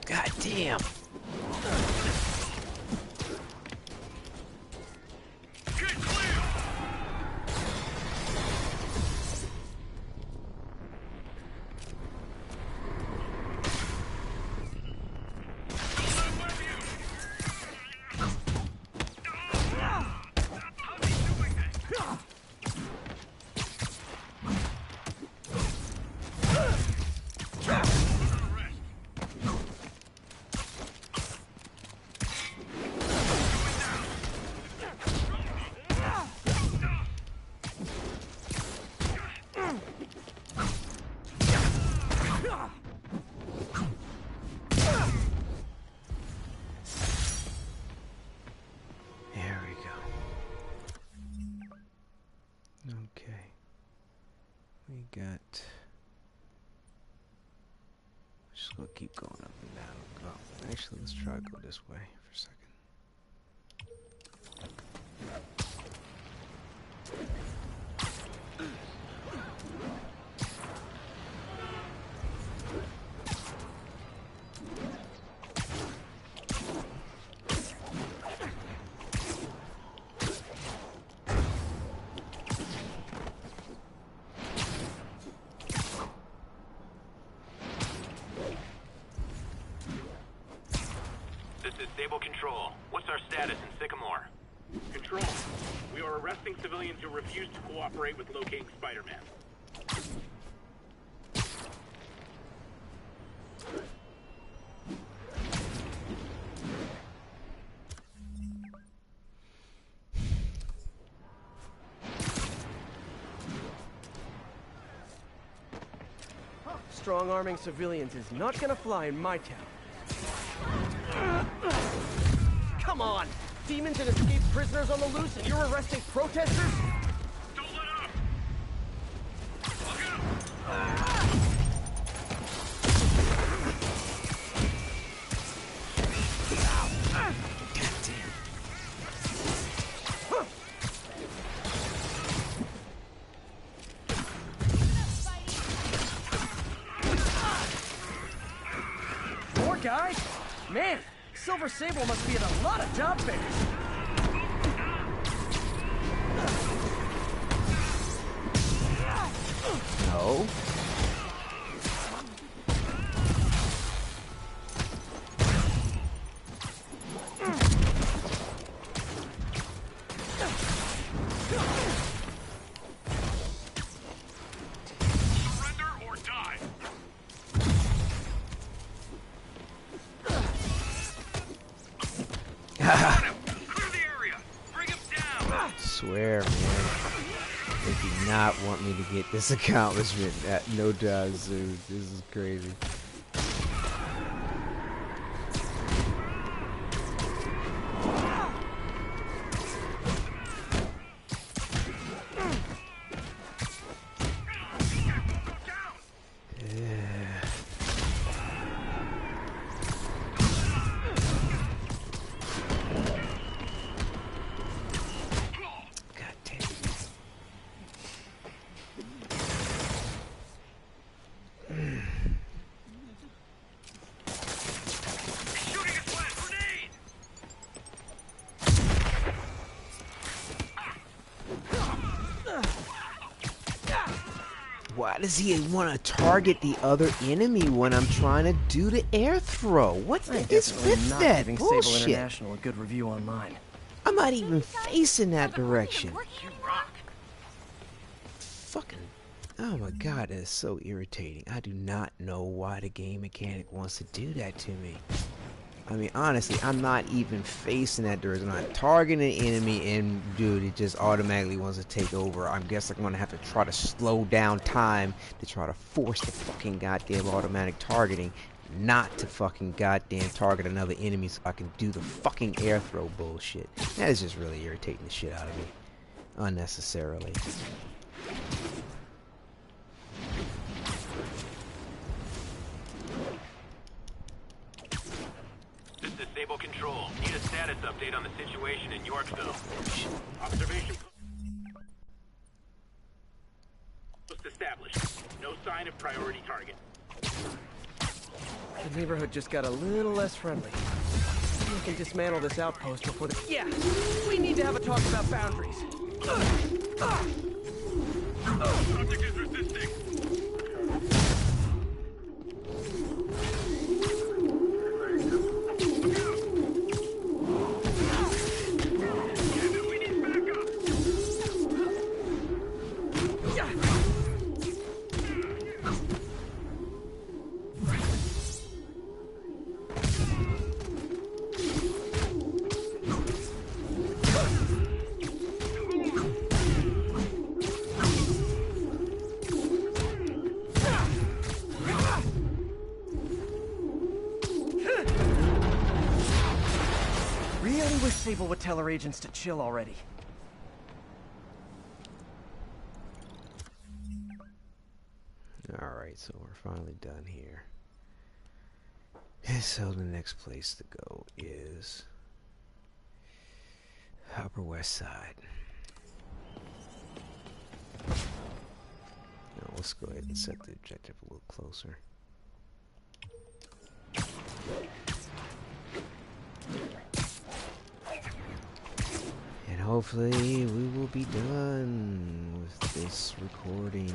God damn. Just gonna keep going up and down. Oh, actually, let's try to go this way for a second. Control, what's our status in Sycamore? Control, we are arresting civilians who refuse to cooperate with locating Spider-Man. Strong-arming civilians is not gonna fly in my town. Come on! Demons and escaped prisoners on the loose, and you're arresting protesters? Don't let up! Look out! More guys? Man! Silver Sable must be in a lot of job fairs. No. Surrender or die. Swear, man. They do not want me to get this accomplishment. No doubt, dude. This is crazy. Why does he want to target the other enemy when I'm trying to do the air throw? What is with that bullshit? Sable International a good review online. I'm not even facing that direction. Fucking, oh my god, that is so irritating. I do not know why the game mechanic wants to do that to me. I mean, honestly, I'm not even facing that direction. I'm not targeting an enemy, and dude, it just automatically wants to take over. I guess I'm gonna have to try to slow down time to try to force the fucking goddamn automatic targeting, not to fucking goddamn target another enemy so I can do the fucking air throw bullshit. That is just really irritating the shit out of me, unnecessarily. Sable Control. Need a status update on the situation in Yorkville. Observation post established. No sign of priority target. The neighborhood just got a little less friendly. We can dismantle this outpost before the... Yeah! We need to have a talk about boundaries. Subject is resisting. Sable would tell her agents to chill already. Alright, so we're finally done here. And so the next place to go is Upper West Side. Now let's go ahead and set the objective a little closer. And hopefully we will be done with this recording.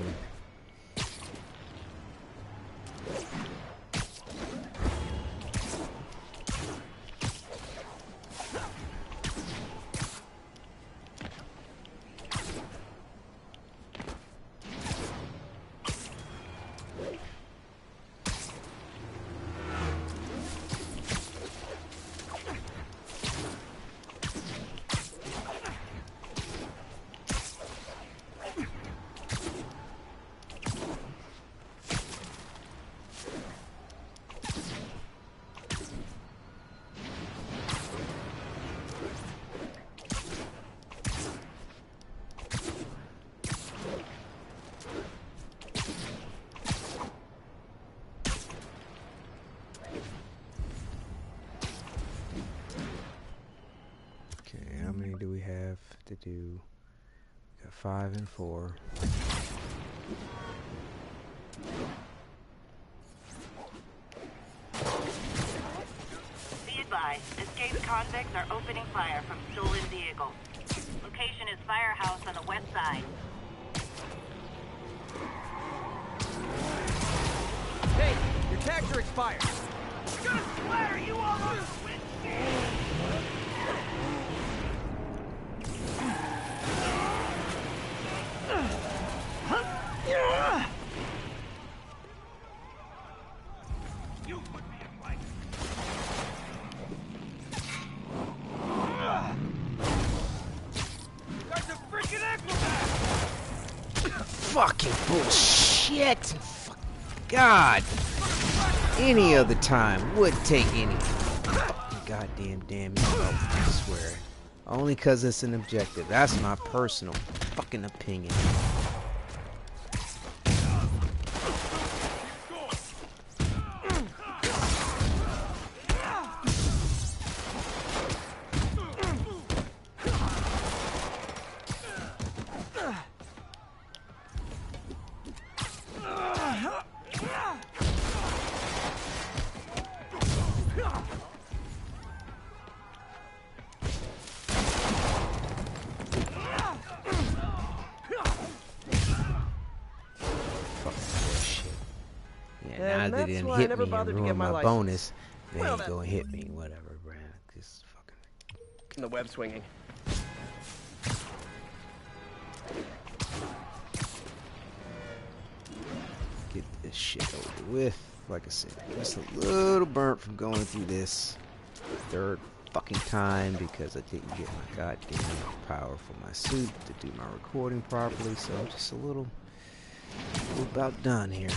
To do. We got 5 and 4. Be advised, escaped convicts are opening fire from stolen vehicles. Location is Firehouse on the west side. Hey, your tags are expired. Gonna splatter you all on the switch. You put me in white. fucking bullshit. God. Any other time would take any fucking goddamn damage. I swear. Only because it's an objective. That's my personal fucking opinion. Now they didn't hit me and ruin my bonus, they ain't gonna hit me. Whatever, Brad. Just fucking. The web swinging. Get this shit over with. Like I said, just a little burnt from going through this third fucking time because I didn't get my goddamn power for my suit to do my recording properly. So I'm just a little about done here.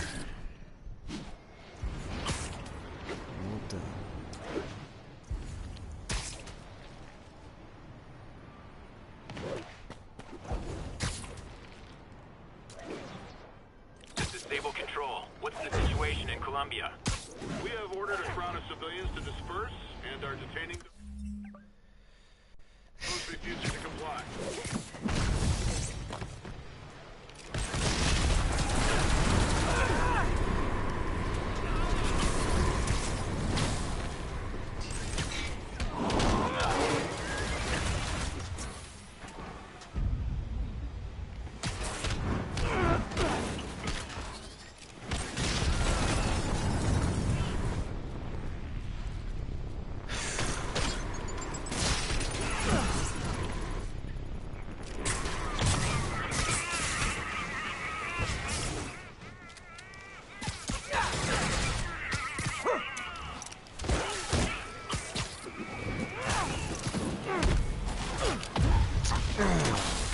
Done. This is Stable Control. What's the situation in Colombia? We have ordered a crowd of civilians to disperse and are detaining those refusing to comply.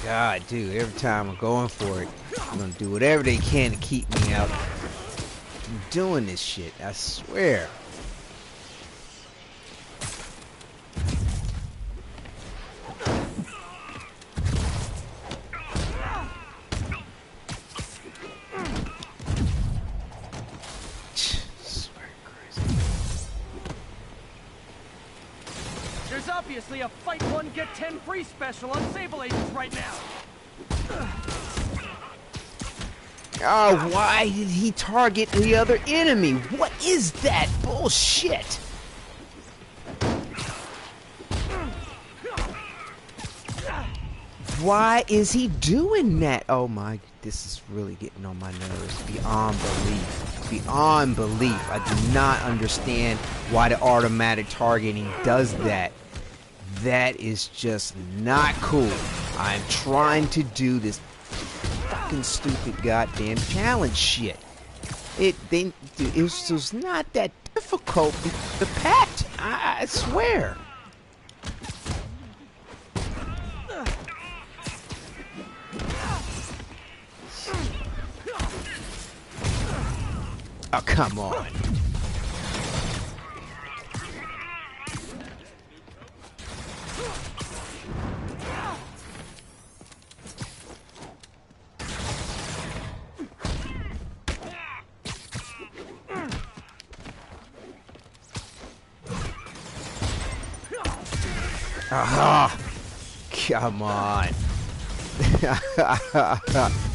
God, dude, every time I'm going for it, I'm gonna do whatever they can to keep me out from doing this shit, I swear. There's obviously a fight one, get 10 free special on Sable Agents right now. Oh, why did he target the other enemy? What is that bullshit? Why is he doing that? Oh my, this is really getting on my nerves beyond belief. Beyond belief. I do not understand why the automatic targeting does that. That is just not cool. I'm trying to do this fucking stupid goddamn challenge shit. It was not that difficult. The pact, I swear. Oh, come on. Aha! Come on.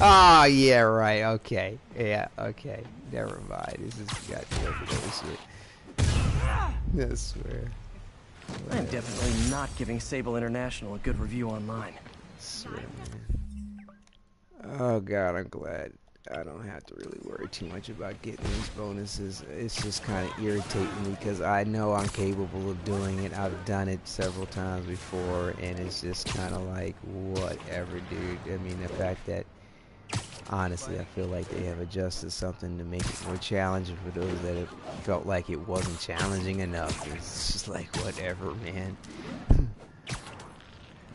Oh, yeah, right. Okay. Yeah, okay. Never mind. This is goddamn bullshit. I swear. I'm definitely not giving Sable International a good review online. I swear, man. Oh, God, I'm glad I don't have to really worry too much about getting these bonuses. It's just kind of irritating me because I know I'm capable of doing it. I've done it several times before, and it's just kind of like, whatever, dude. I mean, the fact that, honestly, I feel like they have adjusted something to make it more challenging for those that have felt like it wasn't challenging enough. It's just like, whatever, man.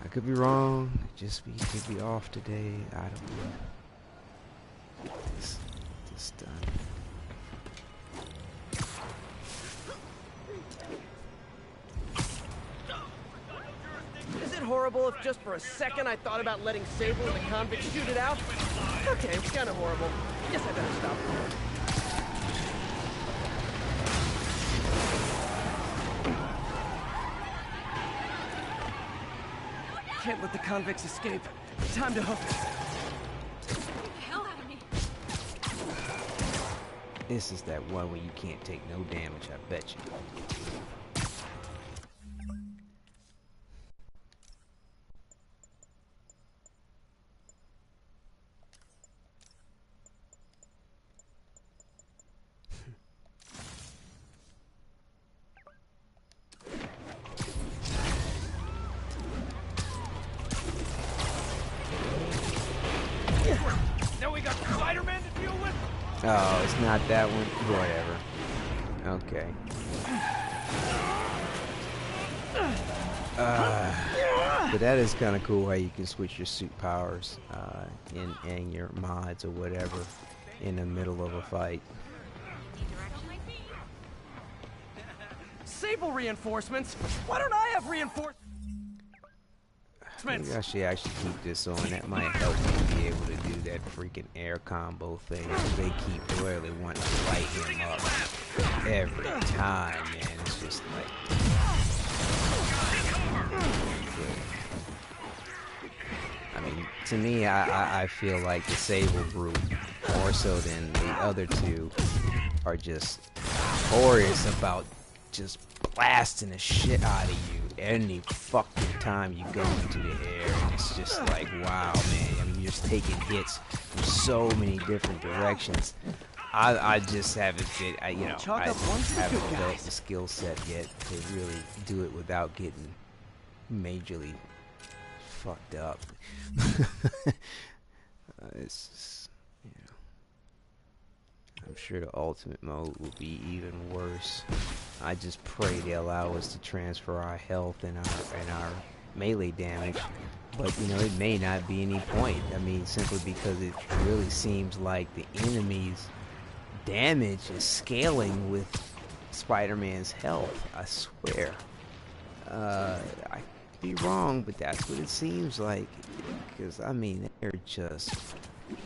I could be wrong. Could be off today. I don't know. This done. Is it horrible if just for a second I thought about letting Sable and the convict shoot it out? Okay, it's kind of horrible. Guess I better stop. Can't let the convicts escape. Time to hook. Get the hell out of me. This is that one where you can't take no damage, I bet you. Oh, it's not that one? Whatever. Okay. But that is kind of cool how you can switch your suit powers in your mods or whatever in the middle of a fight. Sable reinforcements? Why don't I have reinforcements? Maybe I should actually keep this on. That might help me be able to do that freaking air combo thing. They keep really wanting to light him up every time, man. It's just like... I mean, to me, I feel like the Sable group, more so than the other two, are just notorious about just blasting the shit out of you any fucking time you go into the air. And it's just like, wow, man. I mean, you're just taking hits from so many different directions. I just haven't fit, I haven't developed the skill set yet to really do it without getting majorly fucked up. It's just, I'm sure the ultimate mode will be even worse. I just pray they allow us to transfer our health and our melee damage, but it may not be any point. I mean, simply because it really seems like the enemy's damage is scaling with Spider-Man's health. I swear. I could be wrong, but that's what it seems like. Because I mean, they're just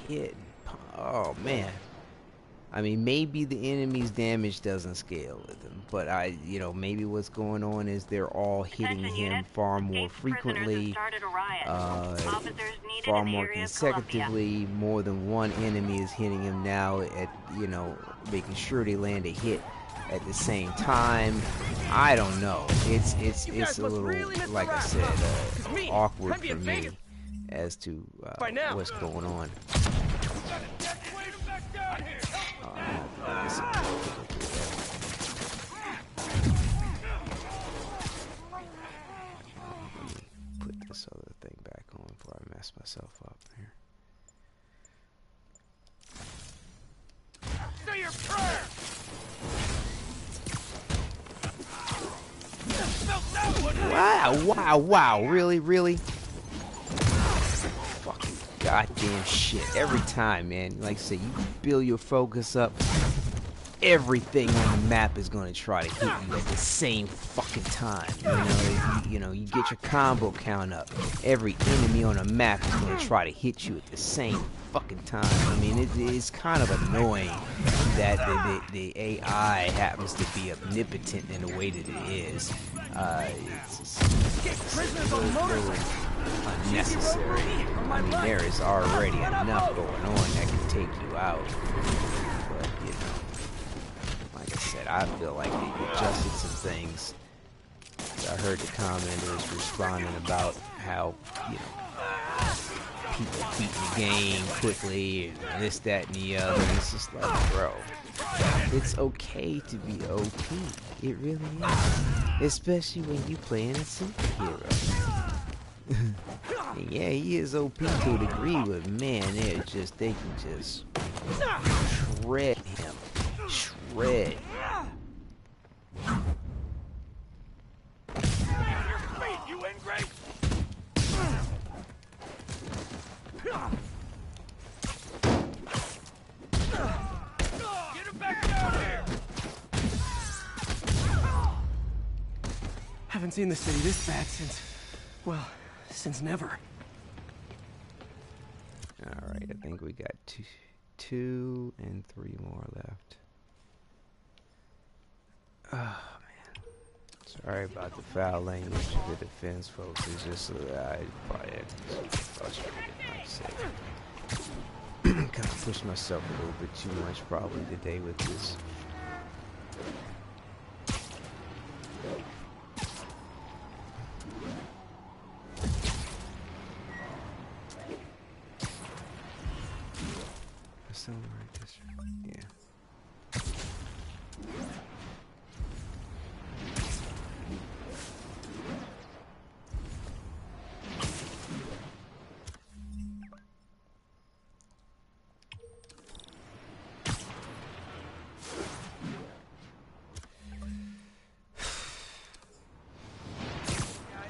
hitting. Oh man. I mean, maybe the enemy's damage doesn't scale with him, but maybe what's going on is they're all hitting him far more frequently, far more consecutively. More than one enemy is hitting him now at, making sure they land a hit at the same time. I don't know. It's a little, like I said, awkward for me as to what's going on. Put this other thing back on before I mess myself up here. Say your prayer. Wow, really? Fucking goddamn shit. Every time, man. Like I said, you build your focus up, everything on the map is going to try to hit you at the same fucking time. You get your combo count up. Every enemy on the map is going to try to hit you at the same fucking time. I mean, it's kind of annoying that the AI happens to be omnipotent in the way that it is. It's unnecessary. I mean, there is already enough going on that can take you out. But, like I said, I feel like they adjusted some things. I heard the commenters responding about how, people beat the game quickly, and this, that, and the other. And it's just like, bro, it's okay to be OP. It really is. Especially when you playing a superhero. And yeah, he is OP to a degree, but man, they can just shred him. Shred. You ingrate. haven't seen the city this bad since, well, since never. Alright, I think we got two and 3 more left. Oh, man. Sorry about the foul language of the defense, folks. It's just, I probably frustrated, I'd say. Kind of pushed myself a little bit too much probably today with this. Yeah.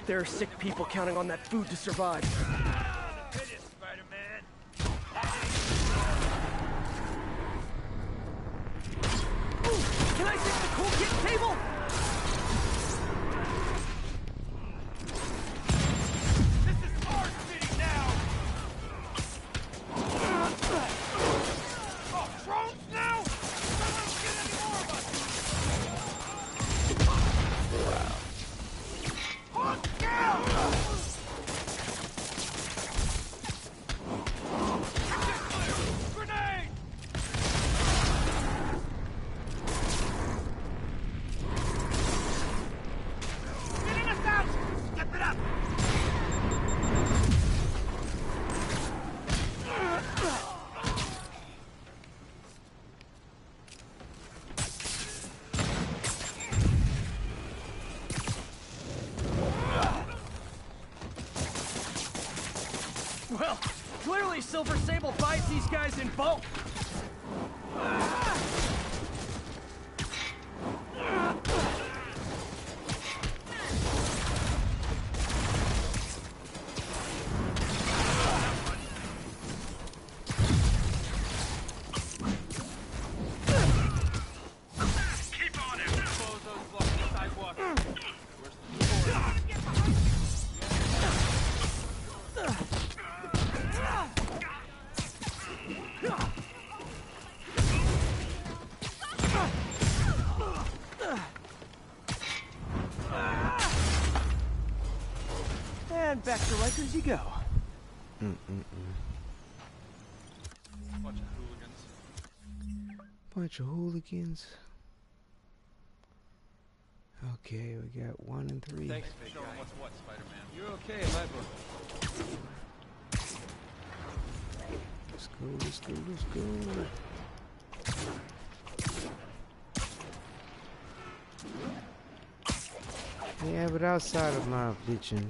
There are sick people counting on that food to survive. Can I take the cool kid table? This is our city now! Oh, drones now? I don't get any more of us! Hunt down! Grenade! Getting us out! Step it up! Well, clearly Silver Sable buys these guys in bulk. And back to Rikers you go. Bunch of hooligans. Okay, we got 1 and 3. Thanks, big guy. What's what, Spider-Man? You're okay in my book. Let's go, let's go, let's go. Yeah, but outside of my bitching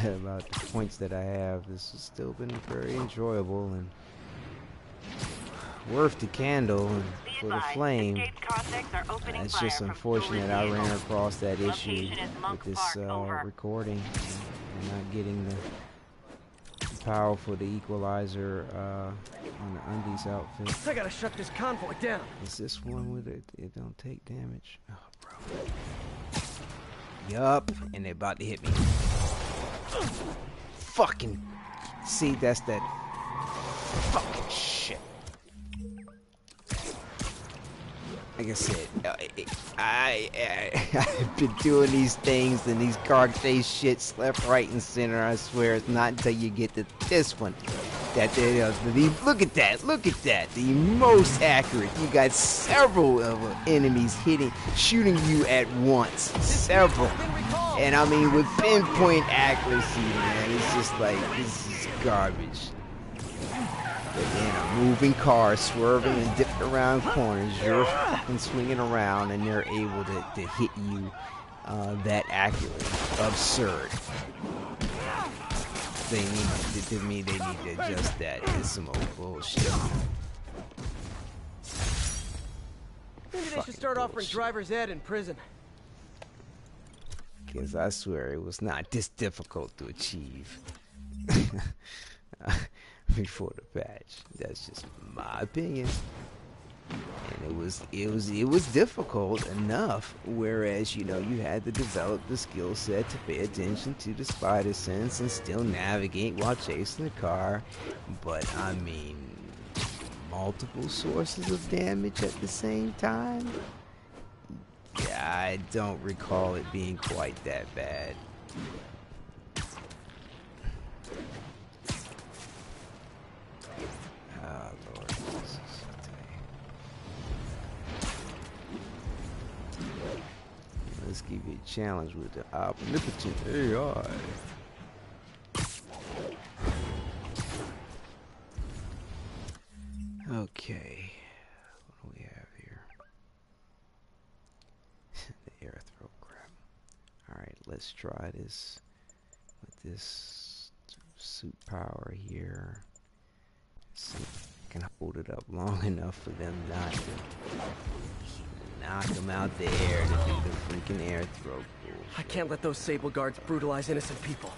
about the points that I have, this has still been very enjoyable and worth the candle and for the flame. It's just unfortunate I ran across that issue with this recording and not getting the power for the Equalizer on the Undies outfit. I gotta shut this convoy down. Is this one with it? It don't take damage. Oh, bro. Yup, and they're about to hit me. Fucking. See, that's that fucking shit. Like I said, I've been doing these things and these car chase shits left, right, and center. I swear it's not until you get to this one that look at that, the most accurate. You got several of enemies shooting you at once, several, and I mean with pinpoint accuracy, man. It's just like this is garbage. In a moving car, swerving and dipping around corners, you're fucking swinging around, and they're able to hit you that accurately. Absurd. They need to adjust that. It's some old bullshit. Maybe they should start offering driver's ed in prison. Because I swear it was not this difficult to achieve. Before the patch. That's just my opinion. And it was difficult enough, whereas, you know, you had to develop the skill set to pay attention to the spider sense and still navigate while chasing the car. But I mean, multiple sources of damage at the same time? Yeah, I don't recall it being quite that bad. Oh, Lord. Let's give you a challenge with the omnipotent AI. Okay. What do we have here? The air throw crap. Alright, let's try this with this suit power here. See if I can hold it up long enough for them not to knock them out the air to do the freaking air throw bullshit. I can't let those Sable guards brutalize innocent people.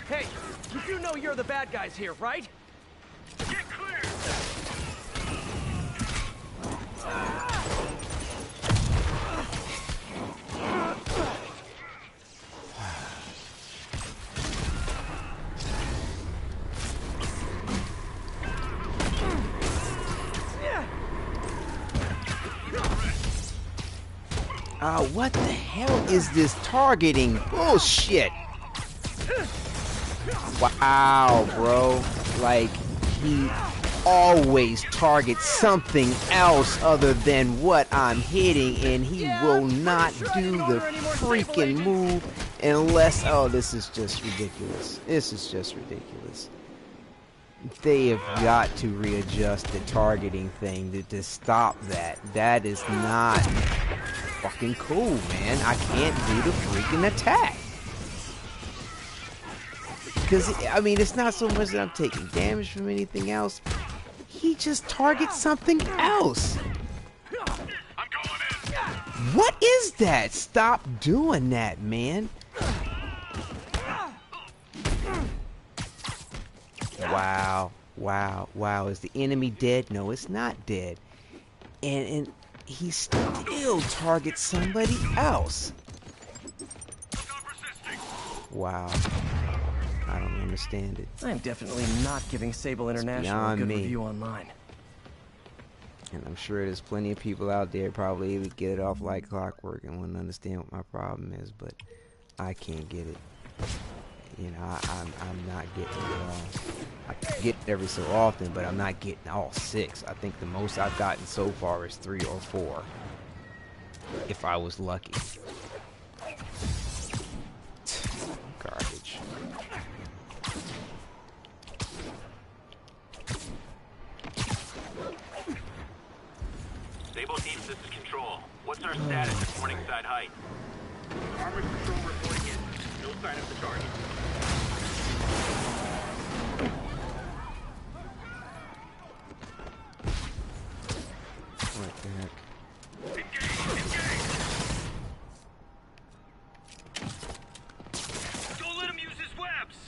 Hey, you do know you're the bad guys here, right? Get clear! What the hell is this targeting bullshit? Wow, bro. Like, he always targets something else other than what I'm hitting, and he will not do the freaking move unless... Oh, this is just ridiculous. This is just ridiculous. They have got to readjust the targeting thing to stop that. That is not fucking cool, man. I can't do the freaking attack. Because, I mean, it's not so much that I'm taking damage from anything else. He just targets something else. What is that? Stop doing that, man. Wow, wow, wow. Is the enemy dead? No, it's not dead. And he still targets somebody else. Wow. I don't understand it. I'm definitely not giving Sable International a good review online. And I'm sure there's plenty of people out there probably would get it off like clockwork and wouldn't understand what my problem is, but I can't get it. You know, I'm not getting it at all. I get it every so often, but I'm not getting all 6. I think the most I've gotten so far is 3 or 4. If I was lucky. Garbage. Sable Team, this is Control. What's our status at Morningside Heights? Armored Patrol reporting in. No sign of the target. What the heck? Don't let him use his webs!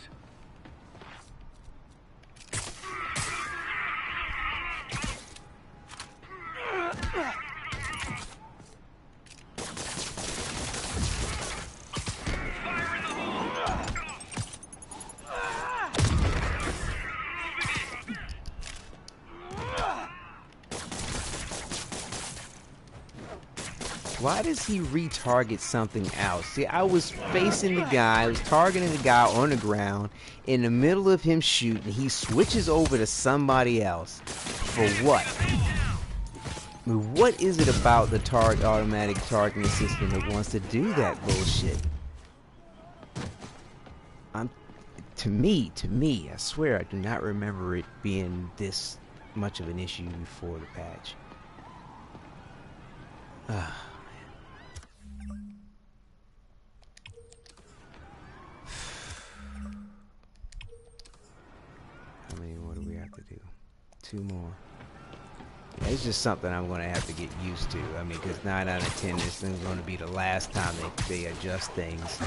Why does he retarget something else? See, I was facing the guy, I was targeting the guy on the ground. In the middle of him shooting, he switches over to somebody else. For what? I mean, what is it about the automatic targeting system that wants to do that bullshit? To me, I swear I do not remember it being this much of an issue before the patch. How many more do we have to do? 2 more. it's just something I'm going to have to get used to. I mean, because 9 out of 10, this thing's going to be the last time they adjust things.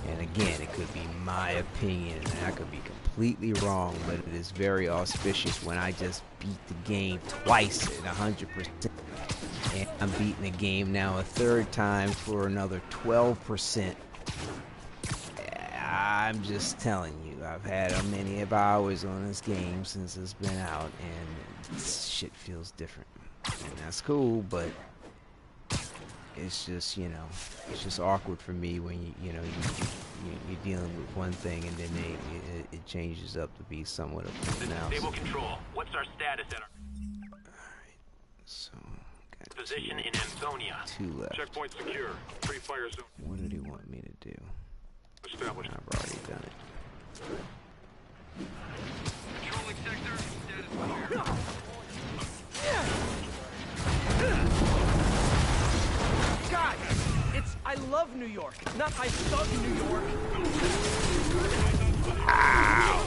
And again, it could be my opinion, and I could be completely wrong, but it is very auspicious when I just beat the game twice at 100%. And I'm beating the game now a third time for another 12%. I'm just telling you, I've had a many of hours on this game since it's been out, and shit feels different. And that's cool, but it's just, you know, it's just awkward for me when you're dealing with one thing and then it changes up to be somewhat of something else. Stable control. What's our status at our So, got position in Ansonia? 2 left. Checkpoint secure. Free fire zone. What did he want me to do? Established. I've already done it. Controlling sector, status clear. God, it's I love New York, not I thug New York. Ow!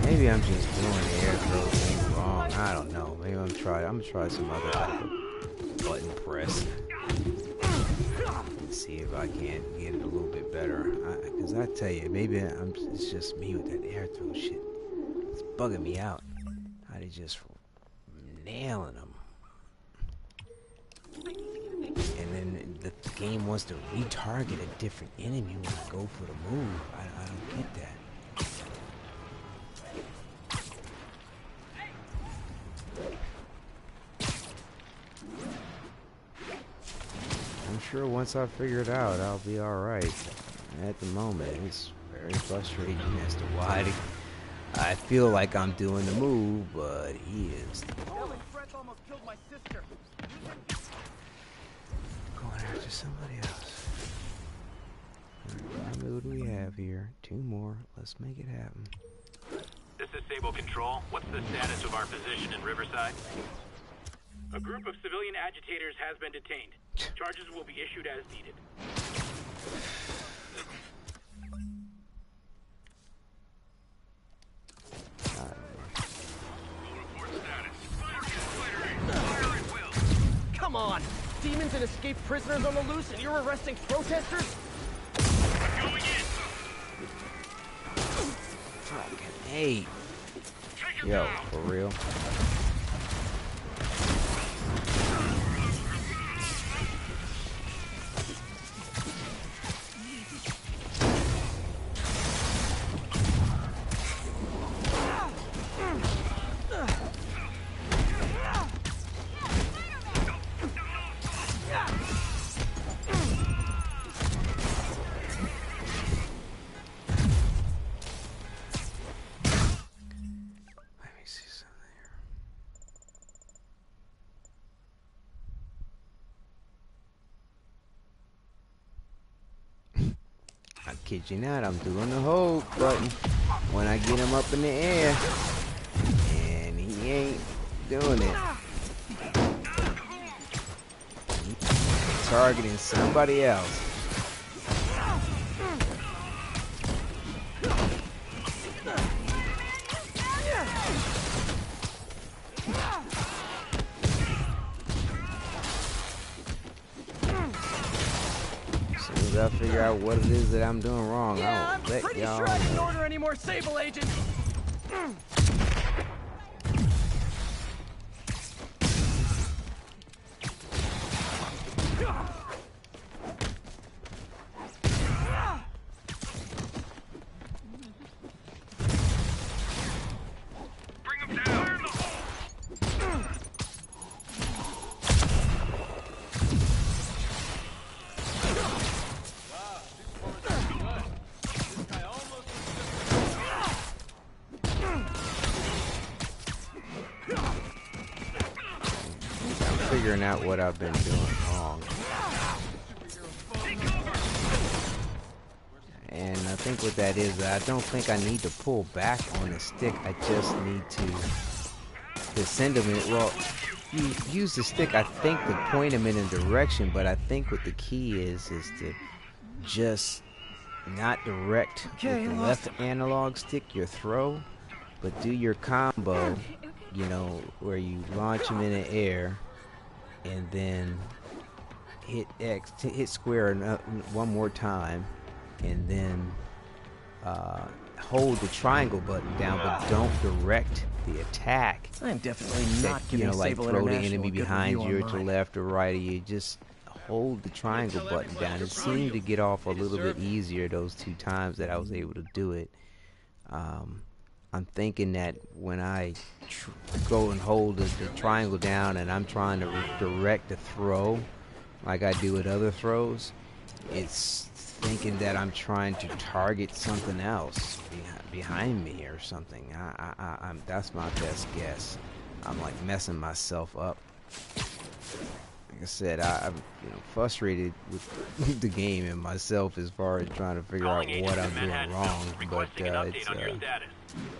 Maybe I'm just doing the air throw thing wrong. I don't know. Maybe I'm gonna try some other type of button press. Let's see if I can't get it a little bit better. Because I tell you, maybe it's just me with that air throw shit. It's bugging me out. How they just nailing them. And then the game wants to retarget a different enemy when I go for the move. I don't get that. I'm sure once I figure it out, I'll be alright. At the moment, it's very frustrating as to why I feel like I'm doing the move, but he is going after somebody else. How many do we have here? 2 more. Let's make it happen. This is Sable Control. What's the status of our position in Riverside? A group of civilian agitators has been detained. Charges will be issued as needed. Come on! Demons and escaped prisoners on the loose, and you're arresting protesters? Going in! Fucking hey! Yo, for real? I kid you not, I'm doing the hold button when I get him up in the air, and he ain't doing it. targeting somebody else. As soon as I figure out what it is that I'm doing wrong, Yeah, I I'm will let pretty y'all sure I didn't know. order any more Sable agents. Figuring out what I've been doing wrong. And I think what that is, I don't think I need to pull back on the stick. I just need to send them in. Well, you use the stick, I think, to point them in a direction, but I think what the key is to just not direct with the left analog stick your throw, but do your combo, you know, where you launch them in the air and then hit X, hit square one more time, and then hold the triangle button down, but don't direct the attack. I'm definitely not You giving know, like Sable throw the International enemy a good behind review you or to online. left or right of you. Just hold the triangle button down. It seemed to get off a little bit easier those 2 times that I was able to do it. I'm thinking that when I go and hold the triangle down and I'm trying to direct the throw like I do with other throws, it's thinking that I'm trying to target something else behind me or something. I'm that's my best guess. I'm like messing myself up. Like I said, I'm frustrated with the game and myself as far as trying to figure out what I'm doing wrong. But it's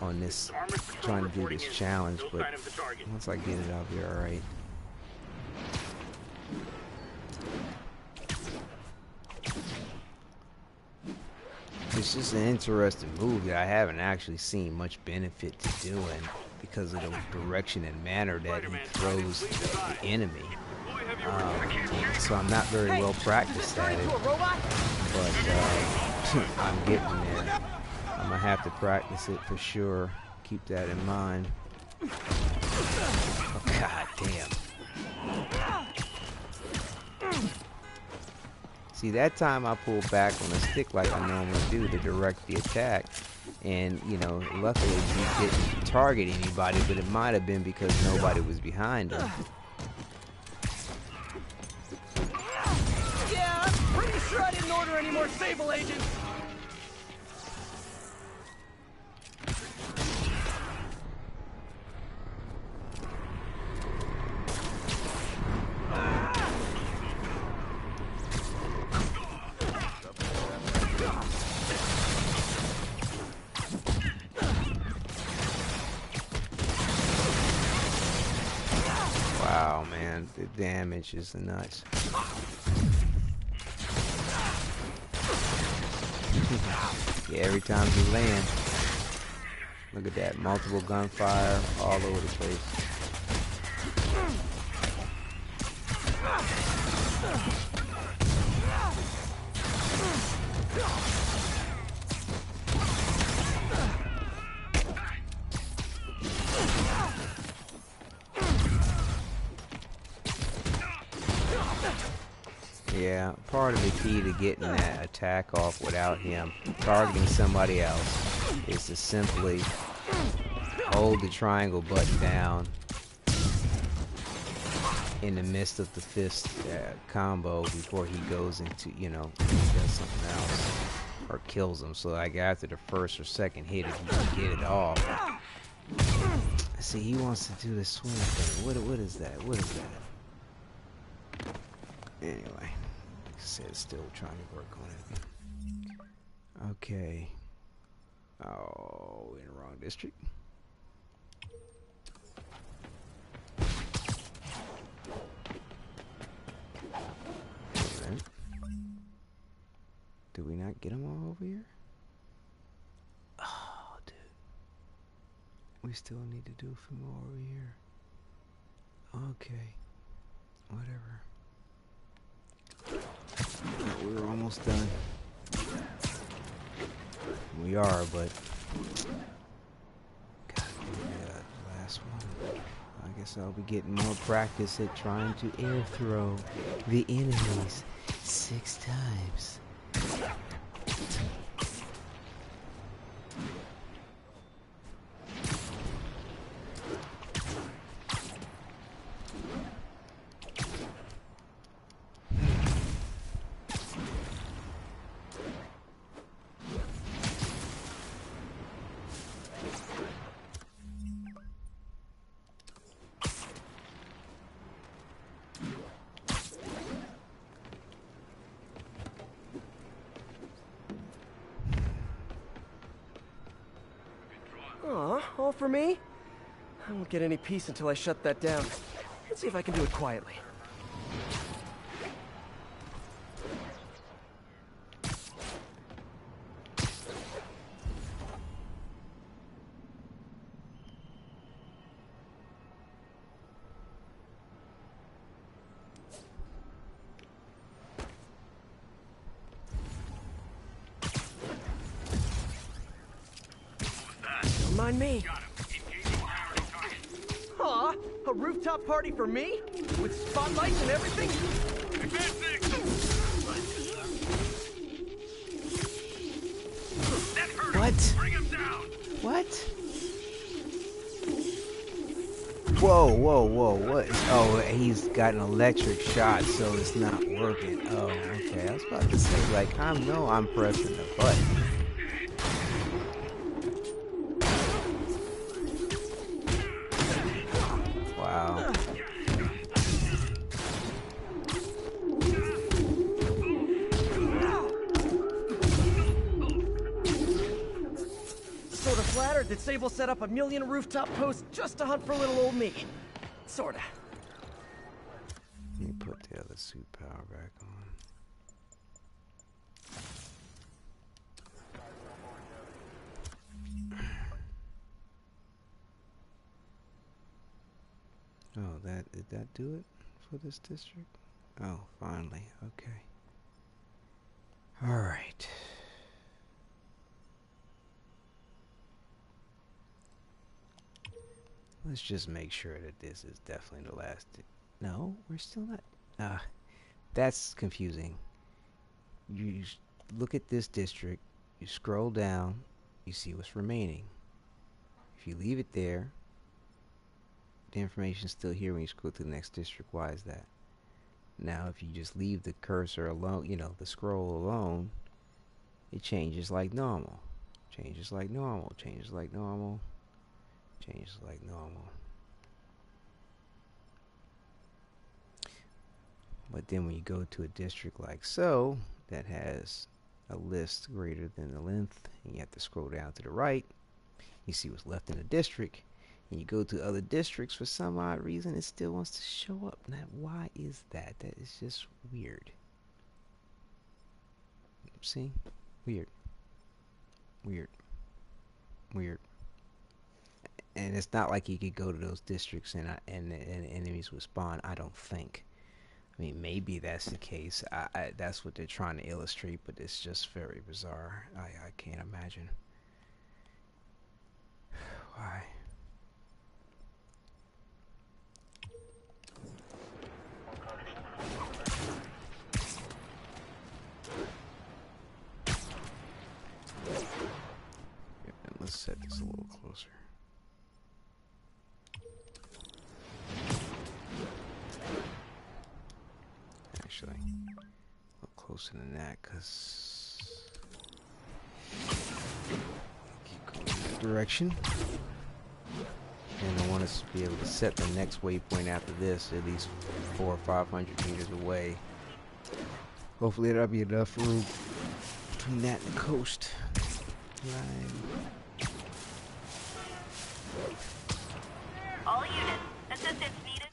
on this, trying to do this challenge. But once I get it, I'll be all right. It's just an interesting move that I haven't actually seen much benefit to doing because of the direction and manner that he throws the enemy. So I'm not very well practiced at it, but I'm getting there. I'm gonna have to practice it for sure. Keep that in mind. Oh, God damn. See, that time I pulled back on a stick like I normally do to direct the attack. And, you know, luckily he didn't target anybody, but it might have been because nobody was behind him. Yeah, I'm pretty sure I didn't order any more Sable agents. Wow, man, the damage is nuts. Yeah, every time you land, look at that, multiple gunfire all over the place. Yeah, part of the key to getting that attack off without him targeting somebody else is to simply hold the triangle button down in the midst of the fist combo before he goes into, you know, does something else or kills him. So like after the first or second hit, if you can get it off. See, he wants to do the swing thing. What is that? What is that? Anyway, like I said, still trying to work on it. Okay. Oh, in the wrong district. over here? Oh, dude. We still need to do a few more over here. Okay. Whatever. We're almost done. We are, but gotta do that last one. I guess I'll be getting more practice at trying to air throw the enemies 6 times. Aw, all for me? I won't get any peace until I shut that down. Let's see if I can do it quietly. Mind me. Aw, a rooftop party for me? With spotlights and everything? What? What? Whoa, whoa, whoa, what? Oh, he's got an electric shot, so it's not working. Oh, okay. I was about to say, like, I know I'm pressing the button. Wow. Sorta flattered that Sable set up 1,000,000 rooftop posts just to hunt for little old me. Sorta. Let me put the other suit power back on. Oh, did that do it for this district? Oh, finally. Okay. All right. Let's just make sure that this is definitely the last. No, we're still not. That's confusing. You look at this district, you scroll down, you see what's remaining. If you leave it there, the information's still here when you scroll to the next district. Why is that? Now, if you just leave the cursor alone, you know, the scroll alone, it changes like normal. Changes like normal. Changes like normal. Changes like normal. But then when you go to a district like so, that has a list greater than the length, and you have to scroll down to the right, you see what's left in the district, and you go to other districts, for some odd reason, it still wants to show up. Now, why is that? That is just weird. See? Weird. Weird. Weird. And it's not like you could go to those districts and enemies would spawn, I don't think. I mean, maybe that's the case. That's what they're trying to illustrate, but it's just very bizarre. I can't imagine. Why? Let's set this a little closer. Actually, a little closer than that, because keep going in that direction. And I want us to be able to set the next waypoint after this, at least 400 or 500 meters away. Hopefully that'll be enough room between that and the coast. Right. All units, assistance needed.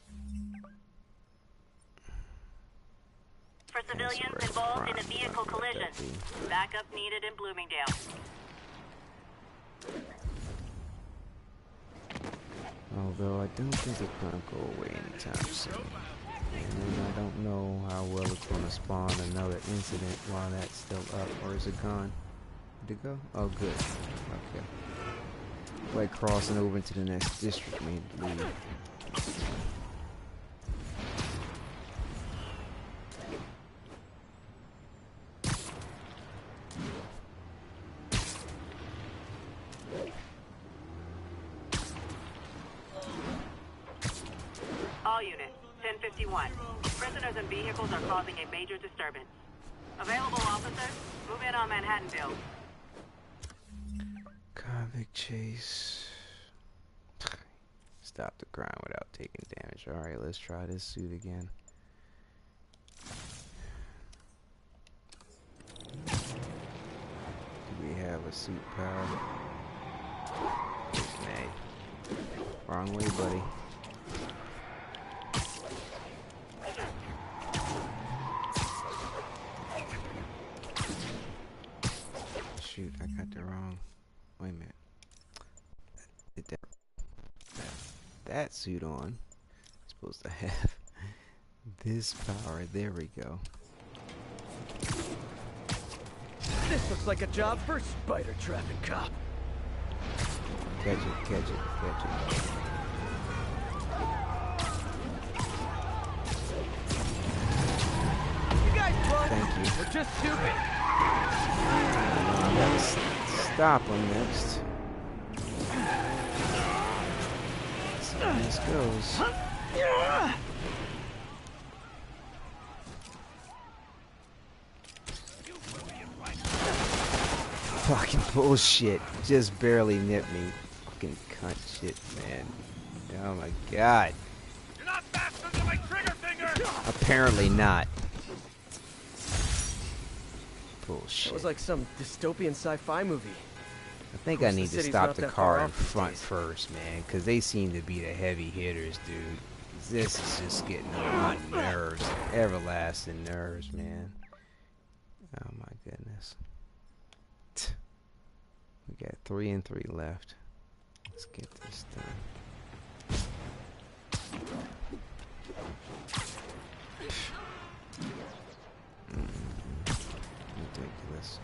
For civilians involved in a vehicle collision. Backup needed in Bloomingdale. Although I don't think it's gonna go away anytime soon. And I don't know how well it's gonna spawn another incident while that's still up. Or is it gone? Did it go? Oh, good. Okay. Like crossing over into the next district, maybe. All units, 1051. Prisoners and vehicles are causing a major disturbance. Available officers, move in on Manhattanville. Convict chase. Stop the crime without taking damage. Alright, let's try this suit again. Do we have a suit power? Hey. Wrong way, buddy. Shoot, I got the wrong. Wait a minute. Did that suit on? I'm supposed to have this power. There we go. This looks like a job for spider traffic cop. Catch it, catch it, catch it. You guys run. Thank you. We're just stupid. I gotta stop him next. Let's see how this goes. Fucking bullshit. Just barely nipped me. Fucking cunt shit, man. Oh my god. You're not faster than my trigger finger! Apparently not. Bullshit. It was like some dystopian sci-fi movie. I think I need to stop the car in front first, man, because they seem to be the heavy hitters, dude. This is just getting on my nerves. Everlasting nerves, man. Oh my goodness. We got 3 and 3 left. Let's get this done. Ridiculous.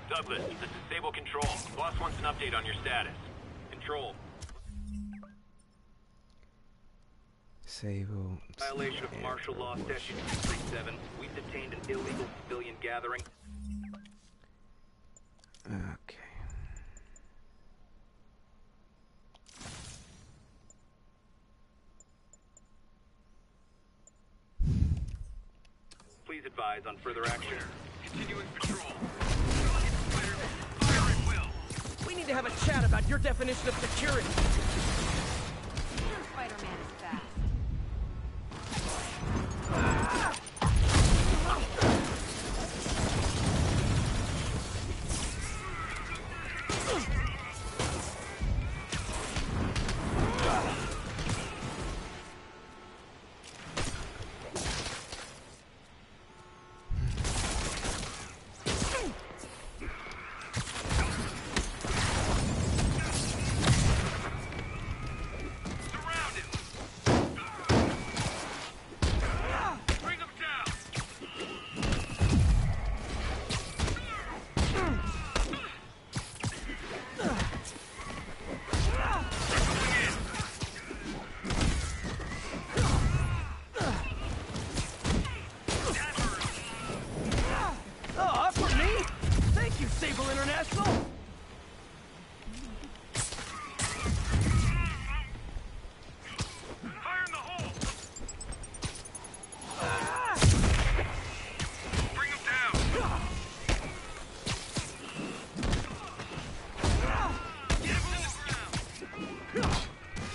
Douglas, this is Sable Control. Boss wants an update on your status. Control. Sable. Violation of martial law statute 237. We've detained an illegal civilian gathering. Okay. Please advise on further action. Continuing patrol. We need to have a chat about your definition of security. Spider-Man is fast.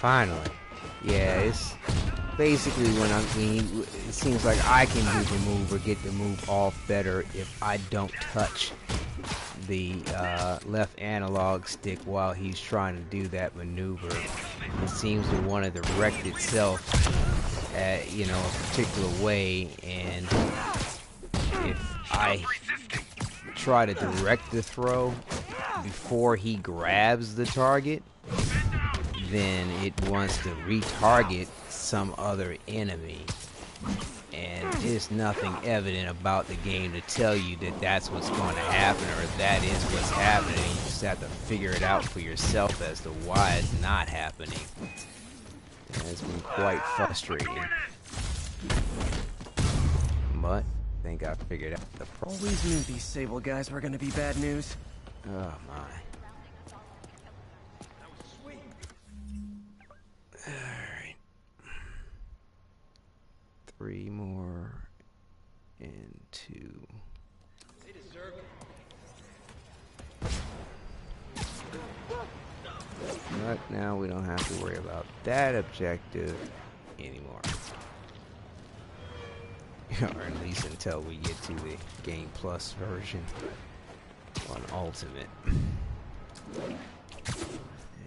Finally. Yeah, it's basically when it seems like I can do the move or get the move off better if I don't touch the left analog stick while he's trying to do that maneuver. It seems to want to direct itself at, you know, a particular way, and I try to direct the throw before he grabs the target, then it wants to retarget some other enemy. And there's nothing evident about the game to tell you that that's what's going to happen or that is what's happening. You just have to figure it out for yourself as to why it's not happening. And it's been quite frustrating. But I think I figured out the problem. Always knew these Sable guys were gonna be bad news. Oh my. Alright. 3 more and 2. But now we don't have to worry about that objective anymore. Or at least until we get to the Game Plus version on Ultimate.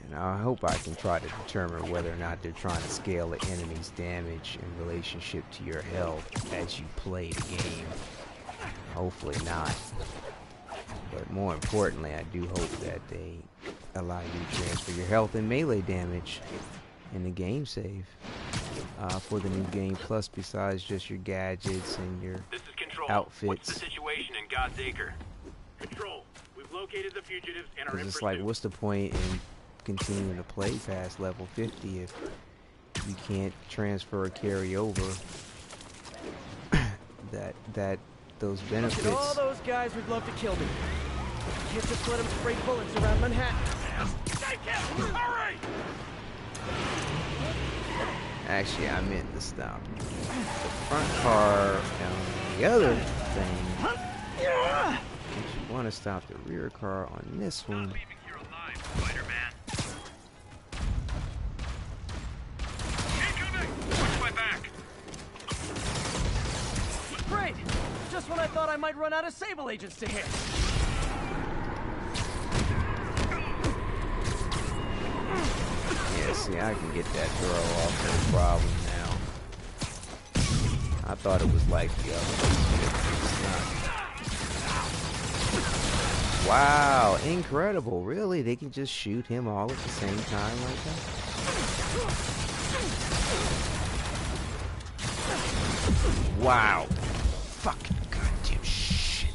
And I hope I can try to determine whether or not they're trying to scale the enemy's damage in relationship to your health as you play the game. Hopefully not. But more importantly, I do hope that they allow you to transfer your health and melee damage in the game save for the new Game Plus, besides just your gadgets and your outfits. What's the situation in God's Acre? Control. We've located the fugitives and are in Because it's pursuit. like, what's the point in continuing to play past level 50 if you can't transfer or carry over those benefits? Look at all those guys who'd love to kill me. Can't just let them spray bullets around Manhattan. Hurry! Actually, I meant to stop the front car and the other thing. You want to stop the rear car on this one. Great! Just when I thought I might run out of Sable agents to hit. Yeah, see, I can get that throw off, no problem now. I thought it was like the other one. Wow, incredible. Really? They can just shoot him all at the same time like that? Wow. Fucking goddamn shit.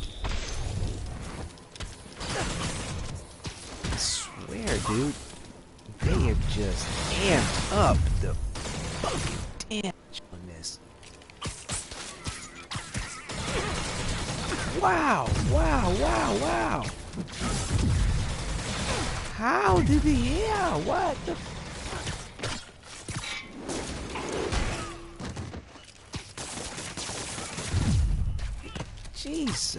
I swear, dude. They have just amped up the fucking damage on this. Wow, wow, wow, wow. How did the hell? What the Jesus.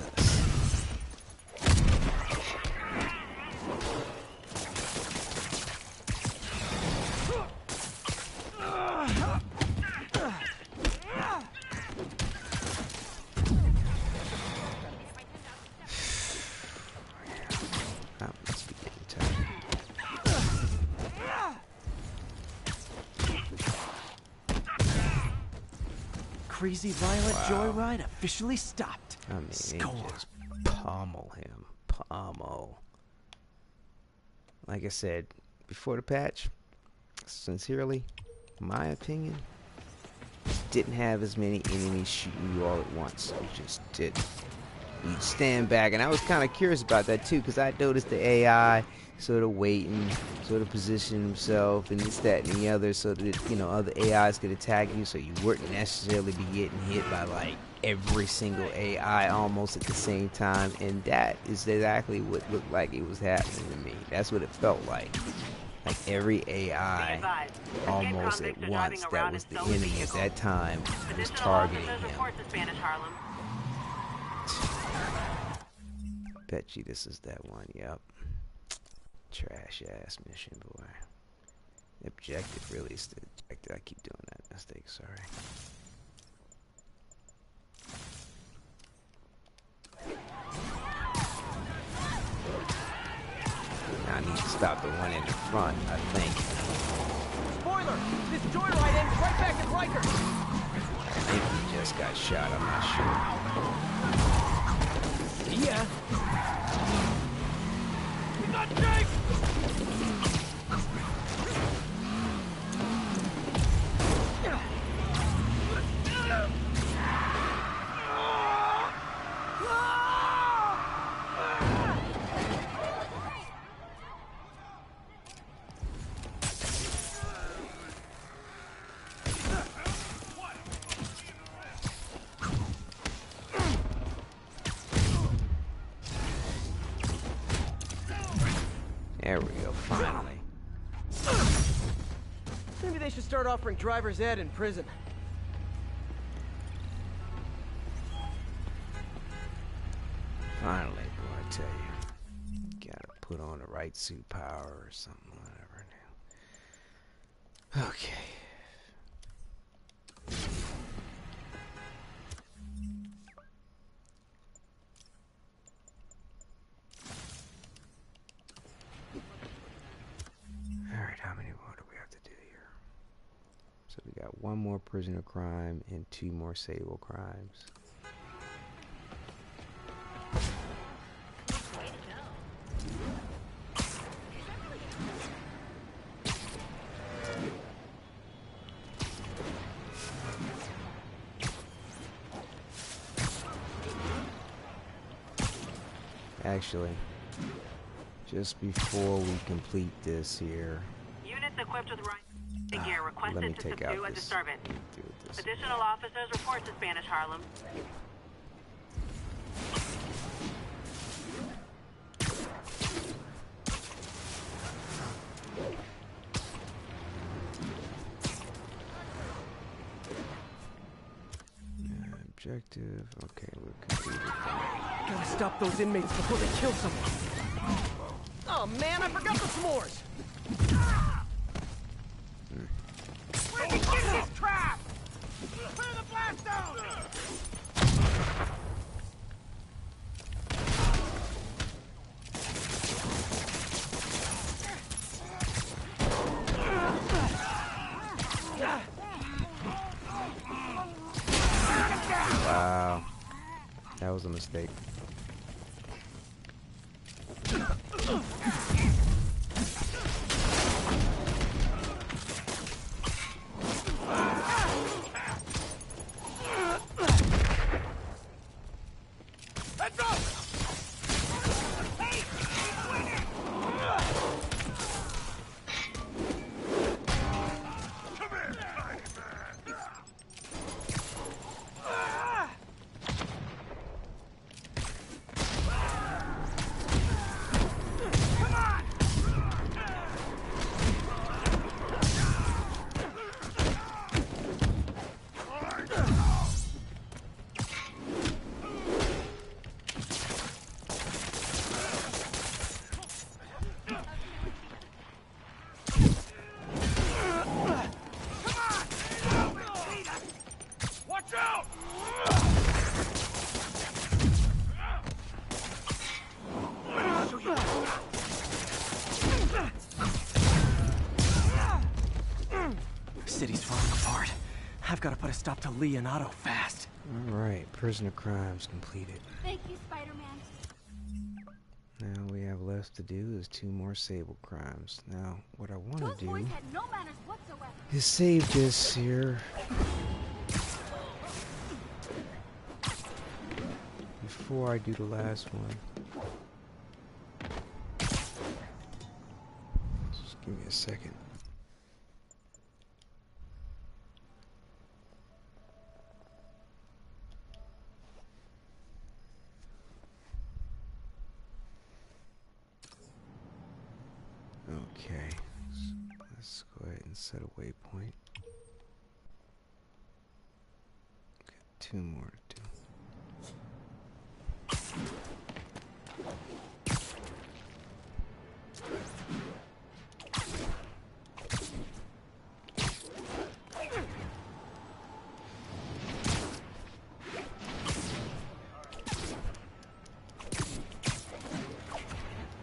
Crazy violent joyride officially stopped. I mean, Score. they just pummel him. Pummel. Like I said, before the patch, sincerely, my opinion, didn't have as many enemies shooting you all at once. You just didn't. You'd stand back, and I was kind of curious about that too, because I noticed the AI sort of waiting, sort of position himself, and this, that, and the other, so that, you know, other AIs could attack you, so you wouldn't necessarily be getting hit by like every single AI almost at the same time. And that is exactly what looked like it was happening to me. That's what it felt like every AI almost at once that was the enemy at that time was targeting him. Bet you this is that one. Yep. Trash ass mission, boy. The objective really is the objective. I keep doing that mistake, sorry. Now I need to stop the one in the front, I think. Spoiler! This joyride ends right back at Rikers! I think he just got shot, I'm not sure. Yeah. We got Jake! There we go, finally. Maybe they should start offering driver's ed in prison. Finally, boy, I tell you. Gotta put on the right suit power or something, whatever now. Okay. Alright, how many more do we have to do here? So we got one more prisoner crime and 2 more sable crimes. Actually, just before we complete this here, Units equipped with right gear requested to subdue a disturbance. Additional officers report to Spanish Harlem. Objective. Okay, we're completed. Gotta stop those inmates before they kill someone. Oh man, I forgot the s'mores. Where'd you get this trap? Clear the blast zone! Wow, that was a mistake. Let's go! Hey! Come here, tiny man! Come on! Watch out! City's falling apart. I've got to put a stop to Lee and Otto fast. Alright, prisoner crimes completed. Thank you, Spider-Man. Now we have left to do is 2 more sable crimes. Now, what I want Those to boys do had no manners whatsoever. is save this here before I do the last one. Just give me a second. Okay, so let's go ahead and set a waypoint. Got 2 more to do.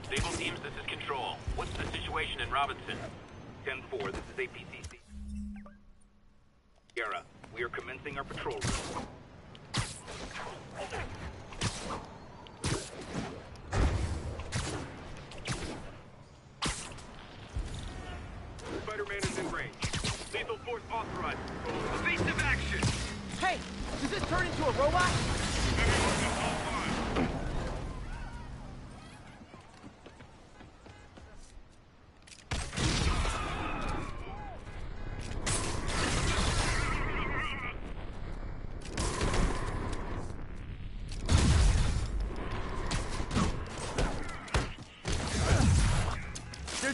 Stable teams, this is Control. What's the situation in Robinson? 10-4, this is APCC. Sierra, we are commencing our patrol route.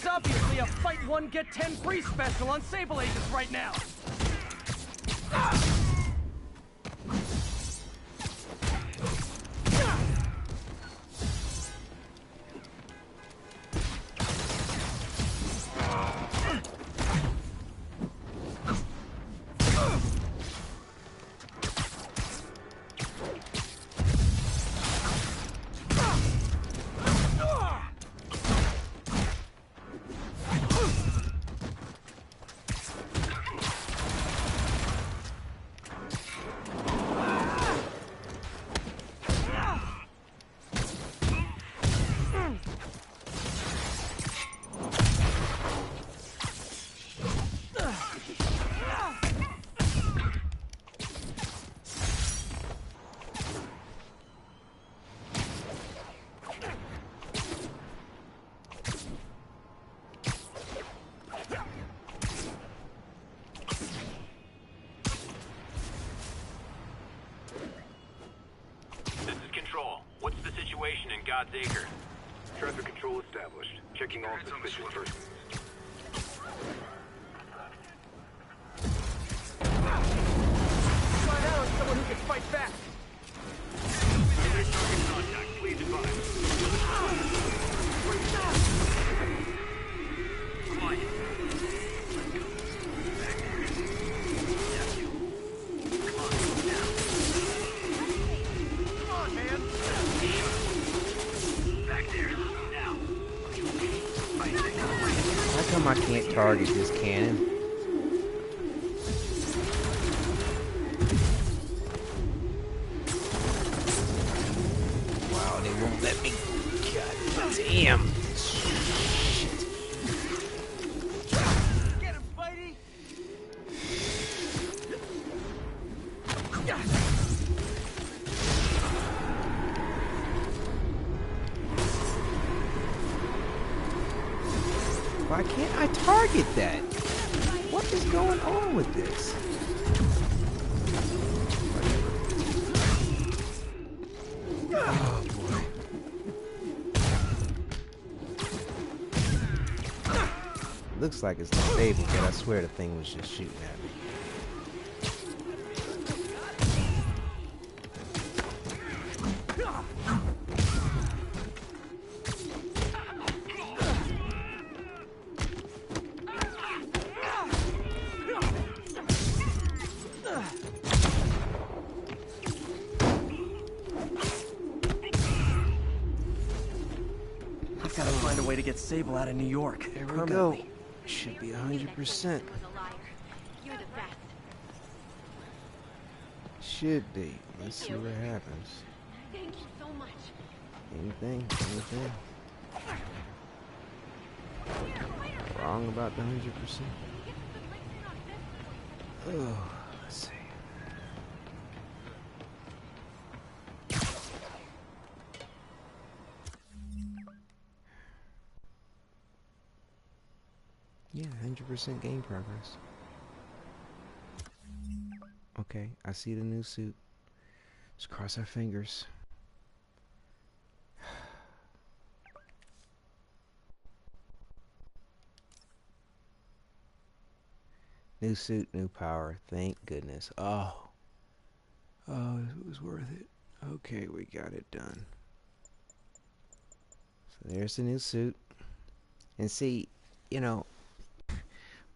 There's obviously a fight one get 10 free special on Sable Agents right now. God's Acre. Traffic control established. Checking all suspicious persons. Find out someone who can fight back. Contact, please advise. Quiet. Come on, man. Back there. Now. How come I can't target this cannon? Wow, they won't let me. God damn. Get him, Spidey! Why can't I target that? What is going on with this? Oh boy. Looks like it's disabled, but I swear the thing was just shooting at me. I've got to find a way to get Sable out of New York. There we go. Should be 100%. You're the best. Should be. Let's see what happens. Thank you so much. Anything? Anything? Wrong about the 100%? Oh, let's see. Yeah, 100% game progress. Okay, I see the new suit. Let's cross our fingers. New suit, new power. Thank goodness. Oh, it was worth it. Okay, we got it done. So there's the new suit. And see, you know,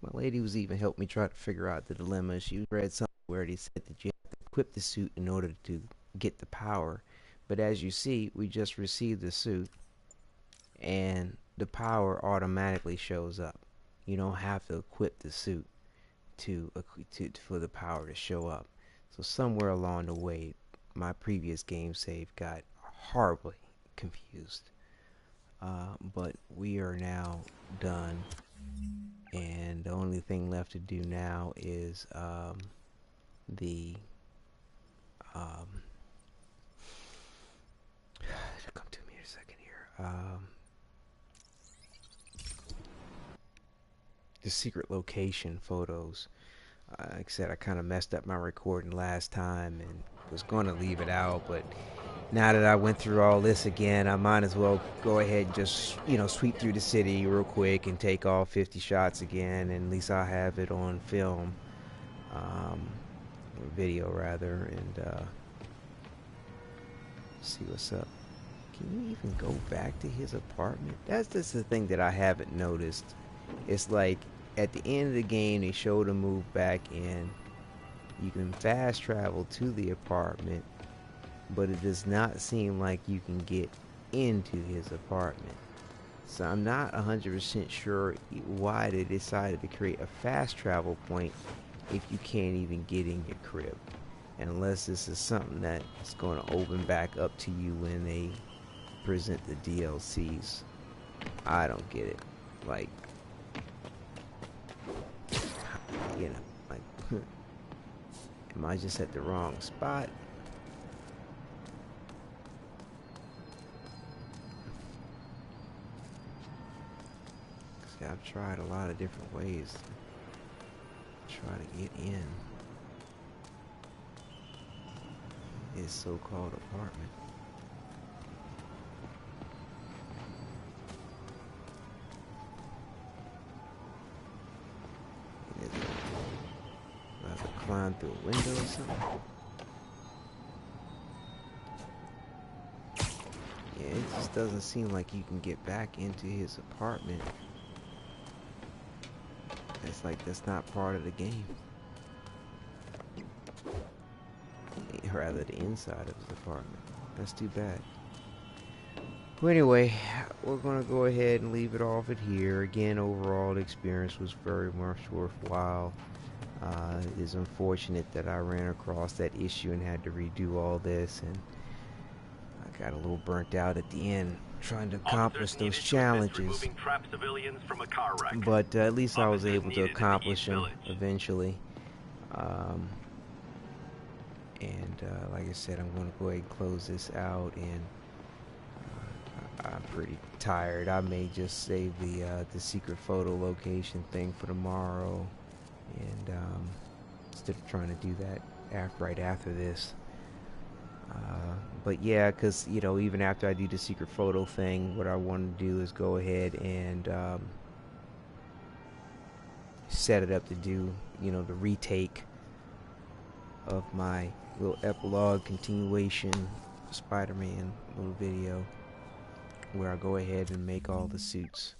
my lady was even helping me try to figure out the dilemma. She read somewhere where they said that you have to equip the suit in order to get the power. But as you see, we just received the suit and the power automatically shows up. You don't have to equip the suit for the power to show up. So somewhere along the way, my previous game save got horribly confused. But we are now done. And the only thing left to do now is come to me in a second here. The secret location photos. Like I said, I kind of messed up my recording last time and was going to leave it out, but now that I went through all this again, I might as well go ahead and just, sweep through the city real quick and take all 50 shots again, and at least I'll have it on film, or video rather, and see what's up. Can you even go back to his apartment? That's just the thing that I haven't noticed. It's like at the end of the game they show the move back in. You can fast travel to the apartment, but it does not seem like you can get into his apartment. So I'm not 100% sure why they decided to create a fast travel point if you can't even get in your crib. And unless this is something that's going to open back up to you when they present the DLCs. I don't get it. Like, like, am I just at the wrong spot? See, I've tried a lot of different ways to try to get in his so-called apartment. I have to climb through a window or something. Yeah, it just doesn't seem like you can get back into his apartment. It's like that's not part of the game. Rather, the inside of his apartment. That's too bad. Well, anyway, we're going to go ahead and leave it off at here. Again, overall, the experience was very much worthwhile. It is unfortunate that I ran across that issue and had to redo all this, and I got a little burnt out at the end trying to accomplish those challenges. But at least I was able to accomplish them eventually. And like I said, I'm going to go ahead and close this out, and I'm pretty tired. I may just save the secret photo location thing for tomorrow, and instead of trying to do that right after this. But yeah, because even after I do the secret photo thing, what I want to do is go ahead and set it up to do the retake of my little epilogue continuation Spider-Man little video where I go ahead and make all the suits.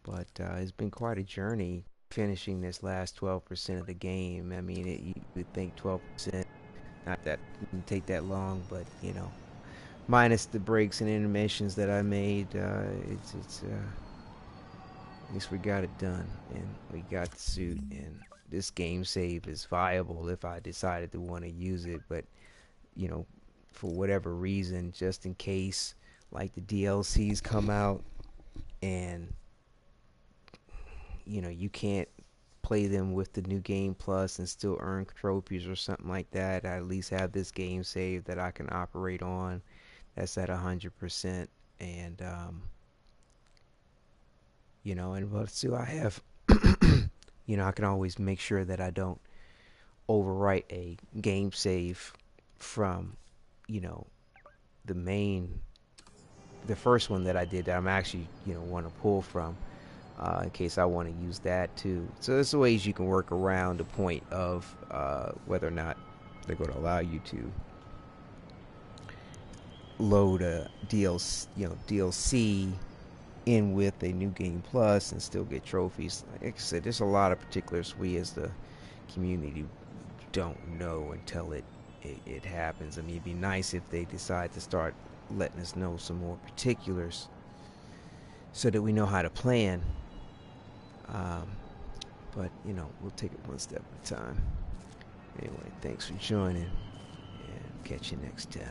But it's been quite a journey finishing this last 12% of the game. I mean, you would think 12%, not that it wouldn't take that long, but minus the breaks and intermissions that I made, it's at least we got it done, and we got the suit, and this game save is viable if I decided to want to use it. But for whatever reason, just in case like the DLCs come out and you can't play them with the new game plus and still earn trophies or something like that, I at least have this game save that I can operate on that's at 100%. And but still I have I can always make sure that I don't overwrite a game save from the first one that I did that I'm actually want to pull from, in case I want to use that too. So there's ways you can work around the point of whether or not they're going to allow you to load a DLC in with a new game plus and still get trophies. Like I said, there's a lot of particulars we as the community don't know until it happens. I mean, it'd be nice if they decide to start letting us know some more particulars so that we know how to plan. But we'll take it one step at a time. Anyway, thanks for joining, and catch you next time.